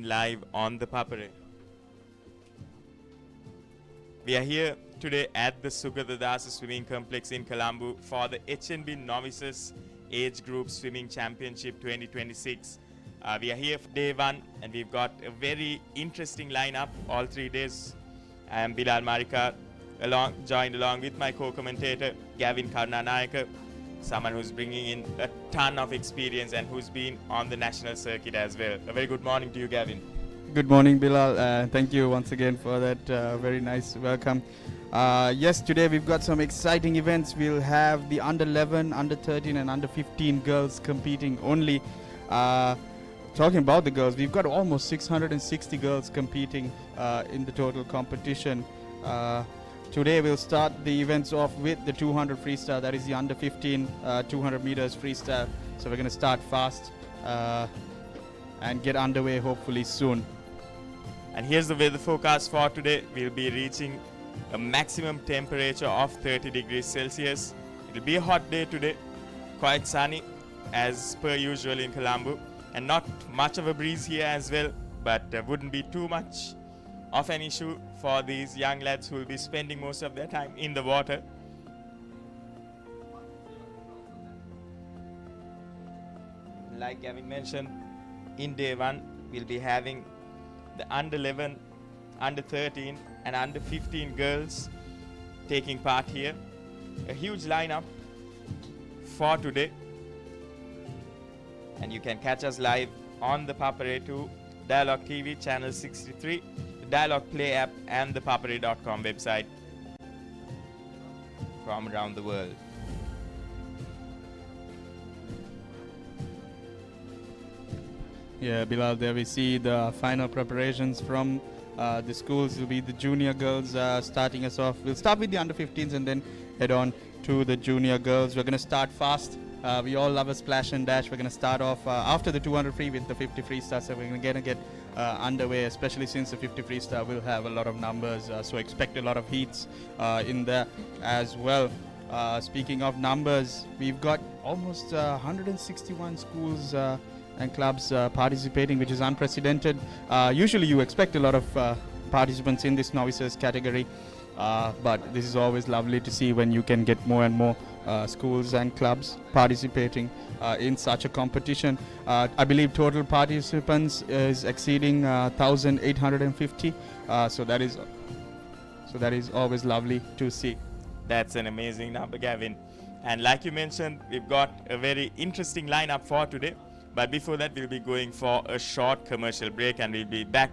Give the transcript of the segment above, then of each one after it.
in live on the Papare. We are here today at the Sugathadasa Swimming Complex in Colombo for the HNB Novices Age Group Swimming Championship 2026. We are here for day one and we've got a very interesting lineup all 3 days. I am Bilal Marika, joined along with my co-commentator Gavin Karnanayaka, someone who's bringing in a ton of experience and who's been on the national circuit as well. A very good morning to you, Gavin. Good morning, Bilal. Thank you once again for that very nice welcome. Yes, today we've got some exciting events. We'll have the under 11, under 13 and under 15 girls competing only. Talking about the girls, we've got almost 660 girls competing in the total competition. Today we'll start the events off with the 200 freestyle, that is the under 15 200 meters freestyle. So we're going to start fast and get underway hopefully soon. And here's the weather forecast for today. We'll be reaching a maximum temperature of 30 degrees Celsius. It'll be a hot day today, quite sunny as per usual in Colombo, and not much of a breeze here as well, but wouldn't be too much of an issue for these young lads who will be spending most of their time in the water. Like Gavin mentioned, in day one we'll be having the under 11, under 13 and under 15 girls taking part here. A huge lineup for today, and you can catch us live on the Papare 2, Dialog TV channel 63, the Dialog Play app and the papare.com website from around the world. Yeah, Bilal, there we see the final preparations from the schools. Will be the junior girls starting us off. We'll start with the under 15s and then head on to the junior girls. We're going to start fast. We all love a splash and dash. We're going to start off after the 200 free with the 50 freestyle. So we're going to get underway, especially since the 50 freestyle will have a lot of numbers. So expect a lot of heats in there as well. Speaking of numbers, we've got almost 161 schools and clubs participating, which is unprecedented. Usually you expect a lot of participants in this novices category, but this is always lovely to see when you can get more and more schools and clubs participating in such a competition. I believe total participants is exceeding 1,850, so that is always lovely to see. That's an amazing number, Gavin. And like you mentioned, we've got a very interesting lineup for today. But before that, we'll be going for a short commercial break and we'll be back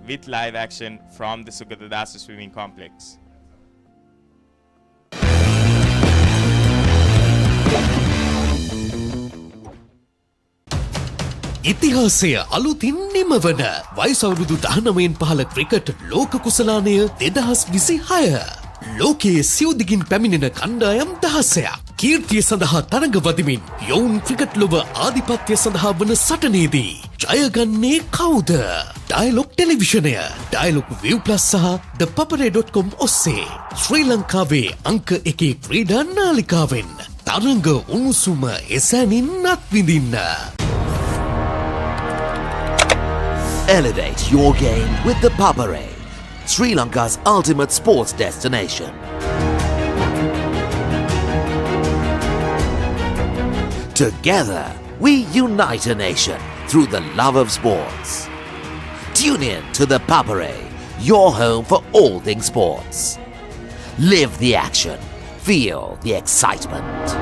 with live action from the Sugathadasa Swimming Complex. ඉතිහාසය අලුතින් නිමවන වයස අවුරුදු 19න් පහළ cricket ලෝක කුසලානය 2026. ලෝකයේ සිව්දිගින් පැමිණෙන කණ්ඩායම් 16ක් කීර්තිය සඳහා තරඟ වදිමින් යොවුන් ක්‍රිකට් ලොව ආධිපත්‍ය සඳහා වන සටනේදී ජයගන්නේ කවුද? ඩයලොග් ටෙලිවිෂනය, ඩයලොග් ViU+ සහ ThePapare.com ඔස්සේ ශ්‍රී ලංකාවේ අංක 1 ක්‍රීඩා නාලිකාවෙන් තරඟ උණුසුම එසැනින් අත්විඳින්න. Elevate your game with the Papare, Sri Lanka's ultimate sports destination. Together, we unite a nation through the love of sports. Tune in to the Papare, your home for all things sports. Live the action, feel the excitement.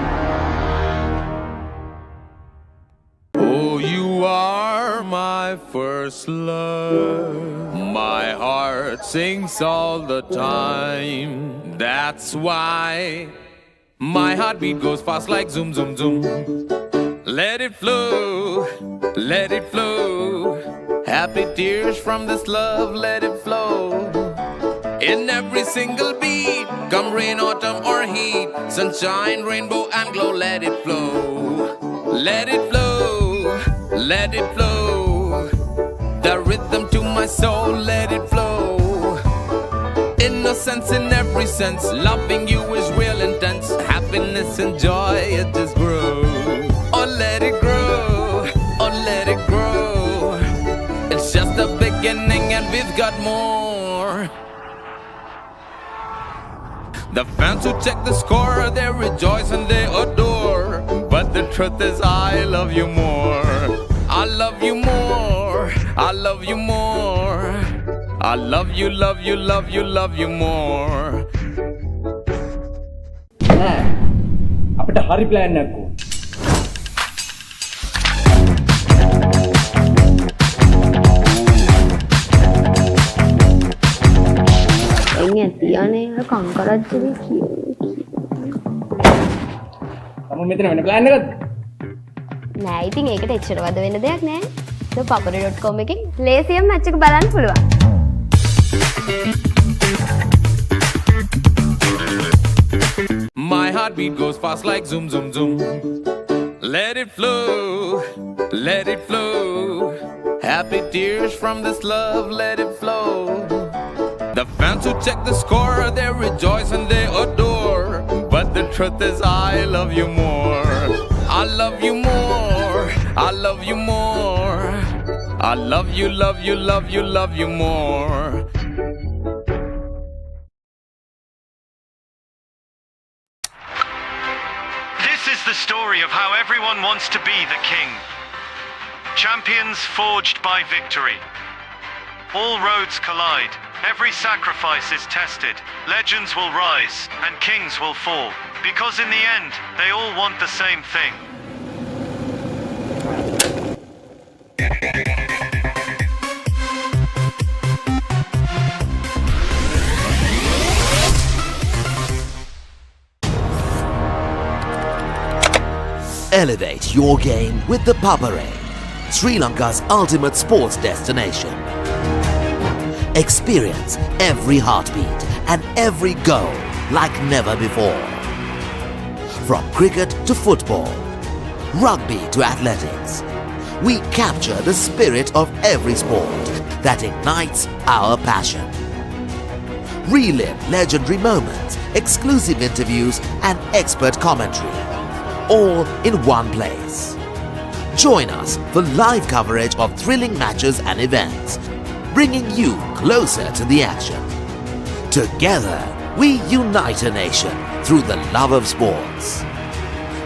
Oh, you are my first love. My heart sings all the time. That's why my heartbeat goes fast like zoom, zoom, zoom. Let it flow, let it flow. Happy tears from this love, let it flow. In every single beat, come rain, autumn or heat, sunshine, rainbow and glow, let it flow. Let it flow, let it flow. The rhythm to my soul, let it flow. Innocence in every sense, loving you is real intense. Happiness and joy, it just grows. Oh, let it grow, oh, let it grow. It's just a beginning and we've got more. The fans who check the score, they rejoice and they adore. But the truth is I love you more. I love you more. I love you more. I love you, love you, love you, love you more. අපිට හරි plan එකක් ඕන. එන්නේ තියන්නේ කංකරච්චලේ කිය. තම මෙතන වෙන ප්ලෑන් එකක්ද? නෑ ඉතින් ඒකට එච්චර වද වෙන්න දෙයක් නෑ. ThePapare.com එකෙන් ලේසියෙන් මැච් එක බලන්න පුළුවන්. My heartbeat goes fast like zoom, zoom, zoom. Let it flow, let it flow. Happy tears from this love, let it flow. The fans who check the score, they rejoice and they adore. But the truth is I love you more. I love you more. I love you more. I love you, love you, love you, love you more. This is the story of how everyone wants to be the king. Champions forged by victory. All roads collide. Every sacrifice is tested. Legends will rise and kings will fall. Because in the end, they all want the same thing. Elevate your game with ThePapare, Sri Lanka's ultimate sports destination. Experience every heartbeat and every goal like never before. From cricket to football, rugby to athletics, we capture the spirit of every sport that ignites our passion. Relive legendary moments, exclusive interviews and expert commentary, all in one place. Join us for live coverage of thrilling matches and events, bringing you closer to the action. Together, we unite a nation through the love of sports.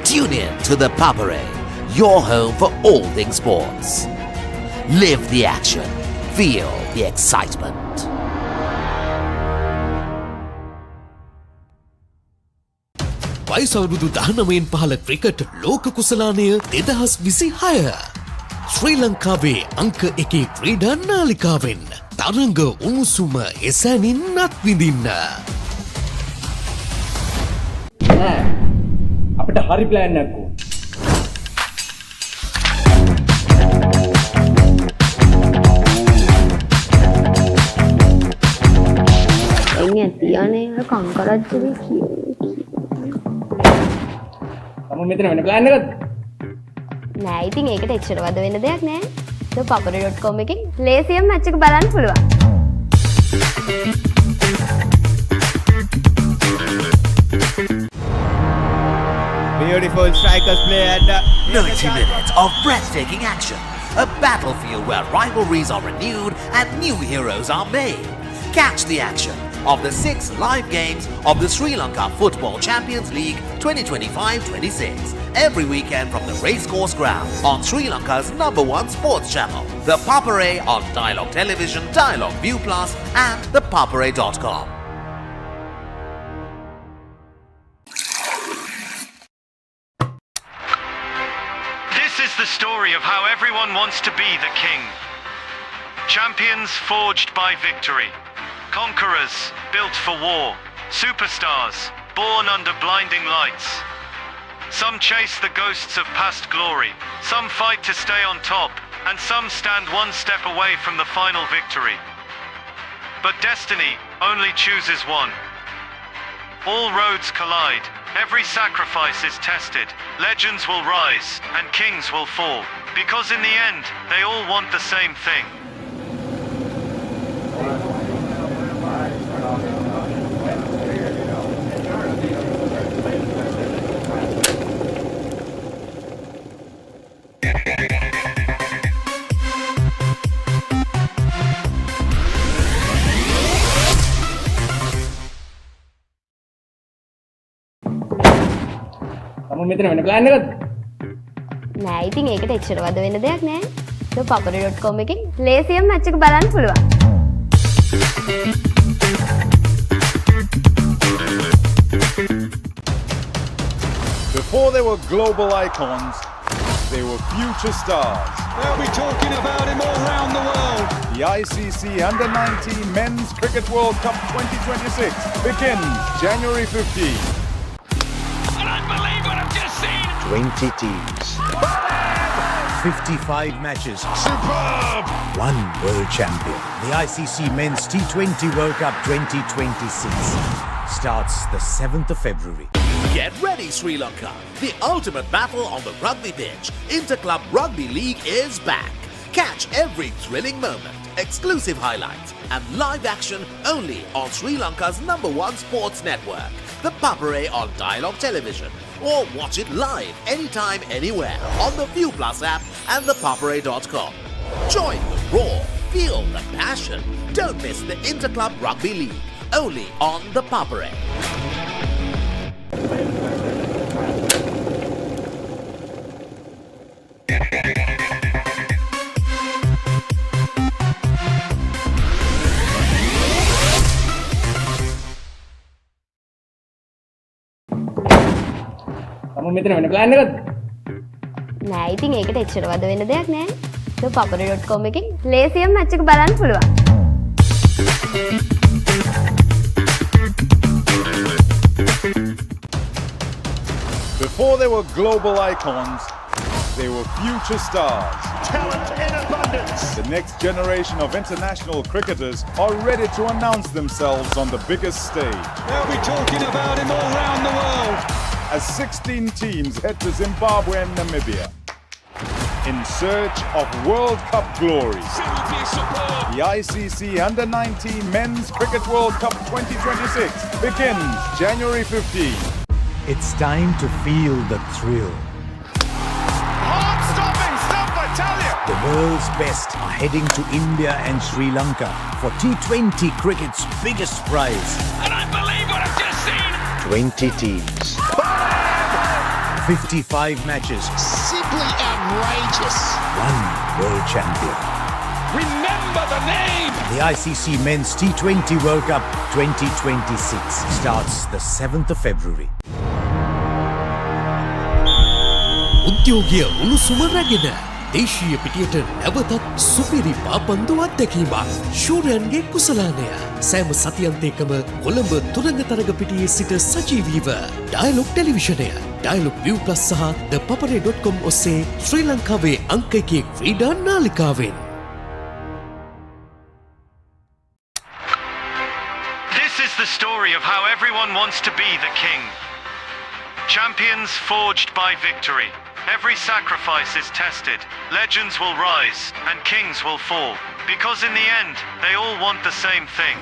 Tune in to ThePapare, your home for all things sports. Live the action. Feel the excitement. වයිසවුරුදු 19න් පහළ cricket ලෝක කුසලානය 2026 ශ්‍රී ලංකාවේ අංක 1 ක්‍රීඩා නාලිකාවෙන් තරඟ උණුසුම එසැනින් අත්විඳින්න. අපිට හරි plan එකක් ඕන. එන්නේ තියන්නේ කංකරච්චලේ කිය. තම මෙතන වෙන ප්ලෑන් එකක්ද? නෑ ඉතින් ඒකට එච්චර වද වෙන්න දෙයක් නෑ. ThePapare.com එකෙන් ලේසියෙන් මැච් එක බලන්න පුළුවන්. Beautiful strikers play and 90 minutes of breathtaking action. A battlefield where rivalries are renewed and new heroes are made. Catch the action of the 6 live games of the Sri Lanka Football Champions League 2025-26 every weekend from the racecourse ground on Sri Lanka's #1 sports channel, ThePapare on Dialog Television, Dialog ViU Plus and ThePapare.com. This is the story of how everyone wants to be the king. Champions forged by victory. Conquerors built for war. Superstars born under blinding lights. Some chase the ghosts of past glory. Some fight to stay on top. And some stand one step away from the final victory. But destiny only chooses one. All roads collide. Every sacrifice is tested. Legends will rise and kings will fall. Because in the end, they all want the same thing. මෙතන වෙන plan එකක්ද? නෑ ඉතින් ඒකට එච්චර වද වෙන දෙයක් නෑ. ThePapare.com එකෙන් ලේසියෙන් මැච් එක බලන්න පුළුවන්. Before they were global icons, they were future stars. They'll be talking about him all around the world. The ICC Under-19 Men's Cricket World Cup 2026 begins January 15. I don't believe what I've just seen. 20 teams. 55 matches. Superb. One world champion. The ICC Men's T20 World Cup 2026 starts the 7th of February. Get ready, Sri Lanka. The ultimate battle on the rugby pitch. Interclub Rugby League is back. Catch every thrilling moment, exclusive highlights, and live action only on Sri Lanka's #1 sports network, ThePapare on Dialog Television. Or watch it live anytime, anywhere on the ViU Plus app and ThePapare.com. Join the roar, feel the passion. Don't miss the Interclub Rugby League, only on ThePapare. තම මෙතන වෙන plan එකක්ද? නෑ ඉතින් ඒකට එච්චර වද වෙන දෙයක් නෑ. ThePapare.com එකෙන් ලේසියෙන් මැච් එක බලන්න පුළුවන්. Before they were global icons, they were future stars. Talent in abundance. The next generation of international cricketers are ready to announce themselves on the biggest stage. They'll be talking about him all around the world. As 16 teams head to Zimbabwe and Namibia in search of World Cup glory. Simply superb. The ICC Under-19 Men's Cricket World Cup 2026 begins January 15. It's time to feel the thrill. Heart-stopping stuff, I tell you. The world's best are heading to India and Sri Lanka for T20 cricket's biggest prize. I don't believe what I've just seen. 20 teams. 55 matches. Simply outrageous. One world champion. Remember the name. The ICC Men's T20 World Cup 2026 starts the 7th of February. උද්‍යෝගය උණුසුම රැගෙන දේශීය පිටියට නැවතත් සුපිරි පාපන්දු අත්දැකීමක් ශූරයන්ගේ කුසලානය සෑම සතියන්තයකම කොළඹ තුරංග තරග පිටියේ සිට සජීවීව dialogue ටෙලිවිෂනය dialogue ViU Plus සහ ThePapare.com ඔස්සේ ශ්‍රී ලංකාවේ අංක 1 ක්‍රීඩා නාලිකාවෙන්. This is the story of how everyone wants to be the king. Champions forged by victory. Every sacrifice is tested. Legends will rise and kings will fall. Because in the end, they all want the same thing.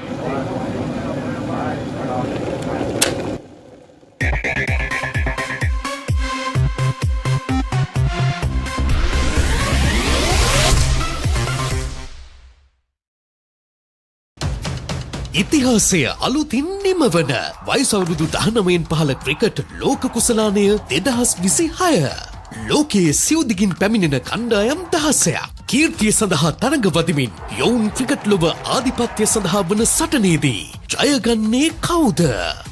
ඉතිහාසය අලුතින් නිමවන වයසවුරුදු 19න් පහළ cricket ලෝක කුසලානය 2026. ලෝකයේ සිව්දිගින් පැමිණෙන කණ්ඩායම් 16ක් කීර්තිය සඳහා තරඟ වදිමින් යොවුන් ක්‍රිකට් ලොව ආධිපත්‍ය සඳහා වන සටනේදී ජයගන්නේ කවුද?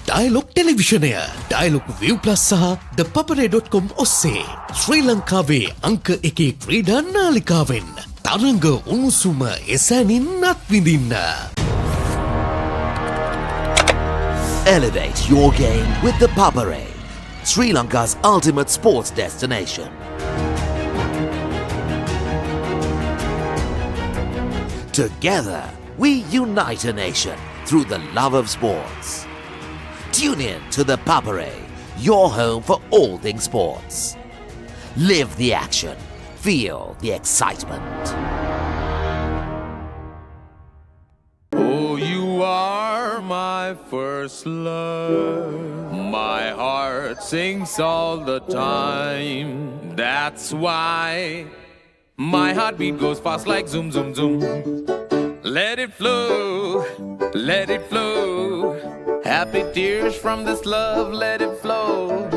ඩයලොග් ටෙලිවිෂනය ඩයලොග් ViU Plus සහ ThePapare.com ඔස්සේ ශ්‍රී ලංකාවේ අංක 1 ක්‍රීඩා නාලිකාවෙන් තරඟ උණුසුම එසැනින් අත්විඳින්න. Elevate your game with ThePapare, Sri Lanka's ultimate sports destination. Together, we unite a nation through the love of sports. Tune in to ThePapare, your home for all things sports. Live the action, feel the excitement. Oh, you are my first love. My heart sings all the time. That's why my heartbeat goes fast like zoom, zoom, zoom. Let it flow, let it flow. Happy tears from this love, let it flow.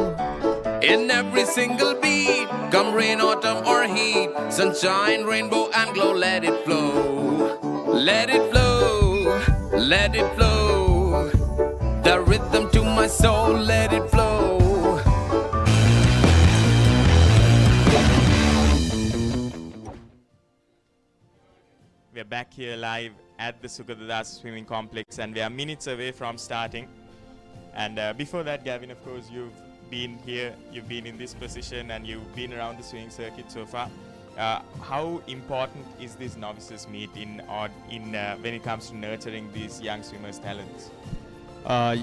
in every single beat. Come rain, autumn, or heat, sunshine, rainbow, and glow, let it flow. Let it flow, let it flow. The rhythm to my soul, let it flow. We're back here live at the Sugathadasa Swimming Complex, and we are minutes away from starting. And before that, Gavin, of course, you've been here, you've been in this position, and you've been around the swimming circuit so far. How important is this novices meet when it comes to nurturing these young swimmers' talents?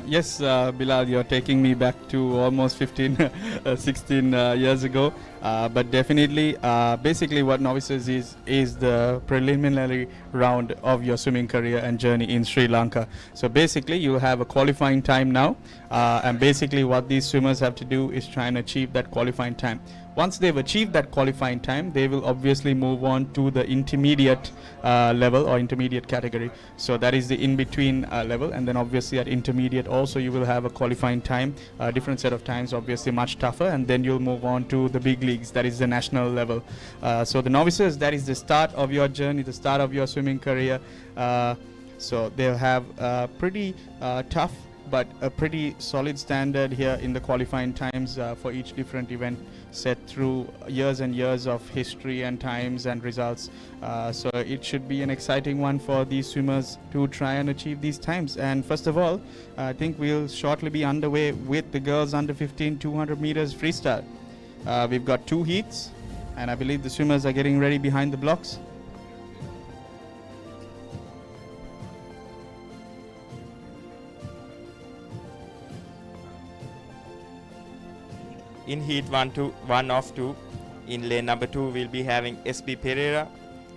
Yes, Bilal, you're taking me back to almost 15, 16 years ago. But definitely, basically what novices is the preliminary round of your swimming career and journey in Sri Lanka. So basically, you have a qualifying time now. And basically what these swimmers have to do is try and achieve that qualifying time. Once they've achieved that qualifying time, they will obviously move on to the intermediate level or intermediate category. So that is the in-between level, and then obviously at intermediate also you will have a qualifying time, different set of times, obviously much tougher, and then you'll move on to the big leagues, that is the national level. So the novices, that is the start of your journey, the start of your swimming career. So they'll have pretty tough but a pretty solid standard here in the qualifying times for each different event, set through years and years of history and times and results. So it should be an exciting one for these swimmers to try and achieve these times. And first of all, I think we'll shortly be underway with the girls under 15 200 meters freestyle. We've got 2 heats, and I believe the swimmers are getting ready behind the blocks. In heat 1 of 2, in lane number 2 we'll be having SB Pereira,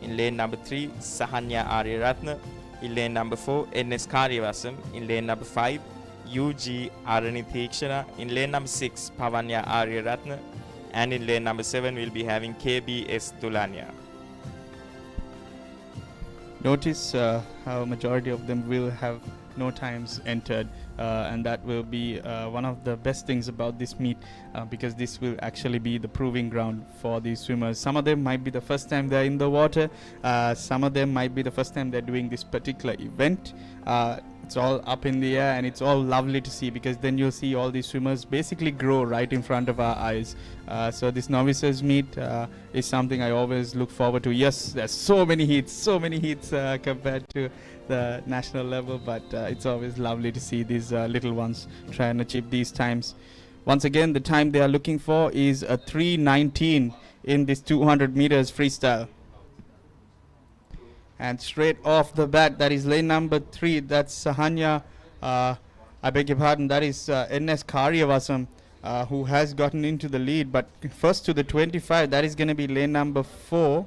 in lane number 3 Sahanya Aryaratna, in lane number 4 NS Karyavasam, in lane number 5 UG Aranithikshana, in lane number 6 Pavanya Aryaratna, and in lane number 7 we'll be having KBS Dulania. Notice how majority of them will have no times entered, and that will be one of the best things about this meet, because this will actually be the proving ground for these swimmers. Some of them might be the first time they're in the water, some of them might be the first time they're doing this particular event. It's all up in the air, and it's all lovely to see, because then you'll see all these swimmers basically grow right in front of our eyes. So this novices meet is something I always look forward to. Yes, there's so many heats compared to the national level, but it's always lovely to see these little ones try and achieve these times. Once again, the time they are looking for is a 3:19 in this 200 meters freestyle. And straight off the bat, that is lane number 3, that's Sahanya, I beg your pardon, that is NS Karyavasam, who has gotten into the lead. But first to the 25, that is going to be lane number 4.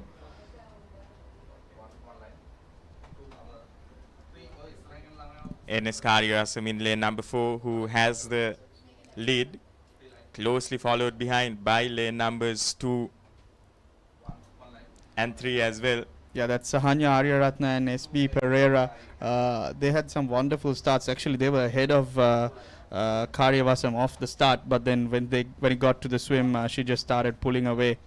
NS Karyavasam in lane number 4, who has the lead, closely followed behind by lane numbers 2 and 3 as well. Yeah, that's Sahanya Aryaratna and SB Pereira. They had some wonderful starts. Actually, they were ahead of Karyavasam off the start, but then when it got to the swim, she just started pulling away.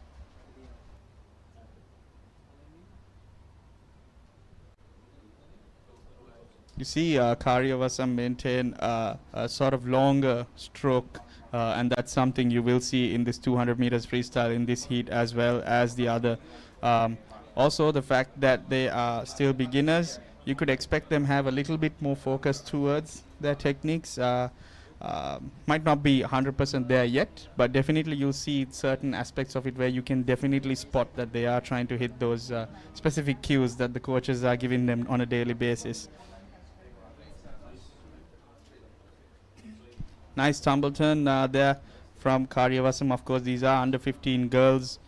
You see Karyavasam maintain a sort of longer stroke, and that's something you will see in this 200 meters freestyle in this heat as well as the other. Also, the fact that they are still beginners, you could expect them have a little bit more focus towards their techniques. Might not be 100% there yet, but definitely you'll see certain aspects of it where you can definitely spot that they are trying to hit those specific cues that the coaches are giving them on a daily basis. Nice tumble turn there from Karyavasam. Of course, these are under 15 girls.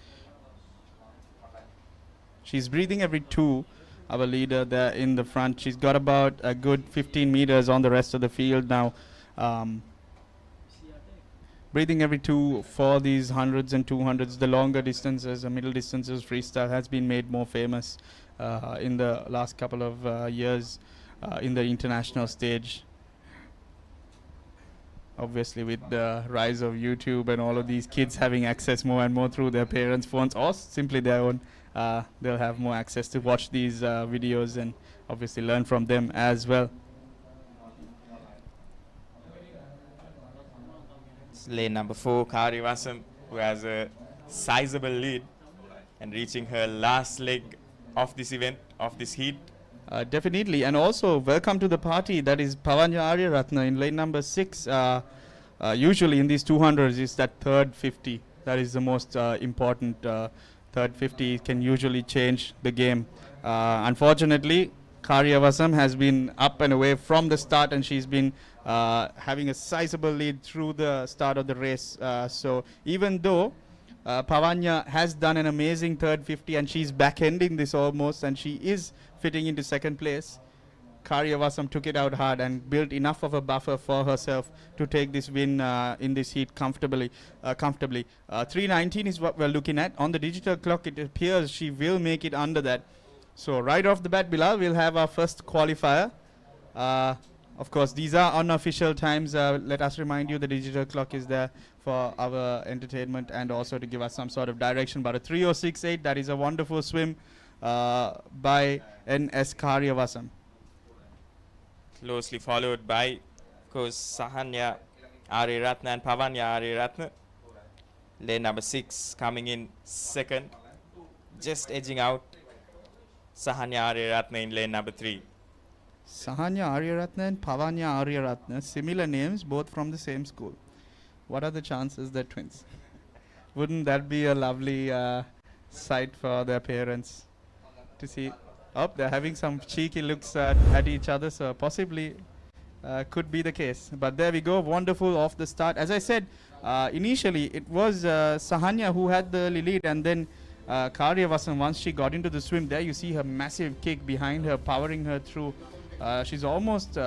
She's breathing every 2, our leader there in the front. She's got about a good 15 meters on the rest of the field now. Breathing every 2 for these 100s and 200s. The longer distances, the middle distances freestyle has been made more famous in the last couple of years in the international stage. obviously with the rise of YouTube and all of these kids having access more and more through their parents' phones or simply their own, they'll have more access to watch these videos and obviously learn from them as well. It's lane number 4, Karivasam, who has a sizable lead and reaching her last leg of this event, of this heat. Definitely, and also welcome to the party. That is Pavanya Aryaratna in lane number 6. Usually in these 200s is that third 50. That is the most important. Third 50 can usually change the game. Unfortunately, Karyavasam has been up and away from the start, and she's been having a sizable lead through the start of the race. So even though Pavanya has done an amazing third 50 and she's back-ending this almost, and she is fitting into second place, Karyavasam took it out hard and built enough of a buffer for herself to take this win in this heat comfortably. 3:19 is what we're looking at. On the digital clock, it appears she will make it under that. So right off the bat, Bilal, we'll have our first qualifier. Of course, these are unofficial times. Let us remind you the digital clock is there for our entertainment and also to give us some sort of direction. But a 3:06.8, that is a wonderful swim by N.S. Karyavasam. Closely followed by, of course, Sahanya Ariratna and Pavanya Ariratna. Lane number 6 coming in second, just edging out Sahanya Ariratna in lane number 3. Sahanya Aryaratna and Pavanya Aryaratna, similar names, both from the same school. What are the chances they're twins? Wouldn't that be a lovely sight for their parents to see? Oh, they're having some cheeky looks at each other, so possibly could be the case. But there we go, wonderful off the start. As I said, initially it was Sahanya who had the lead, and then Karyavasam, once she got into the swim, there you see her massive kick behind her, powering her through. She's almost,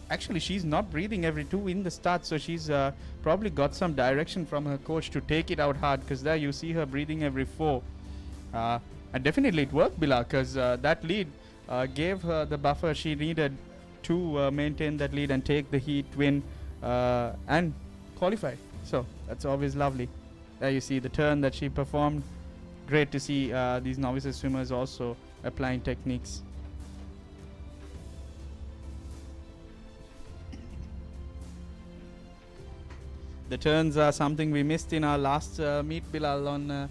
actually she's not breathing every 2 in the start, so she's probably got some direction from her coach to take it out hard, because there you see her breathing every 4. And definitely it worked, Bilal, because that lead gave her the buffer she needed to maintain that lead and take the heat win and qualify. So that's always lovely. There you see the turn that she performed. Great to see these novices swimmers also applying techniques. The turns are something we missed in our last meet, Bilal, on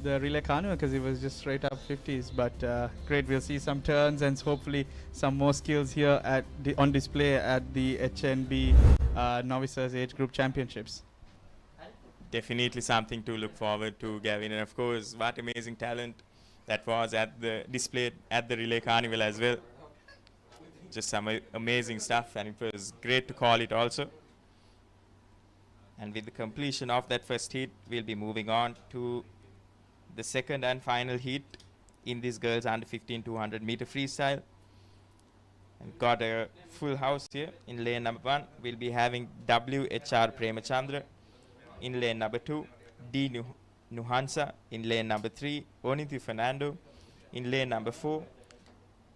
the relay canoe, because it was just straight up 50s. But great, we'll see some turns and hopefully some more skills here at on display at the HNB Novices Age Group Championships. Definitely something to look forward to, Gavin. And of course, what amazing talent that was at the displayed at the relay carnival as well. Just some amazing stuff, and it was great to call it also. And with the completion of that first heat, we'll be moving on to the second and final heat in this girls under 15 200 meter freestyle. And got a full house here. In lane number 1, we'll be having W.H.R. Premachandra. In lane number 2, D. Nuhansa. In lane number 3, Onithu Fernando. In lane number 4,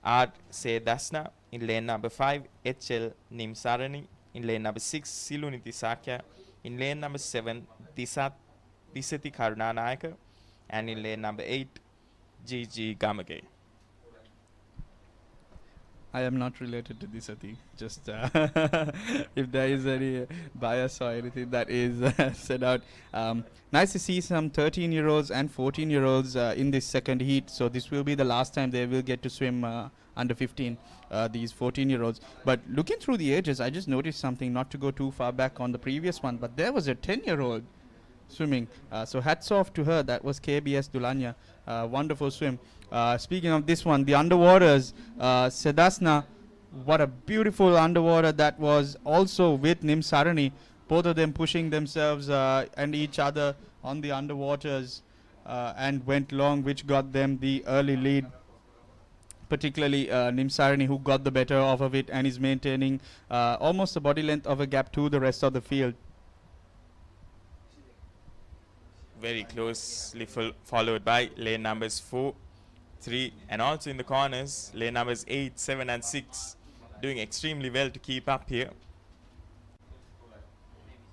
R. Sedasna. In lane number 5, H.L. Nimsarani. In lane number 6, Siluniti Sakya. In lane number 7, Disati Karunanayaka. And in lane number 8, G.G. Gamage. I am not related to Disati. Just if there is any bias or anything that is said out. Nice to see some 13-year-olds and 14-year-olds in this second heat. So this will be the last time they will get to swim under 15, these 14-year-olds. But looking through the ages, I just noticed something, not to go too far back on the previous one, but there was a 10-year-old swimming. So hats off to her. That was KBS Dulanya. Wonderful swim. Speaking of this one, the underwaters, Sedasna, what a beautiful underwater that was, also with Nimsarani, both of them pushing themselves and each other on the underwaters and went long, which got them the early lead. Particularly Nimsarani, who got the better of it and is maintaining almost a body length of a gap to the rest of the field. Very closely followed by lane numbers 4, 3, and also in the corners, lane numbers 8, 7, and 6 doing extremely well to keep up here.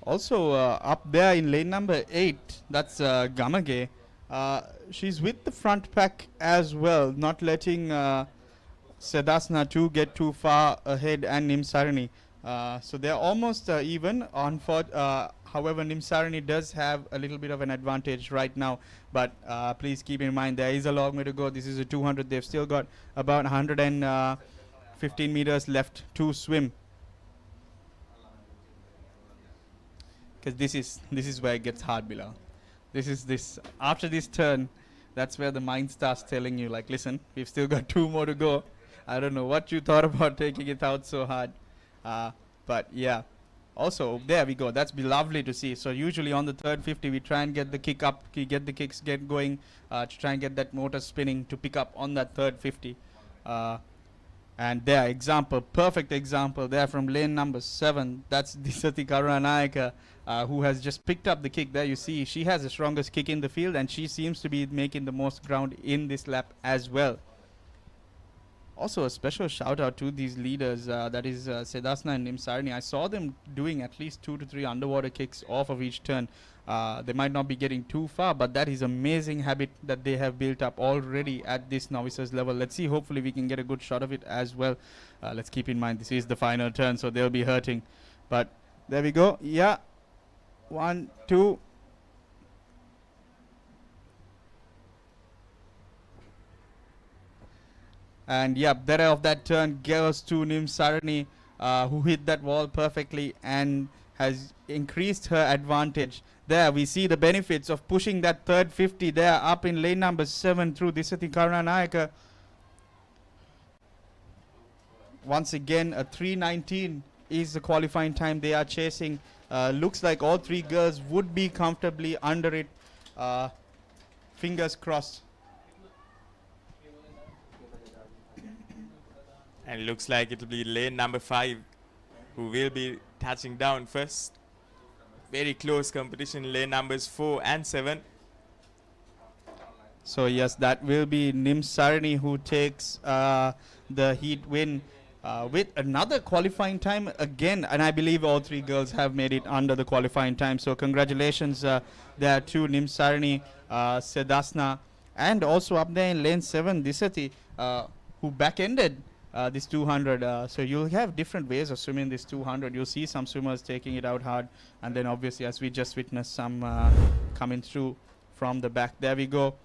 Also up there in lane number 8, that's Gamage. She's with the front pack as well, not letting Sedasna 2 get too far ahead and Nimsarani. So they're almost even. However, Nimsarani does have a little bit of an advantage right now. But please keep in mind there is a long way to go. This is a 200. They've still got about 115 meters left to swim. Because this is where it gets hard, Bilal. After this turn, that's where the mind starts telling you, like, listen, we've still got 2 more to go. I don't know what you thought about taking it out so hard. But yeah. Also, there we go. That's be lovely to see. So usually on the third 50, we try and get the kick up, get the kicks get going, to try and get that motor spinning to pick up on that third 50. And there, perfect example there from lane number 7. That's Disati Karunaika, who has just picked up the kick. There you see, she has the strongest kick in the field, and she seems to be making the most ground in this lap as well. Also, a special shout out to these leaders, that is Sedasna and Nimsarani. I saw them doing at least 2 to 3 underwater kicks off of each turn. They might not be getting too far, but that is amazing habit that they have built up already at this novices level. Let's see, hopefully we can get a good shot of it as well. Let's keep in mind this is the final turn, so they'll be hurting. But there we go. Yeah. 1, 2. And yep, better of that turn goes to Nimsarani, who hit that wall perfectly and has increased her advantage. There we see the benefits of pushing that third 50 there up in lane number 7 through Disati Karunanayaka. Once again, a 3:19 is the qualifying time they are chasing. Looks like all 3 girls would be comfortably under it. Fingers crossed. And it looks like it'll be lane number 5 who will be touching down first. Very close competition, lane numbers 4 and 7. So yes, that will be Nimsarani who takes the heat win with another qualifying time again. And I believe all 3 girls have made it under the qualifying time. So congratulations there to Nimsarani, Sedasna, and also up there in lane 7, Disati, who back-ended this 200. So you'll have different ways of swimming this 200. You'll see some swimmers taking it out hard, and then obviously, as we just witnessed, some coming through from the back. There we go.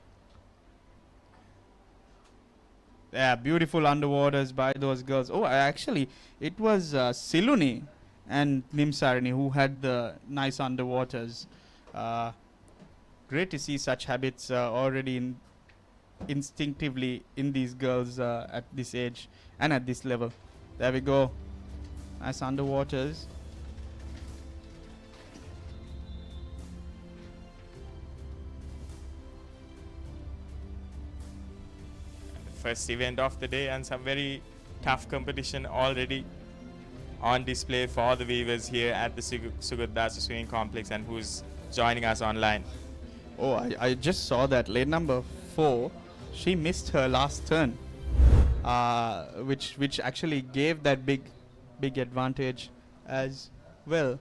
Yeah, beautiful underwaters by those girls. Oh, actually, it was Siluni and Nimsarani who had the nice underwaters. Great to see such habits already instinctively in these girls at this age and at this level. There we go. Nice underwaters. First event of the day and some very tough competition already on display for the viewers here at the Sugathadasa Swimming Complex and who's joining us online. Oh, I just saw that lane number 4, she missed her last turn, which actually gave that big advantage as well.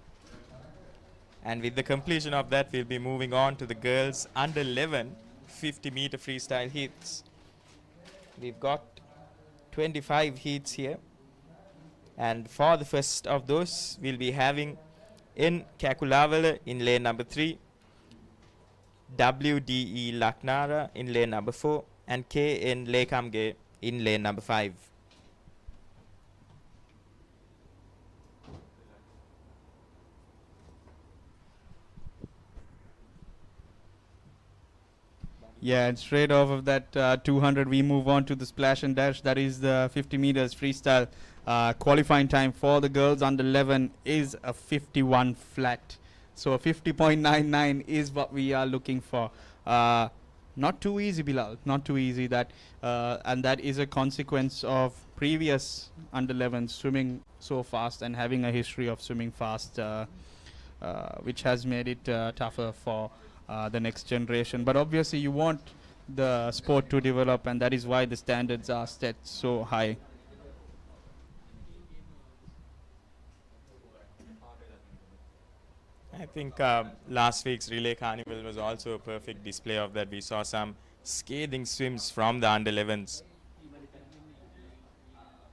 And with the completion of that, we'll be moving on to the girls under 11 50-meter freestyle heats. We've got 25 heats here, and for the first of those, we'll be having in Kakulavala in lane number 3, WDE Laknara in lane number 4, and KN Lekamge in lane number 5. Yeah, and straight off of that 200, we move on to the splash and dash. That is the 50 meters freestyle. Qualifying time for the girls under 11 is a 51 flat. So a 50.99 is what we are looking for. Not too easy, Bilal. Not too easy. That and that is a consequence of previous under 11 swimming so fast and having a history of swimming fast, which has made it tougher for the next generation. But obviously you want the sport to develop, and that is why the standards are set so high. I think last week's Relay Carnival was also a perfect display of that. We saw some scathing swims from the under-11s,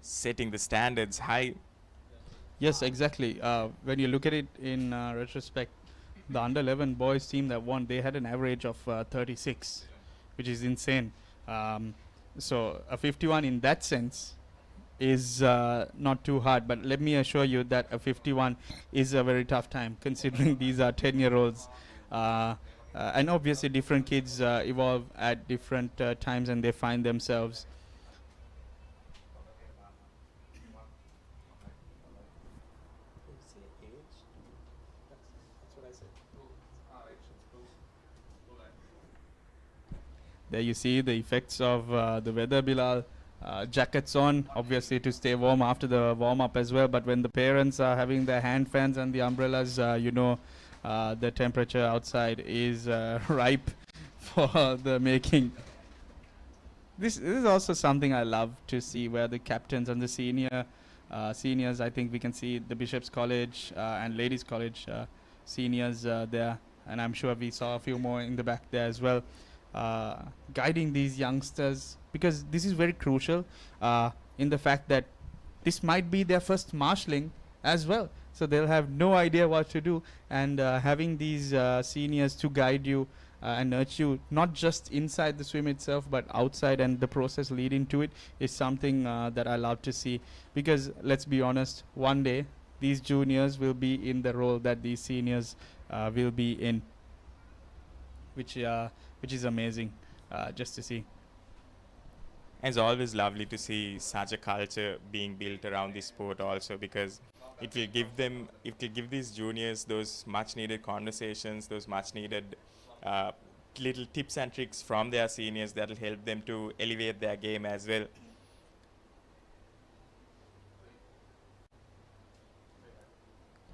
setting the standards high. Yes, exactly. When you look at it in retrospect, the under-11 boys team that won, they had an average of 36, which is insane. So a 51 in that sense is not too hard, but let me assure you that a 51 is a very tough time, considering these are 10-year-olds. And obviously different kids evolve at different times and they find themselves. There you see the effects of the weather, Bilal. Jackets on, obviously to stay warm after the warm-up as well. But when the parents are having their hand fans and the umbrellas, you know the temperature outside is ripe for the making. This is also something I love to see, where the captains and the seniors, I think we can see the Bishop's College and Ladies College seniors there. And I'm sure we saw a few more in the back there as well. Guiding these youngsters, because this is very crucial in the fact that this might be their first marshalling as well, so they'll have no idea what to do, and having these seniors to guide you and nurture you, not just inside the swim itself but outside, and the process leading to it is something that I love to see, because let's be honest, one day these juniors will be in the role that these seniors will be in, which is amazing just to see. It's always lovely to see such a culture being built around this sport also, because it will give these juniors those much needed conversations, those much needed little tips and tricks from their seniors that will help them to elevate their game as well.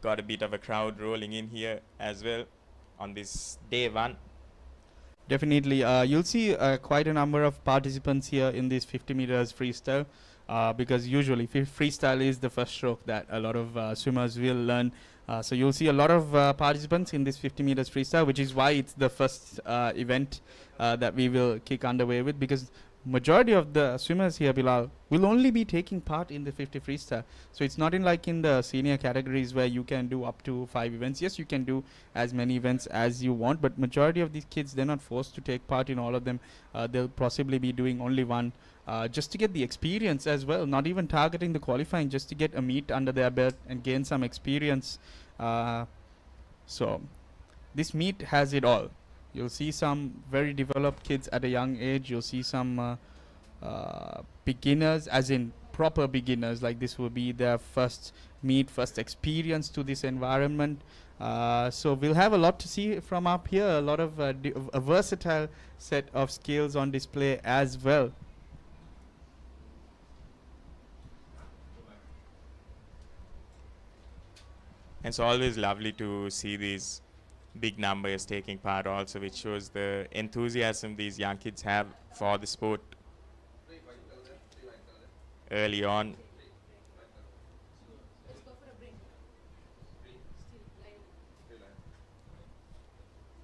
Got a bit of a crowd rolling in here as well on this day one. Definitely, you'll see quite a number of participants here in this 50 meters freestyle, because usually freestyle is the first stroke that a lot of swimmers will learn. So you'll see a lot of participants in this 50 meters freestyle, which is why it's the first event that we will kick underway with, because majority of the swimmers here, Bilal, will only be taking part in the 50 freestyle. So it's not in like in the senior categories where you can do up to 5 events. Yes, you can do as many events as you want, but majority of these kids, they're not forced to take part in all of them. They'll possibly be doing only one, just to get the experience as well, not even targeting the qualifying, just to get a meet under their belt and gain some experience. So this meet has it all. You'll see some very developed kids at a young age. You'll see some beginners, as in proper beginners, like this will be their first meet, first experience to this environment. So we'll have a lot to see from up here, a lot of a versatile set of skills on display as well. It's always lovely to see these big numbers taking part also, which shows the enthusiasm these young kids have for the sport early on.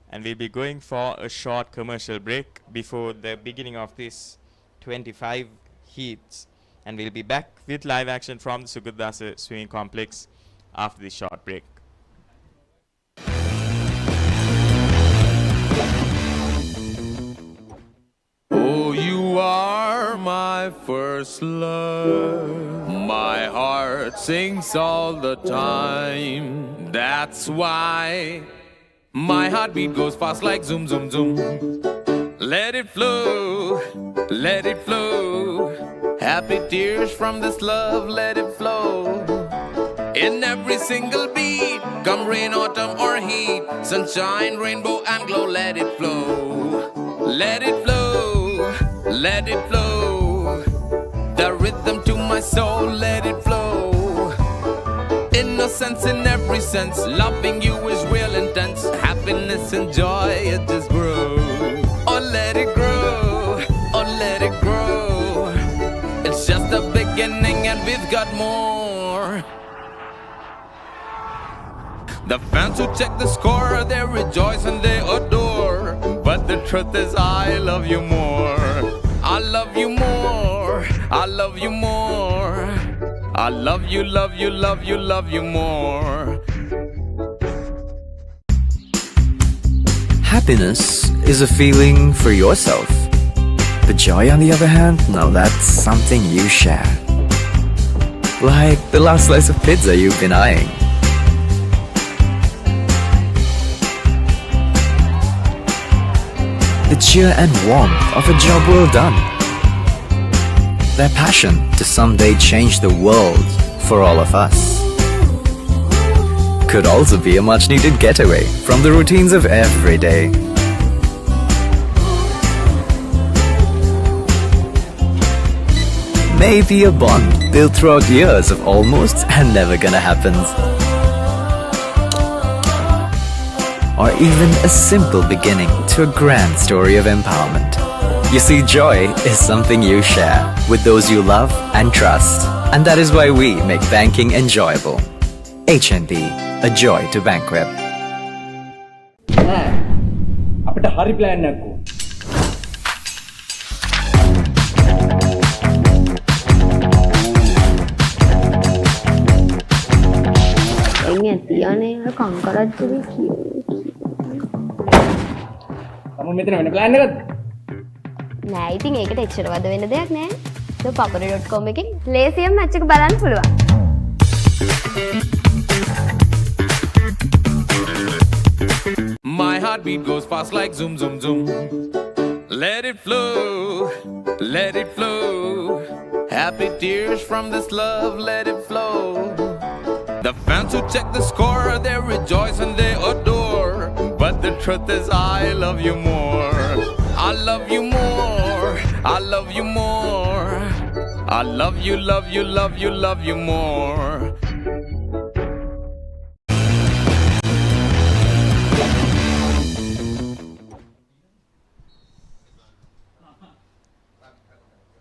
And we'll be going for a short commercial break before the beginning of this 25 heats, and we'll be back with live action from the Sugathadasa Swimming Complex after this short break. Oh, you are my first love. My heart sings all the time. That's why my heartbeat goes fast like zoom, zoom, zoom. Let it flow, let it flow. Happy tears from this love, let it flow. In every single beat, come rain, autumn or heat, sunshine, rainbow and glow, let it flow. Let it flow, let it flow. The rhythm to my soul, let it flow. Innocence in every sense, loving you is real intense. Happiness and joy, it just grows. Oh, let it grow, oh, let it grow. It's just the beginning and we've got more. The fans who check the score, they rejoice and they adore. But the truth is, I love you more. I love you more. I love you more. I love you, love you, love you, love you more. Happiness is a feeling for yourself. But joy, on the other hand, now that's something you share. Like the last slice of pizza you've been eyeing. The cheer and warmth of a job well done. Their passion to someday change the world for all of us. Could also be a much needed getaway from the routines of every day. Maybe a bond built throughout years of almost and never gonna happens. Or even a simple beginning to a grand story of empowerment. You see, joy is something you share with those you love and trust. And that is why we make banking enjoyable. HNB, a joy to bank with. අපිට හරි plan එකක් ඕන. එන්නේ තියන්නේ කංකරච්චුවේ කියෝ. තම මෙතන වෙන plan එකක්ද? නෑ ඉතින් ඒකට එච්චර වද වෙන දෙයක් නෑ. ThePapare.com එකෙන් ලේසියෙන් මැච් එක බලන්න පුළුවන්. My heartbeat goes fast like zoom, zoom, zoom. Let it flow, let it flow. Happy tears from this love, let it flow. The fans who check the score, they rejoice and they adore. But the truth is, I love you more. I love you more. I love you more. I love you, love you, love you, love you more.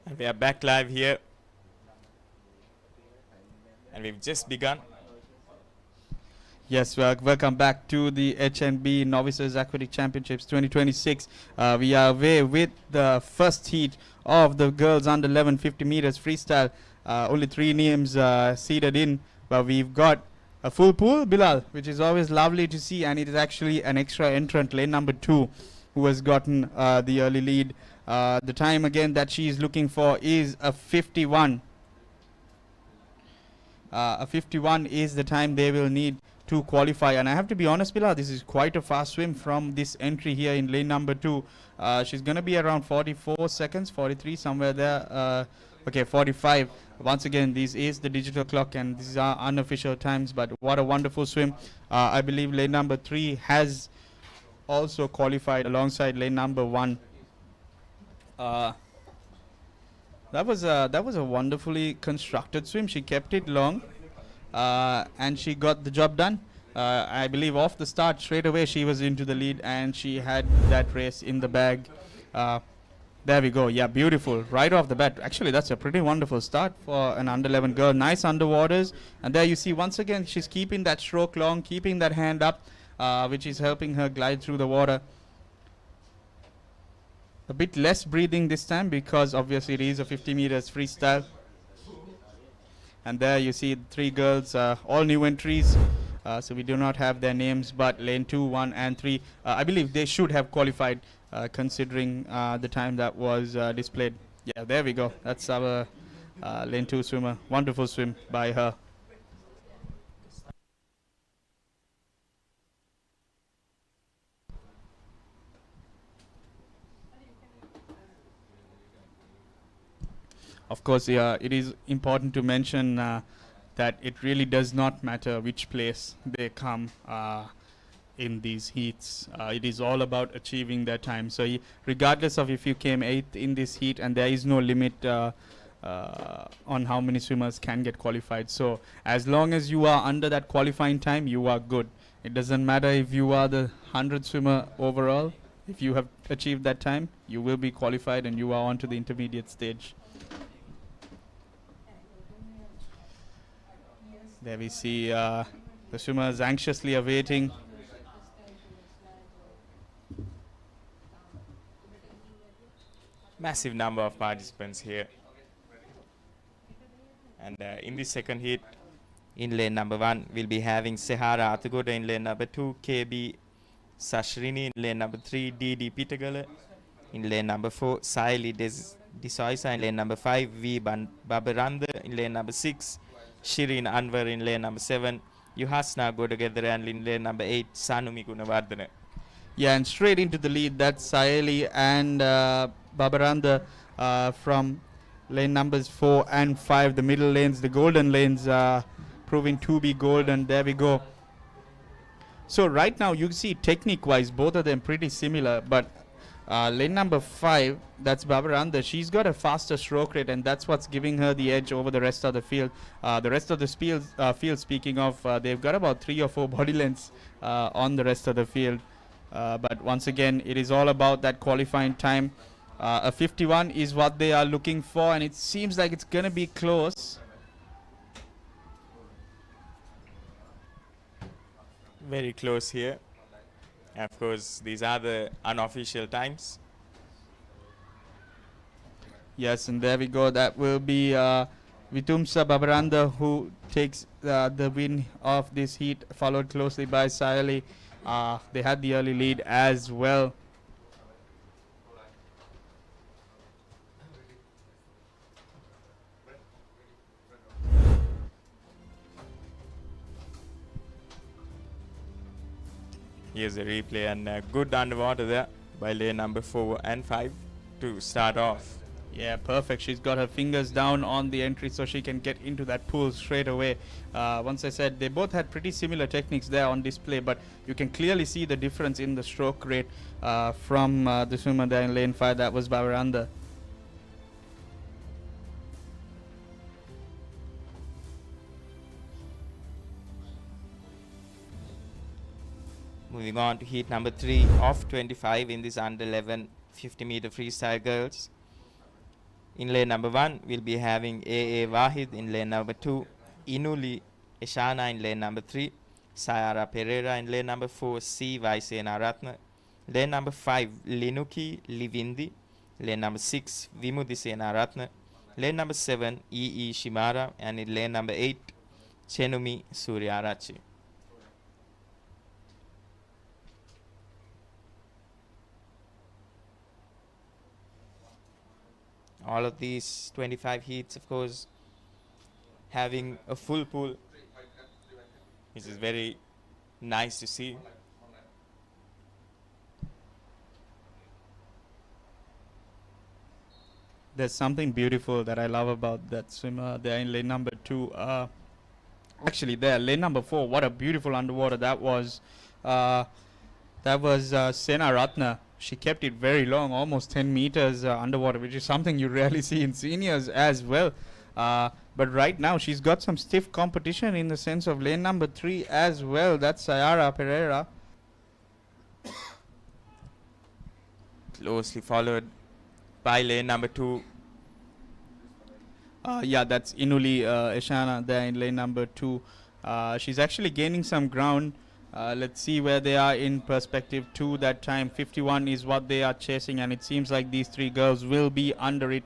And we are back live here. And we've just begun. Yes, welcome back to the HNB Novices Aquatic Championships 2026. We are away with the first heat of the girls under 11 50 meters freestyle. Only 3 names seeded in, but we've got a full pool, Bilal, which is always lovely to see, and it is actually an extra entrant, lane number 2, who has gotten the early lead. The time again that she is looking for is a 51. A 51 is the time they will need to qualify, and I have to be honest, Bilal, this is quite a fast swim from this entry here in lane number 2. She's going to be around 44 seconds, 43, somewhere there. Okay, 45. Once again, this is the digital clock and these are unofficial times, but what a wonderful swim. I believe lane number 3 has also qualified alongside lane number 1. That was a wonderfully constructed swim. She kept it long, and she got the job done. I believe off the start straight away she was into the lead and she had that race in the bag. There we go. Yeah, beautiful. Right off the bat. Actually, that's a pretty wonderful start for an under 11 girl. Nice underwaters. And there you see once again she's keeping that stroke long, keeping that hand up, which is helping her glide through the water. A bit less breathing this time because obviously it is a 50 meters freestyle. And there you see 3 girls, all new entries. So we do not have their names, but lane 2, 1 and 3, I believe they should have qualified considering the time that was displayed. Yeah, there we go. That's our lane 2 swimmer. Wonderful swim by her. Of course, it is important to mention that it really does not matter which place they come in these heats. It is all about achieving their time. So regardless of if you came 8th in this heat, and there is no limit on how many swimmers can get qualified. So as long as you are under that qualifying time, you are good. It doesn't matter if you are the 100th swimmer overall. If you have achieved that time, you will be qualified and you are on to the intermediate stage. There we see The swimmers anxiously awaiting. Massive number of participants here. And in the second heat, in lane number 1, we'll be having Sehara Athagoda in lane number 2, KB Sashrini in lane number 3, DD Pitagala in lane number 4, Saili Desoisa in lane number 5, V Babaranda in lane number 6, Shirin Anwar in lane number 7, Yuhasna go together and in lane number 8, Sanumi Gunawardana. Yeah, and straight into the lead, that's Saeli and Babaranda from lane numbers 4 and 5, the middle lanes, the golden lanes proving to be golden. There we go. So right now you see technique wise both of them pretty similar, but lane number 5, that's Babaranda, she's got a faster stroke rate, and that's what's giving her the edge over the rest of the field. The rest of the field, speaking of, they've got about 3 or 4 body lengths on the rest of the field. But once again, it is all about that qualifying time. A 51 is what they are looking for, and it seems like it's going to be close. Very close here. Of course, these are the unofficial times. Yes, and there we go. That will be Vitumsa Babaranda who takes the win of this heat, followed closely by Saeli. They had the early lead as well. Here's a replay, and good underwater there by lane number 4 and 5 to start off. Yeah, perfect. She's got her fingers down on the entry so she can get into that pool straight away. Once I said they both had pretty similar techniques there on display, but you can clearly see the difference in the stroke rate from the swimmer there in lane 5. That was Babaranda. Moving on to heat number 3 of 25 in this under 11 50 meter freestyle girls. In lane number 1, we'll be having AA Wahid in lane number 2, Inuli Eshana in lane number 3, Sayara Pereira in lane number 4, C. Vaisena Ratna. Lane number 5, Linuki Livindi. Lane number 6, Vimudisena Ratna. Lane number 7, E. Shimara. And in lane number 8, Chenumi Suryarachi. All of these 25 heats, of course, having a full pool, which is very nice to see. There's something beautiful that I love about that swimmer there in lane number 2. Actually, there, lane number 4, what a beautiful underwater that was. That was Sena Ratna. She kept it very long, almost 10 meters underwater, which is something you rarely see in seniors as well. But right now, she's got some stiff competition in the sense of lane number 3 as well. That's Sayara Pereira. Closely followed by lane number 2. Yeah, that's Inuli Eshana there in lane number 2. She's actually gaining some ground. Let's see where they are in perspective to that time. 51 is what they are chasing, and it seems like these 3 girls will be under it.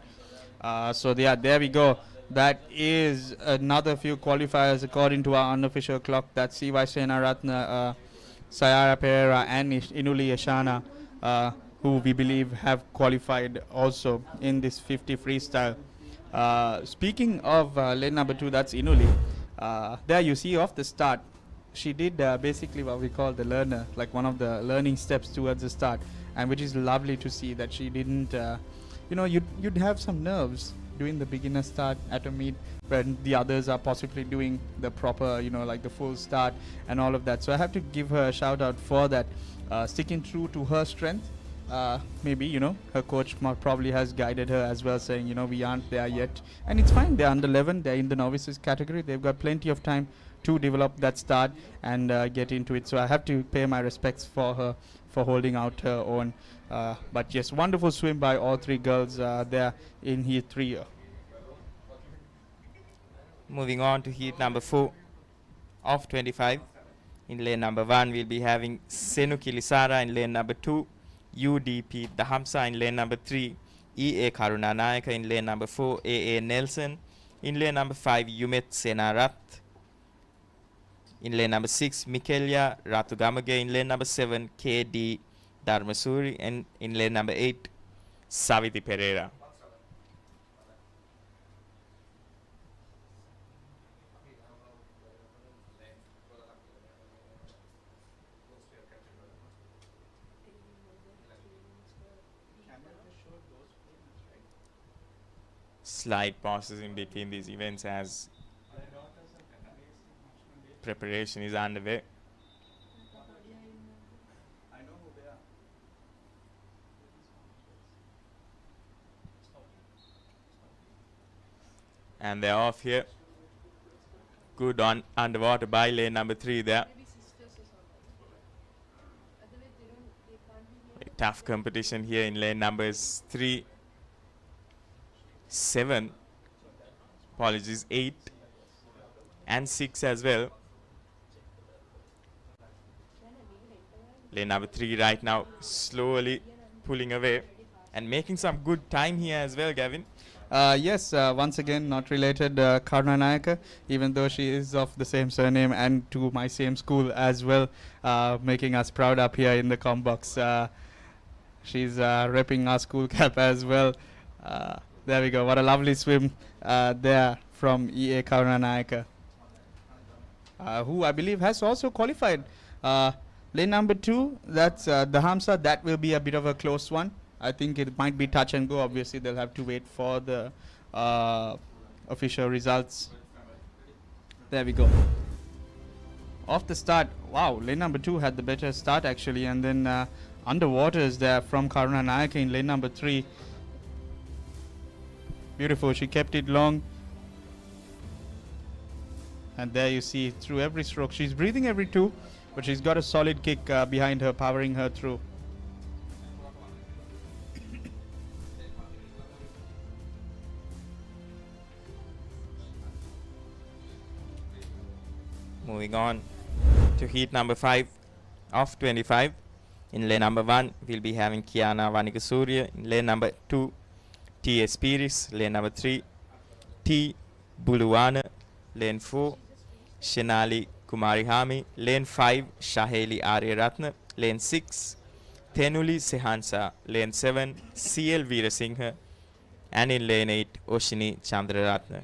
So yeah, there we go. That is another few qualifiers according to our unofficial clock. That's C.Y. Senaratna, Sayara Pereira and Inuli Eshana, who we believe have qualified also in this 50 freestyle. Speaking of lane number 2, that's Inuli. There you see off the start, she did basically what we call the learner, like one of the learning steps towards the start, and which is lovely to see that she didn't, you know, you'd have some nerves doing the beginner start at a meet when the others are possibly doing the proper, you know, like the full start and all of that. So I have to give her a shout out for that, sticking true to her strength. Maybe, you know, her coach probably has guided her as well, saying, you know, we aren't there yet, and it's fine. They're under 11, they're in the novices category, they've got plenty of time to develop that start and get into it. So I have to pay my respects for her for holding out her own. But yes, wonderful swim by all 3 girls there in heat 3. Moving on to heat number 4 Of 25. In lane number 1, we'll be having Senu Kilisara in lane number 2, UDP Dahamsa in lane number 3, EA Karunanayaka in lane number 4, AA Nelson. In lane number 5, Yumet Senarat. In lane number 6, Mikelia Ratugamage. In lane number 7, KD Dharmasuri. And in lane number 8, Saviti Pereira. Slight pauses in between these events as preparation is underway. And they're off here. Good on underwater by lane number 3 there. A tough competition here in lane numbers 3, 7, apologies, 8 and 6 as well. Lane number 3 right now slowly pulling away and making some good time here as well, Gavin. Yes, once again, not related, Karunanayaka, even though she is of the same surname and to my same school as well, making us proud up here in the com box. She's repping our school cap as well. There we go. What a lovely swim there from EA Karunanayaka, who I believe has also qualified. Lane number 2, that's Dahamsa. That will be a bit of a close one. I think it might be touch and go. Obviously, they'll have to wait for the official results. There we go. Off the start, wow, lane number 2 had the better start actually. And then underwater is there from Karunanayaka in lane number 3. Beautiful, she kept it long. And there you see through every stroke. She's breathing every 2, but she's got a solid kick behind her, powering her through. Moving on to heat number 5 of 25. In lane number 1, we'll be having Kiana Vanikasuriya. In lane number 2, T. Espiris. Lane number 3, T. Buluwana. Lane 4, Shenali Kumarihami. Lane 5, Shaheli Aryaratna. Lane 6, Tenuli Sehansa. Lane 7, CL Veerasinghe. And in lane 8, Oshini Chandraratna.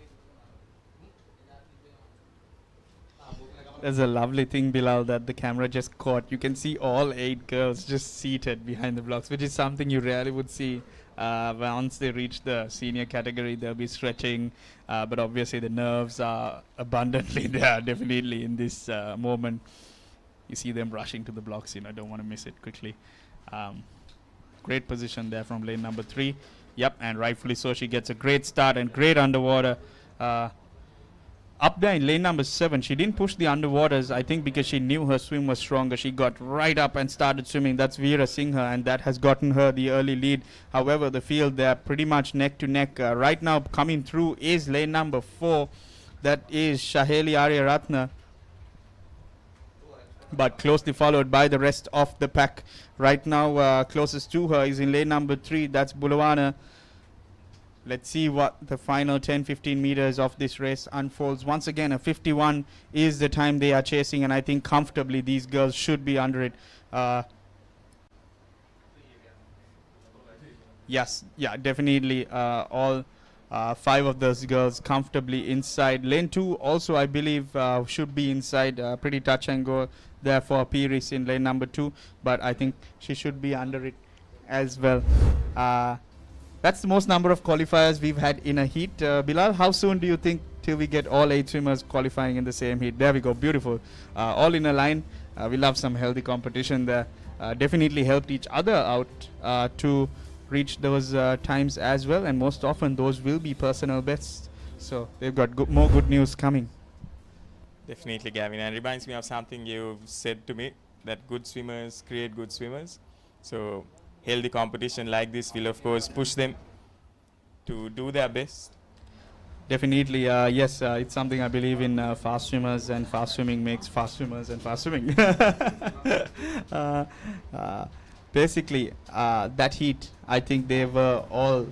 There's a lovely thing, Bilal, that the camera just caught. You can see all 8 girls just seated behind the blocks, which is something you rarely would see. Once they reach the senior category, they'll be stretching, but obviously the nerves are abundantly there, definitely in this moment. You see them rushing to the blocks, don't want to miss it quickly. Great position there from lane number 3. Yep, and rightfully so, she gets a great start and great underwater. Up there in lane number 7, she didn't push the underwaters, I think because she knew her swim was stronger. She got right up and started swimming. That's Veerasinghe, and that has gotten her the early lead. However, the field, they're pretty much neck to neck. Right now coming through is lane number 4. That is Shaheli Aryaratna, but closely followed by the rest of the pack. Right now, closest to her is in lane number 3. That's Buluwana. Let's see what the final 10-15 meters of this race unfolds. Once again, a 51 is the time they are chasing, and I think comfortably these girls should be under it. Yes, yeah, definitely all 5 of those girls comfortably inside. Lane 2 also, I believe, should be inside. Pretty touch and go there for Piris in lane number 2, but I think she should be under it as well. That's the most number of qualifiers we've had in a heat. Bilal, how soon do you think till we get all 8 swimmers qualifying in the same heat? There we go, beautiful. All in a line. We love some healthy competition there. Definitely helped each other out to reach those times as well, and most often those will be personal bests. So they've got more good news coming. Definitely, Gavin, and it reminds me of something you've said to me, that good swimmers create good swimmers. So healthy competition like this will of course push them to do their best. Definitely, yes, it's something I believe in. Fast swimmers and fast swimming makes fast swimmers and fast swimming. uh, Basically, that heat, I think they were all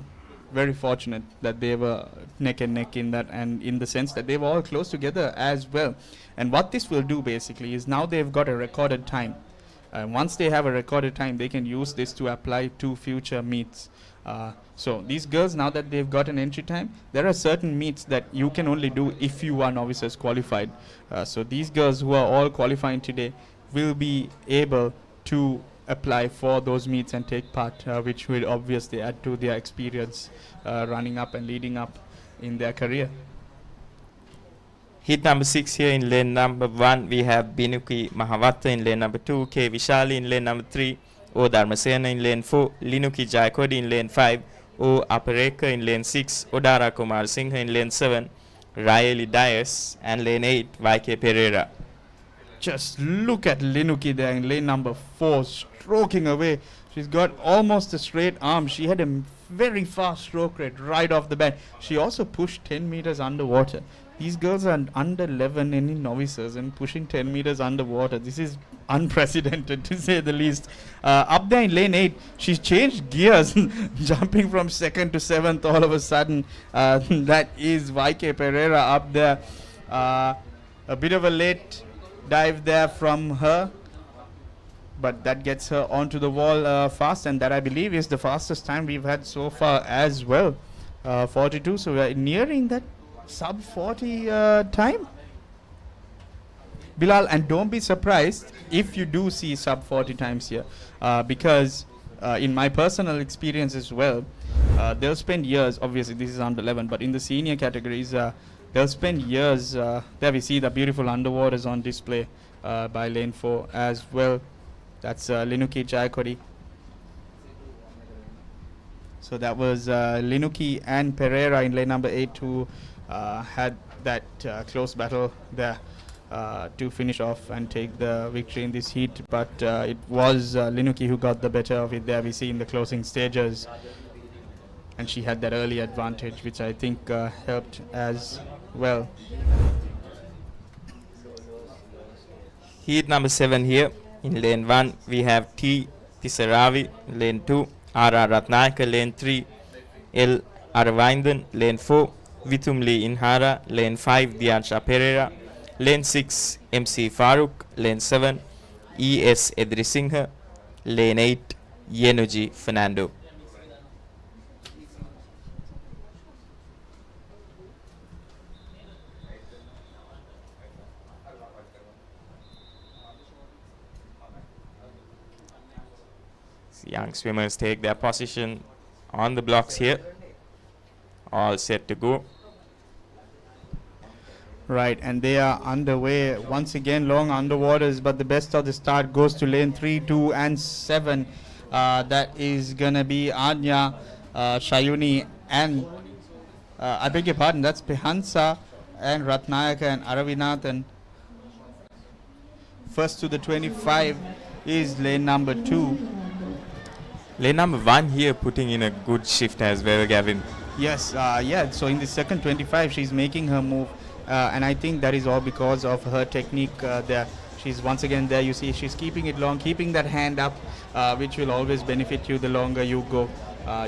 very fortunate that they were neck and neck in that, and in the sense that they were all close together as well. And what this will do basically is now they've got a recorded time. Once they have a recorded time, they can use this to apply to future meets. So these girls, now that they've got an entry time, there are certain meets that you can only do if you are novices qualified. So these girls who are all qualifying today will be able to apply for those meets and take part, which will obviously add to their experience running up and leading up in their career. Heat number 6 here in lane number 1, we have Binuki Mahavatta in lane number 2, K. Vishali in lane number 3, O. Dharmasena in lane 4, Linuki Jayakodi in lane 5, O. Apareka in lane 6, Odara Kumar Singha in lane 7, Raeli Dias, and lane 8, YK Pereira. Just look at Linuki there in lane number 4, stroking away. She's got almost a straight arm. She had a very fast stroke rate right off the bat. She also pushed 10 meters underwater. These girls are under 11 any novices and pushing 10 meters underwater. This is unprecedented to say the least. Up there in lane 8, she's changed gears, jumping from 2nd to 7th all of a sudden. That is YK Pereira up there. A bit of a late dive there from her, but that gets her onto the wall fast, and that I believe is the fastest time we've had so far as well. 42, so we are nearing that sub 40 time, Bilal, and don't be surprised if you do see sub 40 times here, because in my personal experience as well, they'll spend years, obviously this is under 11, but in the senior categories they'll spend years. There we see the beautiful underwaters on display by lane 4 as well. That's Linuki Jayakodi. So that was Linuki and Pereira in lane number 8 who had that close battle there to finish off and take the victory in this heat. But it was Linuki who got the better of it there. We see in the closing stages. And she had that early advantage, which I think helped as well. Heat number 7 here. In lane 1, we have T. Tisaravi, lane 2, R.R. Ratnayaka, lane 3, L. Aravindan, lane 4, Vitumli Inhara, lane 5, Diansha Pereira, lane 6, MC Farooq, lane 7, E.S. Edrisingha, lane 8, Yenuji Fernando. Young swimmers take their position on the blocks here, all set to go. Right, and they are underway once again, long underwaters, but the best of the start goes to lane 3, 2 and 7. That is gonna be Anya, Shayuni and I beg your pardon, that's Pihansa and Ratnayaka and Aravinathan. First to the 25 is lane number 2. Lane number 1 here putting in a good shift as well, Gavin. Yes, yeah, so in the second 25 she's making her move, and I think that is all because of her technique there. She's once again there, you see she's keeping it long, keeping that hand up, which will always benefit you the longer you go.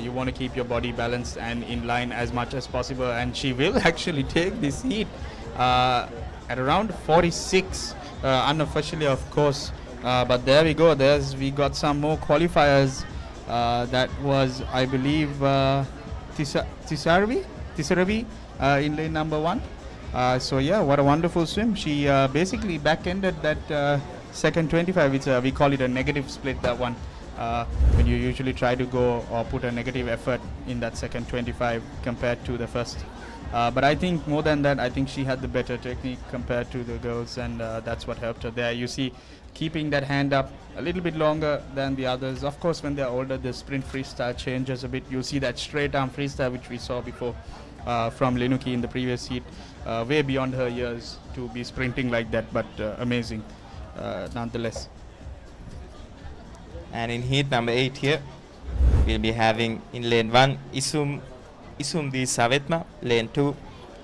You want to keep your body balanced and in line as much as possible, and she will actually take this heat at around 46, unofficially of course, but there we go, we got some more qualifiers. That was, I believe, Tisaravi in lane number 1. So yeah, what a wonderful swim. She basically back-ended that second 25, which we call it a negative split, that one. When you usually try to go or put a negative effort in that second 25 compared to the first. But I think more than that, I think she had the better technique compared to the girls, and that's what helped her there. You see, keeping that hand up a little bit longer than the others. Of course, when they're older, the sprint freestyle changes a bit. You see that straight arm freestyle, which we saw before from Linuki in the previous heat, way beyond her years to be sprinting like that, but amazing nonetheless. And in heat number 8 here, we'll be having in lane 1 Isumdi Savetma, lane 2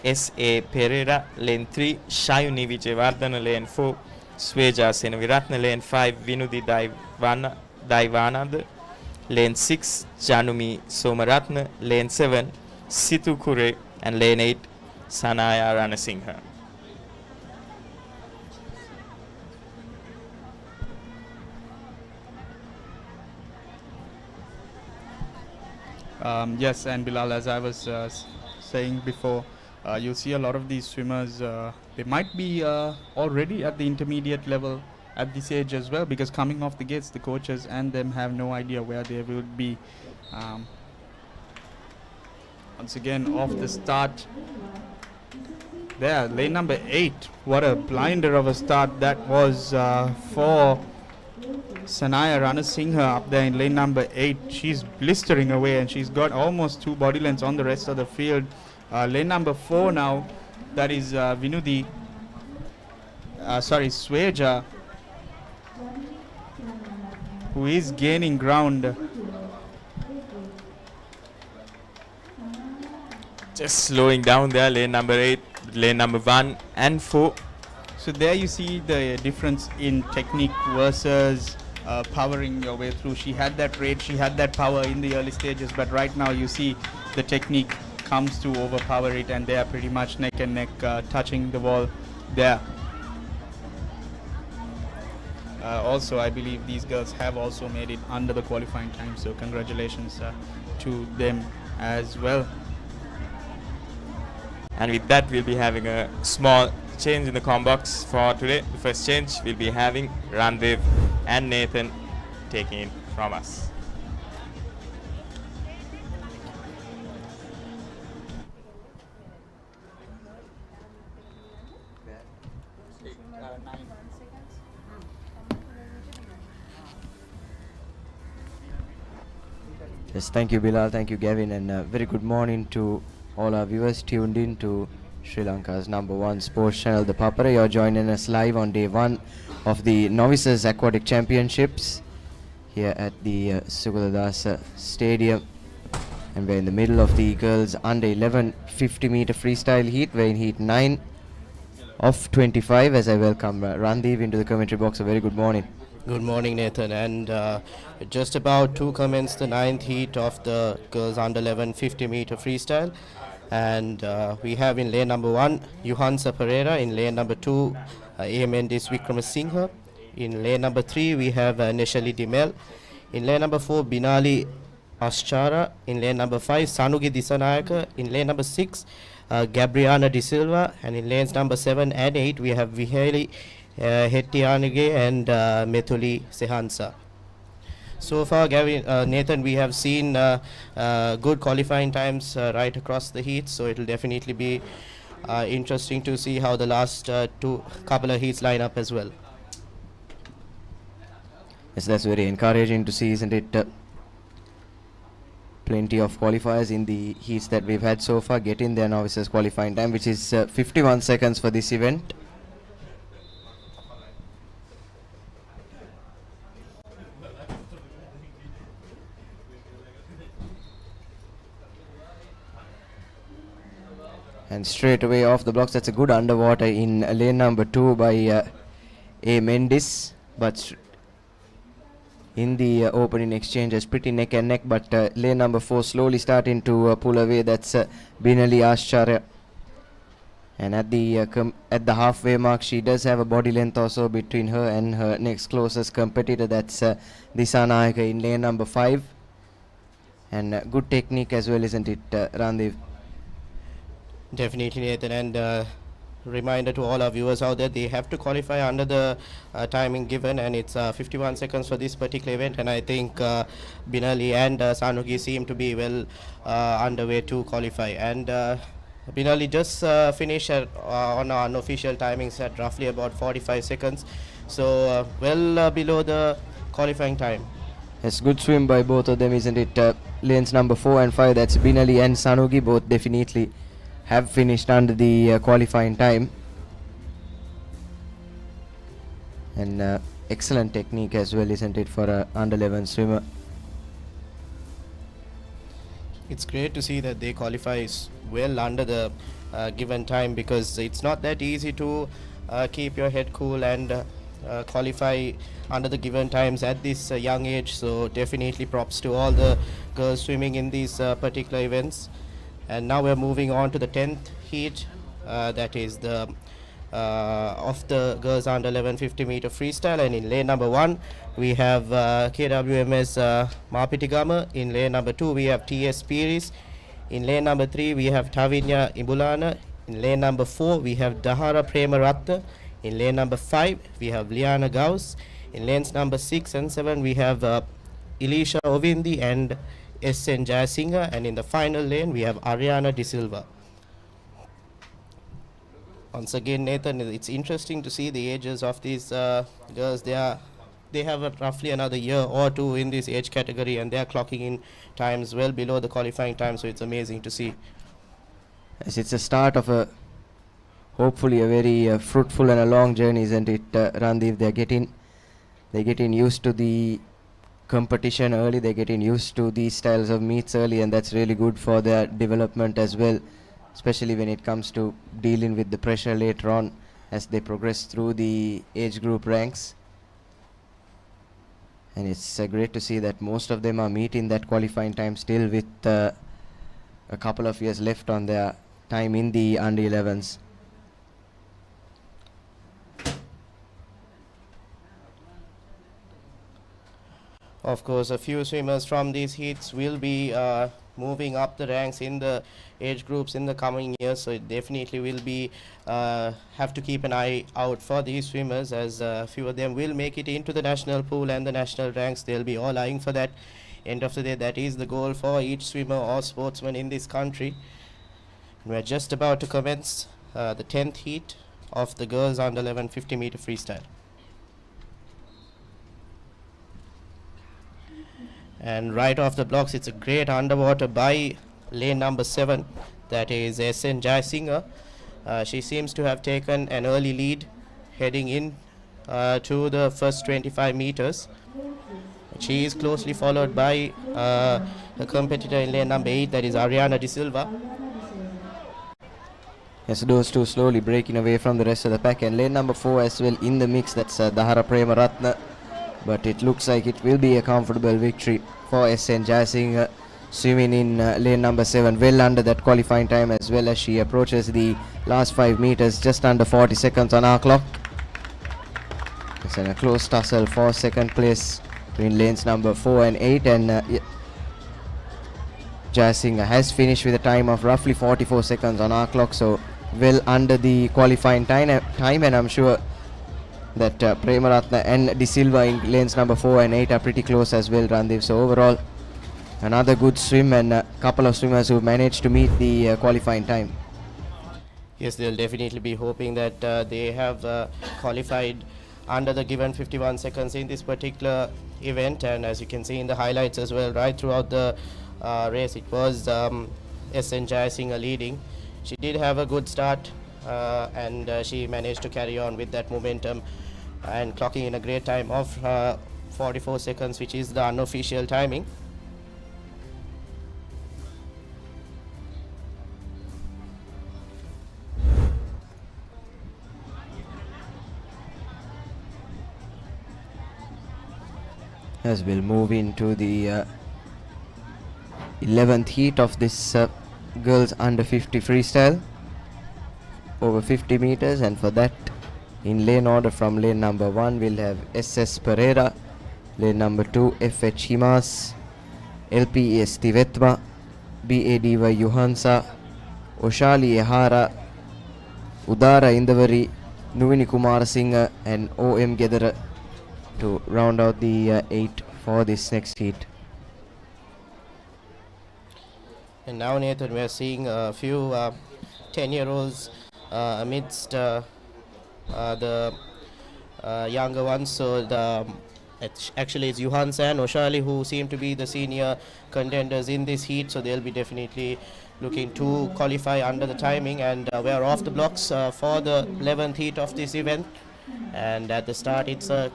S.A. Pereira, lane 3, Shayuni Vijayawardena, lane 4, Sweja Senaviratna, lane 5, Vinudi Daivanad, lane 6, Janumi Somaratna, lane 7, Situ Kure, and lane 8, Sanaya Ranasinghe. Yes, and Bilal, as I was saying before, you'll see a lot of these swimmers, they might be already at the intermediate level at this age as well, because coming off the gates, the coaches and them have no idea where they will be. Once again, off the start, there, lane number 8. What a blinder of a start that was for Sanaya Ranasinghe up there in lane number 8. She's blistering away and she's got almost 2 body lengths on the rest of the field. Lane number 4 now, that is Sweja, who is gaining ground. Just slowing down there, lane number 8, lane number 1 and 4. So there you see the difference in technique versus powering your way through. She had that rate, she had that power in the early stages, but right now you see the technique comes to overpower it, and they are pretty much neck and neck, touching the wall there. Also, I believe these girls have also made it under the qualifying time, so congratulations to them as well. And with that, we'll be having a small change in the com box for today. The first change we'll be having Randev and Nathan taking it from us. Yes, thank you Bilal, thank you Gavin, and very good morning to all our viewers tuned in to Sri Lanka's #1 sports channel, ThePapare. You're joining us live on day 1 of the Novices Aquatic Championships here at the Sugathadasa Stadium, and we're in the middle of the girls under 11 50-meter freestyle heat. We're in heat 9 of 25 as I welcome Randeep into the commentary box. A very good morning. Good morning, Nathan, and just about to commence the 9th heat of the girls under 11 50-meter freestyle, and we have in lane number 1 Johansa Pereira, in lane number 2 Amendis Vikramasinghe, in lane number 3 we have Neshali Dimel, in lane number 4 Binali Aschara, in lane number 5 Sanugi Disanayaka, in lane number 6 Gabriana De Silva, and in lanes number 7 and 8 we have Viheli Hettianige and Methuli Sehansa. So far, Gavin, Nathan, we have seen good qualifying times right across the heats, so it will definitely be interesting to see how the last couple of heats line up as well. Yes, that's very encouraging to see, isn't it? Plenty of qualifiers in the heats that we've had so far get in their novices qualifying time, which is 51 seconds for this event. And straight away off the blocks, that's a good underwater in lane number 2 by A. Mendis. But in the opening exchange, it's pretty neck and neck. But lane number 4 slowly starting to pull away. That's Binali Ascharya. And at the halfway mark, she does have a body length also between her and her next closest competitor. That's Disanayaka in lane number 5. And good technique as well, isn't it, Randev? Definitely, Nathan, and reminder to all our viewers out there, they have to qualify under the timing given, and it's 51 seconds for this particular event, and I think Binali and Sanugi seem to be well underway to qualify, and Binali just finished on our unofficial timings at roughly about 45 seconds, so well below the qualifying time. Yes, good swim by both of them, isn't it? Lanes number 4 and 5, that's Binali and Sanugi, both definitely have finished under the qualifying time, and excellent technique as well, isn't it, for a under 11 swimmer. It's great to see that they qualify well under the given time, because it's not that easy to keep your head cool and qualify under the given times at this young age. So definitely props to all the girls swimming in these particular events. And now we're moving on to the 10th heat, that is the of the girls under 11 50 meter freestyle. And in lane number 1 we have KWMS Mapitigama. In lane number 2 we have TS Piris. In lane number 3 we have Tavinya Imbulana. In lane number 4 we have Dahara Premaratna. In lane number 5 we have Liana Gauss. In lanes number 6 and 7 we have Elisha Ovindi and SN Jayasinghe. And in the final lane we have Ariana De Silva. Once again, Nathan, it's interesting to see the ages of these girls. They have roughly another year or two in this age category, and they are clocking in times well below the qualifying time. So it's amazing to see. Yes, it's a start of a hopefully a very fruitful and a long journey, isn't it, Randeep? They're getting used to the competition early. They're getting used to these styles of meets early, and that's really good for their development as well, especially when it comes to dealing with the pressure later on as they progress through the age group ranks. And it's great to see that most of them are meeting that qualifying time still with a couple of years left on their time in the under 11s. Of course, a few swimmers from these heats will be moving up the ranks in the age groups in the coming years, so it definitely will be have to keep an eye out for these swimmers, as a few of them will make it into the national pool and the national ranks. They'll be all eyeing for that. End of the day, that is the goal for each swimmer or sportsman in this country. We're just about to commence the 10th heat of the girls under 11 50 meter freestyle. And right off the blocks, it's a great underwater by lane number 7, that is SN Jayasinghe. She seems to have taken an early lead heading in to the first 25 meters. She is closely followed by a competitor in lane number 8, that is Ariana De Silva. Yes, those two slowly breaking away from the rest of the pack, and lane number 4 as well in the mix, that's Dahara Premaratna. But it looks like it will be a comfortable victory for SN Jayasinghe, swimming in lane number 7, well under that qualifying time, as well as she approaches the last 5 meters, just under 40 seconds on our clock. It's in a close tussle for second place between lanes number 4 and 8, and Jayasinghe has finished with a time of roughly 44 seconds on our clock, so well under the qualifying time, and I'm sure that Premaratna and De Silva in lanes number 4 and 8 are pretty close as well, Randeep. So overall, another good swim, and a couple of swimmers who managed to meet the qualifying time. Yes, they'll definitely be hoping that they have qualified under the given 51 seconds in this particular event. And as you can see in the highlights as well, right throughout the race, it was SN Jayasinghe leading. She did have a good start, and she managed to carry on with that momentum and clocking in a great time of 44 seconds, which is the unofficial timing. As we'll move into the 11th heat of this girls under 50 freestyle, over 50 meters, and for that, in lane order from lane number 1 we'll have SS Pereira, lane number 2 FH Himas, LPES Tivetma, BADY Yuhansa, Oshali Ehara, Udara Indavari, Nuvini Kumarasinghe, and OM Gedara to round out the 8 for this next heat. And now, Nathan, we're seeing a few 10-year-olds amidst the younger ones. So actually it's Yuhansa and Oshali who seem to be the senior contenders in this heat, so they'll be definitely looking to qualify under the timing. And we're off the blocks for the 11th heat of this event, and at the start it's a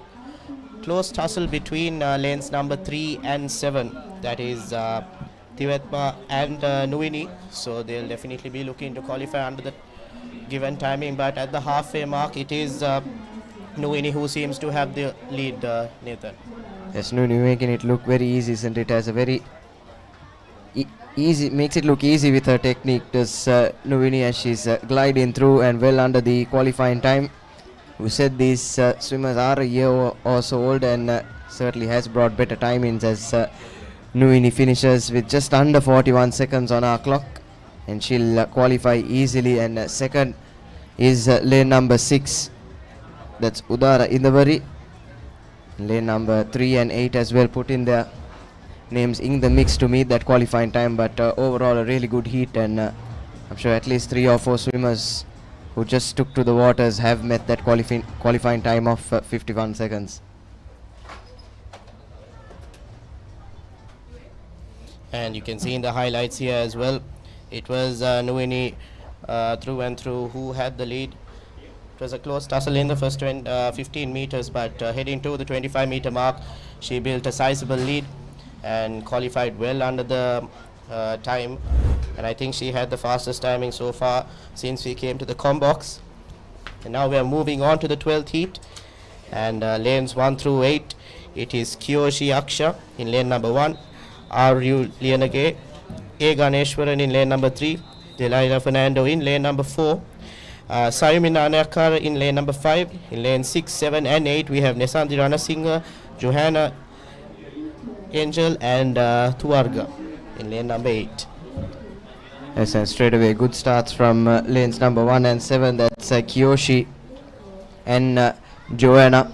close tussle between lanes number 3 and 7, that is Tivetma and Nuini, so they'll definitely be looking to qualify under the given timing, but at the halfway mark it is Nuini who seems to have the lead, Nathan. Yes, Nuini making it look very easy, isn't it? Has a very easy, makes it look easy with her technique, does Nuini, as she's gliding through and well under the qualifying time. We said these swimmers are a year or so old, and certainly has brought better timings, as Nuini finishes with just under 41 seconds on our clock, and she'll qualify easily. And second is lane number 6, that's Udara Indavari. Lane number 3 and 8 as well put in their names in the mix to meet that qualifying time, but overall a really good heat, and I'm sure at least 3 or 4 swimmers who just took to the waters have met that qualifying time of 51 seconds. And you can see in the highlights here as well, it was Nuini through and through who had the lead. It was a close tussle in the first 15 meters, but heading to the 25-meter mark, she built a sizable lead and qualified well under the time. And I think she had the fastest timing so far since we came to the combox. And now we are moving on to the 12th heat, and lanes 1 through 8. It is Kiyoshi Aksha in lane number 1, R.U. Lianage, A. Ganeshwaran in lane number 3, Delilah Fernando in lane number 4, Sayumi Nanakar in lane number 5. In lane 6, 7 and 8 we have Nesandi Ranasinghe, Johanna Angel and Tuarga in lane number 8. Yes, and straight away good starts from lanes number 1 and 7. That's Kiyoshi and Joanna.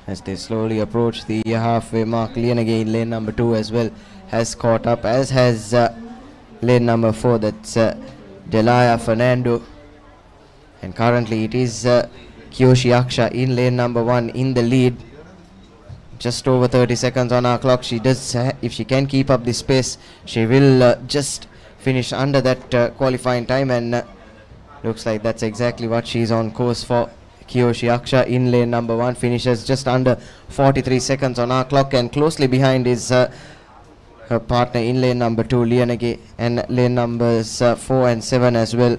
As they slowly approach the halfway mark, Lianage in lane number 2 as well has caught up, as has lane number 4. That's Delia Fernando. And currently it is Kiyoshi Aksha in lane number 1 in the lead. Just over 30 seconds on our clock. She does, if she can keep up this pace, she will just finish under that qualifying time, and looks like that's exactly what she's on course for. Kiyoshi Aksha in lane number 1 finishes just under 43 seconds on our clock, and closely behind is her partner in lane number 2, Lianage, and lane numbers 4 and 7 as well,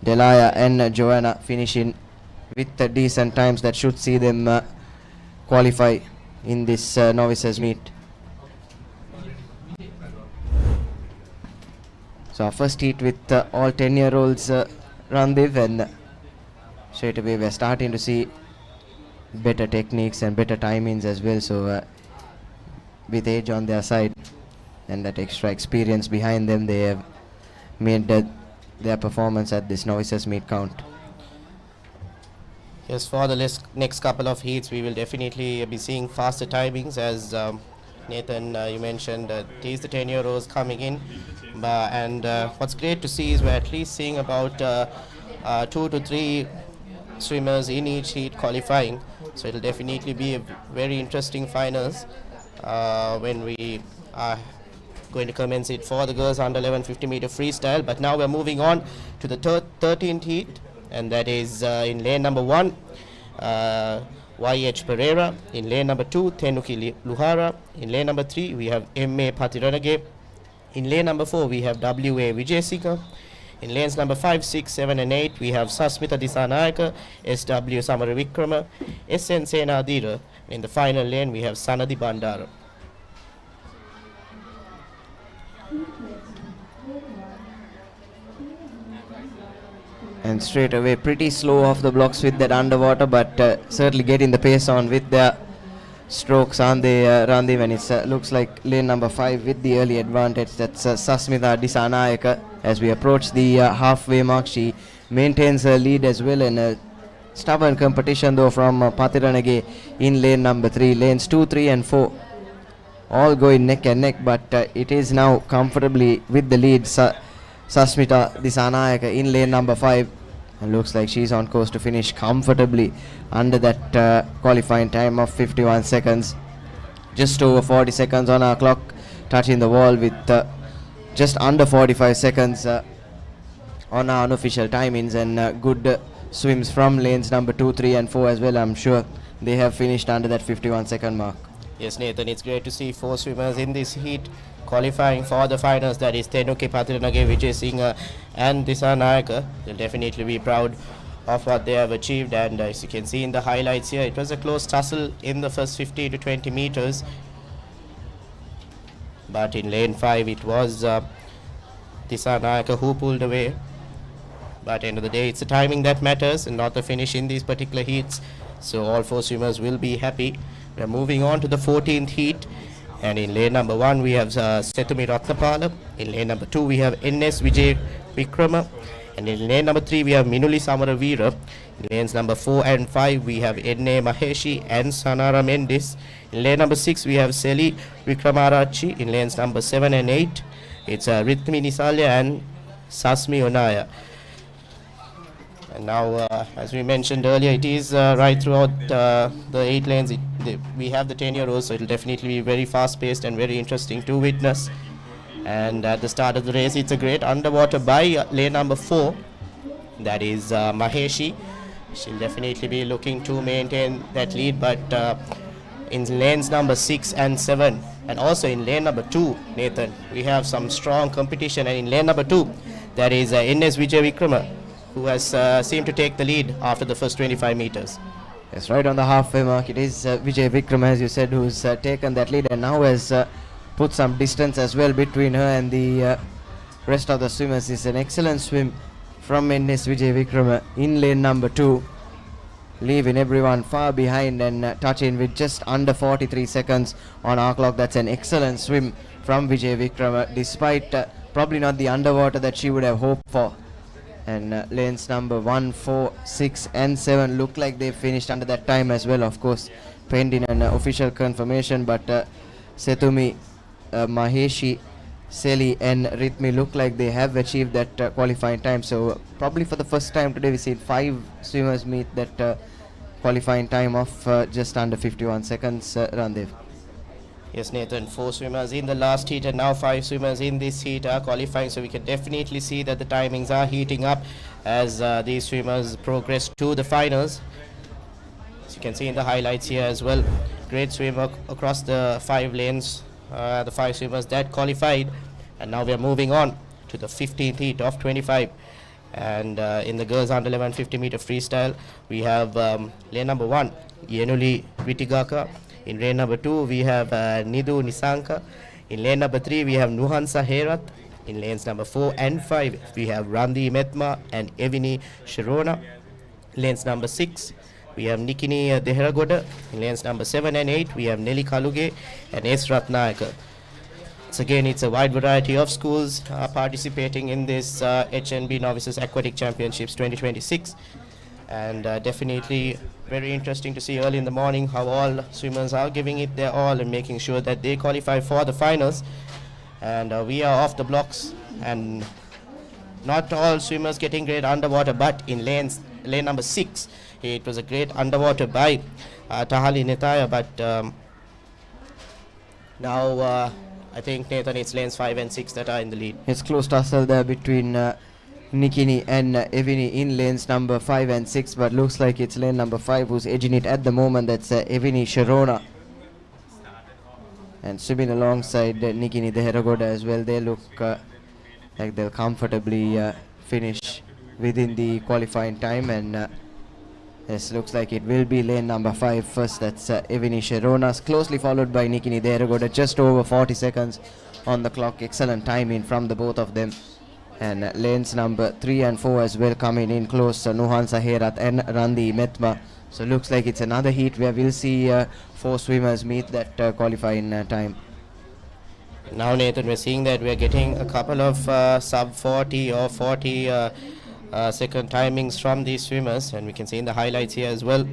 Delia and Joanna, finishing with decent times that should see them qualify in this novices meet. So our first heat with all 10-year-olds Randiv, and straight away we're starting to see better techniques and better timings as well. So with age on their side and that extra experience behind them, they have made their performance at this novices meet count. Yes, for the next couple of heats, we will definitely be seeing faster timings, as Nathan, you mentioned, it is the 10-year-olds coming in. And what's great to see is we're at least seeing about 2 to 3 swimmers in each heat qualifying. So it'll definitely be a very interesting finals when we are going to commence it for the girls under 11 50-meter freestyle. But now we're moving on to the 13th heat, and that is in lane number 1, YH Pereira. In lane number 2, Tenuki Luhara. In lane number 3, we have M.A. Patiranage. In lane number 4, we have W.A. Vijayasika. In lanes number 5, 6, 7 and 8, we have Sasmitha Disanayaka, S.W. Samaravikrama, S.N. Senadira. In the final lane, we have Sanadi Bandara. And straight away pretty slow off the blocks with that underwater, but certainly getting the pace on with their strokes on the Randiv, and it looks like lane number 5 with the early advantage. That's Sasmitha Disanayaka. As we approach the halfway mark, she maintains her lead as well, and a stubborn competition though from Patiranage in lane number 3. Lanes 2, 3 and 4 all going neck and neck, but it is now comfortably with the lead. Sasmitha Disanayaka in lane number 5, and looks like she's on course to finish comfortably under that qualifying time of 51 seconds. Just over 40 seconds on our clock, touching the wall with just under 45 seconds on our unofficial timings, and good swims from lanes number 2, 3 and 4 as well. I'm sure they have finished under that 51 second mark. Yes, Nathan, it's great to see 4 swimmers in this heat qualifying for the finals. That is Tenuke Patiranage, Vijay Singh and Disa Nayaka. They'll definitely be proud of what they have achieved, and as you can see in the highlights here, it was a close tussle in the first 50 to 20 meters, but in lane 5 it was Disa Nayaka who pulled away. But end of the day, it's the timing that matters and not the finish in these particular heats, so all 4 swimmers will be happy. We're moving on to the 14th heat, and in lane number 1 we have Sethumi Ratnapala, in lane number 2 we have NS Vijay Vikrama, and in lane number 3 we have Minuli Samaravira. In lanes number 4 and 5 we have N.A. Maheshi and Sanara Mendis. In lane number 6 we have Seli Vikramarachi. In lanes number 7 and 8 it's Rithmi Nisalya and Sasmi Onaya. And now, as we mentioned earlier, it is right throughout the 8 lanes. We have the 10-year-olds, so it will definitely be very fast-paced and very interesting to witness. And at the start of the race, it's a great underwater by lane number 4. That is Maheshi. She'll definitely be looking to maintain that lead, but in lanes number 6 and 7, and also in lane number 2, Nathan, we have some strong competition. And in lane number 2, that is NS Vijay Vikrama, who has seemed to take the lead after the first 25 meters. Yes, right on the halfway mark, it is Vijay Vikrama, as you said, who's taken that lead and now has put some distance as well between her and the rest of the swimmers. It's an excellent swim from NS Vijay Vikrama in lane number 2, leaving everyone far behind and touching with just under 43 seconds on our clock. That's an excellent swim from Vijay Vikrama, despite probably not the underwater that she would have hoped for. And lanes number 1, 4, 6 and 7 look like they finished under that time as well, of course pending an official confirmation, but Sethumi, Maheshi, Seli and Rithmi look like they have achieved that qualifying time. So probably for the first time today we see 5 swimmers meet that qualifying time of just under 51 seconds. Randev. Yes, Nathan, 4 swimmers in the last heat and now 5 swimmers in this heat are qualifying, so we can definitely see that the timings are heating up as these swimmers progress to the finals. As you can see in the highlights here as well, great swim across the 5 lanes, the 5 swimmers that qualified. And now we are moving on to the 15th heat of 25, and in the girls under 11 50 meter freestyle we have lane number 1 Yenuli Vitigaka. In lane number 2 we have Nidu Nisanka. In lane number 3 we have Nuhansa Herat. In lanes number 4 and 5 we have Randi Metma and Evini Sharona. Lanes number 6 we have Nikini Deheragoda. In lanes number 7 and 8 we have Nelly Kaluge and S. Ratnayaka. So again, it's a wide variety of schools participating in this HNB Novices Aquatic Championships 2026. And definitely very interesting to see early in the morning how all swimmers are giving it their all and making sure that they qualify for the finals. And we are off the blocks, and not all swimmers getting great underwater, but in lane number 6 it was a great underwater by Tahali Netaya, but now I think, Nathan, it's lanes 5 and 6 that are in the lead. It's close tussle there between Nikini and Evini in lanes number 5 and 6, but looks like it's lane number 5 who's edging it at the moment. That's Evini Sharona, and swimming alongside Nikini Deheragoda as well. They look like they'll comfortably finish within the qualifying time, and yes, looks like it will be lane number 5 first. That's Evini Sharona, closely followed by Nikini Deheragoda, just over 40 seconds on the clock. Excellent timing from the both of them. And lanes number 3 and 4 as well coming in close, Nuhansa Herat and Randi Metma. So looks like it's another heat where we'll see 4 swimmers meet that qualifying time. Now, Nathan, we're seeing that we're getting a couple of sub 40 or 40 second timings from these swimmers, and we can see in the highlights here as well.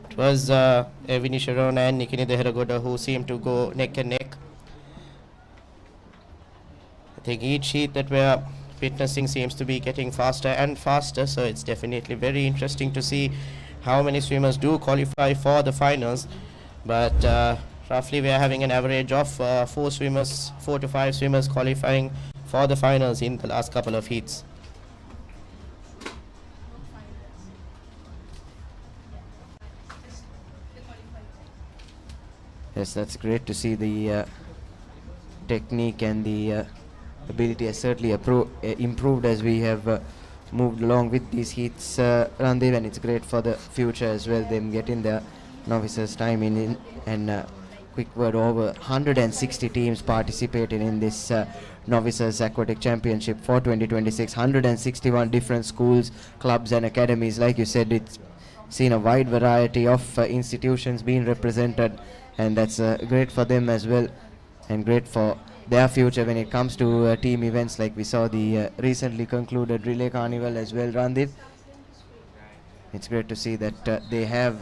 It was Evini Sharona and Nikini Deheragoda who seemed to go neck and neck. I think each heat that we're witnessing seems to be getting faster and faster, so it's definitely very interesting to see how many swimmers do qualify for the finals. But roughly we are having an average of 4 to 5 swimmers qualifying for the finals in the last couple of heats. Yes, that's great to see the technique and the ability has certainly improved as we have moved along with these heats, Randev, and it's great for the future as well, them getting their novices time in. And quick word, over 160 teams participating in this Novices Aquatic Championship for 2026. 161 different schools, clubs and academies. Like you said, it's seen a wide variety of institutions being represented, and that's great for them as well, and great for their future when it comes to team events like we saw the recently concluded Relay Carnival as well, Randeep. It's great to see that they have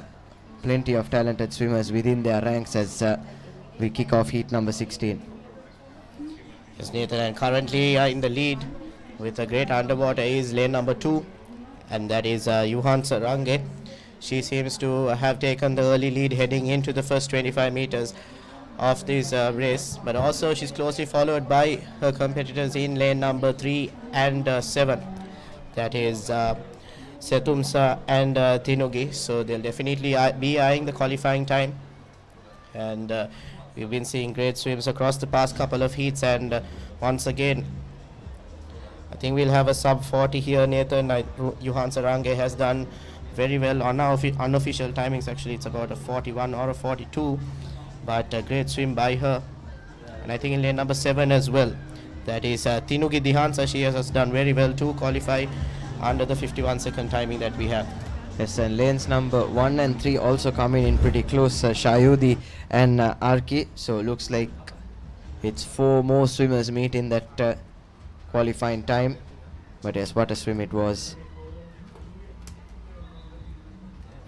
plenty of talented swimmers within their ranks as we kick off heat number 16. Yes, Nathan, and currently in the lead with a great underwater is lane number 2, and that is Johan Sarange. She seems to have taken the early lead heading into the first 25 meters of this race, but also she's closely followed by her competitors in lane number 3 and 7. That is Setumsa and Tinugi, so they'll definitely be eyeing the qualifying time. And we've been seeing great swims across the past couple of heats, and once again I think we'll have a sub 40 here, Nathan. Johan Sarange has done very well on our unofficial timings. Actually, it's about a 41 or a 42, but a great swim by her. And I think in lane number 7 as well, that is Tinugi Dihansa. She has done very well to qualify under the 51-second timing that we have. Yes, and lanes number 1 and 3 also coming in pretty close, Shayudi and Arki. So looks like it's 4 more swimmers meet in that qualifying time. But yes, what a swim it was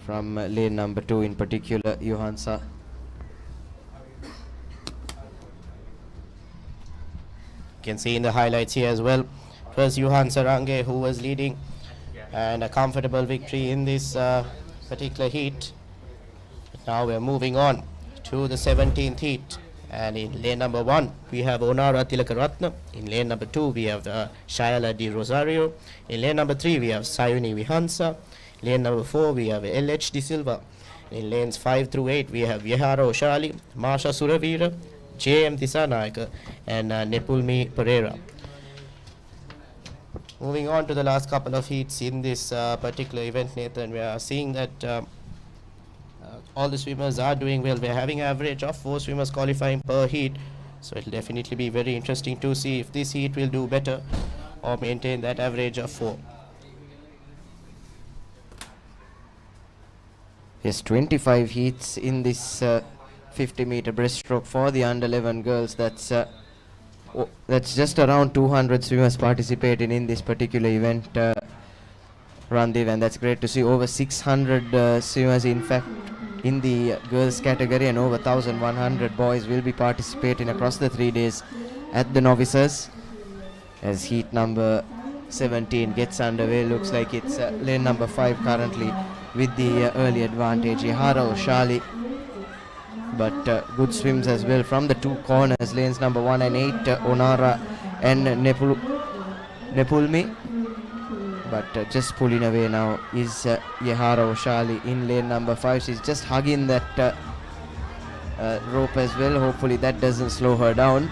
from lane number 2 in particular, Johansa. You can see in the highlights here as well, it was Johan Sarange who was leading, and a comfortable victory in this particular heat. Now we're moving on to the 17th heat, and in lane number 1 we have Onara Tilakaratna. In lane number 2 we have Shayala Di Rosario. In lane number 3 we have Sayuni Vihansa. Lane number 4 we have LH Di Silva. In lanes 5 through 8 we have Yehara Oshali, Marsha Suravira, JM Disanayaka and Nepulmi Pereira. Moving on to the last couple of heats in this particular event, Nathan, we are seeing that all the swimmers are doing well. We're having an average of 4 swimmers qualifying per heat, so it'll definitely be very interesting to see if this heat will do better or maintain that average of 4. Yes, 25 heats in this 50-meter breaststroke for the under 11 girls. That's just around 200 swimmers participating in this particular event, Randev, and that's great to see. Over 600 swimmers, in fact, in the girls category, and over 1,100 boys will be participating across the 3 days at the novices. As heat number 17 gets underway, looks like it's lane number 5 currently with the early advantage, Ihara Oshali. But good swims as well from the 2 corners, lanes number 1 and 8, Onara and Nepulmi. But just pulling away now is Yehara Oshali in lane number 5. She's just hugging that rope as well. Hopefully that doesn't slow her down.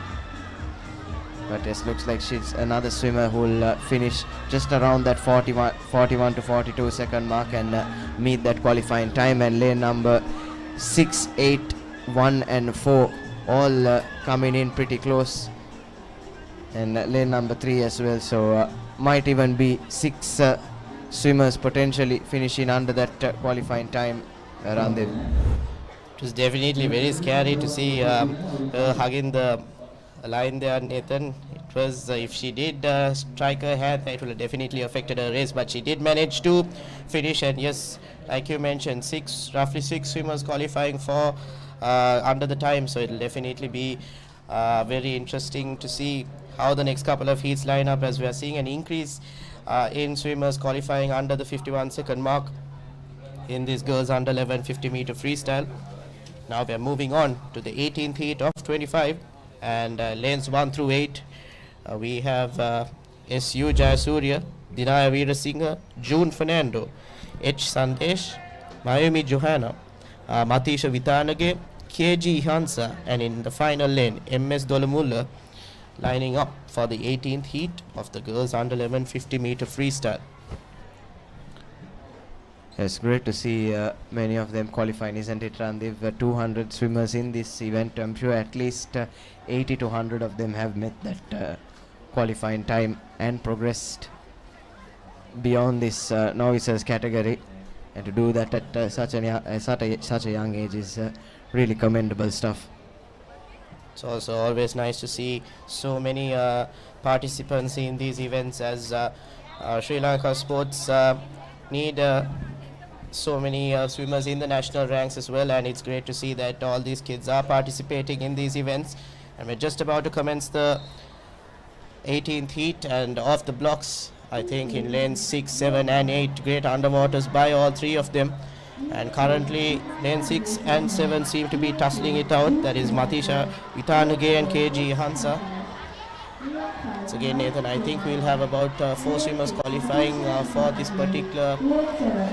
But it looks like she's another swimmer who will finish just around that 41 to 42 second mark and meet that qualifying time. And lane number 6, 8, 1 and 4 all coming in pretty close, and lane number 3 as well, so might even be 6 swimmers potentially finishing under that qualifying time around them. It was definitely very scary to see her hugging the line there, Nathan. It was if she did strike her hand, it would have definitely affected her race, but she did manage to finish. And yes, like you mentioned, roughly 6 swimmers qualifying for under the time, so it'll definitely be very interesting to see how the next couple of heats line up, as we are seeing an increase in swimmers qualifying under the 51-second mark in this girls under 11 50-meter freestyle. Now we are moving on to the 18th heat of 25, and lanes 1 through 8 we have SU Jayasurya, Dinaya Veerasinghe, June Fernando, H Sandesh, Mayumi Johanna, Matisha Vitanage, KG Hansa, and in the final lane, MS Dolamulla lining up for the 18th heat of the girls under 11 50-meter freestyle. It's great to see many of them qualifying, isn't it, Randiv? 200 swimmers in this event. I'm sure at least 80 to 100 of them have met that qualifying time and progressed beyond this novices category. And to do that at such a young age is really commendable stuff. It's also always nice to see so many participants in these events, as Sri Lanka sports need so many swimmers in the national ranks as well, and it's great to see that all these kids are participating in these events. And we're just about to commence the 18th heat, and off the blocks, I think in lanes 6, 7 and 8, great underwaters by all three of them. And currently lane 6 and 7 seem to be tussling it out. That is Matisha Vitanage and KG Hansa. So again, Nathan, I think we'll have about 4 swimmers qualifying for this particular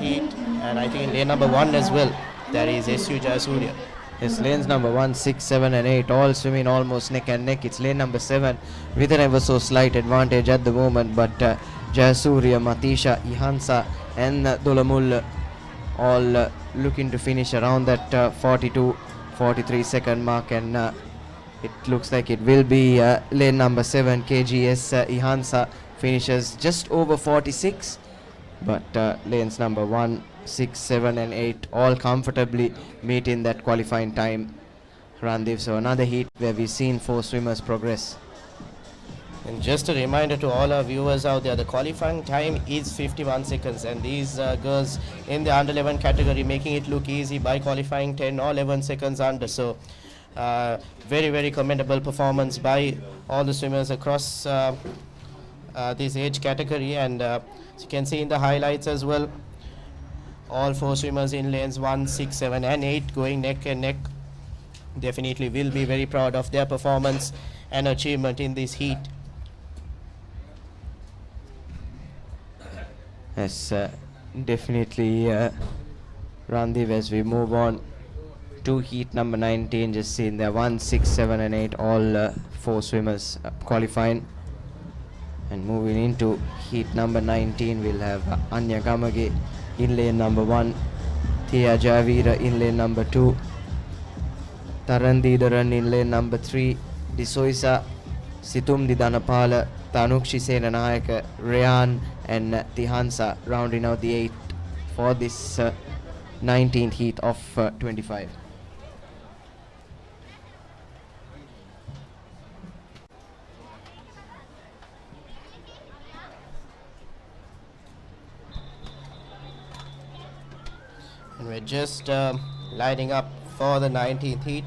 heat, and I think in lane number 1 as well, that is SU Jayasuriya. Yes, lanes number 1, 6, 7 and 8 all swimming almost neck and neck. It's lane number 7 with an ever so slight advantage at the moment, but Jayasuriya, Matisha, Ihansa and Dolamul all looking to finish around that 42-43 second mark, and it looks like it will be lane number 7 KGS Ihansa finishes just over 46, but lanes number 1, 6, 7 and 8 all comfortably meeting that qualifying time, Randiv. So another heat where we've seen 4 swimmers progress. And just a reminder to all our viewers out there, the qualifying time is 51 seconds, and these girls in the under 11 category making it look easy by qualifying 10 or 11 seconds under. So very, very commendable performance by all the swimmers across this age category. And as you can see in the highlights as well, all 4 swimmers in lanes 1, 6, 7 and 8 going neck and neck. Definitely will be very proud of their performance and achievement in this heat. Yes, definitely Randiv, as we move on to heat number 19, just seeing there 1, 6, 7 and 8 all 4 swimmers qualifying. And moving into heat number 19, we'll have Anya Gamage in lane number 1, Thea Javira in lane number 2, Tarandidaran in lane number 3, Disoisa, Situmdi Danapala, Tanukshi Senanayaka, Rayan and Tihansa rounding out the 8 for this 19th heat of 25. And we're just lining up for the 19th heat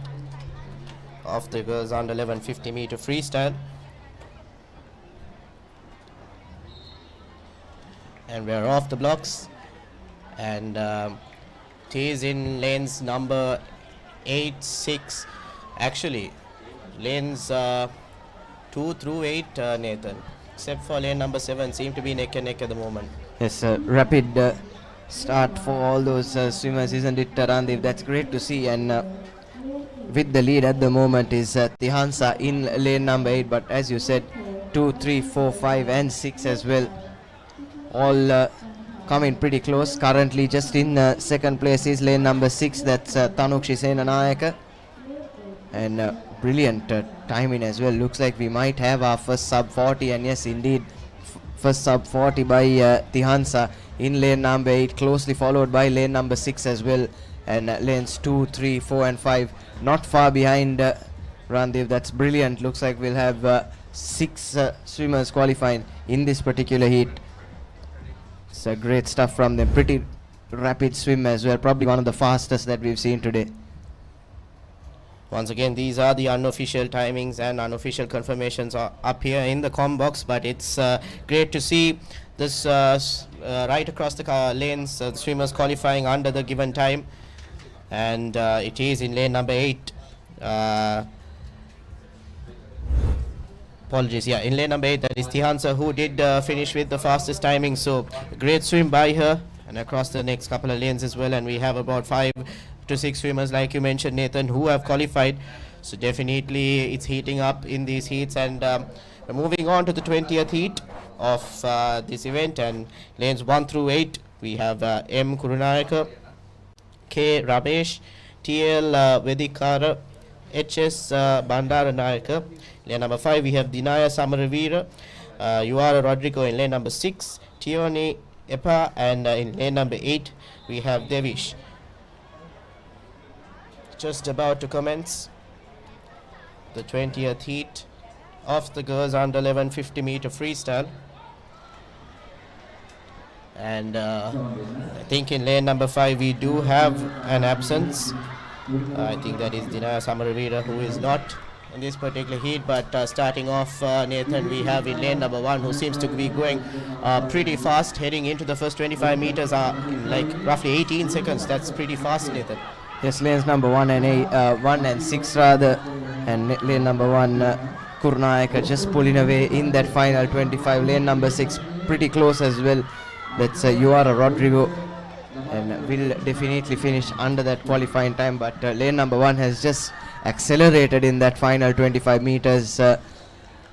of the girls under 11 50-meter freestyle. And we're off the blocks, and it is in lanes number 8, 6, actually lanes 2 through 8, Nathan, except for lane number 7 seem to be neck and neck at the moment. Yes, rapid start for all those swimmers, isn't it, Randiv? That's great to see. And with the lead at the moment is Tihansa in lane number 8, but as you said, 2, 3, 4, 5 and 6 as well all coming pretty close. Currently just in second place is lane number 6, that's Tanukshi Senanayaka, and brilliant timing as well. Looks like we might have our first sub 40, and yes indeed, first sub 40 by Tihansa in lane number 8, closely followed by lane number 6 as well, and lanes 2, 3, 4 and 5 not far behind Randiv. That's brilliant. Looks like we'll have 6 swimmers qualifying in this particular heat. It's great stuff from them. Pretty rapid swim as well, probably one of the fastest that we've seen today. Once again, these are the unofficial timings and unofficial confirmations are up here in the com box, but it's great to see this right across the lanes, swimmers qualifying under the given time. And it is in lane number 8. Apologies, yeah, in lane number 8, that is Tihansa, who did finish with the fastest timing. So great swim by her, and across the next couple of lanes as well. And we have about 5 to 6 swimmers, like you mentioned, Nathan, who have qualified. So definitely it's heating up in these heats, and we're moving on to the 20th heat of this event, and lanes 1 through 8 we have M. Kurunayaka, K. Ramesh, TL Vedikara, HS Bandaranayaka. Lane number 5 we have Dinaya Samaravira, Yuara Rodrigo in lane number 6, Tioni Epa, and in lane number 8 we have Devish. Just about to commence the 20th heat of the girls under 11 50 meter freestyle, and I think in lane number 5 we do have an absence. I think that is Dinaya Samaravira, who is not in this particular heat, but starting off, Nathan, we have in lane number 1 who seems to be going pretty fast, heading into the first 25 meters in like roughly 18 seconds. That's pretty fast, Nathan. Yes, lanes number 1 and 6 rather, and lane number 1 Kurunayaka just pulling away in that final 25. Lane number 6 pretty close as well. That's Yuara Rodrigo, and will definitely finish under that qualifying time, but lane number 1 has just accelerated in that final 25 meters.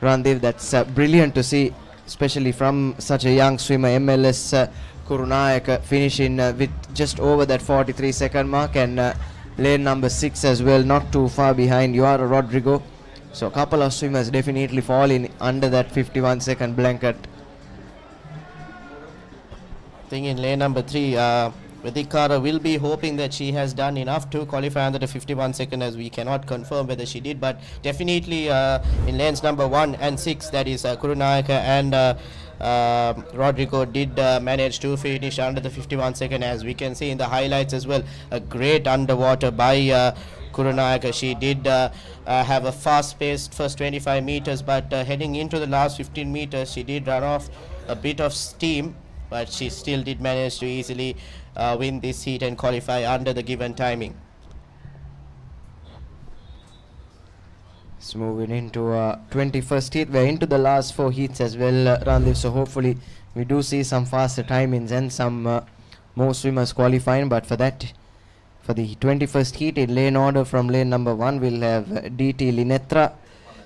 Randeep, that's brilliant to see, especially from such a young swimmer. MLS Kurunayaka finishing with just over that 43-second mark, and lane number 6 as well, not too far behind Yuara Rodrigo. So a couple of swimmers definitely falling under that 51-second blanket. I think in lane number 3, Vedikara will be hoping that she has done enough to qualify under the 51-second, as we cannot confirm whether she did, but definitely in lanes number 1 and 6, that is Kurunayaka and Rodrigo did manage to finish under the 51-second, as we can see in the highlights as well. A great underwater by Kurunayaka. She did have a fast-paced first 25 meters, but heading into the last 15 meters, she did run off a bit of steam, but she still did manage to easily win this heat and qualify under the given timing. It's moving into 21st heat. We're into the last 4 heats as well, Randeep, so hopefully we do see some faster timings and some more swimmers qualifying. But for that, for the 21st heat, in lane order from lane number 1 we'll have DT Linetra,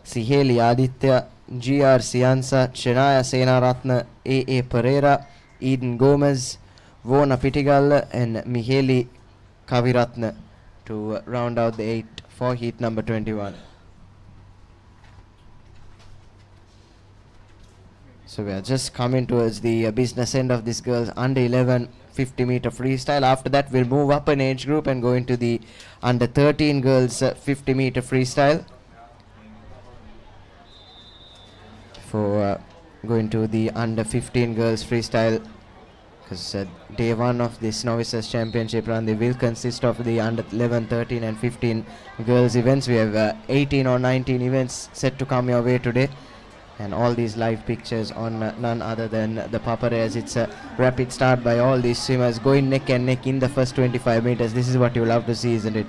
Siheli Aditya, GR Siansa, Chenaya Senaratna, AA Pereira, Eden Gomez, Vona Pitigal, and Miheli Kaviratna to round out the 8 for heat number 21. So we are just coming towards the business end of this girls under 11 50 meter freestyle. After that we'll move up an age group and go into the under 13 girls 50 meter freestyle. For going to the under 15 girls freestyle, because day 1 of this Novices Championship run, they will consist of the under 11, 13 and 15 girls events. We have 18 or 19 events set to come your way today, and all these live pictures on none other than the Papare, as it's a rapid start by all these swimmers going neck and neck in the first 25 meters. This is what you love to see, isn't it?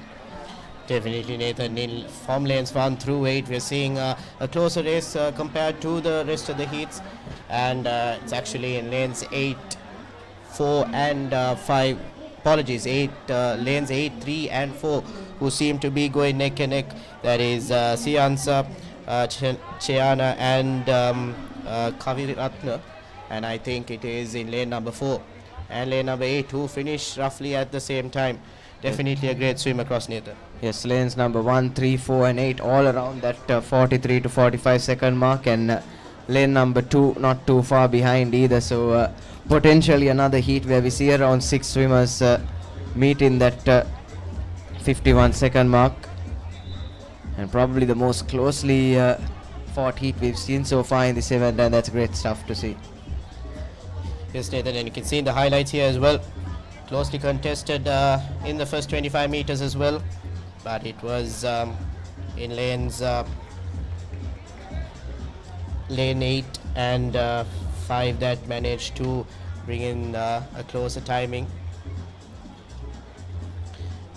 Definitely, Nathan. From lanes 1 through 8, we're seeing a closer race compared to the rest of the heats, and it's actually in lanes 8, 4 and 5, apologies, 8 lanes 8, 3 and 4 who seem to be going neck and neck. That is Siansa, Cheana and Kaviratna, and I think it is in lane number 4 and lane number 8 who finish roughly at the same time. Definitely a great swim across, Nathan. Yes, lanes number 1, 3, 4 and 8 all around that 43 to 45 second mark, and lane number 2 not too far behind either. So potentially another heat where we see around 6 swimmers meet in that 51 second mark, and probably the most closely fought heat we've seen so far in this event, and that's great stuff to see. Yes, Nathan, and you can see in the highlights here as well, closely contested in the first 25 meters as well, but it was in lanes lane 8 and 5 that managed to bring in a closer timing.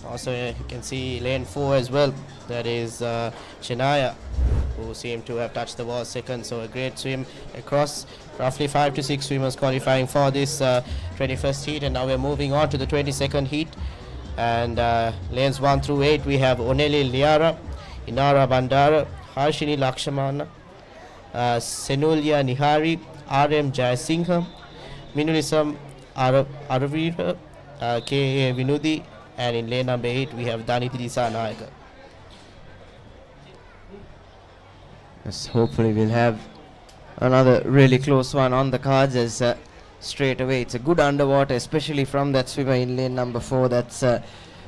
Also you can see lane 4 as well, that is Chenaya, who seemed to have touched the wall second. So a great swim across, roughly 5 to 6 swimmers qualifying for this 21st heat, and now we're moving on to the 22nd heat, And lanes 1 through 8, we have Oneli Liara, Inara Bandara, Harshini Lakshamana, Senulya Nihari, RM Jayasingha, Minulisam Aravira, K.A. Vinudi, and in lane number 8 we have Daniti Disanayaka. Yes, hopefully we'll have another really close one on the cards, as straight away it's a good underwater, especially from that swimmer in lane number 4, that's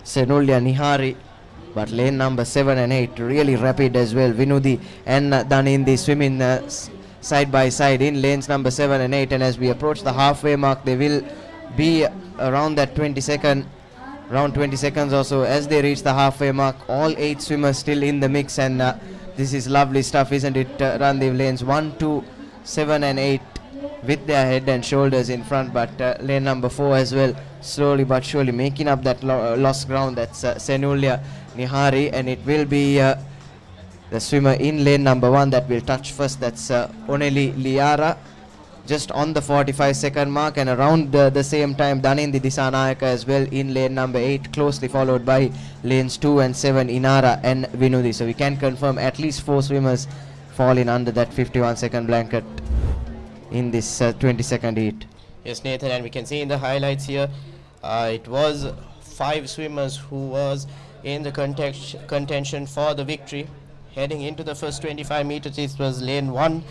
Senulya Nihari. But lane number 7 and 8 really rapid as well. Vinudi and Danindi swimming side by side in lanes number 7 and 8, and as we approach the halfway mark they will be around that 20 seconds or so as they reach the halfway mark. All 8 swimmers still in the mix, and this is lovely stuff, isn't it? Randev, lanes 1, 2, 7 and 8 with their head and shoulders in front, but lane number 4 as well, slowly but surely making up that lost ground. That's Senulya Nihari, and it will be the swimmer in lane number 1 that will touch first. That's Oneli Liara, just on the 45-second mark, and around the same time Danindi Disanayaka as well in lane number 8, closely followed by lanes 2 and 7, Inara and Vinudi. So we can confirm at least 4 swimmers fall in under that 51-second blanket in this 20-second heat. Yes, Nathan, and we can see in the highlights here, it was 5 swimmers who was in the contention for the victory. Heading into the first 25 meters, it was lane 1,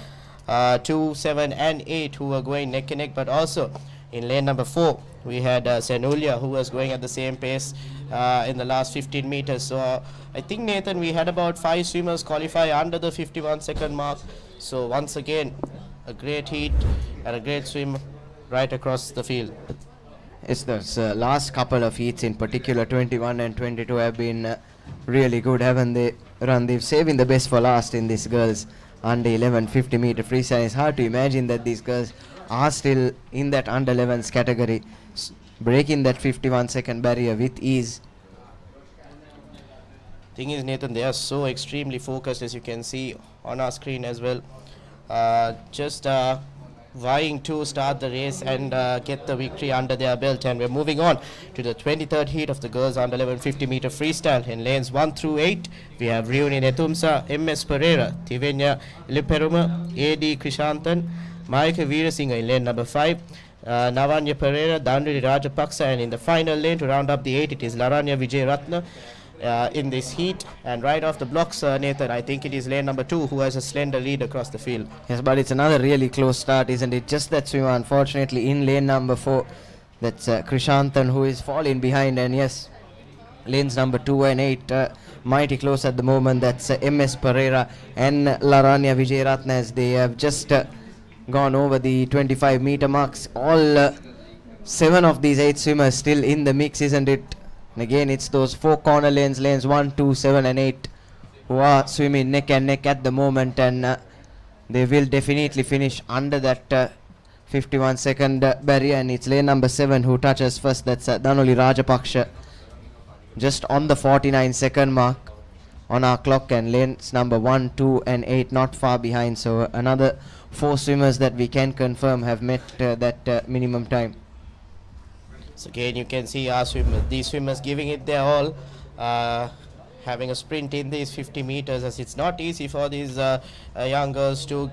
2, 7 and 8 who were going neck and neck, but also in lane number 4 we had Senulya who was going at the same pace in the last 15 meters. So I think, Nathan, we had about 5 swimmers qualify under the 51-second mark. So once again, a great heat and a great swim right across the field. Yes, those last couple of heats in particular, 21 and 22, have been really good, haven't they? Randeep, saving the best for last in this girls under 11 50 meter freestyle. It's hard to imagine that these girls are still in that under 11s category, breaking that 51-second barrier with ease. Thing is, Nathan, they are so extremely focused, as you can see on our screen as well. Just vying to start the race and get the victory under their belt. And we're moving on to the 23rd heat of the girls under 11 50 meter freestyle. In lanes 1 through 8 we have Riuni Netumsa, MS Pereira, Tivenya Liperuma, AD Krishantan, Mayaka Veerasinghe in lane number 5, Navanya Pereira, Dandri Rajapaksa, and in the final lane to round up the 8 it is Laranya Vijay Ratna in this heat. And right off the blocks, Nathan, I think it is lane number 2 who has a slender lead across the field. Yes, but it's another really close start, isn't it? Just that swimmer, unfortunately, in lane number 4, that's Krishantan, who is falling behind. And yes, lanes number 2 and 8 mighty close at the moment. That's MS Pereira and Laranya Vijayaratna, as they have just gone over the 25 meter marks. All 7 of these 8 swimmers still in the mix, isn't it? And again, it's those 4 corner lanes, lanes 1, 2, 7 and 8, who are swimming neck and neck at the moment, and they will definitely finish under that 51-second barrier. And it's lane number 7 who touches first. That's Dhanuli Rajapaksha, just on the 49-second mark on our clock, and lanes number 1, 2 and 8 not far behind. So another 4 swimmers that we can confirm have met that minimum time. So again, you can see our these swimmers giving it their all, having a sprint in these 50 meters, as it's not easy for these young girls to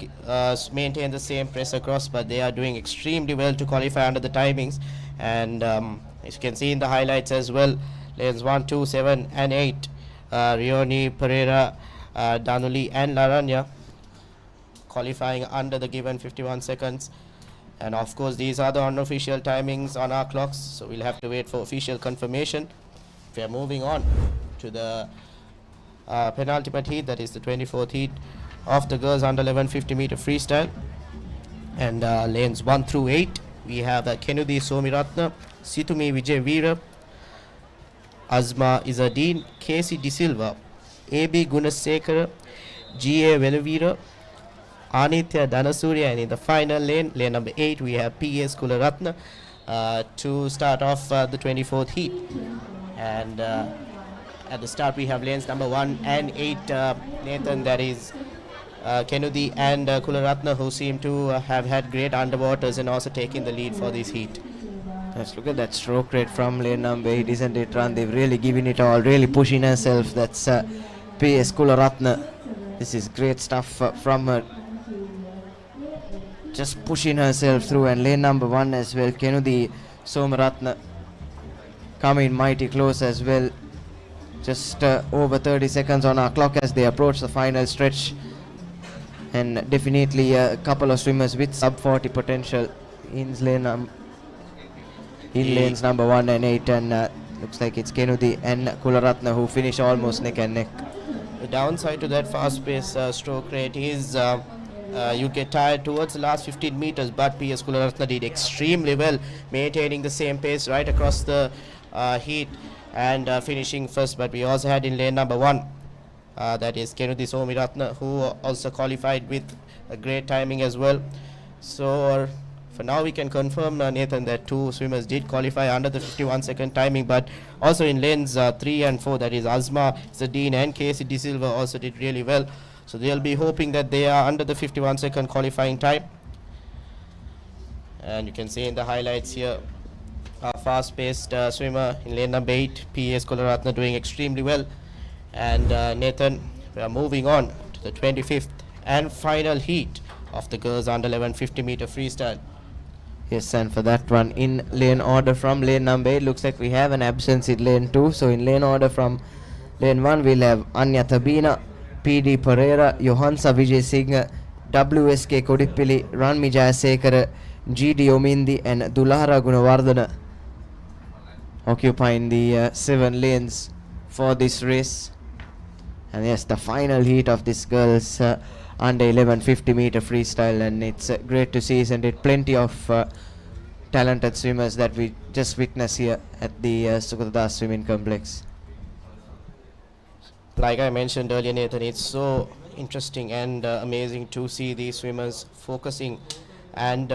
maintain the same press across, but they are doing extremely well to qualify under the timings. And as you can see in the highlights as well, lanes 1, 2, 7 and 8, Rioni, Pereira, Danuli and Laranya qualifying under the given 51 seconds. And of course, these are the unofficial timings on our clocks, so we'll have to wait for official confirmation. We are moving on to the penultimate heat, that is the 24th heat of the girls under 11 50 meter freestyle. And lanes 1 through 8 we have Kenudi Somiratna, Situmi Vijay Veera, Azma Izzadeen, Casey De Silva, AB Gunasekara, GA Velavira, Anitya Dhanasuriya, and in the final lane, lane number 8, we have PS Kularatna to start off the 24th heat. And at the start we have lanes number 1 and 8, Nathan, that is Kenudi and Kularatna, who seem to have had great underwaters and also taking the lead for this heat. Let's look at that stroke rate from lane number 8, isn't it, Ran? They've really given it all, really pushing herself. That's P.S. Kularatna. This is great stuff from her. Just pushing herself through. And lane number 1 as well, Kenudi Somaratna, coming mighty close as well. Just over 30 seconds on our clock as they approach the final stretch. And definitely a couple of swimmers with sub 40 potential in lanes number 1 and 8, and looks like it's Kenudi and Kularatna who finish almost neck and neck. The downside to that fast-paced stroke rate is you get tired towards the last 15 meters, but P.S. Kularatna did extremely well, maintaining the same pace right across the heat and finishing first. But we also had in lane number 1, that is Kenudi Somiratna, who also qualified with a great timing as well. So for now we can confirm, Nathan, that 2 swimmers did qualify under the 51-second timing, but also in lanes 3 and 4, that is Azma Zadine and Casey De Silva, also did really well. So they'll be hoping that they are under the 51-second qualifying time. And you can see in the highlights here, a fast-paced swimmer in lane number 8, P.S. Kularatna, doing extremely well. And Nathan, we are moving on to the 25th and final heat of the girls under 11 50-meter freestyle. Yes, and for that one, in lane order from lane number 8, looks like we have an absence in lane 2. So in lane order from lane 1, we'll have Anya Tabina, P.D. Pereira, Johansa Vijay Singh, W.S.K. Kodipili, Ranmi Jayasekara, G.D. Omindi and Dulara Gunawardana occupying the 7 lanes for this race. And yes, the final heat of this girls under 11 50-meter freestyle, and it's great to see, isn't it? Plenty of talented swimmers that we just witnessed here at the Sugathadasa Swimming Complex. Like I mentioned earlier, Nathan, it's so interesting and amazing to see these swimmers focusing and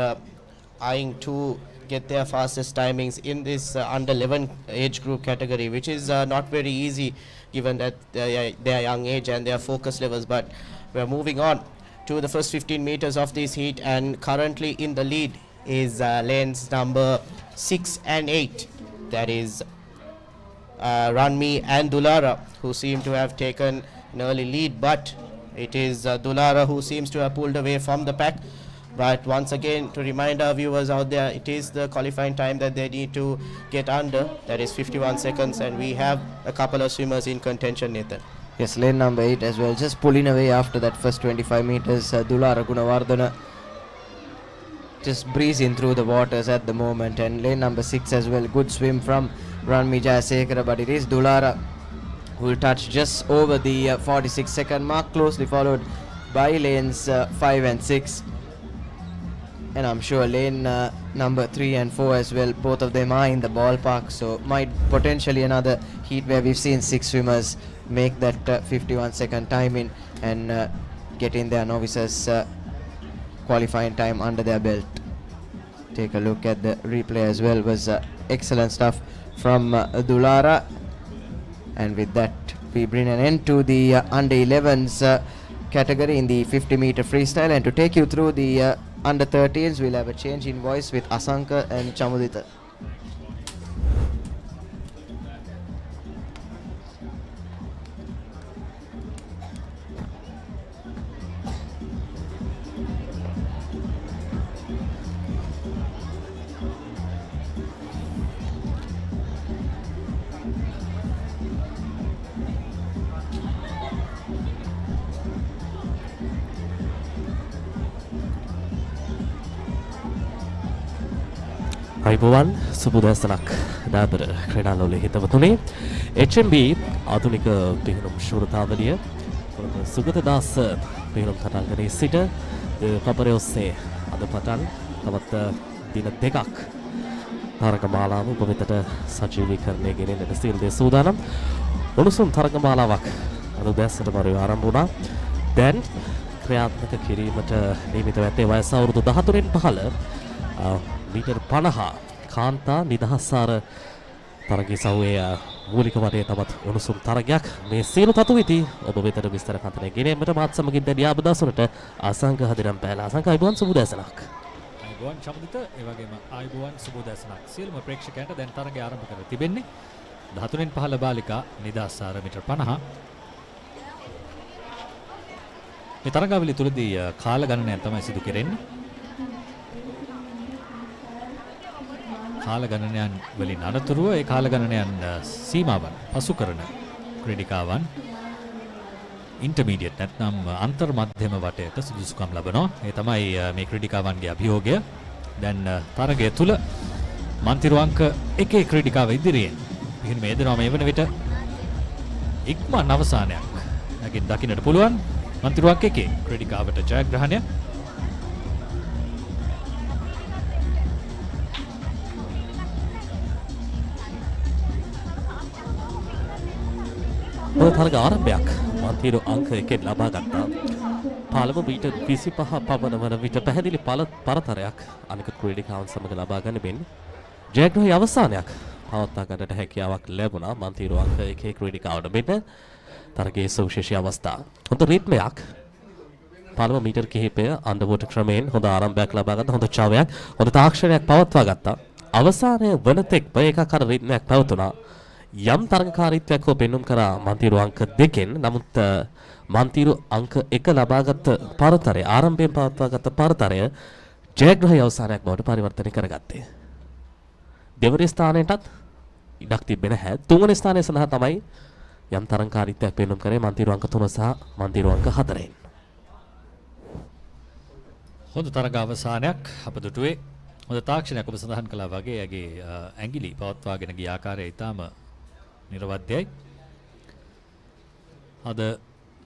eyeing to get their fastest timings in this under 11 age group category, which is not very easy given that their young age and their focus levels. But we're moving on to the first 15 meters of this heat, and currently in the lead is lanes number 6 and 8. That is Ranmi and Dulara, who seem to have taken an early lead, but it is Dulara who seems to have pulled away from the pack. But once again, to remind our viewers out there, it is the qualifying time that they need to get under, that is 51 seconds, and we have a couple of swimmers in contention, Nathan. Yes, lane number 8 as well, just pulling away after that first 25 meters. Dulara Gunawardana just breezing through the waters at the moment. And lane number 6 as well, good swim from Ranmi Jayasekara, but it is Dulara who will touch just over the 46-second mark, closely followed by lanes 5 and 6. And I'm sure lane number 3 and 4 as well, both of them are in the ballpark, so might potentially another heat where we've seen 6 swimmers make that 51-second time in and get in their novices qualifying time under their belt. Take a look at the replay as well, was excellent stuff from Dulara. And with that, we bring an end to the under 11s category in the 50-meter freestyle. And to take you through the under 13s, we'll have a change in voice with Asanka and Chamudita. අයිබෝවන් සුබදෑසනක් දාබර ක්‍රීඩාලෝලේ හිතවතුනේ HNB ආධුනික පිහිනුම් ශූරතාවලිය සුගතදාස පිහිනුම් තටාංගනේ සිට පපරේ ඔස්සේ අද පටන් තවත් දින දෙකක් තරගමාලාව ඔබ වෙතට සජීවීකරණය ගෙනෙන්නට සියලු දේ සූදානම්. උණුසුම් තරගමාලාවක් අද උදෑසනට මරුවේ ආරම්භ වුණා. දැන් ක්‍රියාත්මක කිරීමට නියමිතව ඇත්තේ වයස අවුරුදු 13න් පහළ මීටර් 50 කාන්තා නිදහස්සාර තරගයේ සහුවේ මූලික වටේ තවත් උණුසුම් තරගයක් මේ සියලු තතු විති ඔබ වෙතට විස්තර කන්තනේ ගෙනීමට මාත් සමගින් දැඩි ආබදාසුනට අසංක හදිනම් පෑලා. අසංක අයිබෝන් සුබ දැසනක්. ආයුබෝවන් චමුදිත ඒ වගේම ආයුබෝවන් සුබෝදෑසනක් සියලුම ප්‍රේක්ෂකයන්ට දැන් තරගය ආරම්භ කර තිබෙන්නේ 13න් 15 බාලිකා නිදහස් ආර මීටර් 50 මේ තරගාවලිය තුලදී කාල ගණනයක් තමයි සිදු කෙරෙන්නේ කාල ගණනයන් වලින් අනතුරුව ඒ කාල ගණනයන් සීමාවන් පසු කරන ක්‍රීඩිකාවන් ඉන්ටර්මීඩියට් නැත්නම් අන්තර් මධ්‍යම වටයට සුදුසුකම් ලබනවා. ඒ තමයි මේ ක්‍රීඩිකාවන්ගේ අභියෝගය. දැන් තරගය තුල මන්තිරු අංක 1 ක්‍රීඩිකාව ඉදිරියෙන් පිහින් මේ දෙනවා මේ වන විට ඉක්මන් අවසානයක්. නැගින් දකින්නට පුළුවන් මන්තිරු අංක 1 ක්‍රීඩිකාවට ජයග්‍රහණය. තරග ආරම්භයක් මන්තිරු අංක 1 ලබා ගත්තා. පළමු මීටර් 25 පමණ වන විට පැහැදිලි පරතරයක් අනික ක්‍රීඩිකාවන් සමග ලබා ගන්න බෙන්නේ. ජයග්‍රහී අවසානයක් පවත්වා ගන්නට හැකියාවක් ලැබුණා මන්තිරු අංක 1 ක්‍රීඩිකාවට මෙන්න තරගයේ සුවිශේෂී අවස්ථා. හොඳ රිද්මයක්. පළමු මීටර් කිහිපය අන්ඩර්වෝටර් ක්‍රමයෙන් හොඳ ආරම්භයක් ලබා ගත්තා. හොඳ චාවයක්, හොඳ තාක්ෂණයක් පවත්වා ගත්තා. අවසානයේ වනතෙක් මේකකාර රිද්මයක් පැවතුණා. යම් තරගකාරීත්වයක් හෝ පෙන්눔 කරා මන්තිරු අංක 2කින්. නමුත් මන්තිරු අංක 1 ලබාගත් පරතරය ආරම්භයෙන් පවත්වාගත් පරතරය ජයග්‍රහී අවසානයක් බවට පරිවර්තනය කරගත්තේ. දෙවන ස්ථානයටත් ඉඩක් තිබෙන්නේ නැහැ. තුන්වෙනි ස්ථානය සඳහා තමයි යම් තරගකාරීත්වයක් පෙන්눔 කරේ මන්තිරු අංක 3 සහ මන්තිරු අංක 4න්. හොඳ තරග අවසානයක් අප දුටුවේ. හොඳ තාක්ෂණයක් ඔබ සඳහන් කළා වගේ යගේ ඇඟිලි පවත්වාගෙන ගිය ආකාරය ඊටාම නිර්වද්‍යයි. අද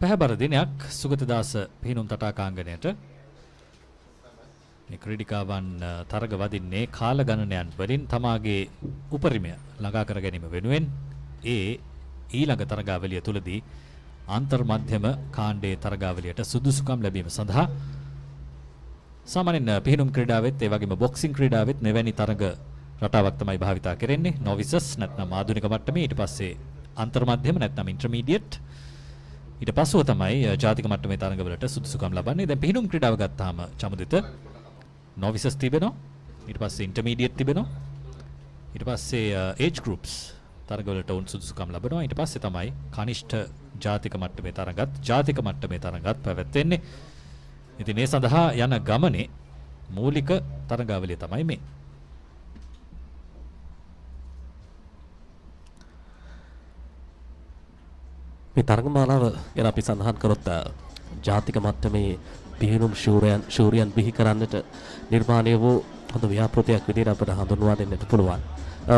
පැහැබර දිනයක් සුගතදාස පිහිනුම් තටාකාංගණයට මේ ක්‍රීඩිකාවන් තරග වදින්නේ කාල ගණනයන් වලින් තමාගේ උපරිමය ළඟා කර ගැනීම වෙනුවෙන් ඒ ඊළඟ තරගාවලිය තුලදී අන්තර් මධ්‍යම කාණ්ඩයේ තරගාවලියට සුදුසුකම් ලැබීම සඳහා සාමාන්‍යයෙන් පිහිනුම් ක්‍රීඩාවෙත් ඒ වගේම බොක්සිං ක්‍රීඩාවෙත් මෙවැනි තරග රටාවක් තමයි භාවිතා කරන්නේ. නොවිසස් නැත්නම් ආධුනික මට්ටමේ ඊට පස්සේ අන්තර් මධ්‍යම නැත්නම් ඉන්ටර්මීඩියට් ඊට පස්සෙ තමයි ජාතික මට්ටමේ තරගවලට සුදුසුකම් ලබන්නේ. දැන් පිහිනුම් ක්‍රීඩාව ගත්තාම චමුදිත නොවිසස් තිබෙනවා. ඊට පස්සේ ඉන්ටර්මීඩියට් තිබෙනවා. ඊට පස්සේ ඒජ් ගෲප්ස් තරගවලට උන් සුදුසුකම් ලබනවා. ඊට පස්සේ තමයි කනිෂ්ඨ ජාතික මට්ටමේ තරගත් පැවැත්වෙන්නේ. ඉතින් මේ සඳහා යන ගමනේ මූලික තරගාවලිය තමයි මේ. මේ තරගමාලාව ගැන අපි සඳහන් කරොත් ජාතික මට්ටමේ පිහිනුම් ශූරයන් බිහි කරන්නට නිර්මාණය වූ හොඳ ව්‍යාපෘතියක් විදිහට අපට හඳුන්වා දෙන්නට පුළුවන්.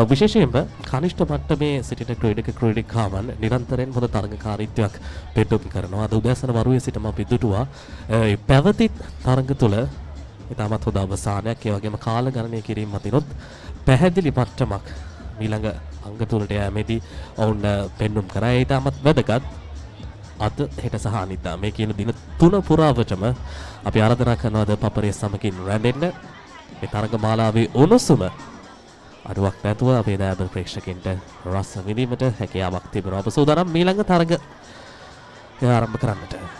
විශේෂයෙන්ම කනිෂ්ඨ මට්ටමේ සිටින ක්‍රීඩිකාවන් නිරන්තරයෙන් හොඳ තරගකාරීත්වයක් පෙන්눔 කරනවා. අද උදෑසන වරුවේ සිටම අපි දුටුවා පැවති තරග තුළ ඉතාමත් හොඳ අවසානයක්. ඒ වගේම කාල ගණනය කිරීම මතිනොත් පැහැදිලි මට්ටමක් ඊළඟ අංග තුලට යෑමේදී ඔවුන් පෙන්눔 කරා. ඒ ඉතාමත් වැදගත්. අද හෙට සහ අනිද්දා මේ කියන දින තුන පුරාවටම අපි ආරාධනා කරනවා ThePapare සමගින් රැඳෙන්න. මේ තරගමාලාවේ උණුසුම අඩුවක් නැතුව අපේ දයාබර ප්‍රේක්ෂකයන්ට රස විඳීමට හැකියාවක් තිබෙනවා. අප සූදානම් ඊළඟ තරග ආරම්භ කරන්නට.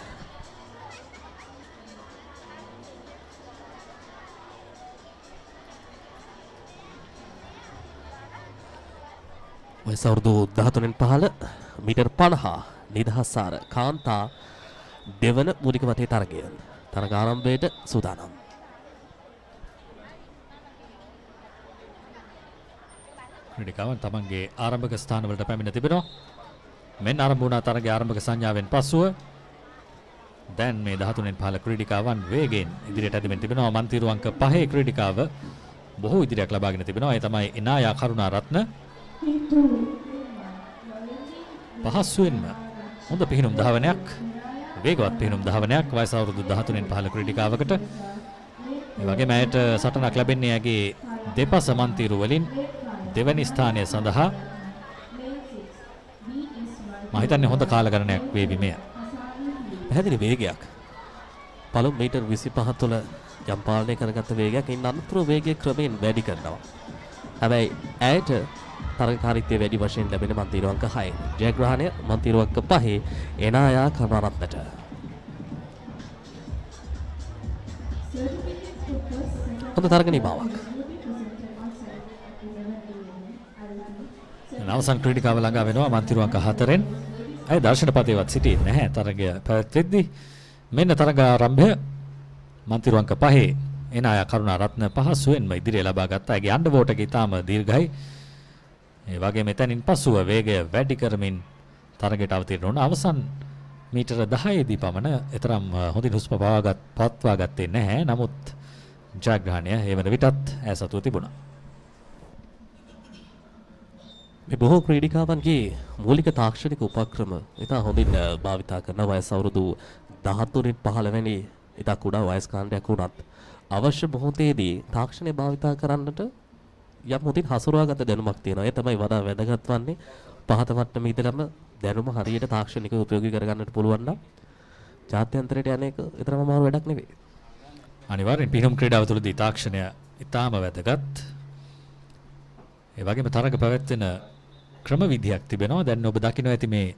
වයස අවුරුදු 13න් 15 මීටර් 50 නිදහසාර කාන්තා දෙවන මූලික වටේ තරගය. තරග ආරම්භයට සූදානම්. ක්‍රීඩිකාවන් තමන්ගේ ආරම්භක ස්ථානවලට පැමිණ තිබෙනවා. මෙන් ආරම්භ වුණ තරගයේ ආරම්භක සංඥාවෙන් පසුව දැන් මේ 13න් 15 ක්‍රීඩිකාවන් වේගයෙන් ඉදිරියට ඇදෙමින් තිබෙනවා. මන්තිරු අංක 5 ක්‍රීඩිකාව බොහෝ ඉදිරියක් ලබාගෙන තිබෙනවා. ඒ තමයි ඉනායා කරුණාරත්න. පහසුවෙන්ම හොඳ පිහිනුම් ධාවනයක්, වේගවත් පිහිනුම් ධාවනයක් වයස අවුරුදු 13න් 15 ක්‍රීඩිකාවකට. ඒ වගේම ඇයට සටනක් ලැබෙන්නේ ඇගේ දෙපස මන්තිරු වලින් දෙවැනි ස්ථානය සඳහා මම හිතන්නේ හොඳ කාල ගණනයක් වේවි මෙය. පැහැදිලි වේගයක්. පළමු මීටර් 25 තුළ යම් පාලනය කරගත්ත වේගයක් ඉන් අනතුරු වේගය ක්‍රමයෙන් වැඩි කරනවා. හැබැයි ඇයට තරගකාරීත්වය වැඩි වශයෙන් ලැබෙන මන්තිරු අංක 6. ජයග්‍රහණය මන්තිරු අංක 5 එනායා කරුණාරත්නට. හොඳ තරග නිමාවක්. අවසන් ක්‍රීඩිකාව ළඟා වෙනවා මන්තිරුවන්ක 4න්. අය දර්ශනපතේවත් සිටින්නේ නැහැ තරගය පැවැත්වෙද්දී. මෙන්න තරග ආරම්භය මන්තිරුවන්ක 5 එනාය කරුණා රත්න පහසුවෙන්ම ඉදිරිය ලබා ගත්තා. ඒගේ අන්ඩර්වෝට් එක ඉතාම දීර්ඝයි. ඒ වගේම එතනින් පසුව වේගය වැඩි කරමින් තරගයට අවතීර්ණ වුණා. අවසන් මීටර 10 දී පමණ එතරම් හොඳින් හුස්ම පවත්වා ගත්තේ නැහැ. නමුත් ජයග්‍රහණය ඒ වන විටත් ඈ සතුව තිබුණා. මේ බොහෝ ක්‍රීඩිකාවන්ගේ මූලික තාක්ෂණික උපක්‍රම ඉතා හොඳින් භාවිතා කරන වයස අවුරුදු 13 15 වැනි ඉතා කුඩා වයස් කාණ්ඩයක් වුණත් අවශ්‍ය මොහොතේදී තාක්ෂණය භාවිතා කරන්නට යම් හොඳින් හසුරුවාගත දැනුමක් තියෙනවා. ඒ තමයි වඩා වැදගත් වන්නේ. පහත මට්ටමේ ඉඳලම දැනුම හරියට තාක්ෂණිකව උපයෝගී කරගන්නට පුළුවන් නම් ජාත්‍යන්තරයට යන එක ඊතරම් අමාරු වැඩක් නෙවෙයි. අනිවාර්යෙන් පිහුම් ක්‍රීඩාව තුළදී තාක්ෂණය ඉතාම වැදගත්. ඒ වගේම තරග පැවැත්වෙන ක්‍රමවිධියක් තිබෙනවා. දැන් ඔබ දකින්න ඇති මේ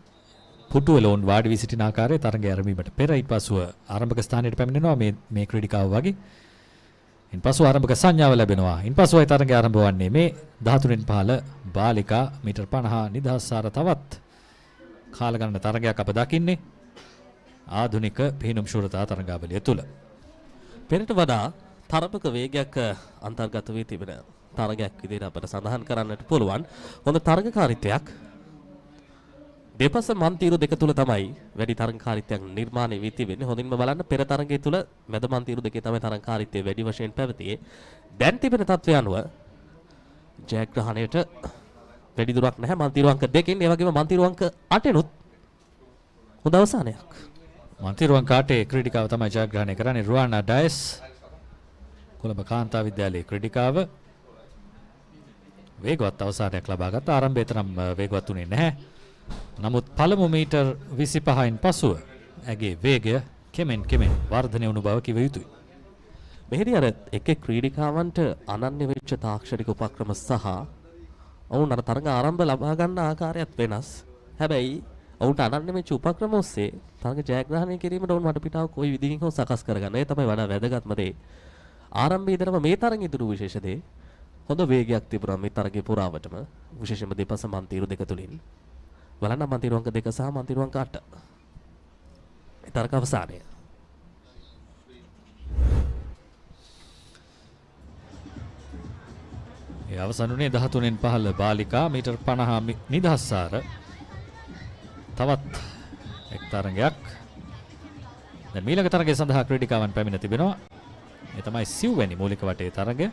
පුටුවල වුන් වාඩි වී සිටින ආකාරය තරගය ආරම්භීමට පෙර ඊපසුව ආරම්භක ස්ථානයට පැමිණෙනවා මේ ක්‍රීඩිකාව වගේ. ඉන්පසු ආරම්භක සංඥාව ලැබෙනවා. ඉන්පසුයි තරගය ආරම්භ වන්නේ මේ 13න් පහළ බාලිකා මීටර් 50 නිදහස් තවත් කාල ගණන තරගයක් අප දකින්නේ ආධුනික පිහිනුම් ශූරතා තරගාවලිය තුල. පෙරට වඩා තරමක වේගයක් අන්තර්ගත වී තිබෙන තරගයක් විදිහට අපට සඳහන් කරන්නට පුළුවන්. හොඳ තරගකාරීත්වයක් දෙපස මන්තිරු දෙක තුල තමයි වැඩි තරගකාරීත්වයක් නිර්මාණය වී තිබෙන්නේ. හොඳින්ම බලන්න පෙර තරගය තුල මැද මන්තිරු දෙකේ තමයි තරගකාරීත්වය වැඩි වශයෙන් පැවතියේ. දැන් තිබෙන තත්ත්වය අනුව ජයග්‍රහණයට වැඩි දුරක් නැහැ මන්තිරු අංක 2කින්. ඒ වගේම මන්තිරු අංක 8නුත් හොඳ අවසානයක්. මන්තිරු අංක 8 ක්‍රීඩිකාව තමයි ජයග්‍රහණය කරන්නේ රුවානා ඩයස් කොළඹ කාන්තා විද්‍යාලයේ ක්‍රීඩිකාව. වේගවත් අවසානයක් ලබා ගත්ත. ආරම්භයේ තරම් වේගවත් උනේ නැහැ. නමුත් පළමු මීටර් 25න් පසුව ඇගේ වේගය කෙමෙන් වර්ධනය වුණු බව කිව යුතුයි. මෙහිදී අර එක් ක්‍රීඩිකාවන්ට අනන්‍ය වෙච්ච තාක්ෂණික උපක්‍රම සහ ඔවුන් අර තරග ආරම්භ ලබා ගන්න ආකාරයත් වෙනස්. හැබැයි ඔවුන්ට අනන්‍ය වෙච්ච උපක්‍රම ඔස්සේ තරග ජයග්‍රහණය කිරීමට ඔවුන් වටපිටාව කොයි විදිහකින් හෝ සකස් කරගන්න. ඒ තමයි වඩා වැදගත්ම දේ. ආරම්භයේ ඉඳලම මේ තරග ඉදිරි විශේෂ දේ හොඳ වේගයක් තිබුණා මේ තරගයේ පුරාවටම. විශේෂයෙන්ම දෙපස මන්තිරු දෙක තුලින්. බලන්න මන්තිරු අංක 2 සහ මන්තිරු අංක 8. මේ තරග අවසානය. ඒ අවසනුනේ 13න් පහළ බාලිකා මීටර් 50 නිදහස්සාර තවත් එක් තරගයක්. දැන් මීළඟ තරගය සඳහා ක්‍රීඩිකාවන් පැමිණ තිබෙනවා. ඒ තමයි සිව්වැනි මූලික වටේ තරගය.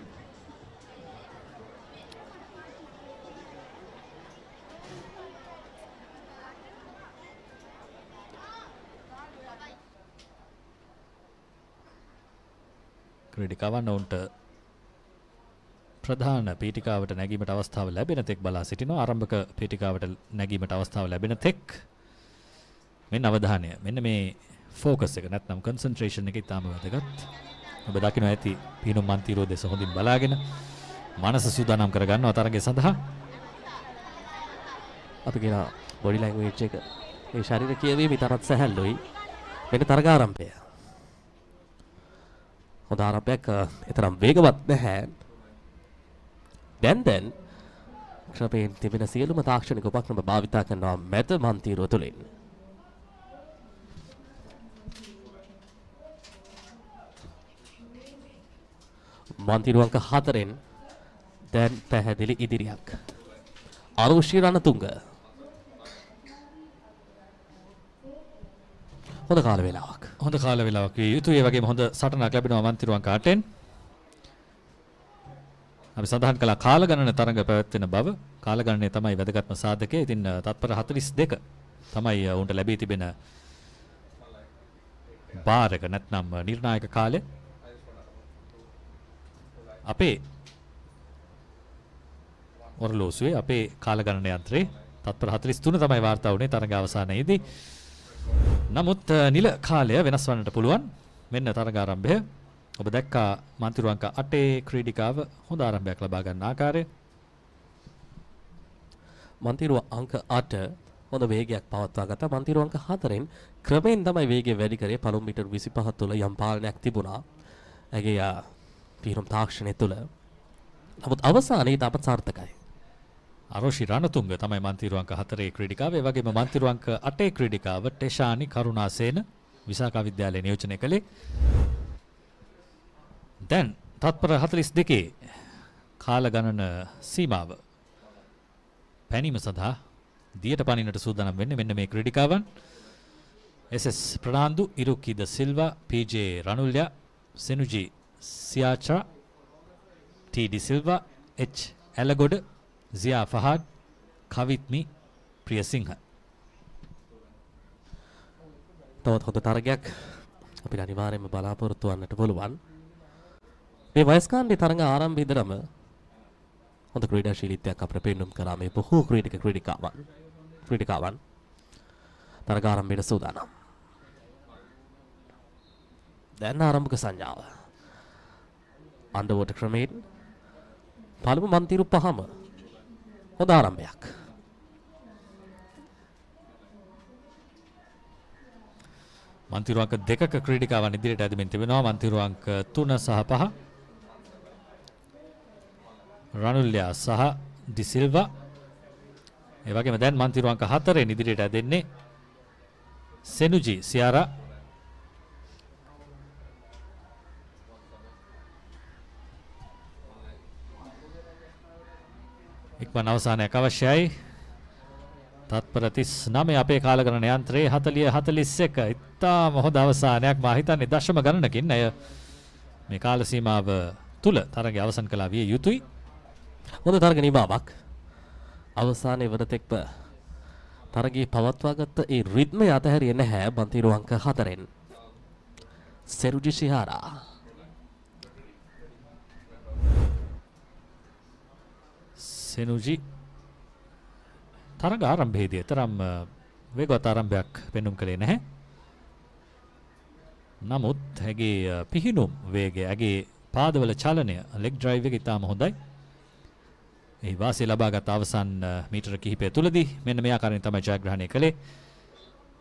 ක්‍රීඩිකාවන් ඔවුන්ට ප්‍රධාන පීඨිකාවට නැගීමට අවස්ථාව ලැබෙන තෙක් බලා සිටිනවා. ආරම්භක පීඨිකාවට නැගීමට අවස්ථාව ලැබෙන තෙක් මෙන්න අවධානය. මෙන්න මේ ફોකස් එක නැත්නම් කන්සන්ට්‍රේෂන් එක ඉතාම වැදගත්. ඔබ දකින්න ඇති පිනුම් මන්තිරෝ දෙස හොඳින් බලාගෙන මනස සූදානම් කරගන්නවා තරගය සඳහා. අපි කියන බොඩි ලැන්ග්වේජ් එක මේ ශරීර කියවීම විතරක් සැහැල්ලුයි. මෙන්න තරග ආරම්භය. හොඳ ආරම්භයක් එතරම් වේගවත් නැහැ. දැන් ක්‍රමයෙන් තිබෙන සියලුම තාක්ෂණික උපක්‍රම භාවිතා කරනවා මැද මන්තිරුව තුළින්. මන්තිරුව අංක 4න් දැන් පැහැදිලි ඉදිරියක්. අරුෂි රණතුංග. හොඳ කාල වේලාවක්. හොඳ කාල වේලාවක් විය යුතුයි. ඒ වගේම හොඳ සටනක් ලැබෙනවා මන්තිරුව අංක 8න්. අපි සඳහන් කළා කාල ගණන තරඟ පැවැත්වෙන බව. කාල ගණනේ තමයි වැදගත්ම සාධකය. ඉතින් තත්පර 42 තමයි උන්ට ලැබී තිබෙන බාර් එක නැත්නම් නිර්ණායක කාලය. අපේ ඔරලෝසුවේ අපේ කාල ගණන යන්ත්‍රේ තත්පර 43 තමයි වාර්තා වුණේ තරඟ අවසානයේදී. නමුත් නිල කාලය වෙනස් වන්නට පුළුවන්. මෙන්න තරඟ ආරම්භය. ඔබ දැක්කා මන්තිරුව අංක 8 ක්‍රීඩිකාව හොඳ ආරම්භයක් ලබා ගන්න ආකාරය. මන්තිරුව අංක 8 හොඳ වේගයක් පවත්වා ගත්තා. මන්තිරුව අංක 4න් ක්‍රමයෙන් තමයි වේගය වැඩි කරේ. පළමු මීටර් 25 තුළ යම් පාලනයක් තිබුණා. ඇගේ පිහිනුම් තාක්ෂණය තුළ. නමුත් අවසානයේ තාපත් සාර්ථකයි. අරෝෂි රණතුංග තමයි මන්තිරු අංක 4 ක්‍රීඩිකාව. ඒ වගේම මන්තිරු අංක 8 ක්‍රීඩිකාව ටෙෂානි කරුණාසේන විසාකා විද්‍යාලය නියෝජනය කළේ. දැන් තත්පර 42 කාල ගණන සීමාව පැනීම සඳහා දියට පනින්නට සූදානම් වෙන්නේ මෙන්න මේ ක්‍රීඩිකාවන්. SS ප්‍රනාන්දු, ඉරුකි ද Silva, PJ රනුල්යා, සෙනුජි සියාචා, TD Silva, H ඇලගොඩ, Zia Fahad, Kavitmi, Priyasinghe. තවත් හොඳ තරගයක් අපිට අනිවාර්යයෙන්ම බලාපොරොත්තු වන්නට පුළුවන්. මේ වයස්කාන්තයේ තරඟ ආරම්භයේ ඉඳලම හොඳ ක්‍රීඩාශීලීත්වයක් අපිට පෙන්වුම් කරා මේ බොහෝ ක්‍රීඩිකාවන් තරඟ ආරම්භයට සූදානම්. දැන් ආරම්භක සංඥාව. අන්ඩර්වෝටර් ක්‍රමයෙන් පළමු මන්තිරු 5ම හොඳ ආරම්භයක්. මන්තිරු අංක 2ක ක්‍රීඩිකාවන් ඉදිරියට ඇදෙමින් තිබෙනවා. මන්තිරු අංක 3 සහ 5. රනුල්යා සහ ඩිසිල්වා. ඒ වගේම දැන් මන්තිරු අංක 4 ඉදිරියට ඇදෙන්නේ සෙනුජි සියාරා. ඉක්මන අවසානයක් අවශ්‍යයි. තත්පර 39 අපේ කාලගණන යන්ත්‍රයේ 40-41 ඉතාම හොඳ අවසානයක්. මා හිතන්නේ දශම ගණනකින් අය මේ කාල සීමාව තුල තරගය අවසන් කළා විය යුතුයි. හොඳ තරග නිමාවක්. අවසානයේ වරතෙක්ම තරගයේ පවත්වාගත්ත ඒ රිද්මය අතහැරියේ නැහැ මන්තිරු අංක 4න්. සෙරුජි සිහාරා. සෙනුජි තරග ආරම්භයේදී තරම් වේගවත් ආරම්භයක් පෙන්වුම් කළේ නැහැ. නමුත් ඇගේ පිහිනුම් වේගය, ඇගේ පාදවල චලනය, ලෙග් ඩ්‍රයිව් එක ඉතාම හොඳයි. ඒ වාසිය ලබාගත් අවසන් මීටර කිහිපය තුලදී මෙන්න මේ ආකාරයෙන් තමයි ජයග්‍රහණය කළේ.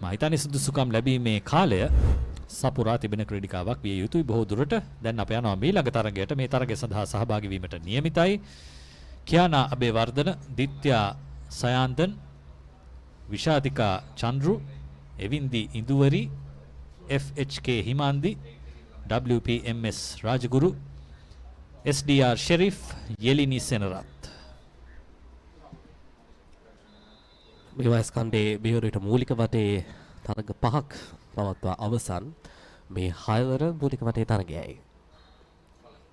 මා හිතන්නේ සුදුසුකම් ලැබීමේ කාලය සපුරා තිබෙන ක්‍රීඩිකාවක් විය යුතුයි බොහෝ දුරට. දැන් අප යනවා ඊළඟ තරගයට. මේ තරගය සඳහා සහභාගී වීමට නියමිතයි කියානා අබේවර්ධන, දිත්‍යා සයාන්දන්, විශාතිකා චන්ද්රු, එවින්දි ඉඳුවරි, FHK හිමාන්දි, WPMS රාජගුරු, SDR ෂෙරිෆ්, යෙලිනි සෙනරත්. මේ වයස්කණ්ඩේ බියවරට මූලික වටේ තරග 5ක් පවත්වා අවසන්. මේ 6 වර මූලික වටේ තරගයයි.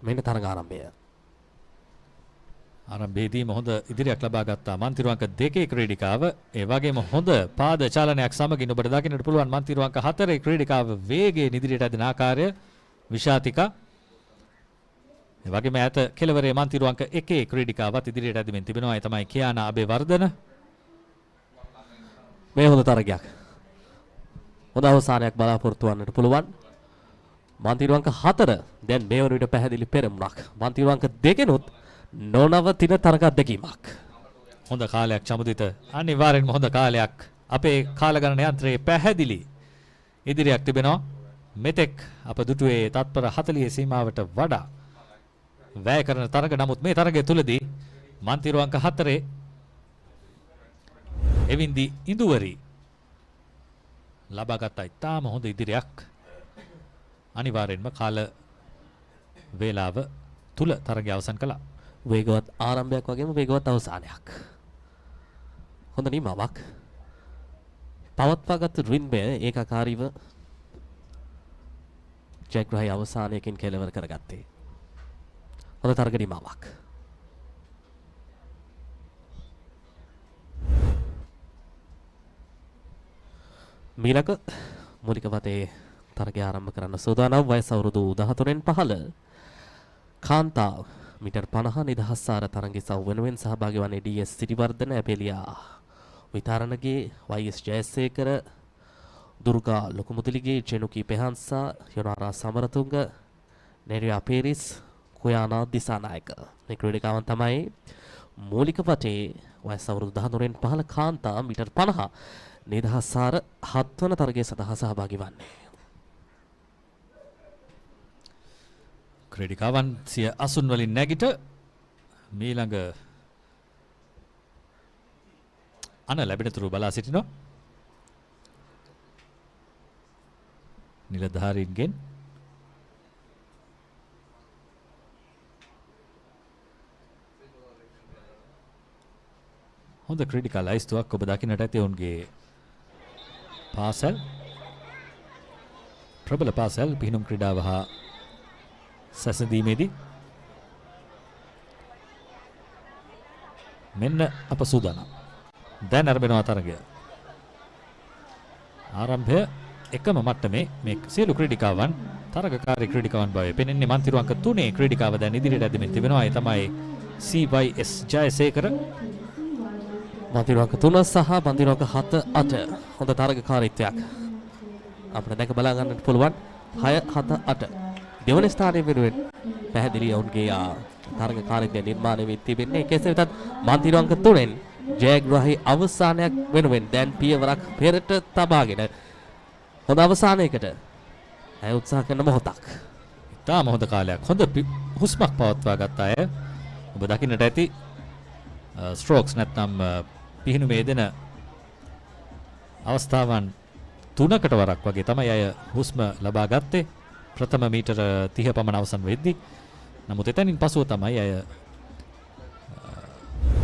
මෙන්න තරග ආරම්භය. ආරම්භයේදීම හොඳ ඉදිරියක් ලබා ගත්තා මන්තිරු අංක 2 ක්‍රීඩිකාව. ඒ වගේම හොඳ පාද චලනයක් සමගින් ඔබට දකින්නට පුළුවන් මන්තිරු අංක 4 ක්‍රීඩිකාව වේගයෙන් ඉදිරියට ඇදෙන ආකාරය. විශාතිකා. ඒ වගේම ඈත කෙළවරේ මන්තිරු අංක 1 ක්‍රීඩිකාවත් ඉදිරියට ඇදෙමින් තිබෙනවා. ඒ තමයි කියානා අබේවර්ධන. මේ හොඳ තරගයක්. හොඳ අවසානයක් බලාපොරොත්තු වන්නට පුළුවන්. මන්තිරු අංක 4 දැන් මේ වන විට පැහැදිලි පෙරමුණක්. මන්තිරු අංක 2 නොනවතින තරග අත්දැකීමක්. හොඳ කාලයක් චමුදිත. අනිවාර්යෙන්ම හොඳ කාලයක්. අපේ කාලගණන යන්ත්‍රයේ පැහැදිලි ඉදිරියක් තිබෙනවා. මෙතෙක් අප දුටුවේ තත්පර 40 සීමාවට වඩා වැය කරන තරග. නමුත් මේ තරගය තුලදී මන්තිරු අංක 4 එවින්දි ඉඳුවරි ලබාගත් ඉතාම හොඳ ඉදිරියක්. අනිවාර්යෙන්ම කාල වේලාව තුල තරගය අවසන් කළා. වේගවත් ආරම්භයක් වගේම වේගවත් අවසානයක්. හොඳ නිමාවක්. පවත්වාගත් රින්බය ඒකාකාරීව ජයග්‍රහී අවසානයකින් කෙලවර කරගත්තේ. හොඳ තරග නිමාවක්. මීලක මූලික වටේ තරගය ආරම්භ කරන්න සූදානම්. වයස අවුරුදු 13න් පහළ කාන්තාව මීටර් 50 නිදහස් සාර තරගයේ සව් වෙනුවෙන් සහභාගී වන්නේ DS සිරිවර්ධන, ඇපෙලියා විතරණගේ, YS ජයසේකර, දුර්ගා ලොකුමුදලිගේ, ජෙනුකි පෙහන්සා, යොනාරා සමරතුංග, නෙරියා පීරිස්, කුයානා දිසානායක. මේ ක්‍රීඩිකාවන් තමයි මූලික වටේ වයස අවුරුදු 13න් පහළ කාන්තා මීටර් 50 නිදහස් සාර 7 වන තරගයේ සඳහා සහභාගී වන්නේ. ක්‍රීඩිකාවන් සිය අසුන් වලින් නැගිට මීළඟ අන ලැබෙනතුරු බලා සිටිනවා. නිලධාරීන්ගෙන් හොඳ ක්‍රීඩිකා ලයිස්තුවක් ඔබ දකින්නට ඇති ඔවුන්ගේ පාසල් ප්‍රබල පාසල් පිහිනුම් ක්‍රීඩාව හා සැසඳීමේදී මෙන්න අප සූදානම්. දැන් ආරම්භනවා තරගය. ආරම්භය එකම මට්ටමේ මේ සියලු ක්‍රීඩිකාවන් තරගකාරී ක්‍රීඩිකාවන් බව පෙනෙන්නේ. මන්තිරු අංක 3 ක්‍රීඩිකාව දැන් ඉදිරියට ඇදෙමින් තිබෙනවා. ඒ තමයි CYS ජයසේකර. මන්තිරු අංක 3 සහ මන්තිරු අංක 7 8 හොඳ තරගකාරීත්වයක් අපිට දැක බලා ගන්නට පුළුවන්. 6 7 8 දෙවන ස්ථානයේ වෙනුවෙන් පැහැදිලි ඔවුන්ගේ තරගකාරීත්වය නිර්මාණය වී තිබෙන්නේ. කෙසේ වෙතත් මන්තිරු අංක 3න් ජයග්‍රාහී අවසානයක් වෙනුවෙන් දැන් පියවරක් පෙරට තබාගෙන හොඳ අවසානයකට ඇය උත්සාහ කරන මොහොතක්. ඉතාම හොඳ කාලයක්. හොඳ හුස්මක් පවත්වා ගත්ත අය. ඔබ දකින්නට ඇති ස්ට්‍රෝක්ස් නැත්නම් පිහිනුමේ දෙන අවස්ථාවන් 3කට වරක් වගේ තමයි අය හුස්ම ලබා ගත්තේ. ප්‍රථම මීටර 30 පමණ අවසන් වෙද්දී. නමුත් එතනින් පසුව තමයි අය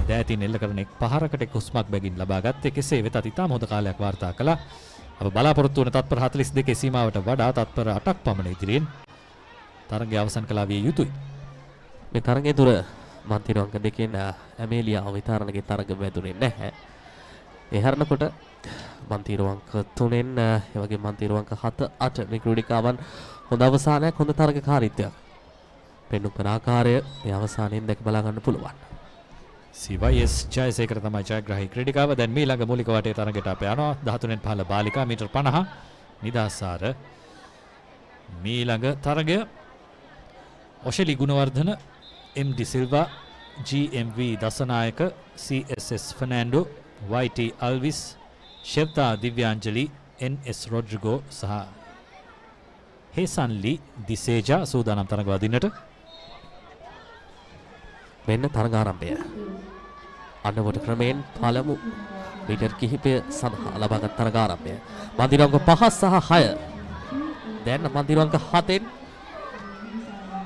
දෑතින් එල්ල කරන එක් පහරකට එක් හුස්මක් බැගින් ලබා ගත්තේ. කෙසේ වෙතත් ඉතාම හොඳ කාලයක් වාර්තා කළා. අප බලාපොරොත්තු වන තත්පර 42 සීමාවට වඩා තත්පර 8ක් පමණ ඉදිරියෙන් තරගය අවසන් කළා විය යුතුයි. මේ තරගයේ දුර මන්තිරු අංක 2කින් ඇමේලියා විතරණගේ තරග වැදුනේ නැහැ. ඒ හරනකොට මන්තිරු අංක 3න් ඒ වගේ මන්තිරු අංක 7 8 මේ ක්‍රීඩිකාවන් හොඳ අවසානයක් හොඳ තරගකාරීත්වයක් පෙන්වන කරන ආකාරය මේ අවසානයෙන් දැක බලා ගන්න පුළුවන්. CYS ජයසේකර තමයි ජයග්‍රාහී ක්‍රීඩිකාව. දැන් මීළඟ මූලික වටේ තරගයට අප යනවා. 13න් පහළ බාලිකා මීටර් 50 නිදහසාර මීළඟ තරගය Osheli Gunawardena, MD Silva, GMV Dissanayake, CSS Fernando, YT Alwis, Shertha Divyanjali, NS Rodrigo සහ හේසන්ලි දිසේජා සූදානම් තරග වදින්නට. මෙන්න තරග ආරම්භය. අන්නවට ක්‍රමයෙන් පළමු මීටර් කිහිපය සඳහා ලබාගත් තරග ආරම්භය. මන්තිරු අංක 5 සහ 6 දැන් මන්තිරු අංක 7න්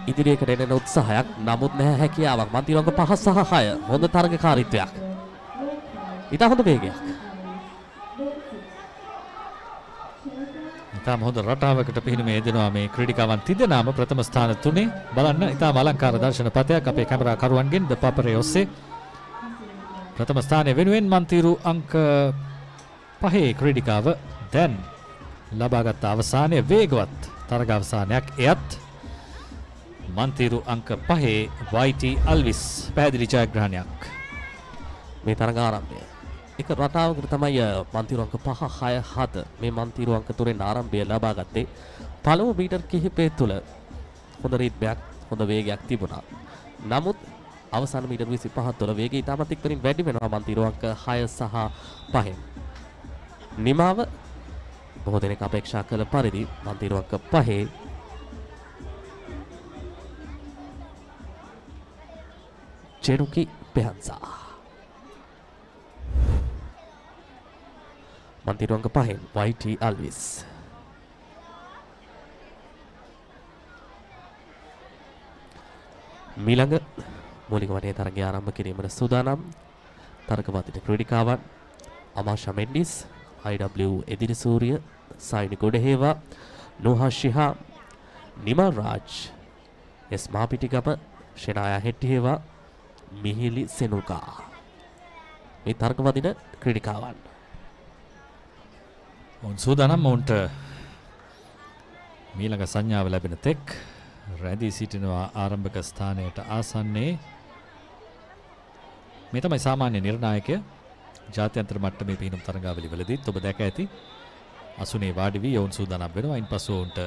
ඉදිරියකට එන උත්සාහයක්, නමුත් නැහැ හැකියාවක්. මන්තිරු අංක 5 සහ 6 හොඳ තරගකාරීත්වයක්. ඉතා හොඳ වේගයක්. ඉතාම හොඳ රටාවකට පිහිනුමේ යෙදෙනවා මේ ක්‍රීඩිකාවන් තිදෙනාම ප්‍රථම ස්ථාන 3. බලන්න ඉතාම අලංකාර දර්ශන පතයක් අපේ කැමරා කරුවන්ගෙන් ThePapare ඔස්සේ. ප්‍රථම ස්ථානයේ වෙනුවෙන් මන්තිරු අංක 5 ක්‍රීඩිකාව දැන් ලබාගත් අවසානයේ වේගවත් තරග අවසානයක්. එයත් මන්තිරු අංක 5 YT අල්විස් පැහැදිලි ජයග්‍රහණයක්. මේ තරග ආරම්භය එක රටාවකට තමයි මන්තිරු අංක 5 6 7 මේ මන්තිරු අංක 3න් ආරම්භය ලබා ගත්තේ. පළමු මීටර් කිහිපය තුළ හොඳ රිද්මයක්, හොඳ වේගයක් තිබුණා. නමුත් අවසාන මීටර් 25 තුළ වේගය ඉතාමත් ඉක්මනින් වැඩි වෙනවා මන්තිරු අංක 6 සහ 5න්. නිමාව බොහෝ දෙනෙක් අපේක්ෂා කළ පරිදි මන්තිරු අංක 5 චෙරුකි පෙහන්සා. මන්තිරු අංක 5න් YT අල්විස්. මීළඟ මූලික වටේ තරගය ආරම්භ කිරීමට සූදානම් තරගවාදිත ක්‍රීඩිකාවන් අමාෂා මෙන්ඩිස්, IW එදිරිසූරිය, සයිනි ගොඩහේවා, නෝහා ශිහා, නිමල් රාජ්, එස් මාපිටිගම, ෂෙනායා හෙට්ටිහේවා, මිහිලි සෙනුල්කා. මේ තරගවාදින ක්‍රීඩිකාවන් ඔවුන් සූදානම්. ඔවුන්ට මීළඟ සංඥාව ලැබෙන තෙක් රැඳී සිටිනවා ආරම්භක ස්ථානයට ආසන්නයේ. මේ තමයි සාමාන්‍ය නිර්ණායකය. ජාත්‍යන්තර මට්ටමේ පිහිනුම් තරගාවලි වලදීත් ඔබ දැක ඇති. අසුනේ වාඩි වී ඔවුන් සූදානම් වෙනවා. ඉන්පසු ඔවුන්ට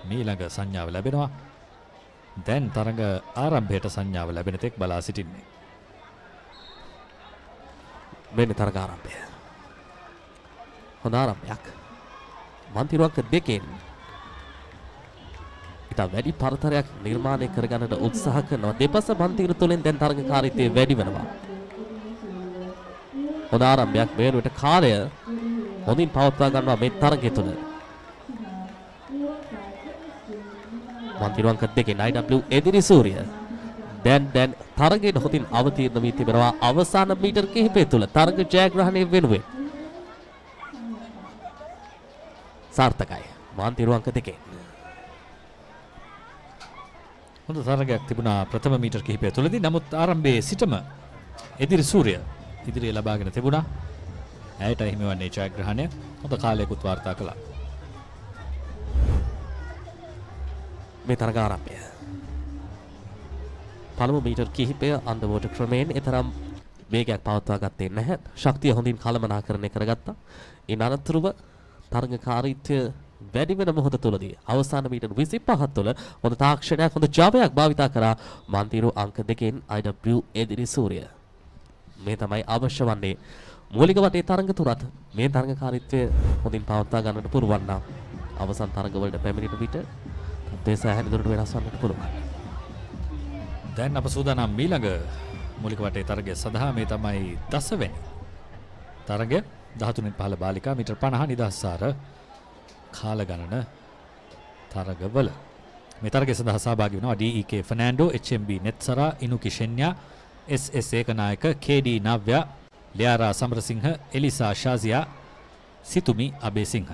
මීළඟ සංඥාව ලැබෙනවා. දැන් තරග ආරම්භයට සංඥාව ලැබෙන තෙක් බලා සිටින්නේ. මෙන්න තරග ආරම්භය. හොඳ ආරම්භයක්. මන්තිරු අංක 2කින් ඊට වැඩි පරතරයක් නිර්මාණය කරගන්නට උත්සාහ කරනවා. දෙපස මන්තිර තුලින් දැන් තරඟකාරීත්වය වැඩි වෙනවා. හොඳ ආරම්භයක් මේරුවට කාලය හොඳින් පවත්වා ගන්නවා මේ තරගය තුළ. මන්තිරුවන්ක දෙකෙන් IW එදිරි සූරිය දැන් තරගයට හොඳින් අවතීර්ණ වී තිබෙනවා අවසාන මීටර් කිහිපය තුළ තරග ජයග්‍රහණය වෙනුවෙන්. සාර්ථකයි මන්තිරුවන්ක දෙකෙන්. හොඳ තරගයක් තිබුණා ප්‍රථම මීටර් කිහිපය තුළදී. නමුත් ආරම්භයේ සිටම එදිරි සූරිය ඉදිරිය ලබාගෙන තිබුණා. ඇයට හිමිවන්නේ ජයග්‍රහණය. හොඳ කාලයකුත් වාර්තා කළා. මේ තරග ආරම්භය. පළමු මීටර් කිහිපය අන්දමෝට ක්‍රමයෙන් එතරම් වේගයක් පවත්වා ගත්තේ නැහැ. ශක්තිය හොඳින් කළමනාකරණය කරගත්තා. ඉන් අනතුරුව තරගකාරීත්වය වැඩි වෙන මොහොත තුළදී අවසාන මීටර් 25 තුළ හොඳ තාක්ෂණයක් හොඳ ජාවයක් භාවිතා කරා මන්තිරු අංක 2න් IW එදිරි සූරිය. මේ තමයි අවශ්‍ය වන්නේ. මූලික වටේ තරඟ තුරත් මේ තරඟකාරීත්වය හොඳින් පවත්වා ගන්නට පුරුවන් නම් අවසන් තරඟවලට පැමිණෙන විට තත්ත්වය සෑහෙන දුරට වෙනස් වන්නට පුළුවන්. දැන් අප සූදානම් ඊළඟ මූලික වටේ තරගය සඳහා. මේ තමයි 10 වෙනි තරගය. 13න් පහළ බාලිකා මීටර් 50 නිදහස්ාර කාල ගණන තරගවල. මේ තරගය සඳහා සහභාගී වෙනවා DEK Fernando, HNB නෙත්සරා, ඉනුකි ෂෙන්යා, SS Ekanayake, KD නව්‍යා, ලියාරා Samarasinghe, එලිසා ෂාසියා, සිතුමි Abeysinghe.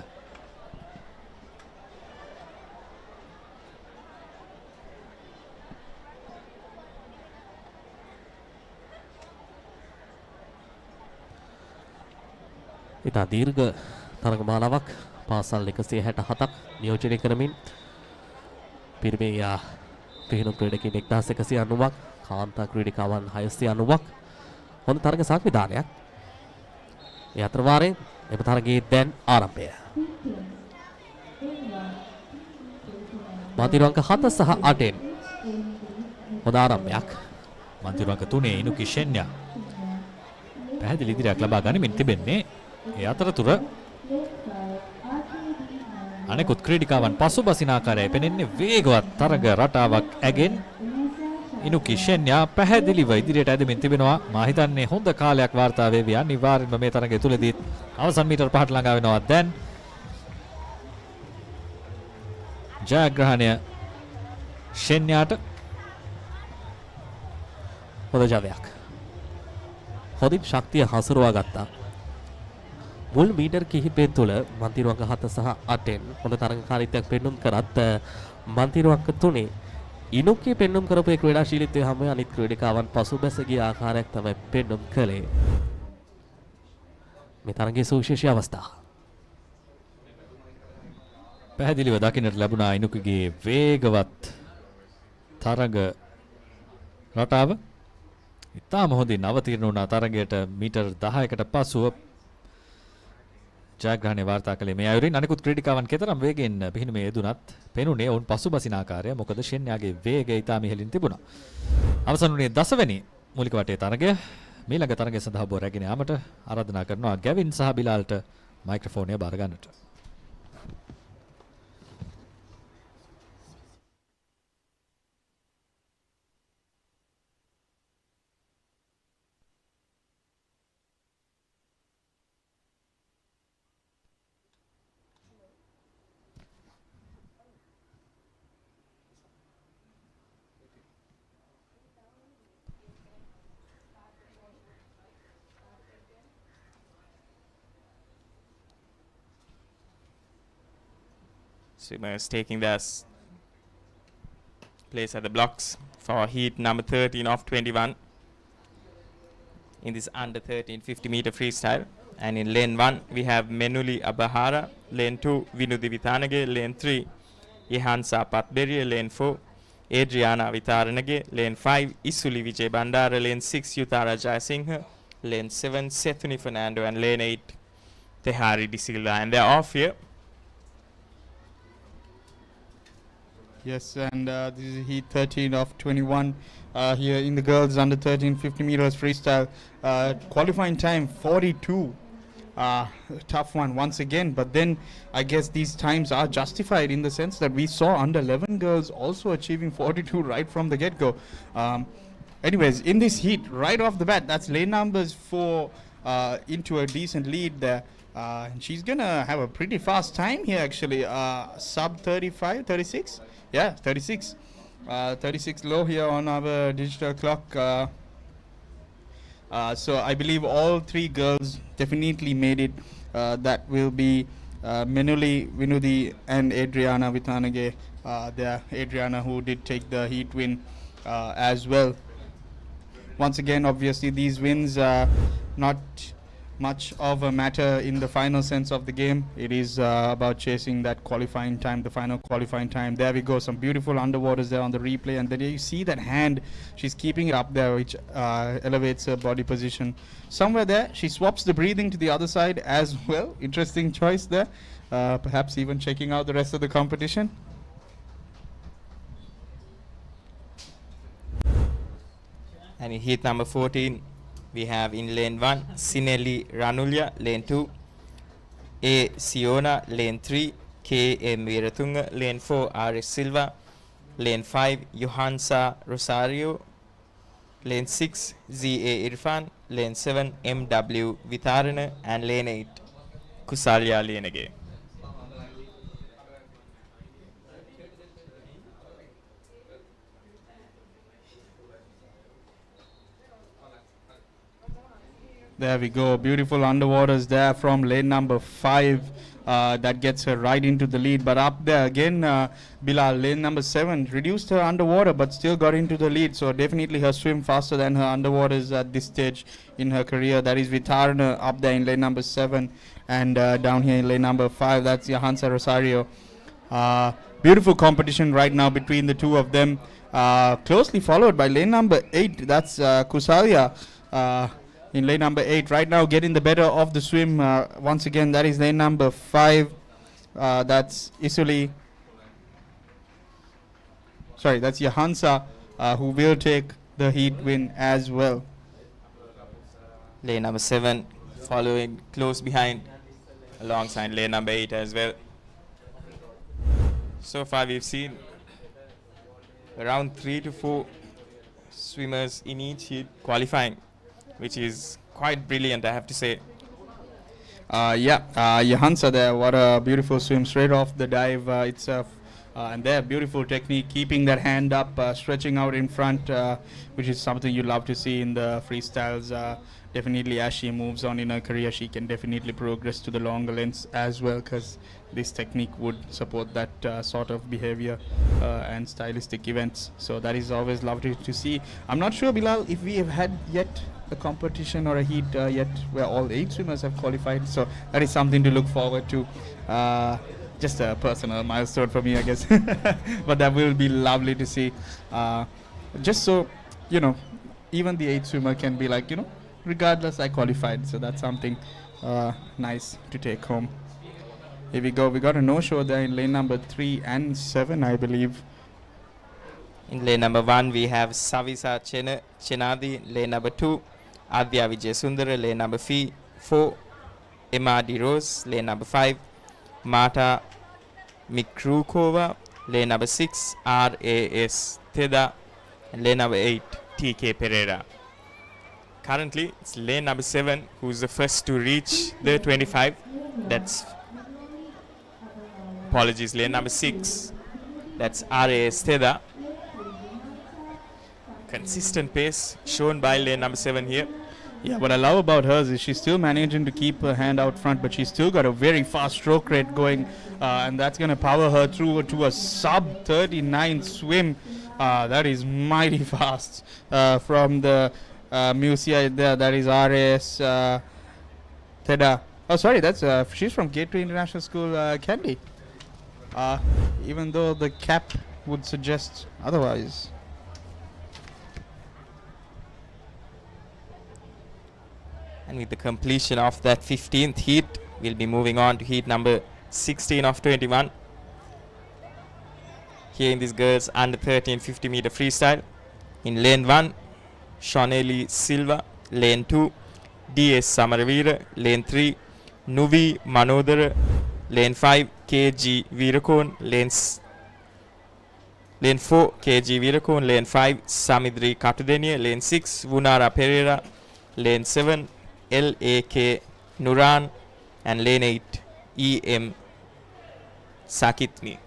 ඉතා දීර්ඝ තරගමාලාවක් පාසල් 167ක් නියෝජනය කරමින් පිරිමියා පිහිනුම් ක්‍රීඩකයින් 1190ක්, කාන්තා ක්‍රීඩිකාවන් 690ක් හොඳ තරග සංවිධානයක්. ඒ අතර වාරයෙන් එම තරගයේ දැන් ආරම්භය. මන්තිරු අංක 7 සහ 8න් හොඳ ආරම්භයක්. මන්තිරු අංක 3 ඉනුකි ෂෙන්යා පැහැදිලි ඉදිරියක් ලබා ගනිමින් තිබෙන්නේ. ඒ අතරතුර අනෙකුත් ක්‍රීඩිකාවන් පසුබසින ආකාරය පෙනෙන්නේ. වේගවත් තරග රටාවක් ඇගෙන් ඉනුකි ෂෙන්යා පැහැදිලිව ඉදිරියට ඇදමින් තිබෙනවා. මා හිතන්නේ හොඳ කාලයක් වාර්තා වේවි. අනිවාර්යෙන්ම මේ තරගය තුලදී අවසන් මීටර් 5ට ළඟා වෙනවා. දැන් ජයග්‍රහණය ෂෙන්යාට. හොඳ ජවයක්. හොඳින් ශක්තිය හසුරුවා ගත්තා. මුල් මීටර් කිහිපය තුළ මන්තිරු අංක 7 සහ 8න් හොඳ තරගකාරීත්වයක් පෙන්නුම් කරත් මන්තිරු අංක 3 ඉනුකි පෙන්නුම් කරපු ක්‍රීඩාශීලීත්වය හැම අනිත් ක්‍රීඩිකාවන් පසුබැස ගිය ආකාරයක් තමයි පෙන්නුම් කළේ. මේ තරගයේ සුවිශේෂී අවස්ථා පැහැදිලිව දකින්නට ලැබුණා. ඉනුකිගේ වේගවත් තරග රටාව ඉතාම හොඳින් අවතීර්ණ වුණා. තරගයට මීටර් 10කට පසුව ජයග්‍රහණය වාර්තා කළේ මේ අයුරින්. අනිකුත් ක්‍රීඩිකාවන් කෙතරම් වේගෙන් පිහිනුමේ යෙදුනත් පෙනුනේ ඔවුන් පසුබසින ආකාරය. මොකද ෂෙන්යාගේ වේගය ඉතාම ඉහළින් තිබුණා. අවසන් වුණේ 10 වෙනි මූලික වටේ තරගය. මීළඟ තරගය සඳහා ඔබ රැගෙන යාමට ආරාධනා කරනවා ගැවින් සහ බිලාල්ට මයික්‍රොෆෝනය බාර ගන්නට. Swimmers taking their place at the blocks for heat number 13 of 21 in this under 13 50 meter freestyle. And in lane 1 we have Menuli Abahara, lane 2 Vinudi Vithanage, lane 3 Ihansa Patberia, lane 4 Adriana Vitaranage, lane 5 Isuli Vijay Bandara, lane 6 Yuthara Jayasinghe, lane 7 Sethuni Fernando, and lane 8 Tehari De Silva. And they're off here. Yes, and this is heat 13 of 21 here in the girls under 13 50 meters freestyle. Qualifying time 42 tough one once again, but then I guess these times are justified in the sense that we saw under 11 girls also achieving 42 right from the get-go. Anyways, in this heat, right off the bat, that's lane numbers 4 into a decent lead there. She's gonna have a pretty fast time here actually, sub 35, 36? Yeah, 36. 36 low here on our digital clock. So I believe all 3 girls definitely made it. That will be Menuli, Vinudi and Adriana Vithanage. There, Adriana who did take the heat win as well. Once again, obviously these wins are not much of a matter in the final sense of the game. It is about chasing that qualifying time, the final qualifying time. There we go, some beautiful underwaters there on the replay, and then you see that hand, she's keeping it up there, which elevates her body position. Somewhere there, she swaps the breathing to the other side as well. Interesting choice there. Perhaps even checking out the rest of the competition. And in heat number 14, we have in lane 1, Sinelli Ranulya, lane 2, A. Siona, lane 3, K. M. Veeratunga, lane 4, R. S. Silva, lane 5, Johansa Rosario, lane 6, Z. A. Irfan, lane 7, M. W. Vitharana, and lane 8, Kusalya Lenage. There we go, beautiful underwaters there from lane number 5. That gets her right into the lead, but up there again, Bilal, lane number 7, reduced her underwater but still got into the lead, so definitely her swim faster than her underwaters at this stage in her career. That is Vitharana up there in lane number 7, and down here in lane number 5, that's Johansa Rosario. Beautiful competition right now between the two of them, closely followed by lane number 8, that's Kusalya. In lane number 8 right now, getting the better of the swim. Once again, that is lane number 5. That's Isuli. Sorry, that's Johansa, who will take the heat win as well. Lane number 7 following close behind, alongside lane number 8 as well. So far we've seen around 3 to 4 swimmers in each heat qualifying, which is quite brilliant, I have to say. Johansa there, what a beautiful swim straight off the dive itself. And there, beautiful technique, keeping that hand up, stretching out in front, which is something you love to see in the freestyles. Definitely as she moves on in her career, she can definitely progress to the longer lengths as well, because this technique would support that sort of behavior and stylistic events. So that is always lovely to see. I'm not sure, Bilal, if we have had yet a competition or a heat yet where all 8 swimmers have qualified, so that is something to look forward to. Just a personal milestone for me, I guess. But that will be lovely to see. Just so, you know, even the 8th swimmer can be like, you know, regardless, I qualified. So that's something nice to take home. Here we go. We got a no-show there in lane number 3 and 7, I believe. In lane number 1, we have Savisa Chenadi, lane number 2, Adya Vijayasundara, lane number 4, Emma De Rose, lane number 5, Marta Mikrukova, lane number 6, RAS Teda, and lane number 8, TK Pereira. Currently, it's lane number 7 who's the first to reach the 25. That's, apologies, lane number 6. That's RAS Teda. Consistent pace shown by lane number 7 here. Yeah, what I love about hers is she's still managing to keep her hand out front, but she's still got a very fast stroke rate going, and that's going to power her through to a sub 39 swim. That is mighty fast from the Musia there. That is RAS Teda. Oh, sorry, that's she's from Gateway International School, Candy. Even though the cap would suggest otherwise. And with the completion of that 15th heat, we'll be moving on to heat number 16 of 21. Here in this girls under 13 50 meter freestyle. In lane 1, Shoneli Silva, lane 2, DS Samaravira, lane 3, Nuvi Manodara, lane 5 KG Virakon, lane 4 KG Virakon, lane 5 Samidri Katudenia, lane 6 Vunara Pereira, lane 7 LAK Nuran, and lane 8 EM Sakitni.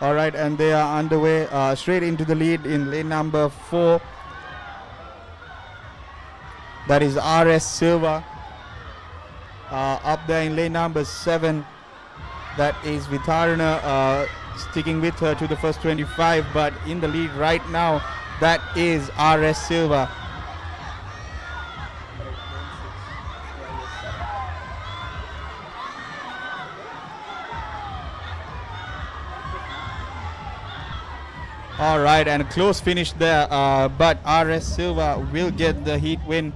All right, and they are underway straight into the lead in lane number 4. That is RS Silva. Up there in lane number 7, that is Vitharana sticking with her to the first 25, but in the lead right now, that is RS Silva. All right, and a close finish there, but RS Silva will get the heat win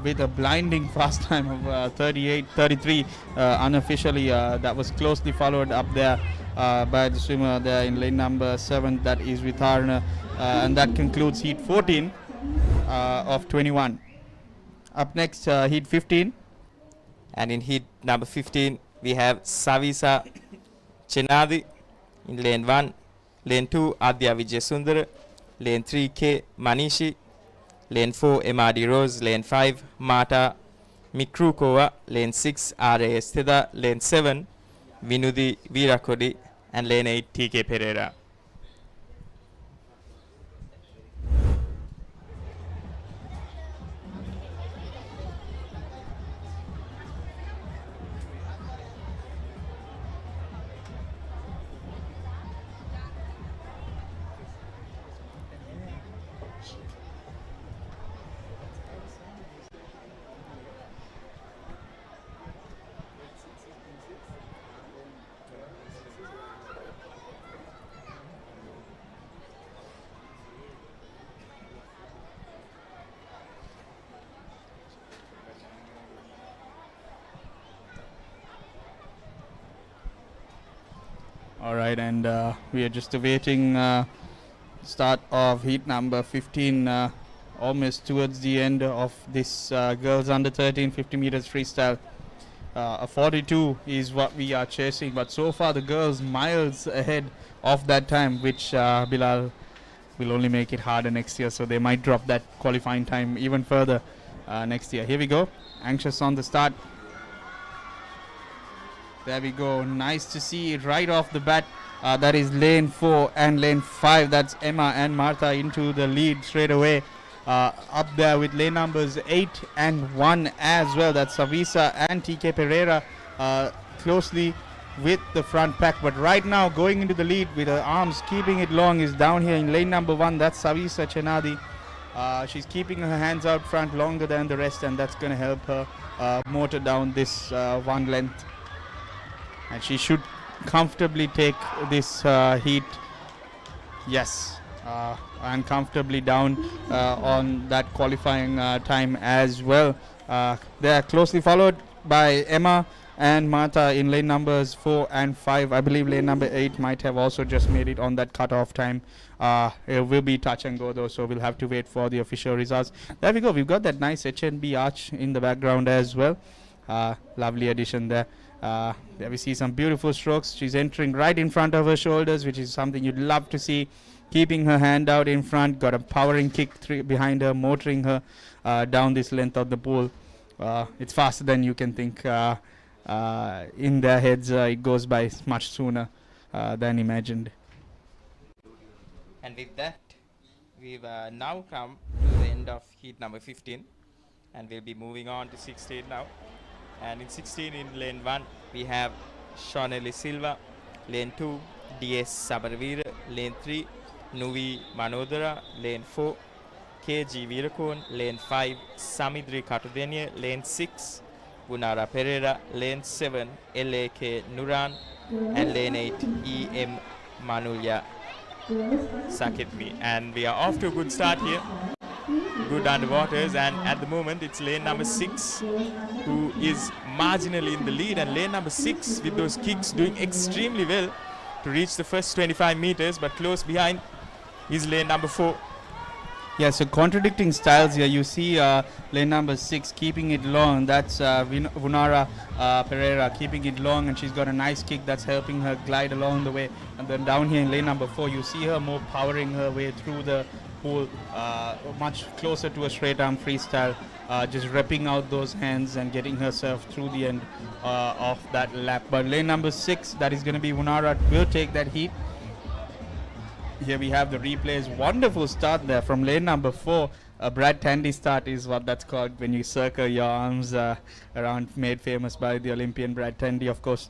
with a blinding fast time of 38.33 unofficially. That was closely followed up there by the swimmer there in lane number 7, that is Vitharana, and that concludes heat 14 of 21. Up next, heat 15. And in heat number 15, we have Savisa Chenadi in lane 1. Lane 2, Adya Vijayasundara. Lane 3, K. Manishi. Lane 4, MRD Rose. Lane 5, Mata Mikrukova. Lane 6, RAS Teda. Lane 7, Vinudi Virakodi. And lane 8, TK Pereira. All right, and we are just awaiting start of heat number 15, almost towards the end of this girls under 13 50 meters freestyle. A 42 is what we are chasing, but so far the girls miles ahead of that time, which Bilal will only make it harder next year, so they might drop that qualifying time even further next year. Here we go, anxious on the start. There we go, nice to see it right off the bat. That is lane 4 and lane 5. That's Emma and Martha into the lead straight away. Up there with lane numbers 8 and 1 as well. That's Savisa and TK Pereira closely with the front pack. But right now going into the lead with her arms keeping it long is down here in lane number 1. That's Savisa Chenadi. She's keeping her hands out front longer than the rest, and that's going to help her motor down this one length. And she should comfortably take this heat. Yes, and comfortably down on that qualifying time as well. They are closely followed by Emma and Martha in lane numbers 4 and 5. I believe lane number 8 might have also just made it on that cutoff time. It will be touch and go though, so we'll have to wait for the official results. There we go. We've got that nice HNB arch in the background as well. Lovely addition there. There we see some beautiful strokes. She's entering right in front of her shoulders, which is something you'd love to see. Keeping her hand out in front, got a powering kick behind her, motoring her down this length of the pool. It's faster than you can think. In their heads, it goes by much sooner than imagined. And with that, we've now come to the end of heat number 15, and we'll be moving on to 16 now. And in 16, in lane 1, we have Shonelli Silva. Lane 2, DS Sabaravira. Lane 3, Nuvi Manodara. Lane 4, KG Virakon. Lane 5, Samidri Katudenia. Lane 6, Gunara Pereira. Lane 7, LAK Nuran. And lane 8, EM Manulya Sakitmi. And we are off to a good start here. Good underwaters, and at the moment it's lane number 6 who is marginally in the lead, and lane number 6 with those kicks doing extremely well to reach the first 25 meters, but close behind is lane number 4. Yeah, so contradicting styles here. You see lane number 6 keeping it long. That's Vunara Pereira keeping it long, and she's got a nice kick that's helping her glide along the way. And then down here in lane number 4, you see her more powering her way through the pool, much closer to a straight arm freestyle, just repping out those hands and getting herself through the end of that lap. But lane number 6, that is going to be Vunara, will take that heat. Here we have the replays. Wonderful start there from lane number 4. A Brad Tandy start is what that's called, when you circle your arms around, made famous by the Olympian Brad Tandy, of course.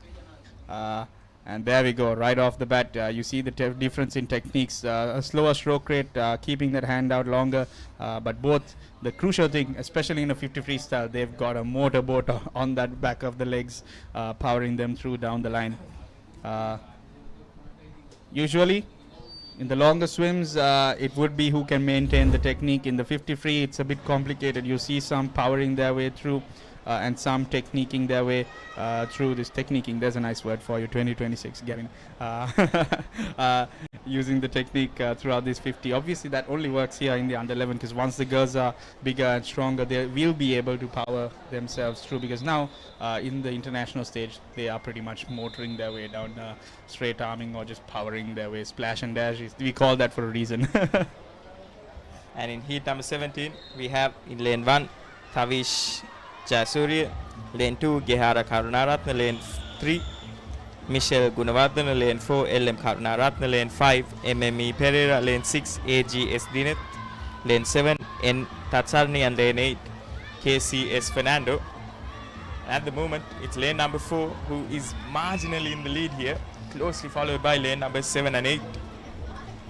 And there we go, right off the bat. You see the difference in techniques. A slower stroke rate, keeping that hand out longer. But both, the crucial thing, especially in a 50 freestyle, they've got a motorboat on that back of the legs, powering them through down the line. Usually, in the longer swims, it would be who can maintain the technique. In the 50 free, it's a bit complicated. You see some powering their way through, and some techniquing their way through this techniquing. There's a nice word for you, 2026, Gavin. Using the technique throughout this 50. Obviously, that only works here in the under 11, because once the girls are bigger and stronger, they will be able to power themselves through, because now in the international stage, they are pretty much motoring their way down, straight arming or just powering their way. Splash and dash, we call that for a reason. And in heat number 17, we have in lane 1, Tavish Jayasuriya. Lane 2, Gehara Karunaratna. Lane 3, Michelle Gunawardana. Lane 4, LM Karunaratna. Lane 5, MME Pereira. Lane 6, AGS Dinet. Lane 7, N Tatsarni. And lane 8, KCS Fernando. At the moment, it's lane number 4 who is marginally in the lead here, closely followed by lane number 7 and 8.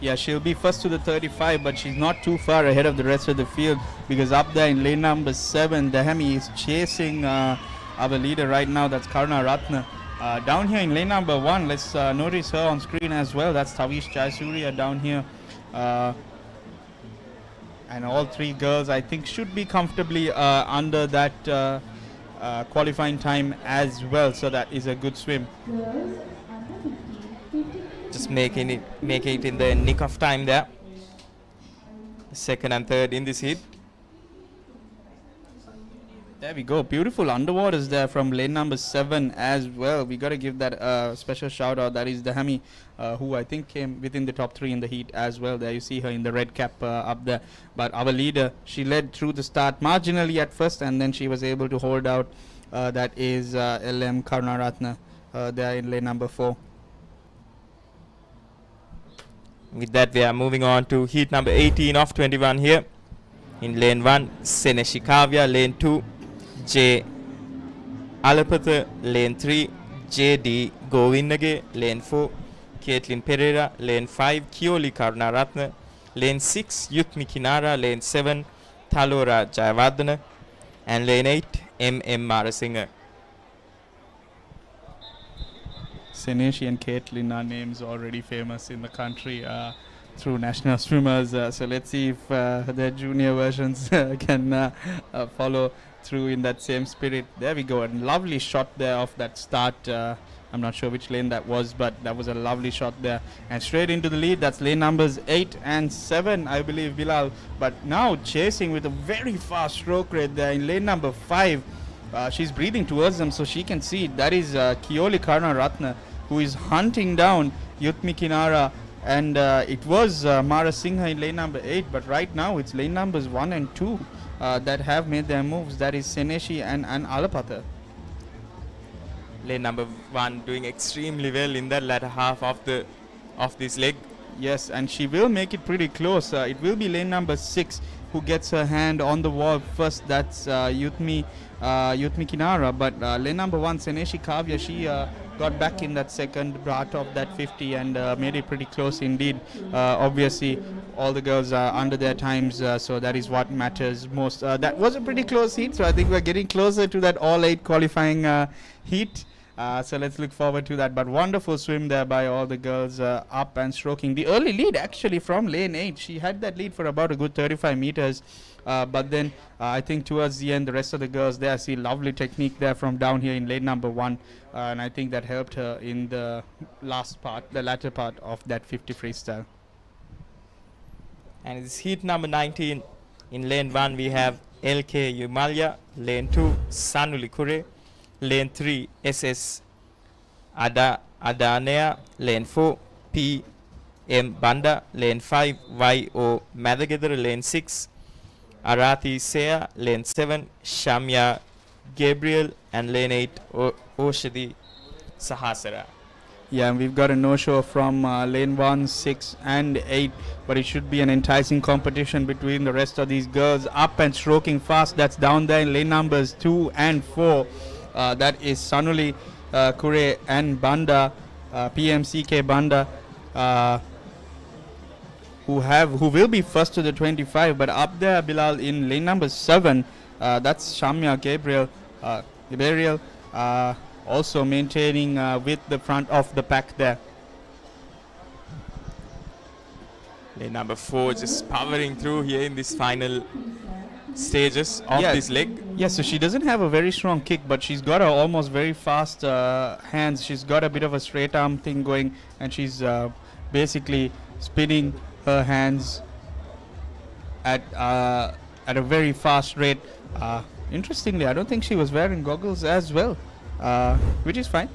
Yeah, she'll be first to the 35, but she's not too far ahead of the rest of the field, because up there in lane number 7, Dahami is chasing our leader right now. That's Karuna Ratna. Down here in lane number 1, let's notice her on screen as well. That's Tavish Jayasuriya down here. And all 3 girls, I think, should be comfortably under that qualifying time as well. So that is a good swim. Just making it in the nick of time there. Second and third in this heat. There we go. Beautiful underwaters there from lane number 7 as well. We got to give that special shout out. That is Dahami, who I think came within the top 3 in the heat as well. There you see her in the red cap up there. But our leader, she led through the start marginally at first, and then she was able to hold out. That is LM Karunaratna there in lane number 4. With that, we are moving on to heat number 18 of 21 here. In lane 1, Seneshi Kavya. Lane 2, J. Alapatha. Lane 3, JD Govinnage. Lane 4, Caitlin Pereira. Lane 5, Kioli Karunaratna. Lane 6, Yuthmi Kinara. Lane 7, Thalora Jayawardana. And lane 8, MM Marasinghe. Seneshi and Caitlin are names already famous in the country through national swimmers. So let's see if their junior versions can follow through in that same spirit. There we go. A lovely shot there off that start. I'm not sure which lane that was, but that was a lovely shot there. And straight into the lead. That's lane numbers 8 and 7, I believe, Bilal. But now chasing with a very fast stroke rate there in lane number 5. She's breathing towards them so she can see. That is Kioli Karunaratna, who is hunting down Yuthmi Kinara, and it was Marasinghe in lane number 8, but right now it's lane numbers 1 and 2 that have made their moves. That is Seneshi and Alapatha. Lane number 1 doing extremely well in the latter half of this leg. Yes, and she will make it pretty close. It will be lane number 6, who gets her hand on the wall first. That's Yutmi Kinara. But lane number 1, Seneshi Kavya, she got back in that second part of that 50 and made it pretty close indeed. Obviously, all the girls are under their times, so that is what matters most. That was a pretty close heat, so I think we're getting closer to that all-8 qualifying heat. So let's look forward to that. But wonderful swim there by all the girls, up and stroking. The early lead actually from lane 8. She had that lead for about a good 35 meters. But then I think towards the end, the rest of the girls there, see lovely technique there from down here in lane number 1. And I think that helped her in the latter part of that 50 freestyle. And it's heat number 19. In lane 1, we have LK Yumalya. Lane 2, Sanuli Kure. Lane 3, SS Adanea. Lane 4, P M Banda. Lane 5, YO Madagedara. Lane 6, Arathi Seya. Lane 7, Shamya Gabriel. And lane 8, Oshadi Sahasara. Yeah, and we've got a no-show from lane 1, 6 and 8, but it should be an enticing competition between the rest of these girls. Up and stroking fast, that's down there in lane numbers 2 and 4. That is Sanuli Kure and Banda, PMCK Banda, who will be first to the 25, but up there, Bilal, in lane number 7, that's Shamya Gabriel, also maintaining with the front of the pack there. Lane number 4 just powering through here in this final stages of this leg. Yeah, so she doesn't have a very strong kick, but she's got a almost very fast hands. She's got a bit of a straight arm thing going, and she's basically spinning her hands at a very fast rate. Interestingly, I don't think she was wearing goggles as well, which is fine.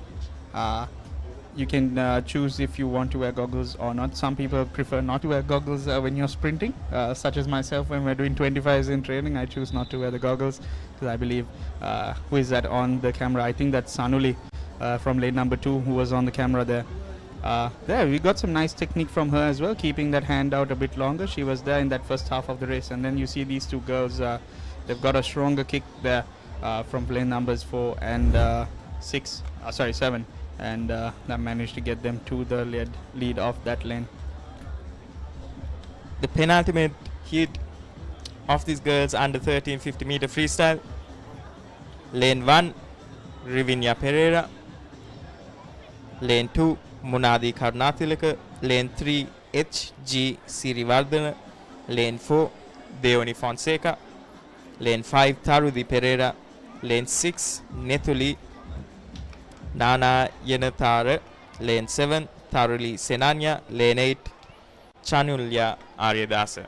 You can choose if you want to wear goggles or not. Some people prefer not to wear goggles when you're sprinting, such as myself. When we're doing 25s in training, I choose not to wear the goggles because I believe, who is that on the camera? I think that's Sanuli from lane number 2 who was on the camera there. There, we got some nice technique from her as well, keeping that hand out a bit longer. She was there in that first half of the race, and then you see these two girls, they've got a stronger kick there from lane numbers 4 and 7, and that managed to get them to the lead of that lane. The penultimate heat of these girls under 13 50 meter freestyle. Lane 1, Rivinya Pereira. Lane 2, Munadi Karnathilaka. Lane 3, HG Sirivardhana. Lane 4, Deoni Fonseca. Lane 5, Tarudi Pereira. Lane 6, Nethuli Nana Yenatara. Lane 7, Taruli Senanya. Lane 8, Chanulya Aryadasa.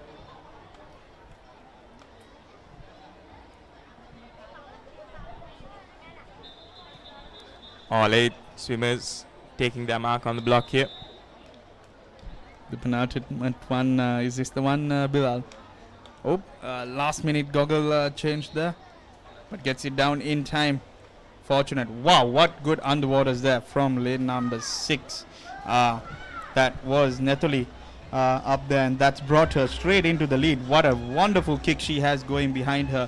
All 8 swimmers taking their mark on the block here. The penultimate one, is this the one, Bilal? Oh, last minute goggle change there, but gets it down in time. Fortunate. Wow, what good underwaters there from lane number 6. That was Nethuli up there, and that's brought her straight into the lead. What a wonderful kick she has going behind her.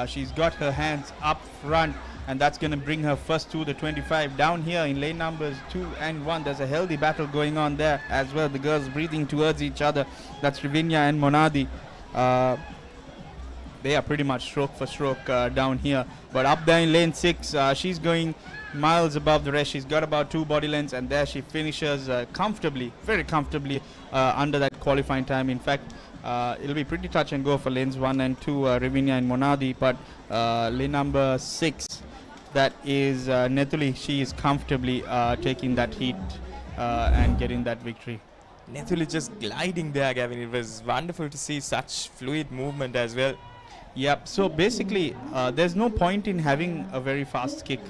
She's got her hands up front, and that's going to bring her first to the 25. Down here in lane numbers 2 and 1, there's a healthy battle going on there as well. The girls breathing towards each other. That's Rivinya and Monadi. They are pretty much stroke for stroke down here. But up there in lane 6, she's going miles above the rest. She's got about 2 body lengths, and there she finishes comfortably, very comfortably under that qualifying time. In fact, it'll be pretty touch and go for lanes 1 and 2, Rivinya and Monadi. But lane number 6, that is Nethuli, she is comfortably taking that heat and getting that victory. Nethuli just gliding there, Gavin. It was wonderful to see such fluid movement as well. Yep, so basically there's no point in having a very fast kick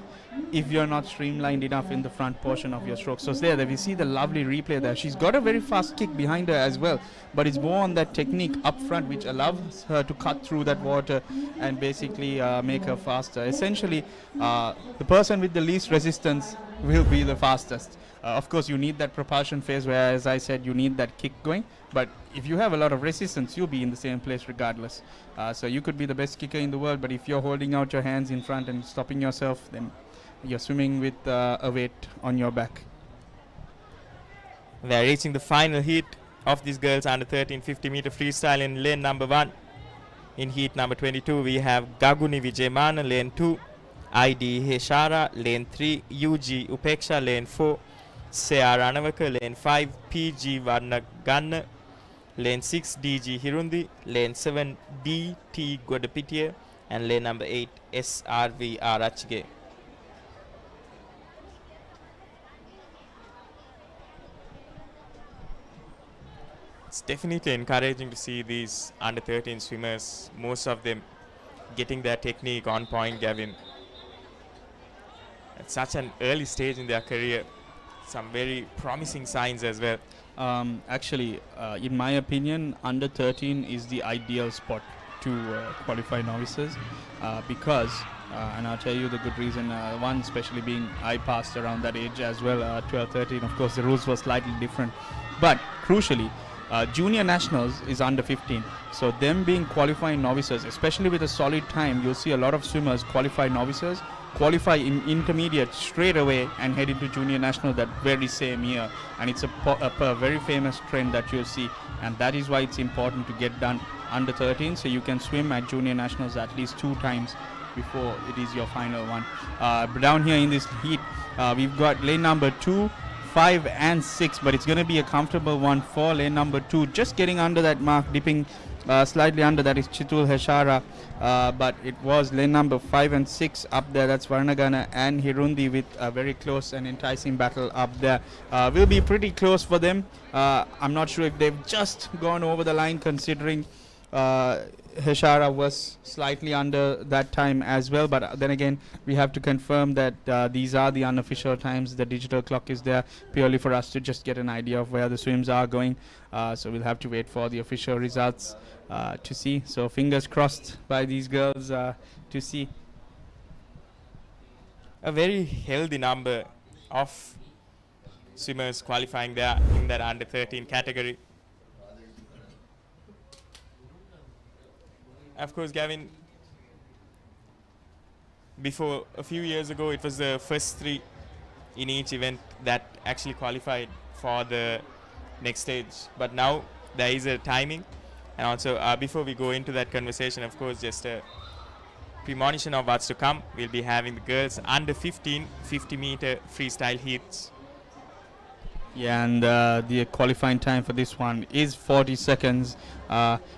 if you're not streamlined enough in the front portion of your stroke. So there we see the lovely replay there. She's got a very fast kick behind her as well, but it's more on that technique up front which allows her to cut through that water and basically make her faster. Essentially, the person with the least resistance will be the fastest. Of course, you need that propulsion phase where, as I said, you need that kick going. But if you have a lot of resistance, you'll be in the same place regardless. So you could be the best kicker in the world, but if you're holding out your hands in front and stopping yourself, then you're swimming with a weight on your back. They're reaching the final heat of these girls under 13 50 meter freestyle in lane number 1. In heat number 22, we have Gaguni Vijayamana, lane 2, ID Heshara, lane 3, UG Upeksha, lane 4, Seya Ranavaka, lane 5, PG Varnaganna, lane 6, DG Hirundi, lane 7, DT Godapitiya, and lane number 8, SRV Arachige. It's definitely encouraging to see these under 13 swimmers, most of them getting their technique on point, Gavin. At such an early stage in their career, some very promising signs as well. Actually, in my opinion, under 13 is the ideal spot to qualify novices because, and I'll tell you the good reason, one especially being I passed around that age as well, 12, 13. Of course, the rules were slightly different. But crucially, junior nationals is under 15, so them being qualifying novices, especially with a solid time, you'll see a lot of swimmers qualify novices, qualify in intermediate straight away and head into junior national that very same year, and it's a very famous trend that you'll see, and that is why it's important to get done under 13 so you can swim at junior nationals at least 2 times before it is your final one. Down here in this heat, we've got lane number 2, 5 and 6, but it's going to be a comfortable one for lane number 2, just getting under that mark, dipping slightly under. That is Chitul Heshara, but it was lane number 5 and 6 up there. That's Varnagana and Hirundi with a very close and enticing battle up there. Will be pretty close for them. I'm not sure if they've just gone over the line, considering Heshara was slightly under that time as well, but then again we have to confirm that these are the unofficial times. The digital clock is there purely for us to just get an idea of where the swims are going, so we'll have to wait for the official results to see. So fingers crossed by these girls to see. A very healthy number of swimmers qualifying there in that under 13 category. Of course, Gavin, before a few years ago, it was the first 3 in each event that actually qualified for the next stage. But now there is a timing. And also, before we go into that conversation, of course, just a premonition of what's to come. We'll be having the girls under 15 50 meter freestyle heats. Yeah, and the qualifying time for this one is 40 seconds.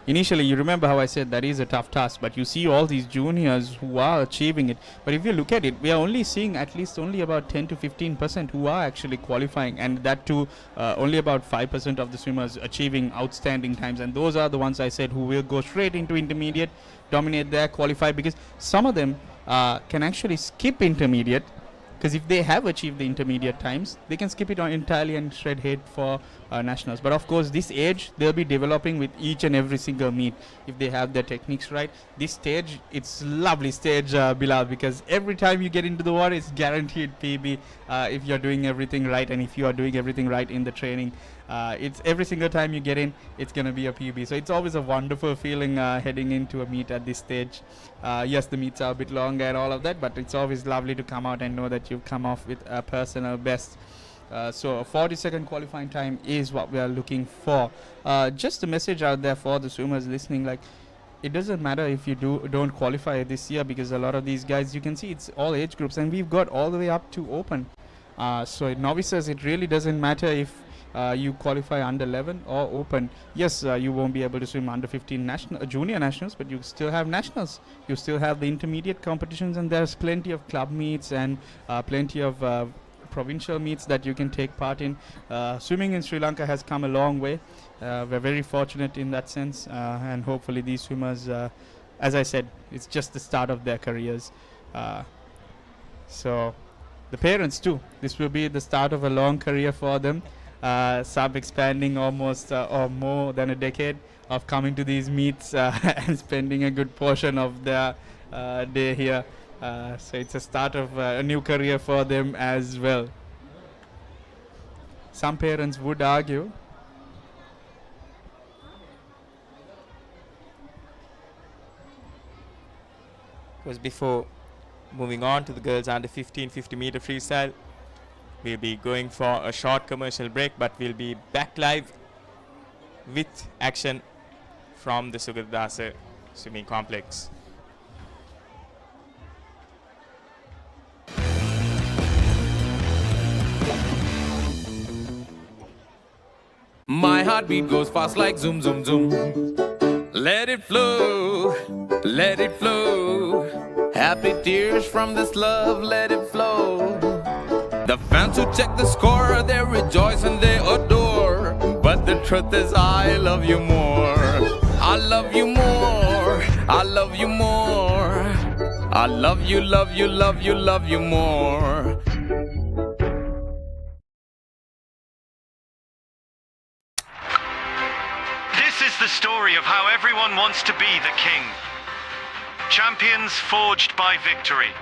Initially, you remember how I said that is a tough task, but you see all these juniors who are achieving it. But if you look at it, we are only seeing at least only about 10 to 15% who are actually qualifying, and that too only about 5% of the swimmers achieving outstanding times. And those are the ones I said who will go straight into intermediate, dominate there, qualify, because some of them can actually skip intermediate. Because if they have achieved the intermediate times, they can skip it on entirely and straight head for nationals. But of course, this age, they'll be developing with each and every single meet if they have their techniques right. This stage, it's lovely stage, Bilal, because every time you get into the water, it's guaranteed PB if you're doing everything right, and if you are doing everything right in the training. It's every single time you get in, it's going to be a PB. So it's always a wonderful feeling heading into a meet at this stage. Yes, the meets are a bit longer and all of that, but it's always lovely to come out and know that you've come off with a personal best. So a 40-second qualifying time is what we are looking for. Just a message out there for the swimmers listening, like, it doesn't matter if you don't qualify this year, because a lot of these guys, you can see it's all age groups, and we've got all the way up to open. So in novices, it really doesn't matter if you qualify under 11 or open. Yes, you won't be able to swim under 15 junior nationals, but you still have nationals. You still have the intermediate competitions, and there's plenty of club meets and plenty of provincial meets that you can take part in. Swimming in Sri Lanka has come a long way. We're very fortunate in that sense, and hopefully these swimmers, as I said, it's just the start of their careers. So the parents too, this will be the start of a long career for them. Sub-expanding almost or more than a decade of coming to these meets and spending a good portion of their day here. So it's a start of a new career for them as well. Some parents would argue was before moving on to the girls under 15 50-meter freestyle. We'll be going for a short commercial break, but we'll be back live with action from the Sugathadasa Swimming Complex. My heartbeat goes fast like zoom, zoom, zoom. Let it flow, let it flow. Happy tears from this love, let it flow. The fans who check the score, they rejoice and they adore. But the truth is I love you more. I love you more. I love you more. I love you, love you, love you, love you more. This is the story of how everyone wants to be the king. Champions forged by victory.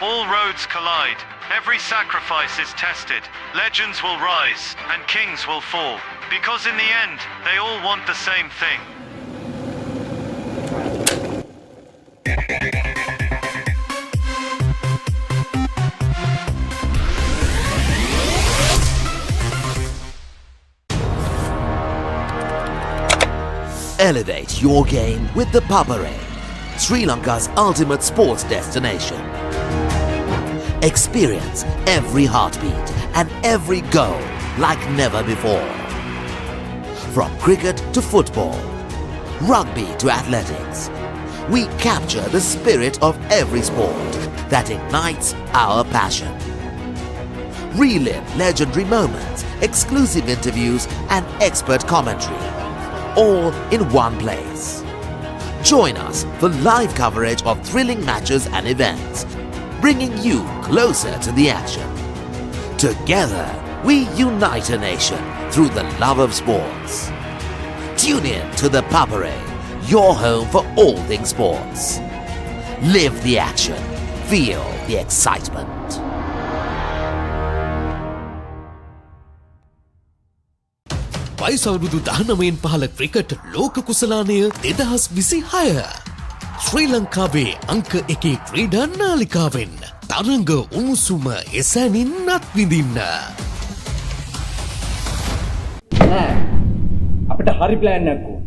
All roads collide. Every sacrifice is tested. Legends will rise and kings will fall. Because in the end, they all want the same thing. Elevate your game with the Papare, Sri Lanka's ultimate sports destination. Experience every heartbeat and every goal like never before. From cricket to football, rugby to athletics, we capture the spirit of every sport that ignites our passion. Relive legendary moments, exclusive interviews and expert commentary, all in one place. Join us for live coverage of thrilling matches and events, bringing you closer to the action. Together, we unite a nation through the love of sports. Tune in to ThePapare, your home for all things sports. Live the action. Feel the excitement. වයිසවුරුදු 19න් පහළ cricket ලෝක කුසලානය 2026 ශ්‍රී ලංකාවේ අංක 1 ක්‍රීඩා නාලිකාවෙන් තරඟ උණුසුම එසැනින් අත්විඳින්න. අපිට හරි plan එකක් ඕන.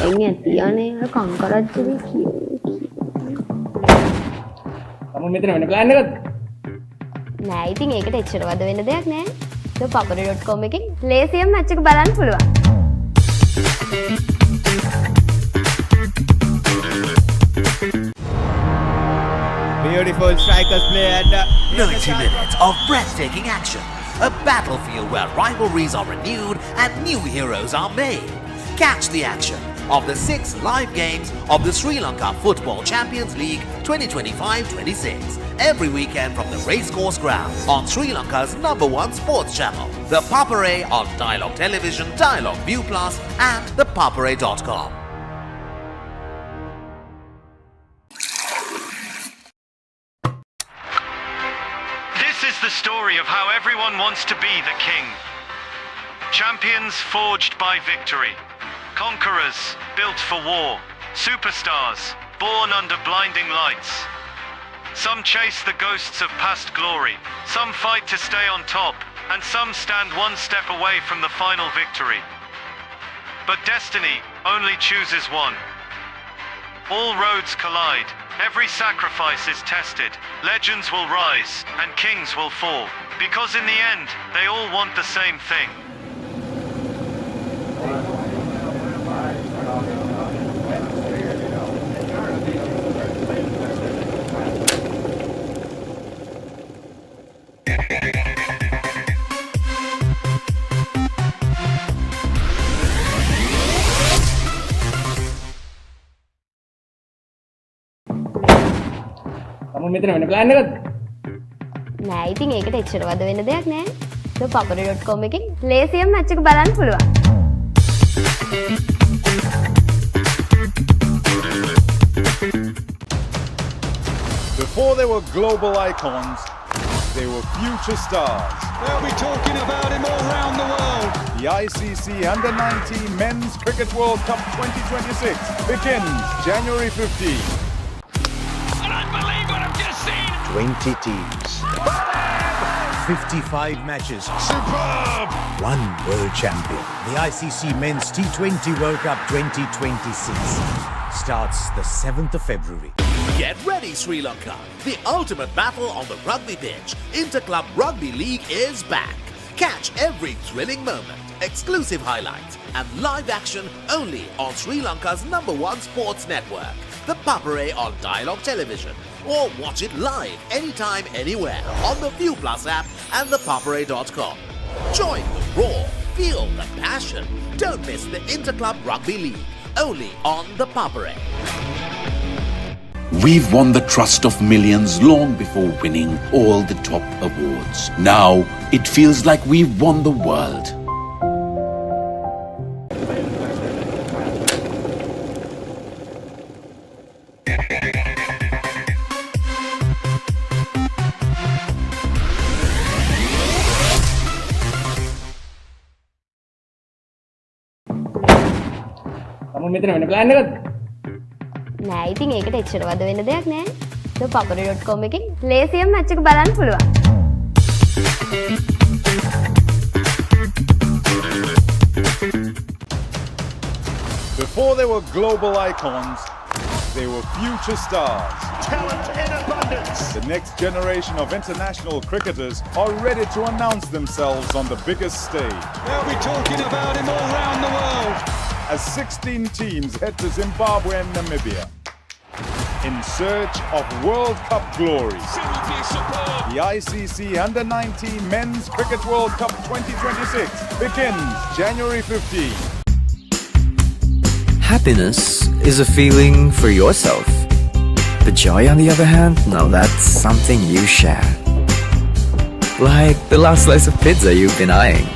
එන්නේ තියානේ කංකරච්චි කිය. තම මෙතන වෙන ප්ලෑන් එකක්ද? නෑ ඉතින් ඒකට එච්චර වද වෙන්න දෙයක් නෑ. ThePapare.com එකෙන් ලේසියෙන් මැච් එක බලන්න පුළුවන්. Beautiful strikers play and 90 minutes of breathtaking action. A battlefield where rivalries are renewed and new heroes are made. Catch the action of the 6 live games of the Sri Lanka Football Champions League 2025-26 every weekend from the racecourse ground on Sri Lanka's #1 sports channel, The Papare on Dialog Television, Dialog ViU Plus and ThePapare.com. This is the story of how everyone wants to be the king. Champions forged by victory. Conquerors built for war. Superstars born under blinding lights. Some chase the ghosts of past glory. Some fight to stay on top. And some stand one step away from the final victory. But destiny only chooses one. All roads collide. Every sacrifice is tested. Legends will rise and kings will fall. Because in the end, they all want the same thing. තම මෙතන වෙන plan එකක්ද? නෑ ඉතින් ඒකට එච්චර වද වෙන්න දෙයක් නෑ. ThePapare.com එකෙන් ලේසියෙන් මැච් එක බලන්න පුළුවන්. Before they were global icons, They were future stars. They'll be talking about him all round the world. The ICC Under-19 Men's Cricket World Cup 2026 begins January 15. And I believe what I've just seen. 20 teams. 55 matches. Superb. One world champion. The ICC Men's T20 World Cup 2026 starts the 7th of February. Get ready, Sri Lanka. The ultimate battle on the rugby pitch. Interclub Rugby League is back. Catch every thrilling moment, exclusive highlights, and live action only on Sri Lanka's #1 sports network, ThePapare on Dialog Television. Or watch it live anytime, anywhere on the ViU Plus app and thepapare.com. Join the roar, feel the passion. Don't miss the Interclub Rugby League, only on the Papare. We've won the trust of millions long before winning all the top awards. Now, it feels like we've won the world. Kamu මෙතන වෙන plan එකක්ද? නෑ ඉතින් ඒකට එච්චර වද වෙන දෙයක් නෑ. ThePapare.com එකෙන් ලේසියෙන් මැච් එක බලන්න පුළුවන්. Before they were global icons, they were future stars. Talent in abundance. The next generation of international cricketers are ready to announce themselves on the biggest stage. They'll be talking about him all round the world. As 16 teams head to Zimbabwe and Namibia in search of World Cup glory. The ICC Under-19 Men's Cricket World Cup 2026 begins January 15. Happiness is a feeling for yourself. The joy, on the other hand, now that's something you share. Like the last slice of pizza you've been eyeing.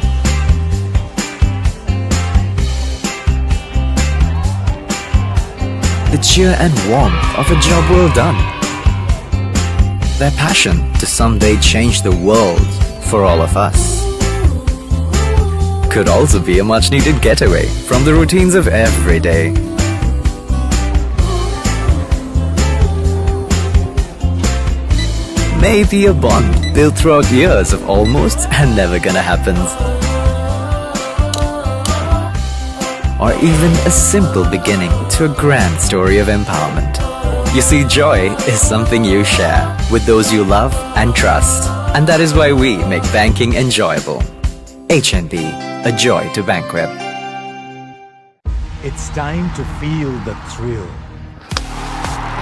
The cheer and warmth of a job well done. Their passion to someday change the world for all of us. Could also be a much needed getaway from the routines of every day. Maybe a bond built throughout years of almost and never gonna happens. Or even a simple beginning to a grand story of empowerment. You see, joy is something you share with those you love and trust. And that is why we make banking enjoyable. HNB, a joy to bank with. It's time to feel the thrill.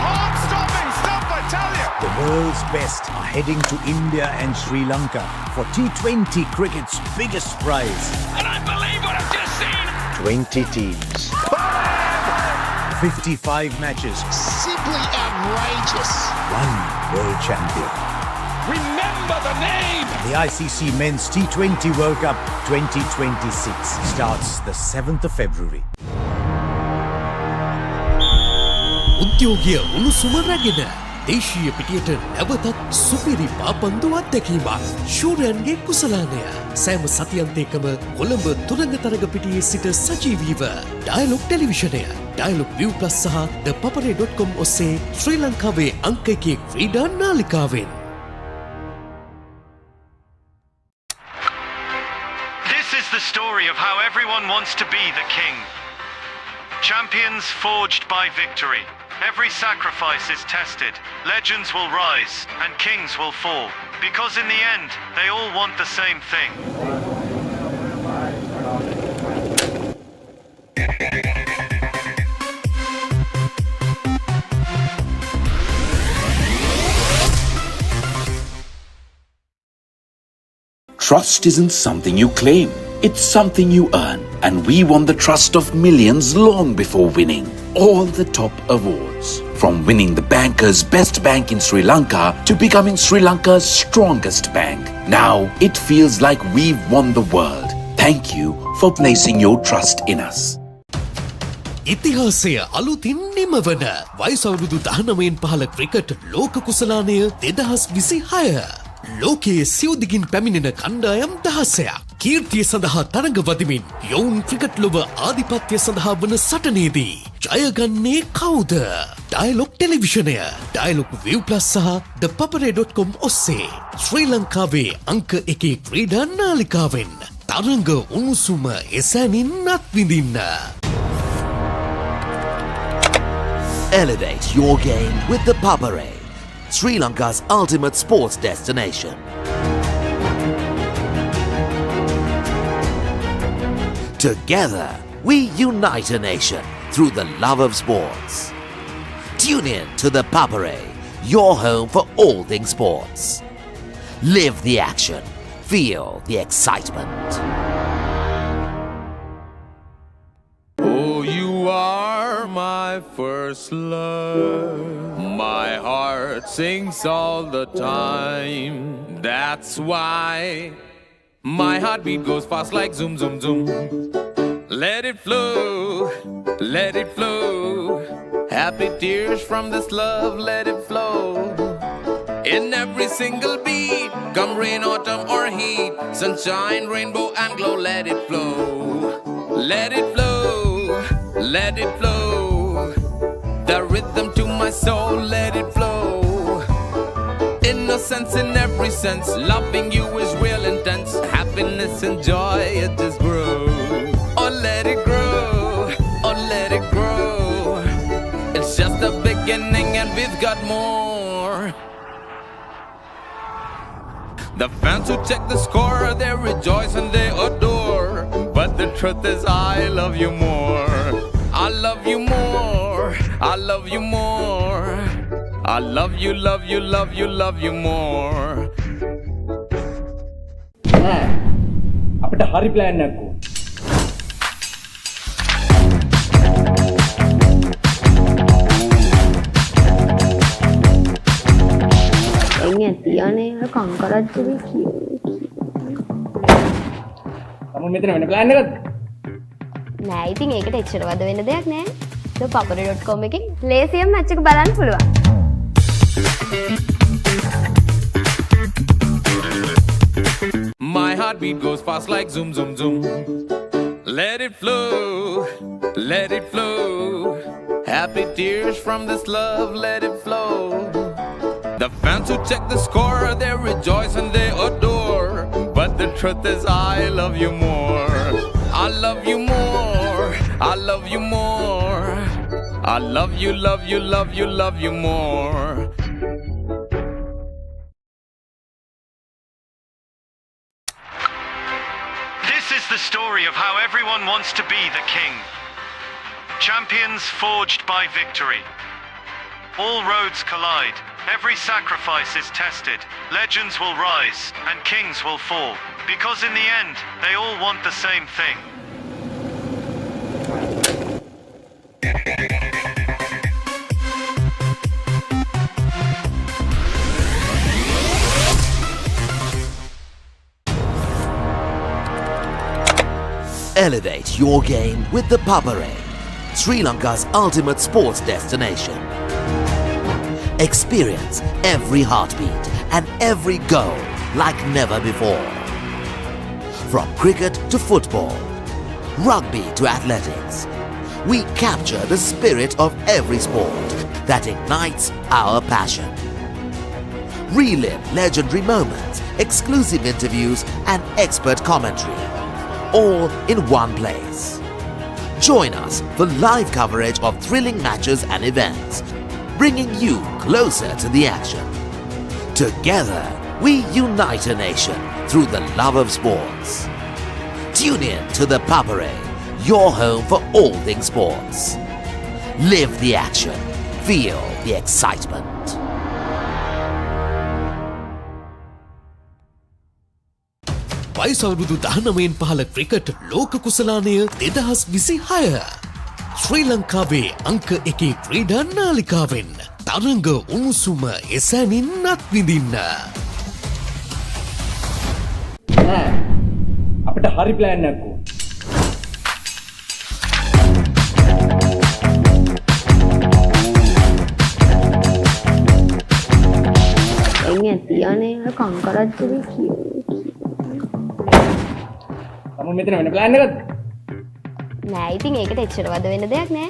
Heart-stopping stuff, I tell you. The world's best are heading to India and Sri Lanka for T20 cricket's biggest prize. And I believe what I've just seen. 20 teams. 55 matches. Simply outrageous. One world champion. Remember the name. The ICC Men's T20 World Cup 2026 starts the 7th of February. උද්‍යෝගය උණුසුම රැගෙන දේශීය පිටියට නැවතත් සුපිරි පාපන්දු අත්දැකීමක් ශූරයන්ගේ කුසලානය සෑම සතියන්තයකම කොළඹ තුරංගතරග පිටියේ සිට සජීවීව dialogue ටෙලිවිෂනය dialogue ViU Plus සහ ThePapare.com ඔස්සේ ශ්‍රී ලංකාවේ අංක 1 ක්‍රීඩා නාලිකාවෙන්. This is the story of how everyone wants to be the king. Champions forged by victory. Every sacrifice is tested. Legends will rise and kings will fall. Because in the end, they all want the same thing. Trust isn't something you claim. It's something you earn. And we won the trust of millions long before winning all the top awards. From winning the banker's best bank in Sri Lanka to becoming Sri Lanka's strongest bank. Now it feels like we've won the world. Thank you for placing your trust in us. ඉතිහාසය අලුතින් නිමවන වයස අවුරුදු 19න් පහළ cricket ලෝක කුසලානය 2026 ලෝකයේ සිව්දිගින් පැමිණෙන කණ්ඩායම් දහසයක් කීර්තිය සඳහා තරඟ වදිමින් යොවුන් ක්‍රිකට් ලොව ආධිපත්‍ය සඳහා වන සටනේදී ජයගන්නේ කවුද? ඩයලොග් ටෙලිවිෂනය, ඩයලොග් ViU+ සහ ThePapare.com ඔස්සේ ශ්‍රී ලංකාවේ අංක 1 ක්‍රීඩා නාලිකාවෙන් තරඟ උණුසුම එසැනින් අත්විඳින්න. Elevate your game with the Papare, Sri Lanka's ultimate sports destination. Together, we unite a nation through the love of sports. Tune in to the Papare, your home for all things sports. Live the action, feel the excitement. Oh, you are my first love. My heart sings all the time. That's why my heartbeat goes fast like zoom, zoom, zoom. Let it flow, let it flow. Happy tears from this love, let it flow. In every single beat, come rain, autumn or heat, sunshine, rainbow and glow, let it flow. Let it flow, let it flow. The rhythm to my soul, let it flow. Innocence in every sense, loving you is real intense. Happiness and joy, it just grows. Oh, let it grow, oh, let it grow. It's just the beginning and we've got more. The fans who check the score, they rejoice and they adore. But the truth is I love you more. I love you more. I love you more. I love you, love you, love you, love you more. අපිට හරි plan එකක් ඕන. එන්නේ තියන්නේ අර කංකරච්චලේ කියන්නේ. තම මෙතන වෙන ප්ලෑන් එකක්ද? නෑ ඉතින් ඒකට එච්චර වද වෙන්න දෙයක් නෑ. ThePapare.com එකෙන් ලේසියෙන් මැච් එක බලන්න පුළුවන්. My heartbeat goes fast like zoom, zoom, zoom. Let it flow, let it flow. Happy tears from this love, let it flow. The fans who check the score, they rejoice and they adore. But the truth is I love you more. I love you more. I love you more. I love you, love you, love you, love you more. This is the story of how everyone wants to be the king. Champions forged by victory. All roads collide. Every sacrifice is tested. Legends will rise and kings will fall. Because in the end, they all want the same thing. Elevate your game with the Papare, Sri Lanka's ultimate sports destination. Experience every heartbeat and every goal like never before. From cricket to football, rugby to athletics, we capture the spirit of every sport that ignites our passion. Relive legendary moments, exclusive interviews and expert commentary, all in one place. Join us for live coverage of thrilling matches and events, bringing you closer to the action. Together, we unite a nation through the love of sports. Tune in to the Papare, your home for all things sports. Live the action, feel the excitement. වයිසවුරුදු 19න් පහළ cricket ලෝක කුසලානය 2026 ශ්‍රී ලංකාවේ අංක 1 ක්‍රීඩා නාලිකාවෙන් තරඟ උණුසුම එසැනින් අත්විඳින්න. අපිට හරි plan එකක් ඕන. එන්නේ හිටියානේ අර කංකරච්චුගේ තම මෙතන වෙන ප්ලෑන් එකක්ද? නෑ ඉතින් ඒකට එච්චර වද වෙන්න දෙයක් නෑ.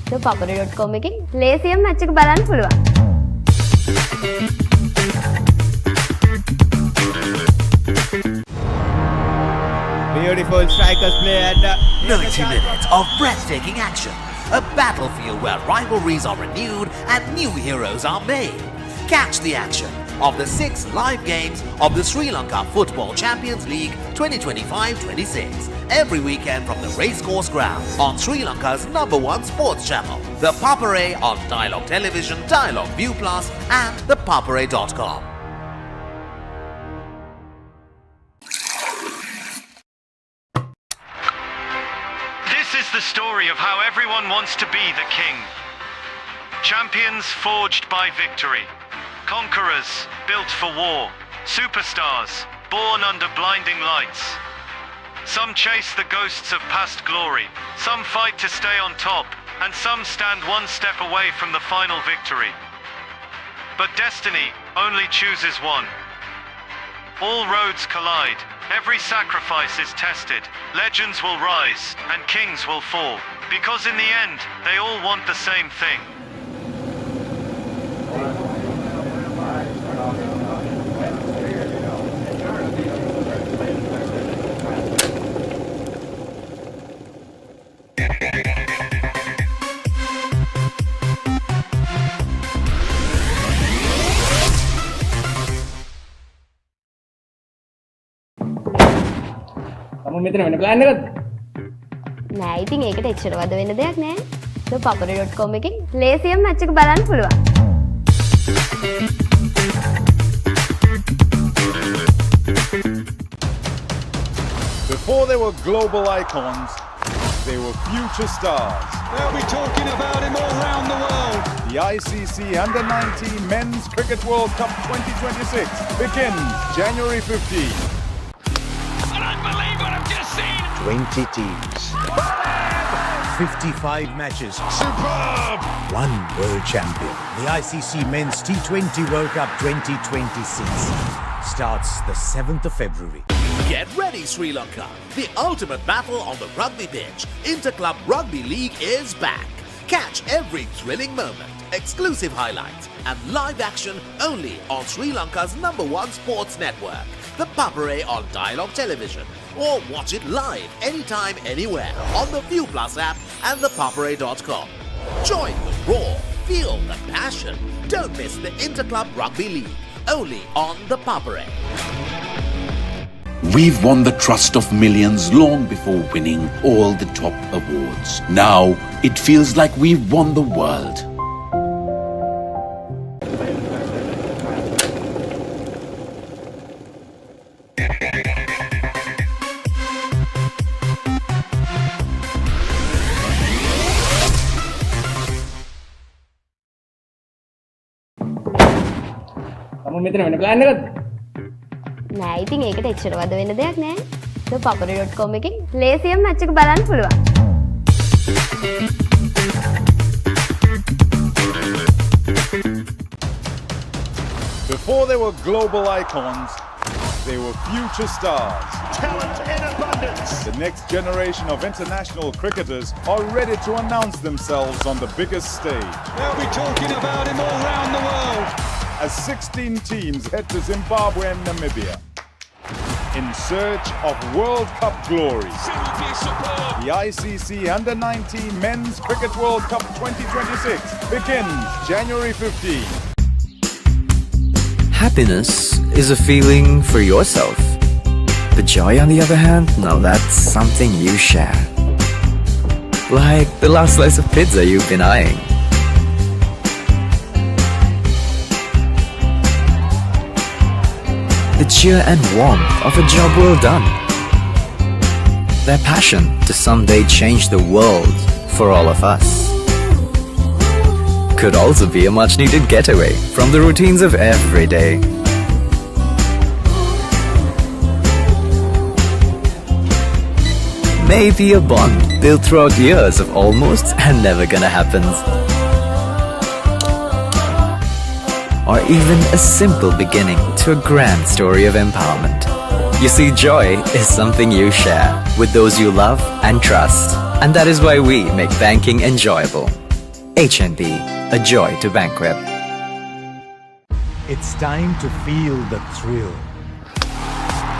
ThePapare.com එකෙන් ලේසියෙන් මැච් එක බලන්න පුළුවන්. Beautiful strikers play and 90 minutes of breathtaking action. A battlefield where rivalries are renewed and new heroes are made. Catch the action of the 6 live games of the Sri Lanka Football Champions League 2025-26 every weekend from the racecourse ground on Sri Lanka's #1 sports channel, ThePapare on Dialog Television, Dialog ViU Plus and ThePapare.com. This is the story of how everyone wants to be the king. Champions forged by victory. Conquerors built for war. Superstars born under blinding lights. Some chase the ghosts of past glory. Some fight to stay on top. And some stand one step away from the final victory. But destiny only chooses one. All roads collide. Every sacrifice is tested. Legends will rise and kings will fall. Because in the end, they all want the same thing. තම මෙතන වෙන plan එකක්ද? නෑ ඉතින් ඒකට එච්චර වද වෙන්න දෙයක් නෑ. ThePapare.com එකෙන් ලේසියෙන් මැච් එක බලන්න පුළුවන්. Before they were global icons, they were future stars. They'll be talking about him all around the world. The ICC Under-19 Men's Cricket World Cup 2026 begins January 15. 20 teams. 55 matches. Superb! One world champion. The ICC Men's T20 World Cup 2026 starts the 7th of February. Get ready, Sri Lanka. The ultimate battle on the rugby pitch. Interclub Rugby League is back. Catch every thrilling moment, exclusive highlights, and live action only on Sri Lanka's #1 sports network, ThePapare on Dialog Television, or watch it live anytime, anywhere on the ViU Plus app and ThePapare.com. Join the roar, feel the passion. Don't miss the Interclub Rugby League, only on ThePapare. We've won the trust of millions long before winning all the top awards. Now it feels like we've won the world. තම මෙතන වෙන plan එකක්ද? නෑ ඉතින් ඒකට එච්චර වද වෙන්න දෙයක් නෑ. ThePapare.com එකෙන් ලේසියෙන් මැච් එක බලන්න පුළුවන්. Before they were global icons, they were future stars. Talent in abundance. The next generation of international cricketers are ready to announce themselves on the biggest stage. They'll be talking about him all around the world. As 16 teams head to Zimbabwe and Namibia in search of World Cup glory. The ICC Under-19 Men's Cricket World Cup 2026 begins January 15. Happiness is a feeling for yourself. The joy, on the other hand, now that's something you share. Like the last slice of pizza you've been eyeing. The cheer and warmth of a job well done. Their passion to someday change the world for all of us. Could also be a much needed getaway from the routines of every day. Maybe a bond built throughout years of almost and never gonna happens. or even a simple beginning to a grand story of empowerment. You see, joy is something you share with those you love and trust. And that is why we make banking enjoyable. HNB, a joy to bank with. It's time to feel the thrill.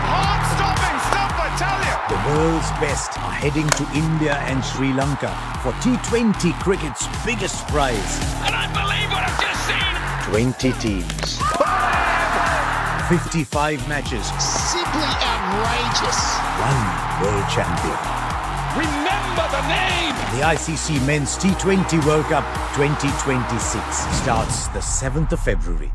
Heart-stopping stuff, I tell you! The world's best are heading to India and Sri Lanka for T20 cricket's biggest prize. And I believe what I've just seen! 20 teams. 55 matches. Simply outrageous! One world champion. Remember the name! The ICC Men's T20 World Cup 2026 starts the 7th of February.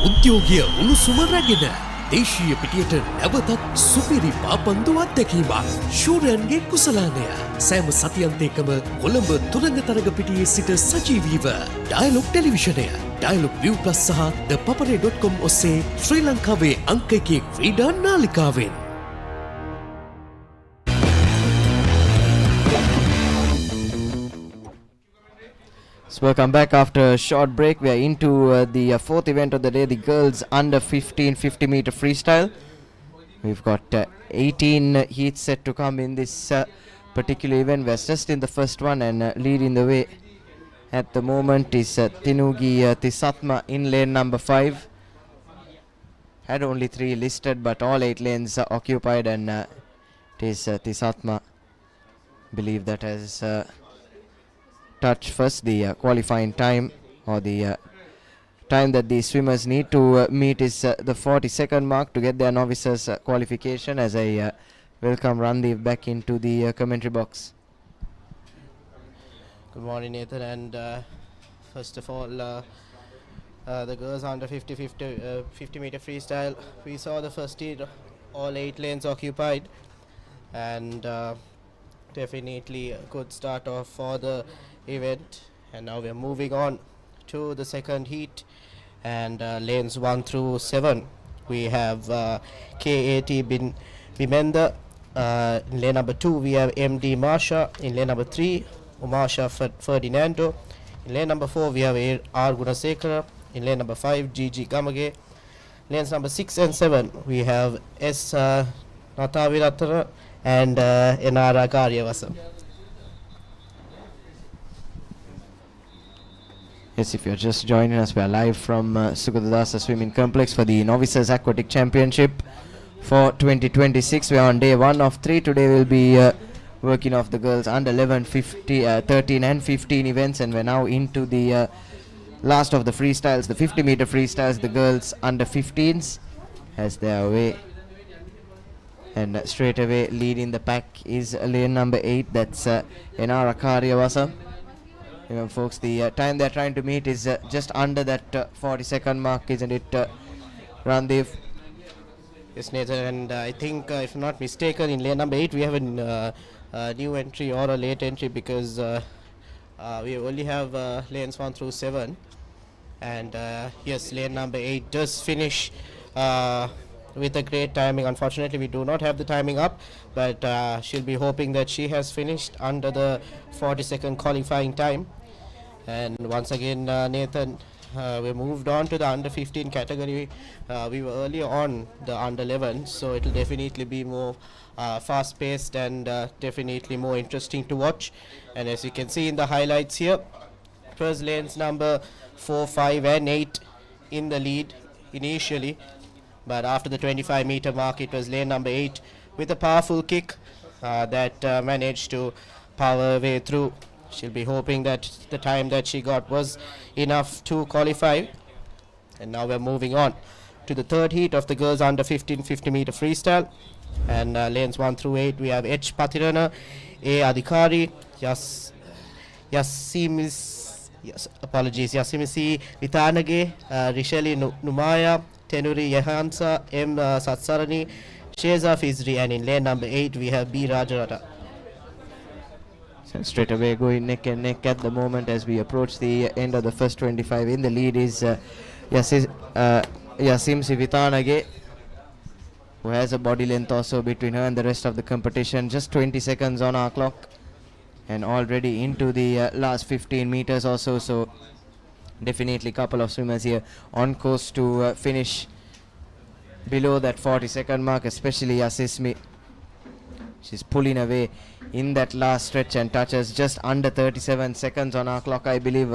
උද්‍යෝගය උණුසුම රැගෙන දේශීය පිටියට නැවතත් සුපිරි පාපන්දු අත්දැකීමක් ශූරයන්ගේ කුසලානය සෑම සතියන්තයකම කොළඹ තුරංගතරග පිටියේ සිට සජීවීව dialogue ටෙලිවිෂනය dialogue ViU+ සහ ThePapare.com ඔස්සේ ශ්‍රී ලංකාවේ අංක 1 ක්‍රීඩා නාලිකාවෙන් So welcome back after a short break. We are into the fourth event of the day, the girls under 15 50-meter freestyle. We've got 18 heats set to come in this particular event. We're just in the first one and leading the way at the moment is Tinugi Tisatma in lane number 5. Had only 3 listed, but all 8 lanes are occupied, and it is Tisatma, believe that has touch first. The qualifying time, or the time that the swimmers need to meet, is the 42nd mark to get their novices qualification. As I welcome Randeep back into the commentary box. Good morning, Nathan, and first of all, the girls under 50 meter freestyle, we saw the first heat, all 8 lanes occupied, and definitely a good start off for the event. And now we're moving on to the second heat, and lanes 1 through 7 we have KAT bin Bimenda. In lane number 2 we have MD Marsha. In lane number 3 Umasha Ferdinando. In lane number 4 we have R Gunasekara. In lane number 5 GG Gamage. Lanes number 6 and 7 we have S Nataviratana and Enara Karyavasa. Yes, if you're just joining us, we are live from Sugathadasa Swimming Complex for the Novices Aquatic Championship for 2026. We are on day 1 of 3. Today we'll be working off the girls under 11, 13 and 15 events, and we're now into the last of the freestyles, the 50 meter freestyles. The girls under 15s has their way, and straight away leading the pack is lane number 8, that's Enara Karyavasa. Folks, the time they're trying to meet is just under that 40-second mark, isn't it, Randeep? Yes, Nathan, and I think, if I'm not mistaken, in lane number 8 we have a new entry or a late entry, because we only have lanes 1 through 7, and yes, lane number 8 does finish with a great timing. Unfortunately, we do not have the timing up, but she'll be hoping that she has finished under the 40-second qualifying time. And once again, Nathan, we moved on to the under 15 category. We were earlier on the under 11, so it will definitely be more fast paced and definitely more interesting to watch. And as you can see in the highlights here, it was lanes number 4, 5 and 8 in the lead initially, but after the 25 meter mark it was lane number 8 with a powerful kick that managed to power her way through. She'll be hoping that the time that she got was enough to qualify. And now we're moving on to the third heat of the girls under 15 50 meter freestyle, and lanes 1 through 8 we have H Patirana, A Adhikari, Yasimisi Vitanage, Risheli Numaya, Tenuri Yahansa, M Satsarani, Sheza Fizri, and in lane number 8 we have B Rajarata. So straight away going neck and neck at the moment as we approach the end of the first 25. In the lead is Yasim Sivitanage, who has a body length also between her and the rest of the competition. Just 20 seconds on our clock. and already into the last 15 meters or so. So definitely couple of swimmers here on course to finish below that 40-second mark, especially Asismi. She's pulling away in that last stretch and touches just under 37 seconds on our clock, I believe.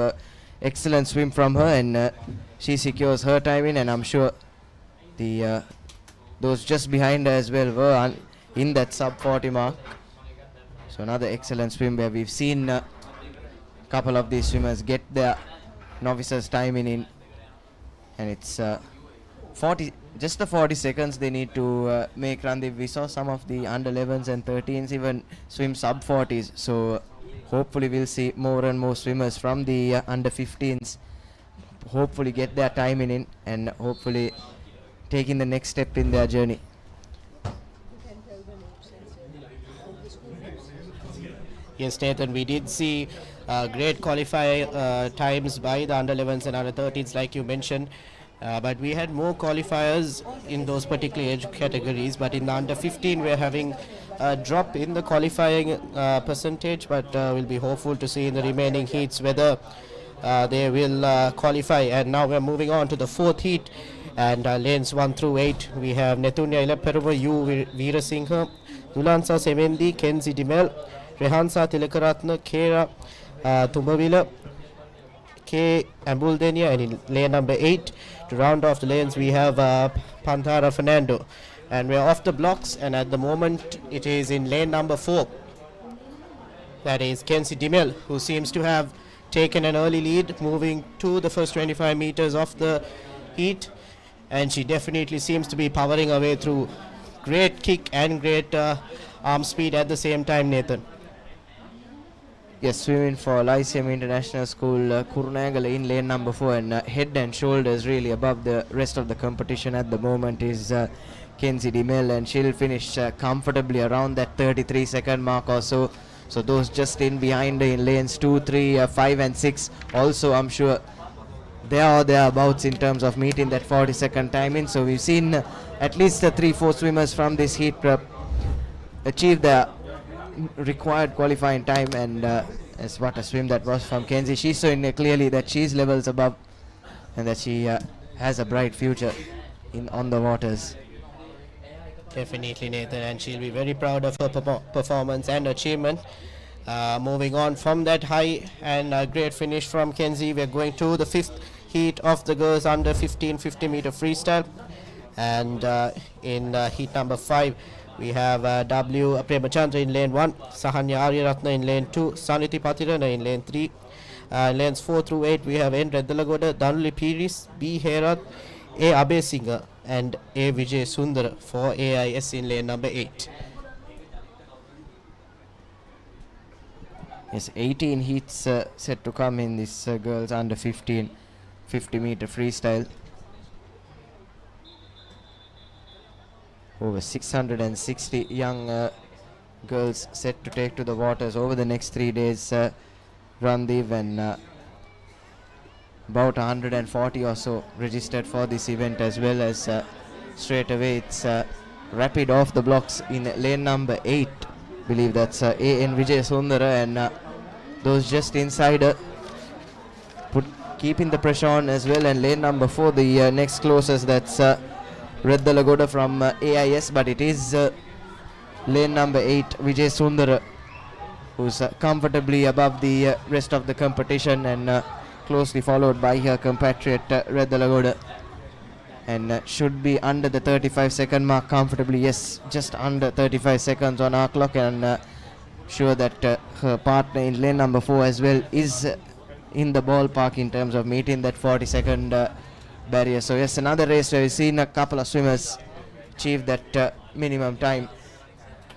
Excellent swim from her, and she secures her time in, and I'm sure the those just behind her as well were in that sub 40 mark. So another excellent swim where we've seen a couple of these swimmers get their novices timing in, and it's 40, just the 40 seconds they need to make Randeep. We saw some of the under 11s and 13s even swim sub 40s, so hopefully we'll see more and more swimmers from the under 15s hopefully get their timing in and hopefully taking the next step in their journey. Yes, Nathan, we did see great qualify times by the under 11s and under 13s, like you mentioned. But we had more qualifiers in those particular age categories. But in the under 15, we're having a drop in the qualifying percentage. But we'll be hopeful to see in the remaining heats whether they will qualify. And now we're moving on to the fourth heat. And lanes 1 through 8, we have Netunya Ilaperova, U Veerasinghe, Dulansa Semendi, Kenzie Dimel, Rehansa Tilakaratna, Kera Tumbavila, K Ambuldenia, and in lane number 8 to round off the lanes we have Pantara Fernando, and we're off the blocks, and at the moment it is in lane number 4, that is Kenzie Dimel, who seems to have taken an early lead, moving to the first 25 meters of the heat, and she definitely seems to be powering her way through. Great kick and great arm speed at the same time, Nathan. Yes, swimming for Lyceum International School, Kurunagala in lane number 4, and head and shoulders really above the rest of the competition at the moment is Kenzie Dimel, and she'll finish comfortably around that 33-second mark or so. So those just in behind her in lanes 2, 3, 5 and 6 also, I'm sure they are thereabouts in terms of meeting that 40-second time in. So we've seen at least 3-4 swimmers from this heat achieve the required qualifying time, and as what a swim that was from Kenzie. She's showing clearly that she's levels above and that she has a bright future on the waters. Definitely, Nathan, and she'll be very proud of her performance and achievement. Moving on from that high and a great finish from Kenzie, we're going to the fifth heat of the girls under 15 50-meter freestyle, and in heat number 5 we have W. Premachandra in lane 1, Sahanya Aryaratna in lane 2, Saniti Patirana in lane 3. Lanes 4 through 8 we have N. Redalagoda, Danuli Piris, B. Herat, A. Abesinghe and A. Vijay Sundara for AIS in lane number 8. Yes, 18 heats set to come in this girls under 15 50-meter freestyle. Over 660 young girls set to take to the waters over the next 3 days, Randeep, and about 140 or so registered for this event, as well as straight away it's rapid off the blocks in lane number 8. Believe that's A.N. Vijay Sundara, and those just inside keeping the pressure on as well. And lane number 4, the next closest, that's Redda Lagoda from AIS, but it is lane number 8, Vijay Sundara, who's comfortably above the rest of the competition, and closely followed by her compatriot Redda Lagoda, and should be under the 35-second mark comfortably. Yes, just under 35 seconds on our clock, and sure that her partner in lane number 4 as well is in the ballpark in terms of meeting that 40-second barrier. So yes, another race where we've seen a couple of swimmers achieve that minimum time,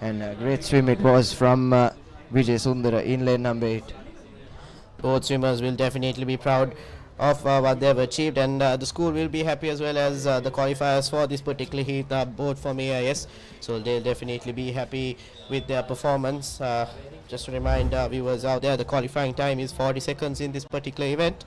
and a great swim it was from Vijay Sundara in lane number 8. Both swimmers will definitely be proud of what they've achieved, and the school will be happy as well as the qualifiers for this particular heat, both from AIS, so they'll definitely be happy with their performance. Just to remind viewers out there, the qualifying time is 40 seconds in this particular event,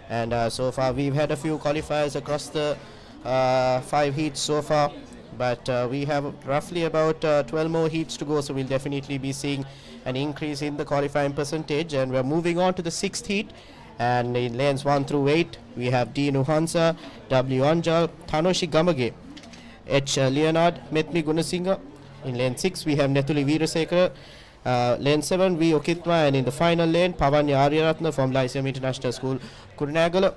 and so far we've had a few qualifiers across the 5 heats so far, but we have roughly about 12 more heats to go, so we'll definitely be seeing an increase in the qualifying percentage. And we're moving on to the 6th heat, and in lanes 1 through 8 we have D. Nuhansa, W. Anjal, Thanoshi Gamage, H. Leonard, Methmi Gunasinga. In lane 6 we have Nethuli Veerasekara, lane 7 V. Okitma, and in the final lane Pavanya Aryaratna from Lyceum International School, Kurunagala.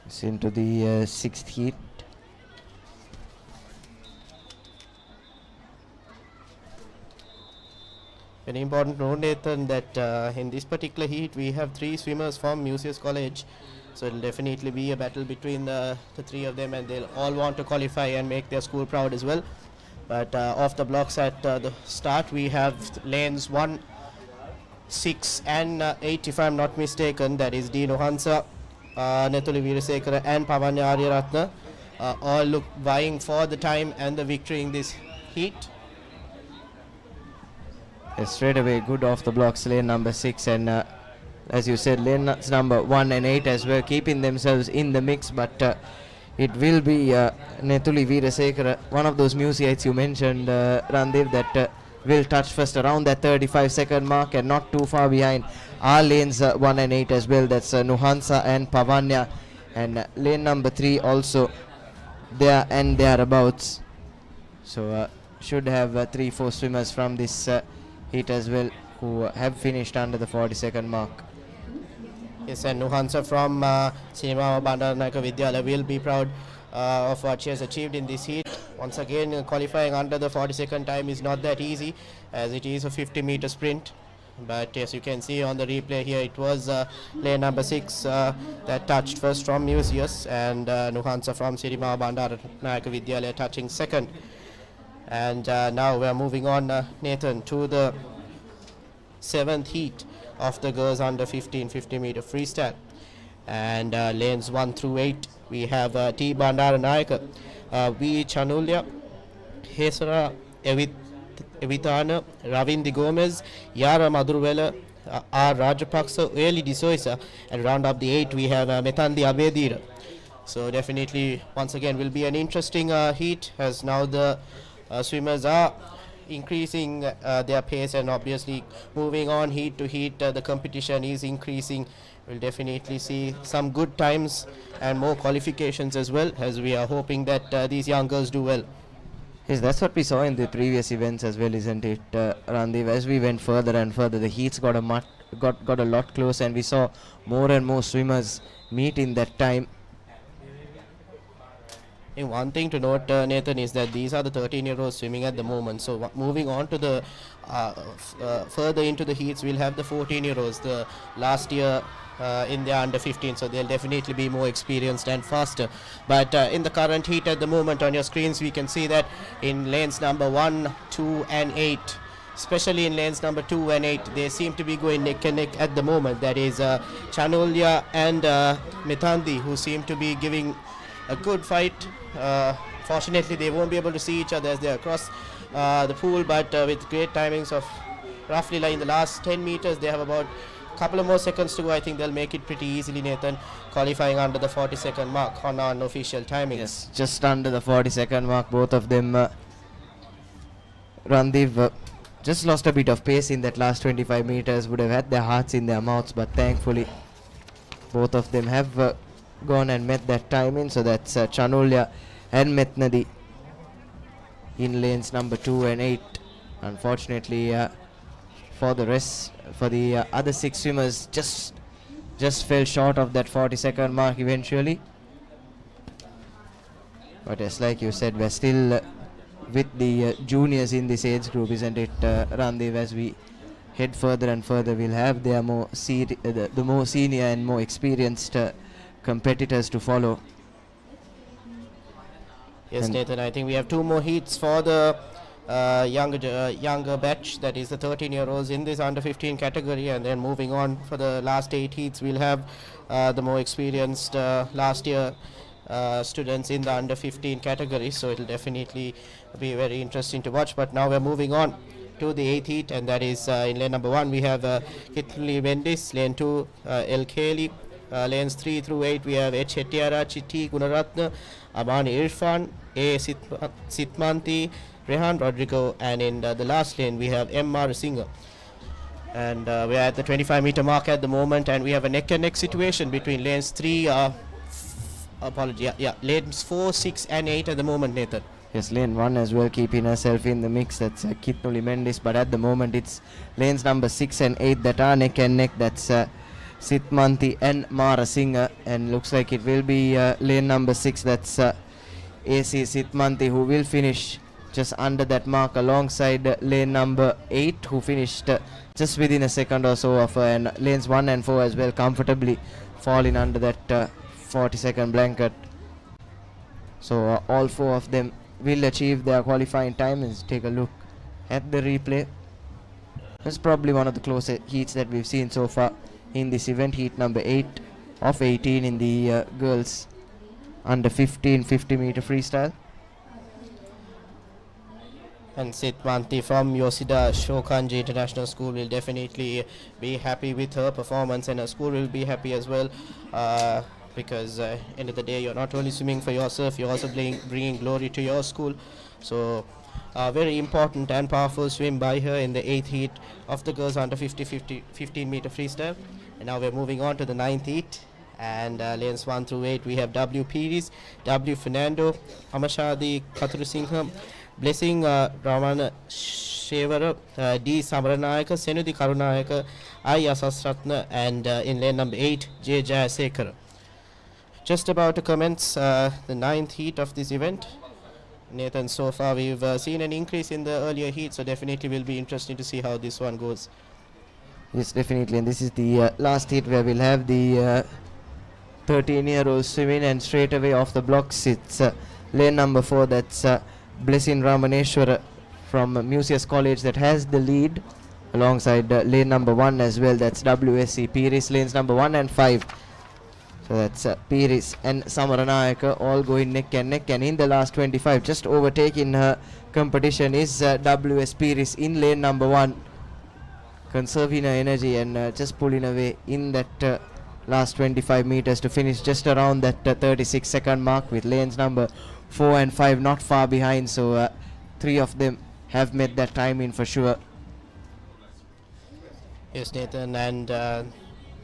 It's into the 6th heat. Very important to note, Nathan, that in this particular heat we have 3 swimmers from Musaeus College, so it will definitely be a battle between the 3 of them, and they'll all want to qualify and make their school proud as well. But off the blocks at the start we have lanes 1, 6 and 8, if I'm not mistaken. That is D. Nuhansa, Nethuli Veerasekara and Pavanya Aryaratna, all look vying for the time and the victory in this heat. Straight away good off the blocks, lane number 6, and as you said, lanes number 1 and 8 as well, keeping themselves in the mix, but it will be Nethuli Veerasekara, one of those Musaeites you mentioned, Randev, that will touch first around that 35-second mark, and not too far behind are lanes 1 and 8 as well. That's Nuhansa and Pavanya, and lane number 3 also there and thereabouts. So should have 3-4 swimmers from this heat as well who have finished under the 40-second mark. Yes, and Nuhansa from Sinema Bandaranaike Vidyalaya will be proud of what she has achieved in this heat. Once again, qualifying under the 40-second time is not that easy, as it is a 50-meter sprint. But as you can see on the replay here, it was lane number 6 that touched first from Musaeus, and Nuhansa from Sinema Bandaranaike Vidyalaya touching second. And now we are moving on, Nathan, to the 7th heat of the girls under 15 50-meter freestyle. And lanes 1 through 8 we have T. Bandaranaike, V. Chanulya, Hesara Evitana, Ravindi Gomez, Yara Madurwela, R. Rajapaksa, Eli Disoisa, and round up the 8 we have Methandi Abedira. So definitely once again will be an interesting heat, as now the swimmers are increasing their pace, and obviously moving on heat to heat, the competition is increasing. We'll definitely see some good times and more qualifications as well, as we are hoping that these young girls do well. Yes, that's what we saw in the previous events as well, isn't it, Randev? As we went further and further, the heats got a lot closer, and we saw more and more swimmers meet in that time. And one thing to note, Nathan, is that these are the 13-year-olds swimming at the moment. So moving on to the further into the heats, we'll have the 14-year-olds, the last year in the under 15, so they'll definitely be more experienced and faster. But in the current heat at the moment on your screens, we can see that in lanes number 1, 2 and 8, especially in lanes number 2 and 8, they seem to be going neck and neck at the moment. That is Chanulya and Methandi, who seem to be giving a good fight. Fortunately they won't be able to see each other as they're across the pool, but with great timings of roughly like in the last 10 meters, they have about a couple of more seconds to go. I think they'll make it pretty easily, Nathan, qualifying under the 40-second mark on our unofficial timings. Yes, just under the 40-second mark, both of them. Randev just lost a bit of pace in that last 25 meters, would have had their hearts in their mouths, but thankfully both of them have gone and met that timing. So that's Chanulya and Methnadi in lanes number 2 and 8. Unfortunately for the other 6 swimmers, just fell short of that 40-second mark eventually. But yes, like you said, we're still with the juniors in this age group, isn't it, Randev? As we head further and further, we'll have their the more senior and more experienced competitors to follow. Yes, and Nathan, I think we have 2 more heats for the younger batch, that is the 13-year-olds in this under 15 category, and then moving on for the last 8 heats, we'll have the more experienced last year students in the under 15 category. So it'll definitely be very interesting to watch. But now we're moving on to the 8th heat, and that is in lane number 1 we have Kitli Bendis, lane 2 El Keli, lanes 3 through 8 we have H. Hettiarachchi, T. Gunaratna, Amani Irfan, A. Sitmanti, Rehan Rodrigo, and in the last lane we have M. Marasinghe. And we are at the 25-meter mark at the moment, and we have a neck-and-neck situation between lanes 3, lanes 4, 6 and 8 at the moment, Nathan. Yes, lane 1 as well keeping herself in the mix. That's Kitnuli Mendis, but at the moment it's lanes number 6 and 8 that are neck and neck. That's Sitmanti and Marasinghe, and looks like it will be lane number 6. That's AC Sitmanti, who will finish just under that mark alongside lane number 8, who finished just within a second or so of and lanes 1 and 4 as well comfortably falling under that 40-second blanket. So all 4 of them will achieve their qualifying time. Let's take a look at the replay. It's probably one of the closest heats that we've seen so far in this event. Heat number 8 of 18 in the girls under 15 50-meter freestyle. And Sitmanti from Yoshida Shokanji International School will definitely be happy with her performance, and her school will be happy as well, because end of the day you're not only swimming for yourself, you're also bringing glory to your school. So very important and powerful swim by her in the 8th heat of the girls under 15-meter freestyle. And now we're moving on to the 9th heat, and lanes 1 through 8 we have W. Piris, W. Fernando, Amashadi Kathurusingham, Blessing Ramana Shevara, D. Samaranayaka, Senudi Karunayaka, I. Asasratna, and in lane number 8 J. Jayasekara. Just about to commence the 9th heat of this event. Nathan, so far we've seen an increase in the earlier heat, so definitely will be interesting to see how this one goes. Yes, definitely, and this is the last heat where we'll have the 13-year-old swimming, and straight away off the blocks it's lane number 4. That's Blessing Ramaneshwara from Museus College that has the lead, alongside lane number 1 as well. That's WSC Piris. Lanes number 1 and 5. So that's Piris and Samaranayaka all going neck and neck, and in the last 25 just overtaking her competition is WS Piris in lane number 1, conserving her energy and just pulling away in that last 25 meters to finish just around that 36-second mark, with lanes number 4 and 5 not far behind. So 3 of them have met that time in for sure. Yes, Nathan, and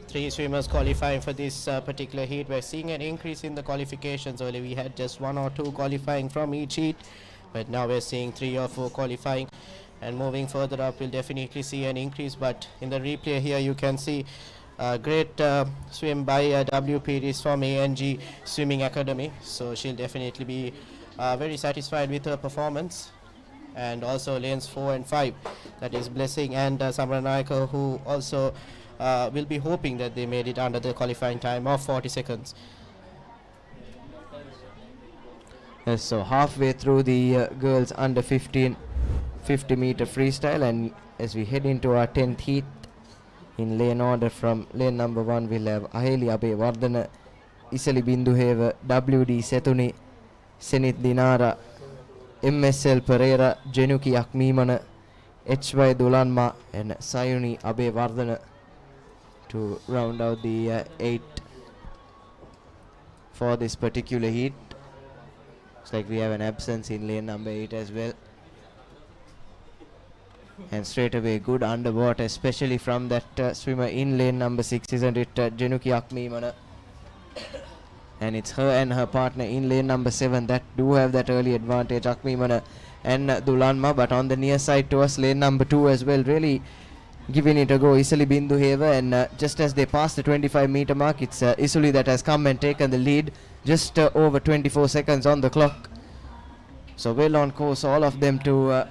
3 swimmers qualifying for this particular heat. We're seeing an increase in the qualifications. Earlier we had just 1 or 2 qualifying from each heat, but now we're seeing 3 or 4 qualifying, and moving further up we'll definitely see an increase. But in the replay here you can see a great swim by WPDs from ANG Swimming Academy, so she'll definitely be very satisfied with her performance. And also lanes 4 and 5, that is Blessing and Samaranayaka, who also will be hoping that they made it under the qualifying time of 40 seconds. Yes, so halfway through the girls under 15 50-meter freestyle, and as we head into our 10th heat, in lane order from lane number 1 we'll have Aheli Abe Vardana, Isali Binduheva, WD Setuni, Senit Dinara, MSL Pereira, Jenuki Akmimana, HY Dulanma, and Sayuni Abe Vardana to round out the 8 for this particular heat. Looks like we have an absence in lane number 8 as well. And straight away good underwater, especially from that swimmer in lane number 6, isn't it, Jenuki Akmimana? And it's her and her partner in lane number 7 that do have that early advantage, Akmimana and Dulanma. But on the near side to us, lane number 2 as well, really giving it a go, Isali Binduheva. And just as they pass the 25-meter mark, it's Isuli that has come and taken the lead, just over 24 seconds on the clock. So well on course, all of them to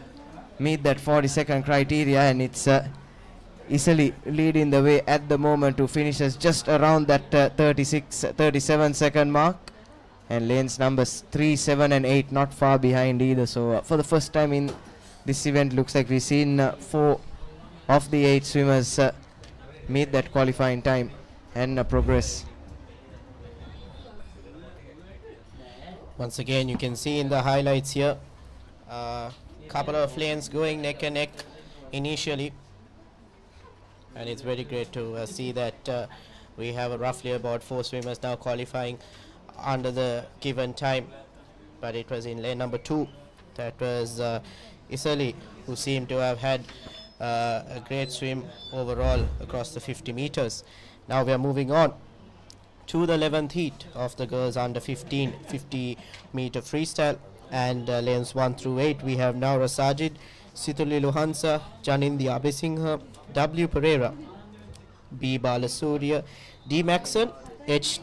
meet that 40-second criteria, and it's Isali leading the way at the moment to finishes just around that 37-second mark, and lanes numbers 3, 7 and 8 not far behind either. So for the first time in this event, looks like we've seen 4 of the 8 swimmers meet that qualifying time and progress. Once again you can see in the highlights here couple of lanes going neck and neck initially, and it's very great to see that We have roughly about 4 swimmers now qualifying under the given time, but it was in lane number 2. That was Isali, who seemed to have had a great swim overall across the 50 meters. Now we are moving on to the 11th heat of the girls under 15 50 meter freestyle, and lanes 1 through 8 we have now Rasajid, Situli Luhansa, Janindi Abhisingha, W Pereira, B Balasurya, D Maxon, H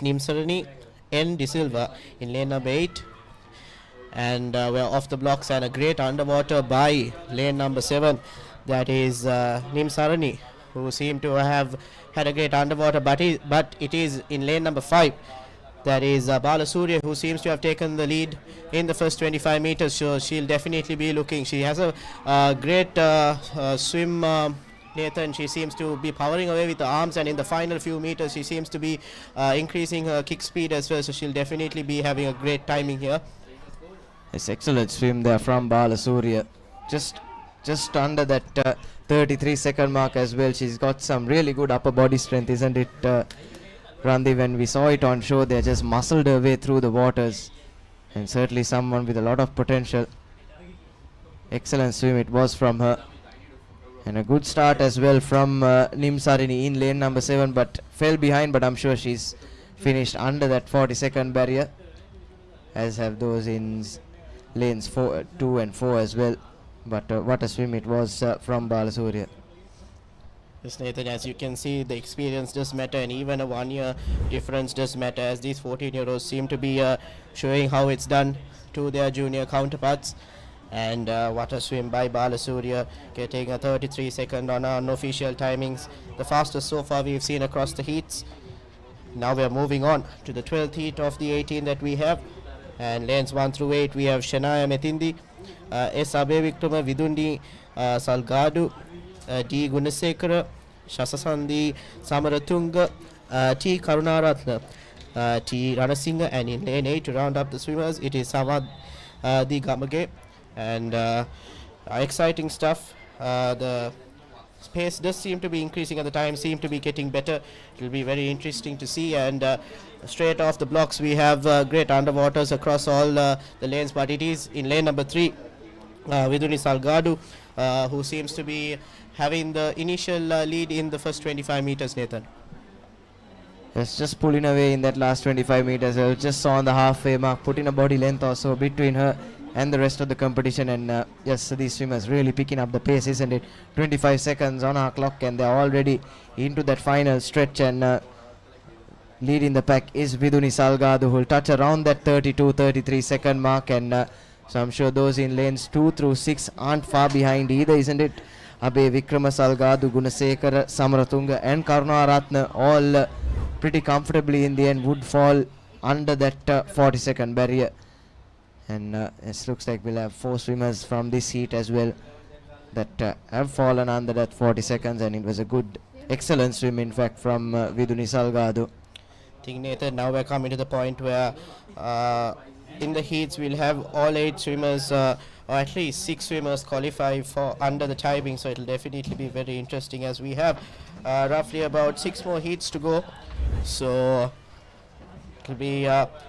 Nimsarani, N De Silva in lane number 8, and we're off the blocks and a great underwater by lane number 7, that is Nimsarani, who seemed to have had a great underwater, but it is in lane number 5, that is Balasurya, who seems to have taken the lead in the first 25 meters. So she'll definitely be looking. She has a great swim, Nathan. She seems to be powering away with the arms, and in the final few meters she seems to be increasing her kick speed as well. So she'll definitely be having a great timing here. It's excellent swim there from Balasurya. Just under that 33-second mark as well. She's got some really good upper body strength, isn't it, Randi? When we saw it on show, they just muscled her way through the waters, and certainly someone with a lot of potential. Excellent swim it was from her, and a good start as well from Nimsarini in lane number 7, but fell behind, but I'm sure she's finished under that 40-second barrier, as have those in lanes 2 and 4 as well. But what a swim it was from Balasurya. Yes, Nathan, as you can see, the experience does matter, and even a 1-year difference does matter, as these 14-year-olds seem to be showing how it's done to their junior counterparts. And what a swim by Balasurya, getting a 33-second on unofficial timings, the fastest so far we've seen across the heats. Now we are moving on to the 12th heat of the 18 that we have, and lanes 1 through 8 we have Shanaya Metindi, S. Abevikrama Vidundi Salgadu, D. Gunasekara, Shasasandi Samaratunga, T. Karunaratna, T. Ranasingha, and in lane 8 to round up the swimmers it is Samad Di Gamage. And exciting stuff. The pace does seem to be increasing, and the time seem to be getting better. It will be very interesting to see. And straight off the blocks we have great underwaters across all the lanes, but it is in lane number 3 Viduni Salgadu who seems to be having the initial lead in the first 25 meters, Nathan. Yes, just pulling away in that last 25 meters. I just saw on the halfway mark, putting a body length or so between her and the rest of the competition. And yes, these swimmers really picking up the pace, isn't it? 25 seconds on our clock, and they're already into that final stretch. And leading the pack is Viduni Salgadu, who will touch around that 32-33 second mark. And so I'm sure those in lanes 2 through 6 aren't far behind either, isn't it? Abe Vikrama Salgadu, Gunasekara, Samaratunga and Karunaratna all pretty comfortably in the end would fall under that 40-second barrier. And it looks like we'll have 4 swimmers from this heat as well that have fallen under that 40 seconds, and it was a good, excellent swim in fact from Viduni Salgadu. I think, Nathan, now we're coming to the point where in the heats we'll have all 8 swimmers or at least 6 swimmers qualify for under the timing, so it'll definitely be very interesting, as we have roughly about 6 more heats to go. So it'll be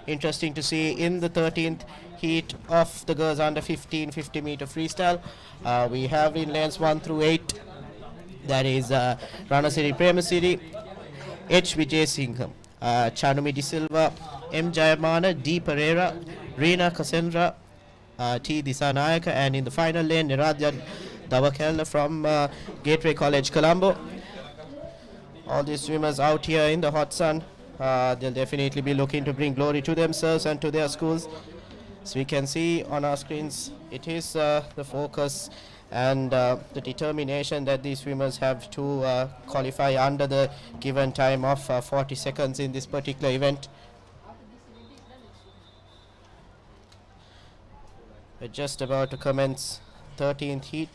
interesting to see in the 13th heat of the girls under 15 50 meter freestyle. We have in lanes 1 through 8, that is Ranasiri Premasiri, H. Vijay Singham, Chanumi De Silva, M. Jayamana, D. Pereira, Reena Cassandra, T. Disanayaka, and in the final lane Niradya Davakela from Gateway College, Colombo. All these swimmers out here in the hot sun, they'll definitely be looking to bring glory to themselves and to their schools. So we can see on our screens, it is the focus and the determination that these swimmers have to qualify under the given time of 40 seconds in this particular event. We're just about to commence 13th heat.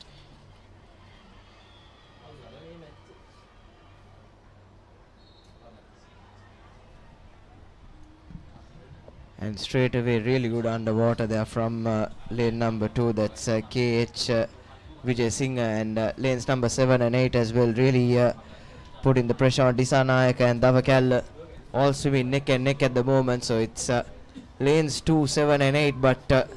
And straight away really good underwater there from lane number 2, that's KH Vijay Singh, and lanes number 7 and 8 as well, really putting the pressure on Disanayaka and Davakal, all swimming neck and neck at the moment. So it's lanes 2, 7 and 8, but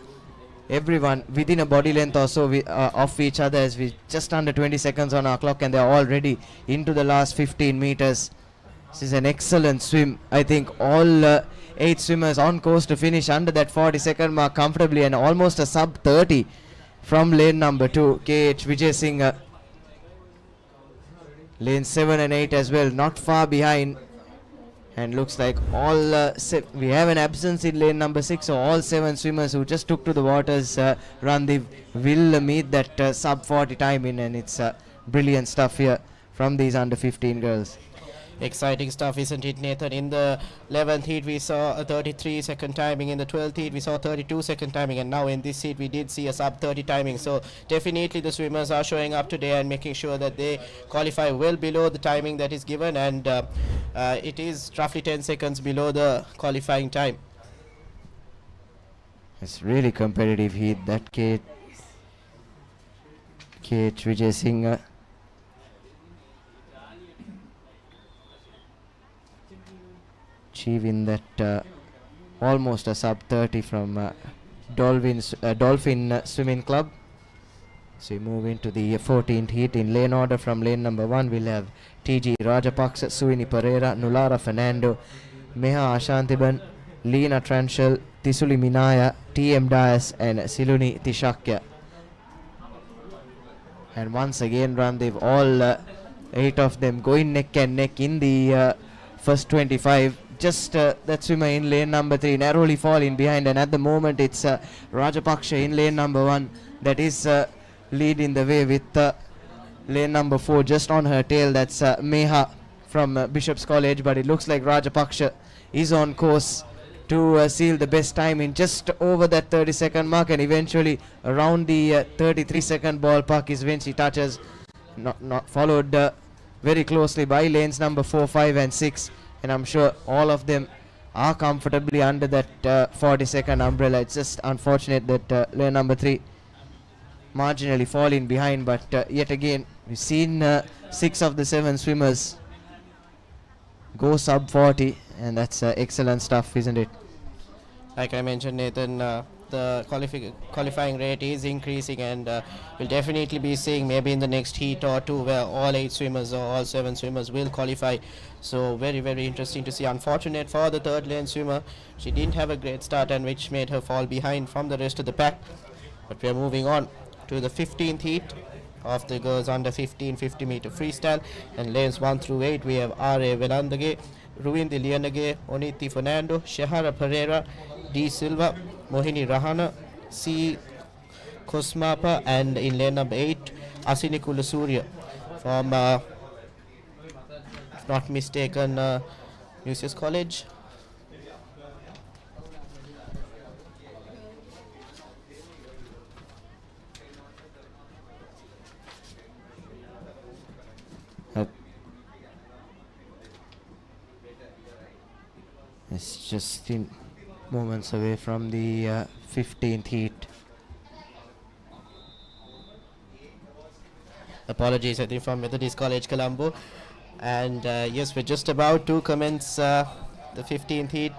everyone within a body length or so of each other, as we just under 20 seconds on our clock, and they're already into the last 15 meters. This is an excellent swim. I think all 8 swimmers on course to finish under that 40-second mark comfortably, and almost a sub 30 from lane number 2, KH Vijay Singh. Lane 7 and 8 as well, not far behind. And looks like all we have an absence in lane number 6, so all 7 swimmers who just took to the waters, Randiv, will meet that sub 40 time in, and it's brilliant stuff here from these under 15 girls. Exciting stuff, isn't it, Nathan? In the 11th heat we saw a 33-second timing, in the 12th heat we saw 32-second timing, and now in this heat we did see a sub 30 timing. So definitely the swimmers are showing up today and making sure that they qualify well below the timing that is given, and it is roughly 10 seconds below the qualifying time. It's really competitive heat, that KH Vijay Singh. Achieving that almost a sub 30 from Dolphin Swimming Club. So we move into the 14th heat. In lane order from lane number 1, we'll have TG Rajapaksa, Suini Pereira, Nulara Fernando, Meha Ashantiban, Leena Tranchel, Tisuli Minaya, TM Dias and Siluni Tishakya. And once again, Randev, all 8 of them going neck and neck in the first 25. Just that swimmer in lane number 3 narrowly falling behind, and at the moment it's Rajapaksha in lane number 1 that is leading the way, with lane number 4 just on her tail. That's Meha from Bishop's College, but it looks like Rajapaksha is on course to seal the best time in just over that 30-second mark, and eventually around the 33-second ballpark is when she touches, not followed very closely by lanes number 4, 5 and 6. And I'm sure all of them are comfortably under that 40-second umbrella. It's just unfortunate that lane number 3 marginally falling behind, but yet again we've seen 6 of the 7 swimmers go sub 40, and that's excellent stuff, isn't it? Like I mentioned, Nathan, the qualifying rate is increasing, and we'll definitely be seeing maybe in the next heat or 2 where all 8 swimmers or all 7 swimmers will qualify. So very, very interesting to see. Unfortunate for the 3rd lane swimmer, she didn't have a great start, and which made her fall behind from the rest of the pack. But we're moving on to the 15th heat of the girls under 15 50 meter freestyle, and lanes 1 through 8 we have R.A. Velandage, Ruindi Lianage, Oniti Fernando, Shahara Pereira, D. Silva, Mohini Rahana, C. Kosmapa, and in lane number 8 Asini Kulasurya from if not mistaken Mucius College. It's just in moments away from the 15th heat. Apologies, I think, from Methodist College, Colombo. And yes, we're just about to commence the 15th heat.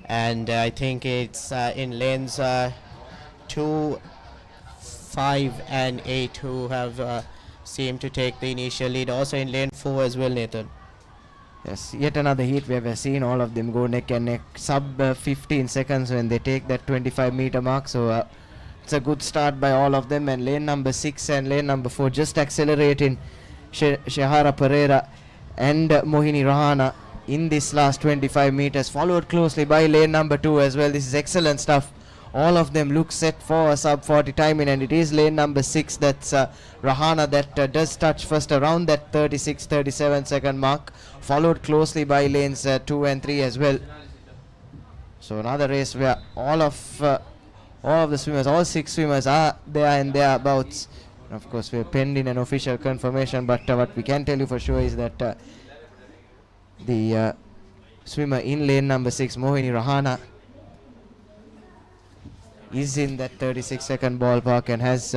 And I think it's in lanes 2, 5 and 8 who have seemed to take the initial lead. Also in lane 4 as well, Nathan. Yes, yet another heat where we've seen all of them go neck and neck, sub 15 seconds when they take that 25 meter mark. So it's a good start by all of them. And lane number 6 and lane number 4 just accelerating Shahara Pereira and Mohini Rahana in this last 25 meters, followed closely by lane number 2 as well. This is excellent stuff. All of them look set for a sub 40 timing, and it is lane number 6 that's Rahana that does touch first around that 36-37 second mark, followed closely by lanes 2 and 3 as well. So another race where all of the swimmers, all 6 swimmers are there and thereabouts. Of course, we're pending an official confirmation, but what we can tell you for sure is that the swimmer in lane number 6, Mohini Rahana, is in that 36 second ballpark and has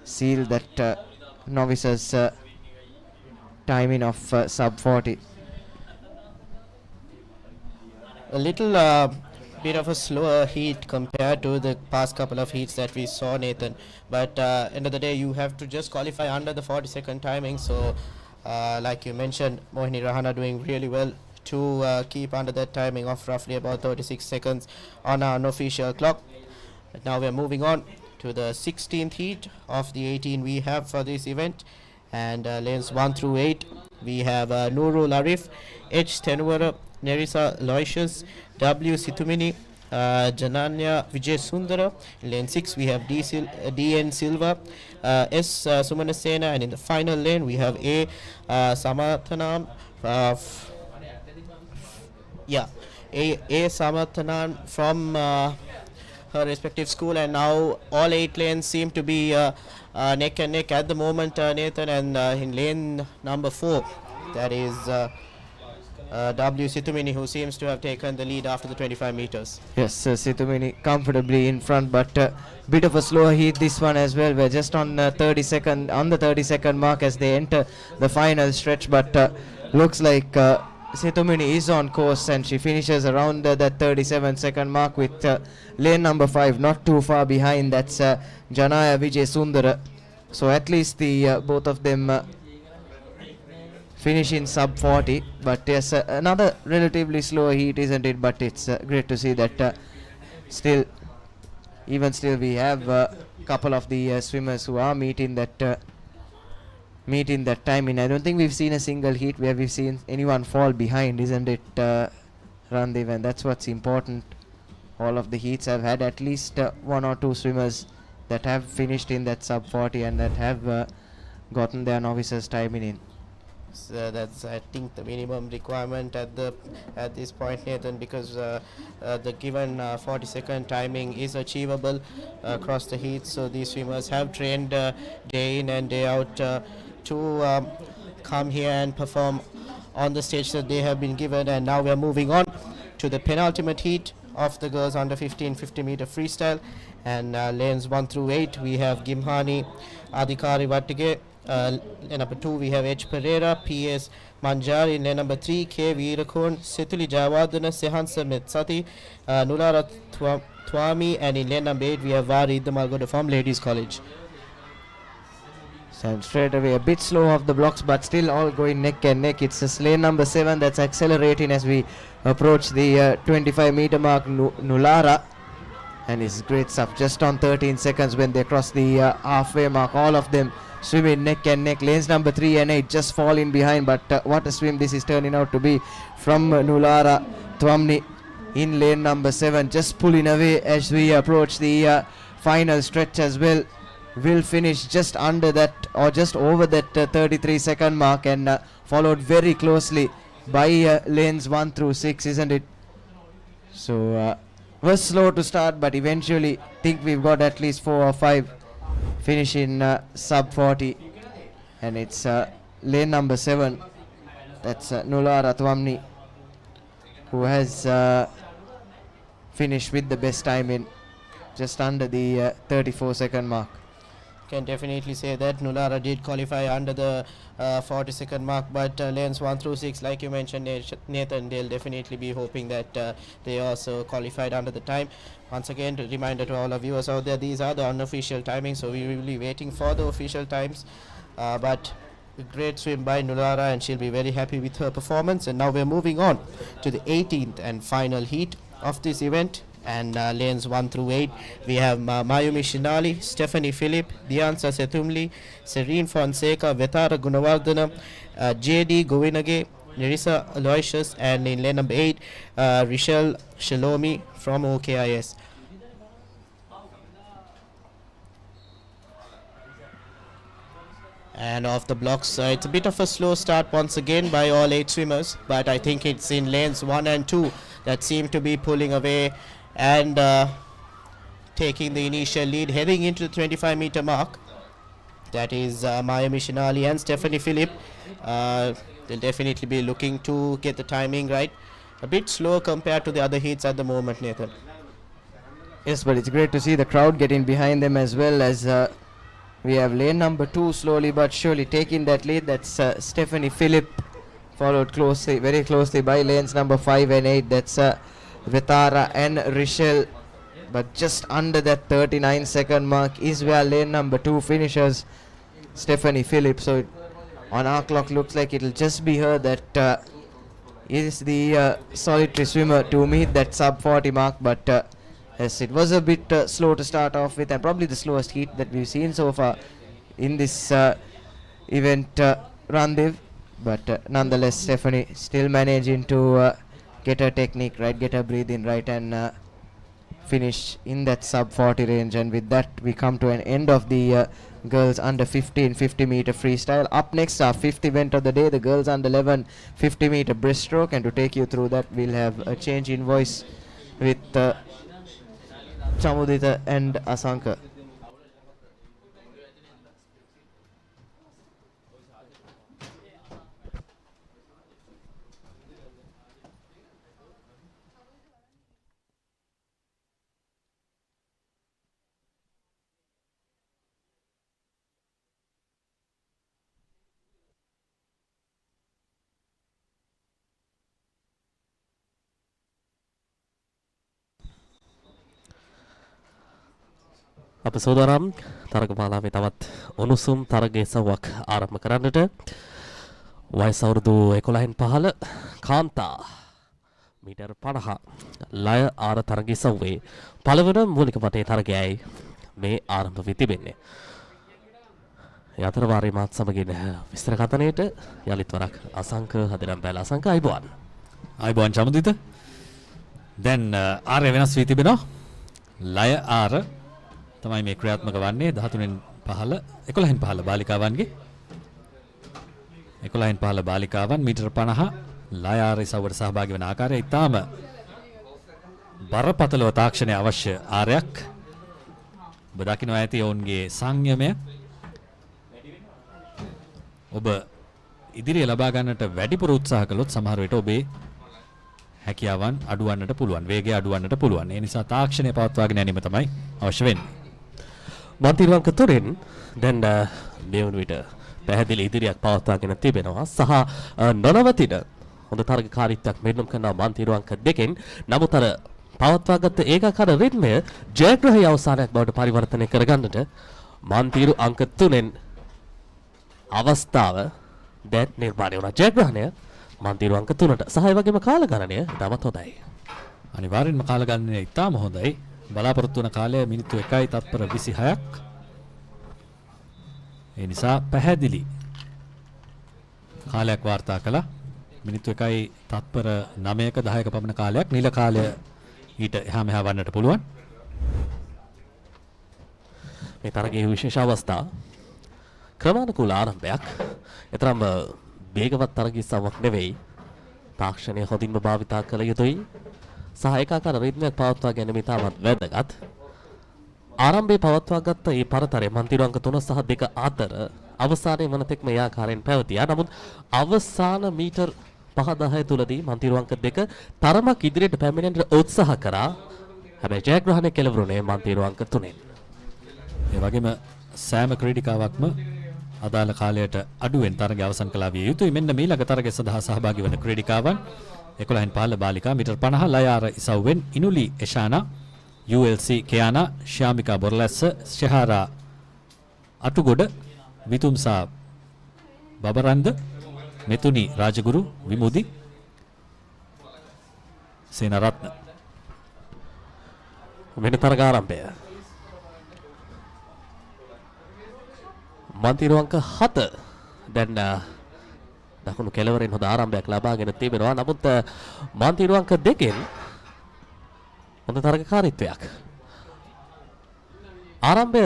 sealed that novices timing of sub 40. A little bit of a slower heat compared to the past couple of heats that we saw, Nathan. But end of the day, you have to just qualify under the 40-second timing. So, like you mentioned, Mohini Rahana doing really well to keep under that timing of roughly about 36 seconds on our unofficial clock. But now we're moving on to the 16th heat of the 18 we have for this event. And lanes 1 through 8, we have Nurul Arif, H. Tenwara, Nerissa Loisius, W. Situmini, Jananya Vijay Sundara. In lane 6 we have D.N. Silva, S. Sumanasena, and in the final lane we have A. Samathanan, A. Samathanan from her respective school. And now all 8 lanes seem to be neck and neck at the moment, Nathan. And in lane number 4, that is W. Situmini, who seems to have taken the lead after the 25 meters. Yes, Situmini comfortably in front, but bit of a slower heat this one as well. We're just on the 30-second mark as they enter the final stretch, but looks like Situmini is on course, and she finishes around that 37-second mark with lane number 5 not too far behind. That's Janaya Vijay Sundara. So at least the both of them finish in sub 40. But yes, another relatively slow heat, isn't it? But it's great to see that still we have a couple of the swimmers who are meeting that timing. I don't think we've seen a single heat where we've seen anyone fall behind, isn't it, Randev? And that's what's important. All of the heats have had at least 1 or 2 swimmers that have finished in that sub 40 and that have gotten their novices timing in. So that's, I think, the minimum requirement at this point, Nathan, because the given 40-second timing is achievable across the heats. So these swimmers have trained day in and day out to come here and perform on the stage that they have been given. And now we are moving on to the penultimate heat of the girls under 15 50-meter freestyle. And lanes 1 through 8, we have Gimhani Adhikari Wattige. Lane number 2 we have H. Pereira, P.S. Manjari. In lane number 3, K. Veerakon, Setuli Javadana, Sehansa Metsati, Nulara Twami. And in lane number 8 we have Vari Damalgoda from Ladies College. And straight away a bit slow off the blocks, but still all going neck and neck. It's this lane number 7 that's accelerating as we approach the 25-meter mark. Nulara, and it's great stuff. Just on 13 seconds when they cross the halfway mark, all of them swimming neck and neck. Lanes number 3 and 8 just falling behind, but what a swim this is turning out to be from Nulara Twamni in lane number 7, just pulling away as we approach the final stretch as well. Will finish just under that or just over that 33-second mark, and followed very closely by lanes 1 through 6, isn't it? So was slow to start, but eventually think we've got at least 4 or 5 finish in sub 40, and it's lane number 7, that's Nulara Twamni, who has finished with the best time in just under the 34-second mark. Can definitely say that Nulara did qualify under the 40-second mark, but lanes 1 through 6, like you mentioned, Nathan, they'll definitely be hoping that they also qualified under the time. Once again, a reminder to all of viewers out there, these are the unofficial timings, so we will be waiting for the official times. But a great swim by Nulara, and she'll be very happy with her performance. And now we're moving on to the 18th and final heat of this event. And lanes 1 through 8, we have Mayumi Shinali, Stephanie Philip, Diansa Setumli, Serene Fonseca, Vetara Gunawardana, JD Govinage, Nerissa Aloysius, and in lane number 8, Richelle Shalomi from OKIS. And off the blocks, it's a bit of a slow start once again by all 8 swimmers, but I think it's in lanes 1 and 2 that seem to be pulling away and taking the initial lead heading into the 25-meter mark. That is Mayumi Shinali and Stephanie Philip. They'll definitely be looking to get the timing right. A bit slow compared to the other heats at the moment, Nathan. Yes, but it's great to see the crowd getting behind them as well, as We have lane number 2 slowly but surely taking that lead. That's Stephanie Phillip, followed closely, very closely by lanes number 5 and 8. That's Vetara and Richelle. But just under that 39-second mark is where lane number 2 finishes, Stephanie Phillip. So on our clock looks like it'll just be her that is the solitary swimmer to meet that sub 40 mark. But yes, it was a bit slow to start off with, and probably the slowest heat that we've seen so far in this event, Randiv. But nonetheless, Stephanie still managing to get her technique right, get her breathing right, and finish in that sub 40 range. And with that, we come to an end of the girls under 15 50-meter freestyle. Up next, our 5th event of the day, the girls under 11 50-meter breaststroke. And to take you through that, we'll have a change in voice with Chamudita and Asanka. අප සෝදානම් තරගමාලාවේ තවත් උණුසුම් තරගයේ සවුවක් ආරම්භ කරන්නට වයස අවුරුදු 11න් පහළ කාන්තා metre 50 ලය ආර තරගයේ සවුවේ පළවන මූලික වටේ තරගයයි මේ ආරම්භ වී තිබෙන්නේ. ඒ අතර වාරේ මාත් සමගින් විස්තර කතනයේට යලිත් වරක් අසංක හදනම් බැල අසංක අයිබෝන්. අයිබෝන් චමුදිත. දැන් ආරය වෙනස් වී තිබෙනවා. ලය ආර තමයි මේ ක්‍රියාත්මක වන්නේ 13න් 11න් 15 බාලිකාවන්ගේ 11න් 15 බාලිකාවන් මීටර 50 ලයාරේ සවුවට සහභාගී වන ආකාරය ඉතාම බරපතලව තාක්ෂණය අවශ්‍ය ආරයක්. ඔබ දකින්න ඇති ඔවුන්ගේ සංයමය. ඔබ ඉදිරිය ලබා ගන්නට වැඩිපුර උත්සාහ කළොත් සමහර විට ඔබේ හැකියාවන් අඩුවන්නට පුළුවන්, වේගය අඩුවන්නට පුළුවන්. ඒ නිසා තාක්ෂණය පවත්වාගෙන යෑම තමයි අවශ්‍ය වෙන්නේ. මන්තිරුවන්ක තුරින් දැන් මේ වන විට පැහැදිලි ඉදිරියක් පවත්වාගෙන තිබෙනවා සහ නොනවතින හොඳ තරගකාරීත්වයක් මෙන්නම් කරනවා මන්තිරුවන්ක දෙකෙන්. නමුත් අර පවත්වාගත්ත ඒකාකාර රිද්මය ජයග්‍රහී අවසානයක් බවට පරිවර්තනය කරගන්නට මන්තිරු අංක 3න් අවස්ථාව දැන් නිර්මාණය වුණා. ජයග්‍රහණය මන්තිරු අංක 3ට සහ ඒ වගේම කාල ගණනය ඉතාමත් හොඳයි. අනිවාර්යෙන්ම කාල ගණනය ඉතාම හොඳයි. බලාපොරොත්තු වන කාලය මිනිත්තු 1යි තත්පර 26ක්. ඒ නිසා පැහැදිලි කාලයක් වාර්තා කළා. මිනිත්තු 1යි තත්පර 9ක 10ක පමණ කාලයක්. නිල කාලය ඊට එහා මෙහා වන්නට පුළුවන්. මේ තරගයේ විශේෂ අවස්ථා ක්‍රමානුකූල ආරම්භයක්. එතරම් වේගවත් තරගයේ සමක් නෙවෙයි. තාක්ෂණය හොඳින්ම භාවිතා කළ යුතුයි. සහ ඒකාකාර රිද්මයක් පවත්වා ගැනීම ඉතාමත් වැදගත්. ආරම්භයේ පවත්වාගත්ත මේ පරතරය මන්තිරු අංක 3 සහ 2 අතර අවසානයේ වනතෙක් මේ ආකාරයෙන් පැවතියා. නමුත් අවසාන මීටර් 5-10 තුලදී මන්තිරු අංක 2 තරමක් ඉදිරියට පැමිණෙන්න උත්සාහ කරා. හැබැයි ජයග්‍රහණය කෙළවරුනේ මන්තිරු අංක 3න්. ඒ වගේම සෑම ක්‍රීඩිකාවක්ම අදාළ කාලයට අඩුවෙන් තරගය අවසන් කළා විය යුතුයි. මෙන්න මීළඟ තරගය සඳහා සහභාගී වන ක්‍රීඩිකාවන් 11න් 15 බාලිකා මීටර් 50 ලයාර ඉසව්වෙන් ඉනුලි එෂානා, ULC කයානා, ශ්‍යාමිකා බොරලැස්ස, ශහාරා අටුගොඩ, විතුම්සා බබරන්ද, මෙතුනි රාජගුරු, විමුදි සේනරත්න. වෙන තරග ආරම්භය මන්තිරු අංක 7 දැන් දකුණු කෙළවරෙන් හොඳ ආරම්භයක් ලබාගෙන තිබෙනවා. නමුත් මන්තිරු අංක 2න් හොඳ තරගකාරීත්වයක්. ආරම්භය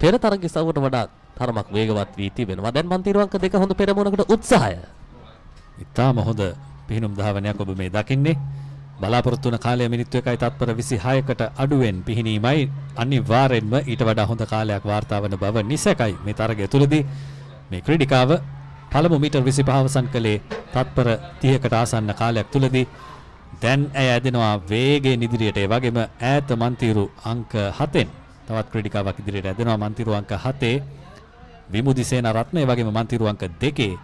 පෙර තරගයේ සවුවට වඩා තරමක් වේගවත් වී තිබෙනවා. දැන් මන්තිරු අංක 2 හොඳ පෙරමුණකට උත්සාහය. ඉතාම හොඳ පිහිනුම් ධාවනයක් ඔබ මේ දකින්නේ. බලාපොරොත්තු වන කාලය මිනිත්තු 1යි තත්පර 26කට අඩුවෙන් පිහිනීමයි අනිවාර්යෙන්ම ඊට වඩා හොඳ කාලයක් වාර්තා වන බව නිසැකයි. මේ තරගය තුලදී මේ ක්‍රීඩිකාව පළමු මීටර් 25 අවසන් කළේ තත්පර 30කට ආසන්න කාලයක් තුලදී. දැන් ඇය ඇදෙනවා වේගයෙන් ඉදිරියට. ඒ වගේම ඈත මන්තිරු අංක 7න් තවත් ක්‍රීඩිකාවක් ඉදිරියට ඇදෙනවා. මන්තිරු අංක 7 විමුදිසේන රත්න ඒ වගේම මන්තිරු අංක 2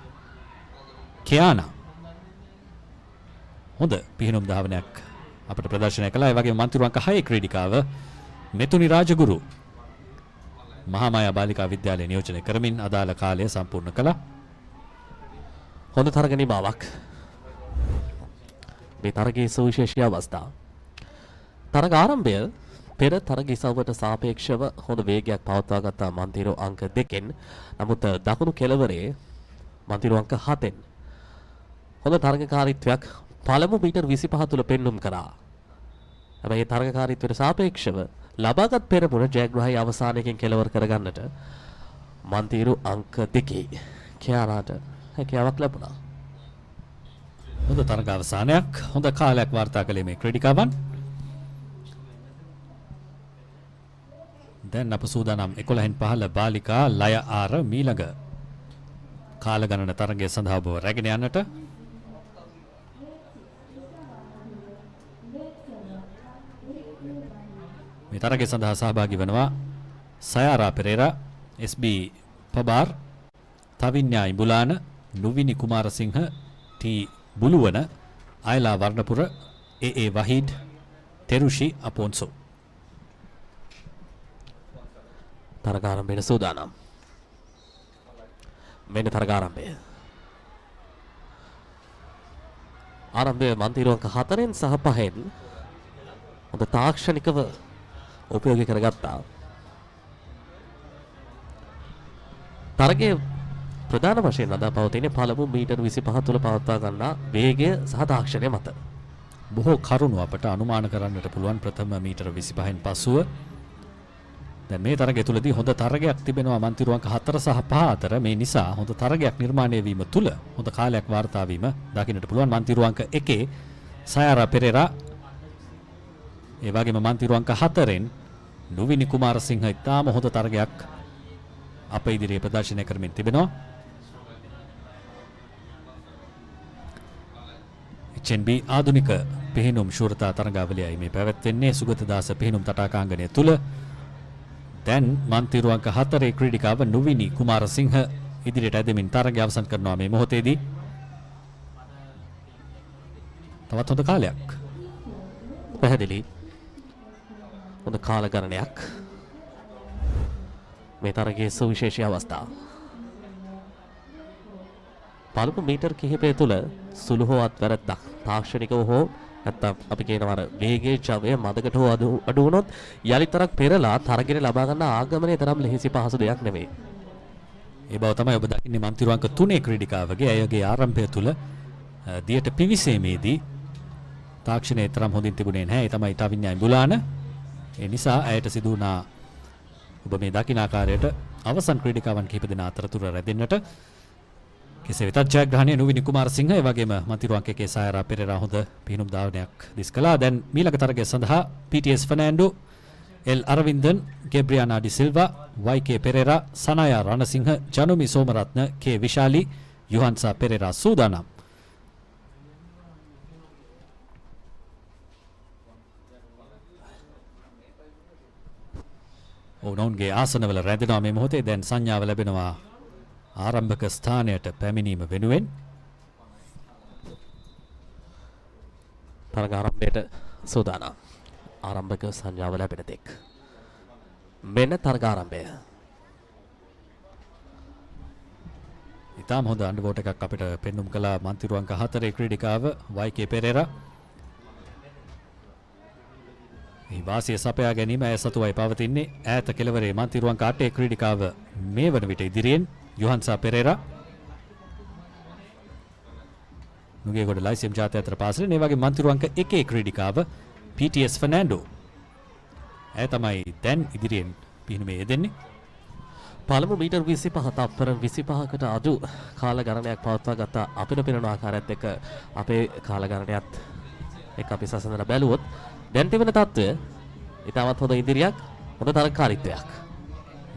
කියානා හොඳ පිහිනුම් ධාවනයක් අපිට ප්‍රදර්ශනය කළා. ඒ වගේම මන්තිරු අංක 6 ක්‍රීඩිකාව මෙතුනි රාජගුරු මහාමායා බාලිකා විද්‍යාලය නියෝජනය කරමින් අදාළ කාලය සම්පූර්ණ කළා. හොඳ තරග නිමාවක්. මේ තරගයේ සුවිශේෂී අවස්ථාව. තරග ආරම්භය පෙර තරග ඉසව්වට සාපේක්ෂව හොඳ වේගයක් පවත්වා ගත්තා මන්තිරු අංක 2කින්. නමුත් දකුණු කෙළවරේ මන්තිරු අංක 7න් හොඳ තරගකාරීත්වයක් පළමු මීටර් 25 තුල පෙන්눔 කරා. හැබැයි මේ තරගකාරීත්වයට සාපේක්ෂව ලබාගත් පෙරමුණ ජයග්‍රහී අවසානයකින් කෙලවර කරගන්නට මන්තිරු අංක 2 කියානාට හැකියාවක් ලැබුණා. හොඳ තරග අවසානයක් හොඳ කාලයක් වාර්තා කළේ මේ ක්‍රීඩිකාවන්. දැන් අප සූදානම් 11න් 15 බාලිකා ලය ආර මීළඟ කාල ගණන තරගය සඳහා ඔබ රැගෙන යන්නට. මේ තරගය සඳහා සහභාගී වෙනවා Sayara Perera, SB Pabar, Thavinya Ibulana, Nuvini Kumarasinghe, T Buluwana, Ayala Warnapura, AA Waheed, Therushi Aponso. තරගාරම්භයට සූදානම්. මෙන්න තරගාරම්භය. ආරම්භය මන්තිරු අංක 4න් සහ 5න් හොඳ තාක්ෂණිකව උපයෝගී කරගත්තා. තරගයේ ප්‍රධාන වශයෙන් අදා පවතින පළමු මීටර් 25 තුල පවත්වා ගන්නා වේගය සහ තාක්ෂණය මත. බොහෝ කරුණු අපට අනුමාන කරන්නට පුළුවන් ප්‍රථම මීටර 25න් පසුව. දැන් මේ තරගය තුලදී හොඳ තරගයක් තිබෙනවා මන්තිරු අංක 4 සහ 5 අතර. මේ නිසා හොඳ තරගයක් නිර්මාණය වීම තුල හොඳ කාලයක් වාර්තා වීම දකින්නට පුළුවන්. මන්තිරු අංක 1 සයාරා පෙරේරා, ඒ වගේම මන්තිරු අංක 4න් නුවිනි කුමාරසිංහ ඉතාම හොඳ තරගයක් අප ඉදිරියේ ප්‍රදර්ශනය කරමින් තිබෙනවා. HNB ආධුනික පිහිනුම් ශූරතා තරගාවලියයි මේ පැවැත්වෙන්නේ සුගතදාස පිහිනුම් තටාකාංගණය තුල. දැන් මන්තිරු අංක 4 ක්‍රීඩිකාව නුවිනි කුමාරසිංහ ඉදිරියට ඇදෙමින් තරගය අවසන් කරනවා මේ මොහොතේදී. තවත් හොඳ කාලයක්. පැහැදිලි. හොඳ කාල ගණනයක්. මේ තරගයේ සුවිශේෂී අවස්ථාව. පළමු මීටර් කිහිපය තුළ සුළු හෝ අත්වැරද්දක් තාක්ෂණිකව හෝ නැත්නම් අපි කියනවා අර වේගයේ ජවය මදකට හෝ අඩු වුණොත් යලිතරක් පෙරලා තරගයට ලබා ගන්න ආගමනය තරම් ලෙහෙසි පහසු දෙයක් නෙවෙයි. ඒ බව තමයි ඔබ දකින්නේ මන්තිරු අංක 3 ක්‍රීඩිකාවගේ අයගේ ආරම්භය තුළ දියට පිවිසීමේදී තාක්ෂණයේ තරම් හොඳින් තිබුණේ නැහැ. ඒ තමයි තවින්‍යා ඉඹුලාන. ඒ නිසා ඇයට සිදු වුණා ඔබ මේ දකින ආකාරයට අවසන් ක්‍රීඩිකාවන් කිහිප දෙනා අතරතුර රැඳෙන්නට. කෙසේ වෙතත් ජයග්‍රහණය නුවිනි කුමාරසිංහ ඒ වගේම මන්තිරු අංක 1 සායරා පෙරේරා හොඳ පිහිනුම් ධාවනයක් දිස් කළා. දැන් මීළඟ තරගය සඳහා PTS Fernando, L Aravindan, Gabriana de Silva, YK Perera, Sanaya Ranasinghe, Janumi Somaratne, K Vishali, Yuhansa Perera සූදානම්. ඔවුන්ගේ ආසනවල රැඳෙනවා මේ මොහොතේ. දැන් සංඥාව ලැබෙනවා ආරම්භක ස්ථානයට පැමිණීම වෙනුවෙන්. තරග ආරම්භයට සූදානම්. ආරම්භක සංඥාව ලැබෙන තෙක් මෙන්න තරග ආරම්භය. ඉතාම හොඳ අන්ඩර්වෝට් එකක් අපිට පෙන්눔 කළා මන්තිරු අංක 4 ක්‍රීඩිකාව YK පෙරේරා. මේ වාසිය සපයා ගැනීම ඇය සතුවයි පවතින්නේ. ඈත කෙළවරේ මන්තිරු අංක 8 ක්‍රීඩිකාව මේ වන විට ඉදිරියෙන් යුහන්සා පෙරේරා. නුගේගොඩ ලයිසියම් ජාත්‍ය අතර පාසලෙන් ඒ වගේ මන්තිරු අංක 1 ක්‍රීඩිකාව PTS ෆර්නෑන්ඩෝ. ඇය තමයි දැන් ඉදිරියෙන් පිහිනුමේ යෙදෙන්නේ. පළමු මීටර් 25 තප්පර 25කට අඩු කාල ගණනයක් පවත්වා ගත්ත අපිට පෙනෙන ආකාරයත් එක්ක අපේ කාල ගණනයත් එක්ක අපි සසඳන බැලුවොත් දැන් තිබෙන තත්ත්වය ඉතාමත් හොඳ ඉදිරියක්, හොඳ තරගකාරීත්වයක්.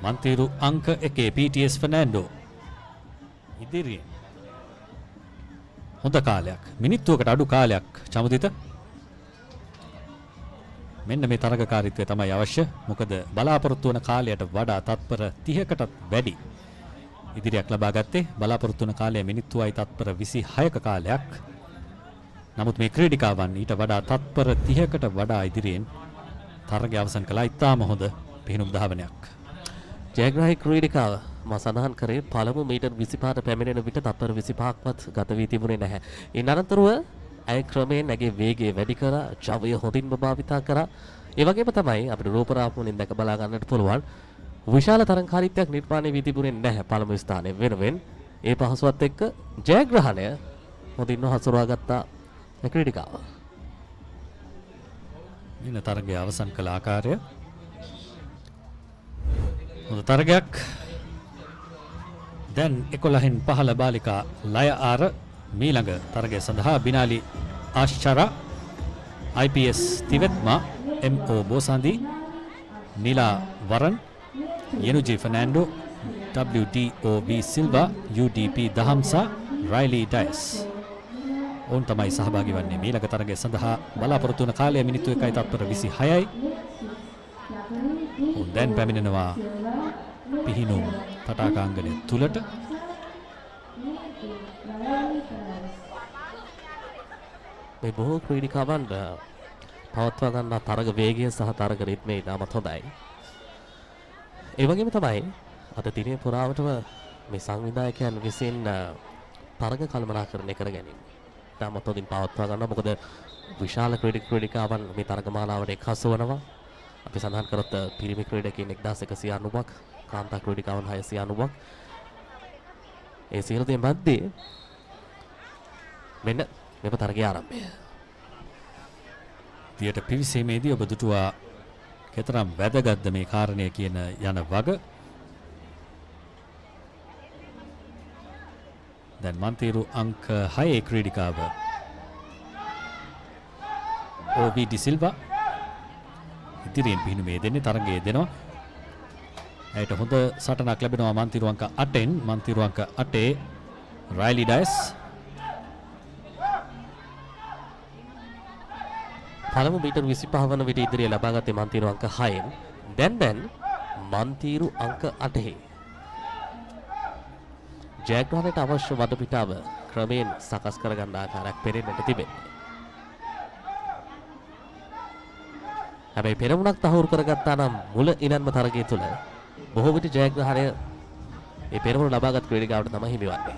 මන්තිරු අංක 1 PTS ෆර්නෑන්ඩෝ ඉදිරියෙන් හොඳ කාලයක්, මිනිත්තුවකට අඩු කාලයක් චමුදිත. මෙන්න මේ තරගකාරීත්වය තමයි අවශ්‍ය. මොකද බලාපොරොත්තු වන කාලයට වඩා තත්පර 30කටත් වැඩි ඉදිරියක් ලබා ගත්තේ. බලාපොරොත්තු වන කාලය මිනිත්තුවයි තත්පර 26ක කාලයක්. නමුත් මේ ක්‍රීඩිකාවන් ඊට වඩා තත්පර 30කට වඩා ඉදිරියෙන් තරගය අවසන් කළා. ඉතාම හොඳ පිහිනුම් ධාවනයක්. ජයග්‍රාහී ක්‍රීඩිකාව මා සඳහන් කරේ පළමු මීටර් 25ට පැමිණෙන විට තත්පර 25ක්වත් ගත වී තිබුණේ නැහැ. ඉන් අනතුරුව ඇය ක්‍රමයෙන් ඇගේ වේගය වැඩි කරා, ජවය හොඳින්ම භාවිතා කරා. ඒ වගේම තමයි අපිට රූපරාපුවලින් දැක බලා ගන්නට පුළුවන් විශාල තරංකාරීත්වයක් නිර්මාණය වී තිබුණේ නැහැ පළමු ස්ථානයේ වෙනුවෙන්. ඒ පහසුවත් එක්ක ජයග්‍රහණය හොඳින්ම හසුරුවාගත්තා ක්‍රීඩිකාව. මෙන්න තරගය අවසන් කළ ආකාරය. හොඳ තරගයක්. දැන් 11න් 15 බාලිකා ලය ආර මීළඟ තරගය සඳහා බිනාලි ආශ්චර IPS තිවෙත්මා MO බෝසන්දි නිලා වරන් යනුජි Fernando WDOV Silva UDP Dahamsa රයිලි Dias ඔවුන් තමයි සහභාගී වන්නේ මීළඟ තරගය සඳහා. බලාපොරොත්තු වන කාලය මිනිත්තු 1යි තත්පර 26යි. ඔවුන් දැන් පැමිණෙනවා පිහිනුම් තටාකාංගනය තුලට. මේ බොහෝ ක්‍රීඩිකාවන් පවත්වා ගන්නා තරග වේගය සහ තරග රිද්මය ඉතාමත් හොඳයි. ඒ වගේම තමයි අද දිනේ පුරාවටම මේ සංවිධායකයන් විසින් තරග කළමනාකරණය කර ගැනීම ඉතාමත් හොඳින් පවත්වා ගන්නවා. මොකද විශාල ක්‍රීඩිකාවන් මේ තරග මාලාවට එක්හසු වෙනවා. අපි සඳහන් කරොත් පිරිමි ක්‍රීඩකයන් 1190ක්, කාන්තා ක්‍රීඩිකාවන් 690ක්. ඒ සියලු දේ මැද්දේ මෙන්න මෙම තරගයේ ආරම්භය. දියට පිවිසීමේදී ඔබ දුටුවා කතරම් වැදගත්ද මේ කාරණය කියන යන වග. දැන් මන්තිරු අංක 6 ක්‍රීඩිකාව OV ඩි සිල්වා ඉදිරියෙන් පිහිනුමේ දෙන්නේ තරගයේ දෙනවා. ඇයට හොඳ සටනක් ලැබෙනවා මන්තිරු අංක 8න්. මන්තිරු අංක 8 රයිලි ඩයස් පළමු මීටර් 25 වන විට ඉදිරිය ලබා ගත්තේ මන්තිරු අංක 6න්. දැන් මන්තිරු අංක 8 ජයග්‍රහණයට අවශ්‍ය වටපිටාව ක්‍රමයෙන් සකස් කරගන්න ආකාරයක් පෙනෙන්නට තිබෙනවා. හැබැයි පෙරමුණක් තහවුරු කරගත්තා නම් මුල ඉනන්ම තරගය තුල බොහෝ විට ජයග්‍රහණය ඒ පෙරමුණ ලබාගත් ක්‍රීඩිකාවට තමයි හිමිවන්නේ.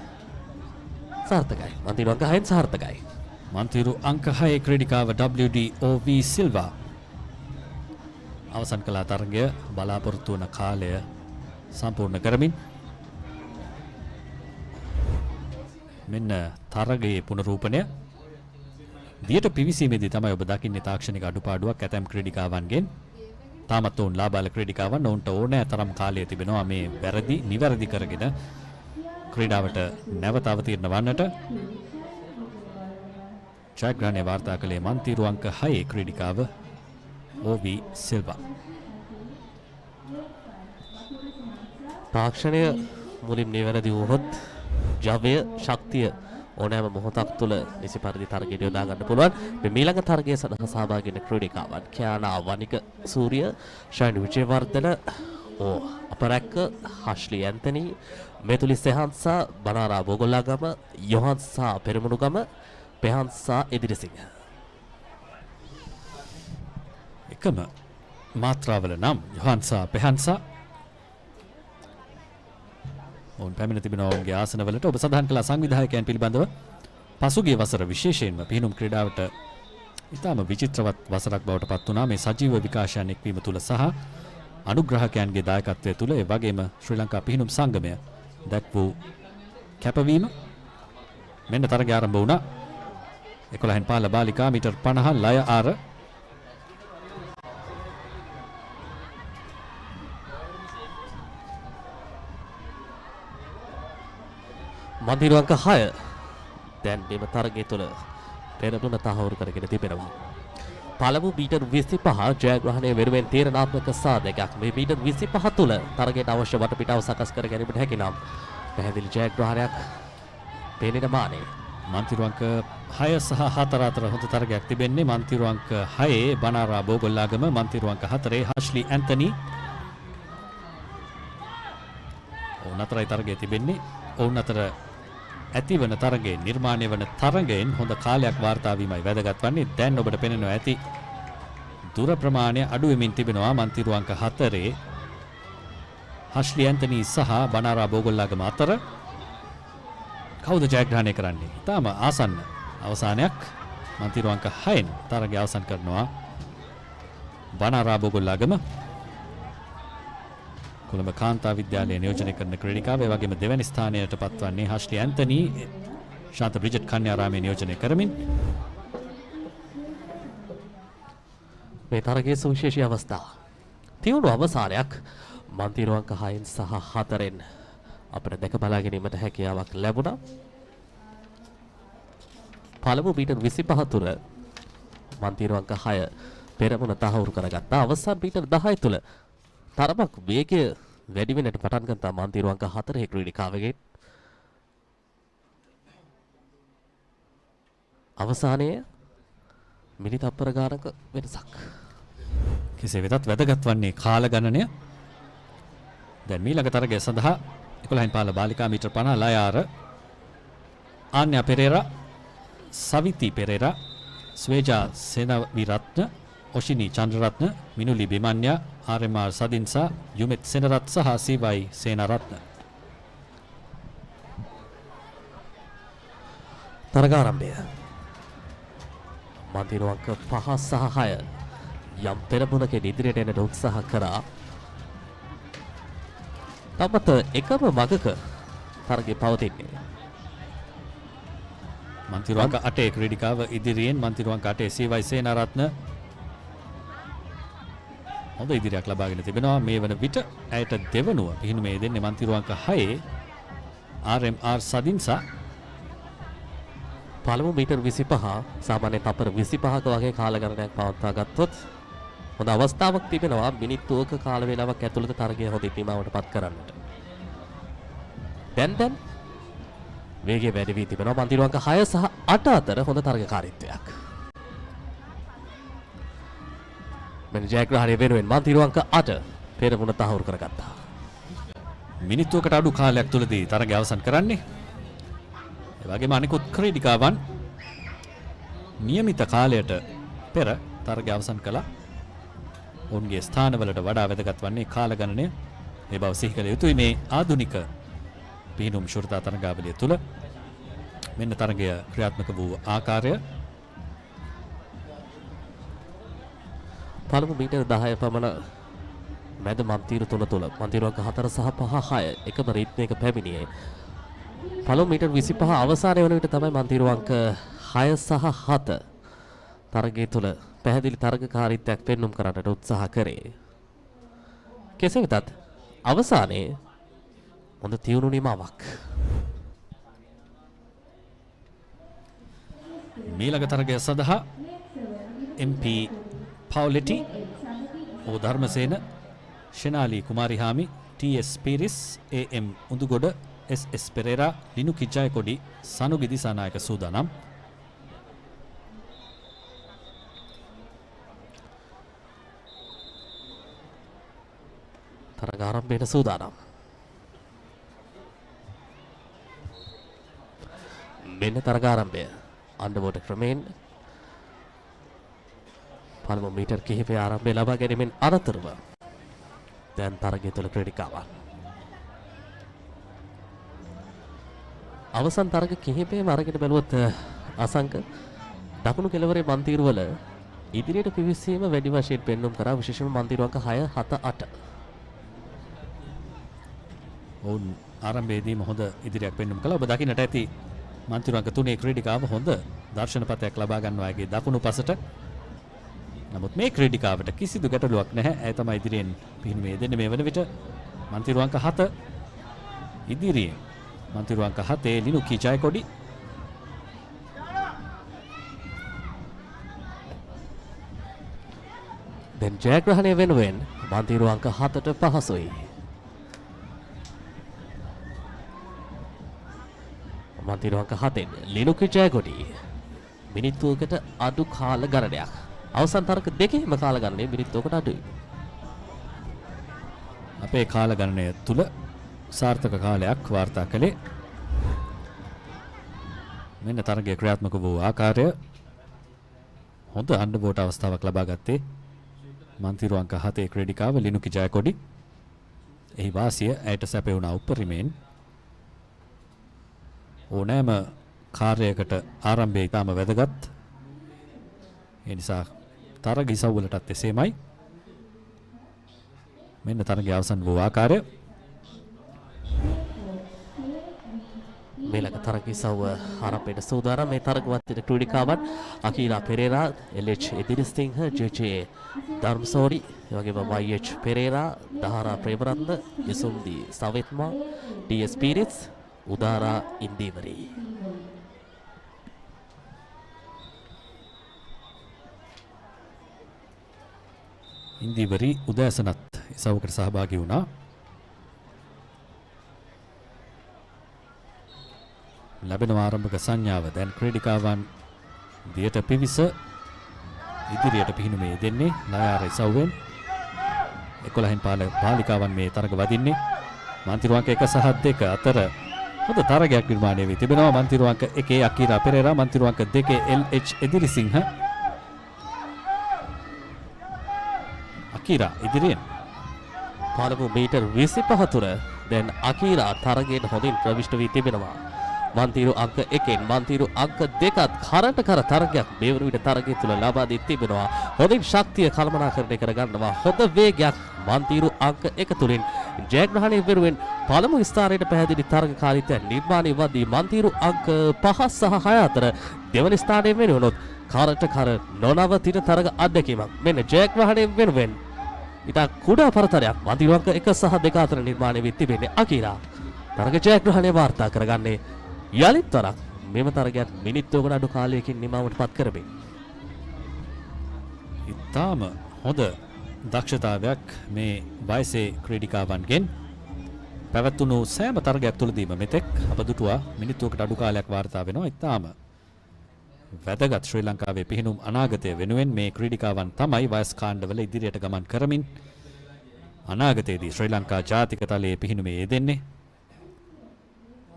සාර්ථකයි. මන්තිරු අංක 6න් සාර්ථකයි. මන්තිරු අංක 6 ක්‍රීඩිකාව WDOV සිල්වා අවසන් කළ තරගය බලාපොරොත්තු වන කාලය සම්පූර්ණ කරමින් මෙන්න තරගයේ පුනරූපණය. දියට පිවිසීමේදී තමයි ඔබ දකින්නේ තාක්ෂණික අඩුපාඩුවක් ඇතැම් ක්‍රීඩිකාවන්ගෙන්. තාමත් ඔවුන් ලාබාල ක්‍රීඩිකාවන් ඔවුන්ට ඕනෑ තරම් කාලය තිබෙනවා මේ වැරදි නිවැරදි කරගෙන ක්‍රීඩාවට නැවත අවතීර්ණ වන්නට. ජයග්‍රහණය වාර්තා කළේ මන්තිරු අංක 6 ක්‍රීඩිකාව OV සිල්වා. තාක්ෂණය මුලින් නිවැරදි වුවහොත් ජවය ශක්තිය ඕනෑම මොහොතක් තුළ නිසි පරිදි තරගයට යොදා ගන්න පුළුවන්. මේ මීළඟ තරගයේ සඳහා සහභාගී වෙන ක්‍රීඩිකාවන් කියානා වනික සූරිය, ශයන් විජේවර්ධන, අපරැක්ක, හෂ්ලි ඇන්තනි, මෙතුලි සෙහන්සා, බනාරා බෝගොල්ලාගම, යොහන්සා පෙරමුණුගම, පෙහන්සා එදිරිසිංහ. එකම මාත්‍රාවල නම් යොහන්සා පෙහන්සා ඔවුන් පැමිණ තිබෙනවා ඔවුන්ගේ ආසනවලට. ඔබ සඳහන් කළ සංවිධායකයන් පිළිබඳව පසුගිය වසර විශේෂයෙන්ම පිහිනුම් ක්‍රීඩාවට ඉතාම විචිත්‍රවත් වසරක් බවට පත් වුණා මේ සජීව විකාශයන් එක්වීම තුළ සහ අනුග්‍රහකයන්ගේ දායකත්වය තුළ. ඒ වගේම ශ්‍රී ලංකා පිහිනුම් සංගමය දැක් වූ කැපවීම. මෙන්න තරගය ආරම්භ වුණා. 11න් 15 බාලිකා මීටර් 50 ලය ආර මන්තිරු අංක 6 දැන් මෙම තරගය තුළ පෙරමුණ තහවුරු කරගෙන තිබෙනවා. පළමු මීටර් 25 ජයග්‍රහණය වෙනුවෙන් තීරණාත්මක සාධකයක්. මේ මීටර් 25 තුළ තරගයට අවශ්‍ය වටපිටාව සකස් කර ගැනීමට හැකි නම් පැහැදිලි ජයග්‍රහණයක් පේනෙන මානේ. මන්තිරු අංක 6 සහ 4 අතර හොඳ තරගයක් තිබෙන්නේ. මන්තිරු අංක 6 බනාරා බෝගොල්ලාගම, මන්තිරු අංක 4 හෂ්ලි ඇන්තනි. නතරයි තරගයේ තිබෙන්නේ. ඔවුන් අතර ඇතිවන තරගයේ නිර්මාණය වන තරගයෙන් හොඳ කාලයක් වාර්තා වීමයි වැදගත් වන්නේ. දැන් ඔබට පෙනෙනවා ඇති දුර ප්‍රමාණය අඩු වෙමින් තිබෙනවා මන්තිරු අංක 4 හෂ්ලි ඇන්තනි සහ බනාරා බෝගොල්ලාගම අතර. කවුද ජයග්‍රහණය කරන්නේ? තාම ආසන්න අවසානයක්. මන්තිරු අංක 6න් තරගය අවසන් කරනවා බනාරා බෝගොල්ලාගම. කොළඹ කාන්තා විද්‍යාලය නියෝජනය කරන ක්‍රීඩිකාව. ඒ වගේම දෙවැනි ස්ථානයට පත්වන්නේ හෂ්ලි ඇන්තනි ශාන්ත බ්‍රිජට් කන්‍යාරාමයේ නියෝජනය කරමින්. මේ තරගයේ සුවිශේෂී අවස්ථා. තියුණු අවසානයක් මන්තිරු අංක 6න් සහ 4න් අපිට දැක බලා ගැනීමට හැකියාවක් ලැබුණා. පළමු මීටර් 25 තුර මන්තිරු අංක 6 පෙරමුණ තහවුරු කරගත්තා. අවසන් මීටර් 10 තුල තරමක් වේගය වැඩි වෙනට පටන් ගත්තා මන්තිරු අංක 4 ක්‍රීඩිකාවගෙන්. අවසානයේ මිනිත් අපර ගානක වෙනසක්. කෙසේ වෙතත් වැදගත් වන්නේ කාල ගණනය. දැන් මීළඟ තරගය සඳහා 11න් පාල බාලිකා මීටර් 50 ලයාර ආන්‍යා පෙරේරා, සවිති පෙරේරා, ස්වේජා සේනවිරත්න, ඔෂිනි චන්ද්‍රරත්න, මිනුලි බිමන්‍යා, ආර්.එම්.ආර්. සදින්සා, යුමෙත් සෙනරත් සහ සීවයි සේනරත්න. තරගාරම්භය. මන්තිරු අංක 5 සහ 6 යම් පෙරමුණකින් ඉදිරියට එන්නට උත්සාහ කරා. තවමත් එකම මගක තරගය පවතින්නේ. මන්තිරු අංක 8 ක්‍රීඩිකාව ඉදිරියෙන්. මන්තිරු අංක 8 සීවයි සේනරත්න හොඳ ඉදිරියක් ලබාගෙන තිබෙනවා. මේ වන විට ඇයට දෙවනුව පිහිනුමේ දෙන්නේ මන්තිරු අංක 6 ආර්.එම්.ආර්. සදින්සා. පළමු මීටර් 25 සාමාන්‍ය තපර 25ක වගේ කාල ගණනයක් පවත්වා ගත්තොත් හොඳ අවස්ථාවක් තිබෙනවා මිනිත්තුවක කාල වේලාවක් ඇතුළත තරගය හොඳින් නිමාවට පත් කරන්නට. දැන් වේගය වැඩි වී තිබෙනවා මන්තිරු අංක 6 සහ 8 අතර හොඳ තරගකාරීත්වයක්. මෙන්න ජයග්‍රහණය වෙනුවෙන් මන්තිරු අංක 8 පෙරමුණ තහවුරු කරගත්තා. මිනිත්තුවකට අඩු කාලයක් තුලදී තරගය අවසන් කරන්නේ. ඒ වගේම අනිකුත් ක්‍රීඩිකාවන් નિયમિત කාලයට පෙර තරගය අවසන් කළා. ඔවුන්ගේ ස්ථානවලට වඩා වැදගත් වන්නේ කාල ගණනය. ඒ බව සිහි කළ යුතුයි මේ ආධුනික පිහිනුම් ශුරතා තරගාවලිය තුල. මෙන්න තරගය ක්‍රියාත්මක වූ ආකාරය. පළමු මීටර් 10 පමණ මැද මන්තිරු තුන තුල මන්තිරු අංක 4 සහ 5 6 එකම රීත්මයක පැමිණියේ. පළමු මීටර් 25 අවසානයේ වන විට තමයි මන්තිරු අංක 6 සහ 7 තරගය තුල පැහැදිලි තරගකාරීත්වයක් පෙන්눔 කරන්නට උත්සාහ කරේ. කෙසේ වෙතත් අවසානයේ හොඳ තියුණු නිමාවක්. මීළඟ තරගය සඳහා MP පවුලෙටි, O Dharmasena, ෂෙනාලි Kumarihami, TS Peiris, AM උඳුගොඩ, SS Perera, ලිනුකි Jayakody, සනුගි Dissanayake සූදානම්. තරගාරම්භයට සූදානම්. මෙන්න තරගාරම්භය. අන්ඩර්වෝටර් ක්‍රමයෙන් පළමු මීටර් කිහිපය ආරම්භය ලබා ගැනීමෙන් අනතුරුව දැන් තරගය තුළ ක්‍රීඩිකාවන් අවසන් තරග කිහිපයම අරගෙන බැලුවොත් අසංක දකුණු කෙළවරේ මන්තිරුවල ඉදිරියට පිවිසීම වැඩි වශයෙන් පෙන්눔 කරා, විශේෂයෙන්ම මන්තිරු අංක 6 7 8. ඔවුන් ආරම්භයේදීම හොඳ ඉදිරියක් පෙන්눔 කළා. ඔබ දකින්නට ඇති මන්තිරු අංක 3 ක්‍රීඩිකාව හොඳ දර්ශනපතයක් ලබා ගන්නවා ඇගේ දකුණු පසට. නමුත් මේ ක්‍රීඩිකාවට කිසිදු ගැටලුවක් නැහැ. ඇය තමයි ඉදිරියෙන් පිහිනුමේ දෙන්නේ මේ වන විට. මන්තිරු අංක 7 ඉදිරියෙන්. මන්තිරු අංක 7 ලිනුකි ජයකොඩි. දැන් ජයග්‍රහණය වෙනුවෙන් මන්තිරු අංක 7ට පහසුයි. මන්තිරු අංක 7න් ලිනුකි ජයකොඩි මිනිත්තුවකට අඩු කාල ගණනයක්. අවසන් තරග දෙකේම කාල ගණනය මිනිත්තුවකට අඩුයි. අපේ කාල ගණනය තුල සාර්ථක කාලයක් වාර්තා කළේ. මෙන්න තරගයේ ක්‍රියාත්මක වූ ආකාරය හොඳ අන්ඩර්වෝට් අවස්ථාවක් ලබා ගත්තේ මන්තිරු අංක 7 ක්‍රීඩිකාව ලිනුකි ජයකොඩි. එහි වාසිය ඇයට සැපයුණා උපරිමයෙන්. ඕනෑම කාර්යයකට ආරම්භය ඉතාම වැදගත්. ඒ නිසා තරග ඉසව්වලටත් එසේමයි. මෙන්න තරගය අවසන් වූ ආකාරය. මේලක තරග ඉසව්ව ආරම්භයට සූදානම්. මේ තරගවත් වෙන ක්‍රීඩිකාවන් අකීලා පෙරේරා, LH එදිරිසිංහ, JJ ධර්මසෝරි, එවැගේම YH පෙරේරා, දහරා ප්‍රේමරත්න, යසුම්දි සවෙත්මා, DS පීරිස්, උදාරා ඉන්දීවරි. ඉන්දීවරි උදෑසනත් ඉසව්වකට සහභාගී වුණා. ලැබෙන ආරම්භක සංඥාව දැන් ක්‍රීඩිකාවන් දියට පිවිස ඉදිරියට පිහිනුමේ දෙන්නේ නායාර ඉසව්වෙන්. 11න් පාලිකාවන් මේ තරග වදින්නේ. මන්තිරු අංක 1 සහ 2 අතර හොඳ තරගයක් නිර්මාණය වී තිබෙනවා. මන්තිරු අංක 1 අකීරා පෙරේරා, මන්තිරු අංක 2 LH එදිරිසිංහ. අකීරා ඉදිරියෙන් පාලමු මීටර් 25 තුර දැන් අකීරා තරගයෙන් හොඳින් ප්‍රවිෂ්ඨ වී තිබෙනවා. මන්තිරු අංක 1න් මන්තිරු අංක 2ත් කරට කර තරගයක් මේ වන විට තරගය තුල ලබා දී තිබෙනවා. හොඳින් ශක්තිය කළමනාකරණය කර ගන්නවා. හොඳ වේගයක් මන්තිරු අංක 1 තුලින් ජයග්‍රහණය වෙනුවෙන් පළමු ස්ථානයට පැහැදිලි තරගකාරීත්වය නිර්මාණය වදී මන්තිරු අංක 5 සහ 6 අතර දෙවන ස්ථානයේ වෙනුනොත් කරට කර නොනවතින තරග අත්දැකීමක්. මෙන්න ජයග්‍රහණය වෙනුවෙන් ඉතා කුඩා පරතරයක් මන්තිරු අංක 1 සහ 2 අතර නිර්මාණය වී තිබෙන්නේ. අකීරා තරග ජයග්‍රහණය වාර්තා කරගන්නේ යලිත් වරක් මෙම තරගයත් මිනිත්තුවකට අඩු කාලයකින් නිමවට පත් කරමින්. ඉතාම හොඳ දක්ෂතාවයක් මේ වයසේ ක්‍රීඩිකාවන්ගෙන් පැවැත්වුණු සෑම තරගයක් තුළදීම මෙතෙක් අප දුටුවා මිනිත්තුවකට අඩු කාලයක් වාර්තා වෙනවා. ඉතාම වැදගත් ශ්‍රී ලංකාවේ පිහිනුම් අනාගතය වෙනුවෙන් මේ ක්‍රීඩිකාවන් තමයි වයස් කාණ්ඩවල ඉදිරියට ගමන් කරමින් අනාගතයේදී ශ්‍රී ලංකා ජාතික තලයේ පිහිනුමේ යෙදෙන්නේ.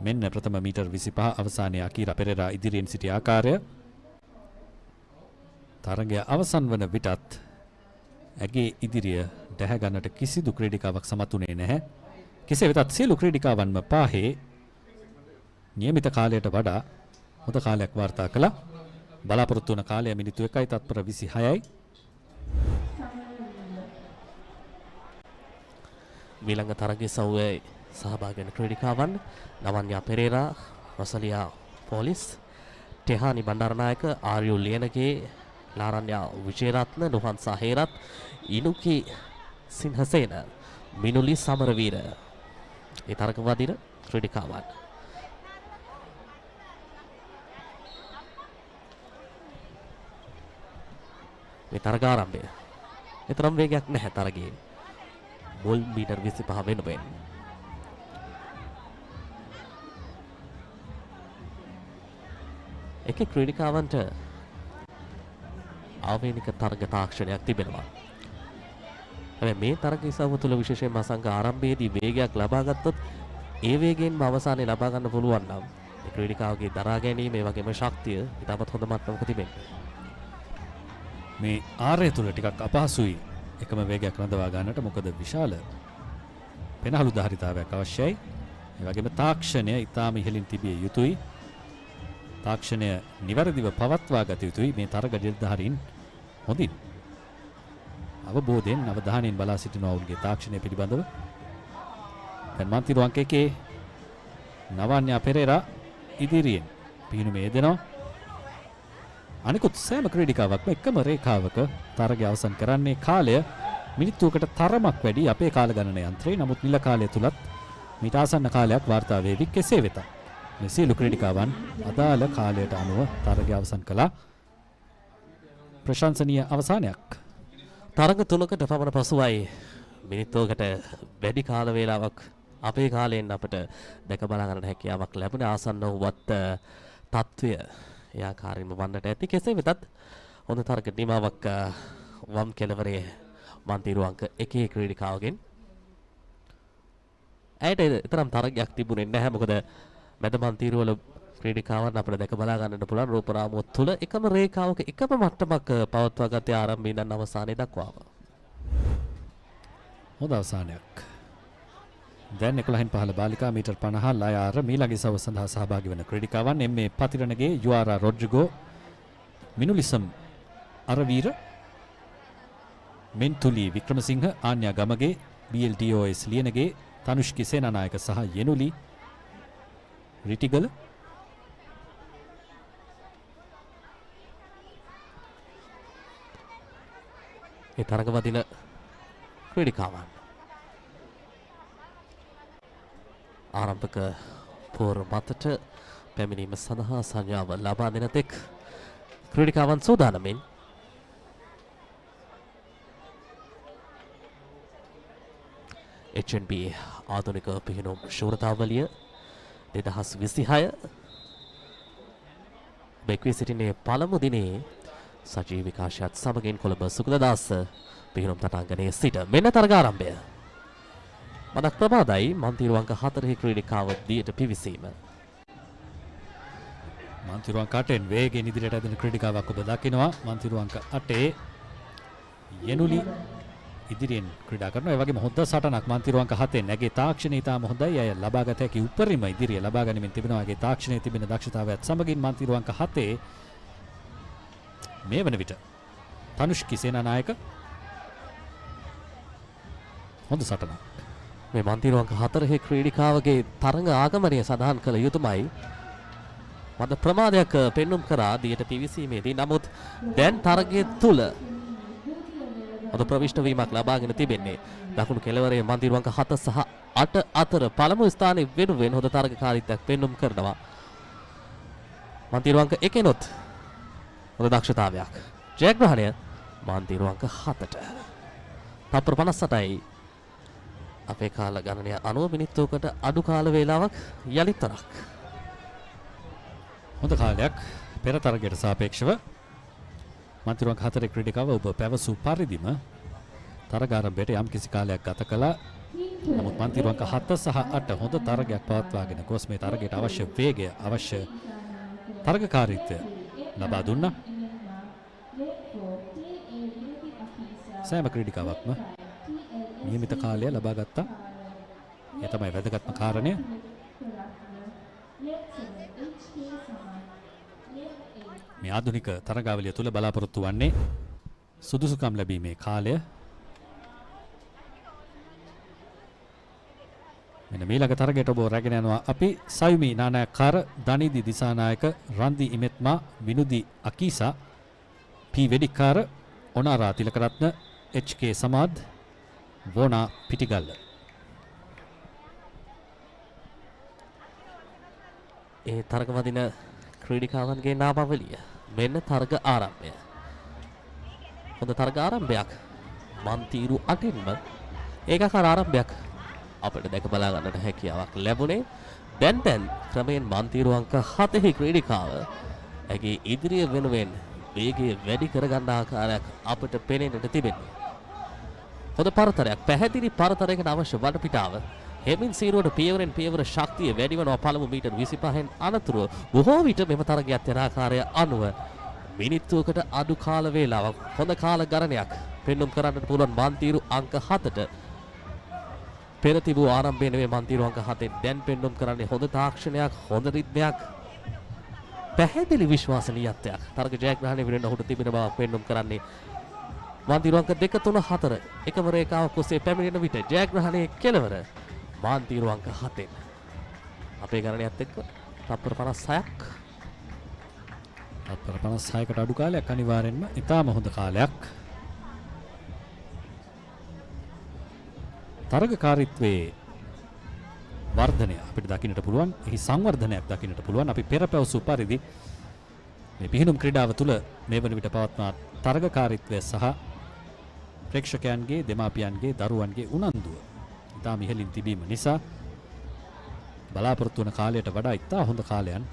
මෙන්න ප්‍රථම මීටර් 25 අවසානයේ අකීරා පෙරේරා ඉදිරියෙන් සිටි ආකාරය. තරගය අවසන් වන විටත් ඇගේ ඉදිරිය දැහැ ගන්නට කිසිදු ක්‍රීඩිකාවක් සමත් වුණේ නැහැ. කෙසේ වෙතත් සියලු ක්‍රීඩිකාවන්ම පාහේ නියමිත කාලයට වඩා හොඳ කාලයක් වාර්තා කළා. බලාපොරොත්තු වන කාලය මිනිත්තු 1යි තත්පර 26යි. මීළඟ තරගයේ සව්වේ සහභාගී වෙන ක්‍රීඩිකාවන් නවන්‍යා පෙරේරා, රොසලියා පොලිස්, ටෙහානි බණ්ඩාරනායක, ආර්යු ලියනගේ, ලාරන්‍යා විජේරත්න, නුහන් සහේරත්, ඉනුකි සින්හසේන, මිනුලි සමරවීර. ඒ තරග වදින ක්‍රීඩිකාවන්. මේ තරග ආරම්භය. එතරම් වේගයක් නැහැ තරගයේ. මුල් මීටර් 25 වෙනුවෙන්. එකේ ක්‍රීඩිකාවන්ට ආවේනික තරග තාක්ෂණයක් තිබෙනවා. හැබැයි මේ තරග ඉසව්ව තුළ විශේෂයෙන්ම අසංග ආරම්භයේදී වේගයක් ලබා ගත්තොත් ඒ වේගයෙන්ම අවසානයේ ලබා ගන්න පුළුවන් නම් ඒ ක්‍රීඩිකාවගේ දරා ගැනීම ඒ වගේම ශක්තිය ඉතාමත් හොඳ මට්ටමක තිබෙනවා. මේ ආරය තුළ ටිකක් අපහසුයි එකම වේගයක් රඳවා ගන්නට. මොකද විශාල පෙනහළු ධාරිතාවයක් අවශ්‍යයි. ඒ වගේම තාක්ෂණය ඉතාම ඉහළින් තිබිය යුතුයි. තාක්ෂණය නිවැරදිව පවත්වා ගත යුතුයි. මේ තරග නිලධාරීන් හොඳින් අවබෝධයෙන් අවධානයෙන් බලා සිටිනවා ඔවුන්ගේ තාක්ෂණය පිළිබඳව. දැන් මන්තිරු අංක 1 නවන්‍යා පෙරේරා ඉදිරියෙන් පිහිනුමේ යෙදෙනවා. අනිකුත් සෑම ක්‍රීඩිකාවක්ම එකම රේඛාවක තරගය අවසන් කරන්නේ කාලය මිනිත්තුවකට තරමක් වැඩි අපේ කාල ගණන යන්ත්‍රේ. නමුත් නිල කාලය තුලත් මීට ආසන්න කාලයක් වාර්තා වේවි. කෙසේ වෙතත් මේ සියලු ක්‍රීඩිකාවන් අදාළ කාලයට අනුව තරගය අවසන් කළා. ප්‍රශංසනීය අවසානයක්. තරග 3කට පමණ පසුවයි මිනිත්තුවකට වැඩි කාල වේලාවක් අපේ කාලයෙන් අපට දැක බලා ගන්න හැකියාවක් ලැබුණේ. ආසන්න වූවත් තත්ත්වය ඒ ආකාරයෙන්ම වන්නට ඇති. කෙසේ වෙතත් හොඳ තරග නිමාවක් වම් කෙළවරේ මන්තිරු අංක 1 ක්‍රීඩිකාවගෙන් ඇයට තරම් තරගයක් තිබුණේ නැහැ. මොකද මැද මන්තිරු වල ක්‍රීඩිකාවන් අපිට දැක බලා ගන්නට පුළුවන් රූපරාමුව තුළ එකම රේඛාවක එකම මට්ටමක් පවත්වා ගත ආරම්භයේ ඉඳන් අවසානයේ දක්වාම. හොඳ අවසානයක්. දැන් 11න් 15 බාලිකා මීටර් 50 ලයාර මීළඟ ඉසව සඳහා සහභාගී වන ක්‍රීඩිකාවන් එම්.ඒ. පතිරණගේ යුආරා රොඩ්රිගෝ මිනුලිසම් අරවීර මෙන්තුලි වික්‍රමසිංහ ආන්‍යා ගමගේ BLDOS ලියනගේ තනුෂ්කි සේනානායක සහ යෙනුලි රිටිගල ඒ තරග වදින ක්‍රීඩිකාවන් ආරම්භක පෝර මතට පැමිණීම සඳහා සංඥාව ලබා දෙන තෙක් ක්‍රීඩිකාවන් සූදානමින් HNB ආධුනික පිහිනුම් ශූරතාවලිය 2026 බෙක්වී සිටිනේ පළමු දිනේ සජීව විකාශයත් සමගින් කොළඹ සුගතදාස පිහිනුම් තටාංගනයේ සිට මෙන්න තරග ආරම්භය. මදක් ප්‍රමාදයි මන්තිරු අංක 4 ක්‍රීඩිකාව දියට පිවිසීම. මන්තිරු අංක 8න් වේගයෙන් ඉදිරියට ඇදෙන ක්‍රීඩිකාවක් ඔබ දකිනවා. මන්තිරු අංක 8 යෙනුලි ඉදිරියෙන් ක්‍රීඩා කරනවා. ඒ වගේම හොඳ සටනක් මන්තිරු අංක 7 නැගේ තාක්ෂණය ඉතාම හොඳයි. අය ලබාගත හැකි උපරිම ඉදිරිය ලබා ගැනීමෙන් තිබෙනවා. ඒගේ තාක්ෂණයේ තිබෙන දක්ෂතාවයත් සමගින් මන්තිරු අංක 7 මේ වන විට තනුෂ්කි සේනානායක හොඳ සටනක්. මේ මන්තිරු අංක 4 ක්‍රීඩිකාවගේ තරඟ ආගමනය සඳහන් කළ යුතුමයි. මද ප්‍රමාදයක් පෙන්눔 කරා දියට පිවිසීමේදී. නමුත් දැන් තරගයේ තුල අද ප්‍රවිෂ්ඨ වීමක් ලබාගෙන තිබෙන්නේ දකුණු කෙළවරේ මන්තිරු අංක 7 සහ 8 අතර පළමු ස්ථානයේ වෙනුවෙන් හොඳ තරගකාරීත්වයක් පෙන්눔 කරනවා. මන්තිරු අංක 1 නොත් හොඳ දක්ෂතාවයක්. ජයග්‍රහණය මන්තිරු අංක 7ට. තප්පර 58යි අපේ කාල ගණනය 90 මිනිත්තුවකට අඩු කාල වේලාවක් යලිත් තරක්. හොඳ කාලයක් පෙර තරගයට සාපේක්ෂව මන්තිරු අංක 4 ක්‍රීඩිකාව ඔබ පැවසූ පරිදිම තරග ආරම්භයට යම් කිසි කාලයක් ගත කළා. නමුත් මන්තිරු අංක 7 සහ 8 හොඳ තරගයක් පවත්වාගෙන ගොස් මේ තරගයට අවශ්‍ය වේගය අවශ්‍ය තරගකාරීත්වය ලබා දුන්නා. සෑම ක්‍රීඩිකාවක්ම නියමිත කාලය ලබා ගත්තා. ඒ තමයි වැදගත්ම කාරණය. මේ ආධුනික තරගාවලිය තුල බලාපොරොත්තු වන්නේ සුදුසුකම් ලැබීමේ කාලය. මෙන්න මීළඟ තරගයට ඔබ රැගෙන යනවා අපි සයුමි නානායක්කාර දනිදි දිසානායක රන්දි ඉමෙත්මා විනුදි අකීසා පී වෙඩික්කාර ඔනාරා තිලකරත්න HK සමාද් වෝනා පිටිගල්ල. ඒ තරග වදින ක්‍රීඩිකාවන්ගේ නාමාවලිය මෙන්න තරග ආරම්භය. හොඳ තරග ආරම්භයක් මන්තිරු 8න්ම ඒකාකාර ආරම්භයක් අපිට දැක බලා ගන්නට හැකියාවක් ලැබුණේ. දැන් ක්‍රමයෙන් මන්තිරු අංක 7 ක්‍රීඩිකාව ඇගේ ඉදිරිය වෙනුවෙන් වේගය වැඩි කරගන්න ආකාරයක් අපිට පෙනෙන්නට තිබෙනවා. හොඳ පරතරයක් පැහැදිලි පරතරයකට අවශ්‍ය වටපිටාව හෙමින් සීරුවට පියවරෙන් පියවර ශක්තිය වැඩි වෙනවා. පළමු මීටර් 25න් අනතුරුව බොහෝ විට මෙම තරගයක් යන ආකාරය අනුව මිනිත්තුවකට අඩු කාල වේලාවක් හොඳ කාල ගණනයක් පෙන්눔 කරන්නට පුළුවන් මන්තිරු අංක 7ට. පෙර තිබූ ආරම්භයේ නෙමෙයි මන්තිරු අංක 7න් දැන් පෙන්눔 කරන්නේ හොඳ තාක්ෂණයක් හොඳ රිද්මයක් පැහැදිලි විශ්වාසනීයත්වයක්. තරග ජයග්‍රහණය වෙනුවෙන් ඔහුට තිබෙන බව පෙන්눔 කරන්නේ මන්තිරු අංක 2 3 4 එකම රේඛාවක් ඔස්සේ පැමිණෙන විට ජයග්‍රහණයේ කෙලවර මන්තිරු අංක 7න් අපේ ගණනයත් එක්ක තප්පර 56ක් තප්පර 56කට අඩු කාලයක් අනිවාර්යෙන්ම ඉතාම හොඳ කාලයක්. තරගකාරීත්වයේ වර්ධනය අපිට දකින්නට පුළුවන්. එහි සංවර්ධනයක් දකින්නට පුළුවන්. අපි පෙර පැවසූ පරිදි මේ පිහිනුම් ක්‍රීඩාව තුළ මේ වන විට පවත්නා තරගකාරීත්වය සහ ප්‍රේක්ෂකයන්ගේ දෙමාපියන්ගේ දරුවන්ගේ උනන්දුව ඉතාම ඉහළින් තිබීම නිසා බලාපොරොත්තු වන කාලයට වඩා ඉතා හොඳ කාලයන්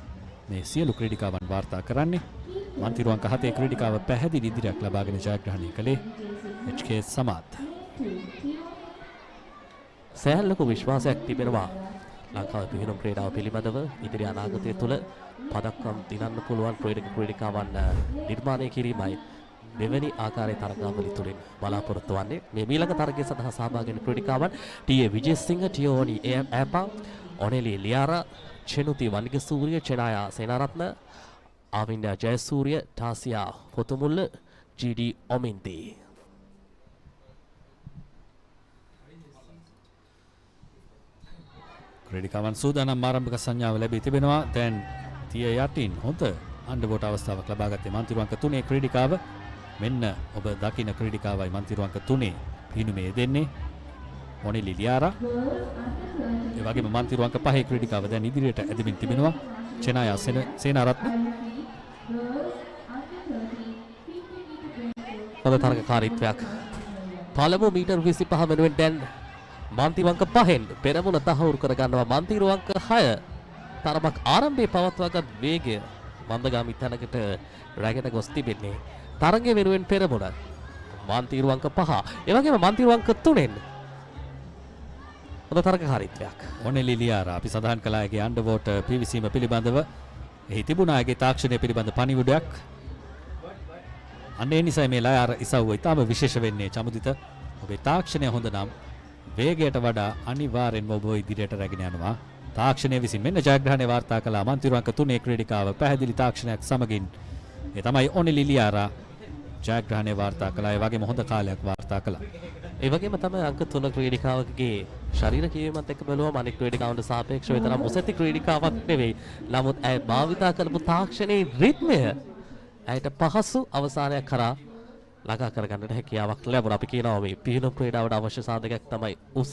මේ සියලු ක්‍රීඩිකාවන් වාර්තා කරන්නේ. මන්තිරු අංක 7 ක්‍රීඩිකාව පැහැදිලි ඉදිරියක් ලබාගෙන ජයග්‍රහණය කළේ HK සමාත්. සෑහෙන ලොකු විශ්වාසයක් තිබෙනවා ලංකාවේ පිහිනුම් ක්‍රීඩාව පිළිබඳව ඉදිරි අනාගතය තුළ පදක්කම් දිනන්න පුළුවන් ක්‍රීඩිකාවන් නිර්මාණය කිරීමයි දෙවැනි ආකාරයේ තරගාවලි තුලින් බලාපොරොත්තු වන්නේ. මේ ඊළඟ තරගය සඳහා සහභාගී වෙන ක්‍රීඩිකාවන් ටී.ඒ. විජේසිංහ, ටී.ඕනි ඇපා, ඔනෙලි ලියාරා, චෙනුති වනිගසූරිය, චෙනායා සේනාරත්න, ආවින්දා ජයසූරිය, ටාසියා පොතුමුල්ල, ජී.ඩී. ඔමින්ති. ක්‍රීඩිකාවන් සූදානම් ආරම්භක සංඥාව ලැබී තිබෙනවා. දැන් තිය යටින් හොඳ අන්ඩර්වෝටර් අවස්ථාවක් ලබා ගත්තේ මන්තිරු අංක 3 ක්‍රීඩිකාව. මෙන්න ඔබ දකින ක්‍රීඩිකාවයි මන්තිරු අංක 3 පිහිනුමේ දෙන්නේ මොනිලි ලියාරා. ඒ වගේම මන්තිරු අංක 5 ක්‍රීඩිකාව දැන් ඉදිරියට ඇදමින් තිබෙනවා චෙනායා සේනාරත්න. හොඳ තරගකාරීත්වයක්. පළමු මීටර් 25 වෙනුවෙන් දැන් මන්තිරු අංක 5න් පෙරමුණ තහවුරු කර ගන්නවා මන්තිරු අංක 6. තරමක් ආරම්භයේ පවත්වාගත් වේගය මන්දගාමී තැනකට රැගෙන ගොස් තිබෙන්නේ. තරගය වෙනුවෙන් පෙරමුණ මන්තිරු අංක 5. ඒ වගේම මන්තිරු අංක 3න් හොඳ තරගකාරීත්වයක්. ඔනෙලි ලියාරා අපි සඳහන් කළාගේ අන්ඩර්වෝටර් පිවිසීම පිළිබඳව එහි තිබුණාගේ තාක්ෂණය පිළිබඳ පණිවිඩයක්. අන්න ඒ නිසා මේ ලායාර ඉසව්ව ඉතාම විශේෂ වෙන්නේ චමුදිත. ඔබේ තාක්ෂණය හොඳ නම් වේගයට වඩා අනිවාර්යෙන්ම ඔබ ඉදිරියට රැගෙන යනවා. තාක්ෂණය විසින් මෙන්න ජයග්‍රහණය වාර්තා කළා මන්තිරු අංක 3 ක්‍රීඩිකාව පැහැදිලි තාක්ෂණයක් සමගින්. ඒ තමයි ඔනෙලි ලියාරා ජයග්‍රහණය වාර්තා කළා. ඒ වගේම හොඳ කාලයක් වාර්තා කළා. ඒ වගේම තමයි අංක 3 ක්‍රීඩිකාවකගේ ශරීර කියවීමත් එක්ක බලුවම අනෙක් ක්‍රීඩිකාවන්ට සාපේක්ෂව තරම් මුසැති ක්‍රීඩිකාවක් නෙවෙයි. නමුත් ඇය භාවිතා කරපු තාක්ෂණයේ රිද්මය ඇයට පහසු අවසානයක් කරා ළඟා කරගන්නට හැකියාවක් ලැබුණා. අපි කියනවා මේ පිහිනුම් ක්‍රීඩාවට අවශ්‍ය සාධකයක් තමයි උස.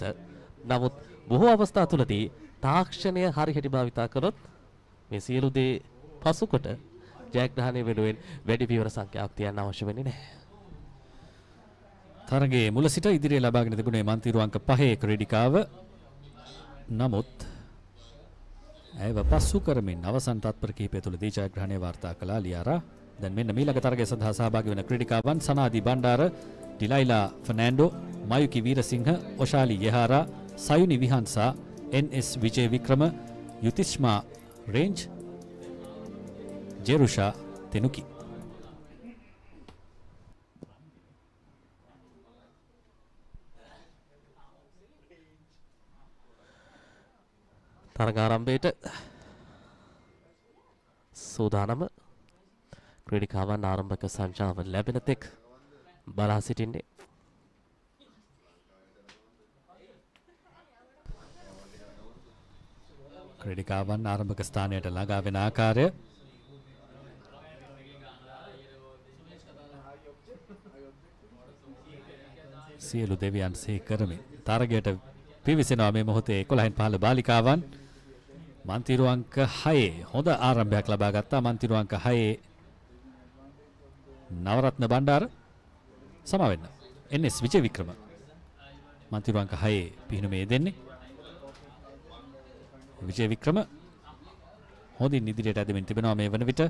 නමුත් බොහෝ අවස්ථා තුලදී තාක්ෂණය හරියට භාවිතා කරොත් මේ සියලු දේ පසුකොට ජයග්‍රහණය වෙනුවෙන් වැඩි පියවර සංඛ්‍යාවක් තියන්න අවශ්‍ය වෙන්නේ නැහැ. තරගයේ මුල සිට ඉදිරිය ලබාගෙන තිබුණේ මන්තිරු අංක 5 ක්‍රීඩිකාව. නමුත් ඇයව පසු කරමින් අවසන් තත්පර කිහිපය තුළදී ජයග්‍රහණය වාර්තා කළා ලියාරා. දැන් මෙන්න මීළඟ තරගය සඳහා සහභාගී වන ක්‍රීඩිකාවන් සනාදි බණ්ඩාර, ඩිලයිලා ෆර්නෑන්ඩෝ, මයුකි වීරසිංහ, ඔෂාලි යෙහාරා, සයුනි විහන්සා, එන්.එස්. විජේ වික්‍රම, යුතිෂ්මා රේන්ජ්, ජෙරුෂා තෙනුකි. තරගාරම්භයට සූදානම ක්‍රීඩිකාවන් ආරම්භක සංචාව ලැබෙන තෙක් බලා සිටින්නේ. ක්‍රීඩිකාවන් ආරම්භක ස්ථානයට ළඟා වෙන ආකාරය සියලු දෙවියන් සිහි කරමින් තරගයට පිවිසෙනවා මේ මොහොතේ 11න් 15 බාලිකාවන්. මන්තිරු අංක 6 හොඳ ආරම්භයක් ලබා ගත්තා. මන්තිරු අංක 6 නවරත්න බණ්ඩාර සමවෙන්න එන්.එස්. විජේ වික්‍රම මන්තිරු අංක 6 පිහිනුමේ දෙන්නේ. විජේ වික්‍රම හොඳින් ඉදිරියට ඇදෙමින් තිබෙනවා මේ වන විට.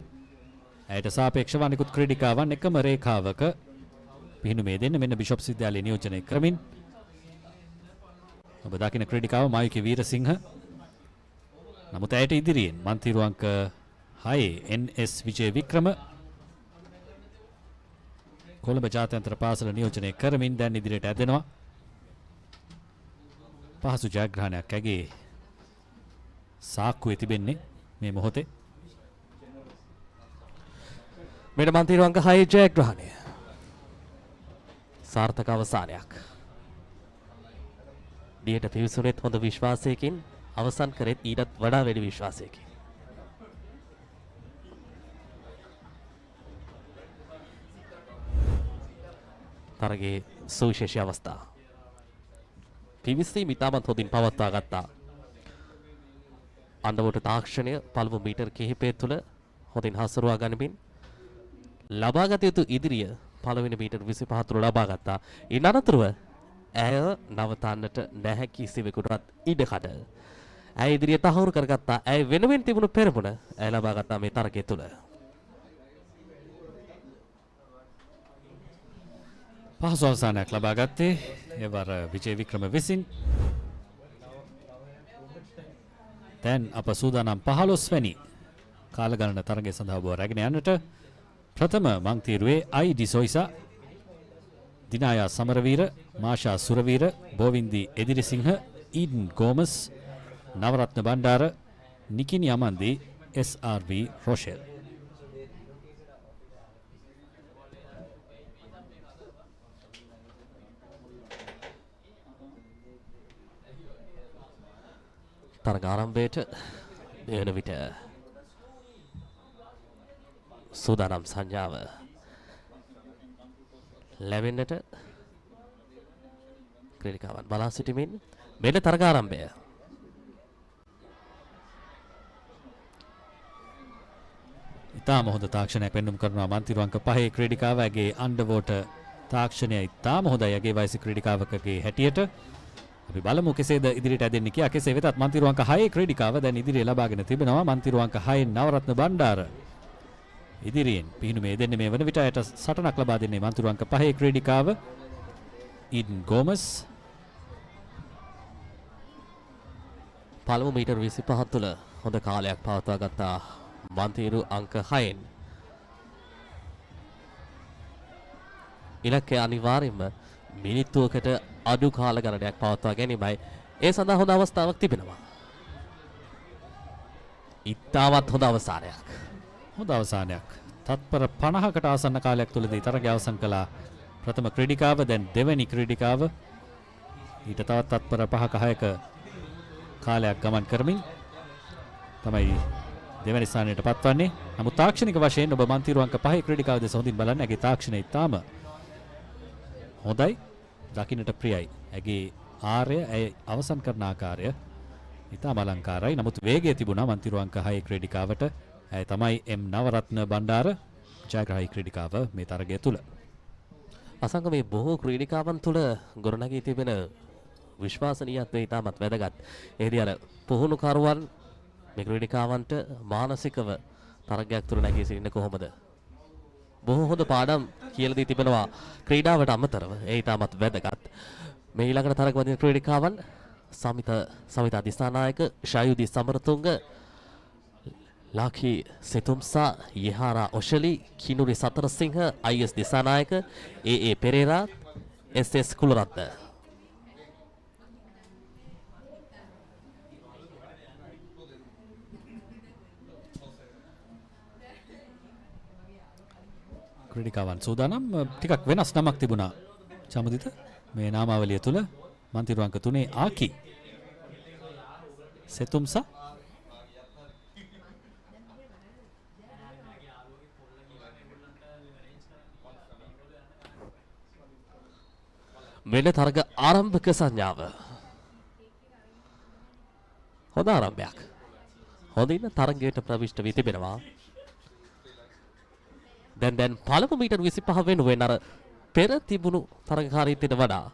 ඇයට සාපේක්ෂව අනිකුත් ක්‍රීඩිකාවන් එකම රේඛාවක පිහිනුමේ දෙන්න මෙන්න බිෂොප්ස් විද්‍යාලය නියෝජනය කරමින්. ඔබ දකින ක්‍රීඩිකාව මයුකි වීරසිංහ. නමුත් ඇයට ඉදිරියෙන් මන්තිරු අංක 6 එන්.එස්. විජේ වික්‍රම කොළඹ ජාත්‍යන්තර පාසල නියෝජනය කරමින් දැන් ඉදිරියට ඇදෙනවා. පහසු ජයග්‍රහණයක් ඇගේ සාක්කුවේ තිබෙන්නේ මේ මොහොතේ. මෙන්න මන්තිරු අංක 6 ජයග්‍රහණය. සාර්ථක අවසානයක්. දියට පිවිසුනේත් හොඳ විශ්වාසයකින් අවසන් කරෙත් ඊටත් වඩා වැඩි විශ්වාසයකින්. තරගයේ සුවිශේෂී අවස්ථා. පිවිසීම ඉතාමත් හොඳින් පවත්වා ගත්තා. අන්ඩර්වෝටර් තාක්ෂණය පළමු මීටර් කිහිපය තුළ හොඳින් හසුරුවා ගනිමින් ලබාගත යුතු ඉදිරිය පළවෙනි මීටර් 25 තුළ ලබා ගත්තා. ඉන් අනතුරුව ඇය නවතන්නට නැහැ කිසිවෙකුටවත් ඉඩකඩ. ඇය ඉදිරිය තහවුරු කරගත්තා. ඇය වෙනුවෙන් තිබුණු පෙරමුණ ඇය ලබා ගත්තා මේ තරගය තුළ. පහසු අවසානයක් ලබා ගත්තේ එවර විජේ වික්‍රම විසින්. දැන් අප සූදානම් 15 වැනි කාලගණන තරගය සඳහා ඔබ රැගෙන යන්නට. ප්‍රථම මංතීරුවේ අයි ඩිසොයිසා, දිනායා Samaraweera, මාෂා Suraweera, බෝවින්දි Edirisinghe, Eden Gomes, Navaratne Bandara, නිකිනි අමන්දි, SRV Rochelle. තරග ආරම්භයට දෙවන විට සූදානම් සංඥාව ලැබෙන්නට ක්‍රීඩිකාවන් බලා සිටිමින් මෙන්න තරග ආරම්භය. ඉතාම හොඳ තාක්ෂණයක් පෙන්නුම් කරනවා මන්තිරු අංක 5 ක්‍රීඩිකාවගේ අන්ඩර්වෝටර් තාක්ෂණය ඉතාම හොඳයි යගේ වයස ක්‍රීඩිකාවකගේ හැටියට. අපි බලමු කෙසේද ඉදිරියට ඇදෙන්නේ කියා. කෙසේ වෙතත් මන්තිරු අංක 6 ක්‍රීඩිකාව දැන් ඉදිරිය ලබාගෙන තිබෙනවා. මන්තිරු අංක 6 නවරත්න බණ්ඩාර ඉදිරියෙන් පිහිනු මේ දෙන්නේ මේ වන විට අයට සටනක් ලබා දෙන්නේ මන්තිරු අංක 5 ක්‍රීඩිකාව ඊඩන් ගෝමස්. පළමු මීටර් 25 තුළ හොඳ කාලයක් පවත්වා ගත්තා මන්තිරු අංක 6න්. ඉලක්කය අනිවාර්යයෙන්ම මිනිත්තුවකට අඩු කාල ගණනයක් පවත්වා ගැනීමයි. ඒ සඳහා හොඳ අවස්ථාවක් තිබෙනවා. ඉතාමත් හොඳ අවසානයක්. හොඳ අවසානයක්. තත්පර 50කට ආසන්න කාලයක් තුලදී තරගය අවසන් කළා ප්‍රථම ක්‍රීඩිකාව. දැන් දෙවැනි ක්‍රීඩිකාව ඊට තවත් තත්පර 5ක 6ක කාලයක් ගමන් කරමින් තමයි දෙවැනි ස්ථානයට පත්වන්නේ. නමුත් තාක්ෂණික වශයෙන් ඔබ මන්තිරු අංක 5 ක්‍රීඩිකාව දෙස හොඳින් බලන්න. ඇගේ තාක්ෂණය ඉතාම හොඳයි, දකින්නට ප්‍රියයි. ඇගේ ආර්ය ඇය අවසන් කරන ආකාරය ඉතාම අලංකාරයි. නමුත් වේගය තිබුණා මන්තිරු අංක 6 ක්‍රීඩිකාවට. ඇය තමයි එම් නවරත්න බණ්ඩාර ජයග්‍රාහී ක්‍රීඩිකාව මේ තරගය තුල. අසංග මේ බොහෝ ක්‍රීඩිකාවන් තුල ගොඩනැගී තිබෙන විශ්වාසනීයත්වය ඉතාමත් වැදගත්. එහිදී අර පුහුණුකරුවන් මේ ක්‍රීඩිකාවන්ට මානසිකව තරගයක් තුල නැගී සිටින්න කොහොමද? බොහෝ හොඳ පාඩම් කියලා දී තිබෙනවා ක්‍රීඩාවට අමතරව. ඒ ඉතාමත් වැදගත්. මේ ඊළඟට තරග වදින ක්‍රීඩිකාවන් සමිතා Dissanayake, ශායුදි Samaratunga, ලාකි සෙතුම්සා, යහාරා ඔෂලි, කිනුරි Satharasinghe, IS Dissanayake, AA Perera, SS Kularatne. ක්‍රීඩිකාවන් සූදානම්. ටිකක් වෙනස් නමක් තිබුණා චමුදිත මේ නාමාවලිය තුල. මන්තිරු අංක 3 ආකි සෙතුම්සා, මෙන්න තරග ආරම්භක සංඥාව. හොඳ ආරම්භයක්. හොඳින් තරගයට ප්‍රවිෂ්ඨ වී තිබෙනවා. දැන් පළමු මීටර් 25 වෙනුවෙන් අර පෙර තිබුණු තරගකාරීත්වයට වඩා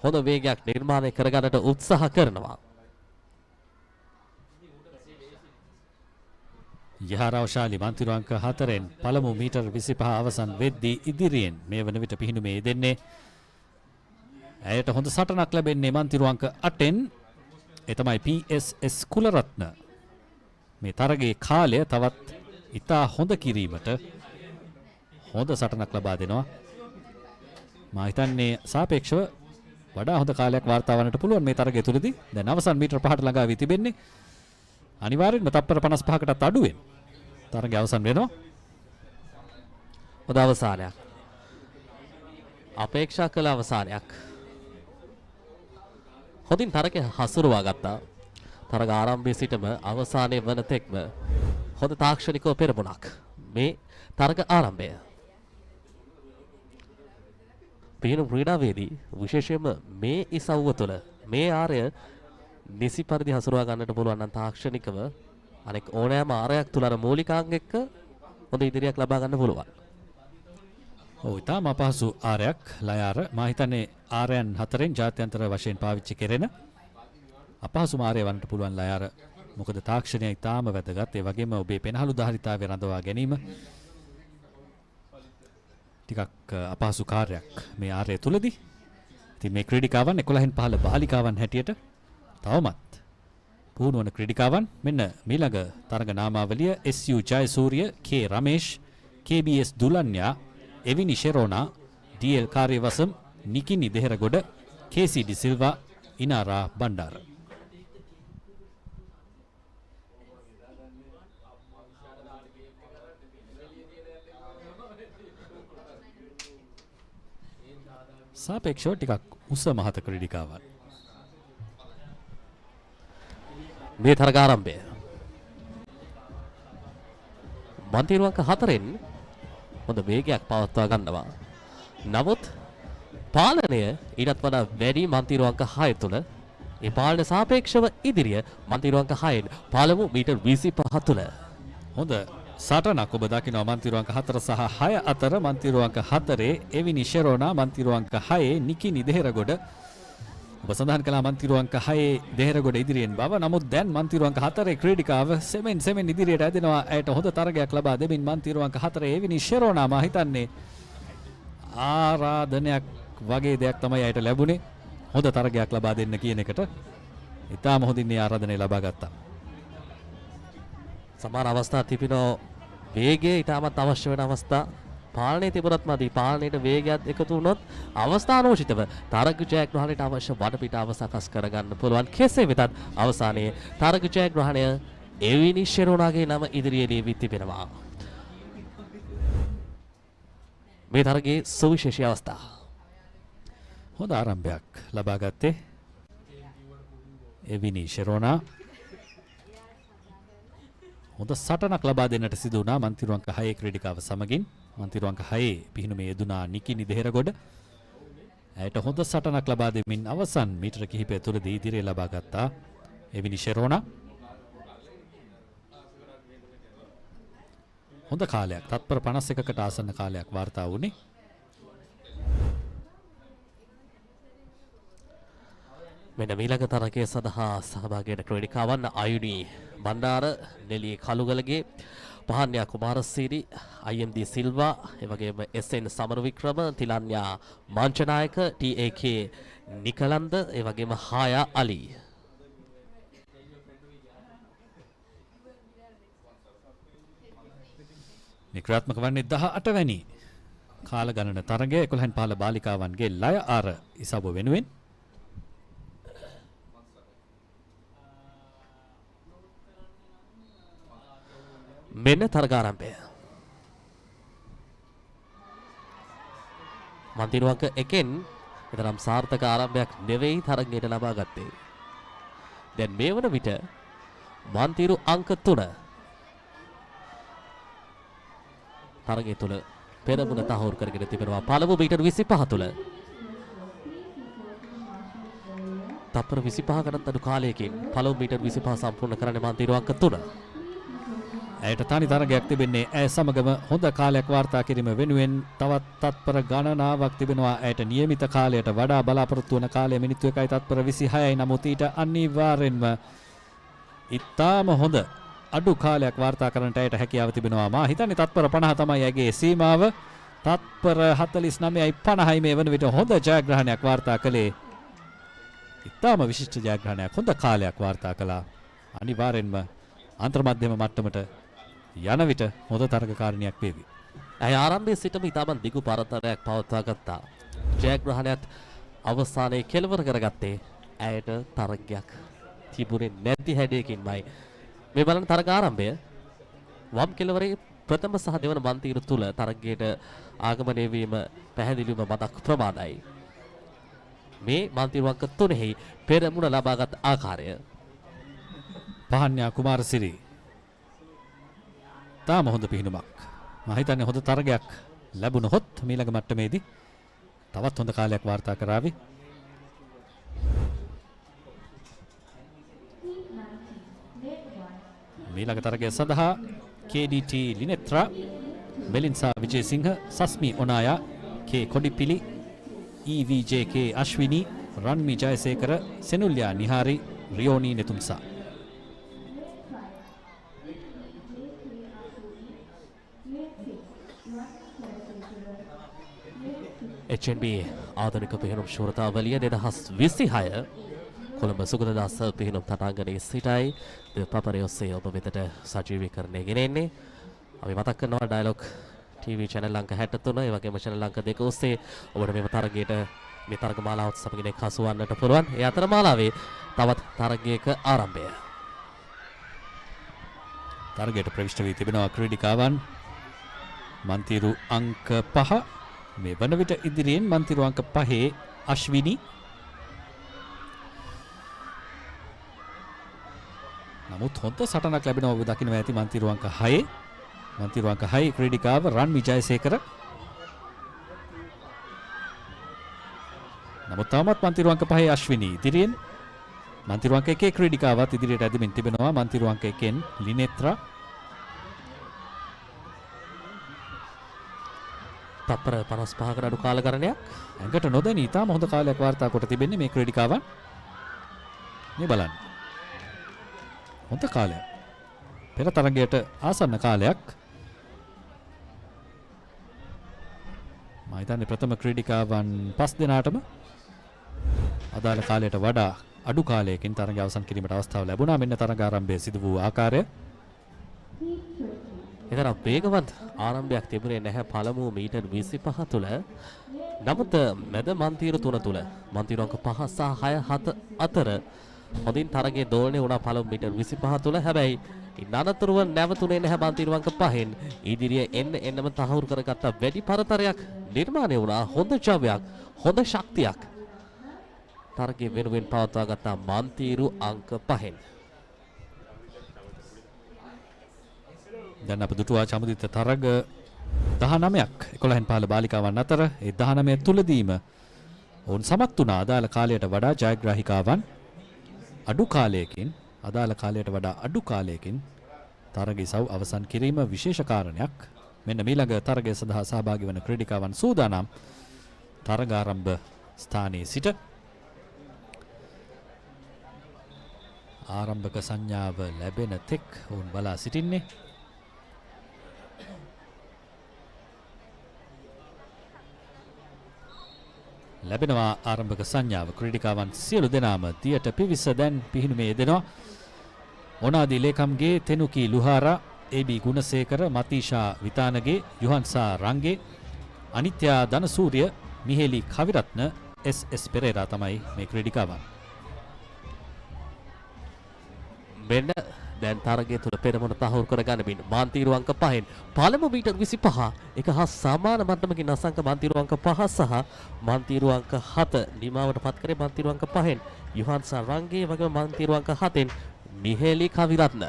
හොඳ වේගයක් නිර්මාණය කරගන්නට උත්සාහ කරනවා. යහරවශාලි මන්තිරු අංක 4න් පළමු මීටර් 25 අවසන් වෙද්දී ඉදිරියෙන් මේ වන විට පිහිනු මේ දෙන්නේ. ඇයට හොඳ සටනක් ලැබෙන්නේ මන්තිරු අංක 8න්. ඒ තමයි PSS කුලරත්න. මේ තරගයේ කාලය තවත් ඉතා හොඳ කිරීමට හොඳ සටනක් ලබා දෙනවා. මා හිතන්නේ සාපේක්ෂව වඩා හොඳ කාලයක් වාර්තා වන්නට පුළුවන් මේ තරගය තුලදී. දැන් අවසන් මීටර 5ට ළඟා වී තිබෙන්නේ. අනිවාර්යෙන්ම තත්පර 55කටත් අඩුවෙන් තරගය අවසන් වෙනවා. හොඳ අවසානයක්. අපේක්ෂා කළ අවසානයක්. හොඳින් තරගය හසුරුවා ගත්තා. තරග ආරම්භයේ සිටම අවසානයේ වන තෙක්ම හොඳ තාක්ෂණිකව පෙරමුණක්. මේ තරග ආරම්භය. පිහිනු ක්‍රීඩාවේදී විශේෂයෙන්ම මේ ඉසව්ව තුළ මේ ආරය නිසි පරිදි හසුරුවා ගන්නට පුළුවන් නම් තාක්ෂණිකව අනෙක් ඕනෑම ආරයක් තුළ අර මූලිකාංග එක්ක හොඳ ඉදිරියක් ලබා ගන්න පුළුවන්. ඔව් ඉතාම අපහසු ආරයක් ලයාර. මා හිතන්නේ ආරයන් 4න් ජාත්‍යන්තර වශයෙන් පාවිච්චි කෙරෙන අපහසුම ආරය වන්නට පුළුවන් ලයාර. මොකද තාක්ෂණය ඉතාම වැදගත්. ඒ වගේම ඔබේ පෙනහළු ධාරිතාවය රඳවා ගැනීම ටිකක් අපහසු කාර්යයක් මේ ආරය තුලදී. ඉතින් මේ ක්‍රීඩිකාවන් 11න් 15 බාලිකාවන් හැටියට තවමත් පුහුණුවන ක්‍රීඩිකාවන් මෙන්න මීළඟ තරග නාමාවලිය SU Jayasuriya, K Ramesh, KBS Dulanya, Evini Sherona, DL Kariyawasam, Nikini Deheragoda, KC de Silva, Inara Bandara. සාපේක්ෂව ටිකක් උස මහත ක්‍රීඩිකාවන්. මේ තරග ආරම්භය. මන්තිරුවන්ක 4න් හොඳ වේගයක් පවත්වා ගන්නවා. නමුත් පාලනය ඊටත් වඩා වැඩි මන්තිරුවන්ක 6 තුළ. ඒ පාලන සාපේක්ෂව ඉදිරිය මන්තිරුවන්ක 6න් පළමු මීටර් 25 තුළ. හොඳ සටනක් ඔබ දකිනවා මන්තිරුවන්ක 4 සහ 6 අතර. මන්තිරුවන්ක 4 එවිනි ෂෙරෝනා, මන්තිරුවන්ක 6 නිකිනි දෙහෙරගොඩ. ඔබ සඳහන් කළා මන්තිරුවන්ක 6 දෙහෙරගොඩ ඉදිරියෙන් බව. නමුත් දැන් මන්තිරුවන්ක 4 ක්‍රීඩිකාව සෙමෙන් ඉදිරියට ඇදෙනවා. ඇයට හොඳ තරගයක් ලබා දෙමින් මන්තිරුවන්ක 4 එවිනි ෂෙරෝනා මා හිතන්නේ ආරාධනයක් වගේ දෙයක් තමයි ඇයට ලැබුණේ. හොඳ තරගයක් ලබා දෙන්න කියන එකට ඉතාම හොඳින් මේ ආරාධනය ලබා ගත්තා. සමහර අවස්ථා තිබෙනවා වේගය ඉතාමත් අවශ්‍ය වෙන අවස්ථා. පාලනයේ තිබුණත් මදි. පාලනයට වේගයත් එකතු වුණොත් අවස්ථානෝචිතව තරග ජයග්‍රහණයට අවශ්‍ය වටපිටාව සකස් කරගන්න පුළුවන්. කෙසේ වෙතත් අවසානයේ තරග ජයග්‍රහණය එවිනි ෂෙරෝනාගේ නම ඉදිරියේ ලියවී තිබෙනවා. මේ තරගයේ සුවිශේෂී අවස්ථා. හොඳ ආරම්භයක් ලබා ගත්තේ එවිනි ෂෙරෝනා. හොඳ සටනක් ලබා දෙන්නට සිදු වුණා මන්තිරුවන්ක 6 ක්‍රීඩිකාව සමගින්. මන්තිරුවන්ක 6 පිහිනුමේ යෙදුනා නිකිනි දෙහෙරගොඩ. ඇයට හොඳ සටනක් ලබා දෙමින් අවසන් මීටර කිහිපය තුළදී ඉදිරිය ලබා ගත්තා එවිනි ෂෙරෝනා. හොඳ කාලයක්, තත්පර 51කට ආසන්න කාලයක් වාර්තා වුණේ. මෙන්න මීළඟ තරගය සඳහා සහභාගී වෙන ක්‍රීඩිකාවන් අයුනි බණ්ඩාර, නෙලියේ කළුගලගේ, පහන්‍යා කුමාරසිරි, IMD සිල්වා, එවැගේම SN සමරවික්‍රම, තිලන්‍යා මංචනායක, TAK නිකලන්ද, එවැගේම හායා අලි. නික්‍රාත්මක වන්නේ 18 වැනි කාල ගණන තරගය 11න් 15 බාලිකාවන්ගේ ලය ආර ඉසබ වෙනුවෙන්. මෙන්න තරගාරම්භය. මන්තිරුවන්ක 1න් එතරම් සාර්ථක ආරම්භයක් නෙවෙයි තරගයට ලබා ගත්තේ. දැන් මේ වන විට මන්තිරු අංක 3 තරගය තුළ පෙරමුණ තහවුරු කරගෙන තිබෙනවා. පළමු මීටර් 25 තුළ තප්පර 25කටත් අඩු කාලයකින් පළමු මීටර් 25 සම්පූර්ණ කරන්නේ මන්තිරු අංක 3. ඇයට තනි තරගයක් තිබෙන්නේ ඇය සමගම හොඳ කාලයක් වාර්තා කිරීම වෙනුවෙන් තවත් තත්පර ගණනාවක් තිබෙනවා. ඇයට නියමිත කාලයට වඩා බලාපොරොත්තු වන කාලය මිනිත්තු 1යි තත්පර 26යි. නමුත් ඊට අනිවාර්යෙන්ම ඉතාම හොඳ අඩු කාලයක් වාර්තා කරන්නට ඇයට හැකියාව තිබෙනවා. මා හිතන්නේ තත්පර 50 තමයි ඇගේ සීමාව. තත්පර 49යි 50යි මේ වන විට හොඳ ජයග්‍රහණයක් වාර්තා කළේ. ඉතාම විශිෂ්ට ජයග්‍රහණයක්, හොඳ කාලයක් වාර්තා කළා. අනිවාර්යෙන්ම අන්තර්මධ්‍යම මට්ටමට යන විට හොඳ තරගකාරිනියක් වේවි. ඇය ආරම්භයේ සිටම ඉතාමත් දිගු පරතරයක් පවත්වා ගත්තා. ජයග්‍රහණයත් අවසානයේ කෙලවර කරගත්තේ ඇයට තරගයක් තිබුණේ නැති හැඩයකින්මයි. මේ බලන තරග ආරම්භය වම් කෙළවරේ ප්‍රථම සහ දෙවන මන්තිරු තුල තරගයට ආගමනය වීම පැහැදිලිවම මතක් ප්‍රමාණයි. මේ මන්තිරු අංක 3හි පෙරමුණ ලබාගත් ආකාරය. පහන්‍යා කුමාරසිරි තාම හොඳ පිහිනුමක්. මම හිතන්නේ හොඳ තරගයක් ලැබුණොත් මීළඟ මට්ටමේදී තවත් හොඳ කාලයක් වාර්තා කරાવી. මීළඟ තරගය සඳහා KDT ලිනෙත්‍රා, මෙලින්සා Wijesinghe, සස්මි ඔනායා, K කොඩිපිලි, EVJK අශ්විනි, රන්මි Jayasekara, සෙනුල්‍යා නිහාරි, රියෝනි නෙතුම්සා. HNB ආධුනික පිහිනුම් ශූරතාවලිය 2026 කොළඹ සුගතදාස පිහිනුම් තටාංගනයේ සිටයි ThePapare ඔස්සේ ඔබ වෙතට සජීවීකරණය ගෙනෙන්නේ. අපි මතක් කරනවා ඩයලොග් TV channel අංක 63 ඒ වගේම channel අංක 2 ඔස්සේ ඔබට මේ තරගයට මේ තරග මාලාවත් සමගින් එක්හසු වන්නට පුළුවන්. ඒ අතර මාලාවේ තවත් තරගයක ආරම්භය. තරගයට ප්‍රවිෂ්ඨ වී තිබෙනවා ක්‍රීඩිකාවන්. මන්තිරු අංක 5 මේ වන විට ඉදිරියෙන් මන්තිරු අංක 5 අශ්විනි. නමුත් හොඳ සටනක් ලැබෙනවා ඔබ දකින්න ඇති මන්තිරු අංක 6. මන්තිරු අංක 6 ක්‍රීඩිකාව රන් විජයසේකර. නමුත් තාමත් මන්තිරු අංක 5 අශ්විනි ඉදිරියෙන්. මන්තිරු අංක 1 ක්‍රීඩිකාවත් ඉදිරියට ඇදෙමින් තිබෙනවා. මන්තිරු අංක 1න් ලිනෙත්‍රා. තප්පර 55කට අඩු කාලකරණයක් ඇඟට නොදැනී ඉතාම හොඳ කාලයක් වාර්තා කොට තිබෙන්නේ මේ ක්‍රීඩිකාවන්. මේ බලන්න. හොඳ කාලයක්. පෙර තරගයට ආසන්න කාලයක්. මම හිතන්නේ ප්‍රථම ක්‍රීඩිකාවන් 5 දෙනාටම අදාළ කාලයට වඩා අඩු කාලයකින් තරගය අවසන් කිරීමට අවස්ථාව ලැබුණා. මෙන්න තරග ආරම්භය සිදු වූ ආකාරය. එතරම් වේගවත් ආරම්භයක් තිබුණේ නැහැ පළමු මීටර් 25 තුල. නමුත් මැද මන්තිරු 3 තුල මන්තිරු අංක 5 සහ 6 7 අතර හොඳින් තරගයේ දෝලණය වුණා පළමු මීටර් 25 තුල. හැබැයි ඉන්නතරව නැවතුනේ නැහැ මන්තිරු අංක 5න්. ඉදිරියේ එන්නම තහවුරු කරගත්ත වැඩි පරතරයක් නිර්මාණය වුණා. හොඳ ජවයක්, හොඳ ශක්තියක් තරගයේ වෙනුවෙන් පවත්වා ගත්ත මන්තිරු අංක 5න්. දැන් අප දුටුවා චමුදිත තරග 19ක් 11න් 15 බාලිකාවන් අතර. ඒ 19 තුලදීම ඔවුන් සමත් වුණා අදාළ කාලයට වඩා ජයග්‍රාහිකාවන් අඩු කාලයකින් තරගය සව් අවසන් කිරීම විශේෂ කාරණයක්. මෙන්න මීළඟ තරගය සඳහා සහභාගී වන ක්‍රීඩිකාවන් සූදානම් තරගාරම්භ ස්ථානයේ සිට ආරම්භක සංඥාව ලැබෙන තෙක් ඔවුන් බලා සිටින්නේ. ලැබෙනවා ආරම්භක සංඥාව. ක්‍රීඩිකාවන් සියලු දෙනාම දියට පිවිස දැන් පිහිනුමේ යෙදෙනවා. ඔනාදී ලේකම්ගේ තෙනුකී ලුහාරා, AB ගුණසේකර, මතීෂා විතානගේ, යුහන්සා රංගේ, අනිත්‍යා ධනසූරිය, මිහෙලි කවිරත්න, SS පෙරේරා තමයි මේ ක්‍රීඩිකාවන්. මෙන්න දැන් තරගය තුල පෙරමුණ තහවුරු කරගන්නමින් මන්තිරු අංක 5න් පළමු මීටර් 25 එක හා සමාන මට්ටමකින් අසංක මන්තිරු අංක 5 සහ මන්තිරු අංක 7 නිමාවට පත් කරේ මන්තිරු අංක 5න් යුහන්සා රංගේ වගේම මන්තිරු අංක 7න් මිහෙලි කවිරත්න.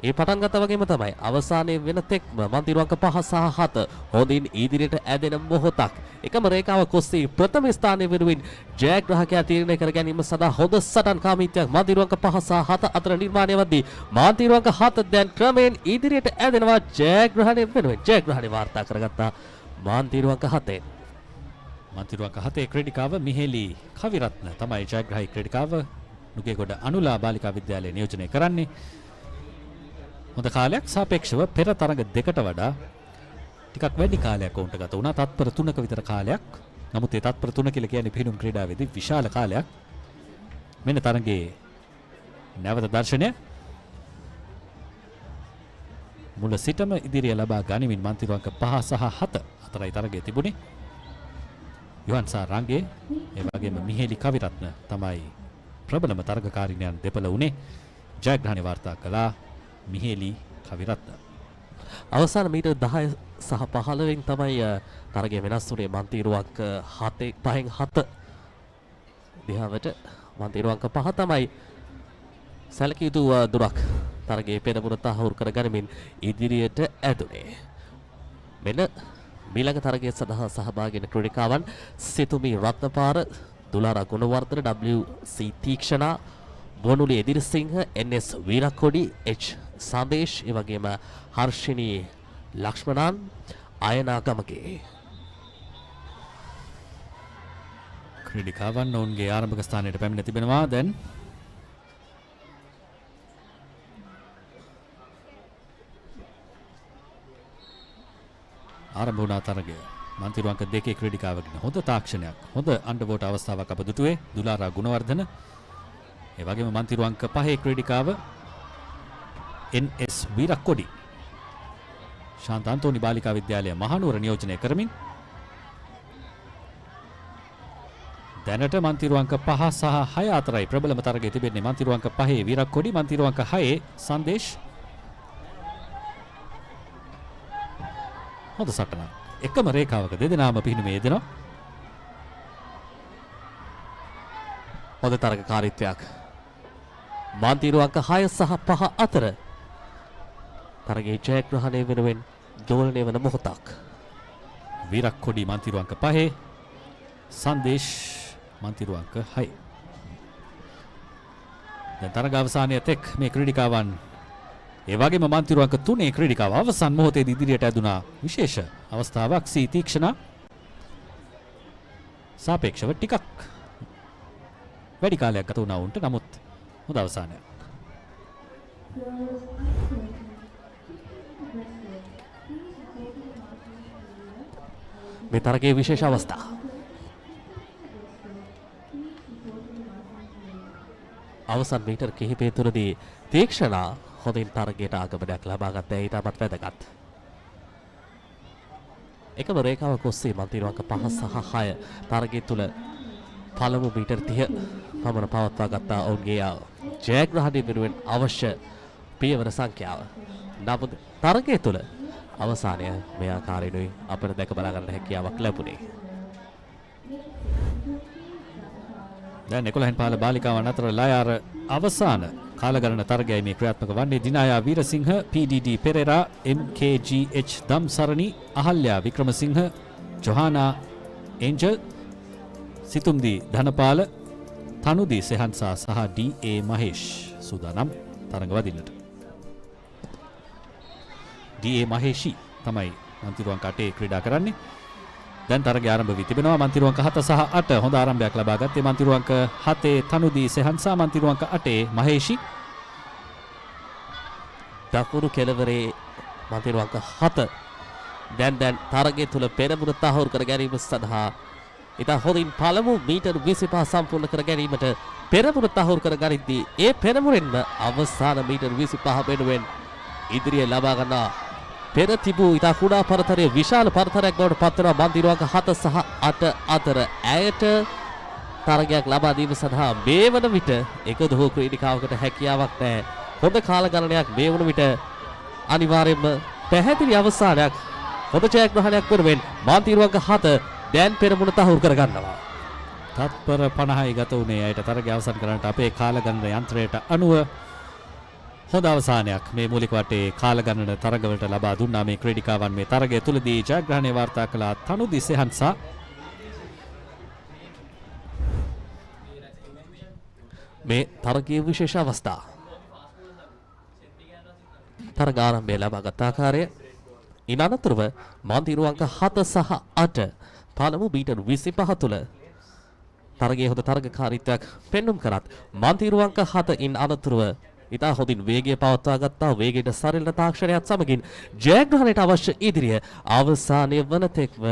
ඒ පටන් ගත්තා වගේම තමයි අවසානයේ වෙන තෙක්ම මන්තිරු අංක 5 සහ 7 හොඳින් ඉදිරියට ඇදෙන මොහොතක්. එකම රේඛාවක් ඔස්සේ ප්‍රථම ස්ථානයේ වෙනුවෙන් ජයග්‍රාහකයා තීරණය කර ගැනීම සඳහා හොඳ සටන් කාමීත්වයක් මන්තිරු අංක 5 සහ 7 අතර නිර්මාණය වද්දී මන්තිරු අංක 7 දැන් ක්‍රමයෙන් ඉදිරියට ඇදෙනවා ජයග්‍රහණය වෙනුවෙන්. ජයග්‍රහණය වාර්තා කරගත්තා මන්තිරු අංක 7න්. මන්තිරු අංක 7 ක්‍රීඩිකාව මිහෙලි කවිරත්න තමයි ජයග්‍රාහී ක්‍රීඩිකාව. නුගේගොඩ අනුලා බාලිකා විද්‍යාලය නියෝජනය කරන්නේ. හොඳ කාලයක් සාපේක්ෂව පෙර තරග දෙකට වඩා ටිකක් වැඩි කාලයක් වුන්ට ගත වුණා. තත්පර 3ක විතර කාලයක්. නමුත් ඒ තත්පර 3 කියලා කියන්නේ පිහිනුම් ක්‍රීඩාවේදී විශාල කාලයක්. මෙන්න තරගයේ නැවත දර්ශනය. මුල සිටම ඉදිරිය ලබා ගනිමින් මන්තිරු අංක 5 සහ 7 අතරයි තරගයේ තිබුණේ. යුහන්සා රංගේ ඒ වගේම මිහෙලි කවිරත්න තමයි ප්‍රබලම තරගකාරිනියන් දෙපළ උනේ. ජයග්‍රහණය වාර්තා කළා මිහෙලි කවිරත්න. අවසාන මීටර් 10 සහ 15න් තමයි තරගය වෙනස් වුණේ. මන්තිරු අංක 5න් 7 දිහාවට මන්තිරු අංක 5 තමයි සැලකිය යුතු දුරක් තරගයේ පෙරමුණ තහවුරු කර ගනිමින් ඉදිරියට ඇදුනේ. මෙන්න මීළඟ තරගය සඳහා සහභාගී වෙන ක්‍රීඩිකාවන් සිතුමි රත්නපාර, Dulara Gunawardena, WC තීක්ෂණා, බොනුලි Edirisinghe, NS වීරකොඩි, H සන්දේශ්, ඒ වගේම හර්ෂිනී ලක්ෂ්මණන්, අයනා ගමගේ. ක්‍රීඩිකාවන් ඔවුන්ගේ ආරම්භක ස්ථානයට පැමිණ තිබෙනවා. දැන් ආරම්භ වුණා තරගය. මන්තිරු අංක 2 ක්‍රීඩිකාවකින් හොඳ තාක්ෂණයක්, හොඳ අන්ඩර්වෝටර් අවස්ථාවක් අප දුටුවේ. දුලාරා ගුණවර්ධන ඒ වගේම මන්තිරු අංක 5 ක්‍රීඩිකාව NS වීරක්කොඩි ශාන්ත අන්තෝනි බාලිකා විද්‍යාලය මහනුවර නියෝජනය කරමින් දැනට මන්තිරු අංක 5 සහ 6 අතරයි ප්‍රබලම තරගය තිබෙන්නේ. මන්තිරු අංක 5 වීරක්කොඩි, මන්තිරු අංක 6 සංදේශ්. හොඳ සටනක්. එකම රේඛාවක දෙදෙනාම පිහිනුමේ යෙදෙනවා. හොඳ තරගකාරීත්වයක්. මන්තිරු අංක 6 සහ 5 අතර තරගයේ ජයග්‍රහණය වෙනුවෙන් දෝලනය වන මොහොතක්. වීරක්කොඩි මන්තිරු අංක 5, සංදේශ් මන්තිරු අංක 6. දැන් තරග අවසානයේ තෙක් මේ ක්‍රීඩිකාවන් ඒ වගේම මන්තිරු අංක 3 ක්‍රීඩිකාව අවසන් මොහොතේදී ඉදිරියට ඇදුනා. විශේෂ අවස්ථාවක් සී තීක්ෂණ සාපේක්ෂව ටිකක් වැඩි කාලයක් ගත වුණා උන්ට. නමුත් හොඳ අවසානයක්. මේ තරගයේ විශේෂ අවස්ථා. අවසන් මීටර් කිහිපය තුළදී තීක්ෂණ හොඳින් තරගයට ආගමනයක් ලබා ගත්තා. ඒ ඉතාමත් වැදගත්. එකම රේඛාවක් ඔස්සේ මන්තිරු අංක 5 සහ 6 තරගය තුළ පළමු මීටර් 30 පමණ පවත්වා ගත්තා. ඔවුන්ගේ ජයග්‍රහණය වෙනුවෙන් අවශ්‍ය පියවර සංඛ්‍යාව. නමුත් තරගය තුළ අවසානය මේ ආකාරයෙන්ුයි අපිට දැක බලා ගන්න හැකියාවක් ලැබුණේ. දැන් 11 පාල බාලිකාවන් අතර ලයාර අවසාන කාලගණන තරගයයි මේ ක්‍රියාත්මක වන්නේ. දිනායා වීරසිංහ, PDD පෙරේරා, MKGH දම්සරණි, අහල්යා වික්‍රමසිංහ, ජොහානා එන්ජල්, සිතුම්දී ධනපාල, තනුදී සෙහන්සා සහ DA මහේෂ් සූදානම් තරඟ වදින්නට. DA මහේෂි තමයි මන්තිරු අංක 8 ක්‍රීඩා කරන්නේ. දැන් තරගය ආරම්භ වී තිබෙනවා. මන්තිරු අංක 7 සහ 8 හොඳ ආරම්භයක් ලබා ගත්තේ. මන්තිරු අංක 7 තනුදී සෙහන්සා, මන්තිරු අංක 8 මහේෂි. දකුණු කෙළවරේ මන්තිරු අංක 7 දැන් තරගය තුල පෙරමුණ තහවුරු කර ගැනීම සඳහා ඉතා හොඳින් පළමු මීටර් 25 සම්පූර්ණ කර ගැනීමට පෙරමුණ තහවුරු කර ගනිද්දී ඒ පෙරමුණෙන්ම අවසාන මීටර් 25 වෙනුවෙන් ඉදිරිය ලබා ගන්නා පෙර තිබූ ඉතා කුඩා පරතරය විශාල පරතරයක් බවට පත් වෙනවා. මන්තිරු අංක 7 සහ 8 අතර ඇයට තරගයක් ලබා දීම සඳහා මේ වන විට එකදු හෝ ක්‍රීඩිකාවකට හැකියාවක් නැහැ. හොඳ කාල ගණනයක් මේ වන විට අනිවාර්යයෙන්ම පැහැදිලි අවසානයක් හොඳ ජයග්‍රහණයක් වෙනුවෙන් මන්තිරු අංක 7 දැන් පෙරමුණ තහවුරු කර ගන්නවා. තත්පර 50යි ගත වුණේ අයට තරගය අවසන් කරන්නට අපේ කාල ගණන යන්ත්‍රයට අනුව. හොඳ අවසානයක් මේ මූලික වටේ කාල ගණන තරගවලට ලබා දුන්නා මේ ක්‍රීඩිකාවන්. මේ තරගය තුලදී ජයග්‍රහණය වාර්තා කළ තනුදි සෙහන්සා මේ තරගයේ විශේෂ අවස්ථා. තරග ආරම්භය ලබාගත් ආකාරය ඉන් අනතුරුව මන්තිරු අංක 7 සහ 8 පළමු මීටර් 25 තුළ තරගයේ හොඳ තරගකාරීත්වයක් පෙන්눔 කරත් මන්තිරු අංක 7 ඉන් අනතුරුව ඉතා හොඳින් වේගය පවත්වා ගත්තා. වේගයට සරිලන තාක්ෂණයත් සමගින් ජයග්‍රහණයට අවශ්‍ය ඉදිරිය අවසානයේ වන තෙක්ම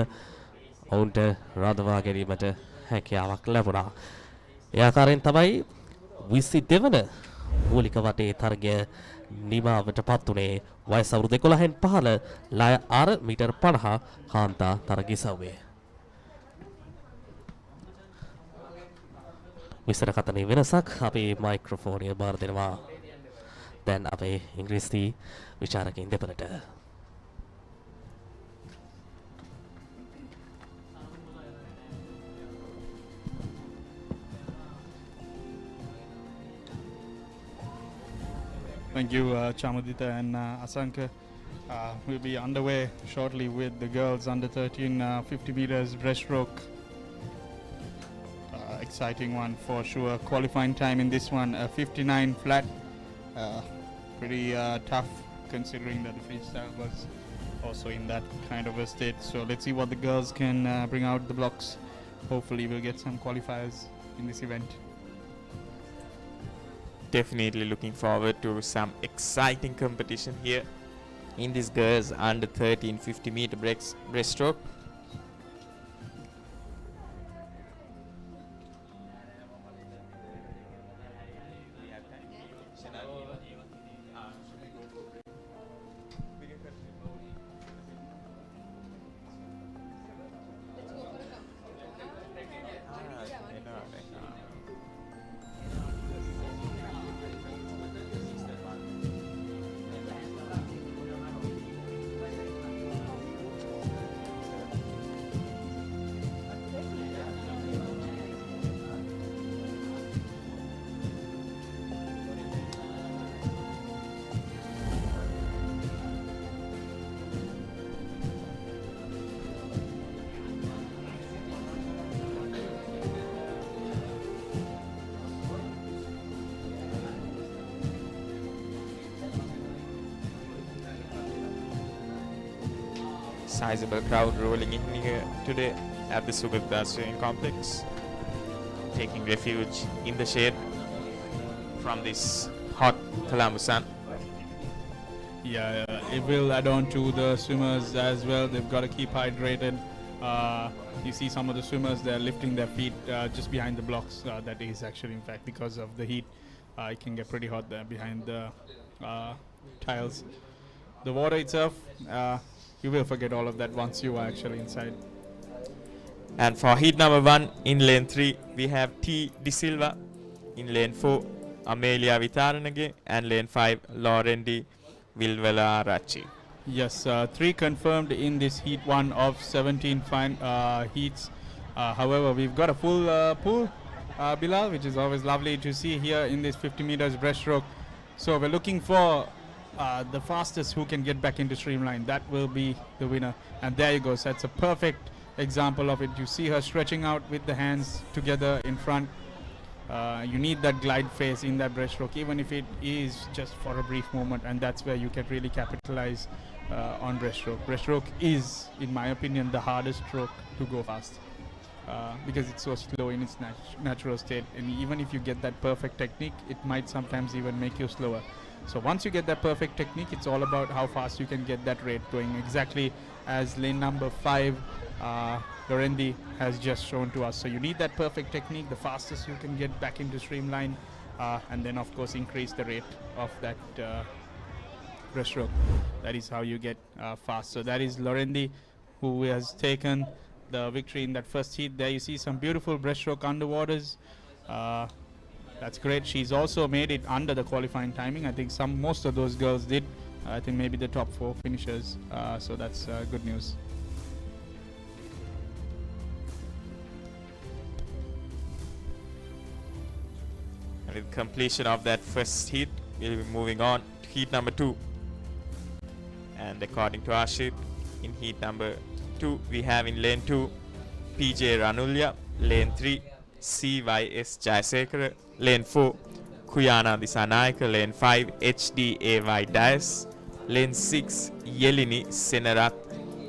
ඔවුන්ට රඳවා ගැනීමට හැකියාවක් ලැබුණා. ඒ ආකාරයෙන් තමයි 22 වන මූලික වටේ තරගය නිමාවට පත් වුණේ. වයස අවුරුදු 11න් පහළ ලය අර මීටර් 50 කාන්තා තරග ඉසව්වේ. විස්තර කතනේ වෙනසක් අපේ මයික්‍රොෆෝනය බාර දෙනවා. දැන් අපේ ඉංග්‍රීසි විචාරකයින් දෙපළට. Thank you, Chamadita and Asanka. We'll be underway shortly with the girls under 13 50 meters breaststroke. Exciting one for sure. Qualifying time in this one 59 flat. Pretty tough considering that the freestyle was also in that kind of a state. So let's see what the girls can bring out the blocks. Hopefully we'll get some qualifiers in this event. Definitely looking forward to some exciting competition here in this girls under 13 50 meter breaststroke. Sizable crowd rolling in here today at the Sugathadasa Swimming Complex, taking refuge in the shade from this hot Colombo sun. Yeah, it will add on to the swimmers as well. They've got to keep hydrated. You see some of the swimmers, they're lifting their feet just behind the blocks. That is actually, in fact, because of the heat. It can get pretty hot there behind the tiles. The water itself, you will forget all of that once you are actually inside. And for heat number 1 in lane 3, we have T. De Silva. In lane 4, Amelia Vitaranage. And lane 5, Laurendi Vilvelaracci. Yes, 3 confirmed in this heat 1 of 17 heats. However, we've got a full pool, Bilal, which is always lovely to see here in this 50 meters breaststroke. So we're looking for the fastest who can get back into streamline. That will be the winner. And there you go. So that's a perfect example of it. You see her stretching out with the hands together in front. You need that glide phase in that breaststroke, even if it is just for a brief moment, and that's where you can really capitalize on breaststroke. Breaststroke is, in my opinion, the hardest stroke to go fast because it's so slow in its natural state, and even if you get that perfect technique, it might sometimes even make you slower. So once you get that perfect technique, it's all about how fast you can get that rate going, exactly as lane number 5 Lorendi has just shown to us. So you need that perfect technique, the fastest you can get back into streamline, and then of course increase the rate of that breaststroke. That is how you get fast. So that is Lorendi, who has taken the victory in that first heat. There you see some beautiful breaststroke underwaters. That's great. She's also made it under the qualifying timing. I think most of those girls did. I think maybe the top 4 finishers. So that's good news. And with completion of that first heat, we'll be moving on to heat number 2. And according to our sheet, in heat number 2, we have in lane 2, PJ Ranulya, lane 3, CYS Jayasekara, lane 4, Kuyana Disanayaka, lane 5, HDAY Dias, lane 6, Yelini Senarat,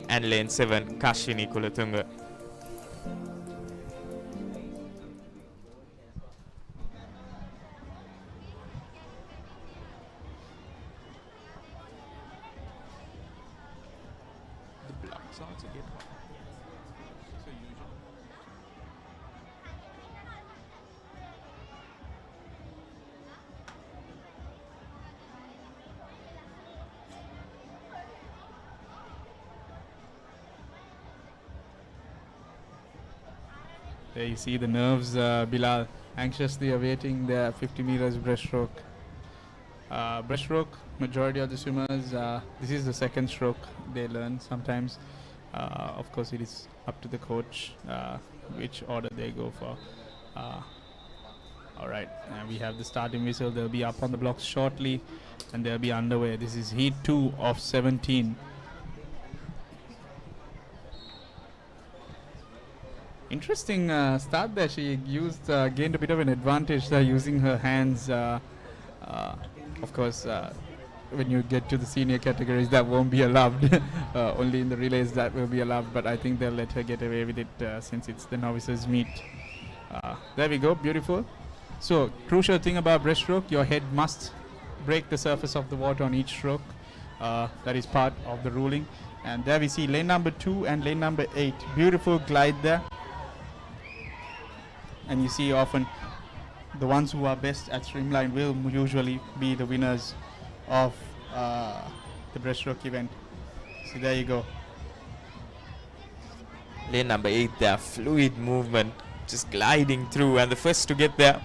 and lane 7, Kashini Kulatunga. There you see the nerves, Bilal, anxiously awaiting their 50 meters breaststroke. Breaststroke, majority of the swimmers, this is the second stroke they learn sometimes. Of course, it is up to the coach which order they go for. All right, and we have the starting whistle. They'll be up on the blocks shortly, and they'll be underway. This is heat 2 of 17. Interesting start there. She gained a bit of an advantage there using her hands. Of course, when you get to the senior categories, that won't be allowed. Only in the relays that will be allowed, but I think they'll let her get away with it since it's the novices meet. There we go, beautiful. So, crucial thing about breaststroke, your head must break the surface of the water on each stroke. That is part of the ruling. And there we see lane number 2 and lane number 8. Beautiful glide there. And you see often the ones who are best at streamline will usually be the winners of the breaststroke event. So there you go. Lane number 8 there, fluid movement, just gliding through, and the first to get there,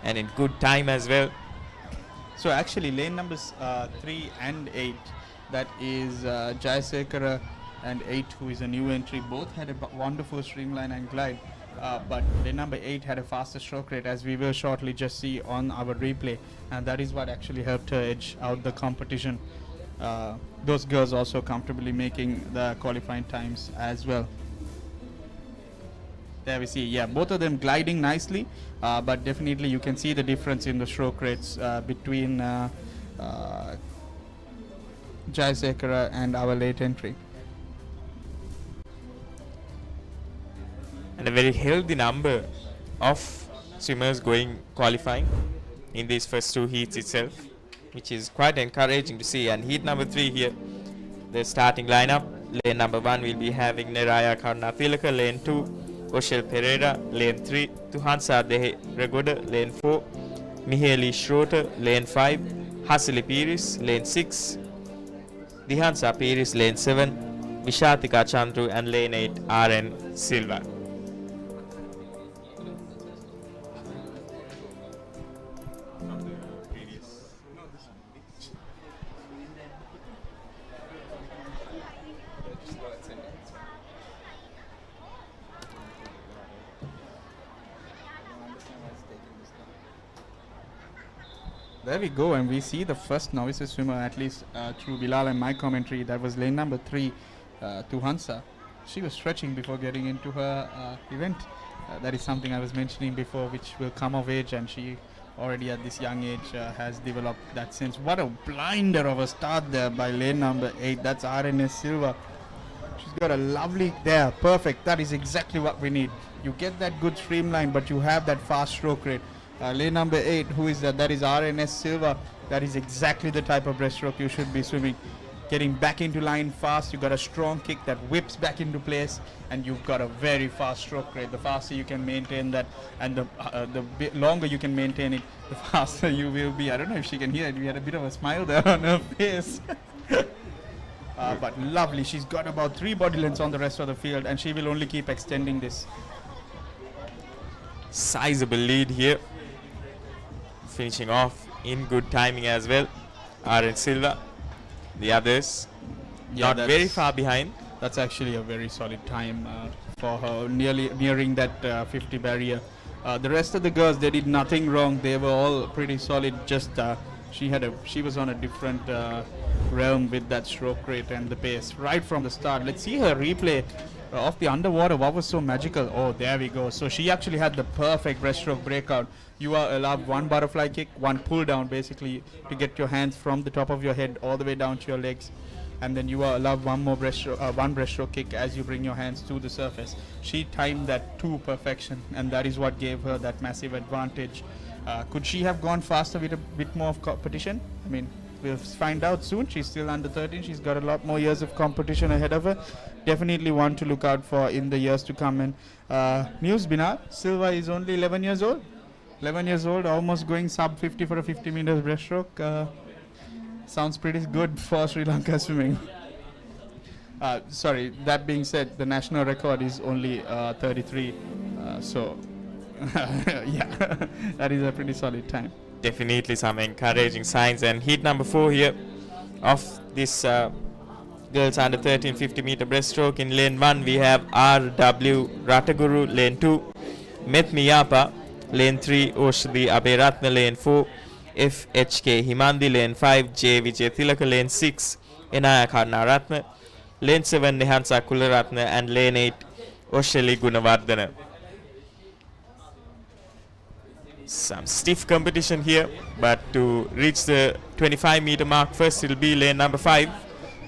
and in good time as well. So actually lane numbers 3 and 8, that is Jayasekara and 8, who is a new entry, both had a wonderful streamline and glide. But lane number 8 had a faster stroke rate, as we will shortly just see on our replay, and that is what actually helped her edge out the competition. Those girls also comfortably making the qualifying times as well. There we see, yeah, both of them gliding nicely, but definitely you can see the difference in the stroke rates between Jayasekara and our late entry. and a very healthy number of swimmers going qualifying in these first two heats itself, which is quite encouraging to see. And heat number 3 here, the starting lineup. Lane number 1 will be having Neraya Karunathilaka, lane 2 Oshel Pereira, lane 3 Tuhansa Dehe Regoda, lane 4 Mihaly Schroeter, lane 5 Hasili Piris, lane 6 Dihansa Piris, lane 7 Vishatika Chandru, and lane 8 RN Silva. There we go, and we see the first novices swimmer, at least through Bilal and my commentary. That was lane number 3, Tuhansa. She was stretching before getting into her event. That is something I was mentioning before, which will come of age, and she already at this young age has developed that sense. What a blinder of a start there by lane number 8. That's RNS Silva. She's got a lovely there, perfect. That is exactly what we need. You get that good streamline, but you have that fast stroke rate. Lane number 8, who is that? That is RNS Silva. That is exactly the type of breaststroke you should be swimming. Getting back into line fast, you got a strong kick that whips back into place, and you've got a very fast stroke rate. The faster you can maintain that, and the longer you can maintain it, the faster you will be. I don't know if she can hear it. We had a bit of a smile there on her face. But lovely. She's got about 3 body lengths on the rest of the field, and she will only keep extending this. Sizable lead here. Finishing off in good timing as well. RN Silva. The others not very far behind. That's actually a very solid time for her, nearly nearing that 50 barrier. The rest of the girls, they did nothing wrong. They were all pretty solid. Just she was on a different realm with that stroke rate and the pace right from the start. Let's see her replay of the underwater. What was so magical? Oh, there we go. So she actually had the perfect breaststroke breakout. You are allowed 1 butterfly kick, 1 pull down basically to get your hands from the top of your head all the way down to your legs, and then you are allowed 1 more breaststroke kick as you bring your hands to the surface. She timed that to perfection, and that is what gave her that massive advantage. Could she have gone faster with a bit more of competition? I mean, we'll find out soon. She's still under 13. She's got a lot more years of competition ahead of her. Definitely one to look out for in the years to come. And news, Binar, Silva is only 11 years old. 11 years old, almost going sub 50 for a 50 meters breaststroke. Sounds pretty good for Sri Lanka swimming. Sorry, that being said, the national record is only 33. So, yeah, that is a pretty solid time. Definitely some encouraging signs. And heat number 4 here of this girls under 13 50 meter breaststroke. In lane 1 we have RW Rataguru, lane 2 Meth Miyapa, lane 3 Oshdi Aberatna, lane 4 FHK Himandi, lane 5 J Vijay Tilaka, lane 6 Enaya Karnaratna, lane 7 Nihansa Kularatna, and lane 8 Osheli Gunawardana. Some stiff competition here, but to reach the 25 meter mark first, it'll be lane number 5.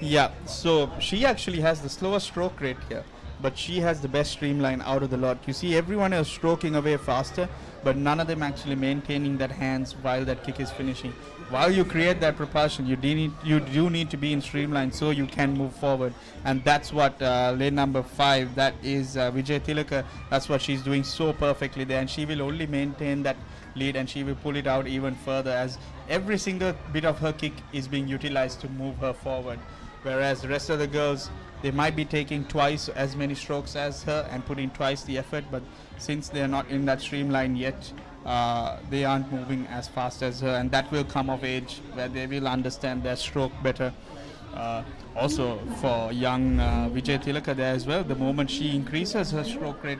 Yeah, so she actually has the slowest stroke rate here, but she has the best streamline out of the lot. You see everyone else stroking away faster, but none of them actually maintaining that hands while that kick is finishing. While you create that propulsion, you do need to be in streamline so you can move forward, and that's what lane number 5, that is Vijay Tilaka, that's what she's doing so perfectly there, and she will only maintain that lead, and she will pull it out even further as every single bit of her kick is being utilized to move her forward. Whereas the rest of the girls, they might be taking twice as many strokes as her and putting twice the effort, but since they're not in that streamline yet, they aren't moving as fast as her, and that will come of age where they will understand their stroke better. Also for young Vijay Tilaka there as well, the moment she increases her stroke rate,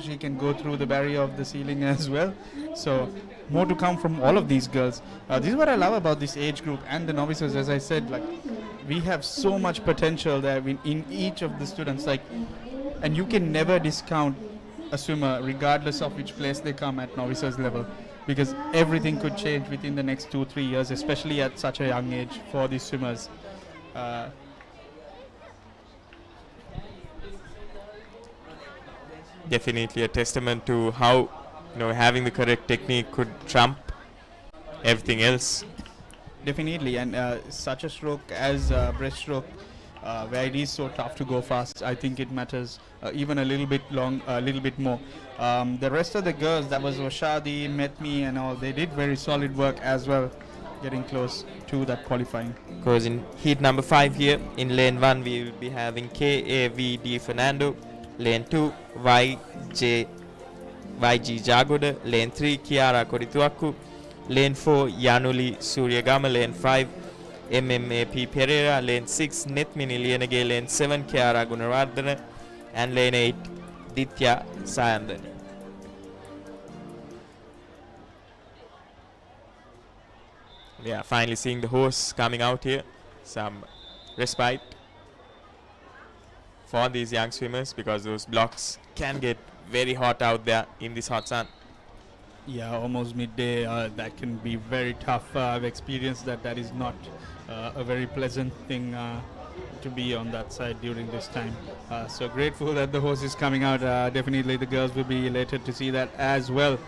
she can go through the barrier of the ceiling as well. So more to come from all of these girls. This is what I love about this age group and the novices. As I said, like, we have so much potential there in each of the students, like, and you can never discount a swimmer regardless of which place they come at novices level, because everything could change within the next 2-3 years, especially at such a young age for these swimmers. definitely a testament to how having the correct technique could trump everything else. Definitely, and such a stroke as breaststroke, where it is so tough to go fast, I think it matters even a little bit more. The rest of the girls, that was Oshadi, Metmi and all, they did very solid work as well, getting close to that qualifying. Because in heat number 5 here, in lane 1 we will be having KAVD Fernando, lane 2 YG Jagoda, lane 3 Kiara Korituaku, lane 4 Yanuli Suryagama, lane 5 MMAP Pereira, lane 6 Nethmini Liyanage, lane 7 Kiara Gunawardana, and lane 8 Ditya Sayandani. We are finally seeing the horse coming out here. Some respite for these young swimmers because those blocks can get very hot out there in this hot sun. Yeah, almost midday. That can be very tough. I've experienced that is not a very pleasant thing to be on that side during this time. So grateful that the horse is coming out. Definitely the girls will be elated to see that as well.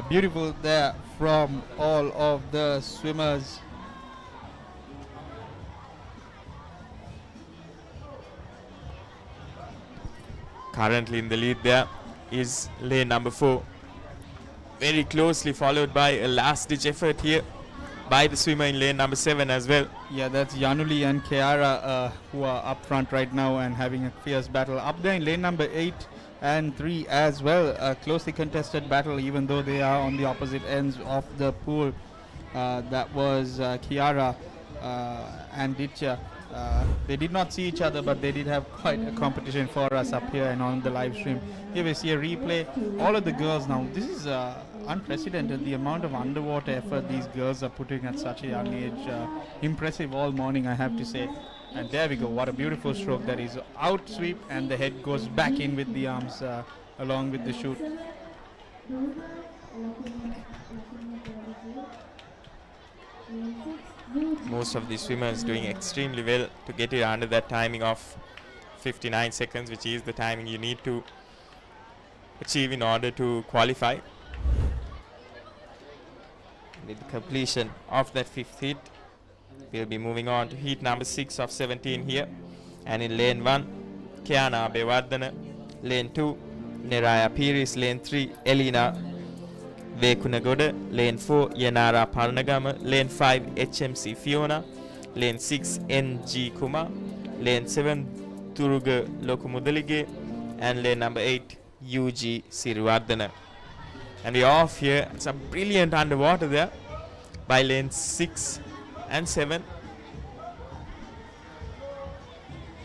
Beautiful there from all of the swimmers. Currently in the lead there is lane number 4. Very closely followed by a last-ditch effort here by the swimmer in lane number 7 as well. Yeah, that's Yanuli and Kiara who are up front right now and having a fierce battle. Up there in lane number 8 and 3 as well, a closely contested battle even though they are on the opposite ends of the pool. That was Kiara and Ditya. They did not see each other, but they did have quite a competition for us up here and on the live stream. Here we see a replay. All of the girls now, this is unprecedented, the amount of underwater effort these girls are putting at such a young age. Impressive all morning, I have to say. And there we go, what a beautiful stroke. That is out sweep and the head goes back in with the arms along with the shoot. Most of the swimmers doing extremely well to get it under that timing of 59 seconds, which is the timing you need to achieve in order to qualify. With the completion of that 5th heat, we'll be moving on to heat number 6 of 17 here. And in lane 1, Kiana Bewardana, lane 2, Neraya Piris, lane 3, Elina Vekunagoda, lane 4, Yanara Parnagama, lane 5, HMC Fiona, lane 6, NG Kuma, lane 7, Turuga Lokumudalige, and lane number 8, UG Sirivardana. And we're off here. Some brilliant underwater there by lane 6 and 7.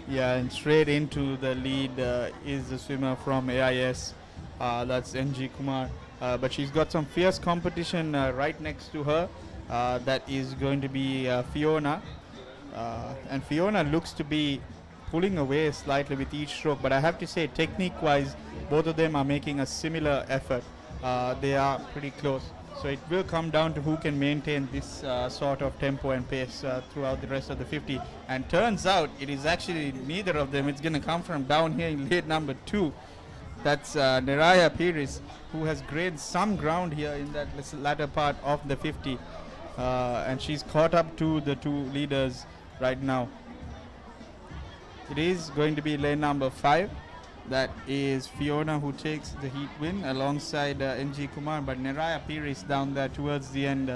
Yeah, and straight into the lead is the swimmer from AIS. That's NG Kumar. But she's got some fierce competition right next to her. That is going to be Fiona. And Fiona looks to be pulling away slightly with each stroke. But I have to say, technique-wise, both of them are making a similar effort. They are pretty close. So it will come down to who can maintain this sort of tempo and pace throughout the rest of the 50. And turns out it is actually neither of them. It's going to come from down here in lead number 2. That's Neraya Piris, who has gained some ground here in that latter part of the 50. And she's caught up to the 2 leaders right now. It is going to be lane number 5. That is Fiona who takes the heat win alongside NG Kumar, but Neraya Piris down there towards the end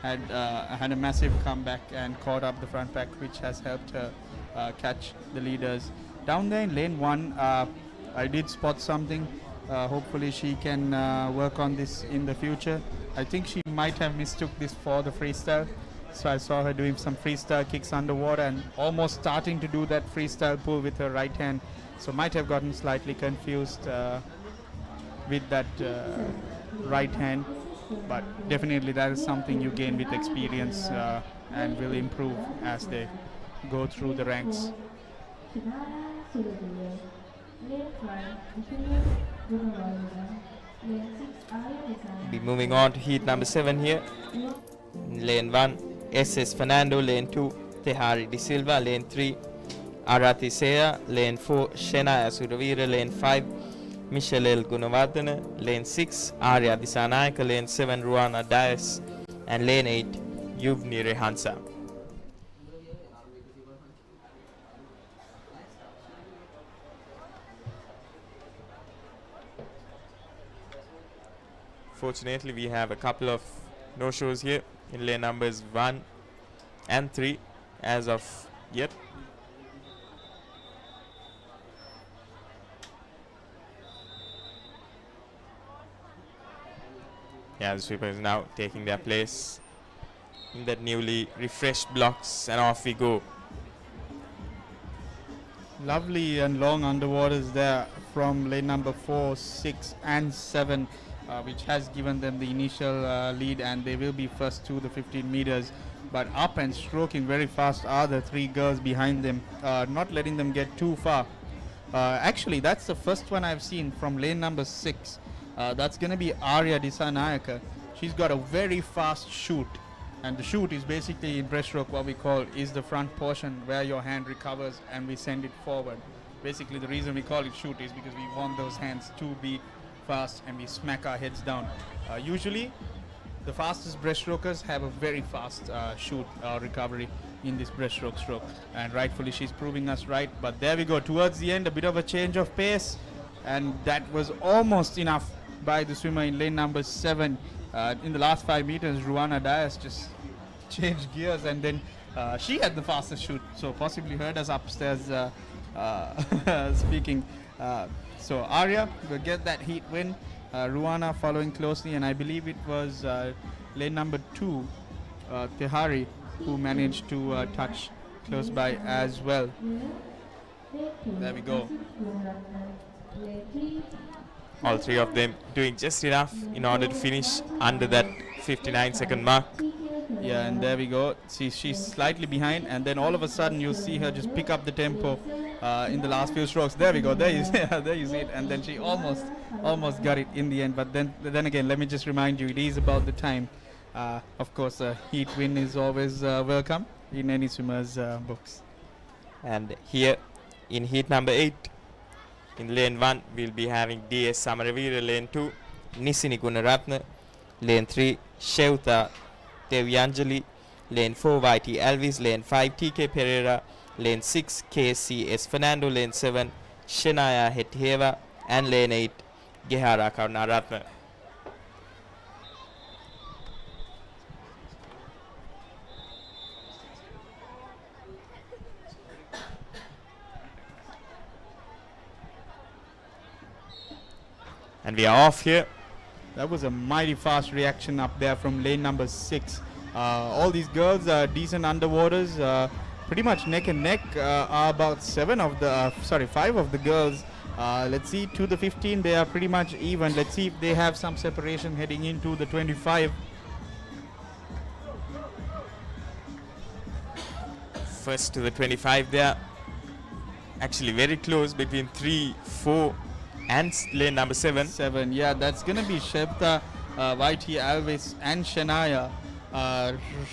had a massive comeback and caught up the front pack, which has helped her catch the leaders. Down there in lane 1, I did spot something. Hopefully she can work on this in the future. I think she might have mistook this for the freestyle. So I saw her doing some freestyle kicks underwater and almost starting to do that freestyle pull with her right hand. So might have gotten slightly confused with that right hand, but definitely that is something you gain with experience and will improve as they go through the ranks. Be moving on to heat number 7 here. Lane 1, SS Fernando. Lane 2, Tehari De Silva. Lane 3, Arati Sea. Lane 4, Shenaya Suravira. Lane 5, Michelle Gunavardhana. Lane 6, Arya Disanayaka. Lane 7, Ruana Dias. And lane 8, Yuvni Rehansa. Fortunately, we have a couple of no-shows here in lane numbers 1 and 3 as of yet. Yeah, the sweeper is now taking their place in that newly refreshed blocks, and off we go. Lovely and long underwaters there from lane number 4, 6 and 7, which has given them the initial lead, and they will be first to the 15 meters. But up and stroking very fast are the 3 girls behind them, not letting them get too far. Actually, that's the first one I've seen from lane number 6. That's going to be Arya Disanayaka. She's got a very fast shoot, and the shoot is basically in breaststroke what we call is the front portion where your hand recovers and we send it forward. Basically the reason we call it shoot is because we want those hands to be fast and we smack our heads down. Usually the fastest breaststrokers have a very fast shoot recovery in this breaststroke stroke, and rightfully she's proving us right. But there we go, towards the end a bit of a change of pace, and that was almost enough by the swimmer in lane number 7. In the last 5 meters, Ruana Dias just changed gears, and then she had the fastest shoot, so possibly heard us upstairs speaking. So Arya will get that heat win, Ruana following closely, and I believe it was lane number 2, Tehari, who managed to touch close by as well. There we go. All 3 of them doing just enough in order to finish under that 59-second mark. Yeah, and there we go. See, she's slightly behind, and then all of a sudden you'll see her just pick up the tempo in the last few strokes. There we go. There you see, there you see it. And then she almost got it in the end. But then again, let me just remind you, it is about the time. Of course, a heat win is always welcome in any swimmer's books. And here in heat number 8, in lane 1, we'll be having DS Samaravira. Lane 2, Nisini Gunaratna. Lane 3, Sheuta Devyanjali. Lane 4, YT Alvis. Lane 5, TK Pereira. Lane 6, KCS Fernando. Lane 7, Shenaya Hetheva. And lane 8, Gehara Karunaratna. And we are off here. That was a mighty fast reaction up there from lane number 6. All these girls are decent underwaters, pretty much neck and neck. Are about 5 of the girls. Let's see, to the 15 they are pretty much even. Let's see if they have some separation heading into the 25. First to the 25 there. Actually very close between 3, 4 and lane number 7. Yeah, that's gonna be Shepta, YT Alves and Shenaya.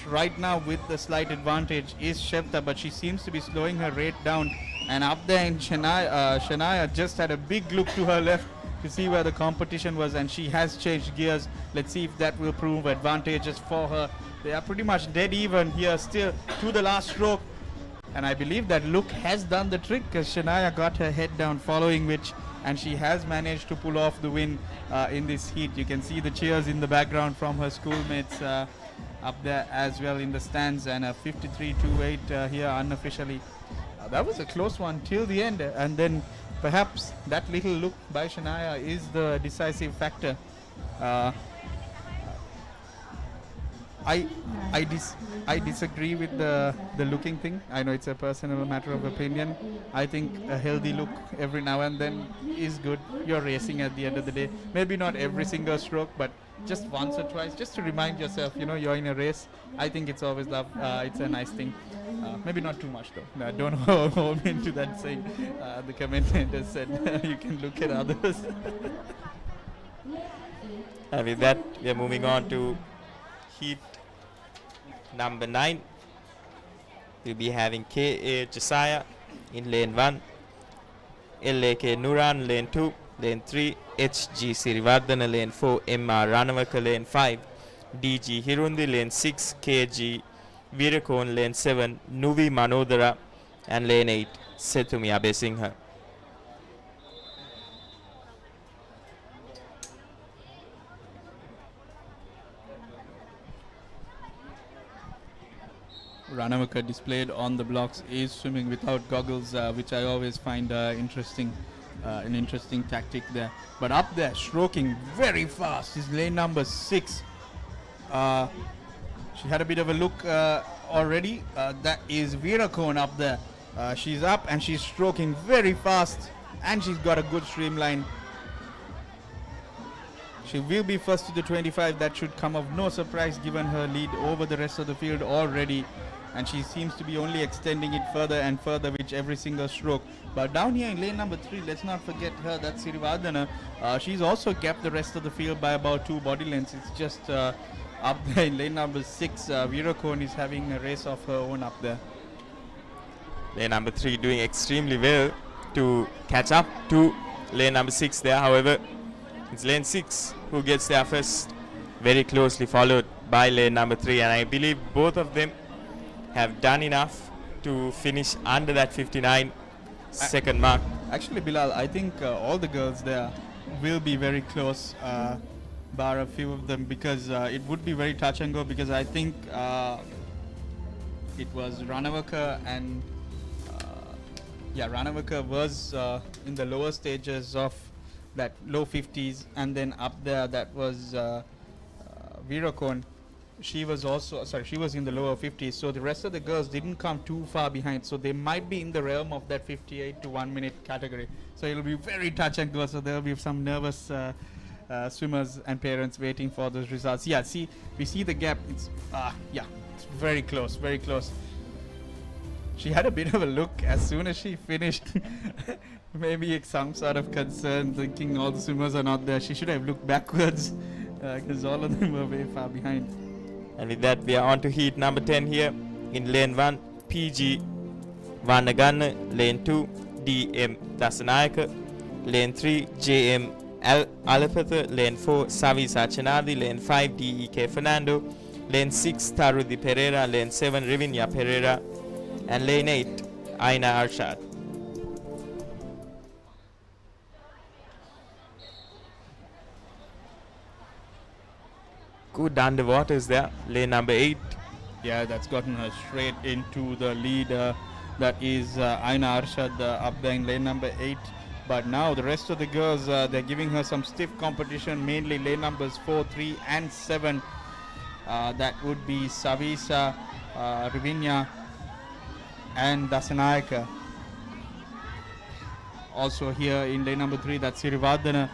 Right now with the slight advantage is Shepta, but she seems to be slowing her rate down. And up there in Shenaya just had a big look to her left to see where the competition was, and she has changed gears. Let's see if that will prove advantageous for her. They are pretty much dead even here still to the last stroke. And I believe that look has done the trick, because Shenaya got her head down, following which, and she has managed to pull off the win in this heat. You can see the cheers in the background from her schoolmates up there as well in the stands, and a 53.28 here unofficially. That was a close one till the end, and then perhaps that little look by Shenaya is the decisive factor. I disagree with the looking thing. I know it's a personal matter of opinion. I think a healthy look every now and then is good. You're racing at the end of the day. Maybe not every single stroke, but just once or twice, just to remind yourself, you know, you're in a race. I think it's always it's a nice thing. Maybe not too much though. No, don't hold me into that saying. The commentator said you can look at others. And with that, we are moving on to heat number 9. We'll be having K.A. Josiah in lane 1, L.A.K. Nuran lane 2, lane 3, H.G. Sirivardhana lane 4, M.R. Ranavaka lane 5, D.G. Hirundi lane 6, K.G. Virakon lane 7, Nuvi Manodara, and lane 8, Sethumi Abesingha. Ranavaka displayed on the blocks is swimming without goggles, which I always find interesting, an interesting tactic there. But up there, stroking very fast is lane number 6. She had a bit of a look already. That is Virakon up there. She's up and she's stroking very fast, and she's got a good streamline. She will be first to the 25. That should come of no surprise given her lead over the rest of the field already. And she seems to be only extending it further and further with every single stroke. But down here in lane number 3, let's not forget her, that's Sirivardhana. She's also gapped the rest of the field by about 2 body lengths. It's just up there in lane number 6. Virakon is having a race of her own up there. Lane number 3 doing extremely well to catch up to lane number 6 there. However, it's lane 6 who gets there first, very closely followed by lane number 3. And I believe both of them have done enough to finish under that 59 second mark. Actually, Bilal, I think all the girls there will be very close, bar a few of them, because it would be very touch and go, because I think it was Ranavaka and Ranavaka was in the lower stages of that low 50s, and then up there that was Virakon. She was also, she was in the lower 50s, so the rest of the girls didn't come too far behind, so they might be in the realm of that 58 to 1 minute category. So it'll be very touch and go, so there'll be some nervous swimmers and parents waiting for those results. Yeah, see, we see the gap. It's it's very close, very close. She had a bit of a look as soon as she finished. Maybe some sort of concern, thinking all the swimmers are not there. She should have looked backwards, because all of them were very far behind. And with that, we are on to heat number 10 here. In lane 1, PG Vanaganna, lane 2, DM Dasanayaka, lane 3, JM Alapatha, lane 4, Savisa Chenadi, lane 5, DEK Fernando, lane 6, Tarudi Pereira, lane 7, Rivinya Pereira, and lane 8, Aina Arshad. Good underwaters there, lane number 8. Yeah, that's gotten her straight into the lead. That is Aina Arshad up there in lane number 8. But now the rest of the girls, they're giving her some stiff competition, mainly lane numbers 4, 3 and 7. That would be Savisa, Rivinya and Dasanayaka. Also here in lane number 3, that's Sirivardhana,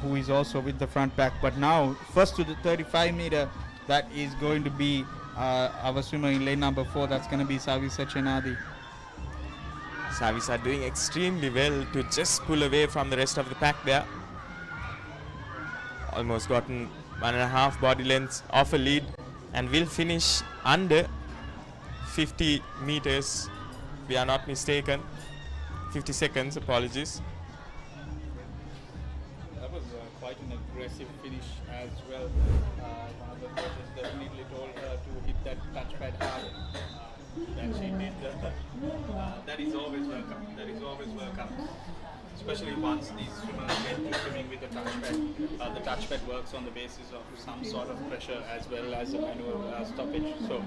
who is also with the front pack. But now, first to the 35 meter, that is going to be our swimmer in lane number 4. That's going to be Savisa Chenadi. Savisa doing extremely well to just pull away from the rest of the pack there. Almost gotten 1.5 body lengths off a lead, and will finish under 50 meters. We are not mistaken. 50 seconds, apologies. That was quite an aggressive finish as well. One of the coaches definitely told her to hit that touchpad hard. That she did. That is always welcome. That is always welcome. Especially once these swimmers get to swimming with the touchpad. The touchpad works on the basis of some sort of pressure as well as a manual stoppage. So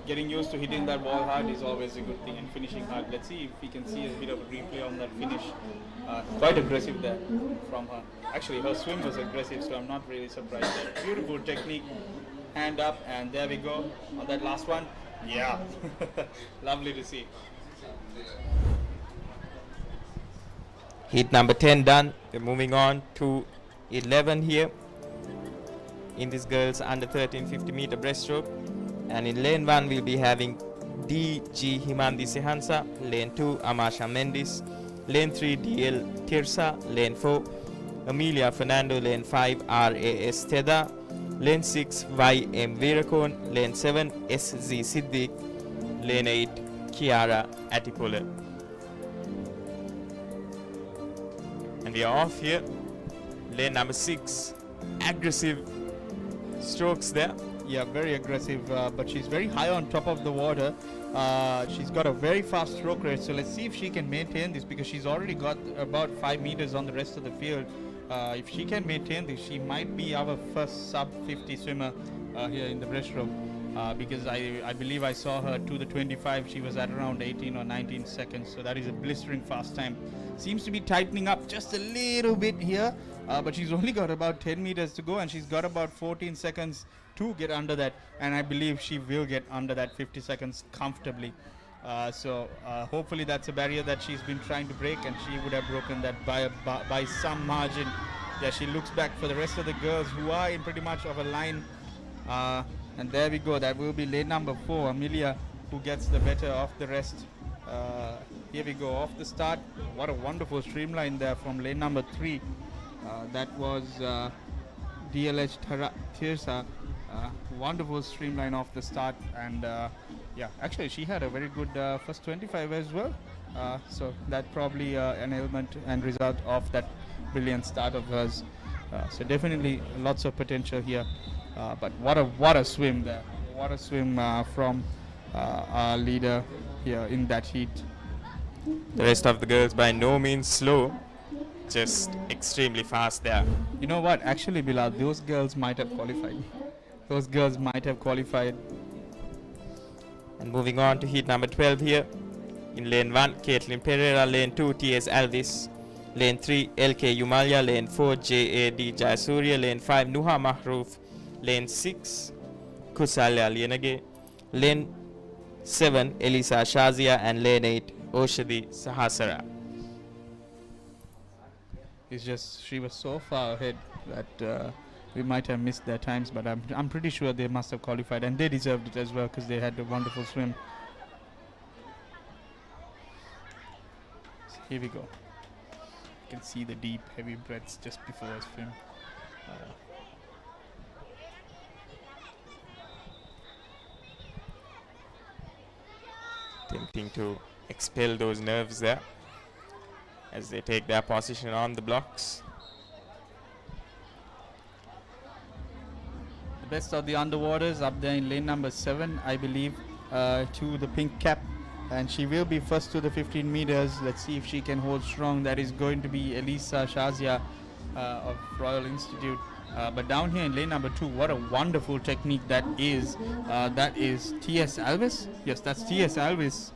getting used to hitting that ball hard is always a good thing, and finishing hard. Let's see if we can see a bit of a replay on that finish. Quite aggressive there from her. Actually, her swim was aggressive, so I'm not really surprised. Beautiful technique. Hand up, and there we go on that last one. Yeah, lovely to see. Heat number 10 done. We're moving on to 11 here in this girls under 13 50 meter breaststroke. And in lane 1 we'll be having DG Himandi Sehansa, lane 2 Amasha Mendis, lane 3 DL Tirsa, lane 4 Amelia Fernando, lane 5 RAS Teda, lane 6 YM Virakon, lane 7 SZ Siddiq, lane 8 Kiara Atipola. And we are off here. Lane number 6, aggressive strokes there. Yeah, very aggressive, but she's very high on top of the water. She's got a very fast stroke rate, so let's see if she can maintain this, because she's already got about 5 meters on the rest of the field. If she can maintain this, she might be our first sub 50 swimmer here in the breaststroke, because I believe I saw her to the 25. She was at around 18 or 19 seconds, so that is a blistering fast time. Seems to be tightening up just a little bit here, but she's only got about 10 meters to go, and she's got about 14 seconds to get under that, and I believe she will get under that 50 seconds comfortably. So hopefully that's a barrier that she's been trying to break, and she would have broken that by some margin. Yeah, she looks back for the rest of the girls who are in pretty much of a line, and there we go. That will be lane number 4, Amelia, who gets the better of the rest. Here we go, off the start. What a wonderful streamline there from lane number 3. That was DLH Tirsa. Wonderful streamline off the start, and yeah, actually she had a very good first 25 as well. So that probably an element and result of that brilliant start of hers. So definitely lots of potential here. But what a swim there! What a swim from our leader here in that heat. The rest of the girls by no means slow, just extremely fast there. You know what? Actually, Bilal, those girls might have qualified. Those girls might have qualified. And moving on to heat number 12 here. In lane 1, Caitlin Pereira, lane 2, T.S. Alvis, lane 3, LK Yumalia, lane 4, JAD Jayasuriya, lane 5, Nuha Mahroof, lane 6, Kusalya Lienage, lane 7, Elisa Shazia, and lane 8, Oshadi Sahasara. It's just she was so far ahead that we might have missed their times, but I'm pretty sure they must have qualified, and they deserved it as well because they had a wonderful swim. So here we go. You can see the deep, heavy breaths just before a swim. Attempting to expel those nerves there as they take their position on the blocks. The best of the underwaters up there in lane number 7, I believe, to the pink cap, and she will be first to the 15 meters. Let's see if she can hold strong. That is going to be Elisa Shazia of Royal Institute. But down here in lane number 2, what a wonderful technique that is. That is T.S. Alvis. Yes, that's T.S. Alvis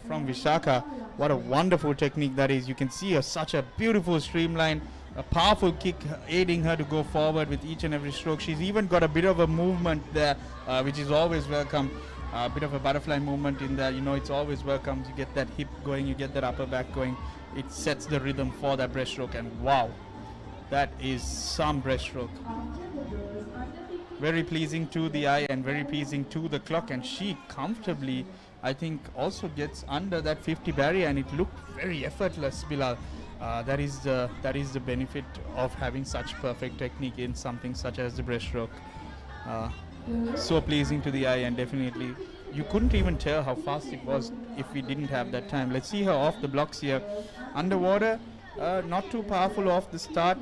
from Vishaka. What a wonderful technique that is. You can see such a beautiful streamline, a powerful kick aiding her to go forward with each and every stroke. She's even got a bit of a movement there, which is always welcome. A bit of a butterfly movement in there, you know, it's always welcome. You get that hip going, you get that upper back going. It sets the rhythm for that breaststroke, and wow, that is some breaststroke. Very pleasing to the eye and very pleasing to the clock, and she comfortably, I think, also gets under that 50 barrier, and it looked very effortless, Bilal. That is the benefit of having such perfect technique in something such as the breaststroke. So pleasing to the eye, and definitely you couldn't even tell how fast it was if we didn't have that time. Let's see her off the blocks here. Underwater, not too powerful off the start.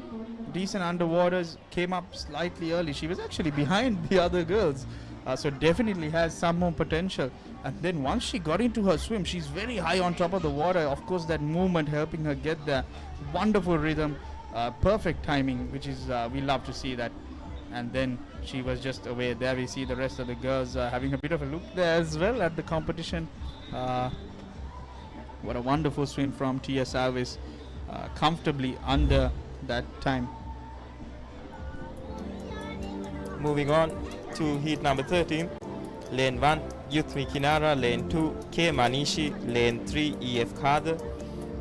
Decent underwaters, came up slightly early. She was actually behind the other girls, so definitely has some more potential. And then once she got into her swim, she's very high on top of the water. Of course, that movement helping her get there. Wonderful rhythm, perfect timing, which is we love to see that. And then she was just away. There we see the rest of the girls having a bit of a look there as well at the competition. What a wonderful swim from T.S. Alvis, comfortably under that time. Moving on to heat number 13. Lane 1, Yuthmi Kinara. Lane 2, K. Manishi. Lane 3, E.F. Khader.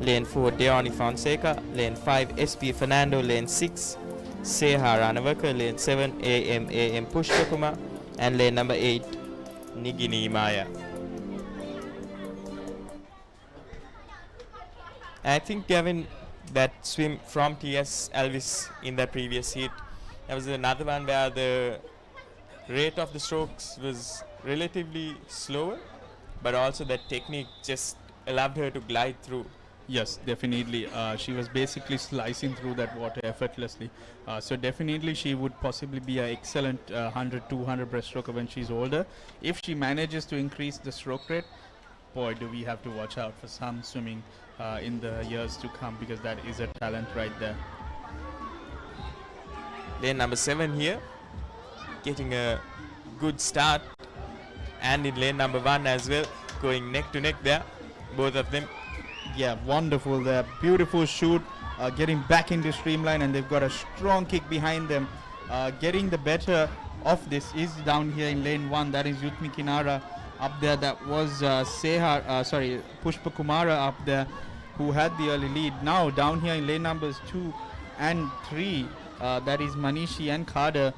Lane 4, Deoni Fonseca. Lane 5, S.P. Fernando. Lane 6, Seha Ranavaka. Lane 7, A.M. Pushpakuma. And lane number 8, Nigini Maya. I think Gavin, that swim from TS Elvis in the previous heat, that was another one where the rate of the strokes was relatively slower, but also that technique just allowed her to glide through. Yes, definitely. She was basically slicing through that water effortlessly. So definitely she would possibly be an excellent 100-200 breaststroker when she's older. If she manages to increase the stroke rate, boy, do we have to watch out for some swimming in the years to come, because that is a talent right there. Lane number 7 here, getting a good start, and in lane number 1 as well, going neck to neck there, both of them. Yeah, wonderful there. Beautiful shoot, getting back into streamline, and they've got a strong kick behind them. Getting the better of this is down here in lane 1. That is Yutmi Kinara. Up there, that was Pushpa Kumara up there, who had the early lead. Now down here in lane numbers 2 and 3, that is Manishi and Khadr.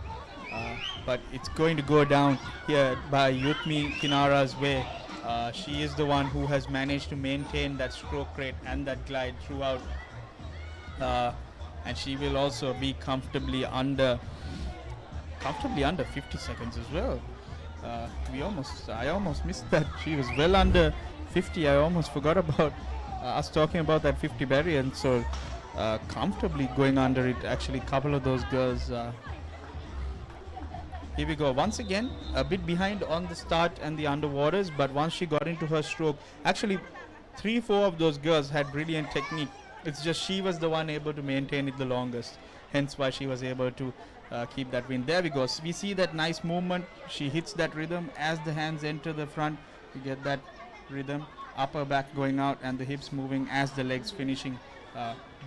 But it's going to go down here by Yutmi Kinara's way. She is the one who has managed to maintain that stroke rate and that glide throughout, and she will also be comfortably under 50 seconds as well. I almost missed that. She was well under 50. I almost forgot about us talking about that 50 barrier, and so comfortably going under it. Actually, a couple of those girls. Here we go. Once again, a bit behind on the start and the underwaters, but once she got into her stroke, actually 3-4 of those girls had brilliant technique. It's just she was the one able to maintain it the longest, hence why she was able to keep that win. There we go. So we see that nice movement. She hits that rhythm as the hands enter the front. You get that rhythm, upper back going out and the hips moving as the legs finishing.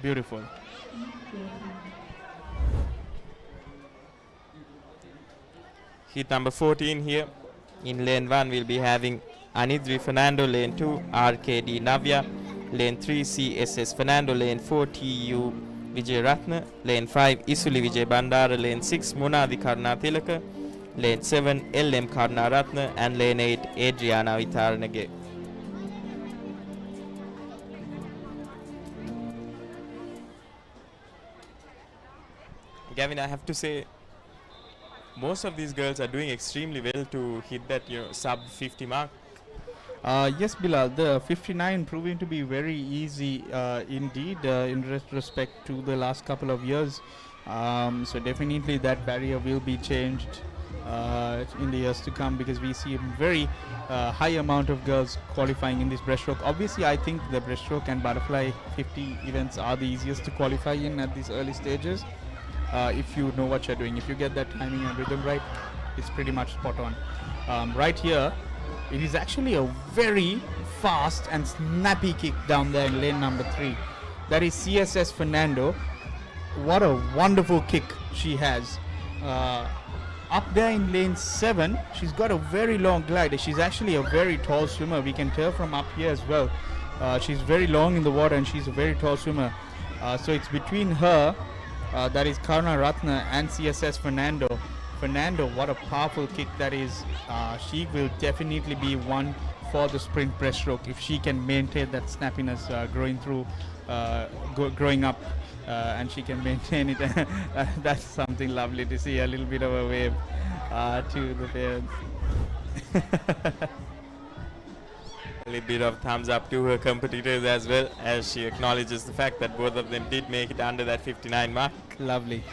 Beautiful. Heat number 14 here. In lane 1 we'll be having Anidri Fernando, lane 2 RKD Navya, lane 3 CSS Fernando, lane 4 TU Vijay Ratna, lane 5 Isuli Vijay Bandara, lane 6 Munadi Karna Tilaka, lane 7 LM Karna Ratna, and lane 8 Adriana Vitarnage. Gavin, I have to say, most of these girls are doing extremely well to hit that sub 50 mark. Yes, Bilal, the 59 proving to be very easy indeed in retrospect to the last couple of years. So definitely that barrier will be changed in the years to come, because we see a very high amount of girls qualifying in this breaststroke. Obviously, I think the breaststroke and butterfly 50 events are the easiest to qualify in at these early stages. If you know what you're doing, if you get that timing and rhythm right, it's pretty much spot on. Right here, it is actually a very fast and snappy kick down there in lane number 3. That is CSS Fernando. What a wonderful kick she has. Up there in lane 7, she's got a very long glide. She's actually a very tall swimmer. We can tell from up here as well. She's very long in the water and she's a very tall swimmer. So it's between her, that is Karna Ratna, and CSS Fernando. Fernando, what a powerful kick that is. She will definitely be one for the sprint breaststroke if she can maintain that snappiness growing up, and she can maintain it. That's something lovely to see. A little bit of a wave to the parents. A little bit of thumbs up to her competitors as well, as she acknowledges the fact that both of them did make it under that 59 mark. Lovely.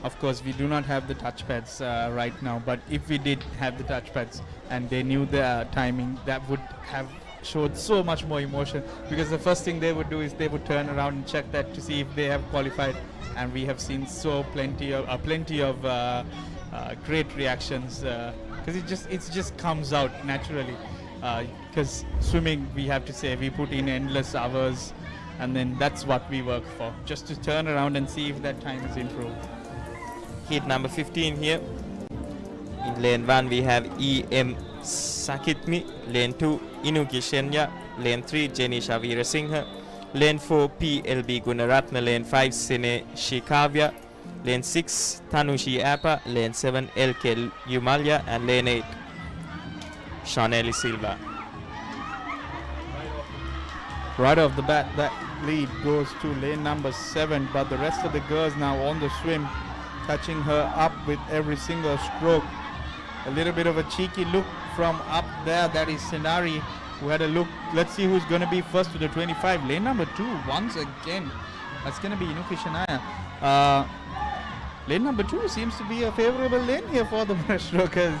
Of course, we do not have the touchpads right now, but if we did have the touchpads and they knew the timing, that would have showed so much more emotion, because the first thing they would do is they would turn around and check that to see if they have qualified, and we have seen plenty of great reactions, because it just comes out naturally. Because swimming, we have to say, we put in endless hours, and then that's what we work for, just to turn around and see if that time is improved. Heat number 15 here. In lane 1 we have EM Sakitmi, lane 2 Inuki Shenya, lane 3 Jenisha Veerasinghe, lane 4 PLB Gunaratna, lane 5 Sine Shikavya, lane 6 Tanushi Appa, lane 7 LK Yumalya, and lane 8 Shonelli Silva. Right off the bat, that lead goes to lane number 7, but the rest of the girls now on the swim, touching her up with every single stroke. A little bit of a cheeky look from up there. That is Senari, who had a look. Let's see who's going to be first to the 25. Lane number 2 once again. That's going to be Inuki Shania. Lane number 2 seems to be a favorable lane here for the breaststrokers.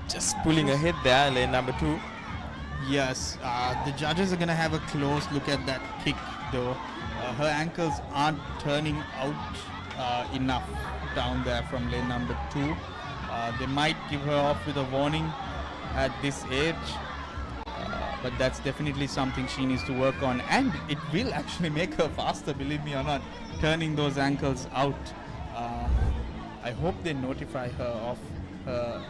Just pulling ahead there, lane number 2. Yes, the judges are going to have a close look at that kick though. Her ankles aren't turning out enough down there from lane number 2. They might give her off with a warning at this age, but that's definitely something she needs to work on, and it will actually make her faster, believe me or not, turning those ankles out. I hope they notify her of her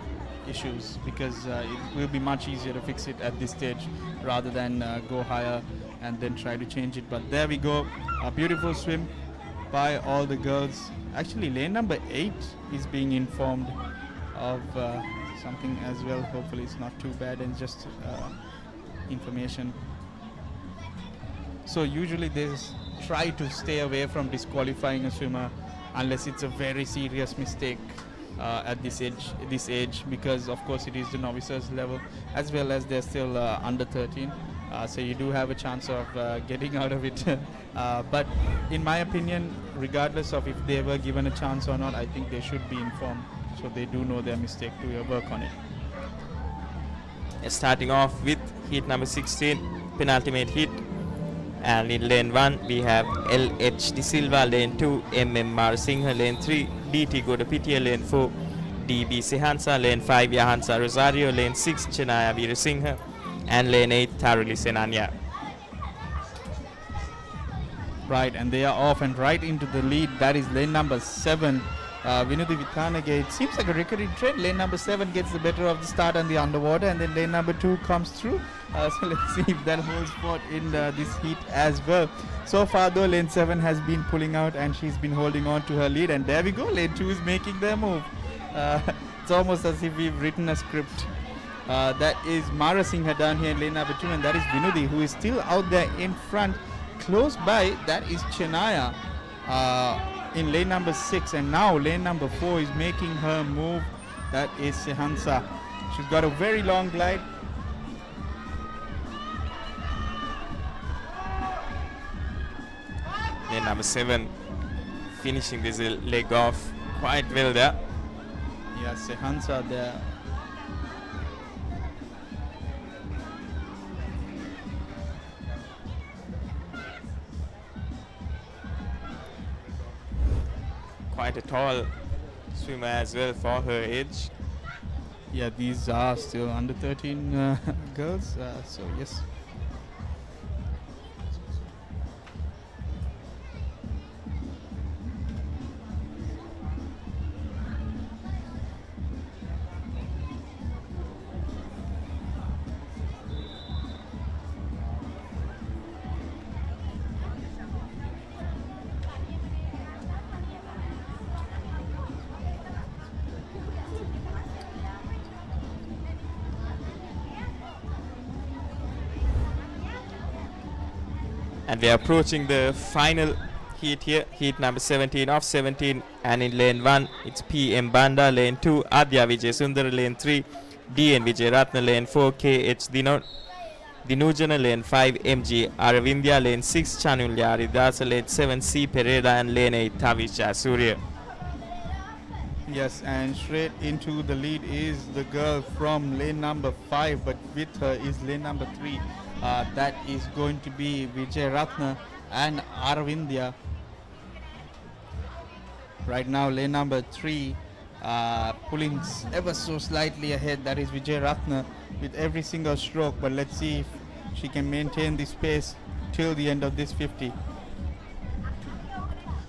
issues, because it will be much easier to fix it at this stage rather than go higher and then try to change it. But there we go, a beautiful swim by all the girls. Actually, lane number 8 is being informed of something as well. Hopefully it's not too bad and just information. So usually they try to stay away from disqualifying a swimmer unless it's a very serious mistake at this age, because of course it is the novices level, as well as they're still under 13. So you do have a chance of getting out of it. But in my opinion, regardless of if they were given a chance or not, I think they should be informed so they do know their mistake to work on it. Starting off with heat number 16, penultimate heat. And in lane 1 we have LH De Silva, lane 2 MMR Singha, lane 3 DT Godapitia, lane 4 DB Sehansa, lane 5 Yahansa Rosario, lane 6 Chenaya Veerasinghe, and lane 8 Tharuli Senanya. Right, and they are off and right into the lead. That is lane number 7. Vinudi Vithanage. It seems like a recurring trend. Lane number 7 gets the better of the start on the underwater, and then lane number 2 comes through. So let's see if that holds fort in this heat as well. So far though, lane 7 has been pulling out and she's been holding on to her lead, and there we go, lane 2 is making their move. It's almost as if we've written a script. That is Mara Singha down here in lane number 2, and that is Vinudi, who is still out there in front. Close by, that is Chenaya in lane number 6, and now lane number 4 is making her move. That is Sehansa. She's got a very long glide. Lane number 7 finishing this leg off quite well there. Yeah, Sehansa there. Quite a tall swimmer as well for her age. Yeah, these are still under 13 girls, so yes. And we are approaching the final heat here, heat number 17 of 17, and in lane 1 it's PM Banda, lane 2 Adya Vijay Sundar, lane 3 DN Vijay Ratna, lane 4 KH Dinujana, lane 5 MG Aravindya, lane 6 Chanulya Aridasa, lane 7 C Pereira, and lane 8 Tavisha Surya. Yes, and straight into the lead is the girl from lane number 5, but with her is lane number 3. That is going to be Vijay Ratna and Aravindya. Right now, lane number 3 pulling ever so slightly ahead. That is Vijay Ratna with every single stroke. But let's see if she can maintain this pace till the end of this 50.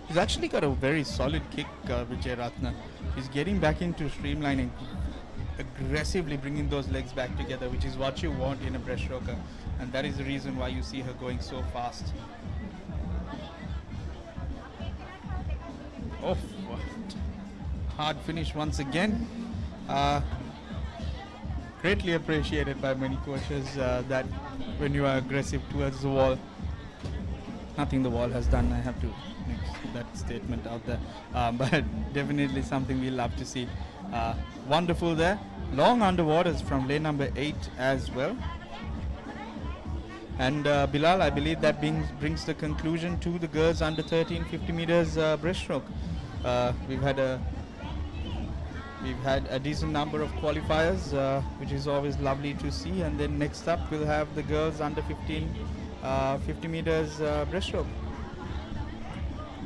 She's actually got a very solid kick, Vijay Ratna. She's getting back into streamlining, aggressively bringing those legs back together, which is what you want in a breaststroker, and that is the reason why you see her going so fast. Oh, what hard finish once again. greatly appreciated by many coaches that when you are aggressive towards the wall, nothing the wall has done. I have to make that statement out there. But definitely something we love to see. Wonderful there. Long underwaters from lane number 8 as well. And Bilal, I believe that brings the conclusion to the girls under 13 50 meters breaststroke. We've had a decent number of qualifiers, which is always lovely to see. And then next up, we'll have the girls under 15 50 meters breaststroke.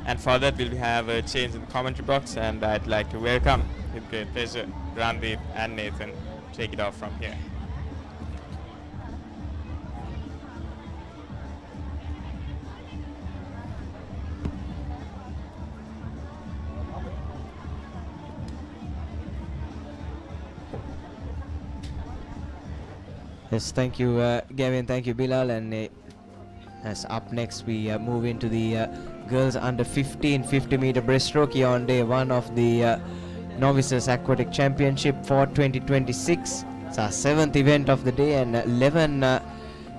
And for that, we'll have a change in the commentary box, and I'd like to welcome with great pleasure Randeep and Nathan. Take it off from here. Yes, thank you, Gavin. Thank you, Bilal. And as up next, we move into the girls under 15 50 meter breaststroke here on day 1 of the Novices Aquatic Championship for 2026. It's our 7th event of the day, and 11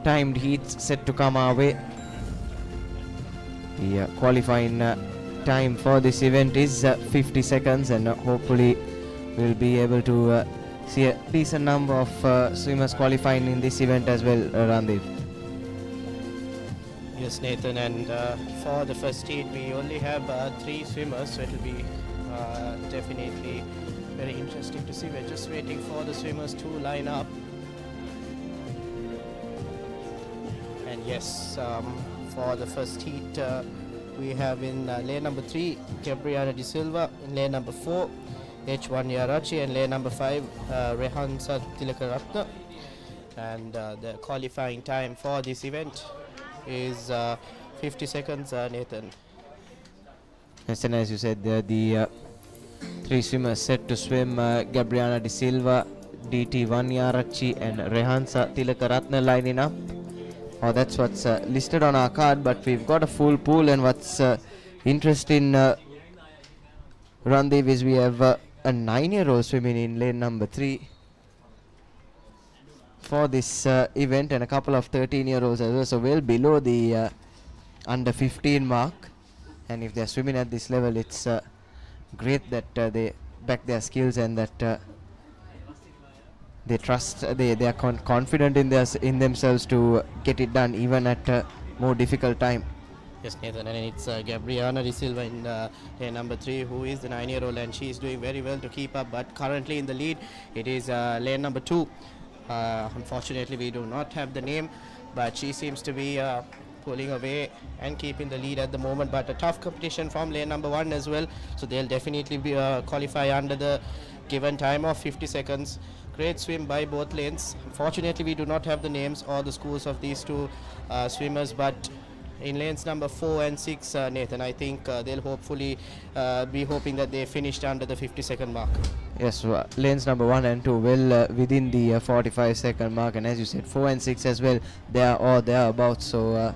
timed heats set to come our way. The qualifying time for this event is 50 seconds, and hopefully we'll be able to see a decent number of swimmers qualifying in this event as well, Randeep. Yes, Nathan, and for the first heat we only have 3 swimmers, so it will be definitely very interesting to see. We're just waiting for the swimmers to line up. And yes, for the first heat we have in lane number 3 Gabriana De Silva, in lane number 4 H1 Yarachi, and lane number 5 Rehansa Tilakaratna. And the qualifying time for this event is 50 seconds, Nathan. Yes, and as you said, the 3 swimmers set to swim: Gabriana De Silva, DT1 Yarachi, and Rehansa Tilakaratna lining up. Oh, that's what's listed on our card, but we've got a full pool. And what's interesting, Randeep, is we have a 9-year-old swimming in lane number 3 for this event, and a couple of 13-year-olds as well, so well below the under 15 mark. And if they're swimming at this level, it's great that they back their skills, and that they trust, they are confident in themselves to get it done even at a more difficult time. Yes, Nathan, and it's Gabriana De Silva in lane number 3, who is the 9-year-old, and she is doing very well to keep up. But currently in the lead, it is lane number 2. Unfortunately, we do not have the name, but she seems to be pulling away and keeping the lead at the moment. But a tough competition from lane number 1 as well, so they'll definitely be qualify under the given time of 50 seconds. Great swim by both lanes. Unfortunately, we do not have the names or the schools of these 2 swimmers, but in lanes number 4 and 6, Nathan, I think they'll hopefully be hoping that they finished under the 50-second mark. Yes, lanes number 1 and 2 well within the 45-second mark, and as you said, 4 and 6 as well, they are or thereabouts. So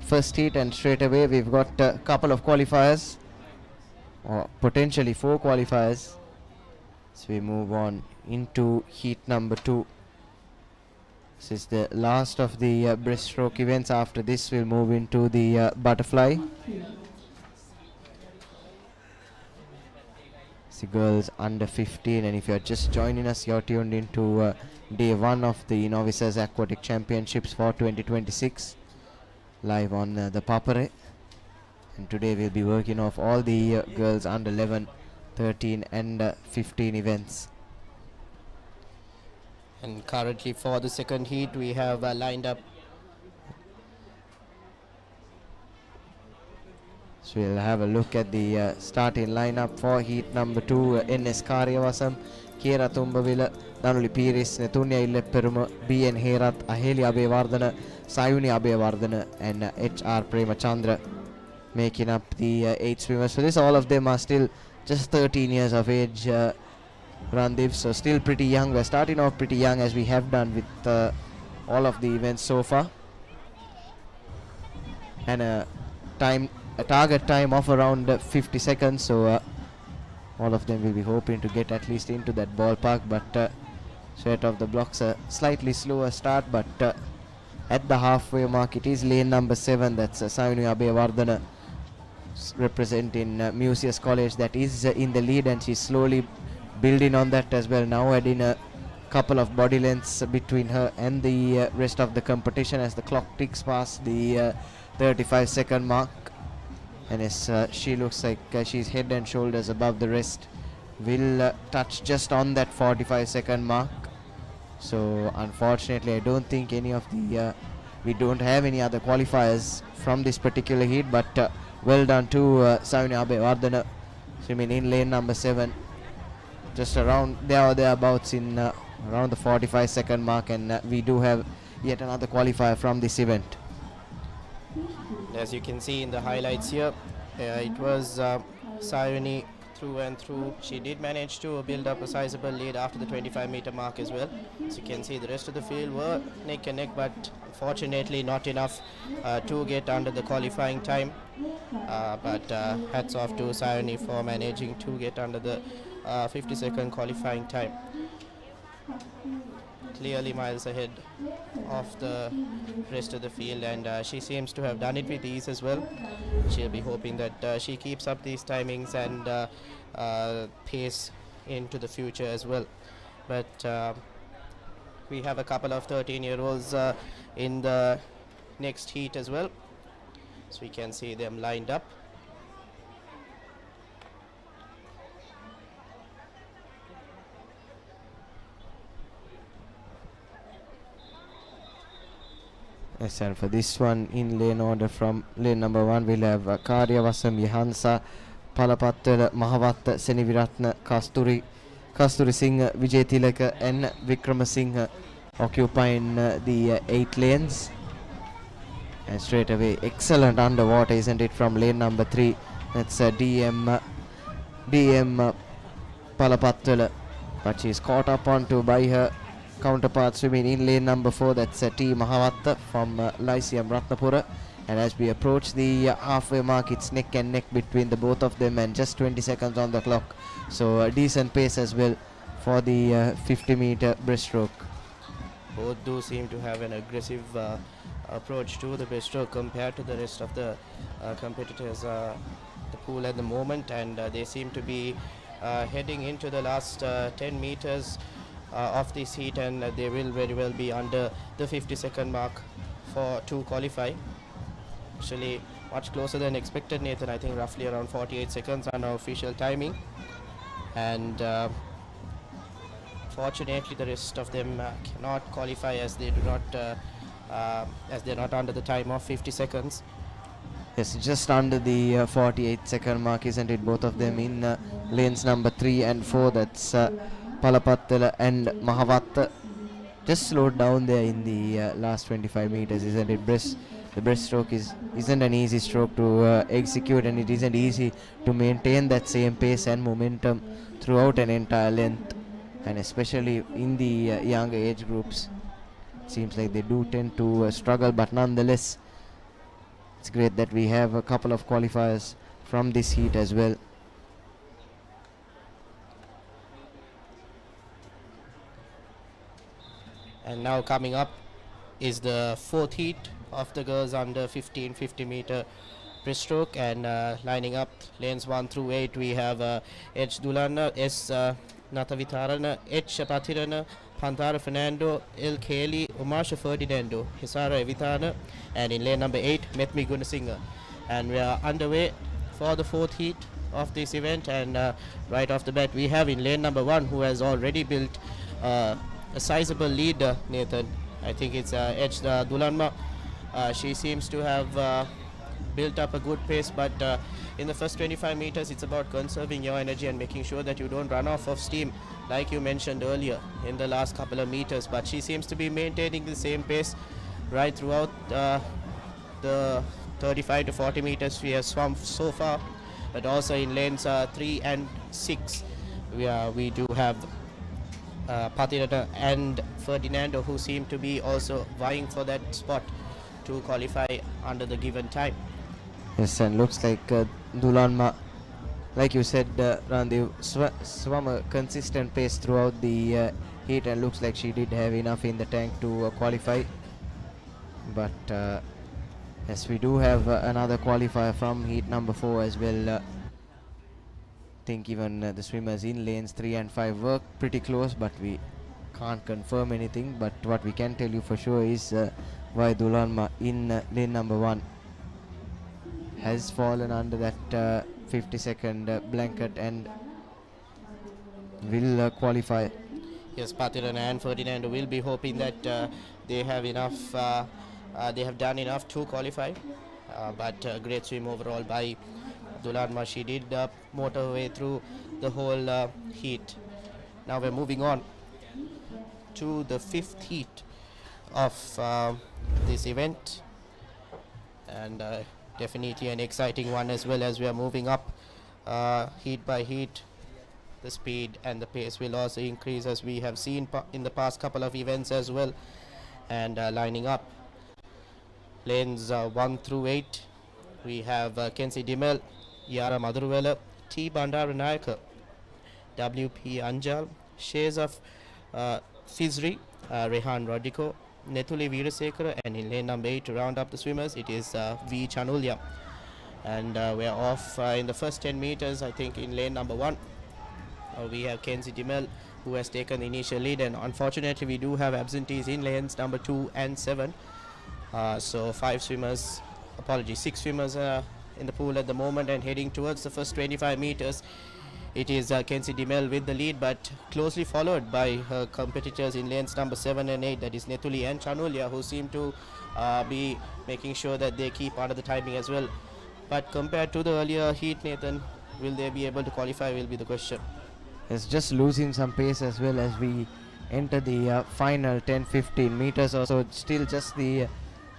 first heat, and straight away we've got a couple of qualifiers, or potentially 4 qualifiers. So we move on into heat number 2. This is the last of the breaststroke events. After this, we'll move into the butterfly. It's the girls under 15, and if you're just joining us, you're tuned into day 1 of the Novices Aquatic Championships for 2026, live on the Papare. And today we'll be working off all the girls under 11, 13 and 15 events. And currently for the second heat, we have lined up. So we'll have a look at the starting lineup for heat number 2. NS Karyavasam, Kera Tumbavila, Danuli Piris, Netunya Illepperuma, BN Herat, Aheli Abeyawardena, Sayuni Abeyawardena, and HR Premachandra making up the 8 swimmers. So this, all of them are still just 13 years of age, Randeep, so still pretty young. We're starting off pretty young, as we have done with all of the events so far. And a target time of around 50 seconds, so all of them will be hoping to get at least into that ballpark. But straight off the blocks. A slightly slower start, but at the halfway mark it is lane number 7, that's Sayuni Abeyawardena representing Museus College, that is in the lead, and she's slowly building on that as well, now adding a couple of body lengths between her and the rest of the competition as the clock ticks past the 35-second mark. And as she looks like she's head and shoulders above the rest, will touch just on that 45-second mark. So unfortunately I don't think any of the we don't have any other qualifiers from this particular heat, but well done to Sayuni Abeyawardena swimming in lane number 7, just around there or thereabouts in around the 45-second mark, and we do have yet another qualifier from this event. As you can see in the highlights here, it was Sayuni through and through. She did manage to build up a sizable lead after the 25-meter mark as well. So you can see the rest of the field were neck and neck, but unfortunately not enough to get under the qualifying time. But hats off to Sayuni for managing to get under the 50-second qualifying time. Clearly miles ahead of the rest of the field, and she seems to have done it with ease as well. She'll be hoping that she keeps up these timings and pace into the future as well. But we have a couple of 13-year-olds in the next heat as well, so we can see them lined up. Yes, and for this one in lane order from lane number 1 we'll have Karyawasam Yahansa, Palapattala Mahavatta Seniviratna Kasturi Singh, Vijay Tilaka and Vikramasinghe occupying the 8 lanes. And straight away excellent underwater, isn't it, from lane number 3. That's DM Palapattala, but she's caught up onto by her counterpart swimming in lane number 4, that's T Mahavatta from Lyceum Ratnapura. And as we approach the halfway mark, it's neck and neck between the both of them, and just 20 seconds on the clock, so a decent pace as well for the 50-meter breaststroke. Both do seem to have an aggressive approach to the breaststroke compared to the rest of the competitors the pool at the moment, and they seem to be heading into the last 10 meters of this heat, and they will very well be under the 50-second mark to qualify. Actually much closer than expected, Nathan. I think roughly around 48 seconds on our official timing, and fortunately the rest of them cannot qualify as they do not as they're not under the time of 50 seconds. Yes, just under the 48-second mark, isn't it, both of them in lanes number 3 and 4, that's Palapattala and Mahavatta. Just slowed down there in the last 25 meters, isn't it? The breaststroke isn't an easy stroke to execute, and it isn't easy to maintain that same pace and momentum throughout an entire length, and especially in the younger age groups. It seems like they do tend to struggle, but nonetheless it's great that we have a couple of qualifiers from this heat as well. And now coming up is the 4th heat of the girls under 15 50-meter breaststroke, and lining up lanes 1 through 8 we have H Dulana, S Natavitarana, H Patirana, Pantara Fernando, L Kelly, Umasha Ferdinando, Hisara Evitana, and in lane number 8 Methmi Gunasinghe. And we are underway for the 4th heat of this event, and right off the bat we have in lane number 1 who has already built a sizable lead, Nathan. I think it's H Dulanma. She seems to have built up a good pace, but in the first 25 meters it's about conserving your energy and making sure that you don't run off of steam like you mentioned earlier in the last couple of meters. But she seems to be maintaining the same pace right throughout the 35 to 40 meters we have swum so far, but also in lanes 3 and 6 we do have Patirata and Ferdinando, who seem to be also vying for that spot to qualify under the given time. Yes, and looks like Dulanma like you said, Randev swam a consistent pace throughout the heat, and looks like she did have enough in the tank to qualify. But yes, we do have another qualifier from heat number 4 as well. I think even the swimmers in lanes 3 and 5 were pretty close, but we can't confirm anything. But what we can tell you for sure is Vaidulanma in lane number 1 has fallen under that 50-second blanket and will qualify. Yes, Patiran and Ferdinand will be hoping that they have enough. They have done enough to qualify, but great swim overall by Dulanma. She did motor her way through the whole heat. Now we're moving on to the 5th heat of this event, and definitely an exciting one as well, as we are moving up heat by heat. The speed and the pace will also increase, as we have seen in the past couple of events as well. And lining up lanes 1 through 8, we have Kensi Dimel, Yara Madhurwala, T. Bandaranayaka, WP Anjal, Shays of Fizri, Rehan Rodiko, Netuli Veerasekara, and in lane number 8 to round up the swimmers, it is V. Chanulya. And we're off in the first 10 meters, I think, in lane number 1. We have Kenzie Dimel, who has taken the initial lead, and unfortunately we do have absentees in lanes number 2 and 7. So 6 swimmers in the pool at the moment, and heading towards the first 25 meters. It is Kenzie Dimel with the lead, but closely followed by her competitors in lanes number 7 and 8, that is Netuli and Chanulya, who seem to be making sure that they keep under the timing as well. But compared to the earlier heat, Nathan, will they be able to qualify will be the question. It's just losing some pace as well as we enter the final 10-15 meters or so. Still just the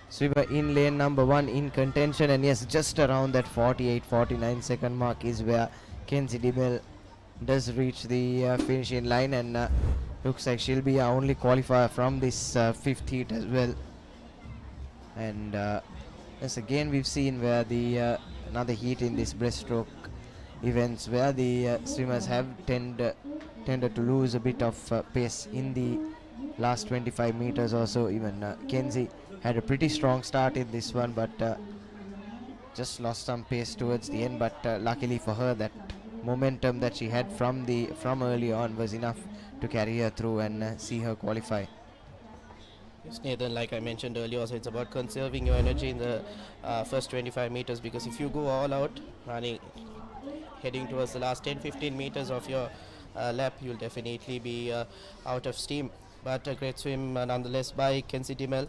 swimmer in lane number 1 in contention, and yes, just around that 48-49 second mark is where Kenzie Dimel does reach the finishing line, and looks like she'll be our only qualifier from this 5th heat as well. And yes, again we've seen where the another heat in this breaststroke events where the swimmers have tended to lose a bit of pace in the last 25 meters or so. Even Kenzie had a pretty strong start in this one, but just lost some pace towards the end. But luckily for her, that momentum that she had from early on was enough to carry her through and see her qualify. Yes, Nathan, like I mentioned earlier, also it's about conserving your energy in the first 25 meters, because if you go all out heading towards the last 10-15 meters of your lap, you'll definitely be out of steam. But a great swim nonetheless by Kenzie Dimel.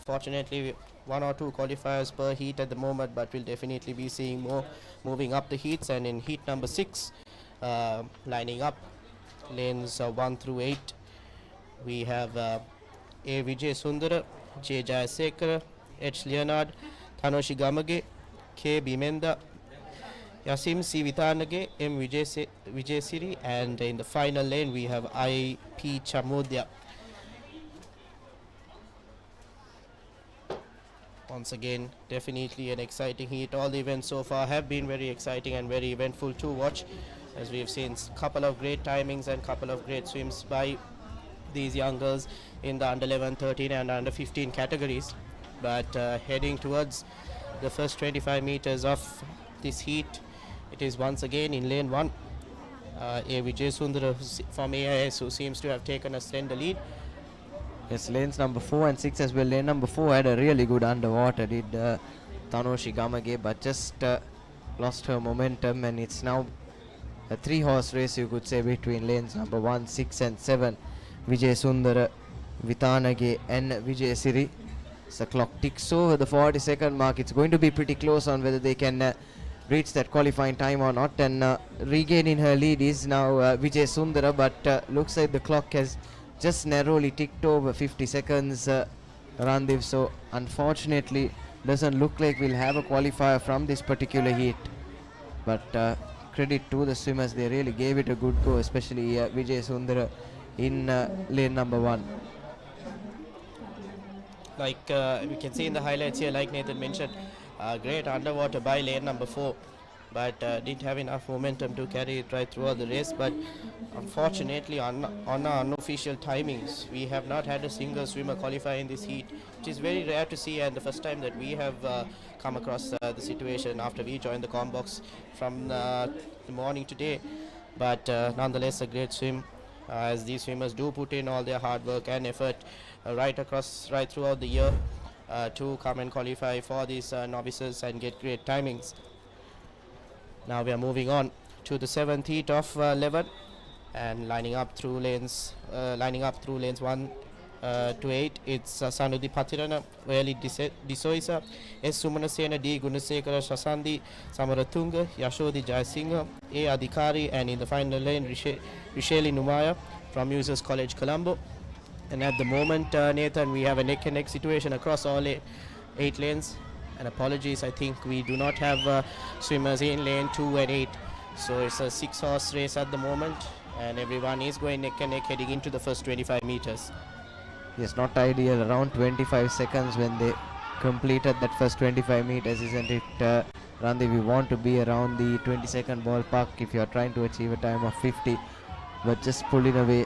Fortunately, 1 or 2 qualifiers per heat at the moment, but we'll definitely be seeing more moving up the heats. And in heat number 6, lining up lanes 1 through 8, we have A. Vijay Sundara, J. Jayasekara, H. Leonard, Thanoshi Gamage, K. Bimenda, Yasim C. Vitanage, M. Vijay Siri, and in the final lane we have I. P. Chamodya. Once again, definitely an exciting heat. All the events so far have been very exciting and very eventful to watch, as we have seen a couple of great timings and couple of great swims by these young girls in the under 11, 13 and under 15 categories. But heading towards the first 25 meters of this heat, it is once again in lane 1, A. Vijay Sundara from AIS, who seems to have taken a slender lead. Yes, lanes number 4 and 6 as well. Lane number 4 had a really good underwater, did Thanoshi Gamage, but just lost her momentum, and it's now a 3-horse race, you could say, between lanes number 1, 6 and 7. Vijay Sundara, Vitanage and Vijay Siri. So clock ticks over the 40-second mark. It's going to be pretty close on whether they can reach that qualifying time or not, and regaining her lead is now Vijay Sundara, but looks like the clock has just narrowly ticked over 50 seconds, Randiv, so unfortunately doesn't look like we'll have a qualifier from this particular heat. But credit to the swimmers, they really gave it a good go, especially Vijay Sundara in lane number 1. Like we can see in the highlights here, like Nathan mentioned, great underwater by lane number 4. but didn't have enough momentum to carry it right throughout the race. But unfortunately, on our unofficial timings, we have not had a single swimmer qualify in this heat, which is very rare to see, and the first time that we have come across the situation after we joined the combox from the morning today. But nonetheless, a great swim, as these swimmers do put in all their hard work and effort right throughout the year to come and qualify for these novices and get great timings. Now we are moving on to the 7th heat of 11, and lining up through lanes 1 to 8. It's Sanudi Patirana, Veli Disoisa, S. Sumanasena, D. Gunasekara Shasandi, Samaratunga, Yashodi Jayasinghe, A. Adhikari, and in the final lane, Risheli Numaya from Users College, Colombo. And at the moment, Nathan, we have a neck-and-neck situation across all 8 lanes. And apologies, I think we do not have swimmers in lane 2 and 8. So it's a 6-horse race at the moment, and everyone is going neck and neck heading into the first 25 meters. Yes, not ideal. Around 25 seconds when they completed that first 25 meters, isn't it, Randy? We want to be around the 20-second ballpark if you are trying to achieve a time of 50. But just pulling away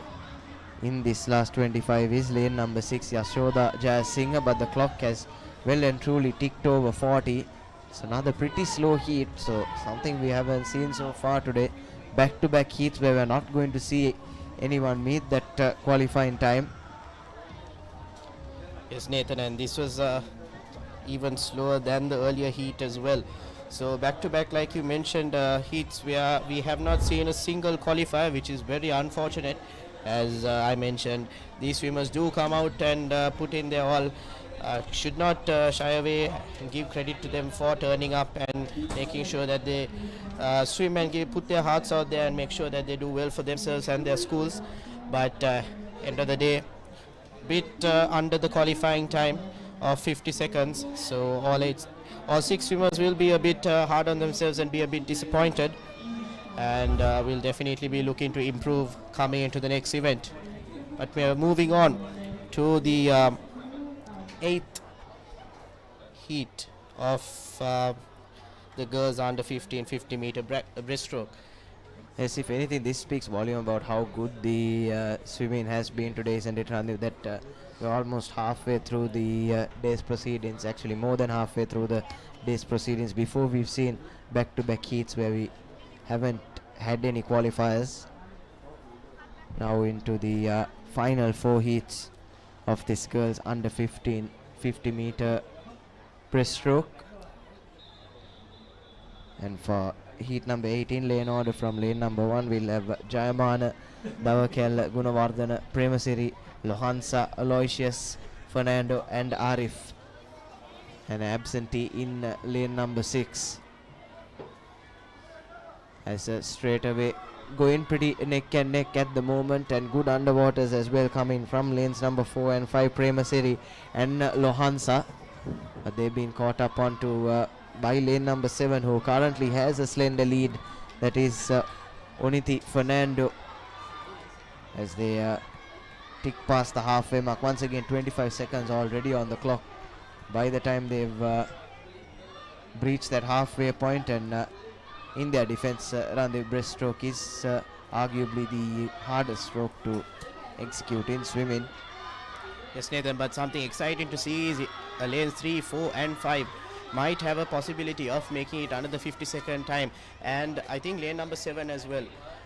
in this last 25 is lane number 6, Yashoda Jayasinghe, but the clock has well and truly ticked over 40. It's another pretty slow heat, so something we haven't seen so far today. Back-to-back heats where we're not going to see anyone meet that qualifying time. Yes, Nathan, and this was even slower than the earlier heat as well. So back-to-back, like you mentioned, heats where we have not seen a single qualifier, which is very unfortunate. As I mentioned, these swimmers do come out and put in their all. Should not shy away and give credit to them for turning up and making sure that they swim and put their hearts out there and make sure that they do well for themselves and their schools. But end of the day, bit under the qualifying time of 50 seconds. So all 6 swimmers will be a bit hard on themselves and be a bit disappointed. And we'll definitely be looking to improve coming into the next event. But we are moving on to the 8th heat of the girls under 15 50-meter breaststroke. Yes, if anything, this speaks volume about how good the swimming has been today, isn't it, Randy? That we're almost halfway through the day's proceedings, actually more than halfway through the day's proceedings, before we've seen back-to-back heats where we haven't had any qualifiers. Now into the final 4 heats of this girls under 15 50-meter breaststroke. And for heat number 18, lane order from lane number 1, we'll have Jayamana, Davakel, Gunawardhana, Premasiri, Lohansa, Aloysius, Fernando and Arif. An absentee in lane number 6. As straight away going pretty neck and neck at the moment, and good underwaters as well coming from lanes number 4 and 5, Premasiri and Lohansa. But they've been caught up onto by lane number 7, who currently has a slender lead. That is Oniti Fernando, as they tick past the halfway mark. Once again, 25 seconds already on the clock by the time they've breached that halfway point. And in their defense, the breaststroke is arguably the hardest stroke to execute in swimming. Yes, Nathan, but something exciting to see is lanes 3, 4 and 5 might have a possibility of making it under the 50-second time, and I think lane number 7 as well.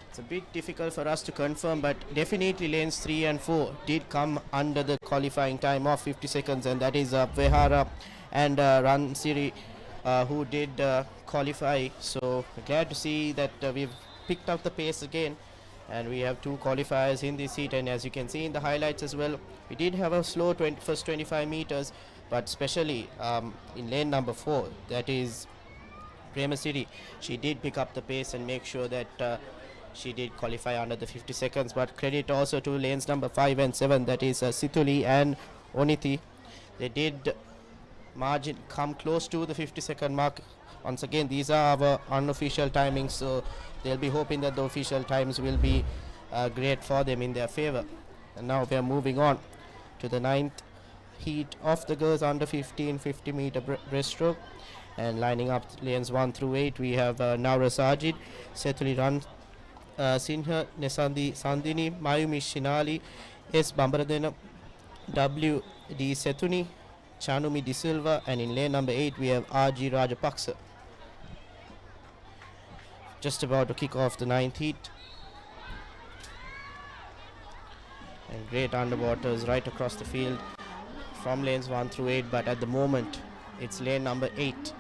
It's a bit difficult for us to confirm, but definitely lanes 3 and 4 did come under the qualifying time of 50 seconds, and that is Vehara and Ransiri who did qualify. So glad to see that we've picked up the pace again, and we have 2 qualifiers in this heat. And as you can see in the highlights as well, we did have a slow first 25 meters, but especially in lane number 4, that is Premasiri, she did pick up the pace and make sure that she did qualify under the 50 seconds. But credit also to lanes number 5 and 7, that is Situli and Oniti. They did margin come close to the 50-second mark. Once again, these are our unofficial timings, so they'll be hoping that the official times will be great for them in their favor. And now we are moving on to the 9th heat of the girls under 15 50-meter breaststroke, And lining up lanes 1 through 8, we have Naura Sajid, Setuli Ran Sinha, Nesandi Sandini, Mayumi Shinali, S. Bambaradena, W. D. Setuni, Chanumi De Silva, and in lane number 8 we have R.G. Rajapaksa. Just about to kick off the 9th heat. And great underwaters right across the field from lanes 1 through 8, but at the moment it's lane number 8.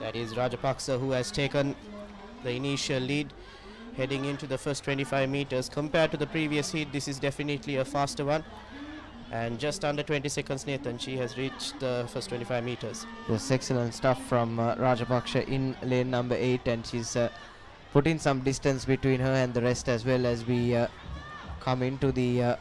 That is Rajapaksa who has taken the initial lead heading into the first 25 meters. Compared to the previous heat, this is definitely a faster one. And just under 20 seconds, Nathan, she has reached the first 25 meters. Yes, excellent stuff from Rajapaksa in lane number 8, and she's put in some distance between her and the rest as well as we come into the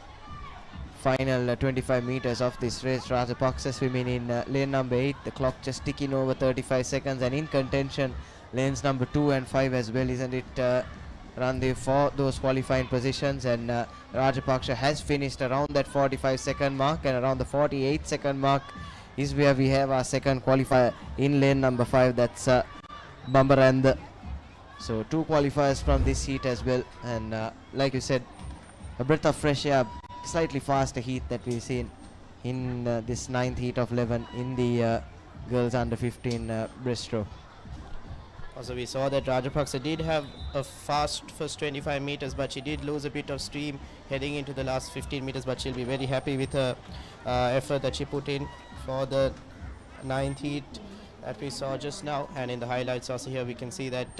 final 25 meters of this race. Rajapaksa swimming in lane number 8, the clock just ticking over 35 seconds, and in contention lanes number 2 and 5 as well, isn't it, Randev, for those qualifying positions. And Rajapaksa has finished around that 45-second mark, and around the 48-second mark is where we have our second qualifier in lane number 5, that's Bambarand. So 2 qualifiers from this heat as well, and like you said, a breath of fresh air, slightly faster heat that we've seen in this 9th heat of 11 in the girls under 15 breaststroke. Also, we saw that Rajapaksa did have a fast first 25 meters, but she did lose a bit of steam heading into the last 15 meters, but she'll be very happy with her effort that she put in for the 9th heat that we saw just now. And in the highlights also here we can see that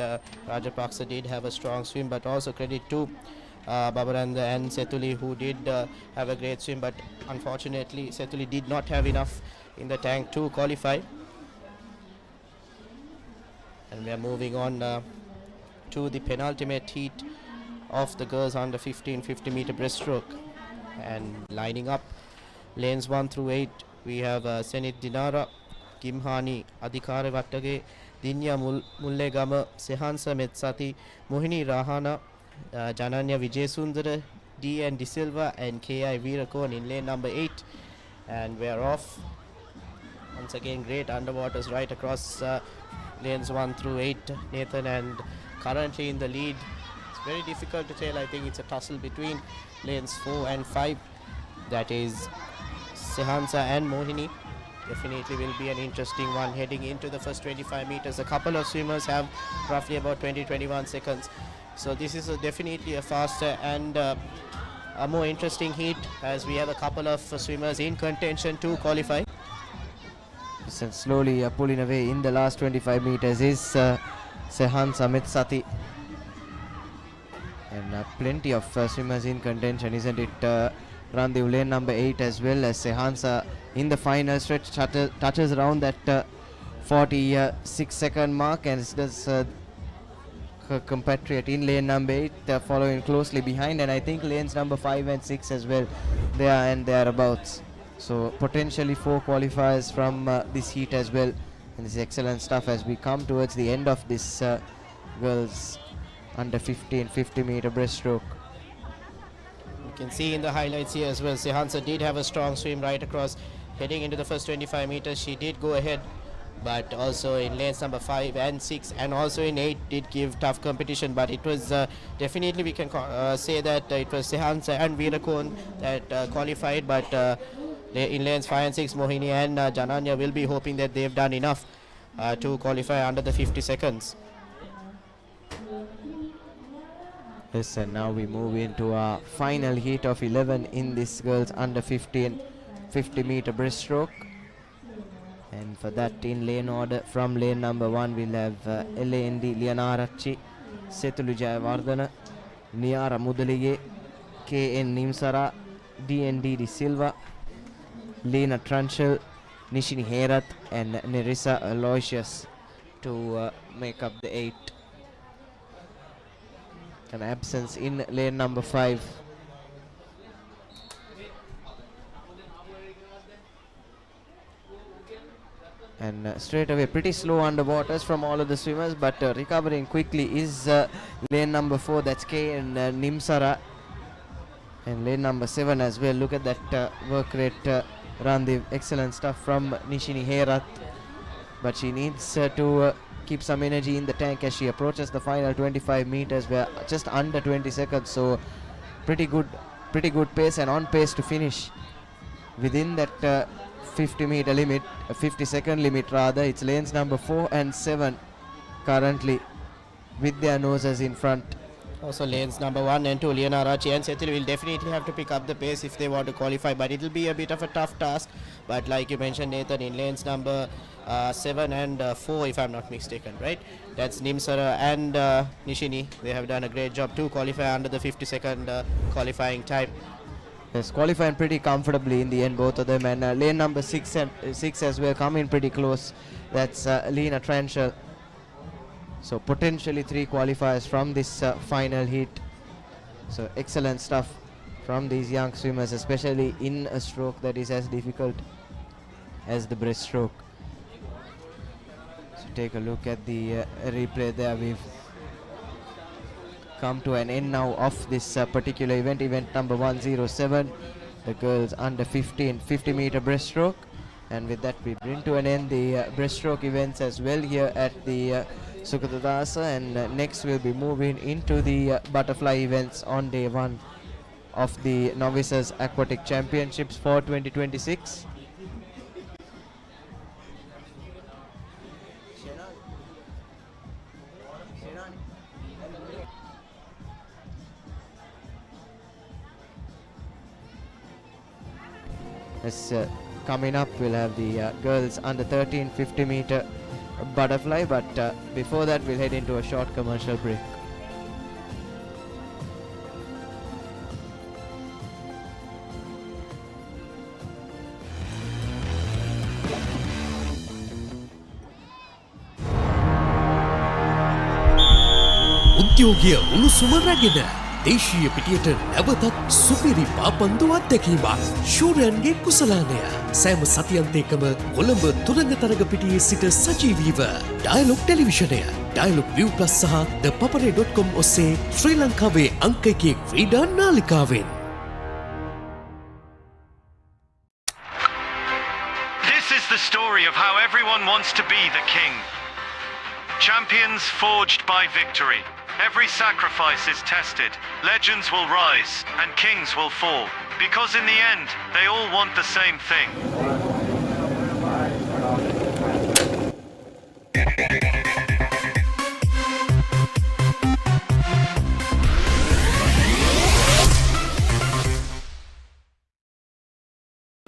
Rajapaksa did have a strong swim, but also credit to Babaranda and Setuli, who did have a great swim, but unfortunately Setuli did not have enough in the tank to qualify. And we are moving on to the penultimate heat of the girls under 15 50-meter breaststroke. And lining up lanes 1 through 8, we have Senit Dinara, Gimhani Adhikara Wattage, Dinya Mullegama, Sehansa Metsati, Mohini Rahana, Jananya Vijayasundara, D. N. De Silva, and K.I. Veerakon in lane number 8. And we are off. Once again, great underwaters right across lanes 1 through 8, Nathan, and currently in the lead. It's very difficult to tell. I think it's a tussle between lanes 4 and 5. That is Sehansa and Mohini. Definitely will be an interesting one heading into the first 25 meters. A couple of swimmers have roughly about 20-21 seconds. So this is definitely a faster and a more interesting heat, as we have a couple of swimmers in contention to qualify. And slowly pulling away in the last 25 meters is Sehansa Metsati. And plenty of swimmers in contention, isn't it? Randev, lane number 8 as well as Sehansa in the final stretch touches around that 46-second mark, and does her compatriot in lane number 8 following closely behind, and I think lanes number 5 and 6 as well, there and thereabouts. So potentially 4 qualifiers from this heat as well, and this is excellent stuff as we come towards the end of this girls under 15 50-meter breaststroke. You can see in the highlights here as well, Sehansa did have a strong swim right across heading into the first 25 meters. She did go ahead, but also in lanes number 5 and 6 and also in 8 did give tough competition, but it was definitely we can say that it was Sehansa and Veerakon that qualified, but in lanes 5 and 6, Mohini and Jananya will be hoping that they've done enough to qualify under the 50 seconds. Yes, and now we move into our final heat of 11 in this girls under 15 50-meter breaststroke. And for that, in lane order, from lane number 1 we'll have LAND Lianarachi, Setulu Jayawardana, Niara Mudalige, KN Nimsara, DND De Silva, Lena Trunchel, Nishini Herath, and Nerissa Aloysius to make up the 8. An absence in lane number 5. And straight away pretty slow underwaters from all of the swimmers, but recovering quickly is lane number 4, that's K and Nimsara, and lane number 7 as well. Look at that work rate, Randev. Excellent stuff from Nishini Herath. but she needs to keep some energy in the tank as she approaches the final 25 meters. We're just under 20 seconds, so pretty good pace, and on pace to finish within that 50-meter limit, 50-second limit rather. It's lanes number 4 and 7 currently with their noses in front. Also lanes number 1 and 2, Lianarachi and Sethil will definitely have to pick up the pace if they want to qualify, but it will be a bit of a tough task. But like you mentioned, Nathan, in lanes number 7 and 4, if I'm not mistaken, right? That's Nimsara and Nishini. They have done a great job to qualify under the 50-second qualifying time. Yes, qualifying pretty comfortably in the end, both of them. And lane number 6 as well come in pretty close. That's Lena Tranchel. So potentially 3 qualifiers from this final heat. So excellent stuff from these young swimmers, especially in a stroke that is as difficult as the breaststroke. So take a look at the replay there. We've come to an end now of this particular event number 107, the girls under 15 50-meter breaststroke. And with that we bring to an end the breaststroke events as well here at the Sugathadasa, and next we'll be moving into the butterfly events on day 1 of the Novices Aquatic Championships for 2026. Coming up, we'll have the girls under 13 50-meter butterfly, but before that we'll head into a short commercial break. උද්‍යෝගය උණුසුම රැගෙන දේශීය පිටියට නැවතත් සුපිරි පාපන්දු අත්දැකීමක්. ශූරයන්ගේ කුසලානය සෑම සතියන්තයකම කොළඹ තුරංගතරග පිටියේ සිට සජීවීව. Dialogue ටෙලිවිෂනය, dialogue ViU+ සහ ThePapare.com ඔස්සේ ශ්‍රී ලංකාවේ අංක 1 ක්‍රීඩා නාලිකාවෙන්. This is the story of how everyone wants to be the king. Champions forged by victory. Every sacrifice is tested. Legends will rise and kings will fall. Because in the end, they all want the same thing.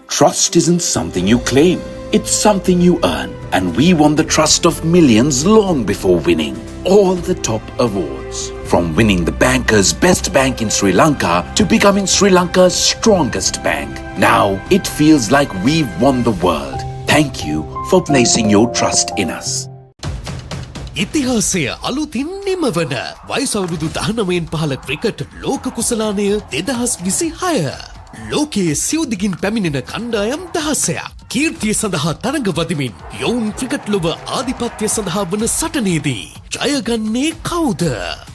Trust isn't something you claim. It's something you earn, and we won the trust of millions long before winning all the top awards. From winning the banker's best bank in Sri Lanka to becoming Sri Lanka's strongest bank. Now it feels like we've won the world. Thank you for placing your trust in us. ඉතිහාසය අලුතින් නිමවන වයස අවුරුදු 19න් පහළ cricket ලෝක කුසලානය 2026. ලෝකයේ සියුදිගින් පැමිණෙන කණ්ඩායම් 16ක් කීර්තිය සඳහා තරඟ වදිමින් යොවුන් ක්‍රිකට් ලොව ආධිපත්‍ය සඳහා වන සටනේදී ජයගන්නේ කවුද?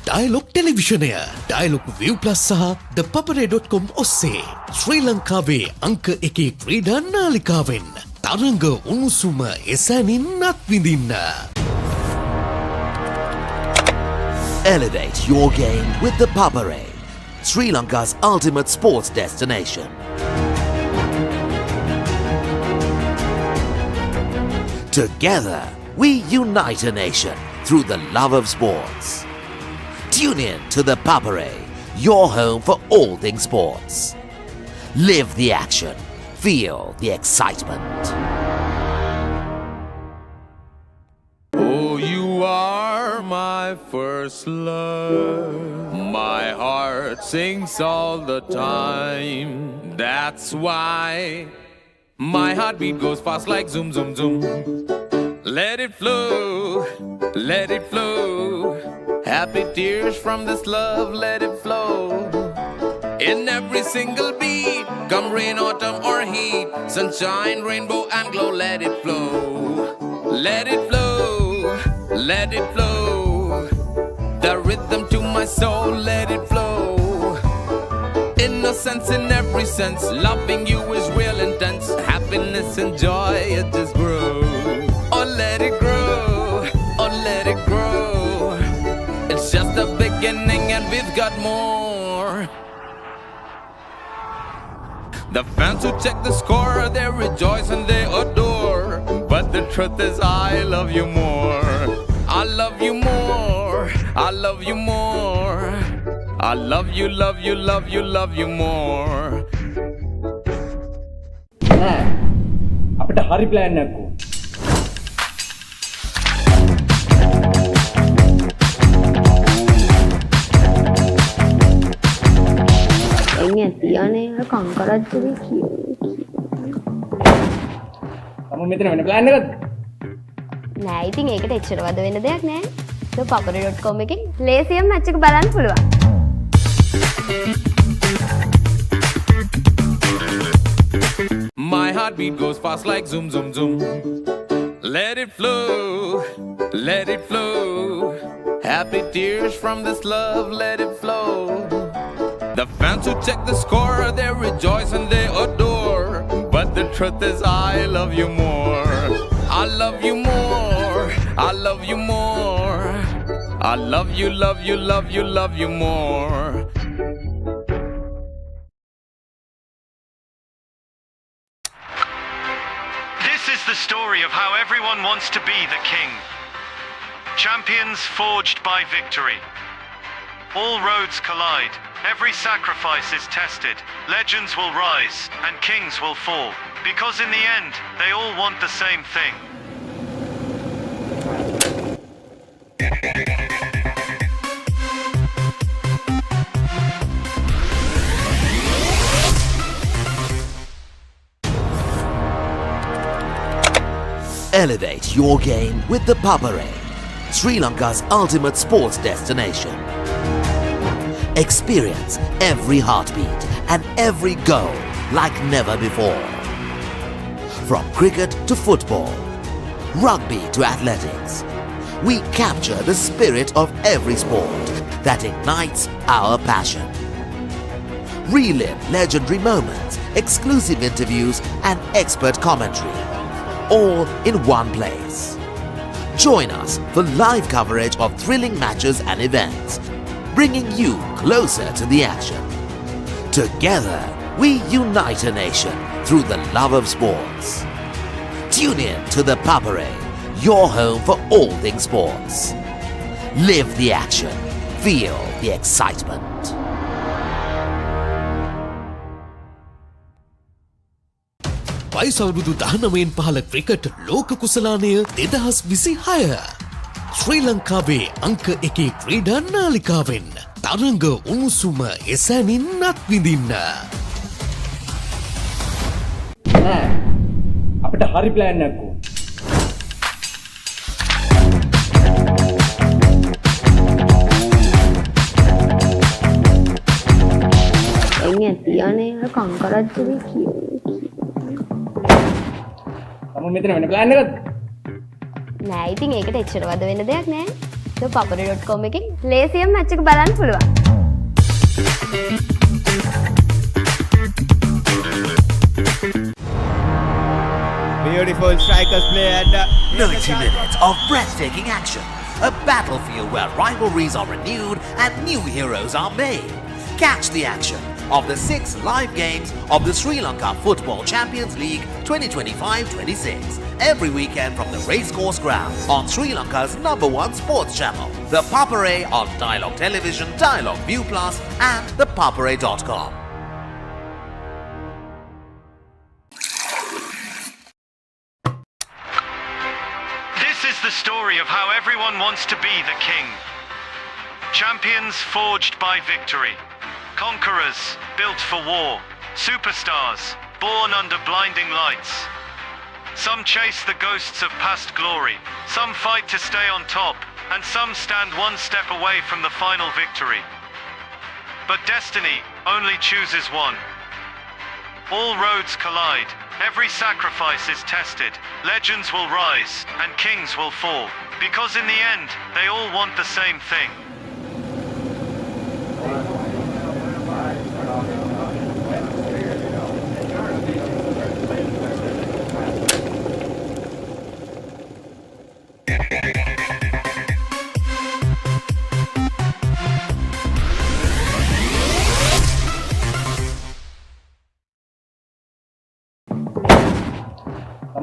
ඩයලොග් ටෙලිවිෂනය, ඩයලොග් ViU+ සහ ThePapare.com ඔස්සේ ශ්‍රී ලංකාවේ අංක 1 ක්‍රීඩා නාලිකාවෙන් තරඟ උණුසුම එසැනින් අත්විඳින්න. Elevate your game with the Papare, Sri Lanka's ultimate sports destination. Together, we unite a nation through the love of sports. Tune in to the Papare, your home for all things sports. Live the action, feel the excitement. Oh, you are my first love. My heart sings all the time. That's why my heartbeat goes fast like zoom, zoom, zoom. Let it flow, let it flow. Happy tears from this love, let it flow. In every single beat, come rain, autumn or heat, sunshine, rainbow and glow, let it flow. Let it flow, let it flow. The rhythm to my soul, let it flow. Innocence in every sense, loving you is real intense. Happiness and joy, it just grows. Oh, let it let it grow. It's just the beginning and we've got more. The fans who check the score, they rejoice and they adore. But the truth is I love you more. I love you more. I love you more. I love you, love you, love you, love you more. අපිට හරි plan එකක් ඕන. එන්නේ තියන්නේ කංකරච්චුවේ කියෝ. තම මෙතන වෙන plan එකක්ද? නෑ ඉතින් ඒකට එච්චර වද වෙන දෙයක් නෑ. ThePapare.com එකෙන් ලේසියෙන් මැච් එක බලන්න පුළුවන්. My heartbeat goes fast like zoom, zoom, zoom. Let it flow, let it flow. Happy tears from this love, let it flow. The fans who check the score, they rejoice and they adore. But the truth is I love you more. I love you more. I love you more. I love you, love you, love you, love you more. This is the story of how everyone wants to be the king. Champions forged by victory. All roads collide. Every sacrifice is tested. Legends will rise and kings will fall. Because in the end, they all want the same thing. Elevate your game with the Papare, Sri Lanka's ultimate sports destination. Experience every heartbeat and every goal like never before. From cricket to football, rugby to athletics, we capture the spirit of every sport that ignites our passion. Relive legendary moments, exclusive interviews and expert commentary, all in one place. Join us for live coverage of thrilling matches and events, bringing you closer to the action. Together, we unite a nation through the love of sports. Tune in to ThePapare, your home for all things sports. Live the action. Feel the excitement. වයිසවුරුදු 19න් පහළ cricket ලෝක කුසලානය 2026 ශ්‍රී ලංකාවේ අංක 1 ක්‍රීඩා නාලිකාවෙන් තරඟ උණුසුම එසැනින් අත්විඳින්න. අපිට හරි plan එකක් ඕන. එන්නේ තියන්නේ කංකරච්චුවේ කියෝ. තම මෙතන වෙන ප්ලෑන් එකක්ද? නෑ ඉතින් ඒකට එච්චර වද වෙන දෙයක් නෑ. ThePapare.com එකෙන් ලේසියෙන් මැච් එක බලන්න පුළුවන්. Beautiful strikers play and 90 minutes of breathtaking action. A battlefield where rivalries are renewed and new heroes are made. Catch the action of the 6 live games of the Sri Lanka Football Champions League 2025-26 every weekend from the Racecourse Ground on Sri Lanka's #1 sports channel, The Papare on Dialog Television, Dialog ViU Plus and ThePapare.com. This is the story of how everyone wants to be the king. Champions forged by victory. Conquerors built for war. Superstars born under blinding lights. Some chase the ghosts of past glory. Some fight to stay on top. And some stand one step away from the final victory. But destiny only chooses one. All roads collide. Every sacrifice is tested. Legends will rise and kings will fall. Because in the end, they all want the same thing.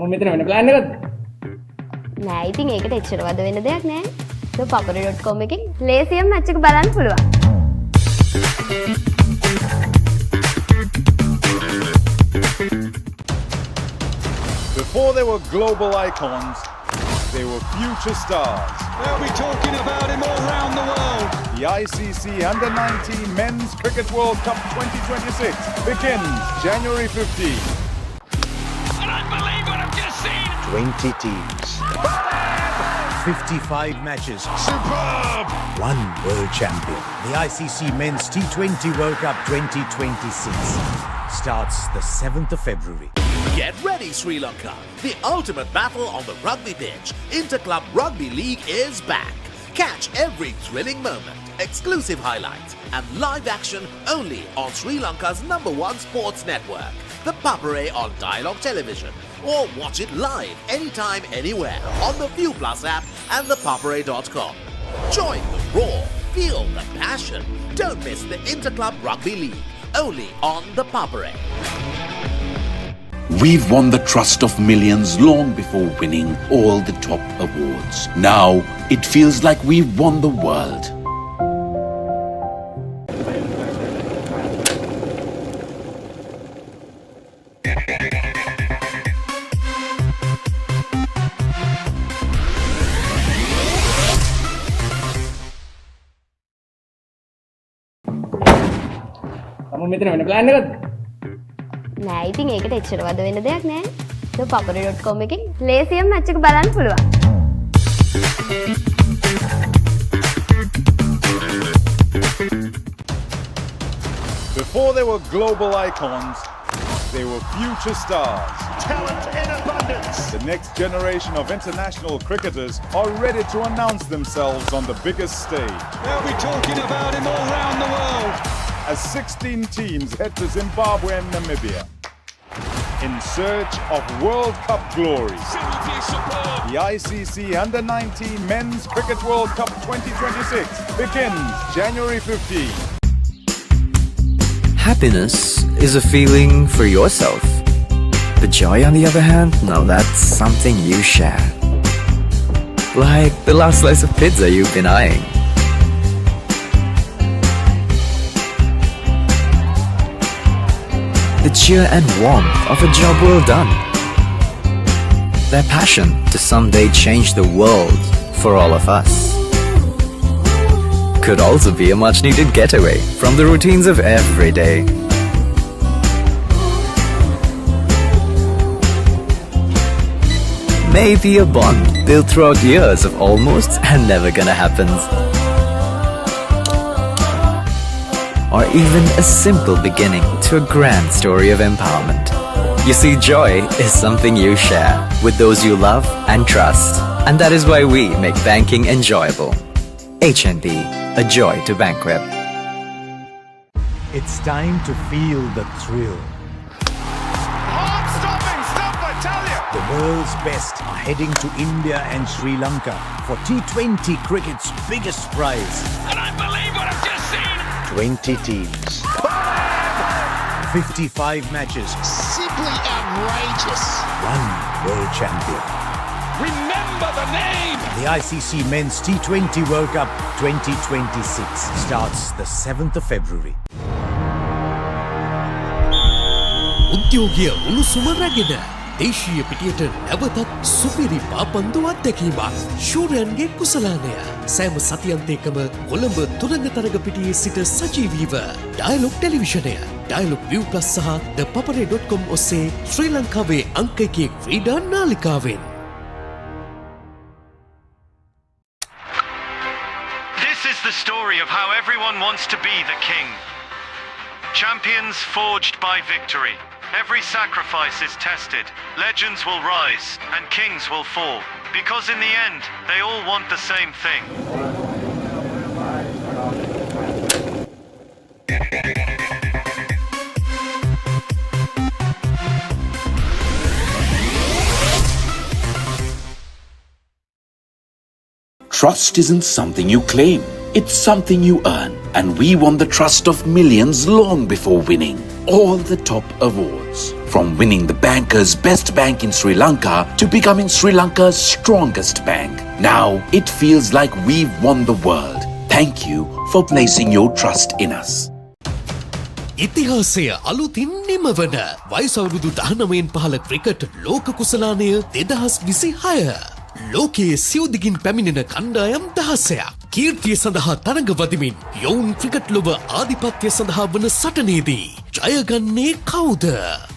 තම මෙතන වෙන plan එකක්ද? නෑ ඉතින් ඒකට එච්චර වද වෙන දෙයක් නෑ. ThePapare.com එකෙන් ලේසියෙන් මැච් එක බලන්න පුළුවන්. Before they were global icons, they were future stars. They'll be talking about him all around the world. The ICC Under-19 Men's Cricket World Cup 2026 begins January 15. And I believe what I've just seen. 20 teams. 55 matches. Superb! One world champion. The ICC Men's T20 World Cup 2026 starts the 7th of February. Get ready, Sri Lanka. The ultimate battle on the rugby pitch. Interclub Rugby League is back. Catch every thrilling moment, exclusive highlights, and live action only on Sri Lanka's #1 sports network, ThePapare on Dialog Television. Or watch it live anytime, anywhere on the ViU Plus app and thepapare.com. Join the roar, feel the passion. Don't miss the Interclub Rugby League, only on ThePapare. We've won the trust of millions long before winning all the top awards. Now it feels like we've won the world. තම මෙතන වෙන plan එකක්ද? නෑ ඉතින් ඒකට එච්චර වද වෙන දෙයක් නෑ. ThePapare.com එකෙන් ලේසියෙන් මැච් එක බලන්න පුළුවන්. Before they were global icons, they were future stars. Talent in abundance. The next generation of international cricketers are ready to announce themselves on the biggest stage. They'll be talking about him all around the world. As 16 teams head to Zimbabwe and Namibia in search of World Cup glory. The ICC Under-19 Men's Cricket World Cup 2026 begins January 15. Happiness is a feeling for yourself. But joy, on the other hand, no, that's something you share. Like the last slice of pizza you've been eyeing. The cheer and warmth of a job well done. Their passion to someday change the world for all of us. Could also be a much needed getaway from the routines of every day. Maybe a bond built throughout years of almost and never gonna happens. Or even a simple beginning to a grand story of empowerment. You see, joy is something you share with those you love and trust. And that is why we make banking enjoyable. HNB, a joy to bank with. It's time to feel the thrill. Heart-stopping stuff, I tell you. The world's best are heading to India and Sri Lanka for T20 cricket's biggest prize. And I believe what I've just seen. 20 teams. 55 matches. Simply outrageous. One world champion. Remember the name. The ICC Men's T20 World Cup 2026 starts the 7th of February. උද්‍යෝගය උණුසුම රැගෙන දේශීය පිටියට නැවතත් සුපිරි පාපන්දු අත්දැකීමක් ශූරයන්ගේ කුසලානය සෑම සතියන්තයකම කොළඹ තුරංගතරග පිටියේ සිට සජීවීව dialogue ටෙලිවිෂනය dialogue ViU Plus සහ ThePapare.com ඔස්සේ ශ්‍රී ලංකාවේ අංක 1 ක්‍රීඩා නාලිකාවෙන්. This is the story of how everyone wants to be the king. Champions forged by victory. Every sacrifice is tested. Legends will rise and kings will fall. Because in the end, they all want the same thing. Trust isn't something you claim. It's something you earn. And we won the trust of millions long before winning all the top awards. From winning the banker's best bank in Sri Lanka to becoming Sri Lanka's strongest bank. Now it feels like we've won the world. Thank you for placing your trust in us. ඉතිහාසය අලුතින් නිමවන වයසවුරුදු 19න් පහළ cricket ලෝක කුසලානය 2026. ලෝකයේ සියුදිගින් පැමිණෙන කණ්ඩායම් 16ක් කීර්තිය සඳහා තරඟ වදිමින් යොවුන් ක්‍රිකට් ලොව ආධිපත්‍ය සඳහා වන සටනේදී ජයගන්නේ කවුද?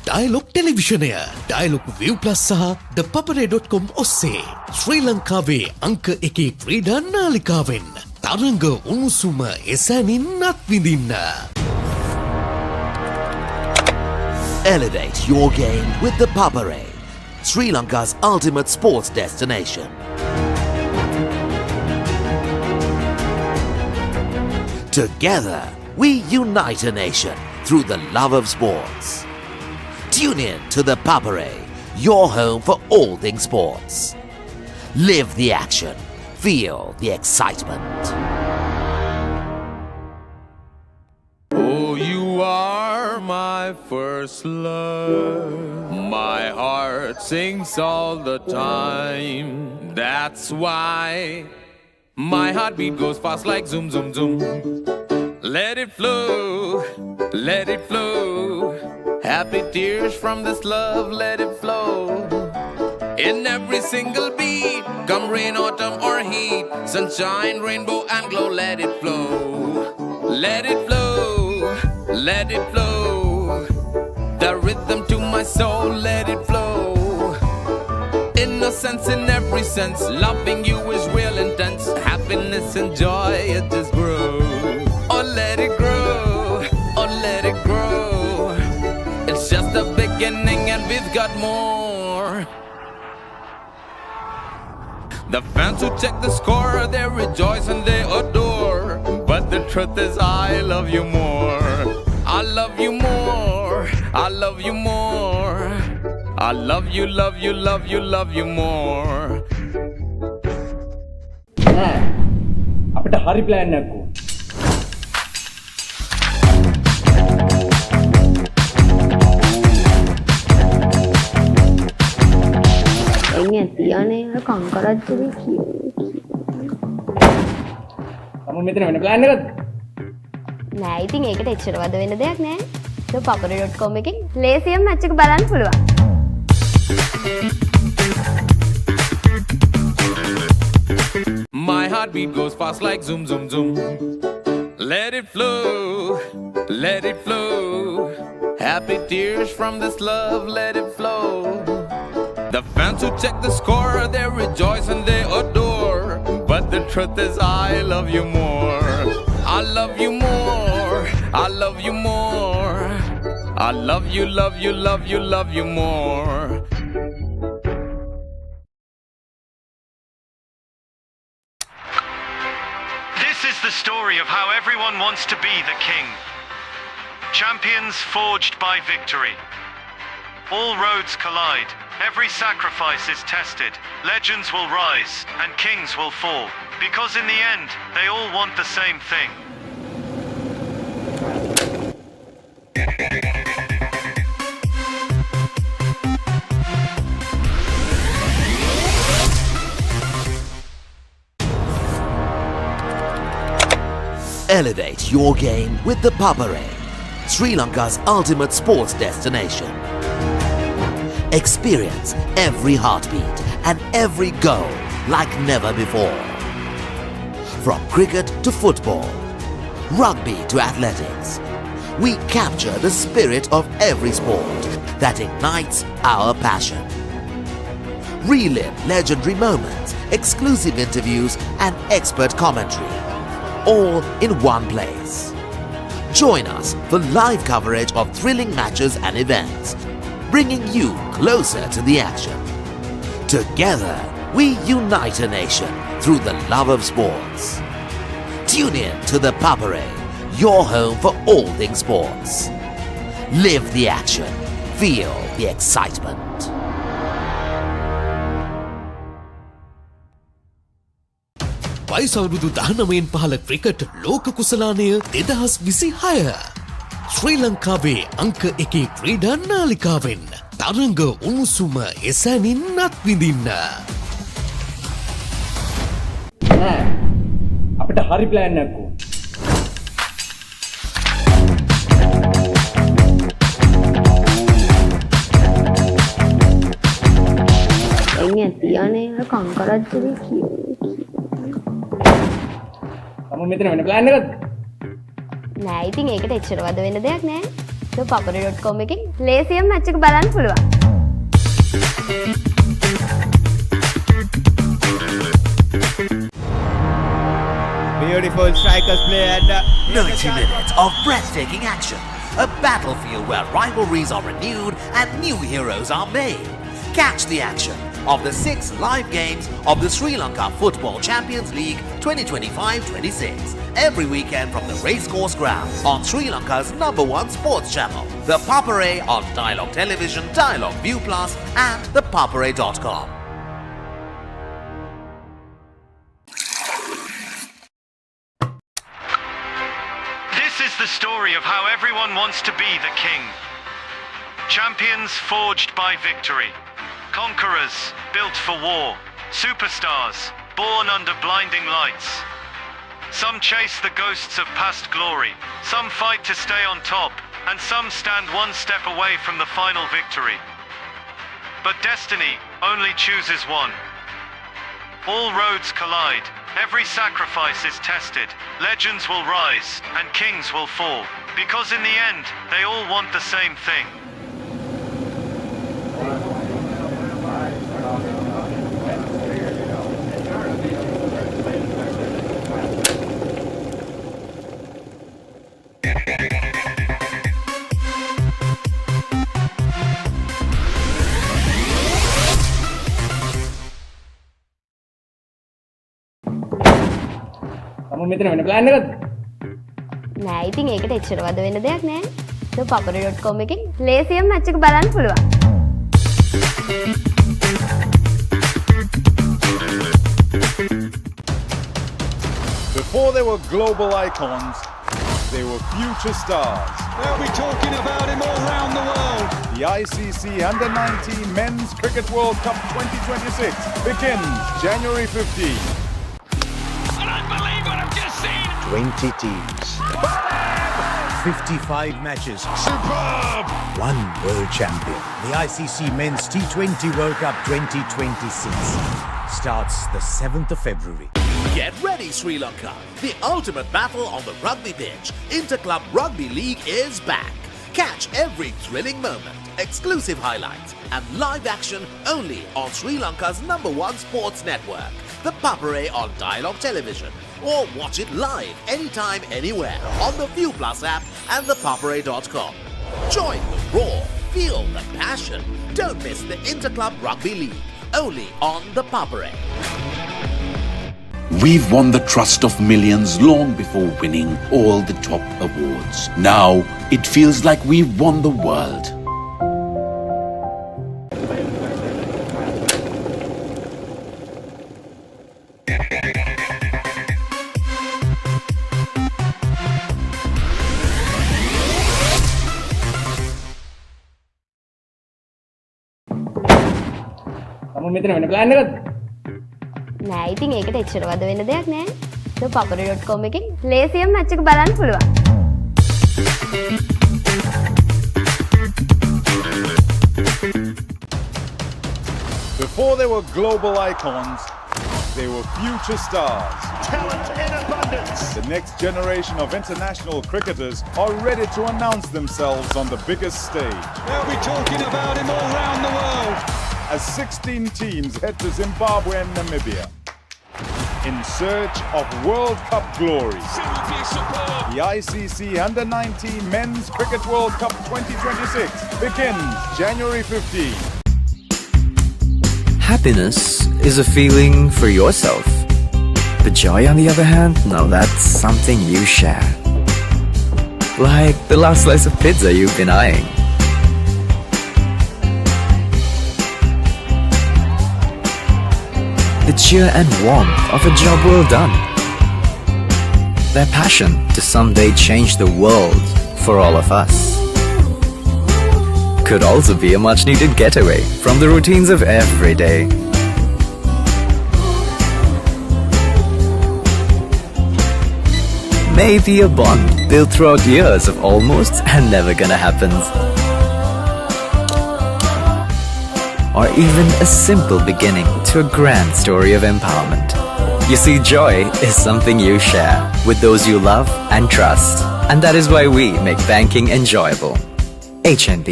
ඩයලොග් ටෙලිවිෂනය, ඩයලොග් ViU+ සහ ThePapare.com ඔස්සේ ශ්‍රී ලංකාවේ අංක 1 ක්‍රීඩා නාලිකාවෙන් තරඟ උණුසුම එසැනින් අත්විඳින්න. Elevate your game with the Papare, Sri Lanka's ultimate sports destination. Together, we unite a nation through the love of sports. Tune in to the Papare, your home for all things sports. Live the action, feel the excitement. Oh, you are my first love. My heart sings all the time. That's why my heartbeat goes fast like zoom, zoom, zoom. Let it flow, let it flow. Happy tears from this love, let it flow. In every single beat, come rain, autumn or heat, sunshine, rainbow and glow, let it flow. Let it flow, let it flow. The rhythm to my soul, let it flow. Innocence in every sense, loving you is real intense. Happiness and joy, it just grows. Oh, let it grow, oh, let it grow. It's just the beginning and we've got more. The fans who check the score, they rejoice and they adore. But the truth is I love you more. I love you more. I love you more. I love you, love you, love you, love you more. අපිට හරි plan එකක් ඕන. එන්නේ තියන්නේ අර කංකරච්චලේ කියෝ. තම මෙතන වෙන ප්ලෑන් එකක්ද? නෑ ඉතින් ඒකට එච්චර වද වෙන්න දෙයක් නෑ. ThePapare.com එකෙන් ලේසියෙන් මැච් එක බලන්න පුළුවන්. My heartbeat goes fast like zoom, zoom, zoom. Let it flow, let it flow. Happy tears from this love, let it flow. The fans who check the score, they rejoice and they adore. But the truth is I love you more. I love you more. I love you more. I love you, love you, love you, love you more. This is the story of how everyone wants to be the king. Champions forged by victory. All roads collide. Every sacrifice is tested. Legends will rise and kings will fall. Because in the end, they all want the same thing. Elevate your game with the Papare, Sri Lanka's ultimate sports destination. Experience every heartbeat and every goal like never before. From cricket to football, rugby to athletics, we capture the spirit of every sport that ignites our passion. Relive legendary moments, exclusive interviews and expert commentary, all in one place. Join us for live coverage of thrilling matches and events, bringing you closer to the action. Together, we unite a nation through the love of sports. Tune in to the Papare, your home for all things sports. Live the action, feel the excitement. වයසවුරුදු 19න් පහළ cricket ලෝක කුසලානය 2026. ශ්‍රී ලංකාවේ අංක එකේ ක්‍රීඩා නාලිකාවෙන් තරඟ උණුසුම එසැනින් අත්විඳින්න. අපිට හරි ප්ලෑන් එකක් ඕන. එන්නේ තියන්නේ කංකරච්චලේ කියෝ. තම මෙතන වෙන ප්ලෑන් එකක්ද? නෑ ඉතින් ඒකට එච්චර වද වෙන්න දෙයක් නෑ. ThePapare.com එකෙන් ලේසියෙන් මැච් එක බලන්න පුළුවන්. Beautiful strikers play and 90 minutes of breathtaking action. A battlefield where rivalries are renewed and new heroes are made. Catch the action of the 6 live games of the Sri Lanka Football Champions League 2025-26 every weekend from the racecourse ground on Sri Lanka's #1 sports channel, ThePapare on Dialog Television, Dialog ViU Plus and ThePapare.com. This is the story of how everyone wants to be the king. Champions forged by victory. Conquerors built for war. Superstars born under blinding lights. Some chase the ghosts of past glory. Some fight to stay on top. And some stand one step away from the final victory. But destiny only chooses one. All roads collide. Every sacrifice is tested. Legends will rise and kings will fall. Because in the end, they all want the same thing. තම මෙතන වෙන plan එකක්ද? නෑ ඉතින් ඒකට එච්චර වද වෙන්න දෙයක් නෑ. ThePapare.com එකෙන් ලේසියෙන් මැච් එක බලන්න පුළුවන්. Before they were global icons, they were future stars. They'll be talking about him all around the world. The ICC Under-19 Men's Cricket World Cup 2026 begins January 15. 20 teams. 55 matches. Superb! One world champion. The ICC Men's T20 World Cup 2026 starts the 7th of February. Get ready, Sri Lanka. The ultimate battle on the rugby pitch. Interclub Rugby League is back. Catch every thrilling moment, exclusive highlights, and live action only on Sri Lanka's #1 sports network, ThePapare on Dialog Television. Or watch it live anytime, anywhere on the ViU Plus app and ThePapare.com. Join the roar, feel the passion. Don't miss the Interclub Rugby League, only on ThePapare. We've won the trust of millions long before winning all the top awards. Now it feels like we've won the world. තම මෙතන වෙන plan එකක්ද? නෑ ඉතින් ඒකට එච්චර වද වෙන්න දෙයක් නෑ. ThePapare.com එකෙන් ලේසියෙන් මැච් එක බලන්න පුළුවන්. Before they were global icons, they were future stars. Talent in abundance. The next generation of international cricketers are ready to announce themselves on the biggest stage. They'll be talking about him all around the world. As 16 teams head to Zimbabwe and Namibia in search of World Cup glory. The ICC Under-19 Men's Cricket World Cup 2026 begins January 15. Happiness is a feeling for yourself. The joy, on the other hand, now that's something you share. Like the last slice of pizza you've been eyeing. The cheer and warmth of a job well done. Their passion to someday change the world for all of us. Could also be a much needed getaway from the routines of every day. Maybe a bond built throughout years of almost and never gonna happens. Or even a simple beginning to a grand story of empowerment. You see, joy is something you share with those you love and trust. And that is why we make banking enjoyable. HNB,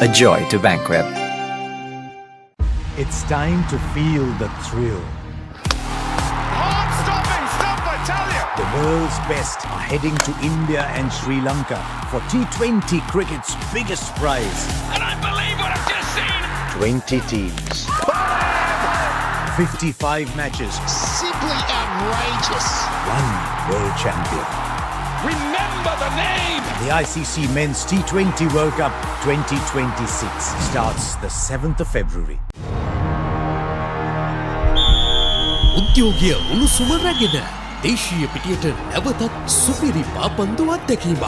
a joy to bank with. It's time to feel the thrill. The world's best are heading to India and Sri Lanka for T20 cricket's biggest prize. And I believe what I've just seen. 20 teams. 55 matches. Simply outrageous. One world champion. Remember the name. The ICC Men's T20 World Cup 2026 starts the 7th of February. උද්‍යෝගය උණුසුම රැගෙන දේශීය පිටියට නැවතත් සුපිරි පාපන්දු අත්දැකීමක්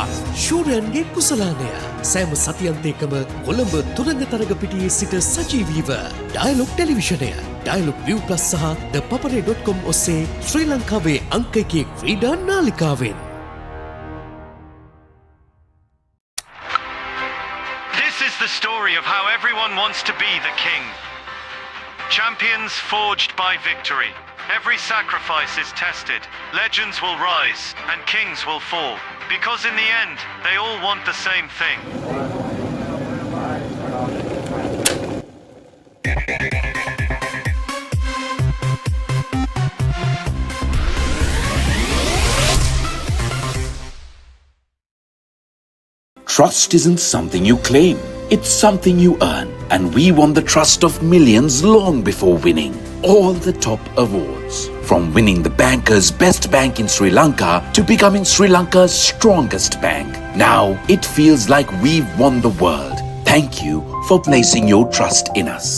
ශූරයන්ගේ කුසලානය සෑම සතියන්තයකම කොළඹ තුරංගතරග පිටියේ සිට සජීවීව dialogue ටෙලිවිෂනය dialogue ViU+ සහ ThePapare.com ඔස්සේ ශ්‍රී ලංකාවේ අංක 1 ක්‍රීඩා නාලිකාවෙන්. This is the story of how everyone wants to be the king. Champions forged by victory. Every sacrifice is tested. Legends will rise and kings will fall. Because in the end, they all want the same thing. Trust isn't something you claim. It's something you earn, and we won the trust of millions long before winning all the top awards. From winning the banker's best bank in Sri Lanka to becoming Sri Lanka's strongest bank. Now it feels like we've won the world. Thank you for placing your trust in us.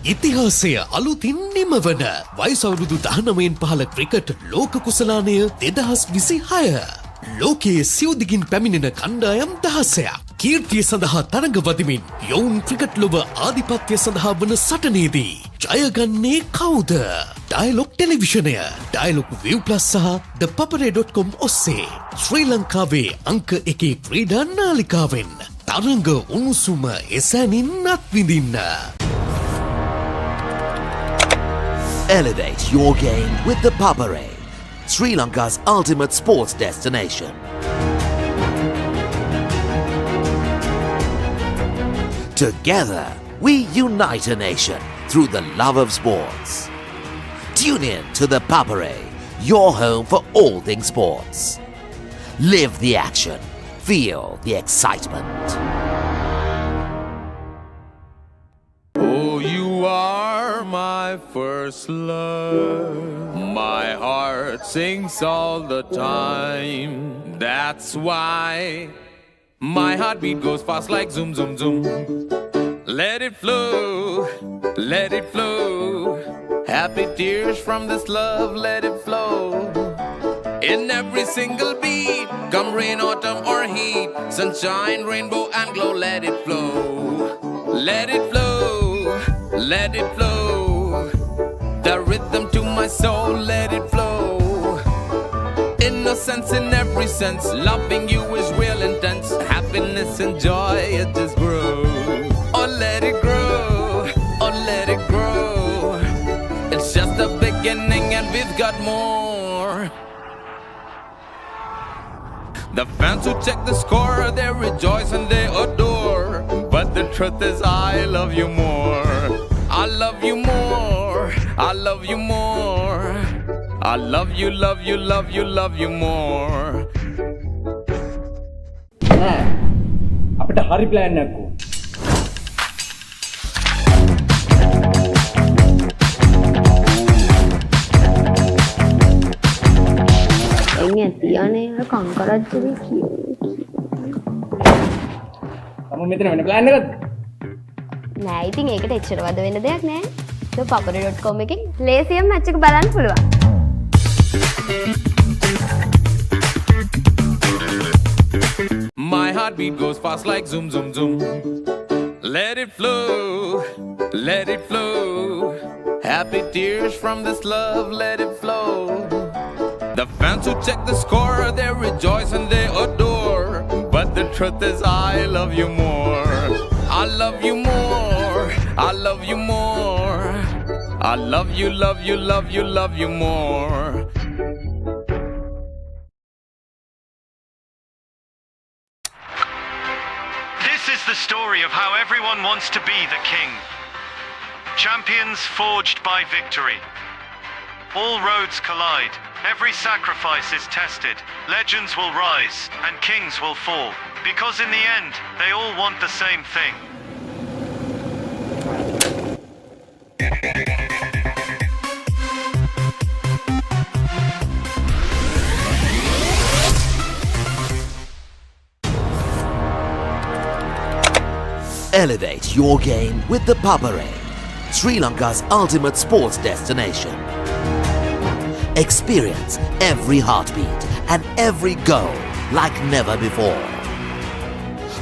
ඉතිහාසය අලුතින් නිමවන වයසවුරුදු 19න් පහළ cricket ලෝක කුසලානය 2026. ලෝකයේ සියුදිගින් පැමිණෙන කණ්ඩායම් 16ක් කීර්තිය සඳහා තරඟ වදිමින් යොවුන් ක්‍රිකට් ලොව ආධිපත්‍ය සඳහා වන සටනේදී ජයගන්නේ කවුද? ඩයලොග් ටෙලිවිෂනය ඩයලොග් ViU+ සහ ThePapare.com ඔස්සේ ශ්‍රී ලංකාවේ අංක 1 ක්‍රීඩා නාලිකාවෙන් තරඟ උණුසුම එසැනින් අත්විඳින්න. Elevate your game with the Papare, Sri Lanka's ultimate sports destination. Together, we unite a nation through the love of sports. Tune in to the Papare, your home for all things sports. Live the action, feel the excitement. Oh, you are my first love. My heart sings all the time. That's why my heartbeat goes fast like zoom, zoom, zoom. Let it flow, let it flow. Happy tears from this love, let it flow. In every single beat, come rain, autumn or heat, sunshine, rainbow and glow, let it flow. Let it flow, let it flow. The rhythm to my soul, let it flow. Innocence in every sense, loving you is real intense. Happiness and joy, it just grows. Oh, let it grow, oh, let it grow. It's just the beginning and we've got more. The fans who check the score, they rejoice and they adore. But the truth is I love you more. I love you more. I love you more. I love you, love you, love you, love you more. අපිට හරි plan එකක් ඕන. එන්නේ තියන්නේ අර කංකරච්චලේ කියෝ. තම මෙතන වෙන ප්ලෑන් එකක්ද? නෑ ඉතින් ඒකට එච්චර වද වෙන්න දෙයක් නෑ. ThePapare.com එකෙන් ලේසියෙන් මැච් එක බලන්න පුළුවන්. heartbeat goes fast like zoom, zoom, zoom. Let it flow, let it flow. Happy tears from this love, let it flow. The fans who check the score, they rejoice and they adore. But the truth is I love you more. I love you more. I love you more. I love you, love you, love you, love you more. This is the story of how everyone wants to be the king. Champions forged by victory. All roads collide. Every sacrifice is tested. Legends will rise and kings will fall. Because in the end, they all want the same thing. Elevate your game with the Papare, Sri Lanka's ultimate sports destination. Experience every heartbeat and every goal like never before.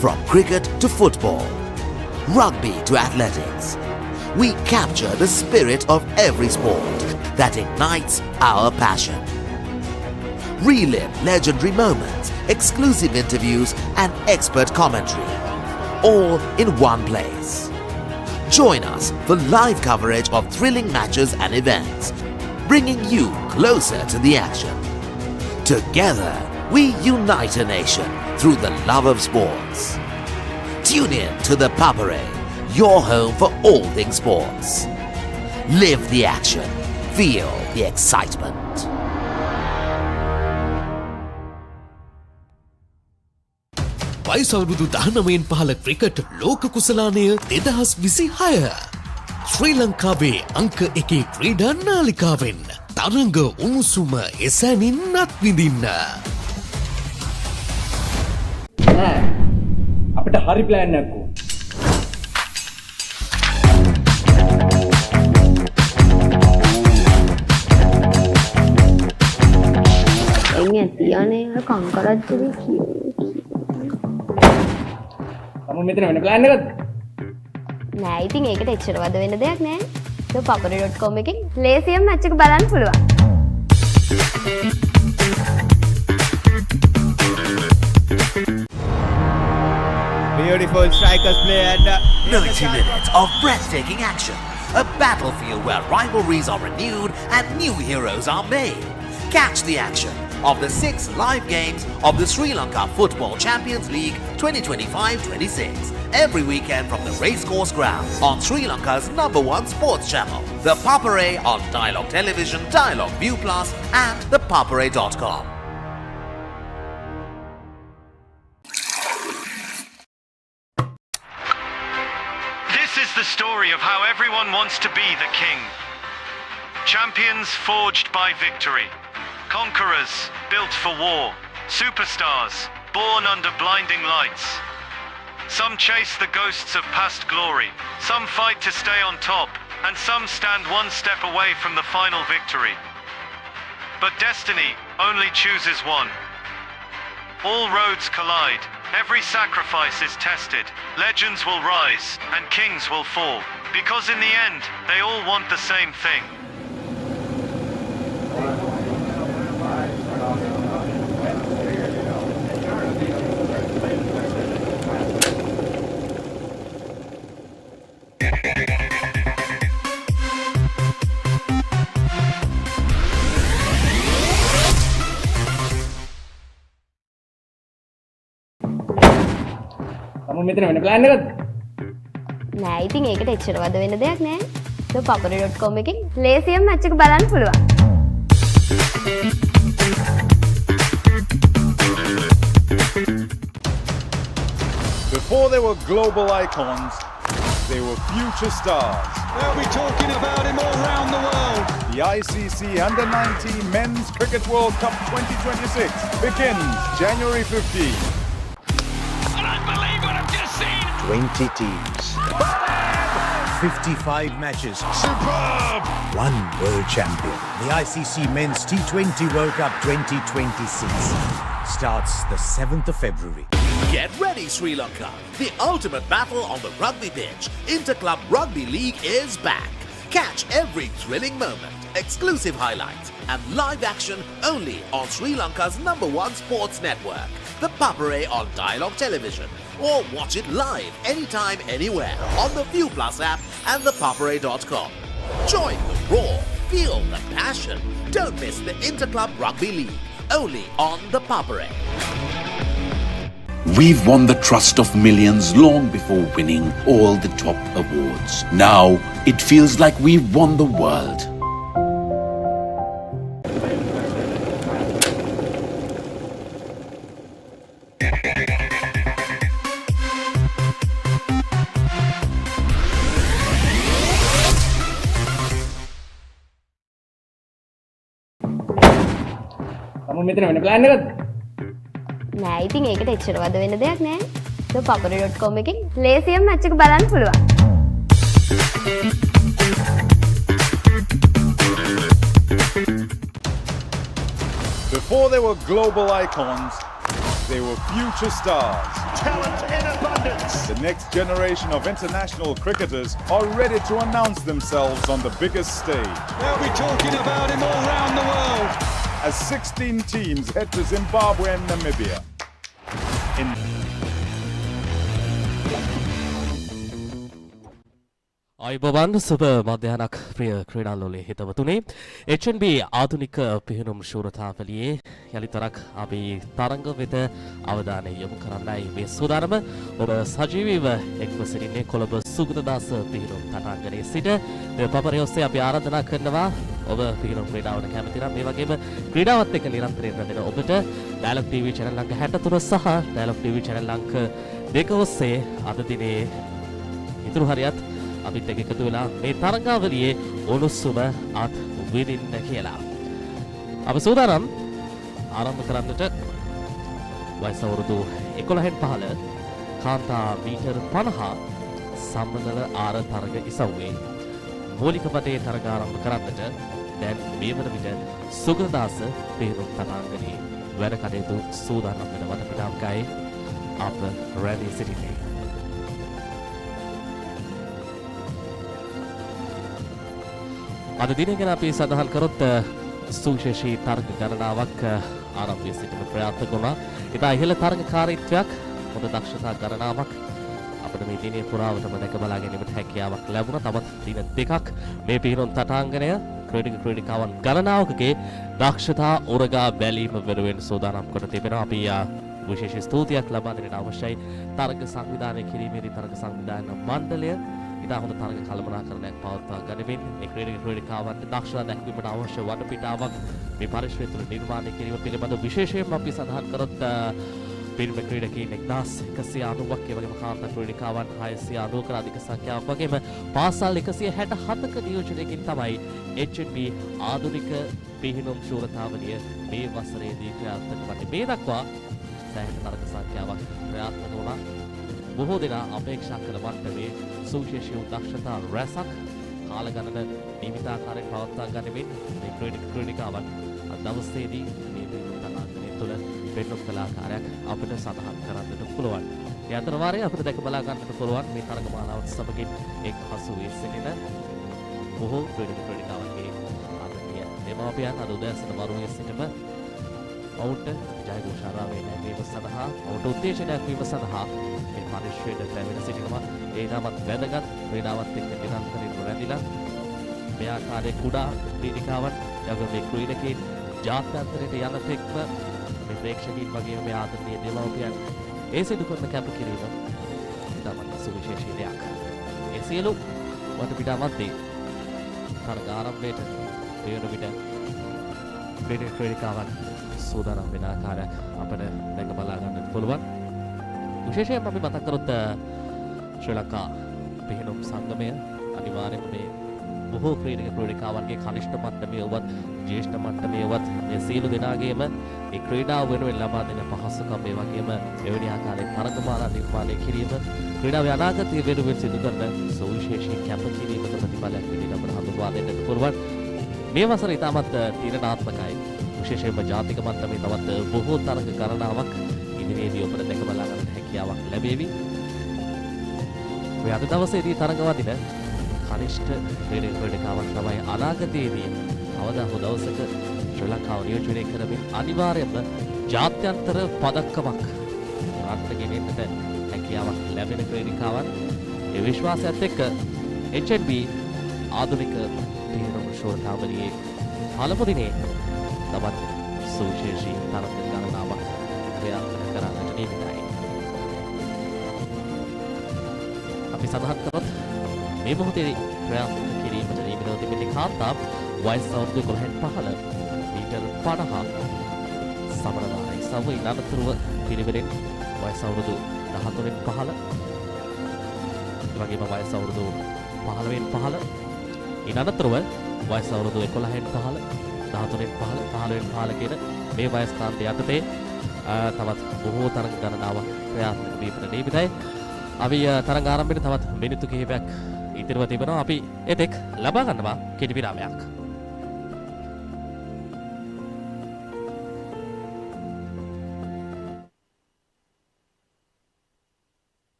From cricket to football, rugby to athletics, we capture the spirit of every sport that ignites our passion. Relive legendary moments, exclusive interviews and expert commentary, all in one place. Join us for live coverage of thrilling matches and events, bringing you closer to the action. Together, we unite a nation through the love of sports. Tune in to ThePapare, your home for all things sports. Live the action. Feel the excitement. වයිසවුරුදු 19න් පහළ cricket ලෝක කුසලානය 2026 ශ්‍රී ලංකාවේ අංක 1 ක්‍රීඩා නාලිකාවෙන් තරඟ උණුසුම එසැනින් අත්විඳින්න. අපිට හරි plan එකක් ඕන. එන්නේ තියන්නේ කංකරච්චලේ කියෝ. තම මෙතන වෙන ප්ලෑන් එකක්ද? නෑ ඉතින් ඒකට එච්චර වද වෙන්න දෙයක් නෑ. ThePapare.com එකෙන් ලේසියෙන් මැච් එක බලන්න පුළුවන්. Beautiful strikers play and 90 minutes of breathtaking action. A battlefield where rivalries are renewed and new heroes are made. Catch the action of the 6 live games of the Sri Lanka Football Champions League 2025-26 every weekend from the racecourse ground on Sri Lanka's #1 sports channel, ThePapare on Dialog Television, Dialog ViU Plus and ThePapare.com. This is the story of how everyone wants to be the king. Champions forged by victory. Conquerors built for war. Superstars born under blinding lights. Some chase the ghosts of past glory. Some fight to stay on top. And some stand one step away from the final victory. But destiny only chooses one. All roads collide. Every sacrifice is tested. Legends will rise and kings will fall. Because in the end, they all want the same thing. තම මෙතන වෙන plan එකක්ද? නෑ ඉතින් ඒකට එච්චර වද වෙන්න දෙයක් නෑ. ThePapare.com එකෙන් ලේසියෙන් මැච් එක බලන්න පුළුවන්. Before they were global icons, they were future stars. They'll be talking about him all around the world. The ICC Under-19 Men's Cricket World Cup 2026 begins January 15. 20 teams. 55 matches. Superb! One world champion. The ICC Men's T20 World Cup 2026 starts the 7th of February. Get ready, Sri Lanka. The ultimate battle on the rugby pitch. Interclub Rugby League is back. Catch every thrilling moment, exclusive highlights, and live action only on Sri Lanka's #1 sports network, the Papare on Dialog Television. Or watch it live anytime, anywhere on the ViU Plus app and thepapare.com. Join the roar, feel the passion. Don't miss the Interclub Rugby League, only on the Papare. We've won the trust of millions long before winning all the top awards. Now, it feels like we've won the world. Kamu මෙතන වෙන plan එකක්ද? නෑ ඉතින් ඒකට එච්චර වද වෙන දෙයක් නෑ. ThePapare.com එකෙන් ලේසියෙන් මැච් එක බලන්න පුළුවන්. Before they were global icons, they were future stars. Talent in abundance. The next generation of international cricketers are ready to announce themselves on the biggest stage. They'll be talking about him all round the world. As 16 teams head to Zimbabwe and Namibia. අයිබෝවන් සුබ මධ්‍යහනක් ප්‍රිය ක්‍රීඩාලෝලේ හිතවතුනේ HNB ආධුනික පිහිනුම් ශූරතාවලියේ යලිතරක් අපි තරඟ වෙත අවධානය යොමු කරන්නයි මේ සූදානම ඔබ සජීවීව එක්ව සිටින්නේ කොළඹ සුගතදාස පිහිනුම් තටාංගණයේ සිට ThePapare ඔස්සේ අපි ආරාධනා කරනවා ඔබ පිහිනුම් ක්‍රීඩාවට කැමති නම් මේ වගේම ක්‍රීඩාවත් එක්ක නිරන්තරයෙන් රැඳෙන ඔබට Dialog TV channel අංක 63 සහ Dialog TV channel අංක 2 ඔස්සේ අද දිනේ ඉතුරු හරියත් අපිත් එක්ක එකතු වෙලා මේ තරඟාවලියේ උණුසුම අත් විඳින්න කියලා. අප සූදානම් ආරම්භ කරන්නට වයස අවුරුදු 11න් පහළ කාන්තා මීටර් 50 සම්බන්ධව ආර තරඟ ඉසව්වේ මූලික පදයේ තරඟ ආරම්භ කරන්නට දැන් මේ වන විට සුගතදාස පිහිනුම් තටාංගණයේ වැඩ කටයුතු සූදානම් වෙන වටපිටාවකයි අප රැඳී සිටින්නේ. අද දින ගැන අපි සඳහන් කරොත් සුවිශේෂී තරග ගණනාවක් ආරම්භ සිටින ප්‍රයත්න කරනවා. ඉතා ඉහළ තරගකාරීත්වයක් හොඳ දක්ෂතා ගණනාවක් අපිට මේ දිනේ පුරාවටම දැක බලා ගැනීමට හැකියාවක් ලැබුණා. තවත් දින දෙකක් මේ පිහිනුම් තටාංගණය ක්‍රීඩිකාවන් ගණනාවකගේ දක්ෂතා උරගා බැලීම වෙනුවෙන් සූදානම් කොට තිබෙනවා. අපි විශේෂ ස්තුතියක් ලබා දෙන්නට අවශ්‍යයි තරග සංවිධානය කිරීමේදී තරග සංවිධාන මණ්ඩලය ඉතා හොඳ තරග කළමනාකරණයක් පවත්වා ගනිමින් ඒ ක්‍රීඩිකාවන්ට දක්ෂතා දැක්වීමට අවශ්‍ය වටපිටාවක් මේ පරිශ්‍රය තුළ නිර්මාණය කිරීම පිළිබඳව විශේෂයෙන්ම අපි සඳහන් කරොත් පිරිමි ක්‍රීඩකීන් 1190ක් ඒ වගේම කාන්තා ක්‍රීඩිකාවන් 690ක අධික සංඛ්‍යාවක් වගේම පාසල් 167ක නියෝජනයකින් තමයි HNB ආධුනික පිහිනුම් ශූරතාවලිය මේ වසරේදී ක්‍රියාත්මක වන්නේ. මේ දක්වා සෑහෙන තරග සංඛ්‍යාවක් ක්‍රියාත්මක වුණා. බොහෝ දෙනා අපේක්ෂා කළ මට්ටමේ සුවිශේෂී දක්ෂතා රැසක් කාල ගණන නියමිතාකාරයෙන් පවත්වා ගනිමින් මේ ක්‍රීඩිකාවන් අද දවසේදී මේ තනාංගණය තුළ පෙන්නුම් කළ ආකාරයක් අපිට සඳහන් කරන්නට පුළුවන්. ඒ අතර වාරයේ අපිට දැක බලා ගන්නට පුළුවන් මේ තරග මාලාවත් සමගින් එක් හසු වී සිටින බොහෝ ක්‍රීඩිකාවන්ගේ ආදරණීය දෙමාපියන් අද උදෑසන වරුවේ සිටම ඔවුන්ට ජයഘോഷාරාමයේ නැගීම සඳහා ඔවුන්ට උත්තේජනයක් වීම සඳහා මේ පරිශ්‍රයට පැමිණ සිටිනවා. ඒ තාමත් වැදගත් ක්‍රීඩාවත් එක්ක නිරන්තරයෙන් රැඳිලා මේ ආකාරයේ කුඩා ක්‍රීඩිකාවන් යගේ මේ ක්‍රීඩකයන් ජාත්‍යන්තරයට යන තෙක්ම මේ ප්‍රේක්ෂකයන් වගේම මේ ආදරණීය දෙමව්පියන් ඒ සිදු කරන කැපකිරීම ඉතාමත් සුවිශේෂී දෙයක්. ඒ සියලු වටපිටා මැද්දේ තරග ආරම්භයට වේන විට ක්‍රීඩිකාවන් සූදානම් වෙන ආකාරයක් අපිට දැක බලා ගන්නට පුළුවන්. විශේෂයෙන්ම අපි මතක් කරොත් ශ්‍රී ලංකා පිහිනුම් සංගමය අනිවාර්යයෙන්ම මේ බොහෝ ක්‍රීඩිකාවන්ගේ කනිෂ්ඨ මට්ටමේ ඔබත් ජ්‍යෙෂ්ඨ මට්ටමේ ඔබත් මේ සියලු දෙනාගේම ඒ ක්‍රීඩාව වෙනුවෙන් ලබා දෙන පහසුකම් ඒ වගේම එවැනි ආකාරයේ තරගමාලා නිර්මාණය කිරීම ක්‍රීඩාවේ අනාගතයේ වෙනුවෙන් සිදු කරන සුවිශේෂී කැපකිරීමක ප්‍රතිඵලයක් විදිහට අපට හඳුන්වා දෙන්නට පුළුවන්. මේ වසර ඉතාමත් තීරණාත්මකයි. විශේෂයෙන්ම ජාතික මට්ටමේ තවත් බොහෝ තරග ගණනාවක් ඉදිරියේදී ඔබට දැක බලා ගන්න හැකියාවක් ලැබේවි. ඔය අද දවසේදී තරඟවදින කනිෂ්ඨ ක්‍රීඩකාවක් තමයි අනාගතයේදී අවදා හෝ දවසක ශ්‍රී ලංකාව නියෝජනය කරමින් අනිවාර්යයෙන්ම ජාත්‍යන්තර පදක්කමක් රටට ගෙනෙන්නට හැකියාවක් ලැබෙන ක්‍රීඩකාවන්. ඒ විශ්වාසයත් එක්ක HNB ආධුනික පිහිනුම් ශෝධාවලියේ පළමු දිනේ තවත් සුවිශේෂී තරඟ ගණනාවක් ක්‍රියාත්මක කරන්නට නියමිතයි. අපි සඳහන් කරොත් මේ මොහොතේ ක්‍රියාත්මක කිරීමට නියමිතව තිබෙන කාන්තා වයස අවුරුදු 11 මීටර 50 සමනදායි සමු ඉනතුරුව පිළිවෙලින් වයස අවුරුදු 13 15 වගේම වයස අවුරුදු 15 15 ඉනතුරුව වයස අවුරුදු 11 15 13 15 15 15 කියන මේ වයස් කාන්ත යටතේ තවත් බොහෝ තරඟ ගණනාවක් ක්‍රියාත්මක වීමට නියමිතයි. අපි තරඟ ආරම්භයේ තවත් මිනිත්තු කිහිපයක් ඉතිරිව තිබෙනවා. අපි එතෙක් ලබා ගන්නවා කෙටි විරාමයක්.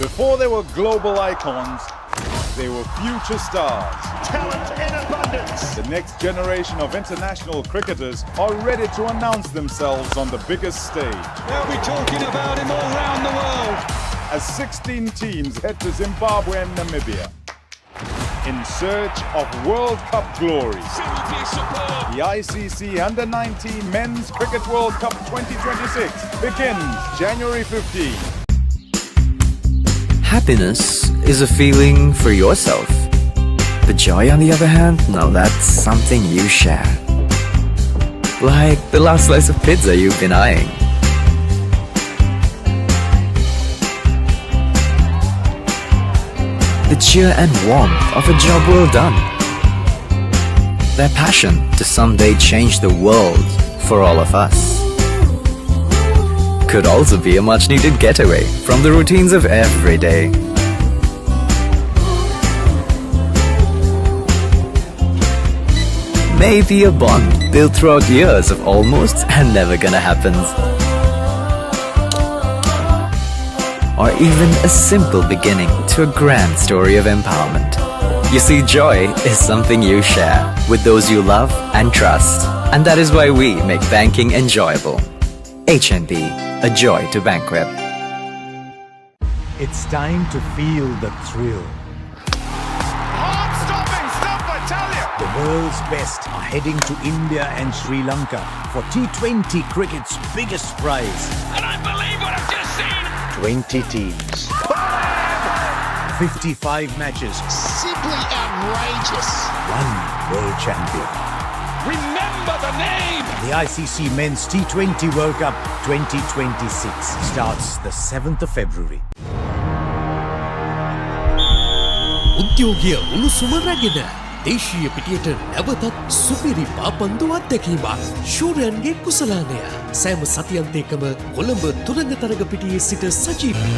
Before they were global icons, they were future stars. Talent in abundance. The next generation of international cricketers are ready to announce themselves on the biggest stage. They'll be talking about him all around the world. As 16 teams head to Zimbabwe and Namibia in search of World Cup glory. The ICC Under-19 Men's Cricket World Cup 2026 begins January 15. Happiness is a feeling for yourself. But joy, on the other hand, now that's something you share. Like the last slice of pizza you've been eyeing. The cheer and warmth of a job well done. Their passion to someday change the world for all of us. Could also be a much needed getaway from the routines of every day. Maybe a bond built throughout years of almost and never gonna happens. Or even a simple beginning to a grand story of empowerment. You see, joy is something you share with those you love and trust. And that is why we make banking enjoyable. HNB, a joy to bank with. It's time to feel the thrill. Heart-stopping stuff, I tell you. The world's best are heading to India and Sri Lanka for T20 cricket's biggest prize. And I believe what I've just seen. 20 teams. 55 matches. Simply outrageous. One world champion. Remember the name. The ICC Men's T20 World Cup 2026 starts the 7th of February. උද්‍යෝගය උණුසුම රැගෙන දේශීය පිටියට නැවතත් සුපිරි පාපන්දු අත්දැකීමක් ශූරයන්ගේ කුසලානය සෑම සතියන්තයකම කොළඹ තුරංග තරග පිටියේ සිට සජීවී.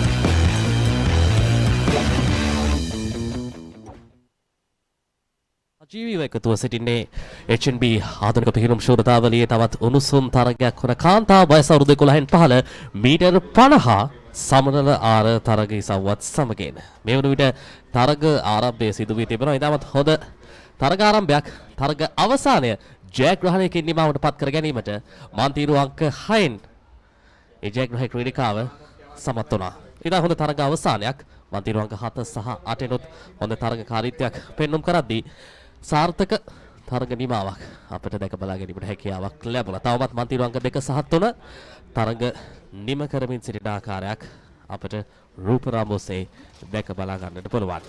ජීවීව එකතුව සිටින්නේ HNB ආධුනික පිහිනුම් ශෝධතාවලියේ තවත් උණුසුම් තරගයක් වන කාන්තා වයස අවුරුදු 11න් පහළ මීටර් 50 සමනල ආර තරග ඉසව්වත් සමගින් මේ වන විට තරග ආරම්භය සිදු වී තිබෙනවා. ඉතාමත් හොඳ තරග ආරම්භයක්. තරග අවසානය ජයග්‍රහණයකින් නිමවට පත් කර ගැනීමට මන්තිරු අංක 6න් ඒ ජයග්‍රහී ක්‍රීඩිකාව සමත් වුණා. ඉතා හොඳ තරග අවසානයක්. මන්තිරු අංක 7 සහ 8 නුත් හොඳ තරගකාරීත්වයක් පෙන්눔 කරද්දී සාර්ථක තරග නිමාවක් අපිට දැක බලා ගැනීමට හැකියාවක් ලැබුණා. තවමත් මන්තිරු අංක 2 සහ 3 තරග නිම කරමින් සිටින ආකාරයක් අපිට රූපරාමෝසේ දැක බලා ගන්නට පුළුවන්.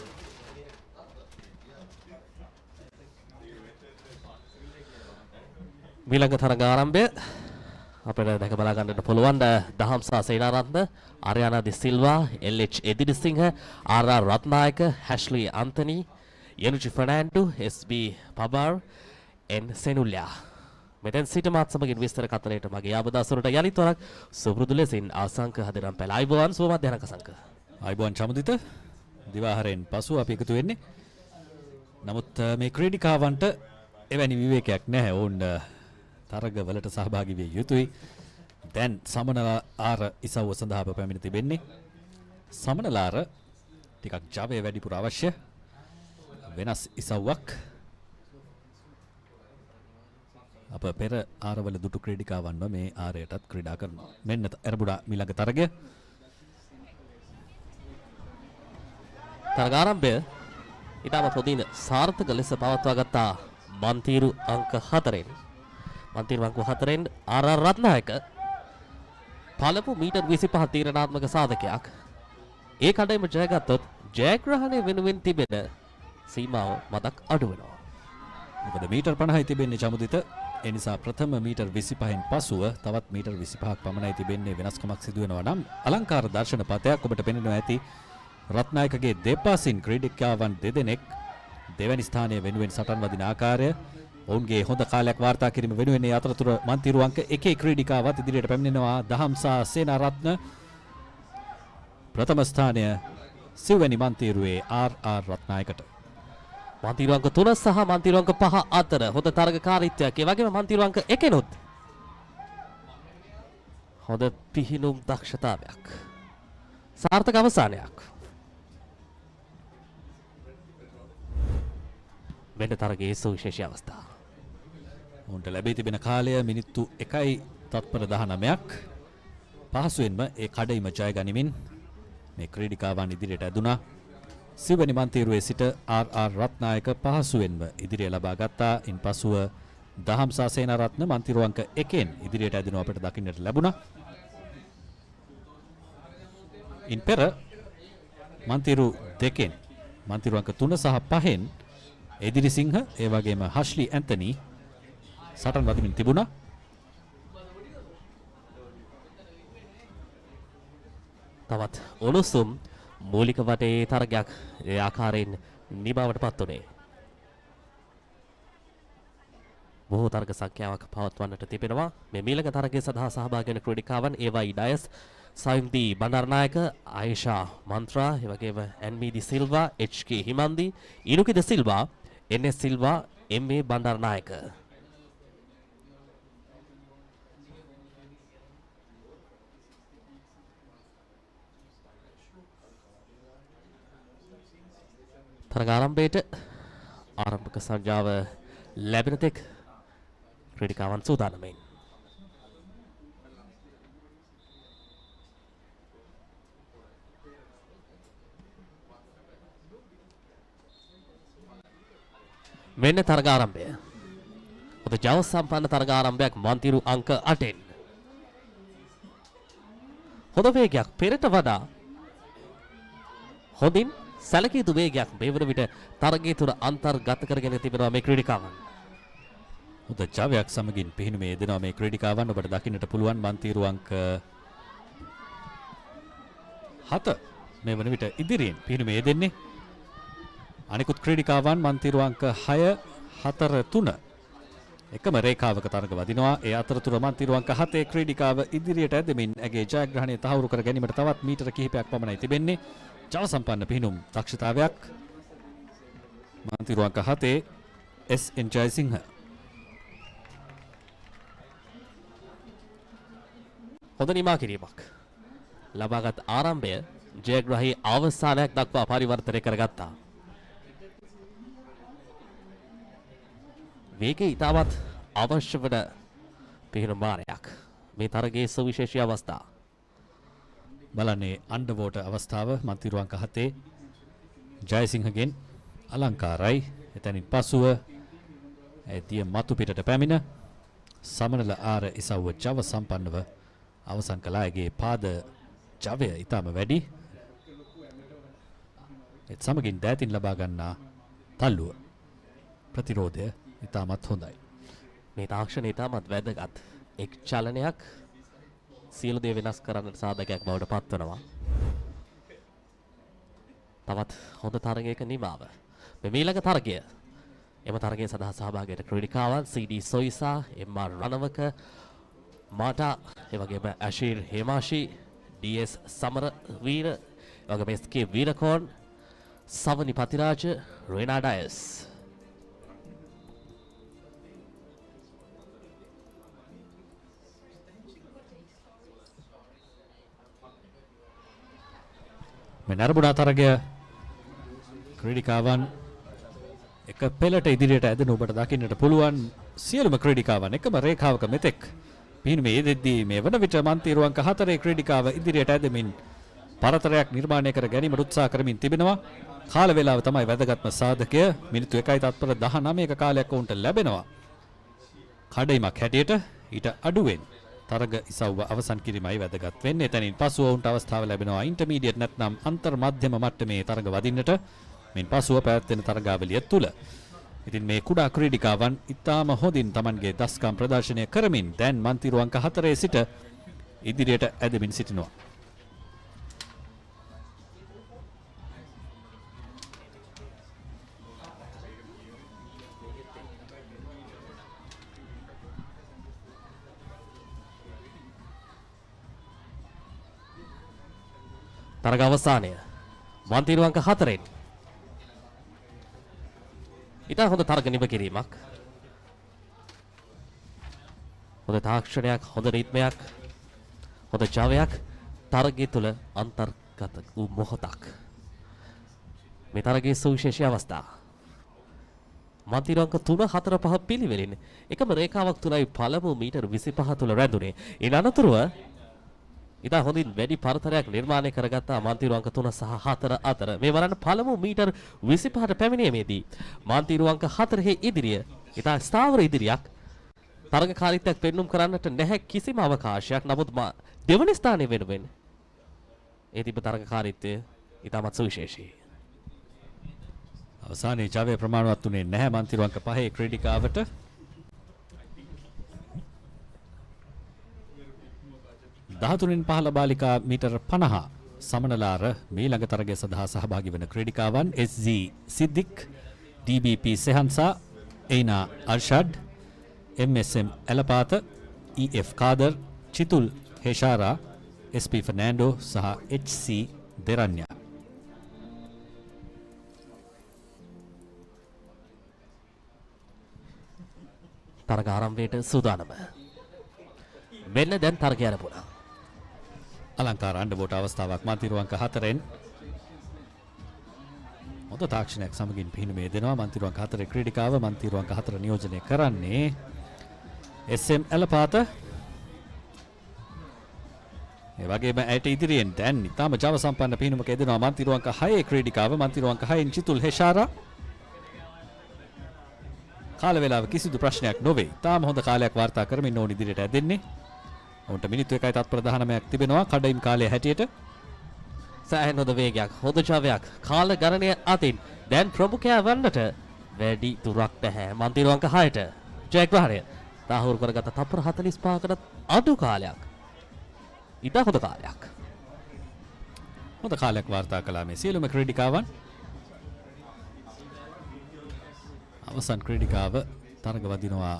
මීළඟ තරග ආරම්භය අපිට දැක බලා ගන්නට පුළුවන්. Dahamsa Senaratne, Aryana de Silva, LH Edirisinghe, RR Ratnayake, Ashley Anthony, Yanuchi Fernando, SB Pabar, N Senulla. මෙතෙන් සිට මාත් සමගින් විස්තර කතරේට මගේ ආබදාසුරට යලිත් වරක් සුපුරුදු ලෙසින් ආසංක හදරම් පැල අයිබෝවන් සුව මධ්‍යහනක සංක. අයිබෝන් චමුදිත දිවාහරෙන් පසු අපි එකතු වෙන්නේ. නමුත් මේ ක්‍රීඩිකාවන්ට එවැනි විවේකයක් නැහැ. ඔවුන් තරගවලට සහභාගී විය යුතුයි. දැන් සමනලාර ඉසව්ව සඳහා පැමිණ තිබෙන්නේ. සමනලාර ටිකක් ජවය වැඩිපුර අවශ්‍ය වෙනස් ඉසව්වක්. අප පෙර ආරවල දුටු ක්‍රීඩිකාවන්ව මේ ආරයටත් ක්‍රීඩා කරනවා. මෙන්න එරබුඩා මිලඟ තරගය. තරගාරම්භය ඉතාමත් හොඳින් සාර්ථක ලෙස පවත්වා ගත්තා මන්තිරු අංක 4න්. මන්තිරු අංක 4න් ආර්.ආර්. රත්නායක පළමු මීටර් 25 තීරණාත්මක සාධකයක්. ඒ කඩේම ජයගත්තොත් ජයග්‍රහණය වෙනුවෙන් තිබෙන සීමාව මතක් අඩු වෙනවා. මොකද මීටර් 50යි තිබෙන්නේ චමුදිත. ඒ නිසා ප්‍රථම මීටර් 25න් පසුව තවත් මීටර් 25ක් පමණයි තිබෙන්නේ. වෙනස්කමක් සිදු වෙනවා නම් අලංකාර දර්ශන පතයක් ඔබට පෙනෙනවා ඇති. රත්නායකගේ දෙපසින් ක්‍රීඩිකාවන් දෙදෙනෙක් දෙවැනි ස්ථානය වෙනුවෙන් සටන් වදින ආකාරය ඔවුන්ගේ හොඳ කාලයක් වාර්තා කිරීම වෙනුවෙන් ඒ අතරතුර මන්තිරු අංක 1 ක්‍රීඩිකාවත් ඉදිරියට පැමිණෙනවා. දහම්සා සේනාරත්න ප්‍රථම ස්ථානය සිව්වැනි මන්තිරුවේ ආර්.ආර්. රත්නායකට. මන්තිරු අංක 3 සහ මන්තිරු අංක 5 අතර හොඳ තරගකාරීත්වයක්. ඒ වගේම මන්තිරු අංක 1 නුත් හොඳ පිහිනුම් දක්ෂතාවයක්. සාර්ථක අවසානයක්. මෙන්න තරගයේ සුවිශේෂී අවස්ථා. උන්ට ලැබී තිබෙන කාලය මිනිත්තු 1යි තත්පර 19ක්. පහසුවෙන්ම ඒ කඩයිම ජය ගනිමින් මේ ක්‍රීඩිකාවන් ඉදිරියට ඇදුණා. සිව්වැනි මන්තිරුවේ සිට ආර්.ආර්. රත්නායක පහසුවෙන්ම ඉදිරිය ලබා ගත්තා. ඉන්පසුව දහම්සා සේනාරත්න මන්තිරු අංක 1න් ඉදිරියට ඇදෙනවා අපට දකින්නට ලැබුණා. ඉන් පෙර මන්තිරු 2න් මන්තිරු අංක 3 සහ 5න් එදිරිසිංහ ඒ වගේම හෂ්ලි ඇන්තනි සටන් වදිමින් තිබුණා. තවත් උණුසුම් මූලික වටේ තරගයක් ඒ ආකාරයෙන් නිමවට පත් වුණේ. බොහෝ තරග සංඛ්‍යාවක් පවත්වන්නට තිබෙනවා. මේ මීළඟ තරගය සඳහා සහභාගී වෙන ක්‍රීඩිකාවන් ඒවයි ඩයස් සයිම්දි බණ්ඩාරනායක ආයෂා මන්ත්‍රා ඒ වගේම එන්මීදි සිල්වා එච්.කේ. හිමන්දි ඉනුකිද සිල්වා එන්.එස්. සිල්වා එම්.ඒ. බණ්ඩාරනායක. තරගාරම්භයට ආරම්භක සංජාව ලැබෙන තෙක් ක්‍රීඩිකාවන් සූදානම්ෙන්. මෙන්න තරගාරම්භය. හොඳ ජව සම්පන්න තරගාරම්භයක් මන්තිරු අංක 8න්. හොඳ වේගයක් පෙරට වඩා හොඳින් සැලකිය යුතු වේගයක් මේ වන විට තරගය තුළ අන්තර්ගත කරගෙන තිබෙනවා මේ ක්‍රීඩිකාවන්. හොඳ ජවයක් සමගින් පිහිනුමේ යෙදෙනවා මේ ක්‍රීඩිකාවන්. ඔබට දකින්නට පුළුවන් මන්තිරු අංක 7 මේ වන විට ඉදිරියෙන් පිහිනුමේ යෙදෙන්නේ. අනිකුත් ක්‍රීඩිකාවන් මන්තිරු අංක 6 4 3 එකම රේඛාවක තරග වදිනවා. ඒ අතරතුර මන්තිරු අංක 7 ක්‍රීඩිකාව ඉදිරියට ඇදෙමින් ඇගේ ජයග්‍රහණය තහවුරු කර ගැනීමට තවත් මීටර කිහිපයක් පමණයි තිබෙන්නේ. ජව සම්පන්න පිහිනුම් දක්ෂතාවයක් මන්තිරු අංක 7 එස්.එන්. ජයසිංහ. හොඳ නිමා කිරීමක්. ලබාගත් ආරම්භය ජයග්‍රහී අවසානයක් දක්වා පරිවර්තනය කරගත්තා. වේගය ඉතාමත් අවශ්‍ය වන පිහිනුම් මාරයක්. මේ තරගයේ සුවිශේෂී අවස්ථා. බලන්නේ අන්ඩර්වෝට අවස්ථාව මන්තිරු අංක 7 ජයසිංහගෙන් අලංකාරයි. එතනින් පසුව ඇතිය මතු පිටට පැමිණ සමනල ආර ඉසව්ව ජව සම්පන්නව අවසන් කළාගේ පාද ජවය ඉතාම වැඩි. ඒත් සමගින් දෑතින් ලබා ගන්නා තල්ලුව ප්‍රතිරෝධය ඉතාමත් හොඳයි. මේ තාක්ෂණය ඉතාමත් වැදගත්. එක් චලනයක් සියලු දේ වෙනස් කරන්නට සාධකයක් බවට පත්වනවා. තවත් හොඳ තරගයක නිමාව. මේ ඊළඟ තරගය. එම තරගය සඳහා සහභාගී වෙන ක්‍රීඩිකාවන් සී.ඩී. සොයිසා, එම්.ආර්. රණවක, මාටා, ඒ වගේම Asheer Hemashi, D S. Samaraweera, Agameski Vinacon, Savani Patiraj, Reina Dias. Menarbuda Taragya ක්‍රීඩිකාවන් එක පෙළට ඉදිරියට ඇදෙන ඔබට දකින්නට පුළුවන් සියලුම ක්‍රීඩිකාවන් එකම රේඛාවක මෙතෙක් පිහින් මේ දෙද්දී මේ වන විට මන්තිරු අංක 4 ක්‍රීඩිකාව ඉදිරියට ඇදෙමින් පරතරයක් නිර්මාණය කර ගැනීමට උත්සාහ කරමින් තිබෙනවා. කාල වේලාව තමයි වැදගත්ම සාධකය. මිනිත්තු 1:19ක කාලයක් වුන්ට ලැබෙනවා. කඩයිමක් හැටියට ඊට අඩුවෙන් තරග ඉසව්ව අවසන් කිරීමයි වැදගත් වෙන්නේ. එතනින් පසුව වුන්ට අවස්ථාව ලැබෙනවා ඉන්ටර්මීඩියට් නැත්නම් අන්තර් මධ්‍යම මට්ටමේ තරග වදින්නට. මෙන් පසුව පැවැත්වෙන තරගාවලිය තුල. ඉතින් මේ කුඩා ක්‍රීඩිකාවන් ඉතාම හොඳින් Tamanගේ දස්කම් ප්‍රදර්ශනය කරමින් දැන් මන්තිරු අංක 4 සිට ඉදිරියට ඇදෙමින් සිටිනවා. තරග අවසානය මන්තිරු අංක 4න් ඉතා හොඳ තරග නිම කිරීමක්. හොඳ තාක්ෂණයක්, හොඳ රිද්මයක්, හොඳ ජවයක් තරගය තුළ අන්තර්ගත වූ මොහොතක්. මේ තරගයේ සුවිශේෂී අවස්ථා. මන්තිරු අංක 3, 4, 5 පිළිවෙලින් එකම රේඛාවක් තුලයි පළමු මීටර් 25 තුල රැඳුනේ. ඉන් අනතුරුව ඉතා හොඳින් වැඩි පරතරයක් නිර්මාණය කරගත්තා මන්තිරු අංක 3 සහ 4 අතර. මේ වරණ පළමු මීටර් 25ට පැමිණීමේදී මන්තිරු අංක 4 ඉදිරිය ඉතා ස්ථාවර ඉදිරියක් තරගකාරීත්වයක් පෙන්눔 කරන්නට නැහැ කිසිම අවකාශයක්. නමුත් දෙවන ස්ථානයේ වෙනුවෙන් ඒ තිබ තරගකාරීත්වය ඉතාමත් සුවිශේෂී. අවසානයේ ජවය ප්‍රමාණවත් වුණේ නැහැ මන්තිරු අංක 5 ක්‍රීඩිකාවට. දහතුනෙන් පහළ බාලිකා මීටර් 50 සමනලාර මීළඟ තරගය සඳහා සහභාගී වන ක්‍රීඩිකාවන් SG සිද්දික්, DBP සෙහන්සා, එයිනා අර්ෂඩ්, MSM Elapatha, EF Kader, චිතුල් හේෂාරා, SP Fernando සහ HC දෙරන්යා. තරග ආරම්භයට සූදානම. මෙන්න දැන් තරගය ආරම්භුණා. අලංකාර අඬබෝට අවස්ථාවක් මන්තිරු අංක 4න් හොඳ තාක්ෂණයක් සමගින් පිහිනුමේ දෙනවා. මන්තිරු අංක 4 ක්‍රීඩිකාව මන්තිරු අංක 4 නියෝජනය කරන්නේ SM ඇලපාත. ඒ වගේම ඇයට ඉදිරියෙන් දැන් ඉතාම ජව සම්පන්න පිහිනුමක යෙදෙනවා මන්තිරු අංක 6 ක්‍රීඩිකාව. මන්තිරු අංක 6න් චිතුල් හෙෂාරා. කාල වේලාව කිසිදු ප්‍රශ්නයක් නොවේ. ඉතාම හොඳ කාලයක් වාර්තා කරමින් ඕන ඉදිරියට ඇදෙන්නේ. ඔවුන්ට මිනිත්තු 1:19ක් තිබෙනවා කඩයිම් කාලය හැටියට. සෑහෙන හොඳ වේගයක්, හොඳ ජවයක් කාල ගණනය අතින් දැන් ප්‍රමුඛයා වන්නට වැඩි දුරක් නැහැ මන්තිරු අංක 6ට. ජයග්‍රහණය තාහුරු කරගත තප්පර 45කට අඩු කාලයක්. ඉතා හොඳ කාලයක්. හොඳ කාලයක් වාර්තා කළා මේ සියලුම ක්‍රීඩිකාවන්. අවසන් ක්‍රීඩිකාව තරග වදිනවා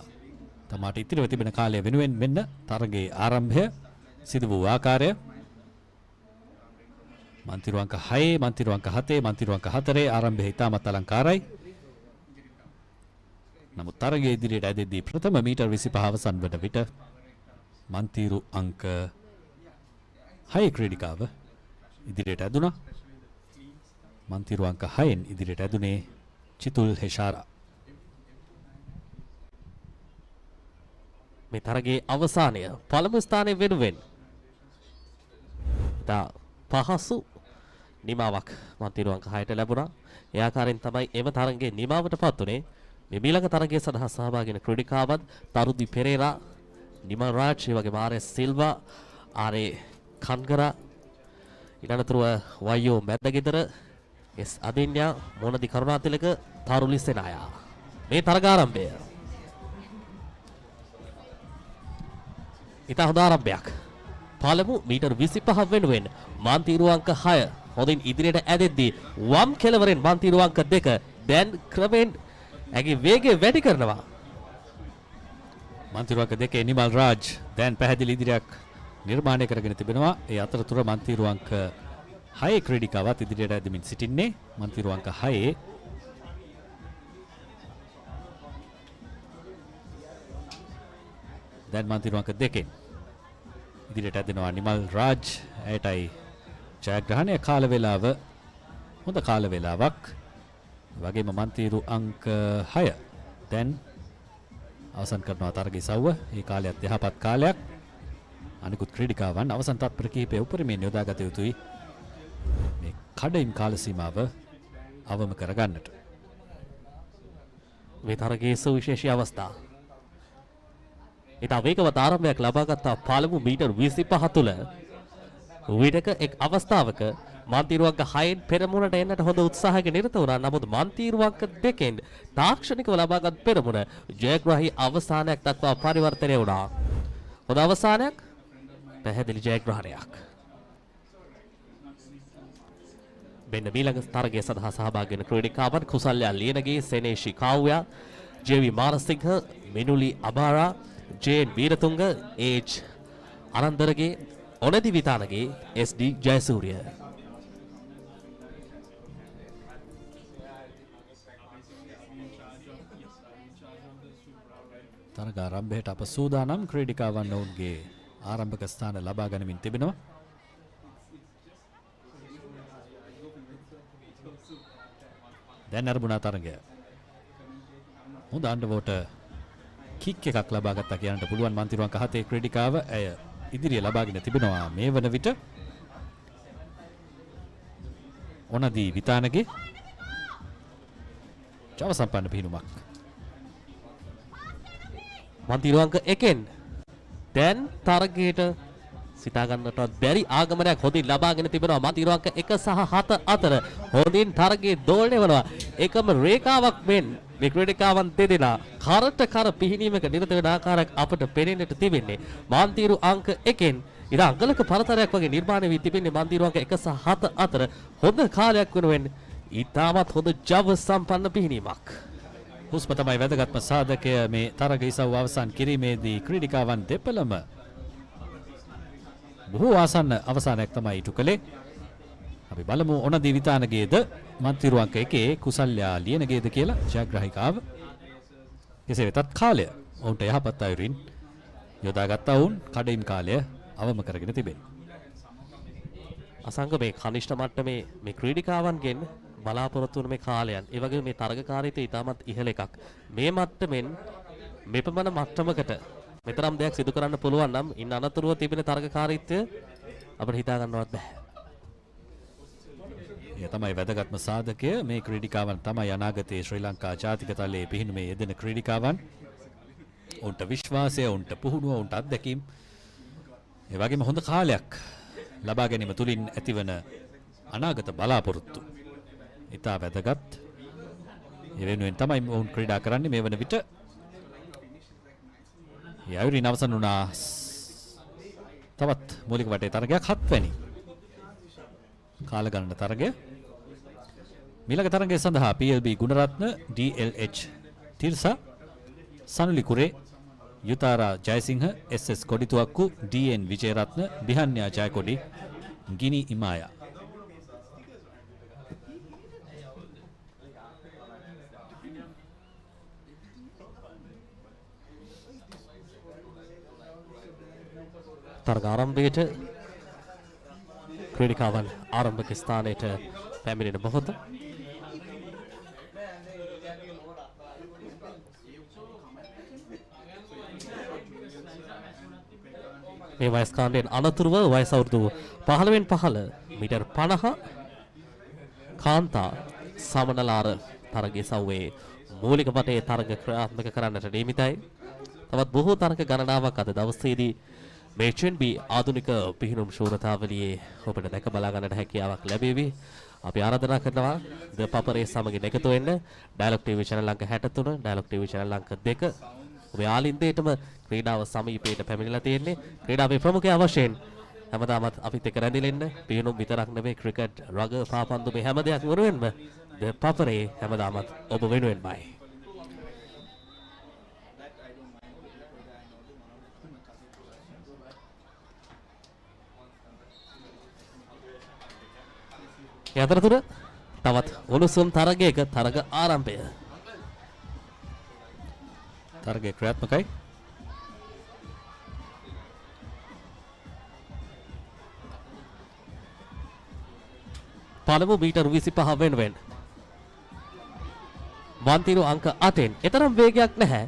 තමාට ඉතිරිව තිබෙන කාලය වෙනුවෙන්. මෙන්න තරගයේ ආරම්භය සිදු වූ ආකාරය. මන්තිරු අංක 6, මන්තිරු අංක 7, මන්තිරු අංක 4 ආරම්භය ඉතාමත් අලංකාරයි. නමුත් තරගයේ ඉදිරියට ඇදෙද්දී ප්‍රථම මීටර් 25 අවසන් වන විට මන්තිරු අංක 6 ක්‍රීඩිකාව ඉදිරියට ඇදුණා. මන්තිරු අංක 6න් ඉදිරියට ඇදුනේ චිතුල් හෙෂාරා. මේ තරගයේ අවසානය පළමු ස්ථානයේ වෙනුවෙන් ඉතා පහසු නිමාවක් මන්තිරු අංක 6ට ලැබුණා. ඒ ආකාරයෙන් තමයි එම තරගයේ නිමාවටපත් උනේ. මේ ඊළඟ තරගයේ සඳහා සහභාගී වෙන ක්‍රීඩිකාවන් තරුදි පෙරේරා, නිමල් රාජ්, ඒ වගේම RS. Silva, R.A.. කන්ගරා, ඊළඟටම වයියෝ මැද්දගෙදර, S අදින්යා, මොනදි Karunathilaka, තරුලි සෙනායා. මේ තරග ආරම්භය ඉතා හොඳ ආරම්භයක්. පළමු මීටර් 25 වෙනුවෙන් මන්තිරු අංක 6 හොඳින් ඉදිරියට ඇදෙද්දී වම් කෙළවරෙන් මන්තිරු අංක 2 දැන් ක්‍රමෙන් ඇගේ වේගය වැඩි කරනවා. මන්තිරු අංක 2 නිමල් රාජ් දැන් පැහැදිලි ඉදිරියක් නිර්මාණය කරගෙන තිබෙනවා. ඒ අතරතුර මන්තිරු අංක 6 ක්‍රීඩිකාවත් ඉදිරියට ඇදමින් සිටින්නේ. මන්තිරු අංක 6. දැන් මන්තිරු අංක 2 ඉදිරියට ඇදෙනවා නිමල් රාජ්. ඇයටයි ජයග්‍රහණය. කාල වේලාව හොඳ කාල වේලාවක්. වගේම මන්තිරු අංක 6 දැන් අවසන් කරනවා තරගයේ සව්ව. ඒ කාලයත් යහපත් කාලයක්. අනිකුත් ක්‍රීඩිකාවන් අවසන් තත්පර කිහිපය උපරිමයෙන් යොදාගත යුතුයි මේ කඩින් කාල සීමාව අවම කරගන්නට. මේ තරගයේ සුවිශේෂී අවස්ථා. ඉතා වේගවත් ආරම්භයක් ලබාගත් පළමු මීටර් 25 තුළ විඩක එක් අවස්ථාවක මන්තිරුවංක 6න් පෙරමුණට එන්නට හොඳ උත්සාහයක නිරත වුණා. නමුත් මන්තිරුවංක 2න් තාක්ෂණිකව ලබාගත් පෙරමුණ ජයග්‍රාහී අවසානයක් දක්වා පරිවර්තනය වුණා. හොඳ අවසානයක්, පැහැදිලි ජයග්‍රහණයක්. මෙන්න ඊළඟ තරගය සඳහා සහභාගී වෙන ක්‍රීඩිකාවන් Kusalya Liyanage, Seneshi Kavya, J V Manasinghe, Minuli Abara, Jane Weeratunga, H Anandarage, Onadi Vitanage, S D. Jayasuriya. තරග ආරම්භයට අප සූදානම්. ක්‍රීඩිකාවන් ඔවුන්ගේ ආරම්භක ස්ථාන ලබා ගනිමින් තිබෙනවා. දැන් අරමුණා තරගය. හොඳ අන්ඩර්වෝටර් කික් එකක් ලබා ගත්තා කියන්නට පුළුවන්. මන්තිරු අංක 7 ක්‍රීඩිකාව ඇය ඉදිරිය ලබාගෙන තිබෙනවා මේ වන විට. ඔනදී විතානගේ ජව සම්පන්න පිහිනුමක්. මන්තිරු අංක 1න් දැන් තරගයට සිතා ගන්නටවත් බැරි ආගමනයක් හොඳින් ලබාගෙන තිබෙනවා. මන්තිරු අංක 1 සහ 7 අතර හොඳින් තරගයේ දෝලණය වෙනවා. එකම රේඛාවක් මෙන් මේ ක්‍රීඩිකාවන් දෙදෙනා කරට කර පිහිනීමක නිරත වෙන ආකාරයක් අපට පෙනෙන්නට තිබෙන්නේ. මන්තිරු අංක 1න් ඉර අංගලක පරතරයක් වගේ නිර්මාණය වී තිබෙන්නේ මන්තිරු අංක 1 සහ 7 අතර හොඳ කාලයක් වෙනුවෙන් ඊටමත් හොඳ ජව සම්පන්න පිහිනීමක්. හුස්ම තමයි වැදගත්ම සාධකය මේ තරග ඉසව් අවසන් කිරීමේදී. ක්‍රීඩිකාවන් දෙපළම බොහෝ ආසන්න අවසානයක් තමයි ඉටු කළේ. අපි බලමු ඔනදී විතානගේද මන්තිරු අංක 1 කුසල්යා ලියනගේද කියලා. ජයග්‍රාහිකාව කෙසේ වෙතත් කාලය ඔවුන්ට යහපත් අයුරින් යොදාගත්තා. වුන් කඩින් කාලය අවම කරගෙන තිබෙනවා. අසංග මේ කනිෂ්ඨ මට්ටමේ මේ ක්‍රීඩිකාවන්ගෙන් බලාපොරොත්තු වන මේ කාලයන්, ඒ වගේම මේ තරගකාරීත්වය ඉතාමත් ඉහළ එකක්. මේ මට්ටමින් මෙපමණ මට්ටමකට මෙතරම් දෙයක් සිදු කරන්න පුළුවන් නම් ඉන් අනතුරුව තිබෙන තරගකාරීත්වය අපිට හිතා ගන්නවත් බෑ. එය තමයි වැදගත්ම සාධකය. මේ ක්‍රීඩිකාවන් තමයි අනාගතයේ ශ්‍රී ලංකා ජාතික තලයේ පිහිනුමේ යෙදෙන ක්‍රීඩිකාවන්. උන්ට විශ්වාසය, උන්ට පුහුණුව, උන්ට අත්දැකීම්, ඒ වගේම හොඳ කාලයක් ලබා ගැනීම තුලින් ඇතිවන අනාගත බලාපොරොත්තු ඉතා වැදගත්. ඒ වෙනුවෙන් තමයි ඔවුන් ක්‍රීඩා කරන්නේ මේ වන විට. ඒ අයුරින් අවසන් වුණා තවත් මූලික වටේ තරගයක්, 7 වැනි කාල ගණන තරගය. මීළඟ තරගය සඳහා PLB Gunaratne, DLH තිර්සා, සනුලි කුරේ, යුතාරා Jayasinghe, SS කොඩිතුවක්කු, DN Wijeratne, බිහන්‍යා Jayakody, ගිනි ඉමායා. තරග ආරම්භයට ක්‍රීඩිකාවන් ආරම්භක ස්ථානයට පැමිණෙන මොහොත. මේ වයස් කාණ්ඩයෙන් අනතුරුව වයස අවුරුදු 15න් 15 මීටර් 50 කාන්තා සමනලාර තරගයේ සව්වේ මූලික වටේ තරග ක්‍රියාත්මක කරන්නට නියමිතයි. තවත් බොහෝ තරග ගණනාවක් අද දවසේදී මේ HNB ආධුනික පිහිනුම් ශූරතාවලියේ ඔබට දැක බලා ගන්නට හැකියාවක් ලැබෙවි. අපි ආරාධනා කරනවා ThePapare සමගින් එකතු වෙන්න. Dialog TV channel අංක 63, Dialog TV channel අංක 2 ඔබ යාලින්දේටම ක්‍රීඩාව සමීපයට පැමිණලා තියෙන්නේ. ක්‍රීඩාවේ ප්‍රමුඛයා වශයෙන් හැමදාමත් අපිත් එක්ක රැඳිලා ඉන්න. පිහිනුම් විතරක් නෙවෙයි, ක්‍රිකට්, රග, පාපන්දු මේ හැම දෙයක් වෙනුවෙන්ම ThePapare හැමදාමත් ඔබ වෙනුවෙන්මයි. ඒ අතරතුර තවත් උණුසුම් තරගයක තරග ආරම්භය. තරගය ක්‍රියාත්මකයි. පළමු මීටර් 25 වෙනුවෙන් වන්තිරු අංක 8න් එතරම් වේගයක් නැහැ.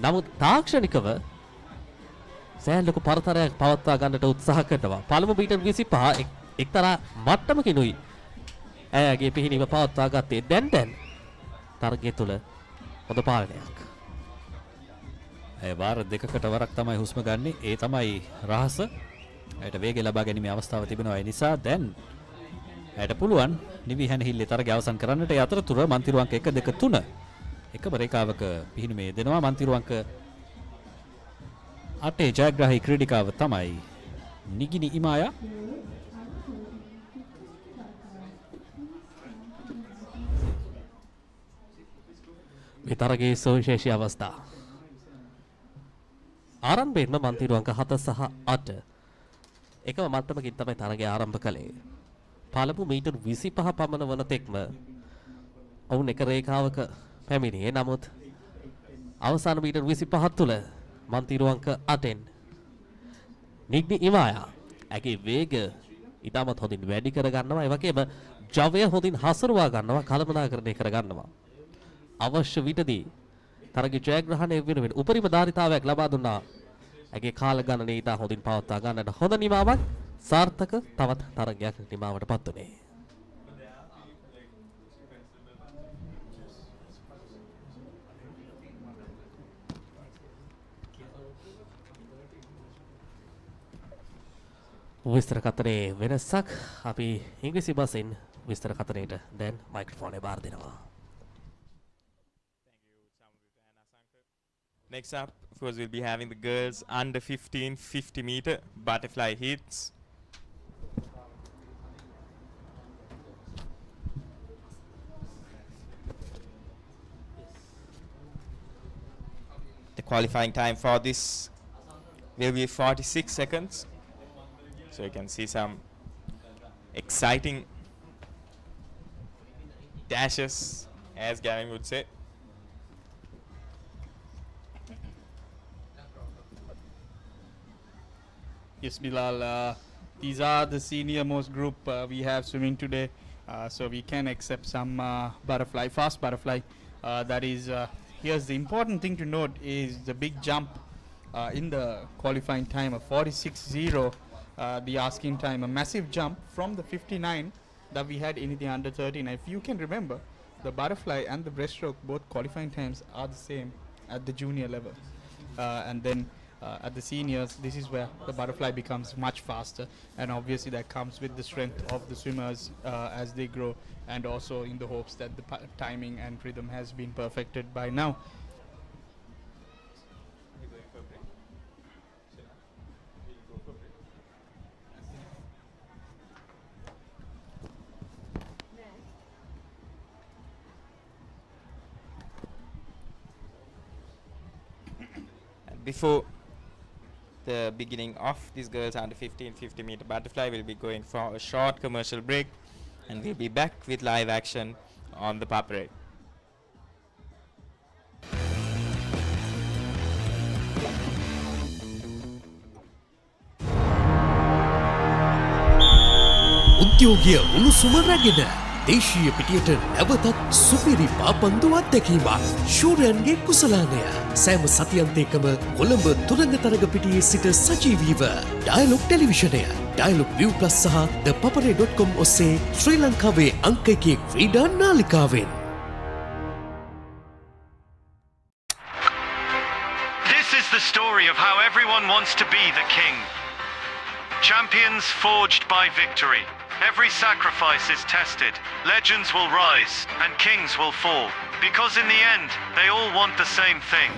නමුත් තාක්ෂණිකව සෑහෙන පරතරයක් පවත්වා ගන්නට උත්සාහ කරනවා. පළමු මීටර් 25 එක්තරා මට්ටමකිනුයි ඇයගේ පිහිනීම පවත්වා ගත්තේ. දැන් තරගය තුල හොඳ පාලනයක්. ඒ වාර දෙකකට වරක් තමයි හුස්ම ගන්නෙ. ඒ තමයි රහස. ඇයට වේගය ලබා ගැනීමේ අවස්ථාව තිබෙනවා. ඒ නිසා දැන් ඇයට පුළුවන් නිවිහැනහිල්ලේ තරගය අවසන් කරන්නට. ඒ අතරතුර මන්තිරු අංක 1 2 3 එකම රේඛාවක පිහිනීමේ දෙනවා. මන්තිරු අංක 8 ජයග්‍රාහී ක්‍රීඩිකාව තමයි නිගිනි ඉමායා. මේ තරගයේ සුවිශේෂී අවස්ථා. ආරම්භයෙන්ම මන්තිරු අංක 7 සහ 8 එකම මට්ටමකින් තමයි තරගය ආරම්භ කළේ. පළමු මීටර් 25 පමණ වන තෙක්ම ඔවුන් එක රේඛාවක පැමිණියේ. නමුත් අවසාන මීටර් 25 තුල මන්තිරු අංක 8න් නිග්නි ඉමායා ඇගේ වේග ඉතාමත් හොඳින් වැඩි කර ගන්නවා. ඒ වගේම ජවය හොඳින් හසුරුවා ගන්නවා, කළමනාකරණය කර ගන්නවා. අවශ්‍ය විටදී තරගයේ ජයග්‍රහණය වෙනුවෙන් උපරිම ධාරිතාවයක් ලබා දුන්නා. ඇගේ කාල ගණනය ඉතා හොඳින් පවත්වා ගන්නට හොඳ නිමාවක්. සාර්ථක තවත් තරගයක් නිමාවට පත් වුණේ. විස්තර කතරේ වෙනසක් අපි ඉංග්‍රීසි බසින් විස්තර කතරේට දැන් මයික්‍රොෆෝනේ බාර දෙනවා. Next up, of course, we'll be having the girls under 15 50 meter butterfly heats. The qualifying time for this will be 46 seconds. So you can see some exciting dashes, as Gavin would say. Yes, Bilal, these are the senior most group we have swimming today, so we can accept some butterfly, fast butterfly. That is, here's the important thing to note is the big jump in the qualifying time of 46.0, the asking time, a massive jump from the 59 that we had in the under 13. If you can remember, the butterfly and the breaststroke, both qualifying times are the same at the junior level, and then at the seniors, this is where the butterfly becomes much faster, and obviously that comes with the strength of the swimmers as they grow, and also in the hopes that the timing and rhythm has been perfected by now. Before the beginning of this girls under 15 50 meter butterfly, we'll be going for a short commercial break, and we'll be back with live action on the Papare. උද්‍යෝගීය උණුසුම රැගෙන දේශීය පිටියට නැවතත් සුපිරි පාපන්දු අත්දැකීමක්. ශූරයන්ගේ කුසලානය සෑම සතියන්තයකම කොළඹ තුරංගතරග පිටියේ සිට සජීවීව dialogue ටෙලිවිෂනය, dialogue ViU+ සහ ThePapare.com ඔස්සේ ශ්‍රී ලංකාවේ අංක 1 ක්‍රීඩා නාලිකාවෙන්. This is the story of how everyone wants to be the king. Champions forged by victory. Every sacrifice is tested. Legends will rise and kings will fall. Because in the end, they all want the same thing.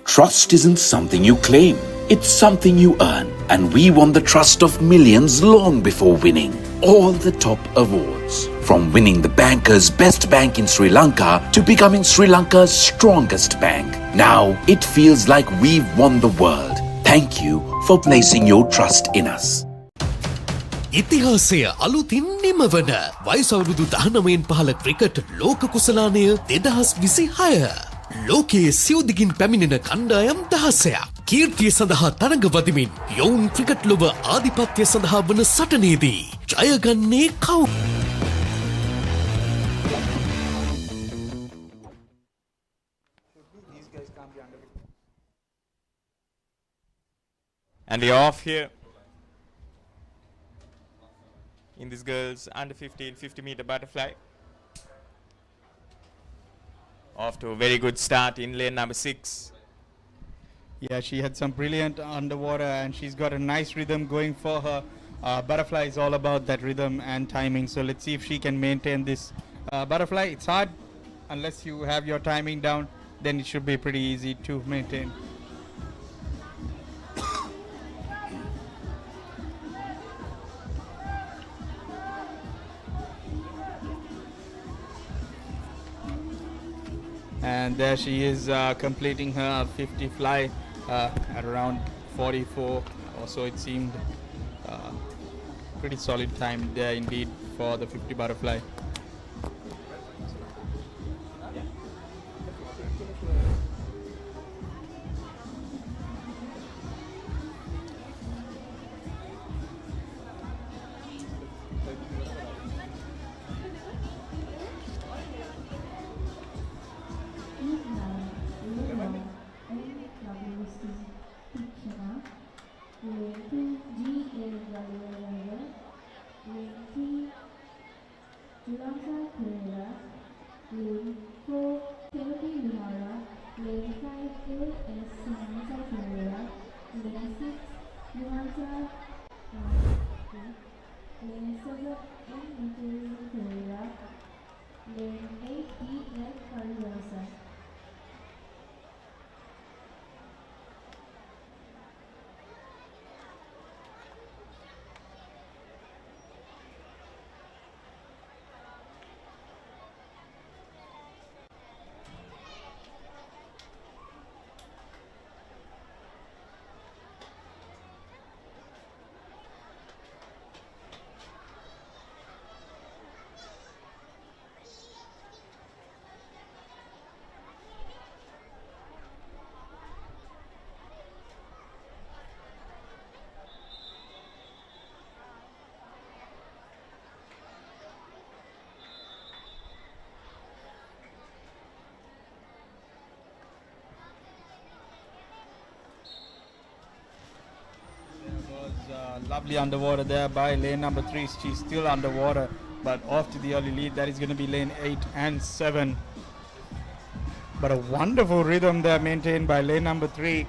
Trust isn't something you claim. It's something you earn. And we won the trust of millions long before winning. all the top awards. From winning the banker's best bank in Sri Lanka to becoming Sri Lanka's strongest bank. Now it feels like we've won the world. Thank you for placing your trust in us. ඉතිහාසය අලුතින් නිමවන වයසවරුදු 19න් පහළ cricket ලෝක කුසලානය 2026. ලෝකයේ සිව්දිගින් පැමිණෙන කණ්ඩායම් 16ක් කීර්තිය සඳහා තරඟ වදිමින් යොවුන් ක්‍රිකට් ලොව ආධිපත්‍ය සඳහා වන සටනේදී ජයගන්නේ කවුද? And we're off here in this girls under 15 50-meter butterfly. Off to a very good start in lane number 6. Yeah, she had some brilliant underwater and she's got a nice rhythm going for her. Butterfly is all about that rhythm and timing. So let's see if she can maintain this butterfly. It's hard unless you have your timing down, then it should be pretty easy to maintain. And there she is completing her 50 fly at around 44 or so. It seemed pretty solid time there indeed for the 50 butterfly. Lovely underwater there by lane number 3. She's still underwater, but off to the early lead. That is going to be lane 8 and 7. But a wonderful rhythm there maintained by lane number 3.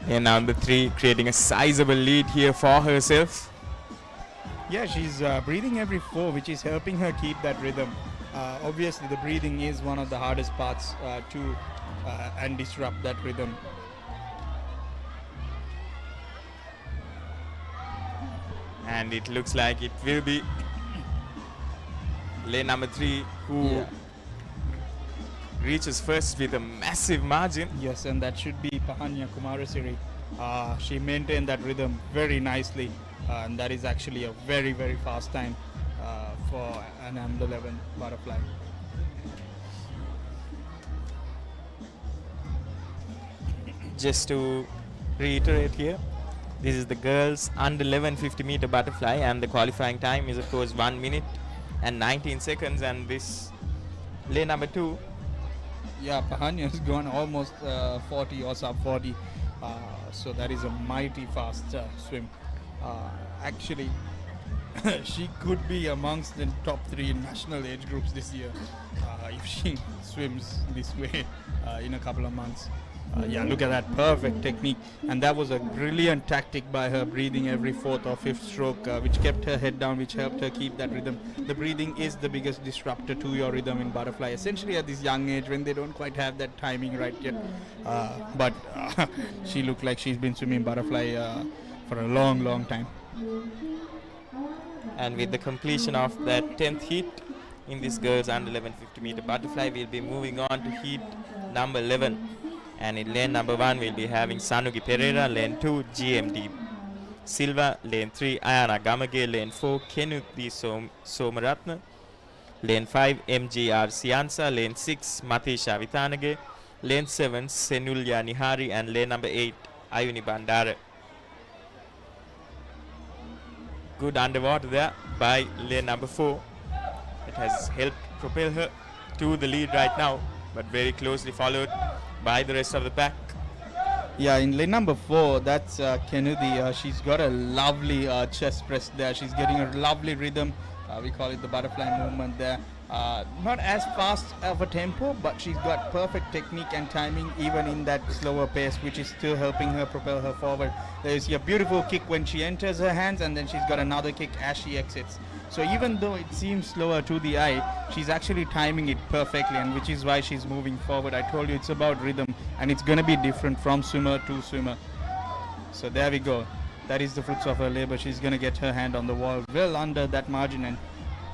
Lane number 3 creating a sizable lead here for herself. Yeah, she's breathing every 4, which is helping her keep that rhythm. Obviously, the breathing is one of the hardest parts to and disrupt that rhythm. And it looks like it will be lane number 3 who reaches first with a massive margin. Yes, and that should be Pahanya Kumarasiri. She maintained that rhythm very nicely, and that is actually a very, very fast time for an under 11 butterfly. Just to reiterate here, this is the girls under 11 50-meter butterfly, and the qualifying time is of course 1 minute and 19 seconds. And this lane number 2. Yeah, Pahanya has gone almost 40 or sub 40. So that is a mighty fast swim. Actually, she could be amongst the top 3 in national age groups this year if she swims this way in a couple of months. Yeah, look at that perfect technique, and that was a brilliant tactic by her, breathing every 4th or 5th stroke, which kept her head down, which helped her keep that rhythm. The breathing is the biggest disruptor to your rhythm in butterfly, essentially at this young age when they don't quite have that timing right yet. But she looked like she's been swimming butterfly for a long time. And with the completion of that 10th heat in this girls under 11 50 meter butterfly, we'll be moving on to heat number 11. And in lane number 1, we'll be having Sanugi Pereira, lane 2, GMD Silva, lane 3, Ayana Gamage, lane 4, Kenuthi Somaratna, lane 5, MGR Siansa, lane 6, Matisha Vitanage, lane 7, Senulya Nihari, and lane number 8, Ayuni Bandara. Good underwater there by lane number 4. It has helped propel her to the lead right now, but very closely followed by the rest of the pack. Yeah, in lane number 4, that's Kenuthi. She's got a lovely chest press there. She's getting a lovely rhythm. We call it the butterfly movement there. Not as fast of a tempo, but she's got perfect technique and timing even in that slower pace, which is still helping her propel her forward. There's a beautiful kick when she enters her hands, and then she's got another kick as she exits. So even though it seems slower to the eye, she's actually timing it perfectly, and which is why she's moving forward. I told you it's about rhythm, and it's going to be different from swimmer to swimmer. So there we go. That is the fruits of her labor. She's going to get her hand on the wall well under that margin, and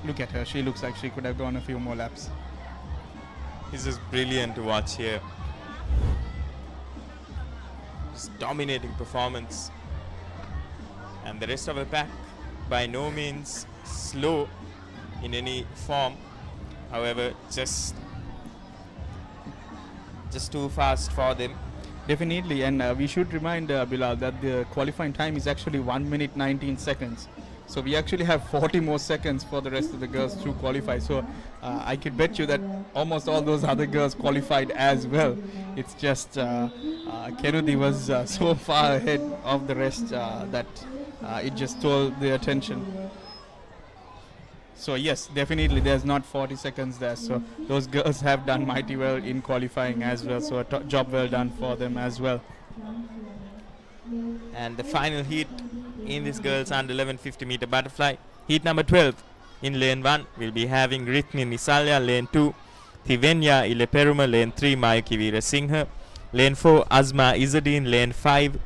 look at her. She looks like she could have gone a few more laps. This is brilliant to watch here. Just dominating performance. And the rest of the pack by no means slow in any form. However, just too fast for them. Definitely, and we should remind Bilal that the qualifying time is actually 1 minute 19 seconds. So we actually have 40 more seconds for the rest of the girls to qualify. So I could bet you that almost all those other girls qualified as well. It's just Kenuthi was so far ahead of the rest that it just stole the attention. So yes, definitely there's not 40 seconds there. So those girls have done mighty well in qualifying as well. So a job well done for them as well. And the final heat in this girls under 11 50 meter butterfly, heat number 12. In lane 1, we'll be having Ritni Nisalya, lane 2, Thivenya Ileperuma, lane 3, Mayuki Veera Singha, lane 4, Azma Izzadeen, lane 5,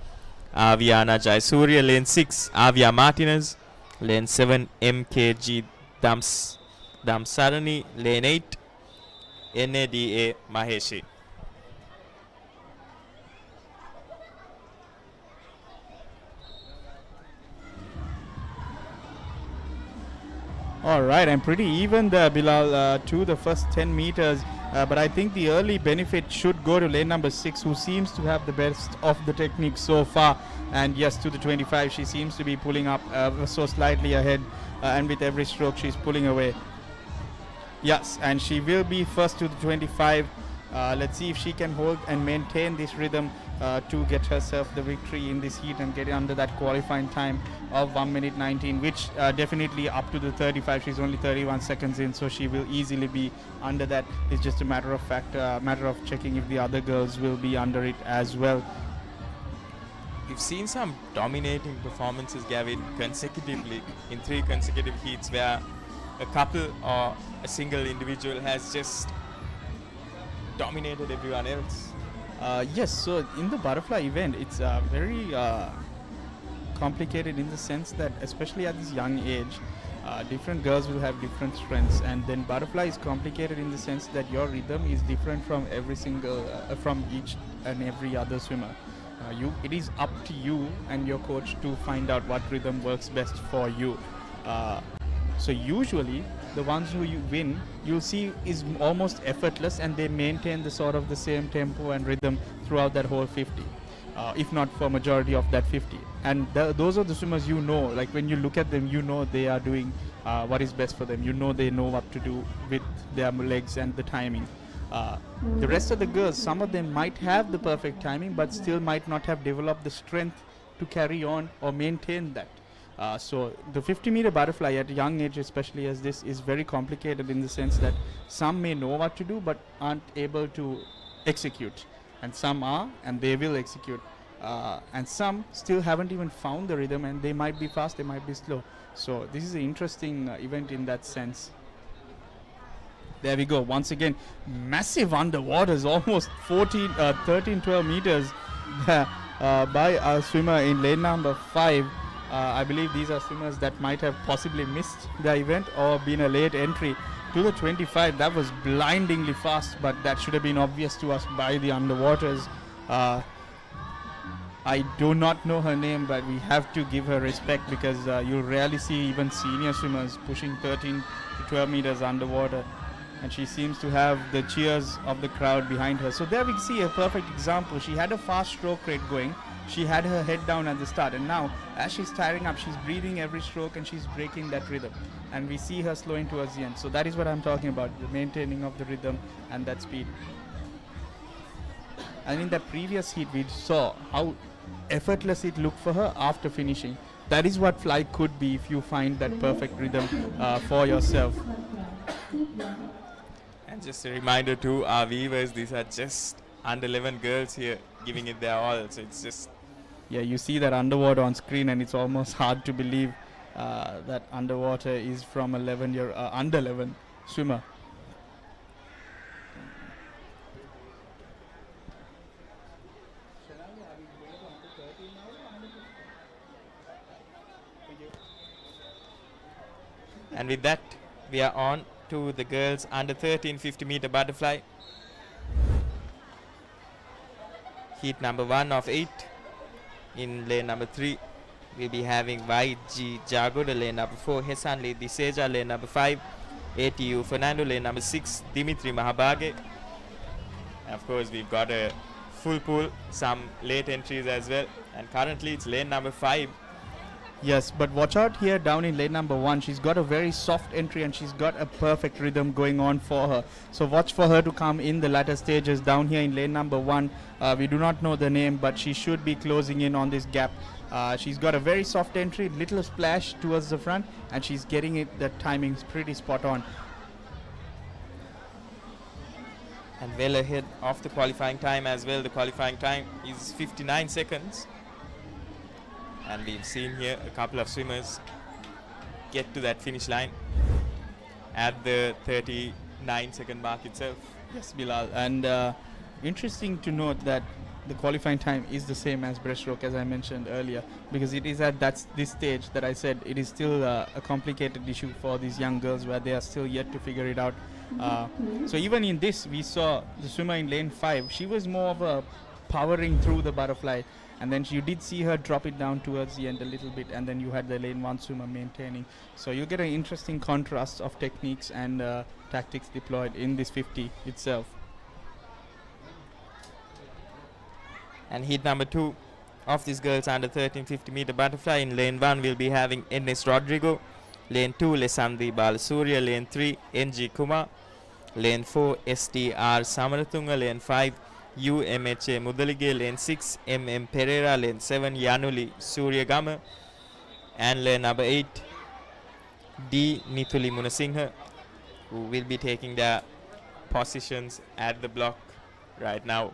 Aviana Jayasuriya, lane 6, Avia Martinez, lane 7, MKG Damsarani, lane 8, NADA Maheshi. All right, I'm pretty even there, Bilal, to the first 10 meters. But I think the early benefit should go to lane number 6, who seems to have the best of the technique so far. And yes, to the 25, she seems to be pulling up so slightly ahead. And with every stroke, she's pulling away. Yes, and she will be first to the 25. Let's see if she can hold and maintain this rhythm to get herself the victory in this heat and get under that qualifying time of 1 minute 19, which definitely up to the 35. She's only 31 seconds in, so she will easily be under that. It's just a matter of checking if the other girls will be under it as well. We've seen some dominating performances, Gavin, consecutively in 3 consecutive heats where a couple or a single individual has just dominated everyone else. Yes, so in the butterfly event, it's very complicated in the sense that, especially at this young age, different girls will have different strengths, and then butterfly is complicated in the sense that your rhythm is different from every single, from each and every other swimmer. It is up to you and your coach to find out what rhythm works best for you. So usually the ones who you win, you'll see is almost effortless, and they maintain the sort of the same tempo and rhythm throughout that whole 50, if not for majority of that 50. And those are the swimmers, you know, like when you look at them, you know they are doing what is best for them. You know they know what to do with their legs and the timing. The rest of the girls, some of them might have the perfect timing, but still might not have developed the strength to carry on or maintain that. So the 50 meter butterfly at a young age, especially as this, is very complicated in the sense that some may know what to do but aren't able to execute, and some are and they will execute, and some still haven't even found the rhythm, and they might be fast, they might be slow. So this is an interesting event in that sense. There we go. Once again, massive underwaters, almost 13-12 meters by our swimmer in lane number 5. I believe these are swimmers that might have possibly missed the event or been a late entry to the 25. That was blindingly fast, but that should have been obvious to us by the underwaters. I do not know her name, but we have to give her respect because you rarely see even senior swimmers pushing 13 to 12 meters underwater. And she seems to have the cheers of the crowd behind her. So there we see a perfect example. She had a fast stroke rate going. She had her head down at the start. And now, as she's tiring up, she's breathing every stroke and she's breaking that rhythm. And we see her slowing towards the end. So that is what I'm talking about, the maintaining of the rhythm and that speed. And in the previous heat, we saw how effortless it looked for her after finishing. That is what fly could be if you find that perfect rhythm for yourself. And just a reminder to our viewers, these are just under 11 girls here giving it their all. So it's just... Yeah, you see that underwater on screen and it's almost hard to believe that underwater is from under 11 swimmer. And with that, we are on to the girls under 13 50 meter butterfly. Heat number 1 of 8. In lane number 3, we'll be having YG Jagoda, lane number 4, Hesanli Diseja, lane number 5, ATU Fernando, lane number 6, Dimitri Mahabage. And of course, we've got a full pool, some late entries as well. And currently, it's lane number 5. Yes, but watch out here down in lane number 1. She's got a very soft entry and she's got a perfect rhythm going on for her. So watch for her to come in the latter stages down here in lane number 1. We do not know the name, but she should be closing in on this gap. She's got a very soft entry, little splash towards the front, and she's getting it. The timing's pretty spot on. And well ahead of the qualifying time as well. The qualifying time is 59 seconds. And we've seen here a couple of swimmers get to that finish line at the 39-second mark itself. Yes, Bilal. And interesting to note that the qualifying time is the same as breaststroke, as I mentioned earlier, because it is at this stage that I said it is still a complicated issue for these young girls where they are still yet to figure it out. So even in this, we saw the swimmer in lane 5. She was more of a powering through the butterfly. And then you did see her drop it down towards the end a little bit, and then you had the lane 1 swimmer maintaining. So you get an interesting contrast of techniques and tactics deployed in this 50 itself. And heat number 2 of this girls under 13 50 meter butterfly. In lane 1, we'll be having Enes Rodrigo. Lane 2, Lesandri Balasurya. Lane 3, NG Kumar. Lane 4, STR Samaratunga. Lane 5, UMHA Mudalige. Lane 6, MM Pereira. Lane 7, Yanuli Suryagama. And lane number 8, D Nithuli Munasinghe, who will be taking their positions at the block right now.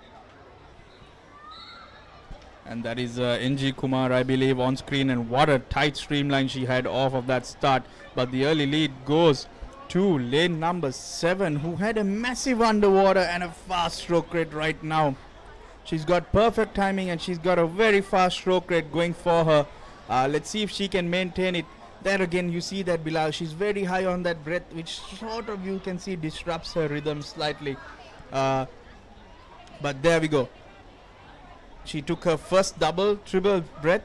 And that is NG Kumar, I believe, on screen. And what a tight streamline she had off of that start. But the early lead goes to lane number 7, who had a massive underwater and a fast stroke rate right now. She's got perfect timing and she's got a very fast stroke rate going for her. Let's see if she can maintain it. There again, you see that Bilal, she's very high on that breath, which sort of you can see disrupts her rhythm slightly. But there we go. She took her first double, triple breath,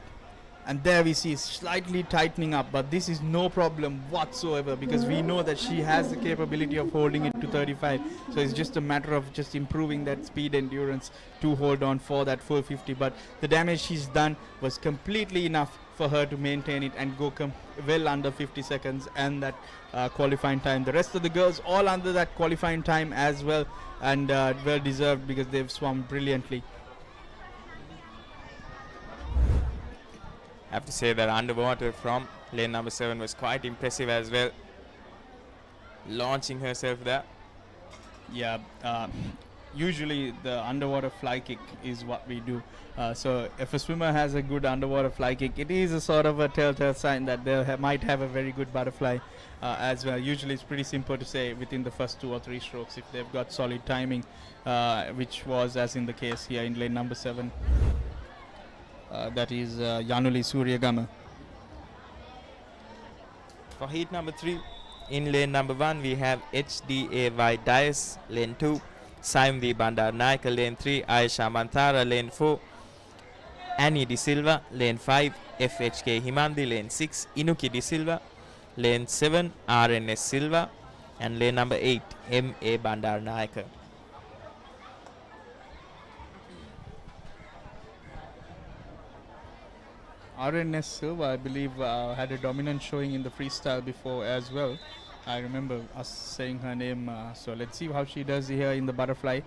and there we see slightly tightening up, but this is no problem whatsoever because we know that she has the capability of holding it to 35. So it's just a matter of just improving that speed endurance to hold on for that full 50. But the damage she's done was completely enough for her to maintain it and go well under 50 seconds and that qualifying time. The rest of the girls all under that qualifying time as well, and well deserved because they've swum brilliantly. I have to say that underwater from lane number 7 was quite impressive as well, launching herself there. Yeah, usually the underwater fly kick is what we do. So if a swimmer has a good underwater fly kick, it is a sort of a telltale sign that they might have a very good butterfly as well. Usually it's pretty simple to say within the first 2 or 3 strokes if they've got solid timing, which was as in the case here in lane number 7. That is Yanuli Suryagama. For heat number 3, in lane number 1 we have HDAY Dias, lane 2 Saim V Bandar Naika, lane 3 Aisha Mantara, lane 4 Annie De Silva, lane 5 FHK Himandi, lane 6 Inuki De Silva, lane 7 RNS Silva, and lane number 8 MA Bandar Naika. RNS Silva, I believe, had a dominant showing in the freestyle before as well. I remember us saying her name, so let's see how she does here in the butterfly.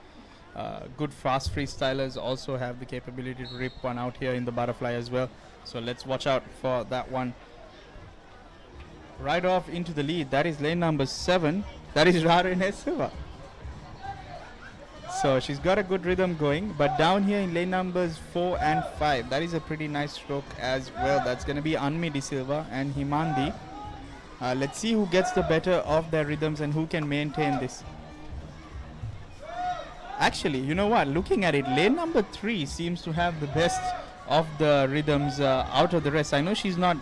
Good fast freestylers also have the capability to rip one out here in the butterfly as well. So let's watch out for that one. Right off into the lead, that is lane number 7. That is RNS Silva. So she's got a good rhythm going, but down here in lane numbers 4 and 5, that is a pretty nice stroke as well. That's going to be Anmi De Silva and Himandi. Let's see who gets the better of their rhythms and who can maintain this. Actually, you know what? Looking at it, lane number 3 seems to have the best of the rhythms out of the rest. I know she's not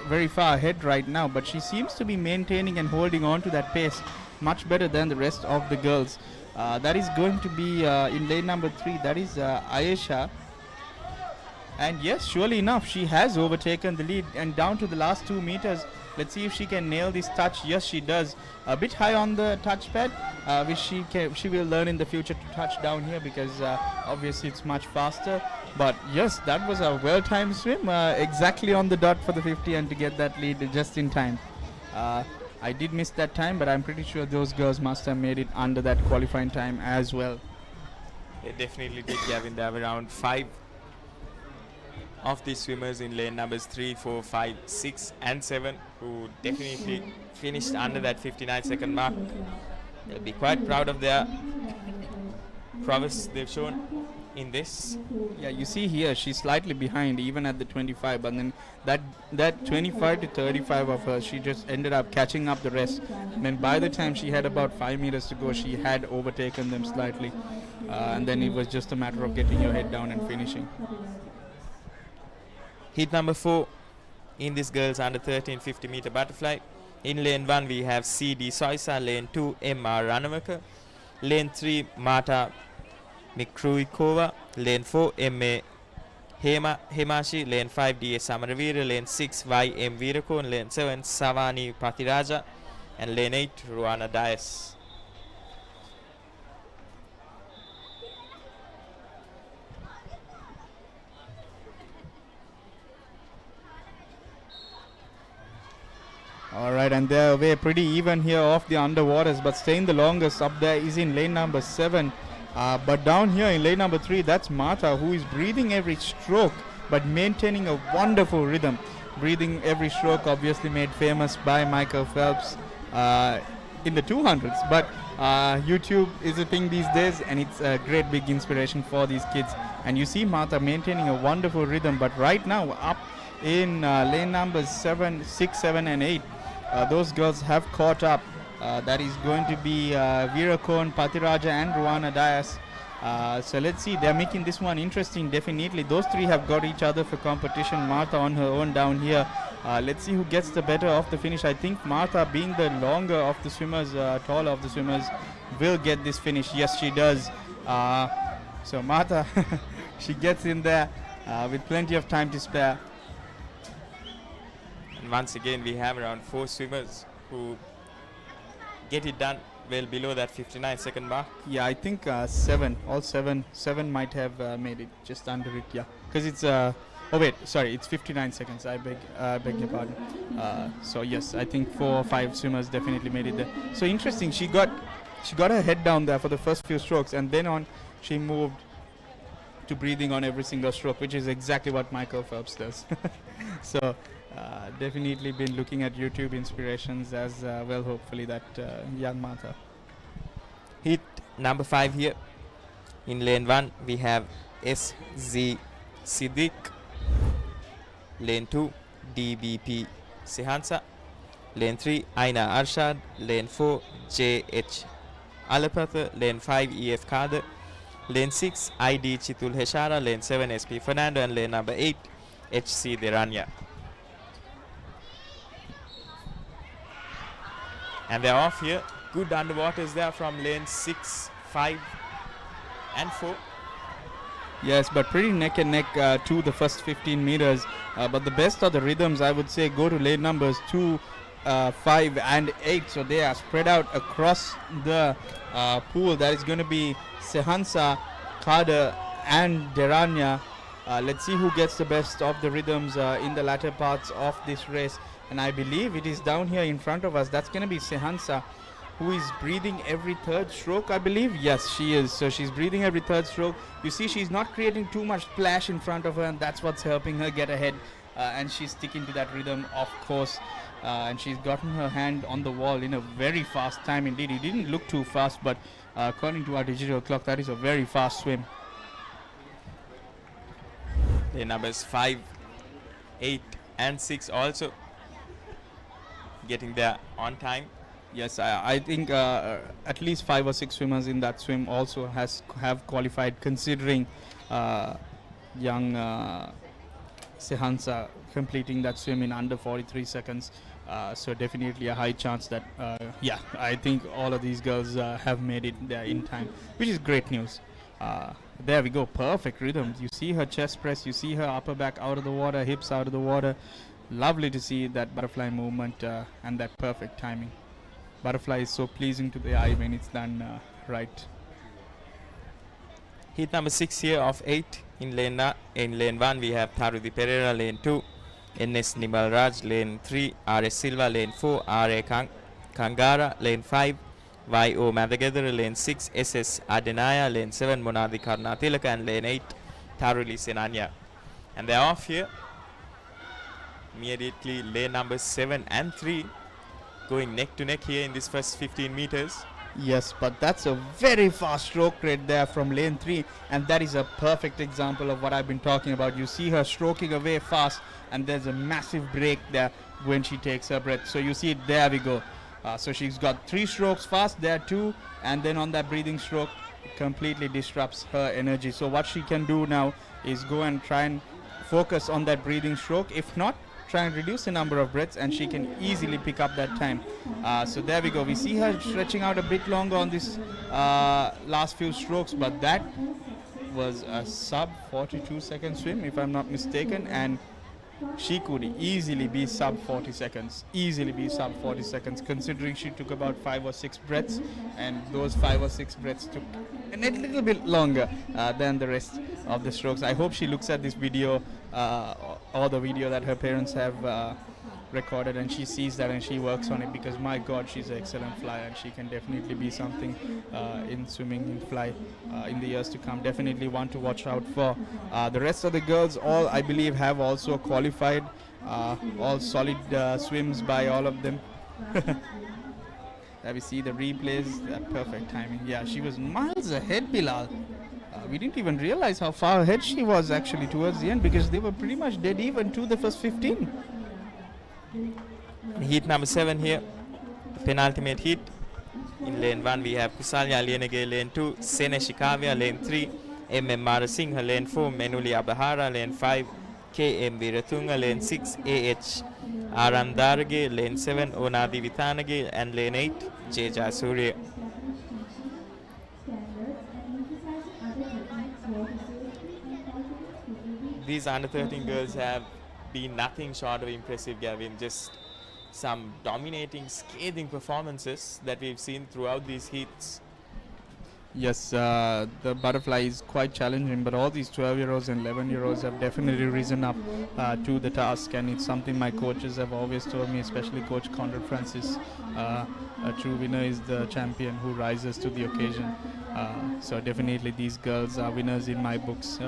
very far ahead right now, but she seems to be maintaining and holding on to that pace much better than the rest of the girls. That is going to be in lane number 3. That is Ayesha. And yes, surely enough, she has overtaken the lead and down to the last 2 meters. Let's see if she can nail this touch. Yes, she does. A bit high on the touchpad, which she will learn in the future to touch down here, because obviously it's much faster. But yes, that was a well-timed swim, exactly on the dot for the 50, and to get that lead just in time. I did miss that time, but I'm pretty sure those girls must have made it under that qualifying time as well. They definitely did, Gavin. There were around 5 of these swimmers in lane numbers 3, 4, 5, 6 and 7 who definitely finished under that 59-second mark. They'll be quite proud of their prowess they've shown in this. Yeah, you see here she's slightly behind even at the 25, but then that 25 to 35 of her, she just ended up catching up the rest. And then by the time she had about 5 meters to go, she had overtaken them slightly, and then it was just a matter of getting your head down and finishing. Heat number 4 in this girls under 13 50 meter butterfly. In lane 1 we have CD Soisa, lane 2 MR Ranavaka, lane 3 Marta Mikruikova, lane 4 MA Hemashi, lane 5 DS Samaravira, lane 6 YM Virakon, lane 7 Savani Patiraja, and lane 8 Ruana Dias. Alright, and they're away pretty even here off the underwaters, but staying the longest up there is in lane number 7. But down here in lane number 3, that's Marta, who is breathing every stroke but maintaining a wonderful rhythm. Breathing every stroke, obviously made famous by Michael Phelps in the 200s. But YouTube is a thing these days, and it's a great big inspiration for these kids. And you see Marta maintaining a wonderful rhythm, but right now up in lane numbers 7, 6, 7 and 8, those girls have caught up. That is going to be Virakon, Patiraja and Ruana Dias. So let's see, they're making this one interesting, definitely. Those 3 have got each other for competition. Marta on her own down here. Let's see who gets the better of the finish. I think Marta, being the longer of the swimmers, taller of the swimmers, will get this finish. Yes, she does. So Marta, she gets in there with plenty of time to spare. And once again, we have around 4 swimmers who get it done well below that 59-second mark. Yeah, I think 7, all 7 might have made it just under it, yeah. Because it's, oh wait, sorry, it's 59 seconds, I beg your pardon. So yes, I think 4 or 5 swimmers definitely made it there. So interesting, she got her head down there for the first few strokes, and then on she moved to breathing on every single stroke, which is exactly what Michael Phelps does. So definitely been looking at YouTube inspirations as well, hopefully, that young Martha. Heat number 5 here. In lane 1 we have SZ Siddiq, lane 2 DBP Sihansa, lane 3 Aina Arshad, lane 4 JH Alapatha, lane 5 EF Kader, lane 6 ID Chitul Heshara, lane 7 SP Fernando, and lane number 8 HC Deranya. And they're off here. Good underwaters there from lane 6, 5 and 4. Yes, but pretty neck and neck to the first 15 meters. But the best of the rhythms, I would say, go to lane numbers 2, 5 and 8. So they are spread out across the pool. That is going to be Sehansa, Kader and Deranya. Let's see who gets the best of the rhythms in the latter parts of this race. And I believe it is down here in front of us. That's going to be Sehansa, who is breathing every third stroke, I believe. Yes, she is. So she's breathing every third stroke. You see, she's not creating too much splash in front of her, and that's what's helping her get ahead. And she's sticking to that rhythm, of course. And she's gotten her hand on the wall in a very fast time indeed. It didn't look too fast, but according to our digital clock, that is a very fast swim. The numbers 5, 8 and 6 also getting there on time. Yes, I think at least 5 or 6 swimmers in that swim also have qualified, considering young Sehansa completing that swim in under 43 seconds. So definitely a high chance that, yeah, I think all of these girls have made it there in time, which is great news. There we go, perfect rhythm. You see her chest press, you see her upper back out of the water, hips out of the water. Lovely to see that butterfly movement and that perfect timing. Butterfly is so pleasing to the eye when it's done right. Heat number 6 here of 8. In lane 1 we have Tharudi Pereira, lane 2 NS Nimal Raj, lane 3 RS Silva, lane 4 RA Kangara, lane 5 YO Madagedara, lane 6 SS Adenaya, lane 7 Monadi Karnatilaka and lane 8 Tharuli Senanya. And they're off here. Immediately lane numbers 7 and 3 going neck to neck here in this first 15 meters. Yes, but that's a very fast stroke rate there from lane 3, and that is a perfect example of what I've been talking about. You see her stroking away fast, and there's a massive break there when she takes her breath. So you see it, there we go. So she's got 3 strokes fast there too, and then on that breathing stroke it completely disrupts her energy. So what she can do now is go and try and focus on that breathing stroke. If not, try and reduce the number of breaths, and she can easily pick up that time. So there we go. We see her stretching out a bit longer on this last few strokes, but that was a sub 42 second swim, if I'm not mistaken, and she could easily be sub 40 seconds. Easily be sub 40 seconds, considering she took about 5 or 6 breaths, and those 5 or 6 breaths took a little bit longer than the rest of the strokes. I hope she looks at this video or the video that her parents have recorded, and she sees that and she works on it, because my god, she's an excellent flyer, and she can definitely be something in swimming in fly in the years to come. Definitely one to watch out for. The rest of the girls all, I believe, have also qualified. All solid swims by all of them. There we see the replays, that perfect timing. Yeah, she was miles ahead, Bilal. We didn't even realize how far ahead she was actually towards the end, because they were pretty much dead even to the first 15. Heat number 7 here, penultimate heat. In lane 1 we have Kusalya Lienege, lane 2 Sene Shikavya, lane 3 MM Marasinghe, lane 4 Menuli Abahara, lane 5 KM Viratunga, lane 6 AH Arandarage, lane 7 Onadi Vithanage, and lane 8 Jeja Surya. These under 13 girls have been nothing short of impressive, Gavin. Just some dominating, scathing performances that we've seen throughout these heats. Yes, the butterfly is quite challenging, but all these 12-year-olds and 11-year-olds have definitely risen up to the task, and it's something my coaches have always told me, especially Coach Conrad Francis. A true winner is the champion who rises to the occasion. So definitely these girls are winners in my books.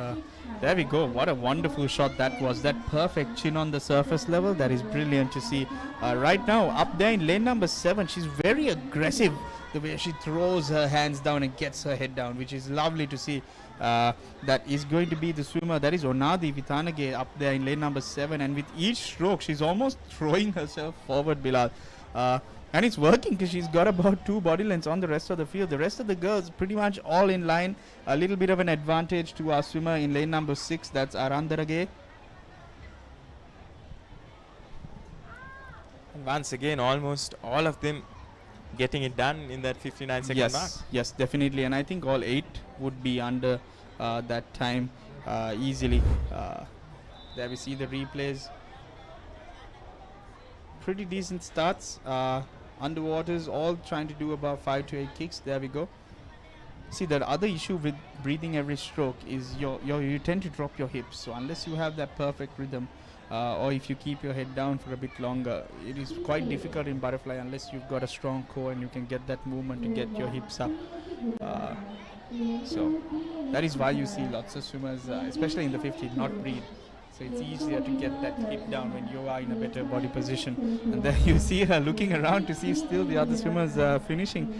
There we go. What a wonderful shot that was. That perfect chin on the surface level. That is brilliant to see. Right now, up there in lane number 7, she's very aggressive. The way she throws her hands down and gets her head down, which is lovely to see. That is going to be the swimmer. That is Onadi Vithanage up there in lane number 7. And with each stroke, she's almost throwing herself forward, Bilal. And it's working, because she's got about 2 body lengths on the rest of the field. The rest of the girls pretty much all in line. A little bit of an advantage to our swimmer in lane number 6. That's Arandarage. And once again, almost all of them getting it done in that 59-second mark. Yes, definitely. And I think all 8 would be under that time easily. There we see the replays. Pretty decent starts. Underwaters all trying to do about 5 to 8 kicks. There we go. See, the other issue with breathing every stroke is you tend to drop your hips. So unless you have that perfect rhythm, or if you keep your head down for a bit longer, it is quite difficult in butterfly unless you've got a strong core and you can get that movement to get your hips up. So that is why you see lots of swimmers, especially in the 50, not breathe. So it's easier to get that hip down when you are in a better body position. And then you see her looking around to see if still the other swimmers are finishing.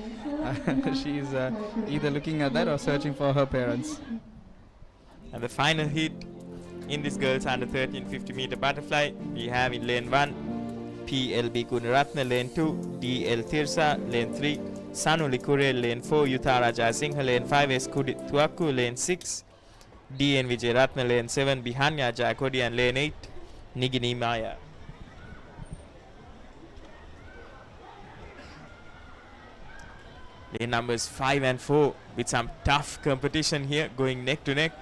She is either looking at that or searching for her parents. And the final heat in this girls under 13 50-meter butterfly, we have in lane 1 PLB Gunaratna, lane 2 DL Tirsa, lane 3 Sanu Likure, lane 4 Yuthara Jayasinghe, lane 5 S Tuaku, lane 6 DN Vijay Ratna, lane 7 Bihanya Jayakodi, and lane 8 Nigini Maya. Lane numbers 5 and 4 with some tough competition here, going neck to neck.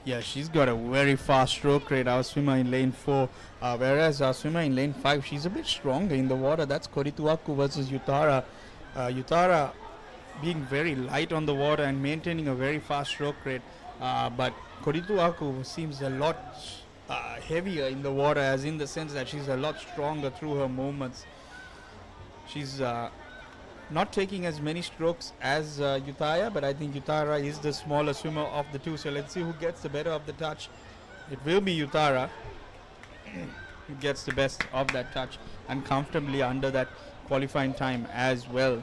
Yeah, she's got a very fast stroke rate, our swimmer in lane 4, whereas our swimmer in lane 5, she's a bit stronger in the water. That's Korituaku versus Yuthara. Yuthara being very light on the water and maintaining a very fast stroke rate, but Korituaku seems a lot heavier in the water, as in the sense that she's a lot stronger through her movements. She's not taking as many strokes as Yuthaya, but I think Yuthara is the smaller swimmer of the two. So let's see who gets the better of the touch. It will be Yuthara who gets the best of that touch and comfortably under that qualifying time as well.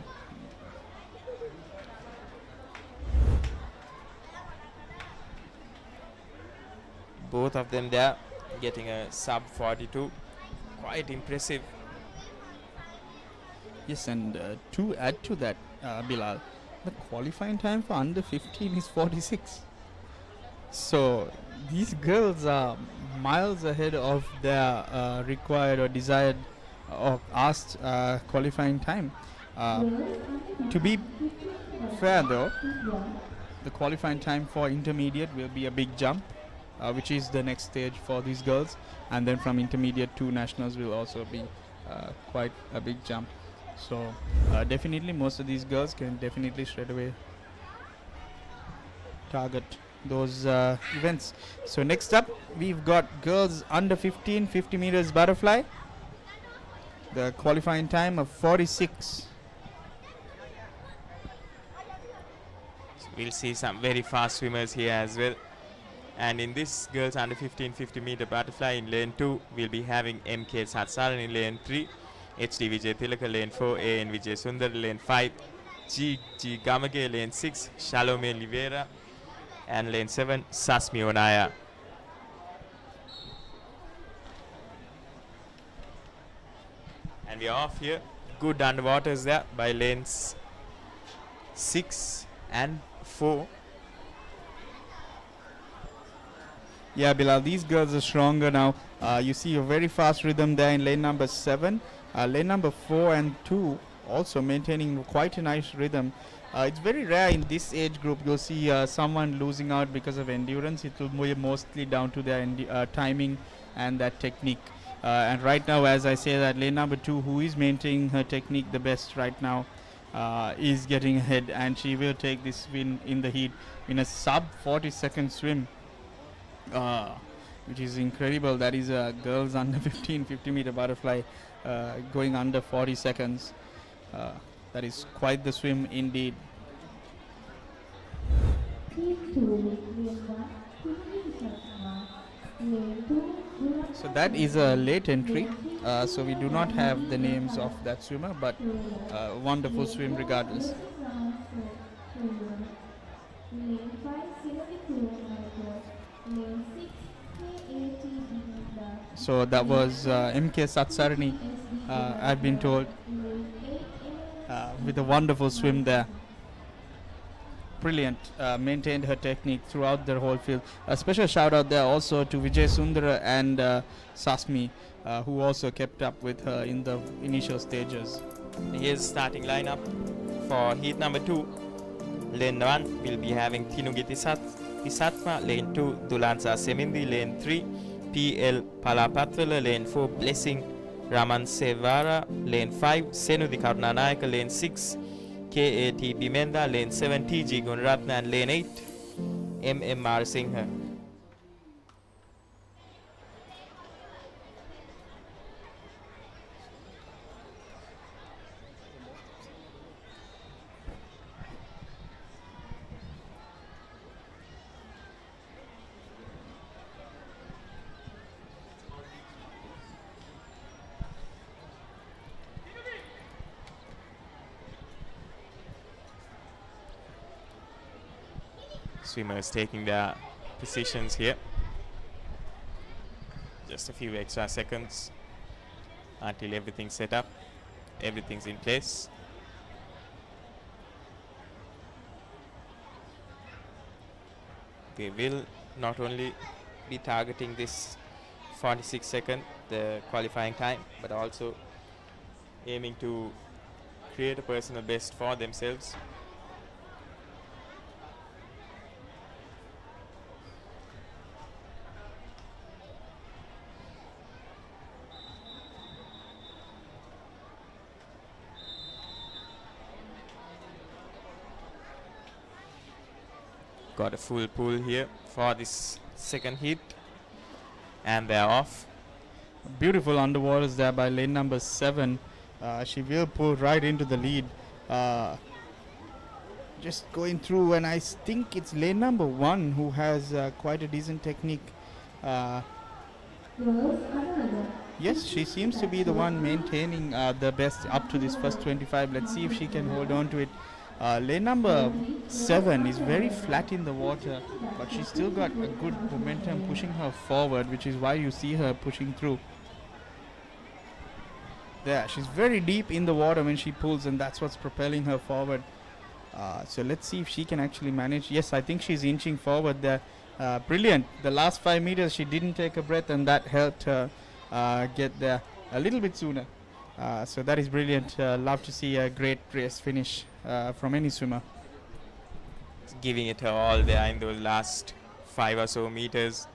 Both of them there getting a sub 42. Quite impressive. Yes, and to add to that, Bilal, the qualifying time for under 15 is 46. So these girls are miles ahead of their required or desired or asked qualifying time. To be fair though, the qualifying time for intermediate will be a big jump, which is the next stage for these girls, and then from intermediate to nationals will also be quite a big jump. So definitely most of these girls can definitely straight away target those events. So next up we've got girls under 15 50 meters butterfly, the qualifying time of 46. So we'll see some very fast swimmers here as well. And in this girls under 15 50-meter butterfly in lane 2, we'll be having MK Satsaran in lane 3, HD Vijay Tilaka lane 4, AN Vijay Sundar lane 5, G Gamage lane 6, Shalome Livera, and lane 7, Sasmi Onaya. And we are off here. Good underwaters there by lanes 6 and 4. Yeah, Bilal, these girls are stronger now. You see a very fast rhythm there in lane number 7. Lane number 4 and 2 also maintaining quite a nice rhythm. It's very rare in this age group you'll see someone losing out because of endurance. It will be mostly down to their timing and that technique. And right now, as I say that, lane number 2, who is maintaining her technique the best right now, is getting ahead, and she will take this win in the heat in a sub 40-second swim. Which is incredible. That is a girls under 15 50-meter butterfly going under 40 seconds. That is quite the swim indeed. So that is a late entry. So we do not have the names of that swimmer, but wonderful swim regardless. So that was MK Satsarani, I've been told, with a wonderful swim there. Brilliant, maintained her technique throughout the whole field. A special shout out there also to Vijay Sundara and Sasmi, who also kept up with her in the initial stages. Here's starting lineup for heat number 2. Lane 1 will be having Tinugi Tisatma, lane 2 Dulansa Semindi, lane 3 PL Palapatwala, lane 4 Blessing Raman Sevara, lane 5 Senudi Karnanayaka, lane 6 KAT Bimenda, lane 7 TG Gunratna, and lane 8 MMR Singha. Swimmers taking their positions here. Just a few extra seconds until everything's set up, everything's in place. They will not only be targeting this 46 second, the qualifying time, but also aiming to create a personal best for themselves. Got a full pool here for this second heat, and they're off. Beautiful underwaters there by lane number 7. She will pull right into the lead. Just going through, and I think it's lane number 1 who has quite a decent technique. Yes, she seems to be the one maintaining the best up to this first 25. Let's see if she can hold on to it. Lane number 7 is very flat in the water, but she's still got a good momentum pushing her forward, which is why you see her pushing through. There, she's very deep in the water when she pulls, and that's what's propelling her forward. So let's see if she can actually manage. Yes, I think she's inching forward there. Brilliant. The last 5 meters she didn't take a breath, and that helped her get there a little bit sooner. So that is brilliant. Love to see a great race finish from any swimmer. Giving it her all there in those last 5 or so meters.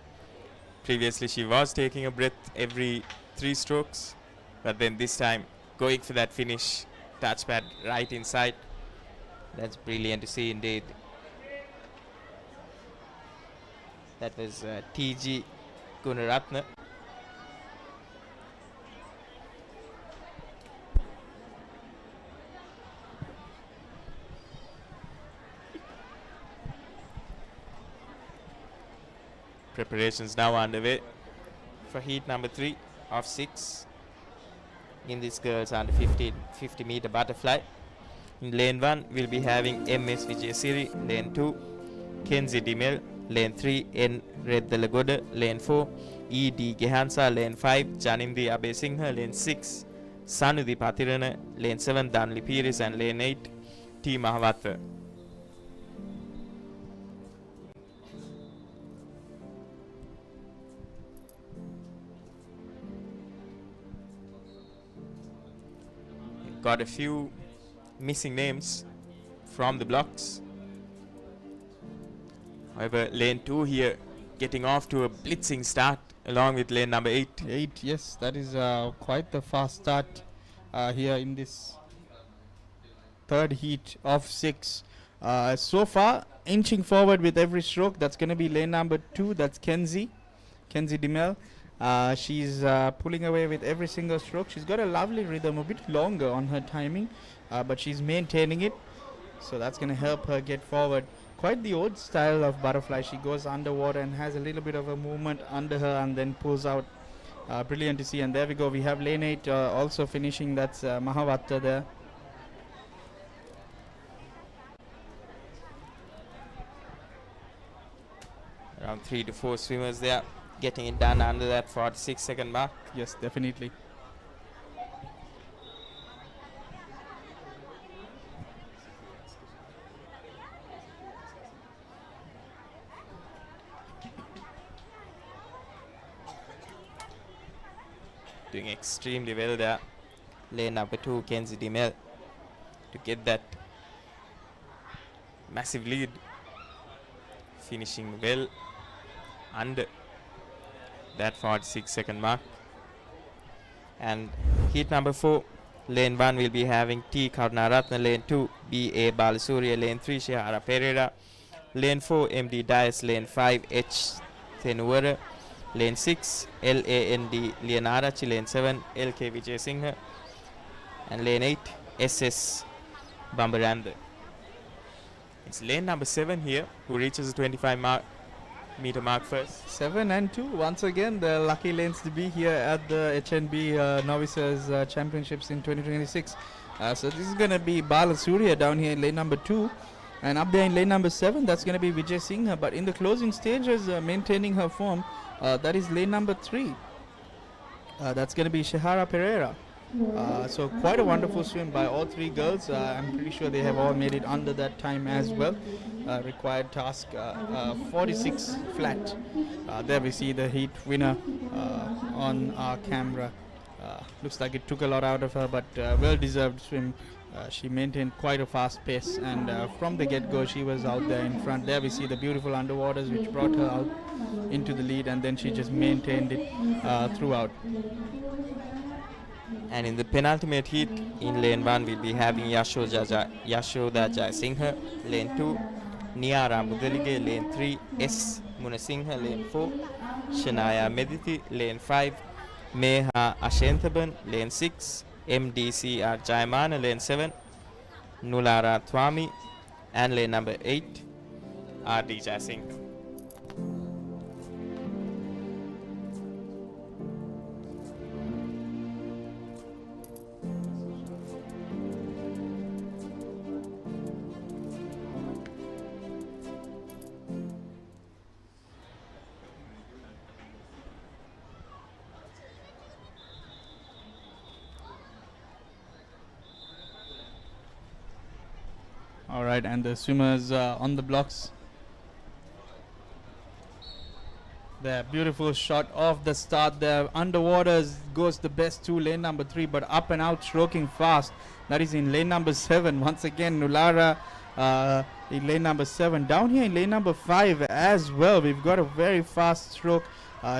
Previously she was taking a breath every 3 strokes, but then this time going for that finish, touchpad right inside. That's brilliant to see indeed. That was TG Gunaratna. Preparations now underway for heat number 3 of 6 in this girls under 50 meter butterfly. In lane 1 we'll be having MS Vijayasiri, lane 2 Kenzie Dimel, lane 3 N Reddalagoda, lane 4 ED Gehansa, lane 5 Janindi Abesingha, lane 6 Sanudi Patirana, lane 7 Danli Piris, and lane 8 T Mahavatra. Got a few missing names from the blocks. However, lane 2 here getting off to a blitzing start along with lane number 8. 8, yes, that is quite the fast start here in this third heat of 6. So far, inching forward with every stroke. That's going to be lane number 2. That's Kenzie Dimel. She's pulling away with every single stroke. She's got a lovely rhythm, a bit longer on her timing, but she's maintaining it. So that's going to help her get forward. Quite the old style of butterfly. She goes underwater and has a little bit of a movement under her and then pulls out. Brilliant to see. And there we go. We have lane 8 also finishing. That's Mahavatta there. Around 3 to 4 swimmers there, getting it done under that 46-second mark. Yes, definitely. Doing extremely well there. lane number 2, Kenzie Dimel, to get that massive lead, finishing well under that 46-second mark. And heat number 4, lane 1 will be having T. Karunaratna, lane 2, B.A. Balasuriya, lane 3, Shehara Pereira, lane 4, M.D. Dias, lane 5, H. Thenuwara, lane 6, L.A.N.D. Lianarachi, lane 7, L.K. Vijay Singha, and lane 8, S.S. Bambaranda. It's lane number 7 here who reaches the 25-meter mark first. 7 and 2, once again the lucky lanes to be here at the HNB Novices Championships in 2026. So this is going to be Balasuriya down here in lane number 2, and up there in lane number 7 that's going to be Vijay Singha, but in the closing stages maintaining her form, that is lane number 3. That's going to be Shehara Pereira. So quite a wonderful swim by all 3 girls. I'm pretty sure they have all made it under that time as well. Required task 46 flat. There we see the heat winner on our camera. Looks like it took a lot out of her, but well deserved swim. She maintained quite a fast pace, and from the get-go she was out there in front. There we see the beautiful underwaters which brought her out into the lead, and then she just maintained it throughout. And in the penultimate heat, in lane 1 we'll be having Yashoda Jayasinghe, lane 2 Niyara Mudalige, lane 3 S Munasinghe, lane 4 Shanaya Mediti, lane 5 Meha Ashentaban, lane 6 MDCR Jayamana, lane 7 Nulara Twami, and lane number 8 RD Jayasinghe. Alright, and the swimmers on the blocks. The beautiful shot of the start there. Underwaters goes the best to lane number 3, but up and out stroking fast. That is in lane number 7. Once again, Nulara in lane number 7. Down here in lane number 5 as well, we've got a very fast stroke.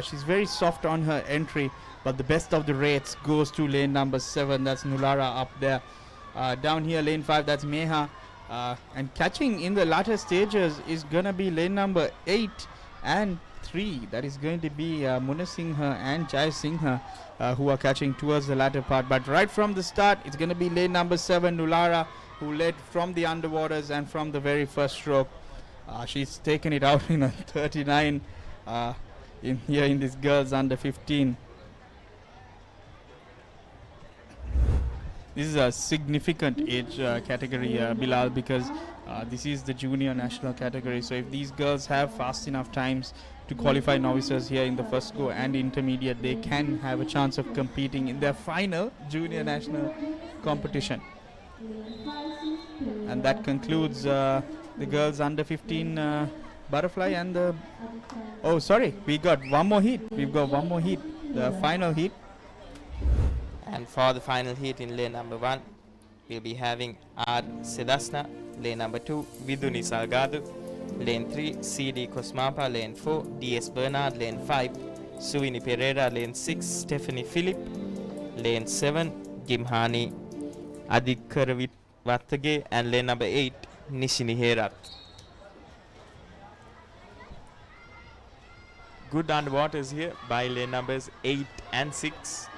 She's very soft on her entry, but the best of the rates goes to lane number 7. That's Nulara up there. Down here, lane 5, that's Meha. And catching in the latter stages is going to be lane number 8 and 3. That is going to be Muna Singha and Jai Singha who are catching towards the latter part. But right from the start, it's going to be lane number 7, Nulara, who led from the underwaters and from the very first stroke. She's taken it out in a 39 in here in this girls under 15. This is a significant age category, Bilal, because this is the junior national category. So if these girls have fast enough times to qualify novices here in the first go and intermediate, they can have a chance of competing in their final junior national competition. And that concludes the girls under 15 butterfly and the... Oh, sorry, we got one more heat. We've got one more heat, the final heat. And for the final heat in lane number 1, we'll be having R. Sedasna, lane number 2, Viduni Salgado, lane 3, CD Cosmapa, lane 4, DS Bernard, lane 5, Suini Pereira, lane 6, Stephanie Philip, lane 7, Gimhani Adikaravit Wattage, and lane number 8, Nishini Herat. Good underwaters here by lane numbers 8 and 6.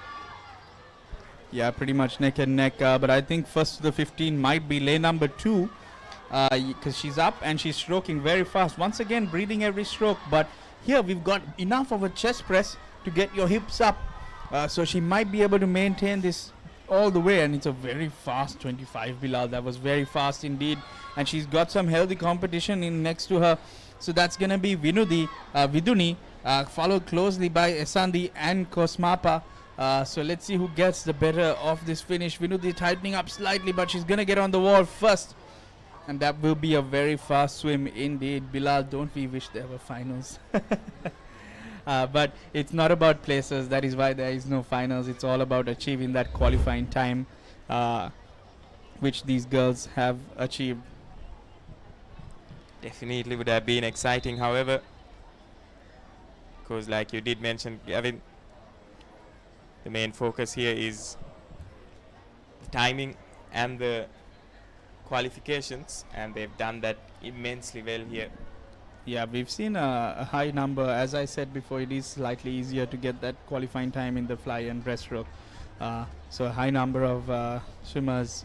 Yeah, pretty much neck and neck, but I think first to the 15 might be lane number 2, because she's up and she's stroking very fast. Once again, breathing every stroke, but here we've got enough of a chest press to get your hips up, so she might be able to maintain this all the way. And it's a very fast 25, Bilal. That was very fast indeed, and she's got some healthy competition in next to her. So that's gonna be Viduni, followed closely by Esandi and Cosmapa. So let's see who gets the better of this finish. Vinudi tightening up slightly, but she's going to get on the wall first. And that will be a very fast swim indeed. Bilal, don't we wish there were finals? But it's not about places. That is why there is no finals. It's all about achieving that qualifying time, which these girls have achieved. Definitely would have been exciting, however, because like you did mention, Gavin, the main focus here is the timing and the qualifications, and they've done that immensely well here. Yeah, we've seen a high number. As I said before, it is slightly easier to get that qualifying time in the fly and breaststroke. So a high number of swimmers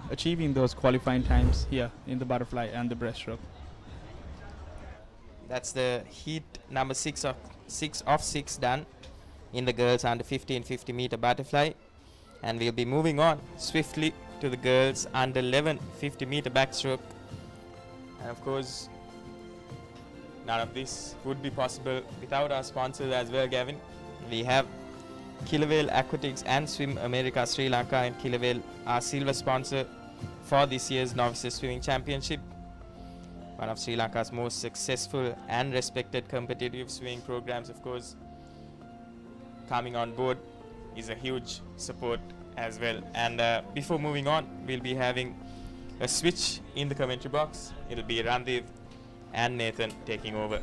achieving those qualifying times here in the butterfly and the breaststroke. That's the heat number 6 of 6 done in the girls under 15 50 meter butterfly, and we'll be moving on swiftly to the girls under 11 50 meter backstroke. And of course, none of this would be possible without our sponsors as well, Gavin. We have Kilawale Aquatics and Swim America Sri Lanka, and Kilawale, our silver sponsor for this year's Novices Swimming Championship. One of Sri Lanka's most successful and respected competitive swimming programs, of course. Coming on board is a huge support as well. And before moving on, we'll be having a switch in the commentary box. It'll be Randiv and Nathan taking over.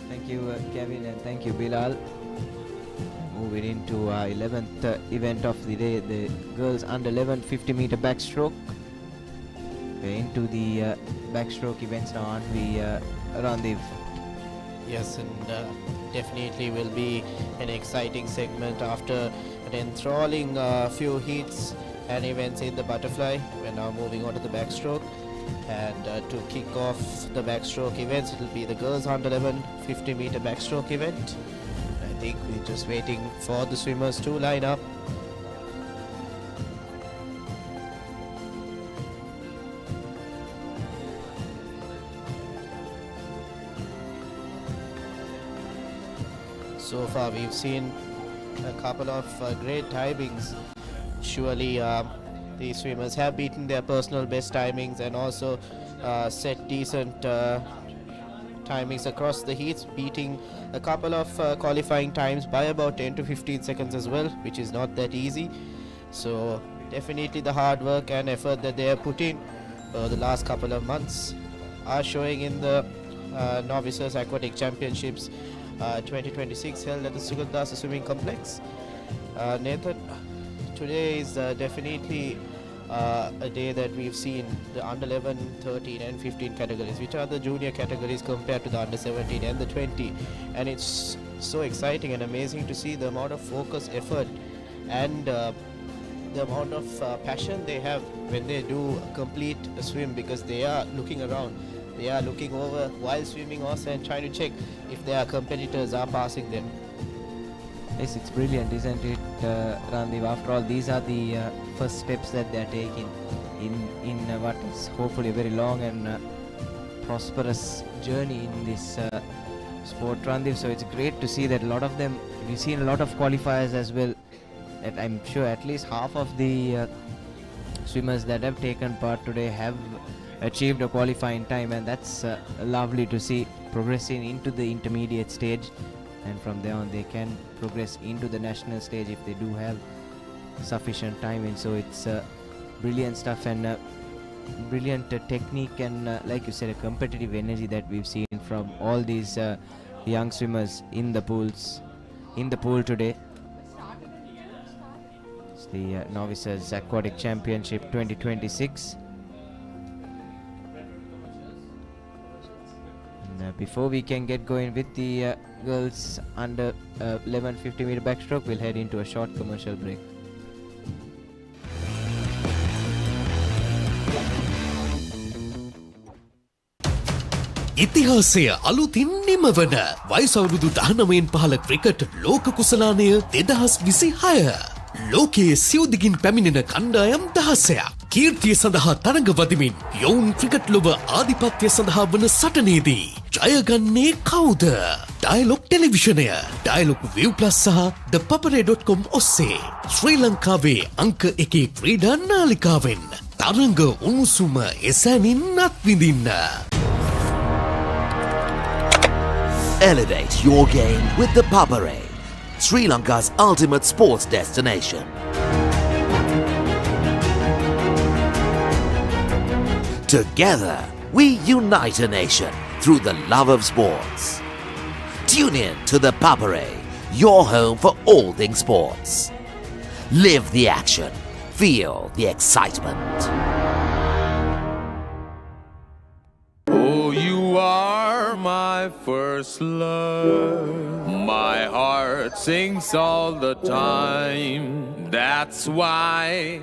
Thank you, Kevin, and thank you, Bilal. Moving into 11th event of the day, the girls under 11 50 meter backstroke. We're into the backstroke events now, aren't we, Randiv? Yes, and definitely will be an exciting segment after an enthralling few heats and events in the butterfly. We're now moving on to the backstroke, and to kick off the backstroke events, it will be the girls under 11 50 meter backstroke event. I think we're just waiting for the swimmers to line up. So far we've seen a couple of great timings. Surely the swimmers have beaten their personal best timings and also set decent timings across the heats, beating a couple of qualifying times by about 10 to 15 seconds as well, which is not that easy. So definitely the hard work and effort that they have put in the last couple of months are showing in the Novices Aquatic Championships 2026 held at the Sugathadasa Swimming Complex. Nathan, today is definitely a day that we've seen the under 11, 13 and 15 categories, which are the junior categories compared to the under 17 and the 20, and it's so exciting and amazing to see the amount of focus, effort and the amount of passion they have when they do complete a swim, because they are looking around, they are looking over while swimming also and trying to check if their competitors are passing them. Yes, it's brilliant, isn't it, Randiv? After all, these are the first steps that they are taking in what is hopefully a very long and prosperous journey in this sport, Randiv. So it's great to see that a lot of them, we've seen a lot of qualifiers as well. And I'm sure at least half of the swimmers that have taken part today have achieved a qualifying time, and that's lovely to see, progressing into the intermediate stage. And from there on they can progress into the national stage if they do have sufficient time. And so it's brilliant stuff and brilliant technique and like you said, a competitive energy that we've seen from all these young swimmers in the pool today. It's the Novices Aquatic Championship 2026. Before we can get going with the girls under 11 50 meter backstroke, we'll head into a short commercial break. ඉතිහාසය අලුතින් නිමවන වයස අවුරුදු 19න් පහළ cricket ලෝක කුසලානය 2026 ලෝකයේ සියුදිගින් පැමිණෙන කණ්ඩායම් දහසයක් කීර්තිය සඳහා තරඟ වදිමින් යොවුන් ක්‍රිකට් ලොව ආධිපත්‍ය සඳහා වන සටනේදී ජයගන්නේ කවුද? ඩයලොග් ටෙලිවිෂනය, ඩයලොග් ViU+ සහ ThePapare.com ඔස්සේ ශ්‍රී ලංකාවේ අංක 1 ක්‍රීඩා නාලිකාවෙන් තරඟ උණුසුම එසැනින් අත්විඳින්න. Elevate your game with the Papare, Sri Lanka's ultimate sports destination. Together, we unite a nation through the love of sports. Tune in to the Papare, your home for all things sports. Live the action, feel the excitement. Oh, you are my first love. My heart sings all the time. That's why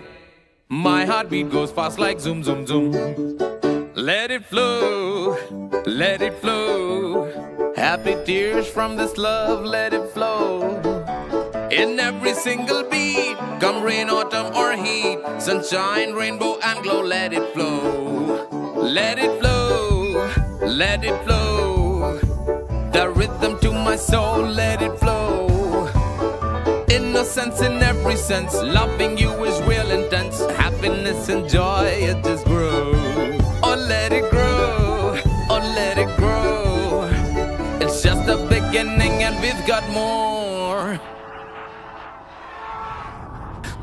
my heartbeat goes fast like zoom, zoom, zoom. Let it flow, let it flow. Happy tears from this love, let it flow. In every single beat, come rain, autumn or heat, sunshine, rainbow and glow, let it flow. Let it flow, let it flow. The rhythm to my soul, let it flow. Innocence in every sense, loving you is real intense. Happiness and joy, it just grows. Oh, let it grow, oh, let it grow. It's just the beginning and we've got more.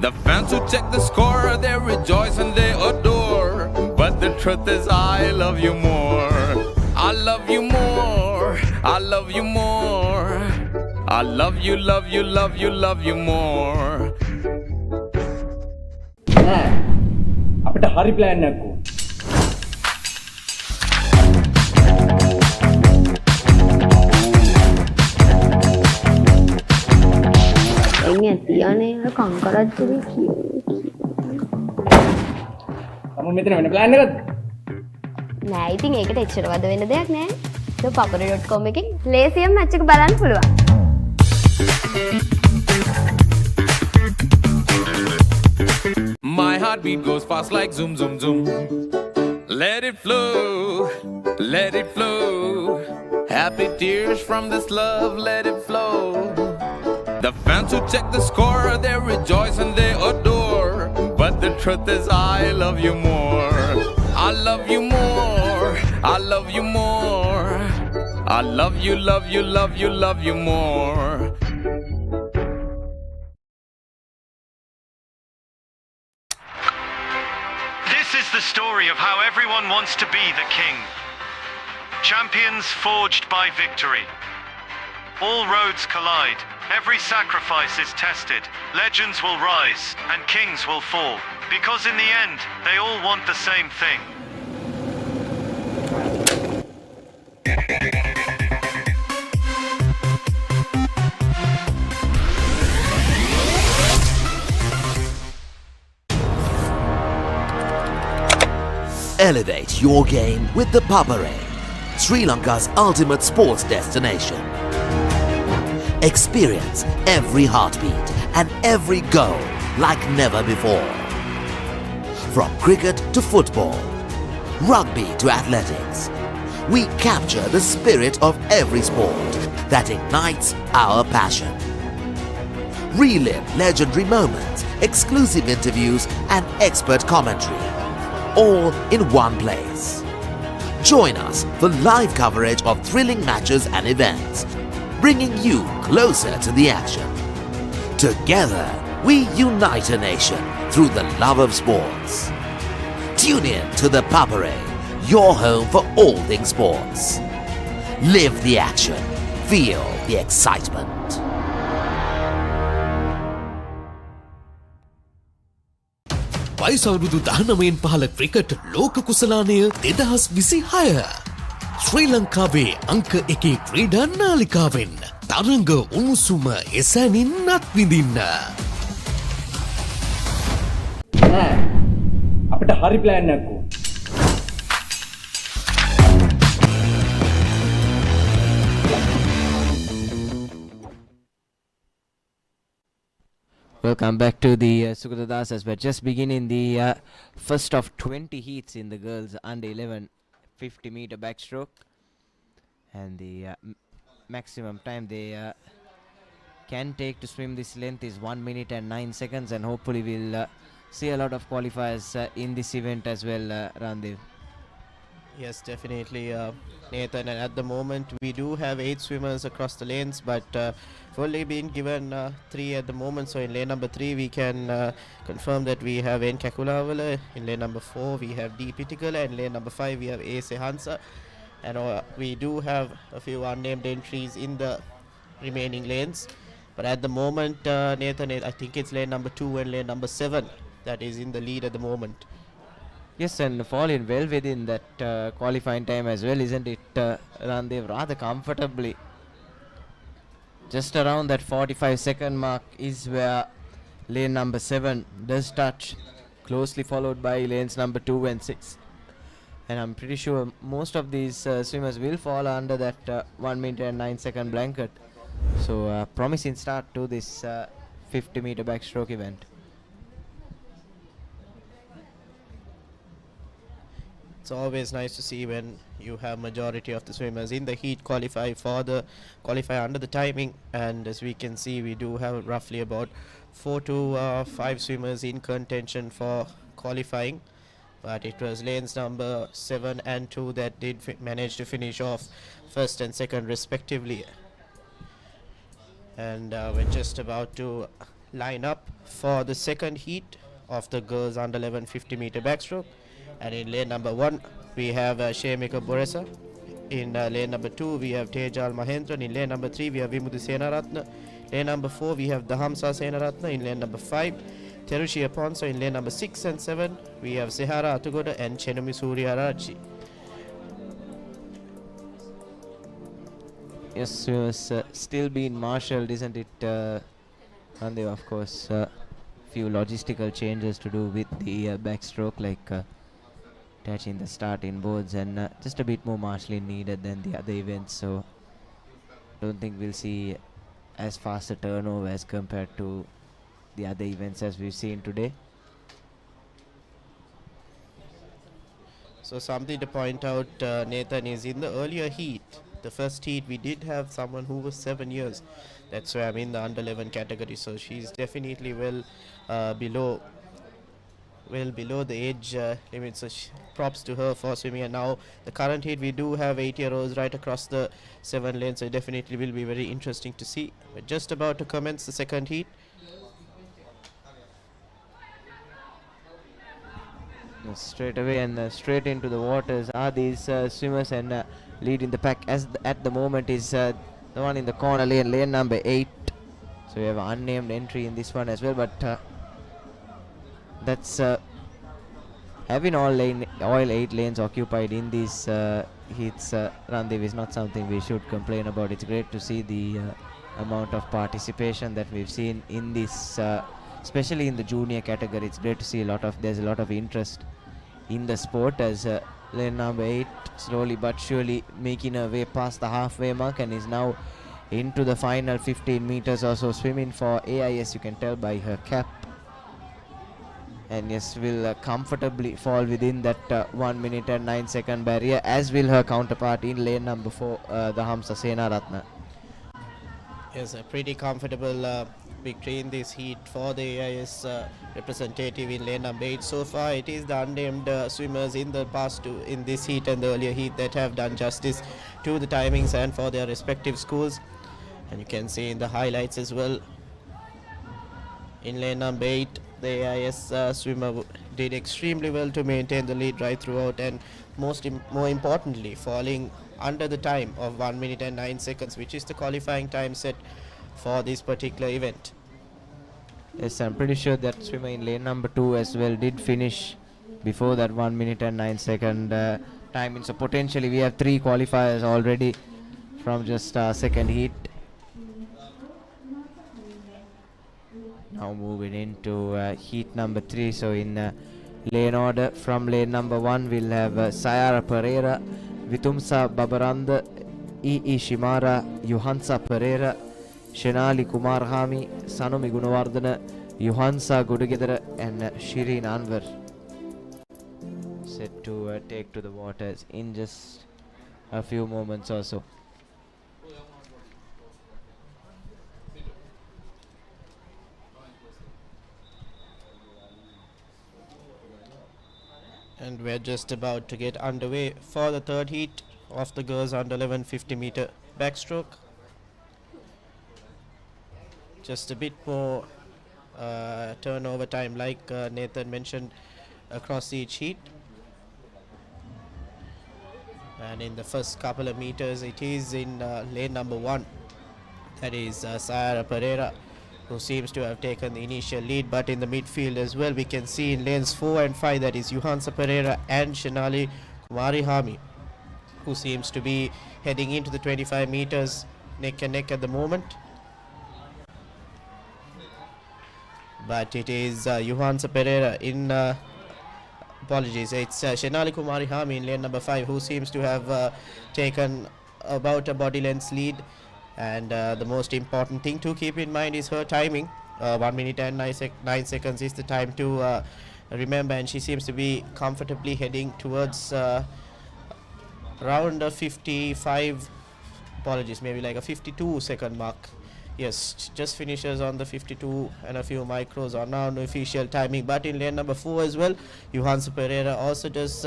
The fans who check the score, they rejoice and they adore. But the truth is I love you more. I love you more. I love you more. I love you, love you, love you, love you more. අපිට හරි plan එකක් ඕන. එන්නේ තියන්නේ අර කංකරච්චලේ කියෝ. තම මෙතන වෙන ප්ලෑන් එකක්ද? නෑ ඉතින් ඒකට එච්චර වද වෙන්න දෙයක් නෑ. ThePapare.com එකෙන් ලේසියෙන් මැච් එක බලන්න පුළුවන්. My heartbeat goes fast like zoom, zoom, zoom. Let it flow, let it flow. Happy tears from this love, let it flow. The fans who check the score, they rejoice and they adore. But the truth is I love you more. I love you more. I love you more. I love you, love you, love you, love you more. This is the story of how everyone wants to be the king. Champions forged by victory. All roads collide. Every sacrifice is tested. Legends will rise and kings will fall. Because in the end, they all want the same thing. Elevate your game with the Papare, Sri Lanka's ultimate sports destination. Experience every heartbeat and every goal like never before. From cricket to football, rugby to athletics, we capture the spirit of every sport that ignites our passion. Relive legendary moments, exclusive interviews and expert commentary, all in one place. Join us for live coverage of thrilling matches and events, bringing you closer to the action. Together, we unite a nation through the love of sports. Tune in to the Papare, your home for all things sports. Live the action, feel the excitement. වයිසවුරුදු 19න් පහළ cricket ලෝක කුසලානය 2026 ශ්‍රී ලංකාවේ අංක 1 ක්‍රීඩා නාලිකාවෙන් තරඟ උණුසුම එසැනින් අත්විඳින්න. අපිට හරි plan එකක් ඕන. Welcome back to the Sugathadasas. We're just beginning the first of 20 heats in the girls under 11 50-meter backstroke. And the maximum time they can take to swim this length is 1 minute and 9 seconds. And hopefully we'll see a lot of qualifiers in this event as well, Randev. Yes, definitely, Nathan. And at the moment, we do have 8 swimmers across the lanes, but we've only been given 3 at the moment. So in lane number 3, we can confirm that we have N. Kakulavala. In lane number 4, we have D. Pitikala. And lane number 5, we have A. Sehansa. And we do have a few unnamed entries in the remaining lanes. But at the moment, Nathan, I think it's lane number 2 and lane number 7 that is in the lead at the moment. Yes, and falling well within that qualifying time as well, isn't it, Randev? Rather comfortably. Just around that 45-second mark is where lane number 7 does touch, closely followed by lanes number 2 and 6. And I'm pretty sure most of these swimmers will fall under that 1 minute and 9 second blanket. So promising start to this 50-meter backstroke event. It's always nice to see when you have majority of the swimmers in the heat qualify under the timing, and as we can see, we do have roughly about 4 to 5 swimmers in contention for qualifying, but it was lanes number 7 and 2 that did manage to finish off first and second respectively. And we're just about to line up for the second heat of the girls under 11 50-meter backstroke. And in lane number 1, we have Shemika Boresa. In lane number 2, we have Tejal Mahendran. In lane number 3, we have Vimudhi Senaratna. Lane number 4, we have Dahamsa Senaratna. In lane number 5, Terushi Aponso. In lane number 6 and 7, we have Sehara Atugoda and Chenumi Surya Raji. Yes, swimmers still being marshalled, isn't it? And they, of course, few logistical changes to do with the backstroke, like attaching the starting boards, and just a bit more marshalling needed than the other events. So don't think we'll see as fast a turnover as compared to the other events as we've seen today. So something to point out, Nathan, is in the earlier heat, the first heat, we did have someone who was 7 years. That's why I'm in the under 11 category. So she's definitely well below the age limit. So props to her for swimming. And now the current heat, we do have 8-year-olds right across the 7 lanes. So it definitely will be very interesting to see. We're just about to commence the second heat. Straight away and straight into the waters are these swimmers, and leading the pack as at the moment is the one in the corner lane, lane number 8. So we have an unnamed entry in this one as well, but that's having all 8 lanes occupied in these heats, Randev, is not something we should complain about. It's great to see the amount of participation that we've seen in this, especially in the junior category. It's great to see there's a lot of interest in the sport, as lane number 8 slowly but surely making her way past the halfway mark and is now into the final 15 meters or so, swimming for AIS, you can tell by her cap. And yes, will comfortably fall within that 1 minute and 9 second barrier, as will her counterpart in lane number 4, the Hamsa Senaratna. Yes, a pretty comfortable victory in this heat for the AIS representative in lane number 8. So far, it is the unnamed swimmers in the past two, in this heat and the earlier heat, that have done justice to the timings and for their respective schools. And you can see in the highlights as well. In lane number 8, the AIS swimmer did extremely well to maintain the lead right throughout, and more importantly, falling under the time of 1 minute and 9 seconds, which is the qualifying time set for this particular event. Yes, I'm pretty sure that swimmer in lane number 2 as well did finish before that 1 minute and 9 second timing. So potentially we have 3 qualifiers already from just second heat. Now moving into heat number 3. So in lane order, from lane number 1 we'll have Sayara Pereira, Vitumsa Babaranda, E. Shimara, Johansa Pereira, Shenali Kumarhami, Sanumi Gunawardana, Yuhansa Gudugedara and Shireen Anwar set to take to the waters in just a few moments or so. And we're just about to get underway for the third heat of the girls under 11 50 meter backstroke. Just a bit more turnover time, like Nathan mentioned, across each heat. And in the first couple of meters, it is in lane number 1. That is Sayara Pereira, who seems to have taken the initial lead. But in the midfield as well, we can see in lanes 4 and 5, that is Yuhansa Pereira and Shenali Kumarihami, who seems to be heading into the 25 meters neck and neck at the moment. But it is Yuhansa Pereira in apologies, it's Shenali Kumarihami in lane number 5, who seems to have taken about a body length lead. And the most important thing to keep in mind is her timing. 1 minute and 9 seconds is the time to remember, and she seems to be comfortably heading towards around a 55, apologies, maybe like a 52 second mark. Yes, just finishes on the 52 and a few micros on unofficial timing. But in lane number 4 as well, Yuhansa Pereira also just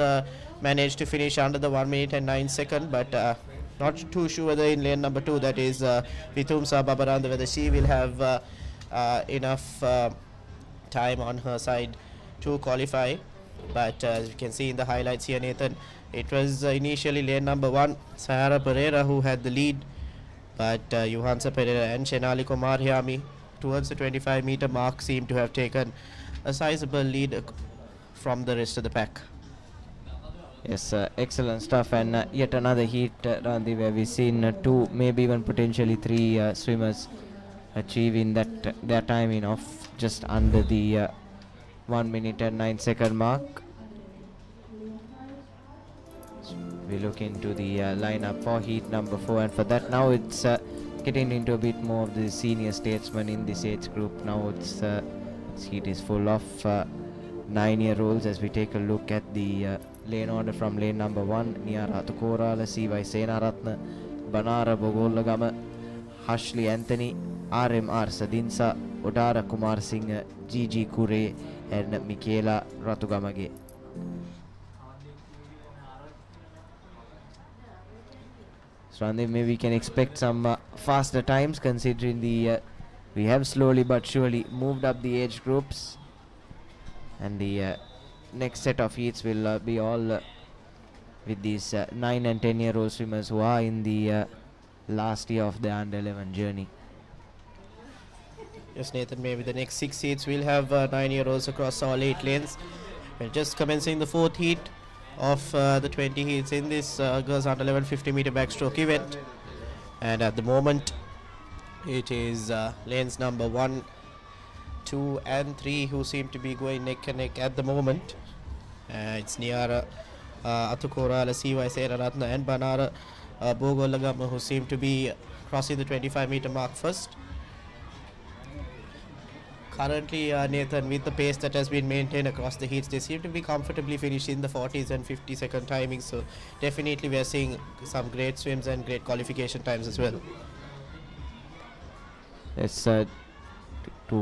managed to finish under the 1 minute and 9 second, but not too sure whether in lane number 2, that is Vitumsa Babaranda, whether she will have enough time on her side to qualify. But as you can see in the highlights here, Nathan, it was initially lane number 1, Sayara Pereira, who had the lead. But Yuhansa Pereira and Shenali Kumarihami towards the 25 meter mark seem to have taken a sizable lead from the rest of the pack. Yes, excellent stuff, and yet another heat, Randi, where we've seen 2, maybe even potentially 3 swimmers achieving their timing of just under the 1 minute and 9 second mark. So we look into the lineup for heat number 4, and for that now it's getting into a bit more of the senior statesmen in this age group. Now it's this heat is full of 9-year-olds as we take a look at the lane order from lane number 1. Nia Ratukorala, C.Y. Senaratna, Banara Bogolagama, Ashley Anthony, RMR Sadinsa, Odara Kumar Singh, Gigi Kure and Michaela Ratugamage. So maybe we can expect some faster times, considering the we have slowly but surely moved up the age groups, and the next set of heats will be all with these 9 and 10-year-old swimmers who are in the last year of the under 11 journey. Yes, Nathan, maybe the next 6 heats we'll have 9-year-olds across all 8 lanes. We're just commencing the 4th heat of the 20 heats in this girls under 11 50 meter backstroke event, and at the moment it is lanes number 1, 2 and 3 who seem to be going neck and neck at the moment. It's Niara Atukorala, C.Y. Senaratna and Banara Bogolagama who seem to be crossing the 25 meter mark first. Currently, Nathan, with the pace that has been maintained across the heats, they seem to be comfortably finished in the 40s and 50 second timings. So definitely we are seeing some great swims and great qualification times as well. It's 2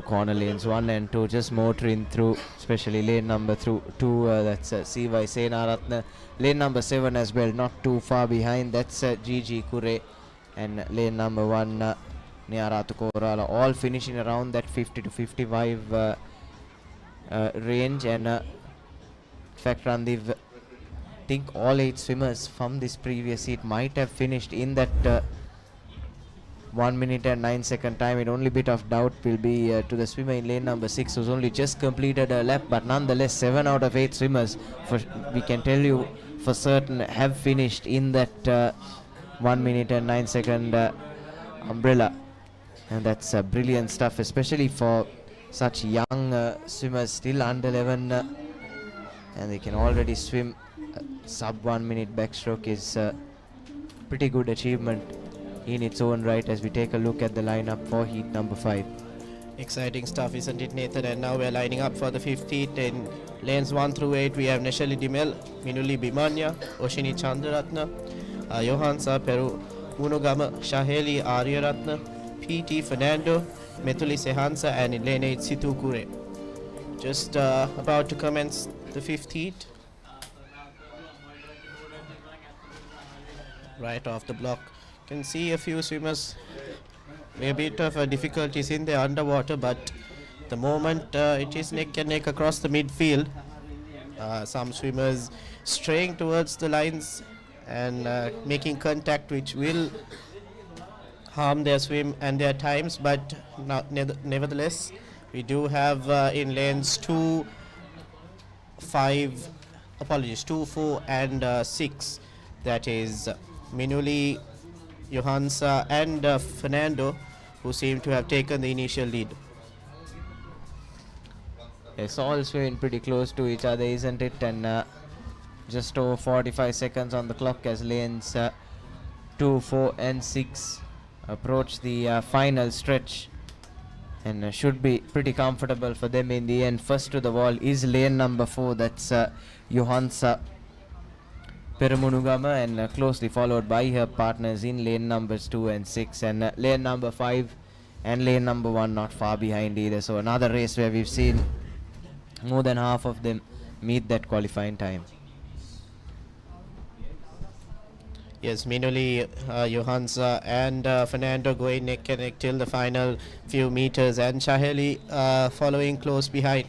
corner lanes, 1 and 2, just motoring through, especially lane number 2, that's C.Y. Senaratna. Lane number 7 as well, not too far behind, that's Gigi Kure. And lane number 1, Niaratu Korala, all finishing around that 50 to 55 range. And in fact, Randiv, I think all 8 swimmers from this previous heat might have finished in that 1 minute and 9 second time. It only bit of doubt will be to the swimmer in lane number 6 who's only just completed a lap, but nonetheless 7 out of 8 swimmers, we can tell you for certain, have finished in that 1 minute and 9 second umbrella. And that's brilliant stuff, especially for such young swimmers, still under 11, and they can already swim sub 1 minute backstroke is pretty good achievement in its own right as we take a look at the lineup for heat number 5. Exciting stuff, isn't it, Nathan? And now we're lining up for the fifth heat. In lanes 1 through 8, we have Neshali Dimel, Minuli Bimanya, Oshini Chandraratna, Johansa Peru Munugama, Shaheli Aryaratna, PT Fernando, Metuli Sehansa, and in lane 8, Situ Kure. Just about to commence the fifth heat. Right off the block, can see a few swimmers a bit of difficulties in the underwater, but the moment it is neck and neck across the midfield. Some swimmers straying towards the lines and making contact, which will harm their swim and their times, but nevertheless we do have in lanes 2, 4 and 6, that is Minuli, Johansa and Fernando, who seem to have taken the initial lead. It's all swimming pretty close to each other, isn't it? And just over 45 seconds on the clock as lanes 2, 4 and 6 approach the final stretch, and should be pretty comfortable for them in the end. First to the wall is lane number 4, that's Johansa Peramunugama, and closely followed by her partners in lane numbers 2 and 6, and lane number 5 and lane number 1 not far behind either. So another race where we've seen more than half of them meet that qualifying time. Yes, Minuli, Johansa and Fernando going neck and neck till the final few meters, and Shaheli following close behind.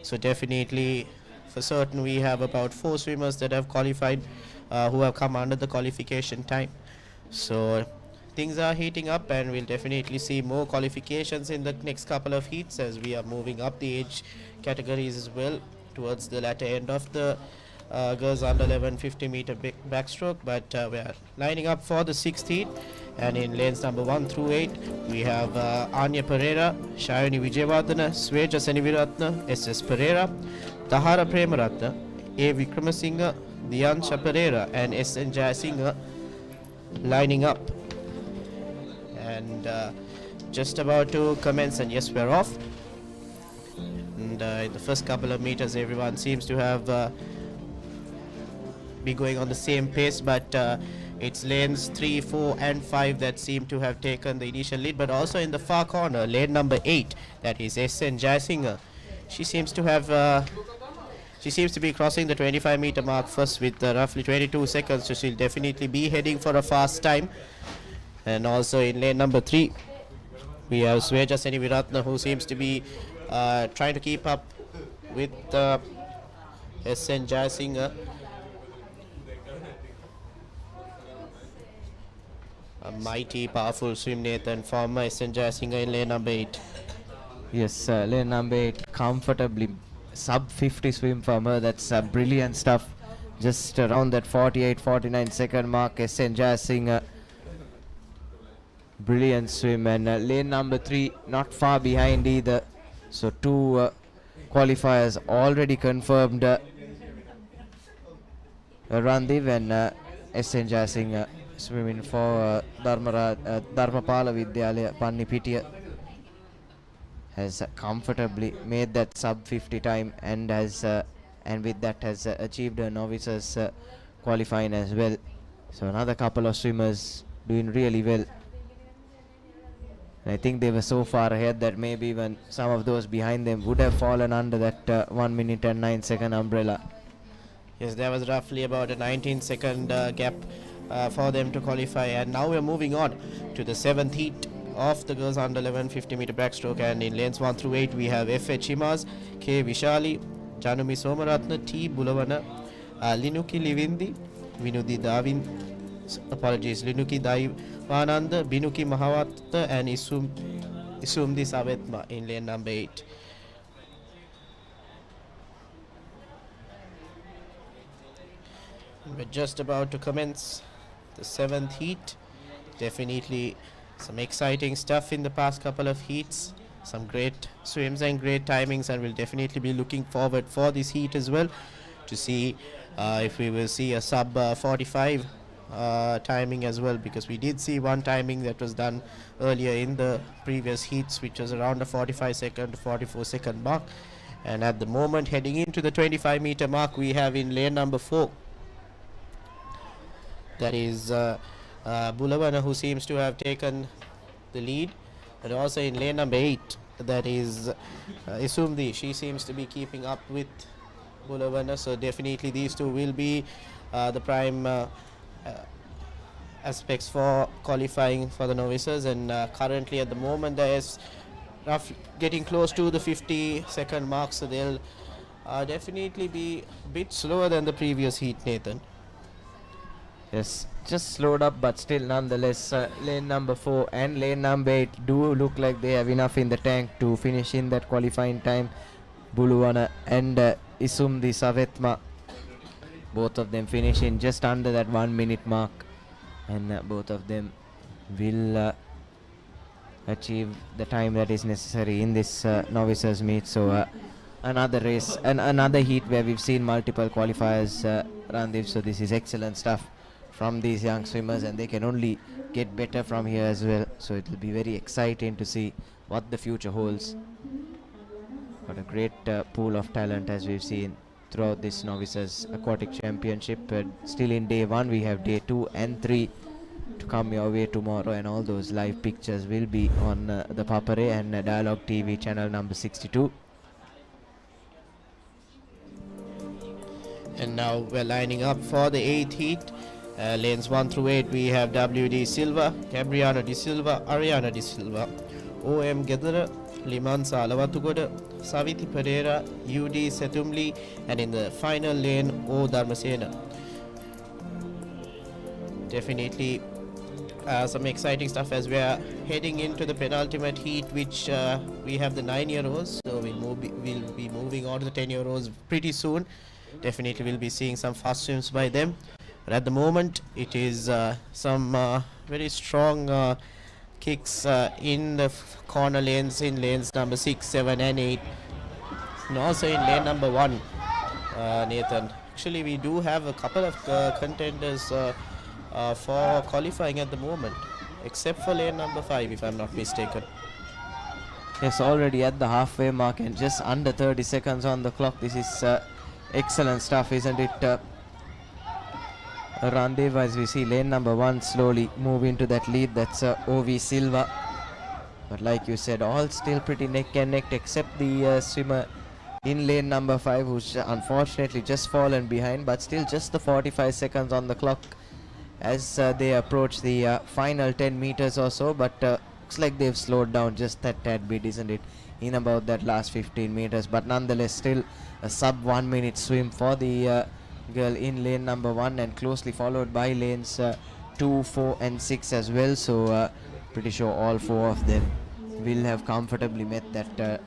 So definitely for certain we have about 4 swimmers that have qualified, who have come under the qualification time. So things are heating up, and we'll definitely see more qualifications in the next couple of heats as we are moving up the age categories as well towards the latter end of the girls under 11 50 meter backstroke. But we are lining up for the 6th heat, and in lanes number 1 through 8 we have Anya Pereira, Shayoni Vijayavardhana, Sweja Seniviratna, SS Pereira, Tahara Premaratna, A Vikramasinghe, Diyansha Pereira and SN Jayasinghe lining up. And just about to commence, and yes, we're off. And in the first couple of meters everyone seems to have be going on the same pace, but it's lanes 3, 4 and 5 that seem to have taken the initial lead. But also in the far corner, lane number 8, that is SN Jayasinghe, she seems to have she seems to be crossing the 25 meter mark first with roughly 22 seconds, so she'll definitely be heading for a fast time. And also in lane number 3 we have Sweja Seniviratna, who seems to be trying to keep up with SN Jayasinghe. A mighty powerful swim, Nathan, from SN Jayasinghe in lane number 8. Yes, lane number 8 comfortably sub 50 swim from her. That's brilliant stuff. Just around that 48-49 second mark, SN Jayasinghe, brilliant swim. And lane number 3 not far behind either. So 2 qualifiers already confirmed. Randiv and SN Jayasinghe swimming for Dharmapala Vidyalaya Pannipitiya has comfortably made that sub 50 time, and has and with that has achieved a novices qualifying as well. So another couple of swimmers doing really well. And I think they were so far ahead that maybe even some of those behind them would have fallen under that 1 minute and 9 second umbrella. Yes, there was roughly about a 19 second gap for them to qualify. And now we're moving on to the 7th heat of the girls under 11 50 meter backstroke, and in lanes 1 through 8 we have FH Himas, K Vishali, Janumi Somaratna, T Bulavana, Linuki Livindi, Vinudi Linuki Daivananda, Binuki Mahawata and Isumdi Savetma in lane number 8. We're just about to commence the 7th heat. Definitely some exciting stuff in the past couple of heats. Some great swims and great timings, and we'll definitely be looking forward for this heat as well to see if we will see a sub 45 timing as well, because we did see one timing that was done earlier in the previous heats, which was around a 45-second to 44-second mark. And at the moment, heading into the 25-meter mark, we have in lane number 4, that is Bulavana, who seems to have taken the lead. And also in lane number 8, that is Isumdi. She seems to be keeping up with Bulavana, so definitely these two will be the prime aspects for qualifying for the novices. And currently at the moment there is getting close to the 50-second mark, so they'll definitely be a bit slower than the previous heat, Nathan. Yes, just slowed up, but still nonetheless lane number 4 and lane number 8 do look like they have enough in the tank to finish in that qualifying time. Buluwana and Isumdi Savetma, both of them finishing just under that 1 minute mark, and both of them will achieve the time that is necessary in this novices meet. So another race and another heat where we've seen multiple qualifiers, Randeep, so this is excellent stuff from these young swimmers, and they can only get better from here as well. So it will be very exciting to see what the future holds. Got a great pool of talent, as we've seen throughout this novices aquatic championship. Still in day 1, we have day 2 and 3 to come your way tomorrow, and all those live pictures will be on the Papare and Dialog TV channel number 62. And now we're lining up for the 8th heat. Lanes 1 through 8, we have WD Silva, Gabriana De Silva, Ariana De Silva, OM Gedara, Liman Salawatugoda, Saviti Pereira, UD Setumli, and in the final lane, O Dharmasena. Definitely some exciting stuff as we are heading into the penultimate heat, which we have the 9-year-olds. So we'll be moving on to the 10-year-olds pretty soon. Definitely we'll be seeing some fast swims by them. But at the moment, it is some very strong kicks in the corner lanes, in lanes number 6, 7 and 8. And also in lane number 1, Nathan. Actually, we do have a couple of contenders for qualifying at the moment, except for lane number 5, if I'm not mistaken. Yes, already at the halfway mark and just under 30 seconds on the clock. This is excellent stuff, isn't it? Randev, as we see lane number 1 slowly move into that lead. That's OV Silva. But like you said, all still pretty neck and neck, except the swimmer in lane number 5, who's unfortunately just fallen behind, but still just the 45 seconds on the clock as they approach the final 10 meters or so. But looks like they've slowed down just that tad bit, isn't it, in about that last 15 meters. But nonetheless, still a sub 1 minute swim for the girl in lane number 1, and closely followed by lanes 2, 4 and 6 as well. So pretty sure all 4 of them will have comfortably met that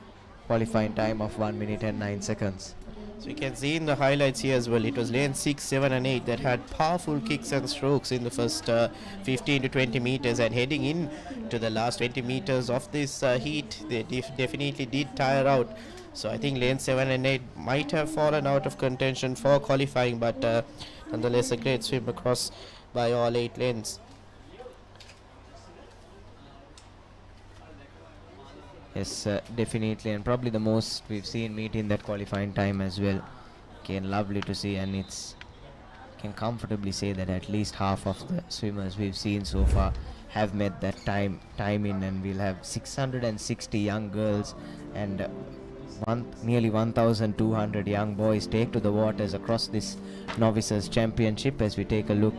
qualifying time of 1 minute and 9 seconds. So you can see in the highlights here as well, it was lane 6, 7 and 8 that had powerful kicks and strokes in the first 15 to 20 meters, and heading in to the last 20 meters of this heat, they definitely did tire out. So I think lane 7 and 8 might have fallen out of contention for qualifying, but nonetheless a great swim across by all 8 lanes. Yes, definitely, and probably the most we've seen meet in that qualifying time as well. Again, lovely to see, and it's can comfortably say that at least half of the swimmers we've seen so far have met that time in, and we'll have 660 young girls and nearly 1,200 young boys take to the waters across this novices championship. As we take a look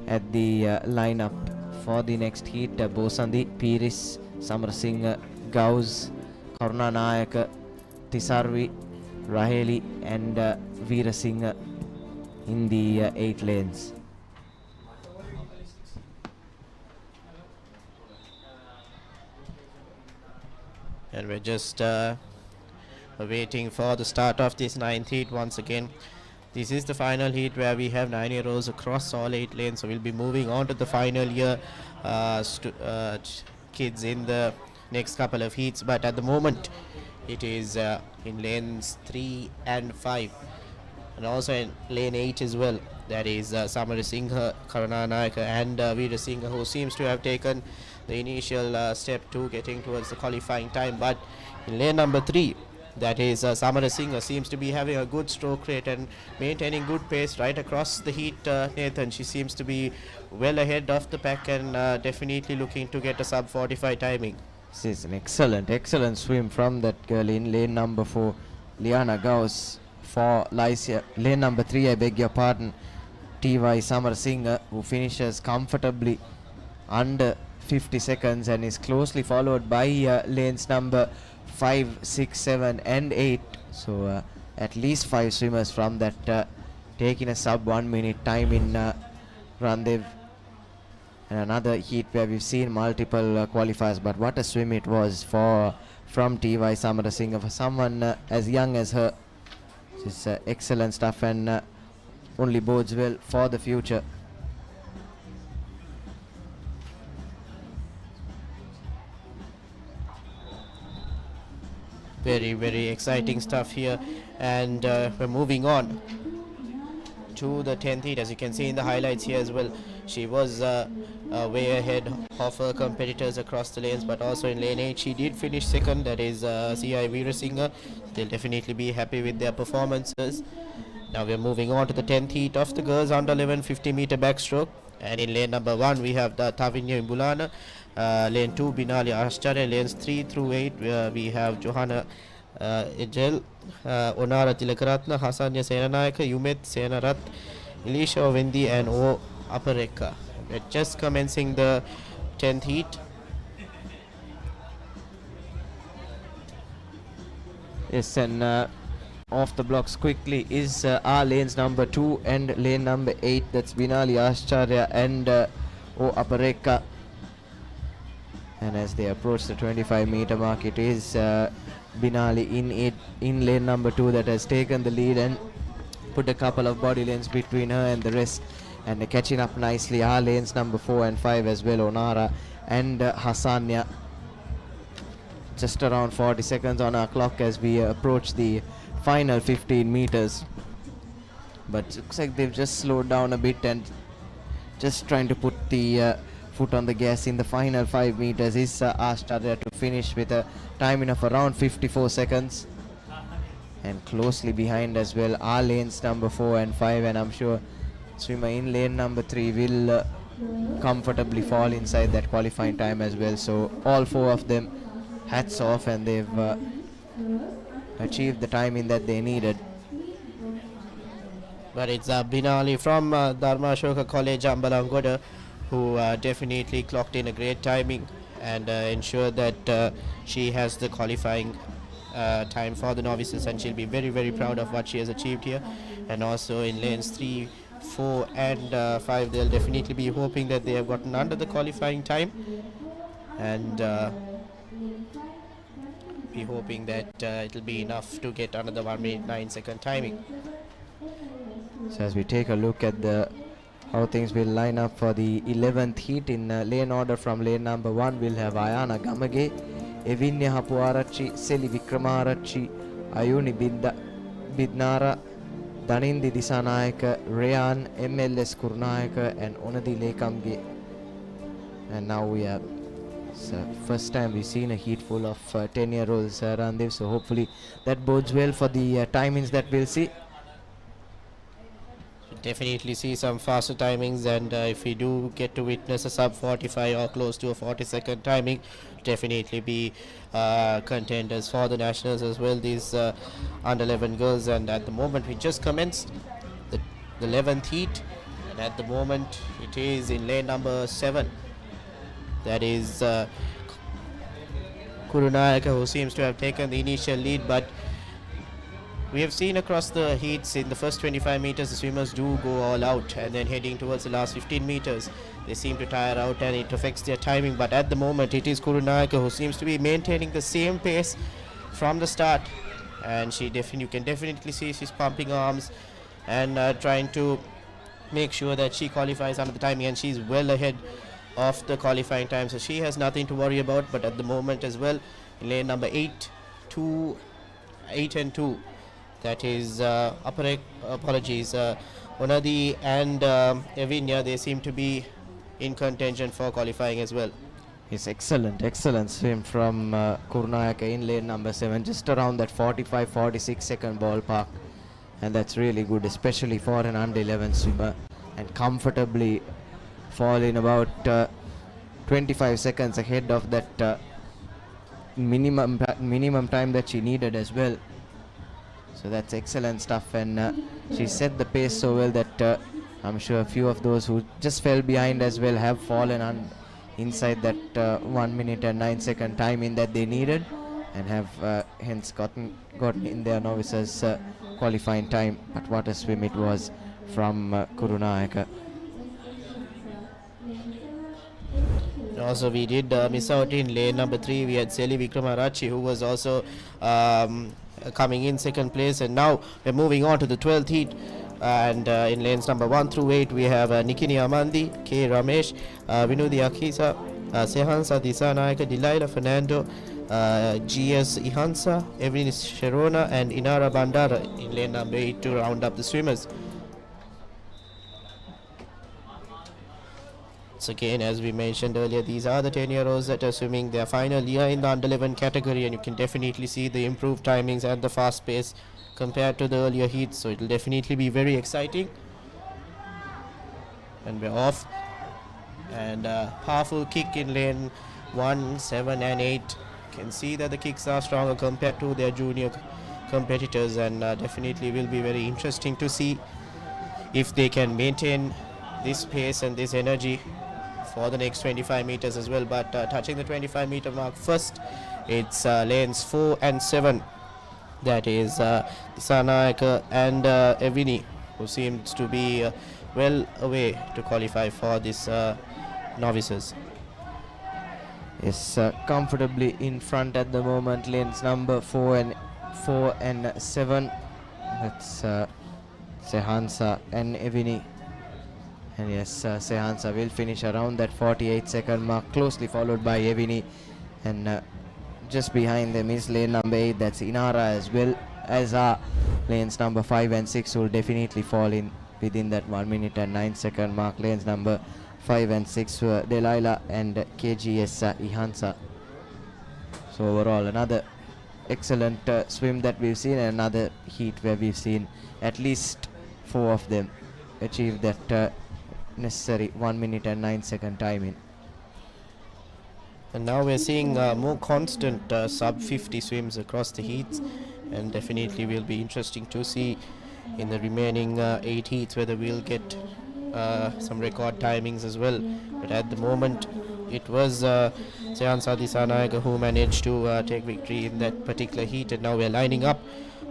at the lineup for the next heat, Bosandi, Piris, Samarasingh, Gauz, Karuna Nayaka, Tisarvi, Raheli and Veera Singh in the 8 lanes. And we're just waiting for the start of this 9th heat once again. This is the final heat where we have 9-year-olds across all 8 lanes, so we'll be moving on to the final year kids in the next couple of heats. But at the moment it is in lanes 3 and 5. and also in lane 8 as well. That is Samara Singha, Karuna Nayaka and Veera Singha, who seems to have taken the initial step to getting towards the qualifying time. But in lane number 3, that is Samara Singha, seems to be having a good stroke rate and maintaining good pace right across the heat, Nathan. She seems to be well ahead of the pack and definitely looking to get a sub 45 timing. This is an excellent swim from that girl in lane number 4, Liana Gauss. For Lycia, lane number 3, I beg your pardon, T.Y. Samarasinghe, who finishes comfortably under 50 seconds and is closely followed by lanes number 5, 6, 7 and 8. So at least 5 swimmers from that taking a sub 1 minute time in Randev. And another heat where we've seen multiple qualifiers, but what a swim it was from T.Y. Samarasinghe for someone as young as her. This is excellent stuff and only bodes well for the future. Very exciting stuff here, and we're moving on to the 10th heat. As you can see in the highlights here as well, she was way ahead of her competitors across the lanes, but also in lane 8 she did finish second. That is C.I. Veerasinghe. They'll definitely be happy with their performances. Now we're moving on to the 10th heat of the girls under 11 50 meter backstroke, and in lane number 1 we have the Tavinya Imbulana, lane 2 Binali Ashtarya, lanes 3 through 8 we have Johanna Ejel, Onara Tilakaratna, Hasanya Senanayaka, Yumet Senarat, Elisha Vendi and O Apareka. We're just commencing the 10th heat. Yes, and off the blocks quickly is our lanes number 2 and lane number 8. That's Binali Ashtarya and O Apareka. And as they approach the 25 meter mark, it is Binali in lane number 2 that has taken the lead and put a couple of body lanes between her and the rest. And they're catching up nicely are lanes number 4 and 5 as well, Onara and Hasanya. Just around 40 seconds on our clock as we approach the final 15 meters. But it looks like they've just slowed down a bit and just trying to put the foot on the gas in the final 5 meters is Ashtarya to finish with a timing of around 54 seconds. And closely behind as well are lanes number 4 and 5, and I'm sure swimmer in lane number 3 will comfortably fall inside that qualifying time as well. So all 4 of them, hats off, and they've achieved the timing that they needed. But it's Binali from Dharma Ashoka College, Ambalangoda, who definitely clocked in a great timing and ensured that she has the qualifying time for the novices, and she'll be very proud of what she has achieved here. And also in lanes 3, 4 and 5, they'll definitely be hoping that they have gotten under the qualifying time, and be hoping that it'll be enough to get under the 1 minute 9 second timing. So as we take a look at how things will line up for the 11th heat, in lane order from lane number 1 we'll have Ayana Gamage, Evinya Hapuarachi, Seli Vikramarachchi, Ayuni Bidnara, Danindi Disanayaka, Rayan, MLS Kurnayaka and Onadi Lekamge. And now we have first time we've seen a heat full of 10-year-olds around there, so hopefully that bodes well for the timings that we'll see. Definitely see some faster timings, and if we do get to witness a sub 45 or close to a 40-second timing, definitely be contenders for the nationals as well, these under 11 girls. And at the moment we just commenced the 11th heat, and at the moment it is in lane number 7. That is Kurunayaka, who seems to have taken the initial lead, but we have seen across the heats in the first 25 meters the swimmers do go all out, and then heading towards the last 15 meters they seem to tire out and it affects their timing. But at the moment it is Kurunayaka who seems to be maintaining the same pace from the start, and you can definitely see she's pumping her arms and trying to make sure that she qualifies under the timing, and she's well ahead of the qualifying time, so she has nothing to worry about. But at the moment as well, in lane number 8 and 2, that is Onadi and Evinia, they seem to be in contention for qualifying as well. Yes, excellent swim from Kurunayaka in lane number 7, just around that 45-46 second ballpark, and that's really good, especially for an under 11 swimmer, and comfortably fall in about 25 seconds ahead of that minimum time that she needed as well. So that's excellent stuff, and she set the pace so well that I'm sure a few of those who just fell behind as well have fallen inside that 1 minute and 9 second time in that they needed, and have hence gotten in their novices qualifying time. But what a swim it was from Kurunayaka. Also, we did miss out in lane number 3. We had Seli Vikramarachi, who was also coming in second place, and now we're moving on to the 12th heat. And in lanes number 1 through 8, we have Nikini Amandi, K. Ramesh, Vinudi Akisa, Sehansa Disanayaka, Delilah Fernando, GS Ihansa, Evelyn Sharona, and Inara Bandara in lane number 8 to round up the swimmers. So again, as we mentioned earlier, these are the 10-year-olds that are swimming their final year in the under 11 category, and you can definitely see the improved timings and the fast pace compared to the earlier heats, so it will definitely be very exciting. And we're off, and powerful kick in lane 1, 7 and 8. You can see that the kicks are stronger compared to their junior competitors, and definitely will be very interesting to see if they can maintain this pace and this energy for the next 25 meters as well. But touching the 25 meter mark first, it's lanes 4 and 7. That is Disanayaka and Evini, who seems to be well away to qualify for this novices. Is comfortably in front at the moment, lanes number 4 and 7. That's Sehansa and Evini. And yes, Sehansa will finish around that 48 second mark, closely followed by Evini, and just behind them is lane number 8, that's Inara, as well as lanes number 5 and 6 will definitely fall in within that 1 minute and 9 second mark. Lanes number 5 and 6 were Delilah and KGS Ihansa. So overall, another excellent swim that we've seen, and another heat where we've seen at least 4 of them achieve that necessary 1 minute and 9 second timing. And now we're seeing more constant sub 50 swims across the heats, and definitely will be interesting to see in the remaining 8 heats whether we'll get some record timings as well. But at the moment, it was Sehansa Disanayaka who managed to take victory in that particular heat, and now we're lining up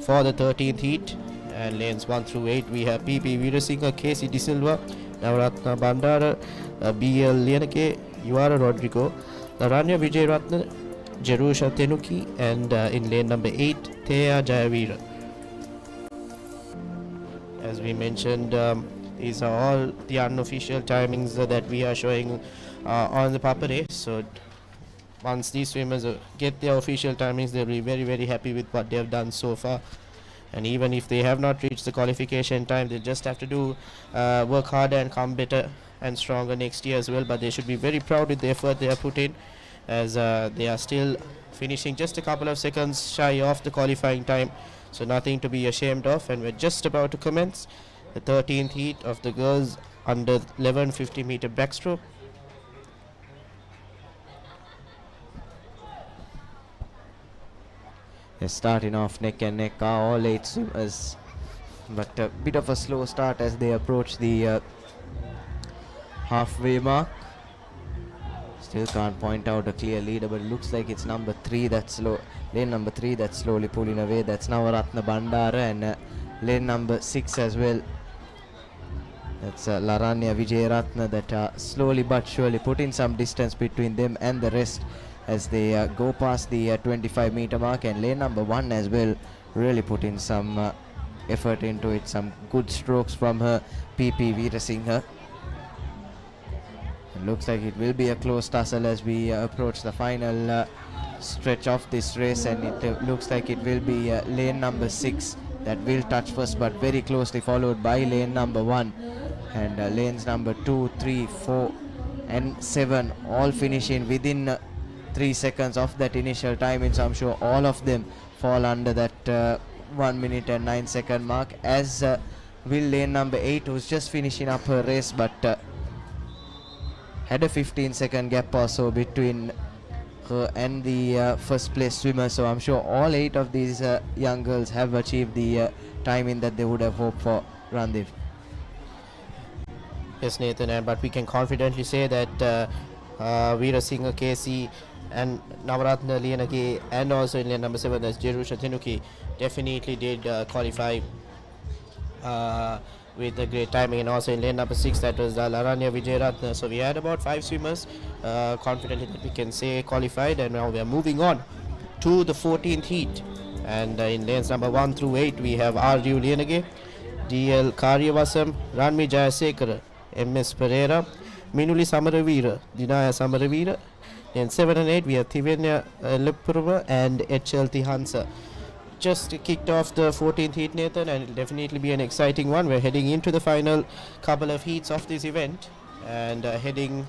for the 13th heat. And lanes 1 through 8, we have PP Veerasinghe, Casey De Silva, Navaratna Bandara, BL Lianake, Yuara Rodrigo, Laranya Vijayratna, Jerusha Tenuki, and in lane number 8, Thea Jayavira. As we mentioned, these are all the unofficial timings that we are showing on the Papare. So once these swimmers get their official timings, they'll be very, very happy with what they have done so far. And even if they have not reached the qualification time, they just have to do work harder and come better and stronger next year as well. But they should be very proud with the effort they have put in, as they are still finishing just a couple of seconds shy of the qualifying time. So nothing to be ashamed of, and we're just about to commence the 13th heat of the girls under 11 50 meter backstroke. Starting off neck and neck are all 8 swimmers, but a bit of a slow start as they approach the halfway mark. Still can't point out a clear leader, but it looks like it's number 3 that's slow. Lane number 3 that's slowly pulling away. That's Navaratna Bandara, and lane number 6 as well. That's Laranya Vijayratna that are slowly but surely putting some distance between them and the rest as they go past the 25 meter mark. And lane number 1 as well, really putting some effort into it. Some good strokes from her, PP Veerasinghe. It looks like it will be a close tussle as we approach the final stretch of this race, and it looks like it will be lane number 6 that will touch first, but very closely followed by lane number 1. And lanes number 2, 3, 4 and 7 all finishing within 3 seconds of that initial timing. So I'm sure all of them fall under that 1 minute and 9 second mark, as will lane number 8, who's just finishing up her race, but had a 15-second gap or so between her and the first place swimmer. So I'm sure all 8 of these young girls have achieved the timing that they would have hoped for, Randev. Yes, Nathan, but we can confidently say that Veera Singh, Casey and Navaratna Lianage, and also in lane number 7, that's Jerusha Tenuki, definitely did qualify with a great timing. And also in lane number 6, that was Laranya Vijayaratna. So we had about 5 swimmers confidently that we can say qualified, and now we are moving on to the 14th heat. And in lanes number 1 through 8, we have R.U. Lianage, D.L. Karyavasam, Ranmi Jayasekara, M.S. Pereira, Minuli Samaravira, Dinaya Samaravira. In 7 and 8, we have Thivenya Lepurva and H.L. Tihansa. Just kicked off the 14th heat, Nathan, and it'll definitely be an exciting one. We're heading into the final couple of heats of this event, and heading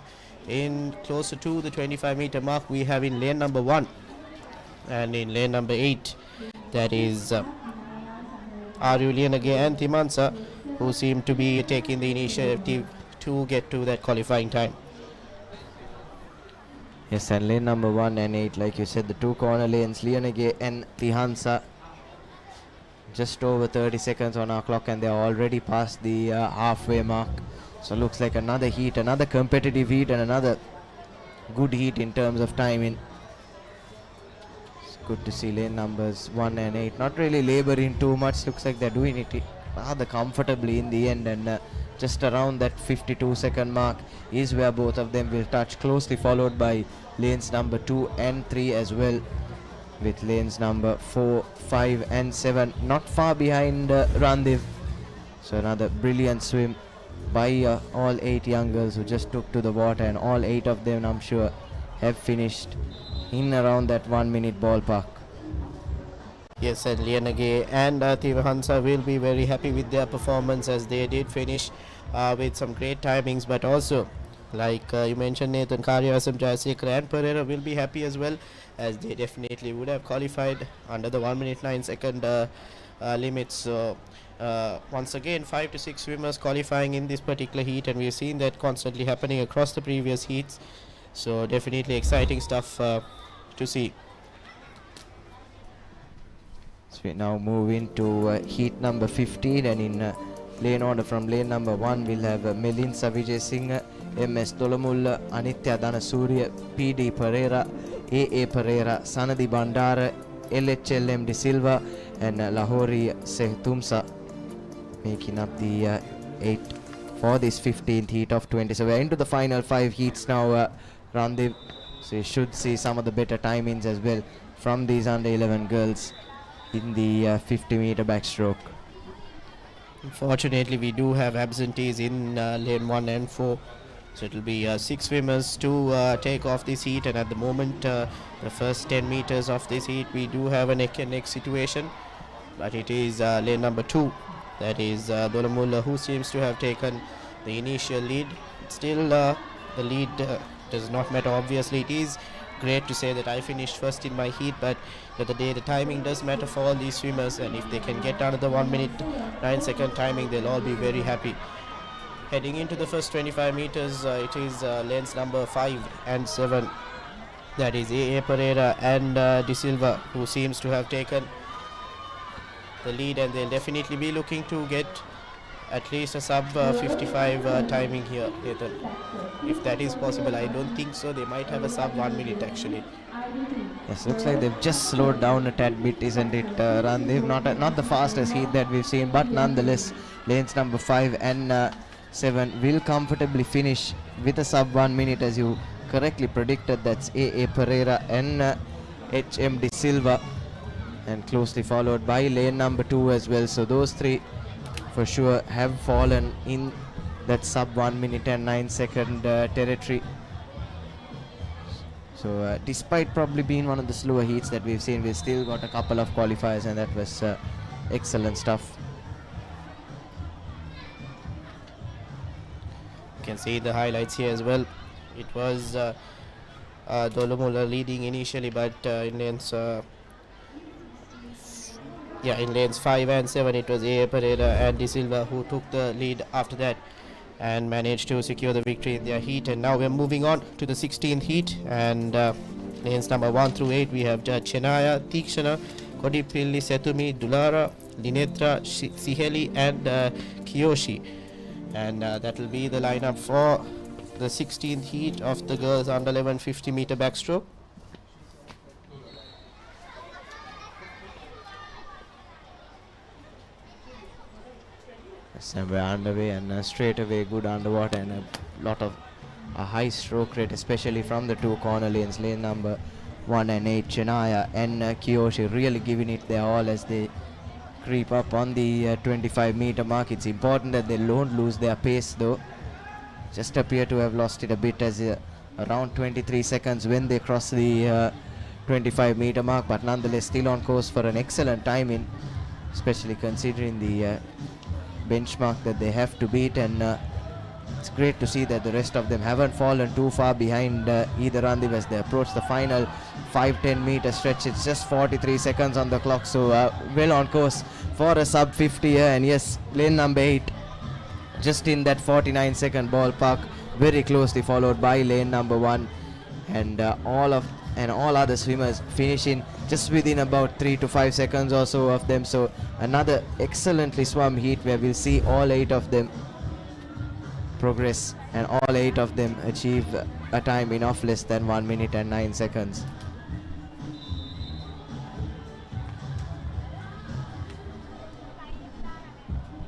in closer to the 25-meter mark. We have in lane number 1 and in lane number 8, that is Arulianage and Timansa, who seem to be taking the initiative to get to that qualifying time. Yes, and lane number 1 and 8, like you said, the 2 corner lanes, Lianage and Tihansa, just over 30 seconds on our clock, and they're already past the halfway mark. So looks like another heat, another competitive heat, and another good heat in terms of timing. It's good to see lane numbers 1 and 8 not really laboring too much. Looks like they're doing it rather comfortably in the end, and just around that 52-second mark is where both of them will touch, closely followed by lanes number 2 and 3 as well, with lanes number 4, 5 and 7 not far behind Randev. So another brilliant swim by all 8 young girls who just took to the water, and all 8 of them, I'm sure, have finished in around that 1 minute ballpark. Yes, and Lianage and Tihansa will be very happy with their performance, as they did finish with some great timings. But also, like you mentioned, Nathan, Karyasam, Jayasekara and Pereira will be happy as well, as they definitely would have qualified under the 1 minute 9 second limit. So once again, 5 to 6 swimmers qualifying in this particular heat, and we've seen that constantly happening across the previous heats. So definitely exciting stuff to see. So we now move into heat number 15, and in lane order from lane number 1 we'll have Melinsa Vijay Singh, MS Dolamulla, Anitya Dhanasuriya, PD Pereira, AA Pereira, Sanadi Bandara, LHLM De Silva and Lahori Sehtumsa, making up the 8 for this 15th heat of 20. So we're into the final 5 heats now, Randev. So you should see some of the better timings as well from these under 11 girls in the 50 meter backstroke. Unfortunately, we do have absentees in lane 1 and 4. So it will be 6 swimmers to take off this heat, and at the moment, the first 10 meters of this heat, we do have a neck and neck situation. But it is lane number 2, that is Dolamulla, who seems to have taken the initial lead. Still, the lead does not matter. Obviously, it is great to say that I finished first in my heat, but the day the timing does matter for all these swimmers, and if they can get under the 1 minute 9 second timing, they'll all be very happy. Heading into the first 25 meters, it is lanes number 5 and 7, that is AA Pereira and De Silva, who seems to have taken the lead, and they'll definitely be looking to get at least a sub 55 timing here, Nathan. If that is possible, I don't think so. They might have a sub 1 minute actually. Yes, looks like they've just slowed down a tad bit, isn't it, Randev? Not the fastest heat that we've seen, but nonetheless, lanes number 5 and 7 will comfortably finish with a sub 1 minute, as you correctly predicted. That's AA Pereira and HM De Silva, and closely followed by lane number 2 as well. So those 3 for sure have fallen in that sub 1 minute and 9 second territory. So despite probably being one of the slower heats that we've seen, we've still got a couple of qualifiers, and that was excellent stuff. You can see the highlights here as well. It was Dolomula leading initially, but in lanes in lanes 5 and 7 it was A. Pereira and De Silva who took the lead after that and managed to secure the victory in their heat. And now we're moving on to the 16th heat, and lanes number 1 through 8 we have Chenaya, Tikshana, Kodipilli, Setumi, Dulara, Linetra, Siheli and Kiyoshi. And that will be the lineup for the 16th heat of the girls under 11 50 meter backstroke. And we're underway, and straight away good underwater and a lot of a high stroke rate, especially from the two corner lanes, lane number 1 and 8, Chenaya and Kiyoshi really giving it their all as they creep up on the 25 meter mark. It's important that they don't lose their pace though. Just appear to have lost it a bit as around 23 seconds when they cross the 25 meter mark, but nonetheless still on course for an excellent timing, especially considering the benchmark that they have to beat. And it's great to see that the rest of them haven't fallen too far behind either Randiv as they approach the final 5-10 meter stretch. It's just 43 seconds on the clock, so well on course for a sub 50 here. And yes, lane number 8 just in that 49 second ballpark, very closely followed by lane number 1, and all other swimmers finishing just within about 3 to 5 seconds or so of them. So another excellently swum heat where we'll see all 8 of them progress and all 8 of them achieve a time in off less than 1 minute and 9 seconds.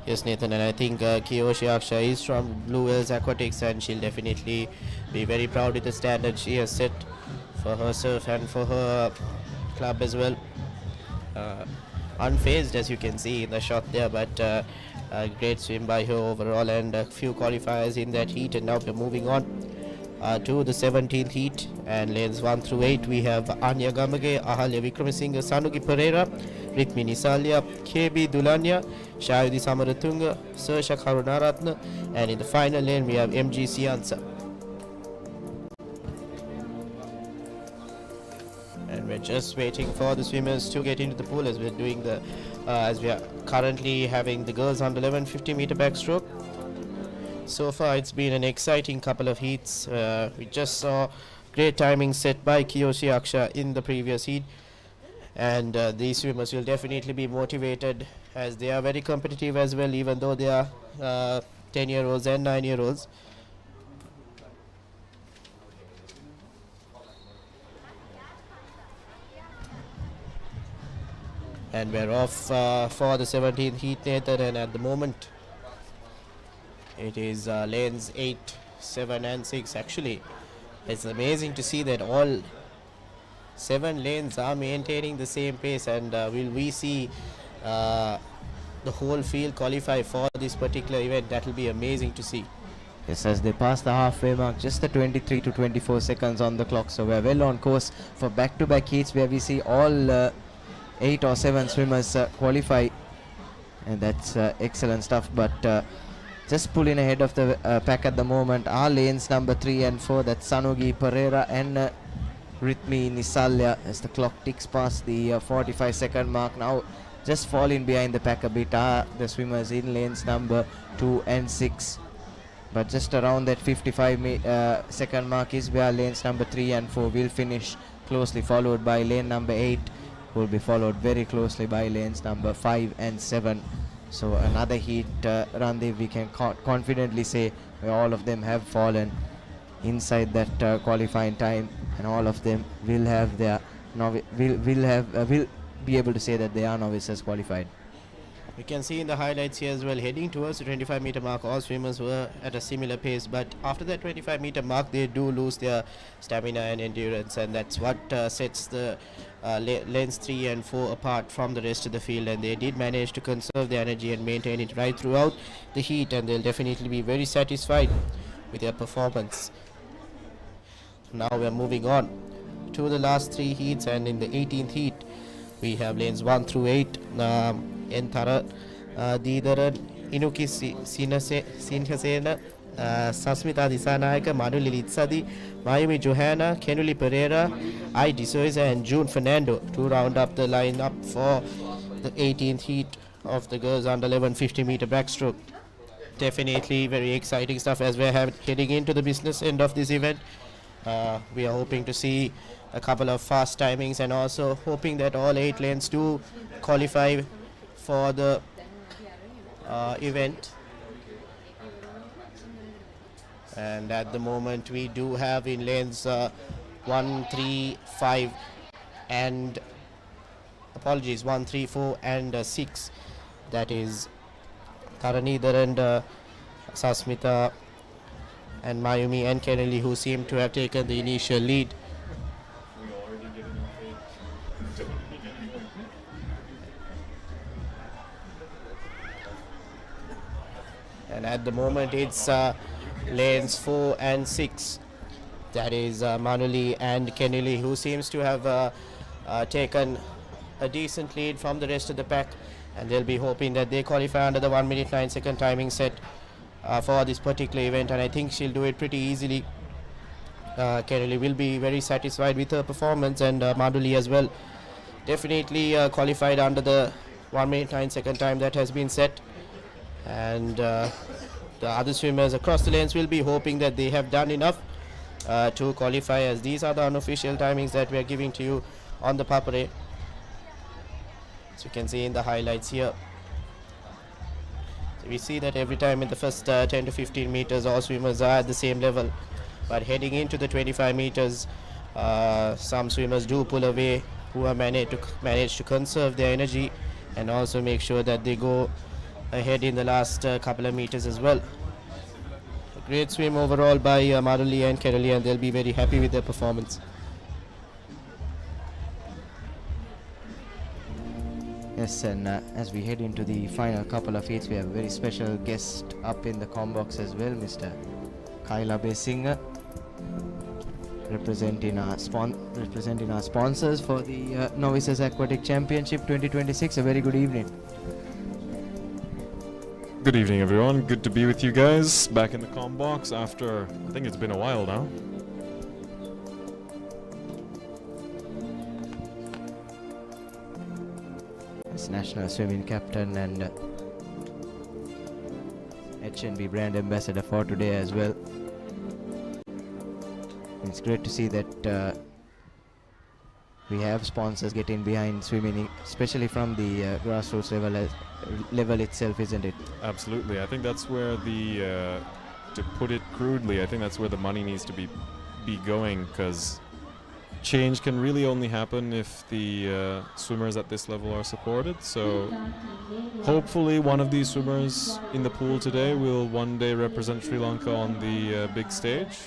Yes, Nathan, and I think Kiyoshi Aksha is from Blue Whales Aquatics, and she'll definitely be very proud with the standard she has set for herself and for her club as well. Unfazed, as you can see in the shot there, but a great swim by her overall, and a few qualifiers in that heat. And now we're moving on to the 17th heat, and lanes 1 through 8 we have Anya Gamage, Ahalya Vikramasinghe, Sanugi Pereira, Rithmi Nisalia, KB Dulanya, Shayudi Samaratunga, Sarsha Karunaratna, and in the final lane we have MG Siansa. And we're just waiting for the swimmers to get into the pool as we're doing the as we are currently having the girls under 11 50 meter backstroke. So far it's been an exciting couple of heats. We just saw great timing set by Kiyoshi Aksha in the previous heat, and these swimmers will definitely be motivated as they are very competitive as well, even though they are 10-year-olds and 9-year-olds. And we're off for the 17th heat, Nathan, and at the moment it is lanes 8, 7 and 6. Actually, it's amazing to see that all 7 lanes are maintaining the same pace, and will we see the whole field qualify for this particular event? That will be amazing to see. Yes, as they pass the halfway mark, just the 23 to 24 seconds on the clock, so we're well on course for back-to-back heats where we see all 8 or 7 swimmers qualify, and that's excellent stuff. But just pulling ahead of the pack at the moment are lanes number 3 and 4, that's Sanugi Pereira and Rithmi Nisalia, as the clock ticks past the 45 second mark. Now just falling behind the pack a bit are the swimmers in lanes number 2 and 6, but just around that 55 second mark is where lanes number 3 and 4 will finish, closely followed by lane number 8, will be followed very closely by lanes number 5 and 7. So another heat, Randev, we can confidently say where all of them have fallen inside that qualifying time, and all of them will have their will be able to say that they are novices qualified. We can see in the highlights here as well, heading towards the 25 meter mark, all swimmers were at a similar pace, but after that 25 meter mark they do lose their stamina and endurance, and that's what sets the lanes 3 and 4 apart from the rest of the field. And they did manage to conserve their energy and maintain it right throughout the heat, and they'll definitely be very satisfied with their performance. Now we're moving on to the last 3 heats, and in the 18th heat We have lanes 1 through 8. Entara Didaran Inuki Sinhasena Sasmita Disanayaka, Manuli Litsadi, Mayumi Johanna, Kenuli Pereira, I. D'Souza and June Fernando to round up the lineup for the 18th heat of the girls under 11 50-meter backstroke. Definitely very exciting stuff as we're heading into the business end of this event. We are hoping to see a couple of fast timings and also hoping that all 8 lanes do qualify for the event. And at the moment we do have in lanes 1, 3, 5 and 1, 3, 4 and 6. That is Taranidhar and Sasmita and Mayumi and Kennelly, who seem to have taken the initial lead. And at the moment it's lanes 4 and 6. That is Manuli and Kennelly, who seems to have taken a decent lead from the rest of the pack, and they'll be hoping that they qualify under the 1 minute 9 second timing set for this particular event, and I think she'll do it pretty easily. Kennelly will be very satisfied with her performance, and Madhuli as well. Definitely qualified under the 1 minute 9 second time that has been set, and the other swimmers across the lanes will be hoping that they have done enough to qualify, as these are the unofficial timings that we are giving to you on the Papare. So you can see in the highlights here. So we see that every time in the first 10 to 15 meters all swimmers are at the same level, but heading into the 25 meters some swimmers do pull away, who are managed to conserve their energy and also make sure that they go ahead in the last couple of meters as well. A great swim overall by Madhuli and Kerali, and they'll be very happy with their performance. Yes, and as we head into the final couple of heats, we have a very special guest up in the comm box as well, Mr. Kaila Besinger, representing our sponsors for the Novices Aquatic Championship 2026. A very good evening. Good evening, everyone. Good to be with you guys back in the comm box after, I think it's been a while now. National swimming captain and HNB brand ambassador for today as well. It's great to see that we have sponsors getting behind swimming, especially from the grassroots level itself, isn't it? Absolutely. I think that's where the, to put it crudely, I think that's where the money needs to be going, because change can really only happen if the swimmers at this level are supported. So hopefully one of these swimmers in the pool today will one day represent Sri Lanka on the big stage,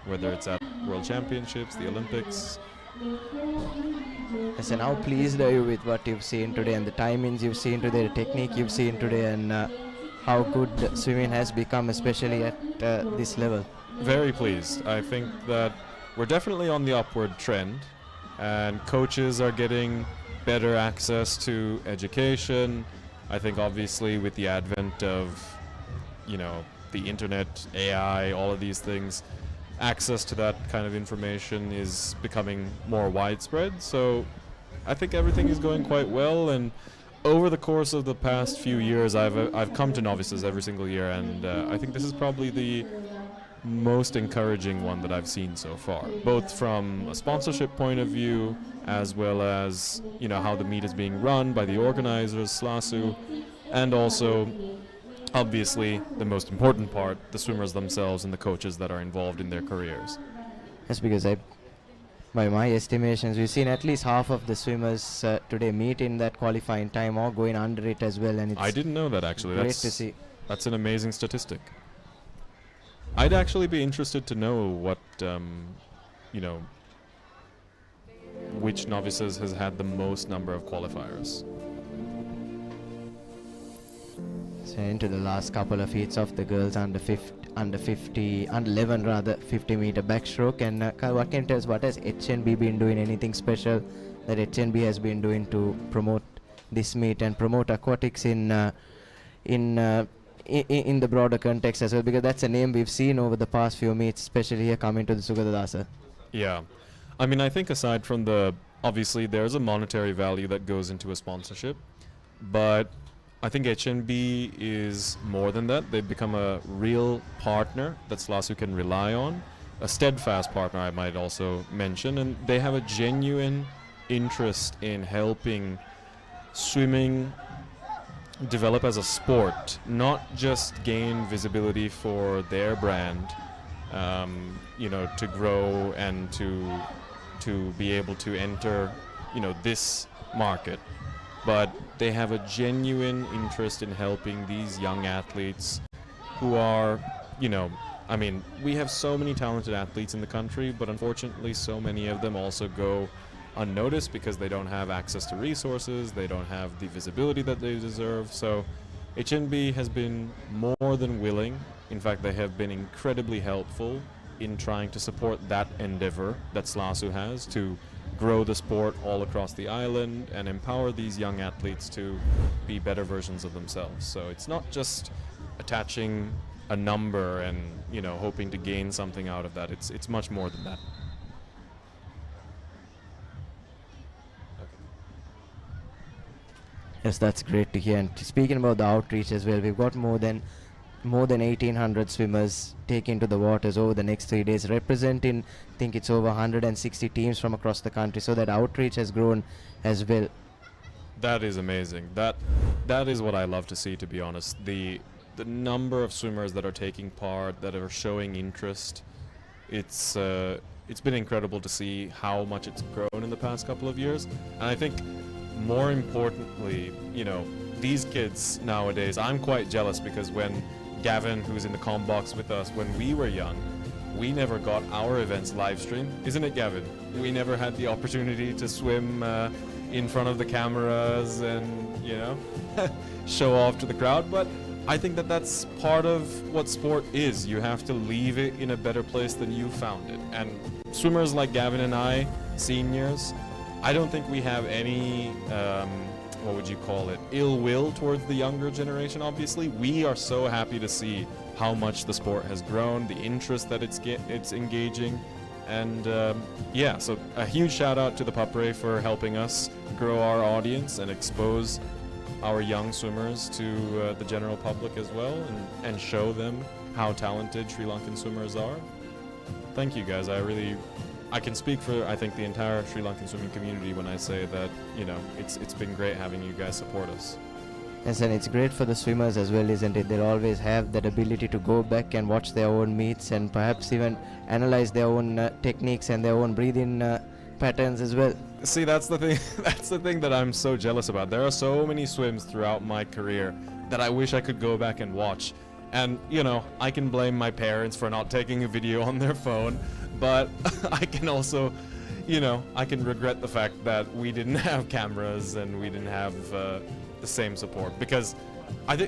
whether it's at World Championships, the Olympics. Yes, and how pleased are you with what you've seen today and the timings you've seen today, the technique you've seen today, and how good swimming has become, especially at this level? Very pleased. I think that we're definitely on the upward trend, and coaches are getting better access to education. I think obviously with the advent of, you know, the internet, AI, all of these things, access to that kind of information is becoming more widespread. So I think everything is going quite well, and over the course of the past few years I've come to Novices every single year, and I think this is probably the most encouraging one that I've seen so far, both from a sponsorship point of view as well as, you know, how the meet is being run by the organizers, SLASU, and also obviously the most important part, the swimmers themselves and the coaches that are involved in their careers. Yes, because by my estimations, we've seen at least half of the swimmers today meet in that qualifying time or going under it as well, and it's I didn't know that actually. Great to see. That's an amazing statistic. I'd actually be interested to know what, you know, which Novices has had the most number of qualifiers. So into the last couple of heats of the girls under 11 rather, 50 meter backstroke. And Kyle, what can you tell us, what has HNB been doing? Anything special that HNB has been doing to promote this meet and promote aquatics in the broader context as well? Because that's a name we've seen over the past few meets, especially here coming to the Sugathadasa. Yeah. I mean, I think aside from obviously there's a monetary value that goes into a sponsorship, but I think HNB is more than that. They've become a real partner that SLASU can rely on, a steadfast partner I might also mention, and they have a genuine interest in helping swimming develop as a sport, not just gain visibility for their brand, to grow and to be able to enter, this market. But they have a genuine interest in helping these young athletes who are, we have so many talented athletes in the country, but unfortunately so many of them also go unnoticed because they don't have access to resources, they don't have the visibility that they deserve. So HNB has been more than willing, in fact they have been incredibly helpful in trying to support that endeavor that SLASU has to grow the sport all across the island and empower these young athletes to be better versions of themselves. So it's not just attaching a number and hoping to gain something out of that. It's much more than that. Yes, that's great to hear. And speaking about the outreach as well, we've got more than 1,800 swimmers taken to the waters over the next 3 days, representing, I think it's over 160 teams from across the country. So that outreach has grown as well. That is amazing. That is what I love to see, to be honest. The number of swimmers that are taking part, that are showing interest, it's been incredible to see how much it's grown in the past couple of years. And I think more importantly, these kids nowadays, I'm quite jealous because when Gavin, who's in the comm box with us, when we were young, we never got our events live streamed. Isn't it, Gavin? We never had the opportunity to swim in front of the cameras and, show off to the crowd. But I think that that's part of what sport is. You have to leave it in a better place than you found it. And swimmers like Gavin and I, seniors, I don't think we have any, what would you call it, ill will towards the younger generation, obviously. We are so happy to see how much the sport has grown, the interest that it's engaging. And so a huge shout out to the Papare for helping us grow our audience and expose our young swimmers to the general public as well, and show them how talented Sri Lankan swimmers are. Thank you guys. I can speak for, I think, the entire Sri Lankan swimming community when I say that, it's been great having you guys support us. Yes, and it's great for the swimmers as well, isn't it? They'll always have that ability to go back and watch their own meets and perhaps even analyze their own techniques and their own breathing patterns as well. See, that's the thing. That's the thing that I'm so jealous about. There are so many swims throughout my career that I wish I could go back and watch. And, I can blame my parents for not taking a video on their phone, but I can also, I can regret the fact that we didn't have cameras and we didn't have the same support. Because as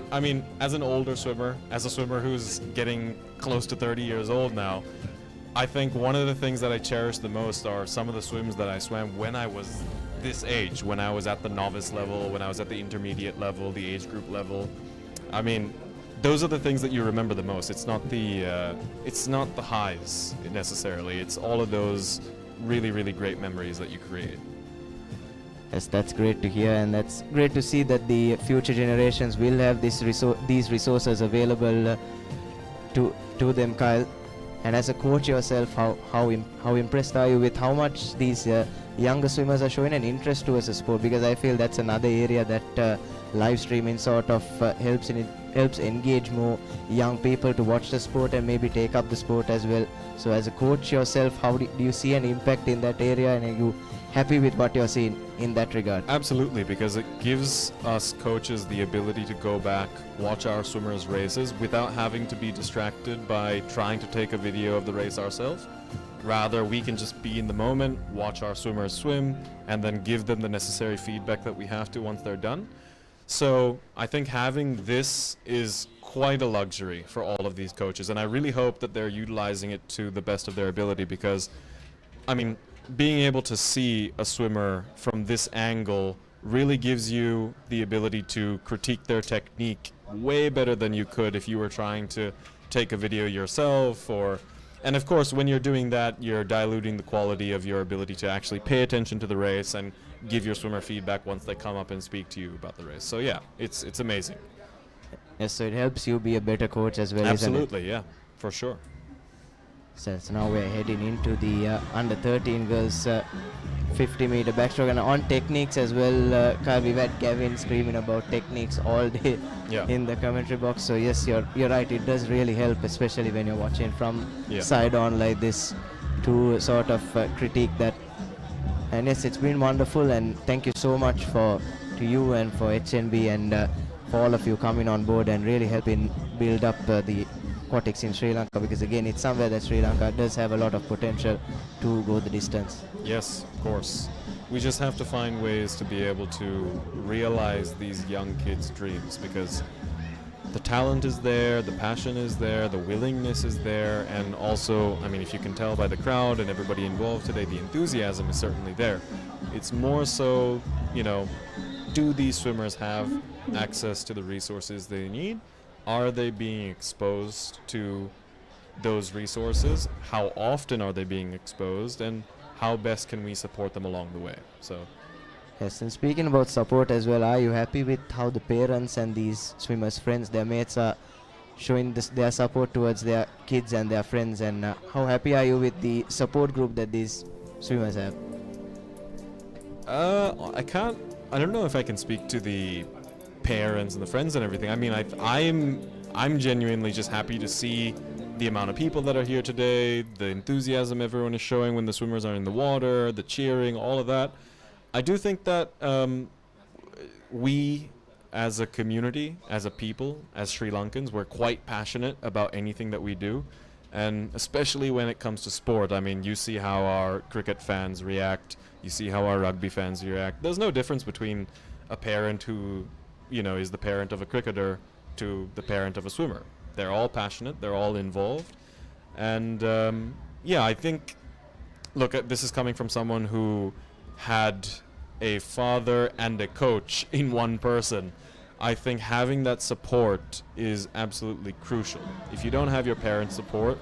an older swimmer, as a swimmer who's getting close to 30 years old now, I think one of the things that I cherish the most are some of the swims that I swam when I was this age, when I was at the novice level, when I was at the intermediate level, the age group level. Those are the things that you remember the most. It's not the highs necessarily. It's all of those really, really great memories that you create. Yes, that's great to hear, and that's great to see that the future generations will have these resources available to them, Kyle. And as a coach yourself, how impressed are you with how much these younger swimmers are showing an interest towards the sport? Because I feel that's another area that live streaming sort of helps engage more young people to watch the sport and maybe take up the sport as well. So as a coach yourself, how do you see an impact in that area, and are you happy with what you're seeing in that regard? Absolutely, because it gives us coaches the ability to go back, watch our swimmers' races without having to be distracted by trying to take a video of the race ourselves. Rather, we can just be in the moment, watch our swimmers swim, and then give them the necessary feedback that we have to once they're done. So I think having this is quite a luxury for all of these coaches, and I really hope that they're utilizing it to the best of their ability, because, I mean, being able to see a swimmer from this angle really gives you the ability to critique their technique way better than you could if you were trying to take a video yourself. And of course, when you're doing that, you're diluting the quality of your ability to actually pay attention to the race and give your swimmer feedback once they come up and speak to you about the race. So yeah, it's amazing. Yes, so it helps you be a better coach as well. Absolutely, yeah, for sure. So now we're heading into the under 13 girls 50 meter backstroke, and on techniques as well. Kyle, we've had Gavin screaming about techniques all day in the commentary box. So yes, you're right. It does really help, especially when you're watching from side on like this, to sort of critique that. And yes, it's been wonderful, and thank you so much to you and for HNB and for all of you coming on board and really helping build up the aquatics in Sri Lanka, because again, it's somewhere that Sri Lanka does have a lot of potential to go the distance. Yes, of course. We just have to find ways to be able to realize these young kids' dreams, because the talent is there, the passion is there, the willingness is there, and also, I mean, if you can tell by the crowd and everybody involved today, the enthusiasm is certainly there. It's more so, you know, do these swimmers have access to the resources they need? Are they being exposed to those resources? How often are they being exposed? And how best can we support them along the way? So. Yes, and speaking about support as well, are you happy with how the parents and these swimmers' friends, their mates, are showing their support towards their kids and their friends? And how happy are you with the support group that these swimmers have? I don't know if I can speak to the parents and the friends and everything. I mean, I'm genuinely just happy to see the amount of people that are here today, the enthusiasm everyone is showing when the swimmers are in the water, the cheering, all of that. I do think that we, as a community, as a people, as Sri Lankans, we're quite passionate about anything that we do, and especially when it comes to sport. I mean, you see how our cricket fans react, you see how our rugby fans react. There's no difference between a parent who, you know, is the parent of a cricketer to the parent of a swimmer. They're all passionate, they're all involved, and yeah, I think, look, this is coming from someone who had a father and a coach in one person. I think having that support is absolutely crucial. If you don't have your parents' support,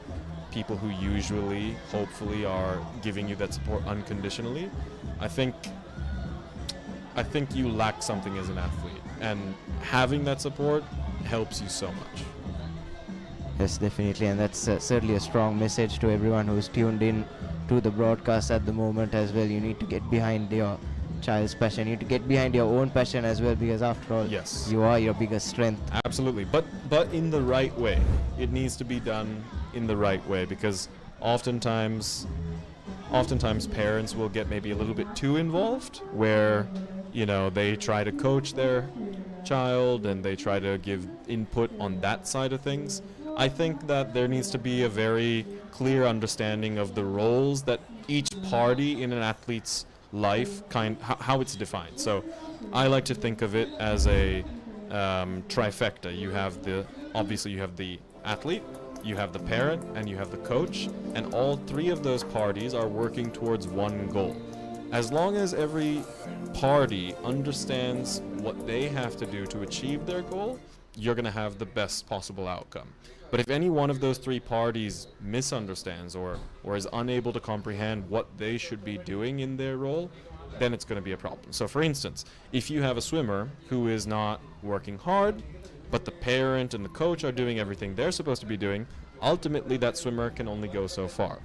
people who usually, hopefully, are giving you that support unconditionally, I think you lack something as an athlete, and having that support helps you so much. Yes, definitely, and that's certainly a strong message to everyone who's tuned in to the broadcast at the moment as well. You need to get behind your child's passion. You need to get behind your own passion as well, because after all, you are your biggest strength. Absolutely, but in the right way. It needs to be done in the right way, because oftentimes parents will get maybe a little bit too involved, where, you know, they try to coach their child and they try to give input on that side of things. I think that there needs to be a very clear understanding of the roles that each party in an athlete's life, how it's defined. So I like to think of it as a trifecta. Obviously you have the athlete, you have the parent, and you have the coach, and all three of those parties are working towards one goal. As long as every party understands what they have to do to achieve their goal, you're going to have the best possible outcome. But if any one of those three parties misunderstands or is unable to comprehend what they should be doing in their role, then it's going to be a problem. So for instance, if you have a swimmer who is not working hard, but the parent and the coach are doing everything they're supposed to be doing, ultimately that swimmer can only go so far.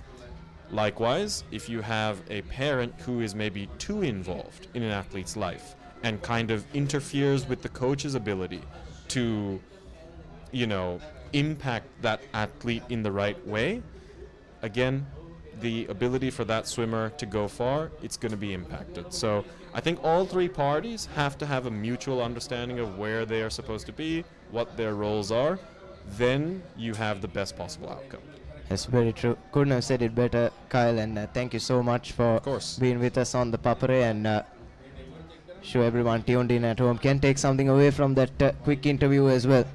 Likewise, if you have a parent who is maybe too involved in an athlete's life and kind of interferes with the coach's ability to, you know, impact that athlete in the right way, again, the ability for that swimmer to go far, it's going to be impacted. So I think all three parties have to have a mutual understanding of where they are supposed to be, what their roles are. Then you have the best possible outcome. That's very true. Couldn't have said it better, Kyle, and thank you so much for being with us on the Papare and sure everyone tuned in at home can take something away from that quick interview as well.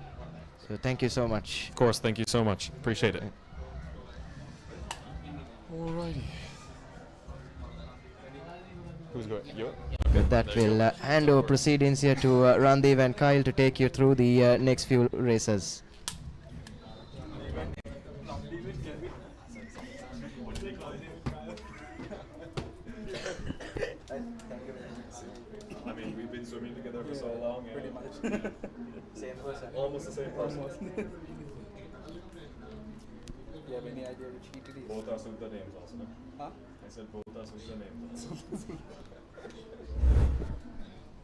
So thank you so much. Of course, thank you so much. Appreciate it. Alrighty. Who's going? You? With that, we'll hand over proceedings here to Randeep and Kyle to take you through the next few races. I mean, we've been swimming together for so long. Pretty much. Same person. Almost the same person. Do you have any idea which heat it is? Both are Sudha names also, no? Huh? I said both are Sudha names.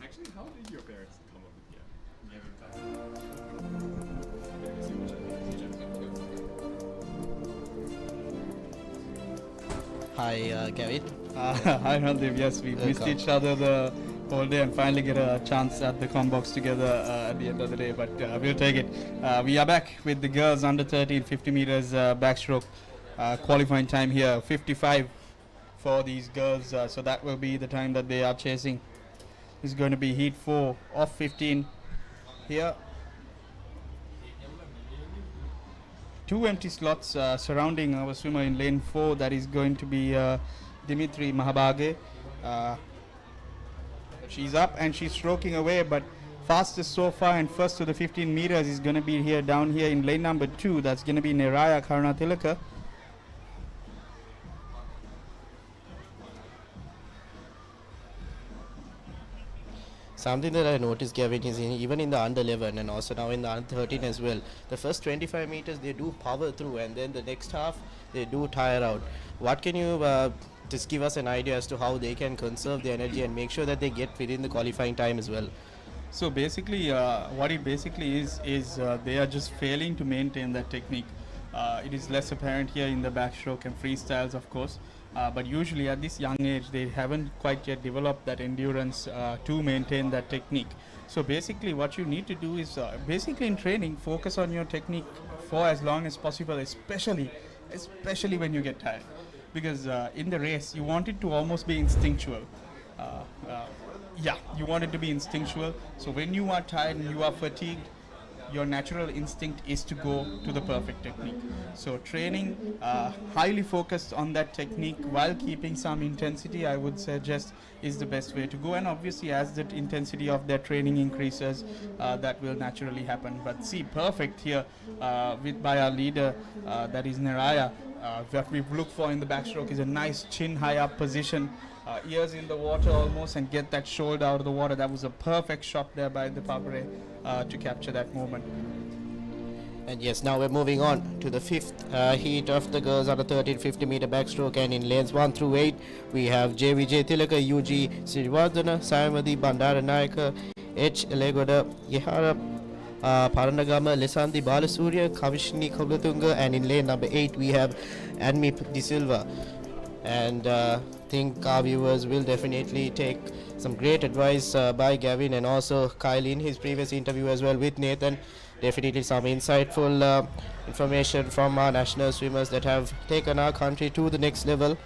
Actually, how did your parents come up with Hi, Gavin. Hi Randeep, yes, we missed each other the whole day and finally get a chance at the combox together at the end of the day, but we'll take it. We are back with the girls under 13 50 meters backstroke qualifying time here, 55 for these girls, so that will be the time that they are chasing. This is going to be heat 4 of 15 here. 2 empty slots surrounding our swimmer in lane 4, that is going to be Dimitri Mahabage. She's up and she's stroking away, but fastest so far and first to the 15 meters is going to be here down here in lane number 2. That's going to be Neraya Karunatilaka. Something that I noticed, Gavin, is even in the under 11 and also now in the under 13 as well, the first 25 meters they do power through and then the next half they do tire out. What can you just give us an idea as to how they can conserve their energy and make sure that they get within the qualifying time as well? So basically what it basically is they are just failing to maintain that technique. It is less apparent here in the backstroke and freestyles, of course. But usually at this young age they haven't quite yet developed that endurance to maintain that technique. So basically what you need to do is basically in training focus on your technique for as long as possible, especially when you get tired, because in the race you want it to almost be instinctual. You want it to be instinctual. So when you are tired and you are fatigued, your natural instinct is to go to the perfect technique. So training highly focused on that technique while keeping some intensity, I would suggest, is the best way to go. And obviously as the intensity of their training increases, that will naturally happen. But see, perfect here by our leader, that is Neraya. What we look for in the backstroke is a nice chin high up position, ears in the water almost, and get that shoulder out of the water. That was a perfect shot there by the Papare to capture that moment. And yes, now we're moving on to the fifth heat of the girls under 13 50 meter backstroke, and in lanes 1 through 8 we have JVJ Tilaka, UG Sirivardhana, Sayamadi Bandaranayaka, H. Legoda Yehara, Paranagama, Lesandi Balasurya, Kavishni Koblatunga, and in lane number 8 we have Anmi De Silva. And think our viewers will definitely take some great advice by Gavin and also Kyle in his previous interview as well with Nathan. Definitely some insightful information from our national swimmers that have taken our country to the next level.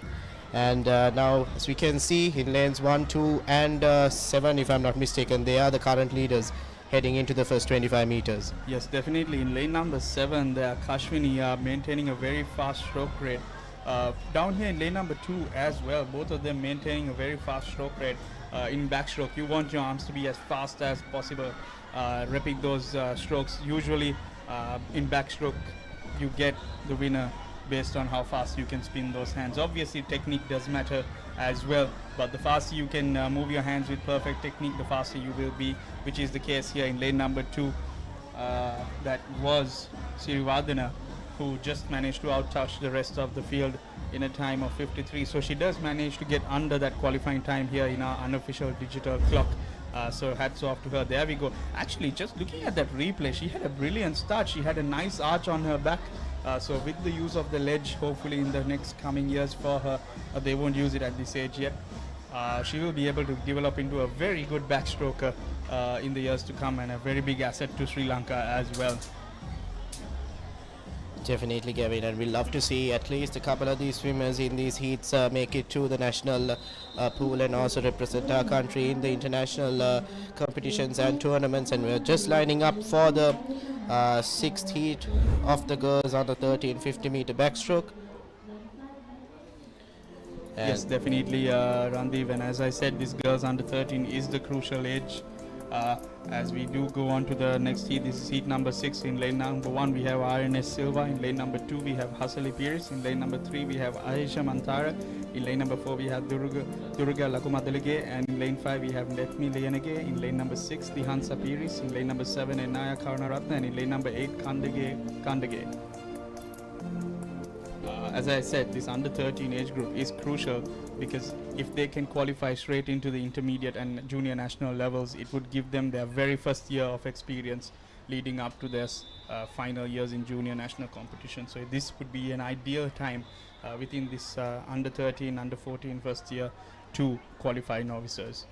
And now, as we can see, in lanes 1, 2 and 7, if I'm not mistaken, they are the current leaders heading into the first 25 meters. Yes, definitely. In lane number 7, the Kashmini are maintaining a very fast stroke rate. Down here in lane number 2 as well, both of them maintaining a very fast stroke rate. In backstroke, you want your arms to be as fast as possible, repeat those strokes. Usually in backstroke you get the winner based on how fast you can spin those hands. Obviously technique does matter as well, but the faster you can move your hands with perfect technique, the faster you will be, which is the case here in lane number 2. That was Sirivardhana, who just managed to outtouch the rest of the field in a time of 53. So she does manage to get under that qualifying time here in our unofficial digital clock. So hats off to her. There we go. Actually, just looking at that replay, she had a brilliant start. She had a nice arch on her back. So with the use of the ledge, hopefully in the next coming years for her, they won't use it at this age yet. She will be able to develop into a very good backstroker in the years to come, and a very big asset to Sri Lanka as well. Definitely, Gavin, and we'd love to see at least a couple of these swimmers in these heats make it to the national pool and also represent our country in the international competitions and tournaments. And we're just lining up for the sixth heat of the girls on the 1350 meter backstroke. Yes, definitely, Randeep. And as I said, this girls under 13 is the crucial age. As we do go on to the next heat, this is heat number 6. In lane number 1 we have RNS Silva, in lane number 2 we have Hasali Pierce, in lane number 3 we have Aisha Mantara, in lane number 4 we have Durga Lakumadalage, and in lane 5 we have Letmi Leyanage, in lane number 6 Dihansa Pierce, in lane number 7 Enaya Karnaratna, and in lane number 8 Kandage. As I said, this under 13 age group is crucial because if they can qualify straight into the intermediate and junior national levels, it would give them their very first year of experience leading up to their final years in junior national competition. So this would be an ideal time within this under 13, under 14 first year to qualify novices.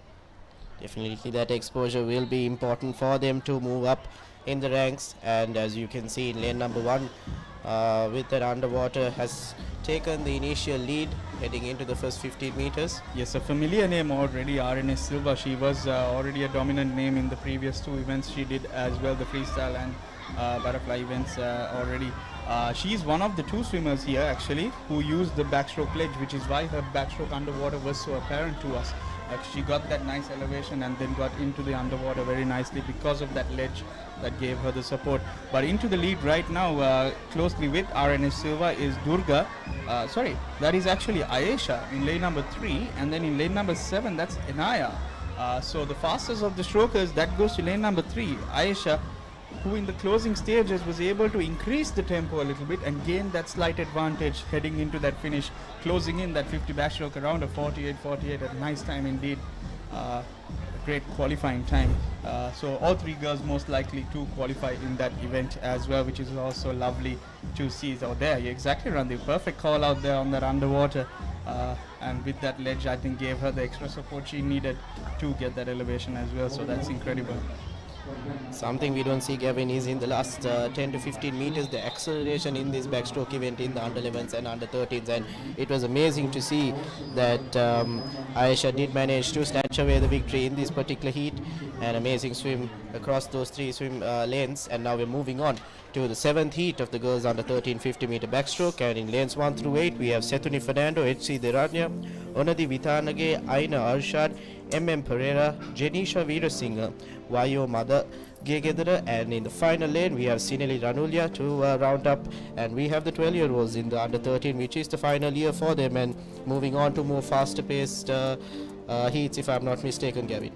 Definitely that exposure will be important for them to move up in the ranks, and as you can see in lane number 1 with that underwater has taken the initial lead heading into the first 15 meters. Yes, a familiar name already, RNS Silva. She was already a dominant name in the previous 2 events. She did as well the freestyle and butterfly events already. She is one of the 2 swimmers here actually who used the backstroke ledge, which is why her backstroke underwater was so apparent to us. She got that nice elevation and then got into the underwater very nicely because of that ledge that gave her the support. But into the lead right now, closely with RNS Silva, is Durga. That is actually Ayesha in lane number 3, and then in lane number 7 that's Enaya. So the fastest of the strokers, that goes to lane number 3, Ayesha, who in the closing stages was able to increase the tempo a little bit and gain that slight advantage heading into that finish, closing in that 50 backstroke around a 48, a nice time indeed. Great qualifying time. So all 3 girls most likely to qualify in that event as well, which is also lovely to see. So there, you're exactly right. The perfect call out there on that underwater, and with that ledge I think gave her the extra support she needed to get that elevation as well. So that's incredible. Something we don't see, Gavin, is in the last 10 to 15 meters the acceleration in this backstroke event in the under 11s and under 13s, and it was amazing to see that Ayesha did manage to snatch away the victory in this particular heat. An amazing swim across those 3 swim lanes, and now we're moving on to the 7th heat of the girls under 13 50 meter backstroke, and in lanes 1 through 8 we have Sethuni Fernando, HC Deranya, Onadi Vitanage, Aina Arshad, MM Pereira, Jenisha Veerasinghe, Vayo Mother Gegedera, and in the final lane we have Sineli Ranulia to round up, and we have the 12-year-olds in the under 13, which is the final year for them, and moving on to more faster paced heats, if I'm not mistaken, Gavin.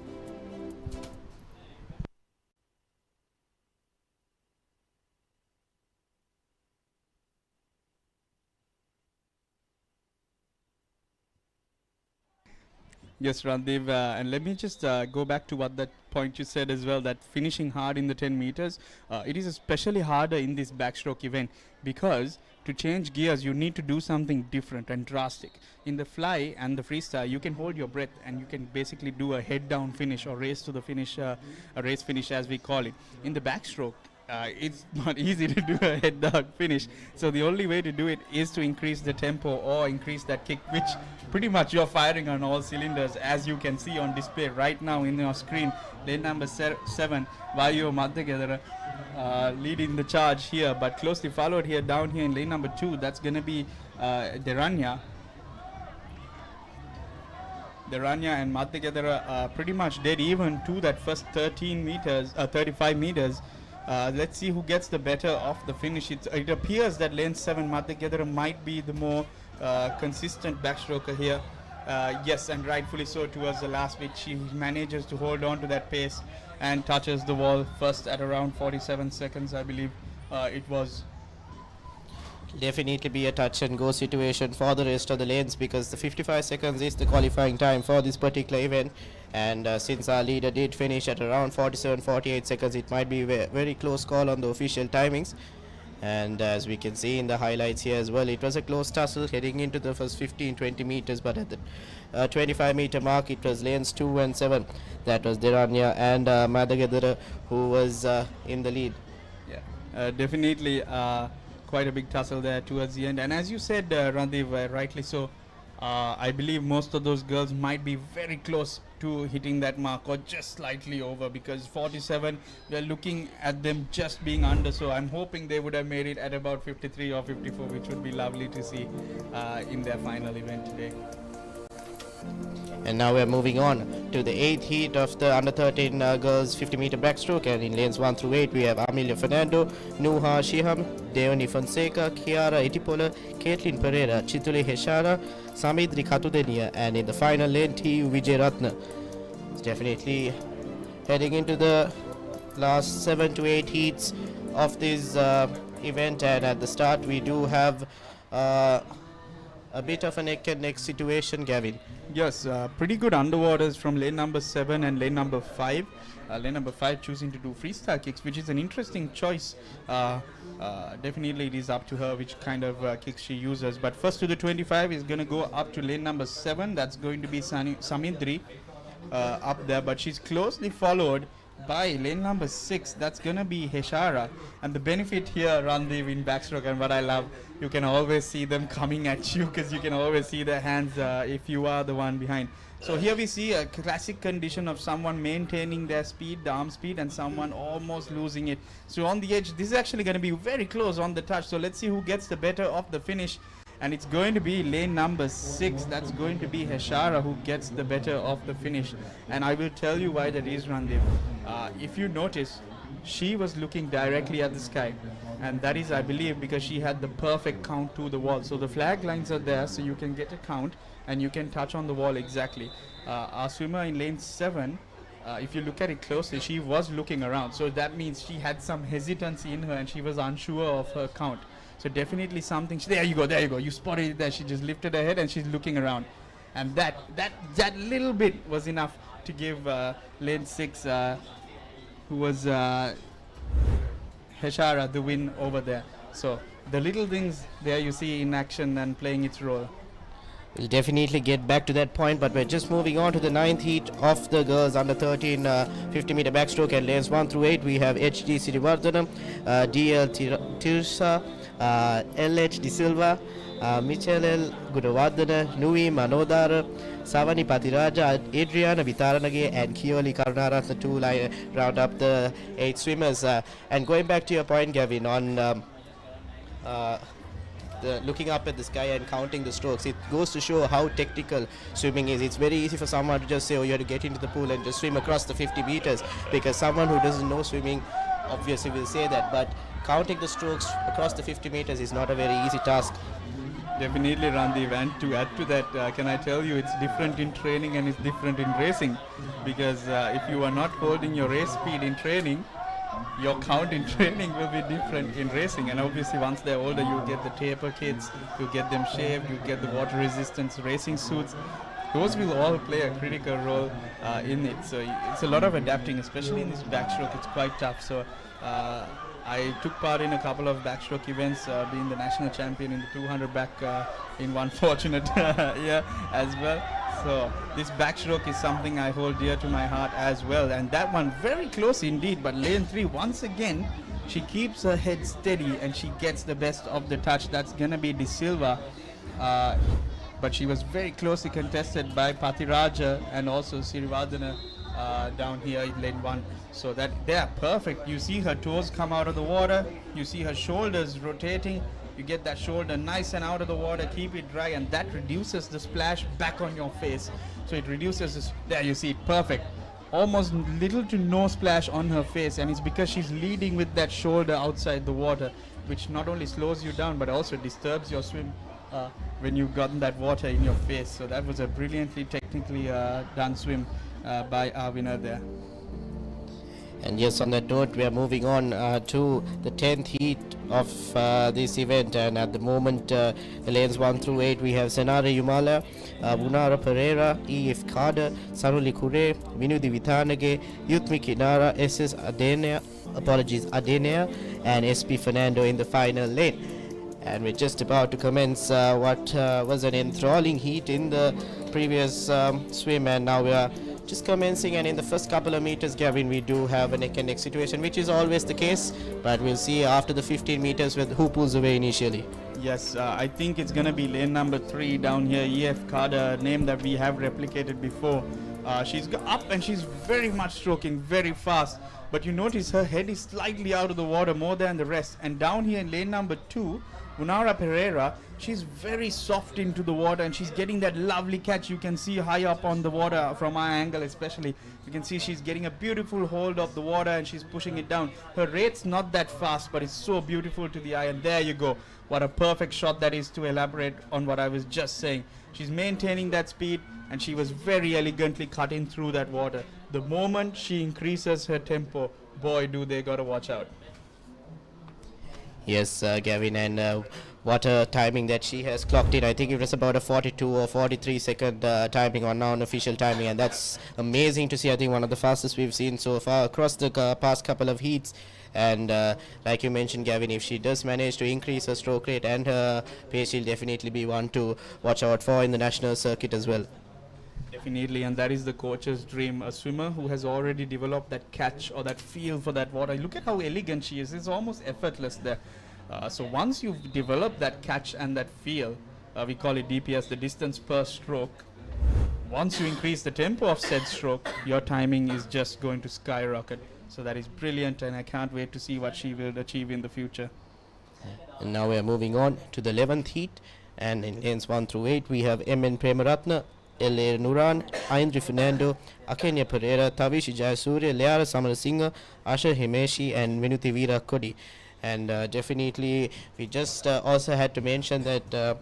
Yes, Randeep, and let me just go back to what that point you said as well, that finishing hard in the 10 meters, it is especially harder in this backstroke event because to change gears you need to do something different and drastic. In the fly and the freestyle you can hold your breath and you can basically do a head down finish or race to the finish, a race finish as we call it. In the backstroke, it's not easy to do a head down finish, so the only way to do it is to increase the tempo or increase that kick, which pretty much you're firing on all cylinders, as you can see on display right now in your screen. Lane number 7 Vayo Madhyagadara leading the charge here, but closely followed here down here in lane number 2, that's gonna be Deranya and Madhyagadara pretty much dead even to that first 35 meters. Let's see who gets the better of the finish. It appears that lane 7 Madhyagadara might be the more consistent backstroker here. Yes, and rightfully so towards the last bit. She manages to hold on to that pace and touches the wall first at around 47 seconds, I believe it was. Definitely be a touch and go situation for the rest of the lanes, because the 55 seconds is the qualifying time for this particular event, and since our leader did finish at around 47-48 seconds, it might be a very close call on the official timings. And as we can see in the highlights here as well, it was a close tussle heading into the first 15-20 meters, but at the 25 meter mark it was lanes 2 and 7, that was Deranya and Madhyagadara who was in the lead. Yeah, definitely quite a big tussle there towards the end. And as you said, Randeep, rightly so, I believe most of those girls might be very close to hitting that mark or just slightly over, because 47, we are looking at them just being under. So I'm hoping they would have made it at about 53 or 54, which would be lovely to see in their final event today. And now we're moving on to the 8th heat of the under 13 girls 50 meter backstroke, and in lanes 1 through 8 we have Amelia Fernando, Nuha Shiham, Deoni Fonseca, Kiara Etipola, Caitlin Pereira, Chitule Heshara, Samidri Katudenia, and in the final lane T.U. Vijayaratna. It's definitely heading into the last 7 to 8 heats of this event, and at the start we do have a bit of a neck and neck situation, Gavin. Yes, pretty good underwaters from lane number 7 and lane number 5. Lane number 5 choosing to do freestyle kicks, which is an interesting choice. Definitely it is up to her which kind of kicks she uses. But first to the 25 is going to go up to lane number 7. That's going to be Samindri up there, but she's closely followed by lane number 6. That's gonna be Heshara, and the benefit here, Randeep, in backstroke, and what I love, you can always see them coming at you because you can always see their hands if you are the one behind. So here we see a classic condition of someone maintaining their speed, the arm speed, and someone almost losing it. So on the edge, this is actually going to be very close on the touch. So let's see who gets the better of the finish. And it's going to be lane number 6. That's going to be Heshara who gets the better of the finish. And I will tell you why that is, Randeep. If you notice, she was looking directly at the sky. And that is, I believe, because she had the perfect count to the wall. So the flag lines are there, so you can get a count and you can touch on the wall exactly. Our swimmer in lane 7, if you look at it closely, she was looking around. So that means she had some hesitancy in her and she was unsure of her count. So definitely something. There you go. You spotted it there. She just lifted her head and she's looking around, and that little bit was enough to give lane 6, who was Heshara, the win over there. So the little things there you see in action and playing its role. We'll definitely get back to that point, but we're just moving on to the 9th heat of the girls under 13 50 meter backstroke, and lanes 1 through 8 we have HG Sirivardhanam, DL Tirsa, LH De Silva, Michelle L. Gudavardhana, Nui Manodara, Savani Patiraja, Adriana Vitaranage, and Kioli Karunaratna to round up the 8 swimmers. And going back to your point, Gavin, on looking up at the sky and counting the strokes, it goes to show how technical swimming is. It's very easy for someone to just say, oh, you have to get into the pool and just swim across the 50 meters, because someone who doesn't know swimming obviously will say that, but counting the strokes across the 50 meters is not a very easy task. Definitely, Randeep, and to add to that, can I tell you, it's different in training and it's different in racing, because if you are not holding your race speed in training, your count in training will be different in racing. And obviously once they're older, you get the taper kits, you get them shaved, you get the water resistance racing suits. Those will all play a critical role in it. So it's a lot of adapting, especially in this backstroke. It's quite tough. So I took part in a couple of backstroke events, being the national champion in the 200 back in one fortunate year as well. So this backstroke is something I hold dear to my heart as well. And that one very close indeed. But lane 3, once again, she keeps her head steady and she gets the best of the touch. That's going to be De Silva. But she was very closely contested by Patiraja and also Sirivardhana down here in lane 1. So that they are perfect. You see her toes come out of the water. You see her shoulders rotating. You get that shoulder nice and out of the water, keep it dry, and that reduces the splash back on your face. So it reduces this. There you see it, perfect. Almost little to no splash on her face, and it's because she's leading with that shoulder outside the water, which not only slows you down but also disturbs your swim when you've gotten that water in your face. So that was a brilliantly technically done swim by our winner there. And yes, on that note, we are moving on to the 10th heat of this event, and at the moment, lanes 1 through 8, we have Senara Yumala, Bunara Pereira, E.F. Carter, Saruli Kure, Vinudi Vithanage, Yutmi Kinara, S.S. Adenea, and S.P. Fernando in the final lane. And we're just about to commence what was an enthralling heat in the previous swim, and now we are just commencing, and in the first couple of meters, Gavin, we do have a neck and neck situation, which is always the case, but we'll see after the 15 meters with who pulls away initially. Yes, I think it's going to be lane number 3 down here, EF Carter, name that we have replicated before. She's up and she's very much stroking very fast, but you notice her head is slightly out of the water more than the rest. And down here in lane number 2, Unara Pereira, she's very soft into the water and she's getting that lovely catch. You can see high up on the water from our angle especially. You can see she's getting a beautiful hold of the water and she's pushing it down. Her rate's not that fast, but it's so beautiful to the eye. And there you go. What a perfect shot that is to elaborate on what I was just saying. She's maintaining that speed and she was very elegantly cutting through that water. The moment she increases her tempo, boy, do they got to watch out. Yes, Gavin, and what a timing that she has clocked in. I think it was about a 42 or 43 second timing on non-official timing, and that's amazing to see. I think one of the fastest we've seen so far across the past couple of heats. And like you mentioned, Gavin, if she does manage to increase her stroke rate and her pace, she'll definitely be one to watch out for in the national circuit as well. Definitely, and that is the coach's dream. A swimmer who has already developed that catch or that feel for that water. Look at how elegant she is. It's almost effortless there. So once you've developed that catch and that feel, we call it DPS, the distance per stroke. Once you increase the tempo of said stroke, your timing is just going to skyrocket. So that is brilliant, and I can't wait to see what she will achieve in the future. And now we are moving on to the 11th heat, and in lanes 1 through 8 we have MN Premaratna, L.A. Nuran, Aindri Fernando, Akenya Pereira, Tavish Jayasuriya, Leara Samarasinghe, Asha Himeshi and Vinuti Veera Kodi. And definitely we just also had to mention that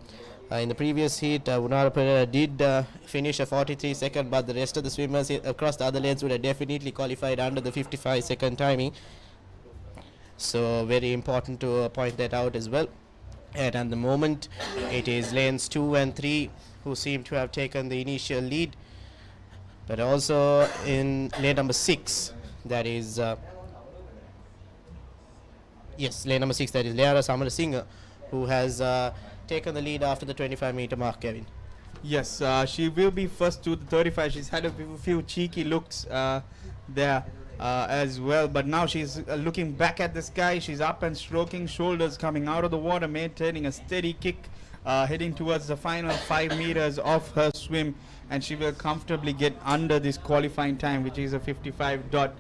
in the previous heat, Unara Pereira did finish a 43 second, but the rest of the swimmers across the other lanes would have definitely qualified under the 55 second timing. So very important to point that out as well. And at the moment, it is lanes 2 and 3 who seem to have taken the initial lead. But also in lane number 6, that is, lane number 6, that is Leara Samarasinghe, who has taken the lead after the 25 meter mark, Kevin. Yes, she will be first to the 35. She's had a few cheeky looks there as well, but now she's looking back at the sky. She's up and stroking, shoulders coming out of the water, maintaining a steady kick, heading towards the final 5 meters of her swim, and she will comfortably get under this qualifying time, which is a 55 dot.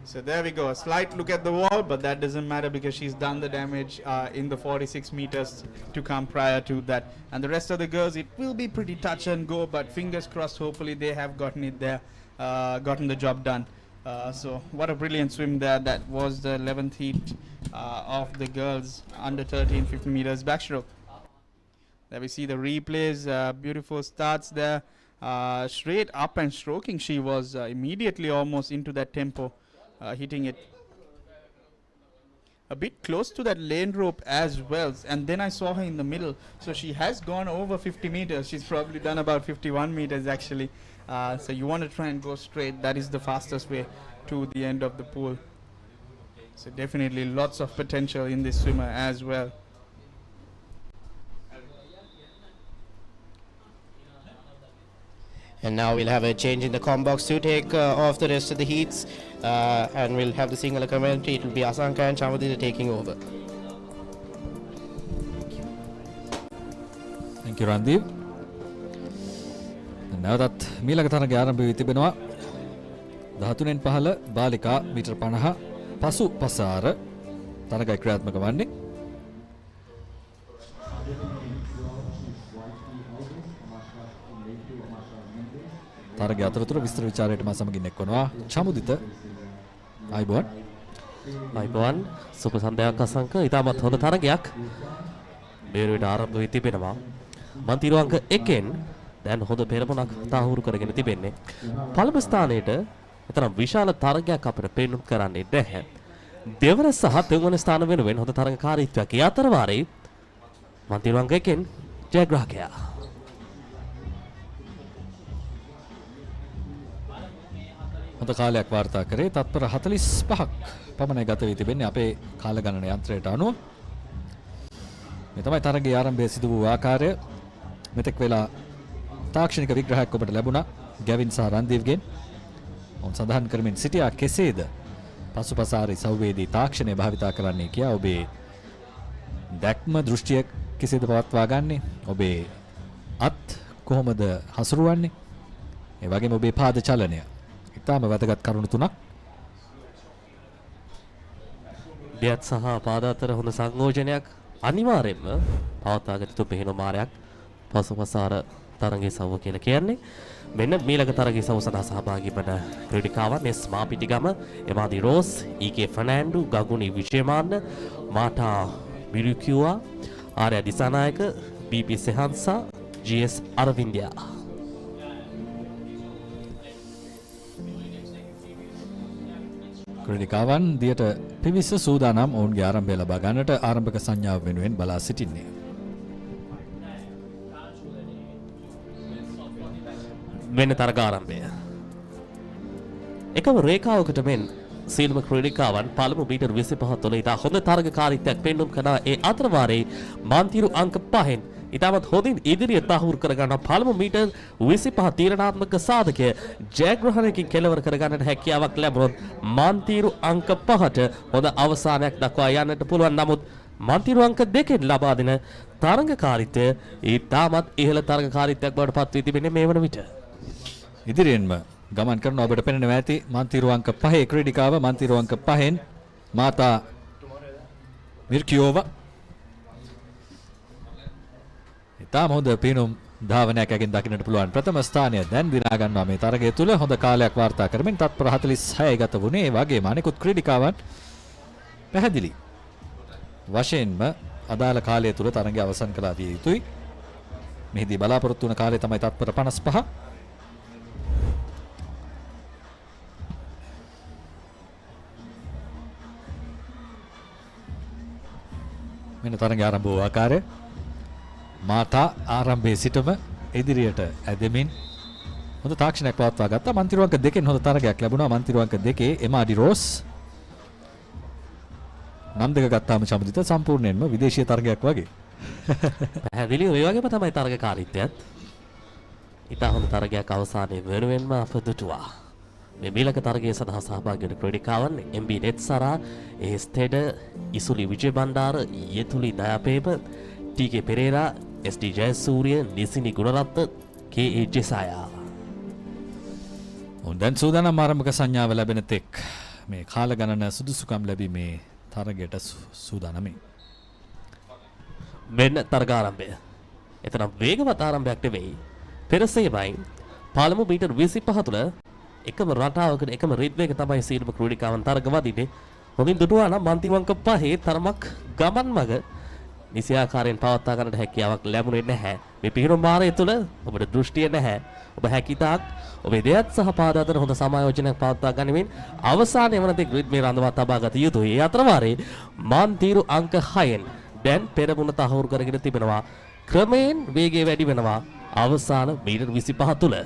So there we go, a slight look at the wall, but that doesn't matter because she's done the damage in the 46 meters to come prior to that. And the rest of the girls, it will be pretty touch and go, but fingers crossed, hopefully they have gotten it there, gotten the job done. So what a brilliant swim there. That was the 11th heat of the girls under 13 50 meters backstroke. There we see the replays, beautiful starts there, straight up and stroking. She was immediately almost into that tempo. Hitting it a bit close to that lane rope as well, and then I saw her in the middle, so she has gone over 50 meters. She's probably done about 51 meters actually. So you want to try and go straight. That is the fastest way to the end of the pool. So definitely lots of potential in this swimmer as well. And now we'll have a change in the comm box to take off the rest of the heats, and we'll have the singular commentary. It will be Asanka and Chamadita taking over. Thank you, Randeep. නැවතත් මීළඟ තරගය ආරම්භ වී තිබෙනවා. 13න් පහළ බාලිකා metre 50 පසු පසාර තරගය ක්‍රියාත්මක වන්නේ. තරගය අතරතුර විස්තර විචාරයට මා සමගින් එක්වනවා චමුදිත. අයිබෝන්. අයිබෝන්. සුබ සන්ධ්‍යාවක් අසංක. ඉතාමත් හොඳ තරගයක් මේරුවට ආරම්භ වී තිබෙනවා. මන්තිරු අංක 1න් දැන් හොඳ පෙරමුණක් තාහුරු කරගෙන තිබෙන්නේ. පළමු ස්ථානයේට එතරම් විශාල තරගයක් අපිට පෙන්නුම් කරන්නේ නැහැ. දෙවන සහ තුන්වන ස්ථාන වෙනුවෙන් හොඳ තරගකාරීත්වයක් ඒ අතර වාරේ මන්තිරු අංක 1න් ජයග්‍රාහකයා. හොඳ කාලයක් වාර්තා කරේ. තත්පර 45ක් පමණයි ගත වී තිබෙන්නේ අපේ කාල ගණන යන්ත්‍රයට අනුව. මේ තමයි තරගයේ ආරම්භය සිදු වූ ආකාරය. මෙතෙක් වෙලා තාක්ෂණික විග්‍රහයක් ඔබට ලැබුණා. ගැවින් සහ රන්දීව්ගෙන් ඔවුන් සඳහන් කරමින් සිටියා කෙසේද පසුපසාරි සෞවේදී තාක්ෂණය භාවිතා කරන්නේ කියා ඔබේ දැක්ම දෘෂ්ටිය කෙසේද පවත්වා ගන්නේ ඔබේ අත් කොහොමද හසුරුවන්නේ ඒ වගේම ඔබේ පාද චලනය ඉතාම වැදගත් කරුණු තුනක් දෙයත් සහ පාද අතර හොඳ සංයෝජනයක් අනිවාර්යයෙන්ම පවත්වාගත යුතු පිහිනු මාරයක් පසුපසාර තරගයේ සවුව කියලා කියන්නේ මෙන්න මීළඟ තරගයේ සවුව සඳහා සහභාගී වන ක්‍රීඩිකාවන් එස් මාපිටිගම එමාදී රෝස් ඊකේ ෆර්නෑන්ඩු ගගුනි විජේමාන්න මාටා මිරිකියුවා ආර්ය දිසානායක බීපී සෙහන්සා ජී.එස්. අරවින්දයා ක්‍රීඩිකාවන් දියට පිවිස සූදානම් ඔවුන්ගේ ආරම්භය ලබා ගන්නට ආරම්භක සංඥාව වෙනුවෙන් බලා සිටින්නේ. වෙන තරග ආරම්භය. එකම රේඛාවකට මෙන් සීලම ක්‍රීඩිකාවන් පළමු මීටර් 25 තුළ ඉතා හොඳ තරගකාරීත්වයක් පෙන්නුම් කරන ඒ අතරවාරේ මාන්තිරු අංක 5න් ඉතාමත් හොඳින් ඉදිරිය තහවුරු කරගන්න පළමු මීටර් 25 තීරණාත්මක සාධකය ජයග්‍රහණයකින් කෙලවර කරගන්නට හැකියාවක් ලැබුණොත් මාන්තිරු අංක 5ට හොඳ අවසානයක් දක්වා යන්නට පුළුවන්. නමුත් මාන්තිරු අංක 2න් ලබා දෙන තරගකාරීත්වය ඉතාමත් ඉහළ තරගකාරීත්වයක් බවට පත් වී තිබෙන්නේ මේ වන විට. ඉදිරියෙන්ම ගමන් කරන ඔබට පෙනෙනවා ඇති මාන්තිරු අංක 5 ක්‍රීඩිකාව මාන්තිරු අංක 5න් මාතා මිර්කියෝවා ඉතාම හොඳ පිනුම් ධාවනයක් ඇගෙන් දකින්නට පුළුවන්. ප්‍රථම ස්ථානය දැන් දිනා ගන්නවා මේ තරගය තුල හොඳ කාලයක් වාර්තා කරමින් තත්පර 46 ගත වුණේ. ඒ වගේම අනෙකුත් ක්‍රීඩිකාවන් පැහැදිලි වශයෙන්ම අදාළ කාලය තුල තරගය අවසන් කළා විය යුතුයි. මෙහිදී බලාපොරොත්තු වන කාලය තමයි තත්පර 55. මෙන්න තරගය ආරම්භ වූ ආකාරය මාතා ආරම්භයේ සිටම ඉදිරියට ඇදෙමින් හොඳ තාක්ෂණයක් පවත්වා ගත්තා. මන්තිරු අංක 2න් හොඳ තරගයක් ලැබුණා. මන්තිරු අංක 2 එමාඩි රෝස් නම් දෙක ගත්තාම සම්පූර්ණිත සම්පූර්ණයෙන්ම විදේශීය තරගයක් වගේ. පැහැදිලි ඔය වගේම තමයි තරගකාරීත්වයත්. ඉතා හොඳ තරගයක් අවසානයේ වෙනුවෙන්ම අප දුටුවා. මේ මීළඟ තරගයේ සඳහා සහභාගී වන ක්‍රීඩිකාවන් MB නෙත්සරා, ඒස්තෙඩ, ඉසුලි විජය Bandara, යෙතුලි දයාපේම, TK Perera, SD Jayasuriya, නිසිනි Gunaratne, KA ජෙසායා. දැන් සූදානම් ආරම්භක සංඥාව ලැබෙන තෙක් මේ කාල ගණන සුදුසුකම් ලැබීමේ තරගයට සූදානම්යි. මෙන්න තරග ආරම්භය. එතරම් වේගවත් ආරම්භයක් නෙවෙයි. පෙරසේමයි පළමු මීටර් 25 තුළ එකම රටාවකට එකම රිද්මයක තමයි සීලම ක්‍රීඩිකාවන් තරග වදින්නේ. හොඳින් දුටුවා නම් අන්තිම අංක 5 තරමක් ගමන් මග නිසි ආකාරයෙන් පවත්වා ගන්නට හැකියාවක් ලැබුණේ නැහැ. මේ පිහිනුම් මාරය තුළ ඔබට දෘෂ්ටිය නැහැ. ඔබ හැකිතාක් ඔබේ දෙයත් සහ පාද අතර හොඳ සමායෝජනයක් පවත්වා ගනිමින් අවසානයේ වන තෙක් රිද්මේ රඳවා තබා ගත යුතුයි. ඒ අතරවාරේ මාන්තිරු අංක 6න් දැන් පෙරමුණ තහවුරු කරගෙන තිබෙනවා. ක්‍රමයෙන් වේගය වැඩි වෙනවා අවසාන මීටර් 25 තුළ.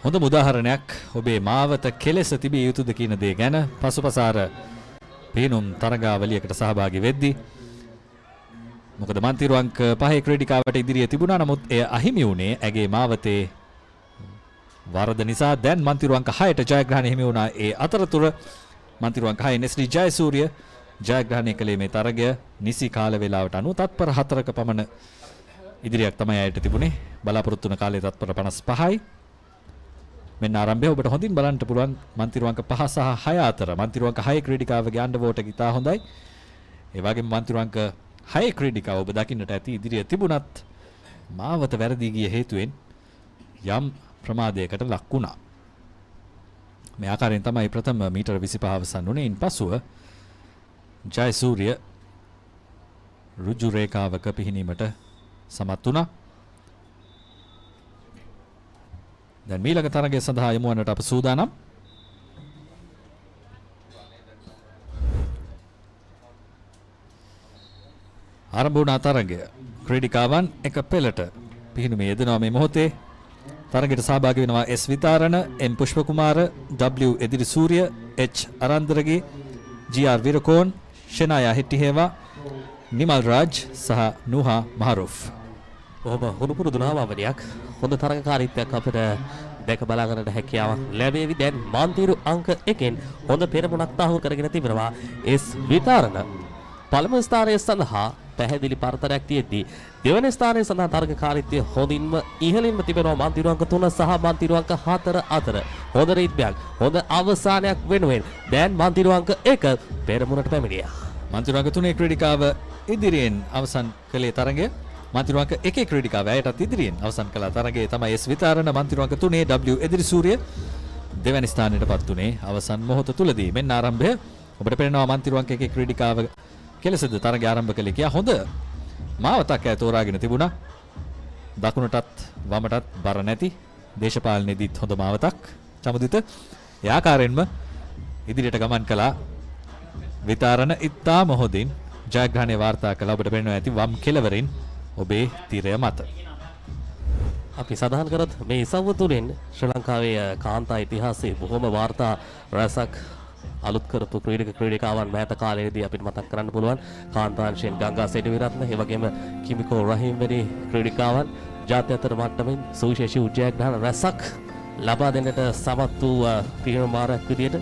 හොඳ උදාහරණයක් ඔබේ මාවත කෙලෙස තිබිය යුතුද කියන දේ ගැන පසුපසාර පිනුම් තරගාවලියකට සහභාගී වෙද්දී මොකද මන්තිරු අංක 5 ක්‍රීඩිකාවට ඉදිරියේ තිබුණා. නමුත් එය අහිමි වුණේ ඇගේ මාවතේ වරද නිසා. දැන් මන්තිරු අංක 6ට ජයග්‍රහණය හිමි වුණා. ඒ අතරතුර මන්තිරු අංක 6 SD ජයසූරිය ජයග්‍රහණය කළේ මේ තරගය නිසි කාල වේලාවට අනුව තත්පර 4ක පමණ ඉදිරියක් තමයි ඇයට තිබුණේ. බලාපොරොත්තු වන කාලය තත්පර 55යි. මෙන්න ආරම්භය ඔබට හොඳින් බලන්න පුළුවන් මන්තිරු අංක 5 සහ 6 අතර. මන්තිරු අංක 6 ක්‍රීඩිකාවගේ අණ්ඩවෝට ඉතා හොඳයි. ඒ වගේම මන්තිරු අංක 6 ක්‍රීඩිකාව ඔබ දකින්නට ඇති ඉදිරිය තිබුණත් මාවත වැරදී ගිය හේතුවෙන් යම් ප්‍රමාදයකට ලක් වුණා. මේ ආකාරයෙන් තමයි ප්‍රථම මීටර 25 අවසන් වුණේ. ඉන්පසුව ජයසූරිය ඍජු රේඛාවක පිහිනීමට සමත් වුණා. දැන් මීළඟ තරගය සඳහා යමු වන්නට අප සූදානම්. ආරම්භ වුණා තරගය. ක්‍රීඩිකාවන් එක පෙළට පිහිනුමේ යෙදෙනවා මේ මොහොතේ. තරගයට සහභාගී වෙනවා S Witharana, M Pushpakumara, W එදිරිසූරිය, H අරන්දරගේ, GR විරකෝන්, ෂෙනායා හෙට්ටිහේවා, Nimal Raj සහ නුහා මහරුෆ්. ඔබ හුණු පුරුදු නාමාවලියක් හොඳ තරගකාරීත්වයක් අපිට දැක බලා ගන්නට හැකියාව ලැබෙවි. දැන් මාන්තිරු අංක 1න් හොඳ පෙරමුණක් තහවුරු කරගෙන තිබෙනවා. එස් විතරණ පළමු ස්ථානය සඳහා පැහැදිලි පරතරයක් තියෙද්දී දෙවන ස්ථානය සඳහා තරගකාරීත්වය හොඳින්ම ඉහළින්ම තිබෙනවා. මාන්තිරු අංක 3 සහ මාන්තිරු අංක 4 අතර හොඳ රීත්මයක් හොඳ අවසානයක් වෙනුවෙන් දැන් මාන්තිරු අංක 1 පෙරමුණට පැමිණියා. මාන්තිරු අංක 3 ක්‍රීඩිකාව ඉදිරියෙන් අවසන් කළේ තරගය. මාන්තිරු අංක 1 ක්‍රීඩිකාව ඇයටත් ඉදිරියෙන් අවසන් කළ තරගයේ තමයි එස් විතරණ. මාන්තිරු අංක 3 W එදිරිසූරිය දෙවැනි ස්ථානයටපත් උනේ අවසන් මොහොත තුලදී. මෙන්න ආරම්භය. ඔබට පේනවා මාන්තිරු අංක 1 ක්‍රීඩිකාව කෙලෙසද තරගය ආරම්භ කළේ කියා හොඳ මාවතක් ඇය තෝරාගෙන තිබුණා. දකුණටත් වමටත් බර නැති දේශපාලනයේදීත් හොඳ මාවතක් චමුදිත ඒ ආකාරයෙන්ම ඉදිරියට ගමන් කළා. විතරණ ඉත්තා මොහොදින් ජයග්‍රහණය වාර්තා කළා. ඔබට පේනවා ඇති වම් කෙළවරින් ඔබේ තීරය මත. අපි සඳහන් කරත් මේ ඉසව්ව තුළින් ශ්‍රී ලංකාවේ කාන්තා ඉතිහාසයේ බොහොම වාර්තා රසක් අලුත් කරපු ක්‍රීඩිකාවන් මෑත කාලයේදී අපිට මතක් කරන්න පුළුවන්. කාන්තාංශයෙන් ගංගා සෙඩවිරත්න, ඒ වගේම කිමිකෝ රහීම් වැනි ක්‍රීඩිකාවන් ජාත්‍යන්තර මට්ටමින් සුවිශේෂී ජයග්‍රහණ රසක් ලබා දෙන්නට සමත් වූ පිරිනමනාරයක් විදියට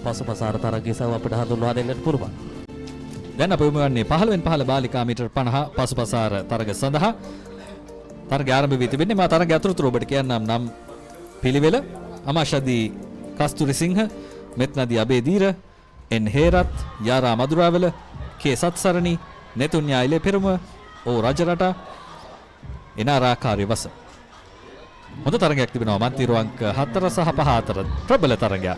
පසුපසාර තරගයසව අපිට හඳුන්වා දෙන්නට පුළුවන්. දැන් අපි යමුන්නේ 15න් 15 බාලිකා මීටර් 50 පසුපසාර තරග සඳහා. තරගය ආරම්භ වී තිබෙන්නේ මා තරගය අතුරුතුර ඔබට කියන්නම් නම් පිළිවෙල. අමාශදී කස්තුරිසිංහ, මෙත්නදී අබේදීර, එන් හේරත්, යාරා මදුරාවල, කේ සත්සරණි, නෙතුන්යා ඉලෙපෙරම, ඕ රජරට, එනාරා කාර්යවස. හොඳ තරගයක් තිබෙනවා මාන්තිරු අංක 4 සහ 5 අතර ප්‍රබල තරගයක්.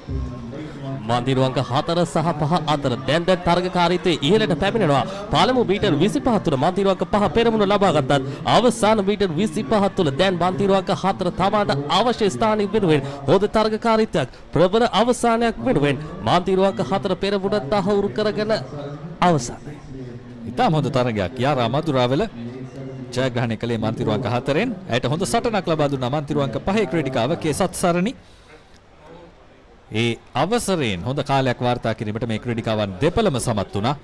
මාන්තිරු අංක 4 සහ 5 අතර දැන් තරගකාරීත්වයේ ඉහළට පැමිණෙනවා. පළමු මීටර් 25 තුල මාන්තිරු අංක 5 පෙරමුණ ලබා ගත්තත් අවසාන මීටර් 25 තුල දැන් මාන්තිරු අංක 4 තමාට අවශ්‍ය ස්ථානය වෙනුවෙන් හොඳ තරගකාරීත්වයක් ප්‍රබල අවසානයක් වෙනුවෙන් මාන්තිරු අංක 4 පෙරමුණ තහවුරු කරගෙන අවසానයි. ඉතාම හොඳ තරගයක්. යාරා මදුරාවල ජයග්‍රහණය කළේ මාන්තිරු අංක 4න්. ඇයට හොඳ සටනක් ලබා දුන්නා මාන්තිරු අංක 5 ක්‍රීඩිකාව කේ සත්සරණි. ඒ අවසරයෙන් හොඳ කාලයක් වාර්තා කිරීමට මේ ක්‍රීඩිකාවන් දෙපළම සමත් වුණා.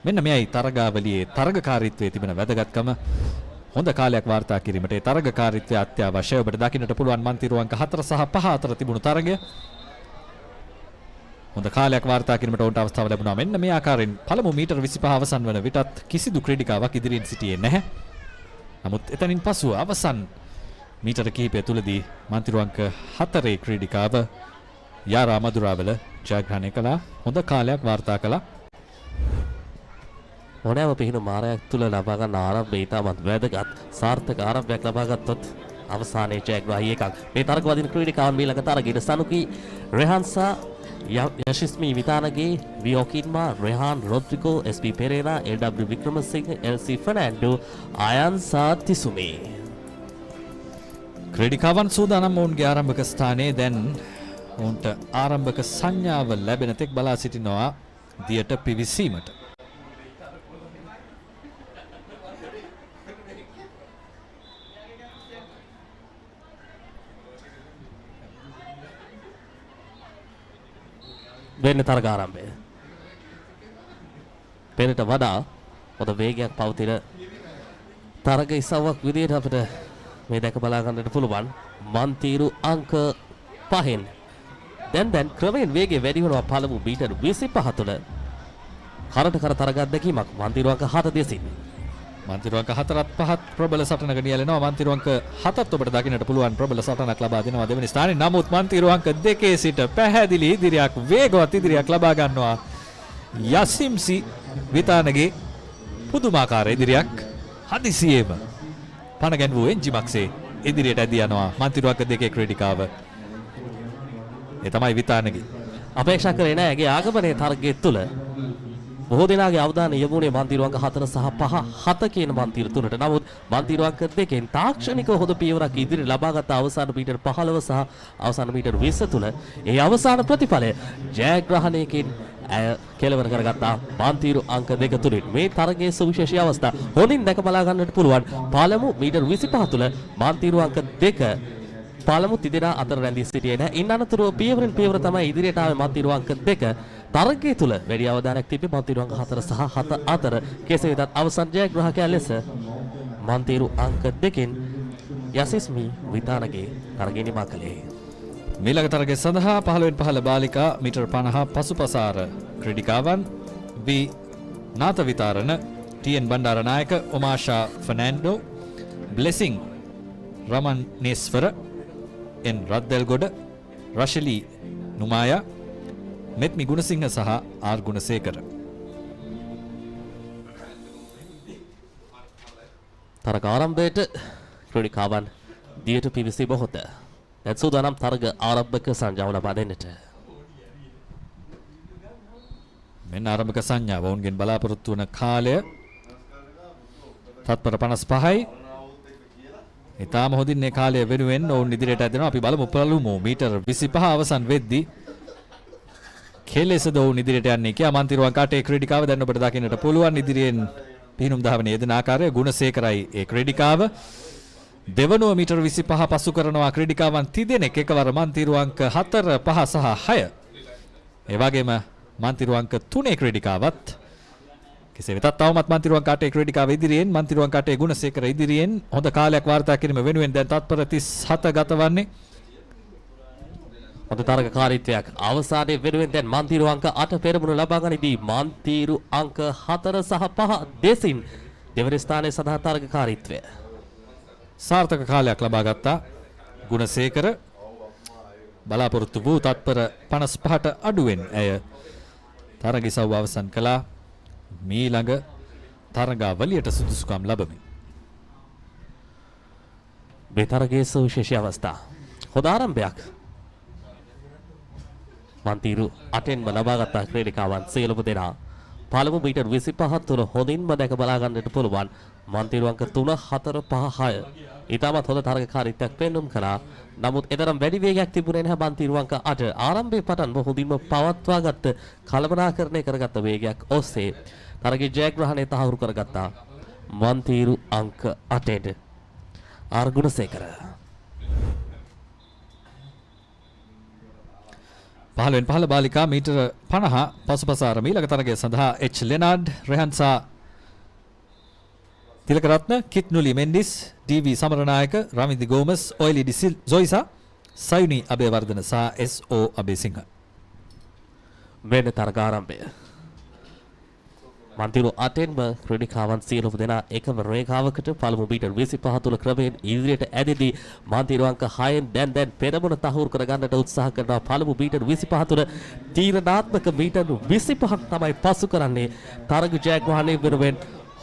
මෙන්න මෙයයි තරගාවලියේ තරගකාරීත්වයේ තිබෙන වැදගත්කම. හොඳ කාලයක් වාර්තා කිරීමට ඒ තරගකාරීත්වය අත්‍යවශ්‍යයි. ඔබට දකින්නට පුළුවන් මාන්තිරු අංක 4 සහ 5 අතර තිබුණු තරගය. හොඳ කාලයක් වාර්තා කිරීමට උන්ට අවස්ථාව ලැබුණා. මෙන්න මේ ආකාරයෙන් පළමු මීටර් 25 අවසන් වන විටත් කිසිදු ක්‍රීඩිකාවක් ඉදිරියෙන් සිටියේ නැහැ. නමුත් එතනින් පසුව අවසන් මීටර කිහිපය තුලදී මාන්තිරු අංක 4 ක්‍රීඩිකාව යාරා මදුරාවල ජයග්‍රහණය කළා. හොඳ කාලයක් වාර්තා කළා. ඕනෑම පිහිනු මාරයක් තුල ලබා ගන්න ආරම්භය ඉතාමත් වැදගත්. සාර්ථක ආරම්භයක් ලබා ගත්තොත් අවසානයේ ජයග්‍රාහී එකක්. මේ තරග වදින ක්‍රීඩිකාවන් මීළඟ තරගයට Sanuki Rehansa, Yashismi Vitanage, Viyokinma, Rehan Rodrigo, SP Perera, LW Wickramasinghe, LC Fernando, Ayansa Thisume. ක්‍රීඩිකාවන් සූදානම් ඔවුන්ගේ ආරම්භක ස්ථානයේ දැන් ඔවුන්ට ආරම්භක සංඥාව ලැබෙන තෙක් බලා සිටිනවා දියට පිවිසීමට. වෙන්න තරග ආරම්භය. පෙරට වඩා හොඳ වේගයක් පවතින තරග ඉසව්වක් විදිහට අපිට මේ දැක බලා ගන්නට පුළුවන්. මාන්තිරු අංක 5න් දැන් ක්‍රමයෙන් වේගය වැඩි වෙනවා. පළමු මීටර් 25 තුළ කරට කර තරග අත්දැකීමක් මාන්තිරු අංක 7 දෙසින්. මාන්තිරු අංක 4ත් 5ත් ප්‍රබල සටනක නියැලෙනවා. මාන්තිරු අංක 7ත් ඔබට දකින්නට පුළුවන් ප්‍රබල සටනක් ලබා දෙනවා දෙවෙනි ස්ථානයේ. නමුත් මාන්තිරු අංක 2 සිට පැහැදිලි ඉදිරියක් වේගවත් ඉදිරියක් ලබා ගන්නවා. යසිම්සි විතානගේ පුදුමාකාර ඉදිරියක් හදිසියෙම පණ වූ එන්ජිමක්සේ ඉදිරියට ඇදී යනවා මාන්තිරු අංක 2 ක්‍රීඩිකාව. ඒ තමයි විතානගේ. අපේක්ෂා කරේ නෑ ඇගේ ආගමනයේ තරගයේ තුල බොහෝ දෙනාගේ අවධානය යොමුනේ මාන්තිරු අංක 4 සහ 5 7 කියන මාන්තිරු තුනට. නමුත් මාන්තිරු අංක 2න් තාක්ෂණිකව හොඳ පියවරක් ඉදිරි ලබාගත් අවසාන මීටර් 15 සහ අවසාන මීටර් 20 තුල ඒ අවසාන ප්‍රතිඵලය ජයග්‍රහණයකින් ඇය කෙලවර කරගත්තා. මාන්තිරු අංක 2 තුලින් මේ තරගයේ සුවිශේෂී අවස්ථා හොඳින් දැක බලා ගන්නට පුළුවන්. පළමු මීටර් 25 තුල මාන්තිරු අංක 2 පළමු තිදෙනා අතර රැඳී සිටියේ නැහැ. ඉන් අනතුරුව පියවරෙන් පියවර තමයි ඉදිරියට ආවේ මාන්තිරු අංක 2. තරගය තුල වැඩි අවධානයක් තිබේ මාන්තිරු අංක 4 සහ 7 අතර. කෙසේ වෙතත් අවසන් ජයග්‍රාහකයා ලෙස මාන්තිරු අංක 2කින් යසිස්මි විතානගේ තරගය නිමා කළේ. මීළඟ තරගය සඳහා 15 බාලිකා මීටර් 50 පසුපසාර ක්‍රීඩිකාවන් වී නාත විතරණ ටීඑන් බණ්ඩාරනායක ඔමාෂා ෆර්නැන්ඩෝ බ්ලෙසිං රමන්නේස්වර එන් රද්දල්ගොඩ රශලී නුමායා මෙත්මි ගුණසිංහ සහ ආර් ගුණසේකර. තරග ආරම්භයට ක්‍රීඩිකාවන් දියට පිවිසි බොහෝත. දැන් සූදානම් තරග ආරම්භක සංඥාව ලබා දෙන්නට. මෙන්න ආරම්භක සංඥාව ඔවුන්ගෙන් බලාපොරොත්තු වන කාලය තත්පර 55යි. ඊටාම හොඳින් මේ කාලය වෙනුවෙන් ඔවුන් ඉදිරියට ඇදෙනවා. අපි බලමු මීටර 25 අවසන් වෙද්දී කෙලෙසද ඔවුන් ඉදිරියට යන්නේ කියලා. මන්තිරුවන් කාටේ ක්‍රීඩිකාව දැන් ඔබට දකින්නට පුළුවන් ඉදිරියෙන් පිහිනුම් ධාවනයේ යෙදෙන ආකාරය. ගුණසේකරයි ඒ ක්‍රීඩිකාව. දෙවනුව මීටර 25 පසු කරනවා ක්‍රීඩිකාවන් 30 දෙනෙක් එකවර මන්තිරු අංක 4, 5 සහ 6. ඒ වගේම මන්තිරු අංක 3 ක්‍රීඩිකාවත් කෙසේ වෙතත් තවමත් මන්තිරුවන් කාටේ ක්‍රීඩිකාව ඉදිරියෙන් මන්තිරුවන් කාටේ ගුණසේකර ඉදිරියෙන් හොඳ කාලයක් වාර්තා කිරීම වෙනුවෙන් දැන් තත්පර 37 ගතවන්නේ. හොඳ තරගකාරීත්වයක් අවසානයේ වෙනුවෙන් දැන් මන්තිරු අංක 8 පෙරමුණ ලබා ගනිදී මන්තිරු අංක 4 සහ 5 දෙසින් දෙවන ස්ථානයේ සඳහා තරගකාරීත්වය සාර්ථක කාලයක් ලබා ගත්තා. ගුණසේකර බලාපොරොත්තු වූ තත්පර 55ට අඩුවෙන් ඇය තරගිසව් අවසන් කළා. මීළඟ තරගාවලියට සුදුසුකම් ලබමින් මේ තරගයේ සුවිශේෂී අවස්ථා හොඳ ආරම්භයක් මන්තිරු 8න්ම ලබාගත් ක්‍රීඩිකාවන් සියලුම දෙනා පළමු මීටර් 25 තුළ හොඳින්ම දැක බලා ගන්නට පුළුවන්. මන්තිරු අංක 3, 4, 5, 6 ඊටමත් හොඳ තරගකාරීත්වයක් පෙන්වුම් කළා. නමුත් එතරම් වැඩි වේගයක් තිබුණේ නැහැ මන්තිරු අංක 8. ආරම්භයේ පටන් හොඳින්ම පවත්වාගත්ත කළමනාකරණය කරගත්ත වේගයක් ඔස්සේ තරගයේ ජයග්‍රහණය තහවුරු කරගත්තා. මන්තිරු අංක 8ට ආර් ගුණසේකර 15 බාලිකා මීටර 50 පසුපසාර මීළඟ තරගය සඳහා H Leonard Rehansa Tilakaratne Kithnuli Mendis D V Samaranayake Ramindi Gomes Oyili Disil Joysa Sayuni Abeywardena සහ එස්.ඕ. අබේසිංහ. වෙන තරග ආරම්භය මන්තිරු 8න්ම ක්‍රීඩිකාවන් සියලුම දෙනා එකම රේඛාවකට පළමු මීටර් 25 තුළ ක්‍රමයෙන් ඉදිරියට ඇදෙදී මන්තිරු අංක 6න් දැන් පෙරමුණ තහවුරු කර ගන්නට උත්සාහ කරනවා. පළමු මීටර් 25 තුළ තීරණාත්මක මීටර් 25ක් තමයි පසු කරන්නේ. තරග ජයග්‍රහණය වෙනුවෙන්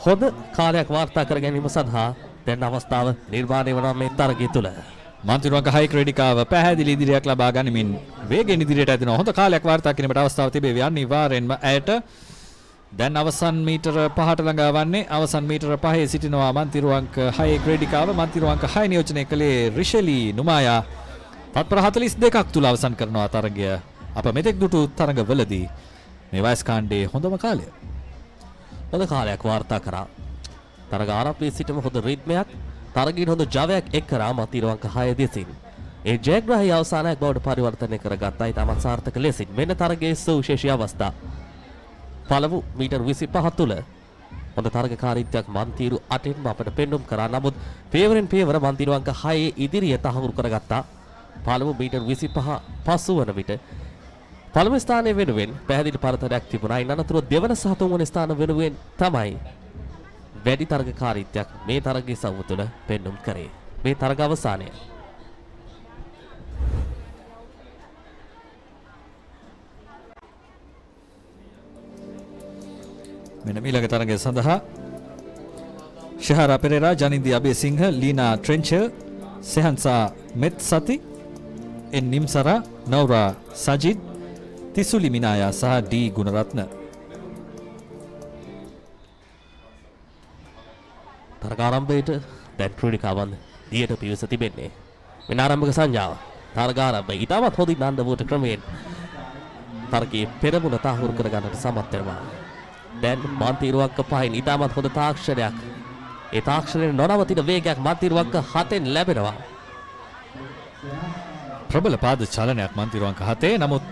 හොඳ කාලයක් වාර්තා කර ගැනීම සඳහා දැන් අවස්ථාව නිර්මාණය වන මේ තරගය තුළ මන්තිරු අංක 6 ක්‍රීඩිකාව පැහැදිලි ඉදිරියක් ලබා ගනිමින් වේගෙන් ඉදිරියට ඇදෙනවා. හොඳ කාලයක් වාර්තා කිරීමට අවස්ථාව තිබේ. අනිවාර්යෙන්ම ඇයට දැන් අවසන් මීටර 5ට ළඟා වන්නේ. අවසන් මීටර 5 සිටිනවා මන්තිරු අංක 6 ක්‍රීඩිකාව. මන්තිරු අංක 6 නියෝජනය කළේ රිෂලී නුමායා. තත්පර 42ක් තුල අවසන් කරනවා තරගය. අප මෙතෙක් දුටු තරගවලදී මේ වයස් කාණ්ඩයේ හොඳම කාලය. හොඳ කාලයක් වාර්තා කරා. තරග ආරම්භයේ සිටම හොඳ රිද්මයක් තරගයේ හොඳ ජවයක් එක් කරා මන්තිරු අංක 6 දෙසින්. ඒ ජයග්‍රහී අවසානයක් බවට පරිවර්තනය කරගත්තා. ඉතාමත් සාර්ථක ලෙසින් මෙන්න තරගයේ සුවිශේෂී අවස්ථා. පළමු මීටර් 25 තුළ හොඳ තරගකාරීත්වයක් මන්තිරු 8න්ම අපට පෙන්වුම් කරා. නමුත් පියවරෙන් පියවර මන්තිරු අංක 6 ඉදිරිය තහවුරු කරගත්තා. පළමු මීටර් 25 පසු වන විට පළමු ස්ථානය වෙනුවෙන් පැහැදිලි පරතරයක් තිබුණා. ඉන් අනතුරුව දෙවන සහ තුන්වන ස්ථාන වෙනුවෙන් තමයි වැඩි තරගකාරීත්වයක් මේ තරගයේ සවුව තුළ පෙන්වුම් කරේ. මේ තරග අවසානය මෙන්න ඊළඟ තරගය සඳහා ශහරා පෙරේරා, ජනින්දි අබේසිංහ, ලීනා ට්‍රෙන්චර්, සෙහන්සා මෙත්සති, එන් නිම්සරා, නෞරා සජිද්, තිසුලි මිනායා සහ ඩී ගුණරත්න. තරග ආරම්භයට දැන් ක්‍රීඩිකාවන් දියට පිවිස තිබෙන්නේ. මෙන්න ආරම්භක සංඥාව. තරග ආරම්භය ඉතාමත් හොඳින් නන්දවුවට ක්‍රමයෙන් තරගයේ පෙරමුණ තහවුරු කර ගන්නට සමත් වෙනවා. දැන් මන්තිරු අංක 5න් ඉතාමත් හොඳ තාක්ෂණයක්. ඒ තාක්ෂණයේ නොනවතින වේගයක් මන්තිරු අංක 7න් ලැබෙනවා. ප්‍රබල පාද චලනයක් මන්තිරු අංක 7. නමුත්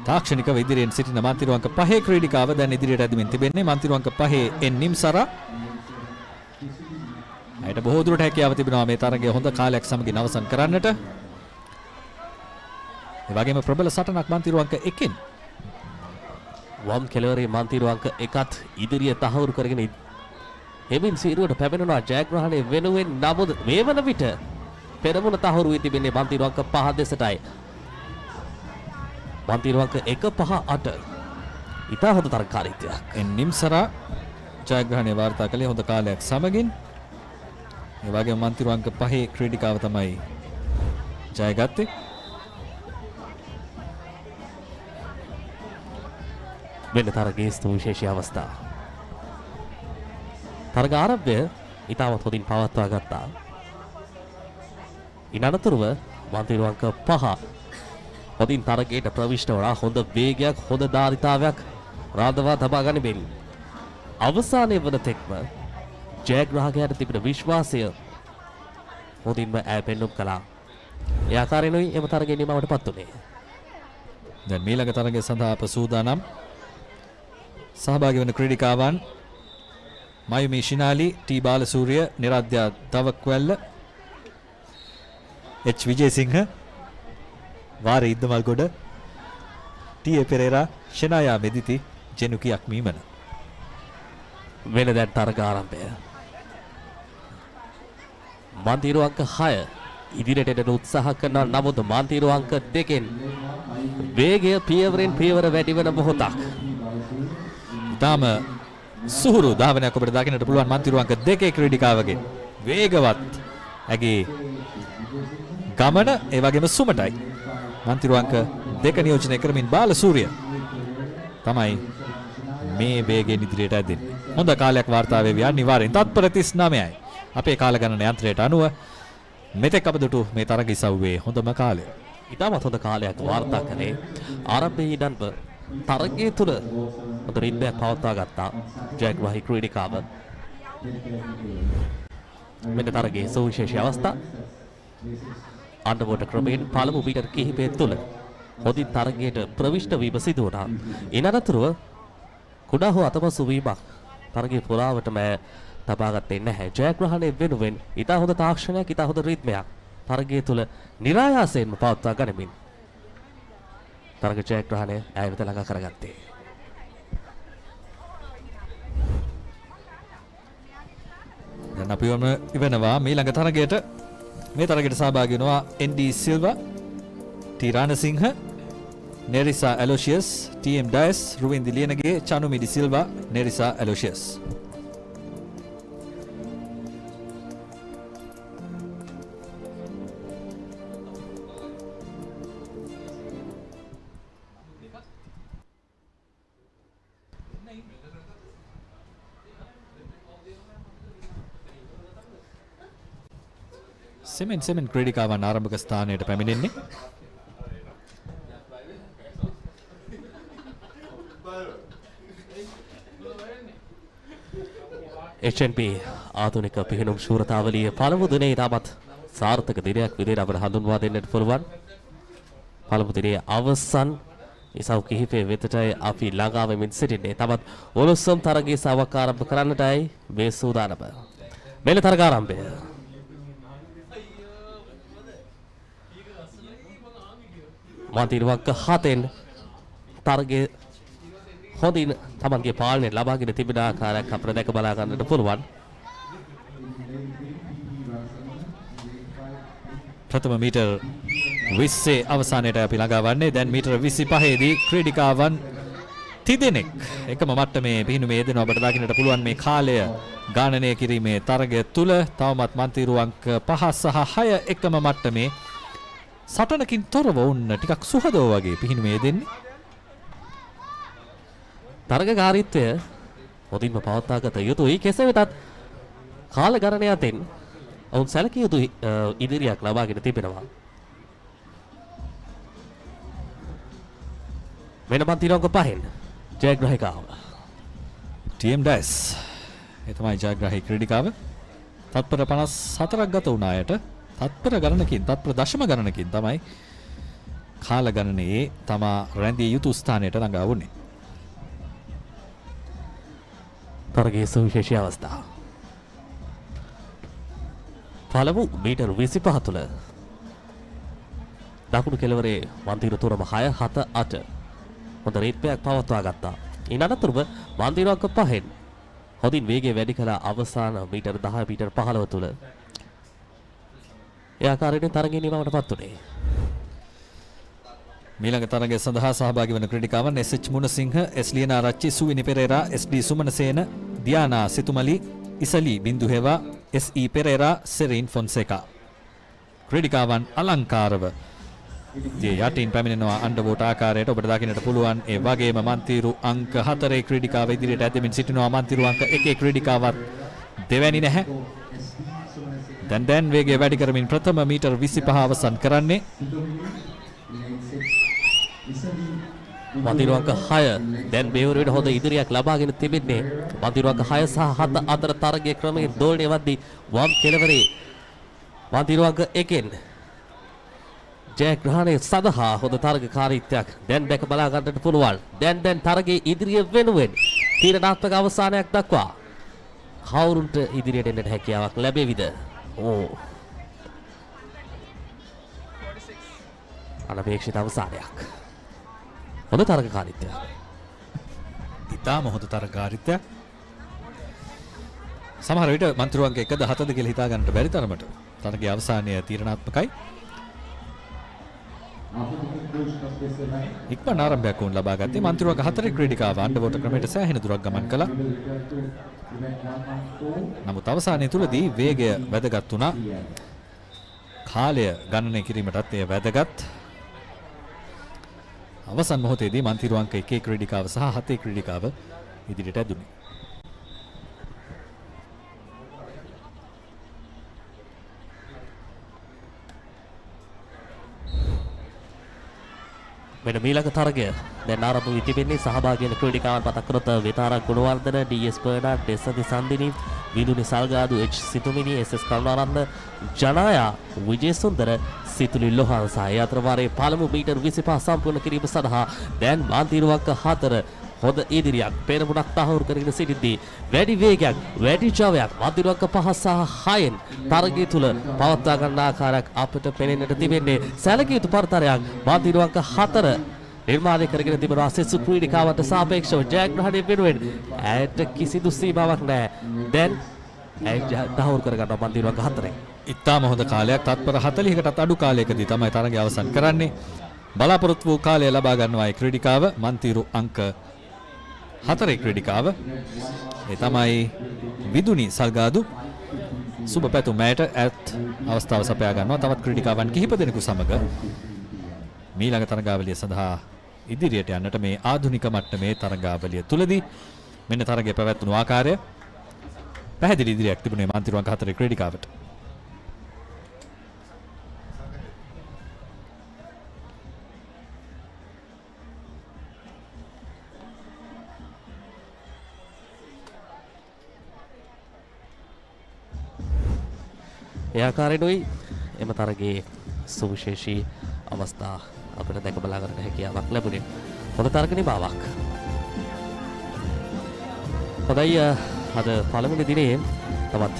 තාක්ෂණිකව ඉදිරියෙන් සිටින මන්තිරු අංක 5 ක්‍රීඩිකාව දැන් ඉදිරියට ඇදෙමින් තිබෙන්නේ. මන්තිරු අංක 5 එන් නිම්සරා. ඇයට බොහෝ දුරට හැකියාව තිබෙනවා මේ තරගය හොඳ කාලයක් සමගින් අවසන් කරන්නට. ඒ වගේම ප්‍රබල සටනක් මන්තිරු අංක 1කින්. වම් කෙළවරේ මන්තිරු අංක 1ත් ඉදිරිය තහවුරු කරගෙන එමින් සීරුවට පැමිණෙනවා ජයග්‍රහණය වෙනුවෙන්. නමුත් මේ වන විට පෙරමුණ තහවුරු වී තිබෙන්නේ මන්තිරු අංක 5 දෙසටයි. මන්තිරු අංක 1-5-8 ඉතා හොඳ තරගකාරීත්වයක්. නිම්සරා ජයග්‍රහණය වාර්තා කළේ හොඳ කාලයක් සමගින්. ඒ වගේම මන්තිරු අංක 5 ක්‍රීඩිකාව තමයි ජයගත්තේ. වෙන තරගයේ විශේෂ අවස්ථා. තරග ආරම්භය ඉතාමත් හොඳින් පවත්වා ගත්තා. ඉන් අනතුරුව මන්තිරු අංක 5 හොඳින් තරගයට ප්‍රවිෂ්ඨ වුණා. හොඳ වේගයක්, හොඳ ධාරිතාවයක් රාදවා තබා ගනිමින් අවසානයේ වන තෙක්ම ජයග්‍රාහකයාට තිබෙන විශ්වාසය හොඳින්ම ඈ පෙන්නුම් කළා. ඒ ආකාරයෙන්යි එම තරගයේ නිමවටපත් උනේ. දැන් මීළඟ තරගය සඳහා අප සූදානම්. සහභාගී වන ක්‍රීඩිකාවන් Mayumi Shinali, T Balasuriya, Niradhya Dawakwella, H Wijesinghe, Ware Iddamalgoda, T Perera, Shenaya Mediti, ජෙනුකියක් මීමන. වෙන දැන් තරග ආරම්භය. මන්තිරු අංක 6 ඉදිරියට එන්න උත්සාහ කරනවා. නමුත් මන්තිරු අංක 2කින් වේගය පියවරෙන් පියවර වැඩි වෙන මොහොතක්. තාම සුහුරු ධාවනයක් ඔබට දකින්නට පුළුවන් මන්තිරු අංක 2 ක්‍රීඩිකාවගේ වේගවත් ඇගේ ගමන. ඒ වගේම සුමටයි මන්තිරු අංක 2 නියෝජනය කරමින් බාලසූරිය තමයි මේ වේගයෙන් ඉදිරියට ඇදෙන්නේ. හොඳ කාලයක් වාර්තා වේවි අනිවාර්යෙන්. තත්පර 39යි අපේ කාල ගණන යන්ත්‍රයට අනුව මෙතෙක් අප දුටු මේ තරග ඉසව්වේ හොඳම කාලය. ඉතාමත් හොඳ කාලයක් වාර්තා කළේ. ආරම්භයේ ඉඳන්ම තරගයේ තුල හොඳ රිද්මයක් පවත්වා ගත්තා ජයග්‍රාහී ක්‍රීඩිකාව. මෙන්න තරගයේ සුවිශේෂී අවස්ථා. අන්ඩර්වෝටර් ක්‍රමයෙන් පළමු මීටර් කිහිපය තුල හොඳින් තරගයට ප්‍රවිෂ්ඨ වීම සිදු වුණා. ඉන් අනතුරුව කුඩා හෝ අතපසු වීමක් තරගයේ පුරාවටම තබා ගත්තේ නැහැ. ජයග්‍රහණය වෙනුවෙන් ඉතා හොඳ තාක්ෂණයක්, ඉතා හොඳ රිද්මයක් තරගය තුල નિરાයාසයෙන්ම පවත්වා ගනිමින් තරග ජයග්‍රහණය ඇය වෙත ළඟා කරගත්තේ. දැන් අපි ඉවෙනවා මීළඟ තරගයට. මේ තරගයට සහභාගී වෙනවා එන්.ඩී. සිල්වා, ටී. රාණසිංහ, නෙරිසා ඇලෝෂියස්, ටී.එම්. ඩයස්, රුවින්දි ලියනගේ, චනුමිඩි සිල්වා, නෙරිසා ඇලෝෂියස්. සෙමෙන් ක්‍රීඩිකාවන් ආරම්භක ස්ථානයට පැමිණෙන්නේ. HNB ආධුනික පිහිනුම් ශූරතාවලියේ පළමු දිනේ ඉතාමත් සාර්ථක දිනයක් විදිහට අපට හඳුන්වා දෙන්නට පුළුවන්. පළමු දිනේ අවසන් ඉසව් කිහිපයේ වෙතටයි අපි ළඟා වෙමින් සිටින්නේ. තවත් ඔලොස්සම් තරගයේ සාවක් ආරම්භ කරන්නටයි මේ සූදානම. මෙන්න තරග ආරම්භය. මන්තිරු අංක 7න් තරගයේ හොඳින් තමන්ගේ පාලනය ලබාගෙන තිබෙන ආකාරයක් අපිට දැක බලා ගන්නට පුළුවන්. ප්‍රථම මීටර් 20 අවසානයේට අපි ළඟා වන්නේ. දැන් මීටර් 25 දී ක්‍රීඩිකාවන් තිදෙනෙක් එකම මට්ටමේ පිහිනුමේ යෙදෙන අපට දකින්නට පුළුවන්. මේ කාලය ගණනය කිරීමේ තරගය තුල තවමත් මන්තිරු අංක 5 සහ 6 එකම මට්ටමේ සටනකින් තොරව වුණ ටිකක් සුහදව වගේ පිහිනුමේ යෙදෙන්නේ. තරගකාරීත්වය හොඳින්ම පවත්වාගත යුතුයි. කෙසේ වෙතත් කාල ගණනය අතරින් ඔවුන් සැලකිය යුතු ඉදිරියක් ලබාගෙන තිබෙනවා. වෙන මන්තිරු අංක 5න් ජයග්‍රාහිකාව ටී.එම්. ඩයස් ඒ තමයි ජයග්‍රාහී ක්‍රීඩිකාව. තත්පර 54ක් ගත වුණ අයට තත්පර ගණනකින්, තත්පර දශම ගණනකින් තමයි කාල ගණනයේ තමා රැඳිය යුතු ස්ථානයට ළඟා වුණේ. තරගයේ සුවිශේෂී අවස්ථා. පළමු මීටර් 25 තුල දකුණු කෙළවරේ වන්තිරු තුනම 6 7 8 හොඳ රීත්මයක් පවත්වා ගත්තා. ඉන් අනතුරුව වන්තිරු අංක 5න් හොඳින් වේගය වැඩි කළ අවසාන මීටර 10 මීටර 15 තුල ඒ ආකාරයෙන් තරගයේ නිමවටපත් උනේ. මීළඟ තරගය සඳහා සහභාගී වන ක්‍රීඩිකාවන් SH Munasinghe, S Liyanarachchi, සුවිනි Perera, SD සුමනසේන, දියානා සිතුමලි, ඉසලි බින්දුහෙවා, SE Perera, සෙරින් Fonseka. ක්‍රීඩිකාවන් අලංකාරව යටින් පැමිණෙනවා අන්ඩර්වෝට් ආකාරයට ඔබට දකින්නට පුළුවන්. ඒ වගේම මන්තිරු අංක 4 ක්‍රීඩිකාව ඉදිරියට ඇදෙමින් සිටිනවා. මන්තිරු අංක 1 ක්‍රීඩිකාවත් දෙවැනි නැහැ. දැන් වේගය වැඩි කරමින් ප්‍රථම මීටර් 25 අවසන් කරන්නේ. මන්තිරු අංක 6 දැන් මේවරුවට හොඳ ඉදිරියක් ලබාගෙන තිබෙන්නේ. මන්තිරු අංක 6 සහ 7 අතර තරගයේ ක්‍රමයේ දෝලණය වද්දී වම් කෙළවරේ මන්තිරු අංක 1න් ජයග්‍රහණය සඳහා හොඳ තරගකාරීත්වයක් දැන් දැක බලා ගන්නට පුළුවන්. දැන් තරගයේ ඉදිරිය වෙනුවෙන් තීරණාත්මක අවසානයක් දක්වා කවුරුන්ට ඉදිරියට එන්නට හැකියාවක් ලැබෙවිද? අනපේක්ෂිත අවසානයක්. හොඳ තරගකාරීත්වයක්. ඉතාම හොඳ තරගකාරීත්වයක්. සමහර විට මන්තිරු අංක 1ද 7ද කියලා හිතා ගන්නට බැරි තරමට තරගයේ අවසානය තීරණාත්මකයි. ඉක්මන් ආරම්භයක් වුණ ලබා ගත්තේ මන්තිරු අංක 4 ක්‍රීඩිකාව අන්ඩර්වෝටර් ක්‍රමයට සෑහෙන දුරක් ගමන් කළා. නමුත් අවසානයේ තුලදී වේගය වැදගත් වුණා. කාලය ගණනය කිරීමටත් එය වැදගත්. අවසන් මොහොතේදී මන්තිරු අංක 1 ක්‍රීඩිකාව සහ 7 ක්‍රීඩිකාව ඉදිරියට ඇදුණේ. මෙන්න මීළඟ තරගය දැන් ආරම්භ වී තිබෙන්නේ. සහභාගී වෙන ක්‍රීඩිකාවන් මතක් කරොත් Vitharak Gunawardena, DS Bernard, Desadi Sandini, Viduni Salgado, H Sithumini, SS Karunananda, Janaya Wijesundara, Sithuli Lohan සහ ඒ අතර වාරයේ පළමු මීටර් 25 සම්පූර්ණ කිරීම සඳහා දැන් මන්තිරු අංක 4 හොඳ ඉදිරියක් පෙරමුණක් තහවුරු කරගෙන සිටිද්දී වැඩි වේගයක් වැඩි ජවයක් මන්තිරු අංක 5 සහ 6න් තරගය තුල පවත්වා ගන්න ආකාරයක් අපිට පෙනෙන්නට තිබෙන්නේ. සැලකිය යුතු පරතරයක් මන්තිරු අංක 4 නිර්මාණය කරගෙන තිබෙනවා. සෙසු ක්‍රීඩිකාවට සාපේක්ෂව ජයග්‍රහණය වෙනුවෙන් ඇයට කිසිදු සීමාවක් නැහැ. දැන් ඇය තහවුරු කර ගන්නවා මන්තිරු අංක 4න්. ඉතාම හොඳ කාලයක්. තත්පර 40කටත් අඩු කාලයකදී තමයි තරගය අවසන් කරන්නේ. බලාපොරොත්තු වූ කාලය ලබා ගන්නවා ඒ ක්‍රීඩිකාව මන්තිරු අංක 4 ක්‍රීඩිකාව. ඒ තමයි විදුනි සල්ගාදු. සුබ පැතුම් ඇයට ඇත් අවස්ථාව සපයා ගන්නවා. තවත් ක්‍රීඩිකාවන් කිහිප දෙනෙකු සමග මීළඟ තරගාවලිය සඳහා ඉදිරියට යන්නට මේ ආධුනික මට්ටමේ තරගාවලිය තුලදී මෙන්න තරගය පැවැත්වුණු ආකාරය පැහැදිලි ඉදිරියක් තිබුණේ මන්තිරු අංක 4 ක්‍රීඩිකාවට. ඒ ආකාරයෙන්ුයි එම තරගයේ සුවිශේෂී අවස්ථා අපිට දැක බලා ගන්න හැකියාවක් ලැබුණේ. හොඳ තරග නිමාවක්. හොඳයි අද පළවෙනි දිනේ තවත්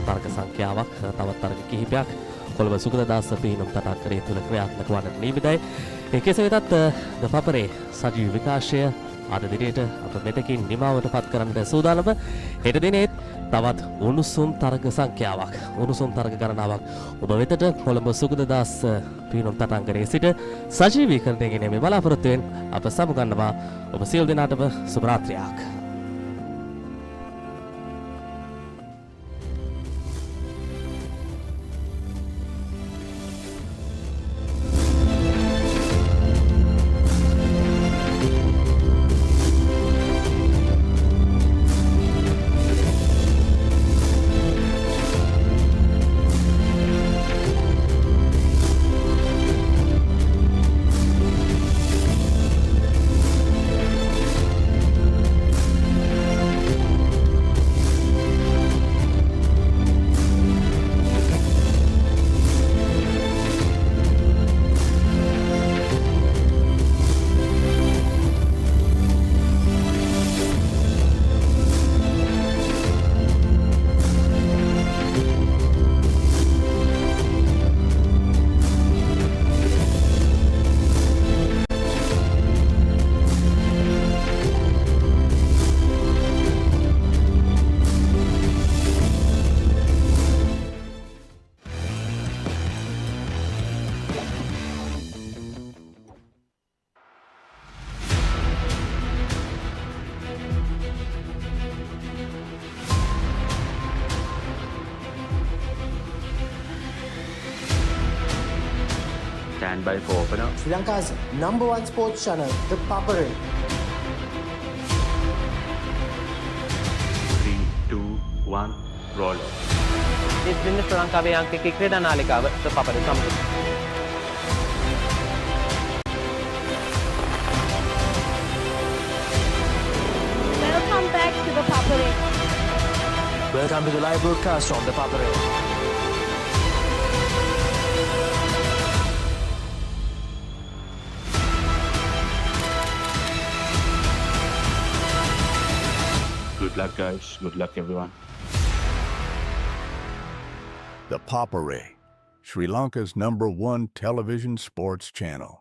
තරග සංඛ්‍යාවක් තවත් තරග කිහිපයක් කොළඹ සුගතදාස පිහිනුම් තටාකරේ තුල ක්‍රියාත්මක වන්නට නියමිතයි. ඒ කෙසේ වෙතත් ThePapare සජීව විකාශය අද දිනේට අප මෙතකින් නිමාවට පත් කරන්නට සූදානම. හෙට දිනේත් තවත් උණුසුම් තරග සංඛ්‍යාවක් උණුසුම් තරග ගණනාවක් ඔබ වෙතට කොළඹ සුගතදාස පිහිනුම් තටාකරේ සිට සජීවීකරණය ගැනීමේ බලාපොරොත්තුවෙන් අප සමුගන්නවා. ඔබ සියලු දෙනාටම සුබ රාත්‍රියක්. stand by for opener. Sri Lanka's #1 sports channel, the Papare. 3, 2, 1, roll off. This brings Sri Lankaවේ අංක ක්‍රීඩා නාලිකාව ThePapare සමග. Welcome back to the Papare. Welcome to the live broadcast from the Papare. Good luck, guys. Good luck, everyone. The Papare, Sri Lanka's #1 television sports channel.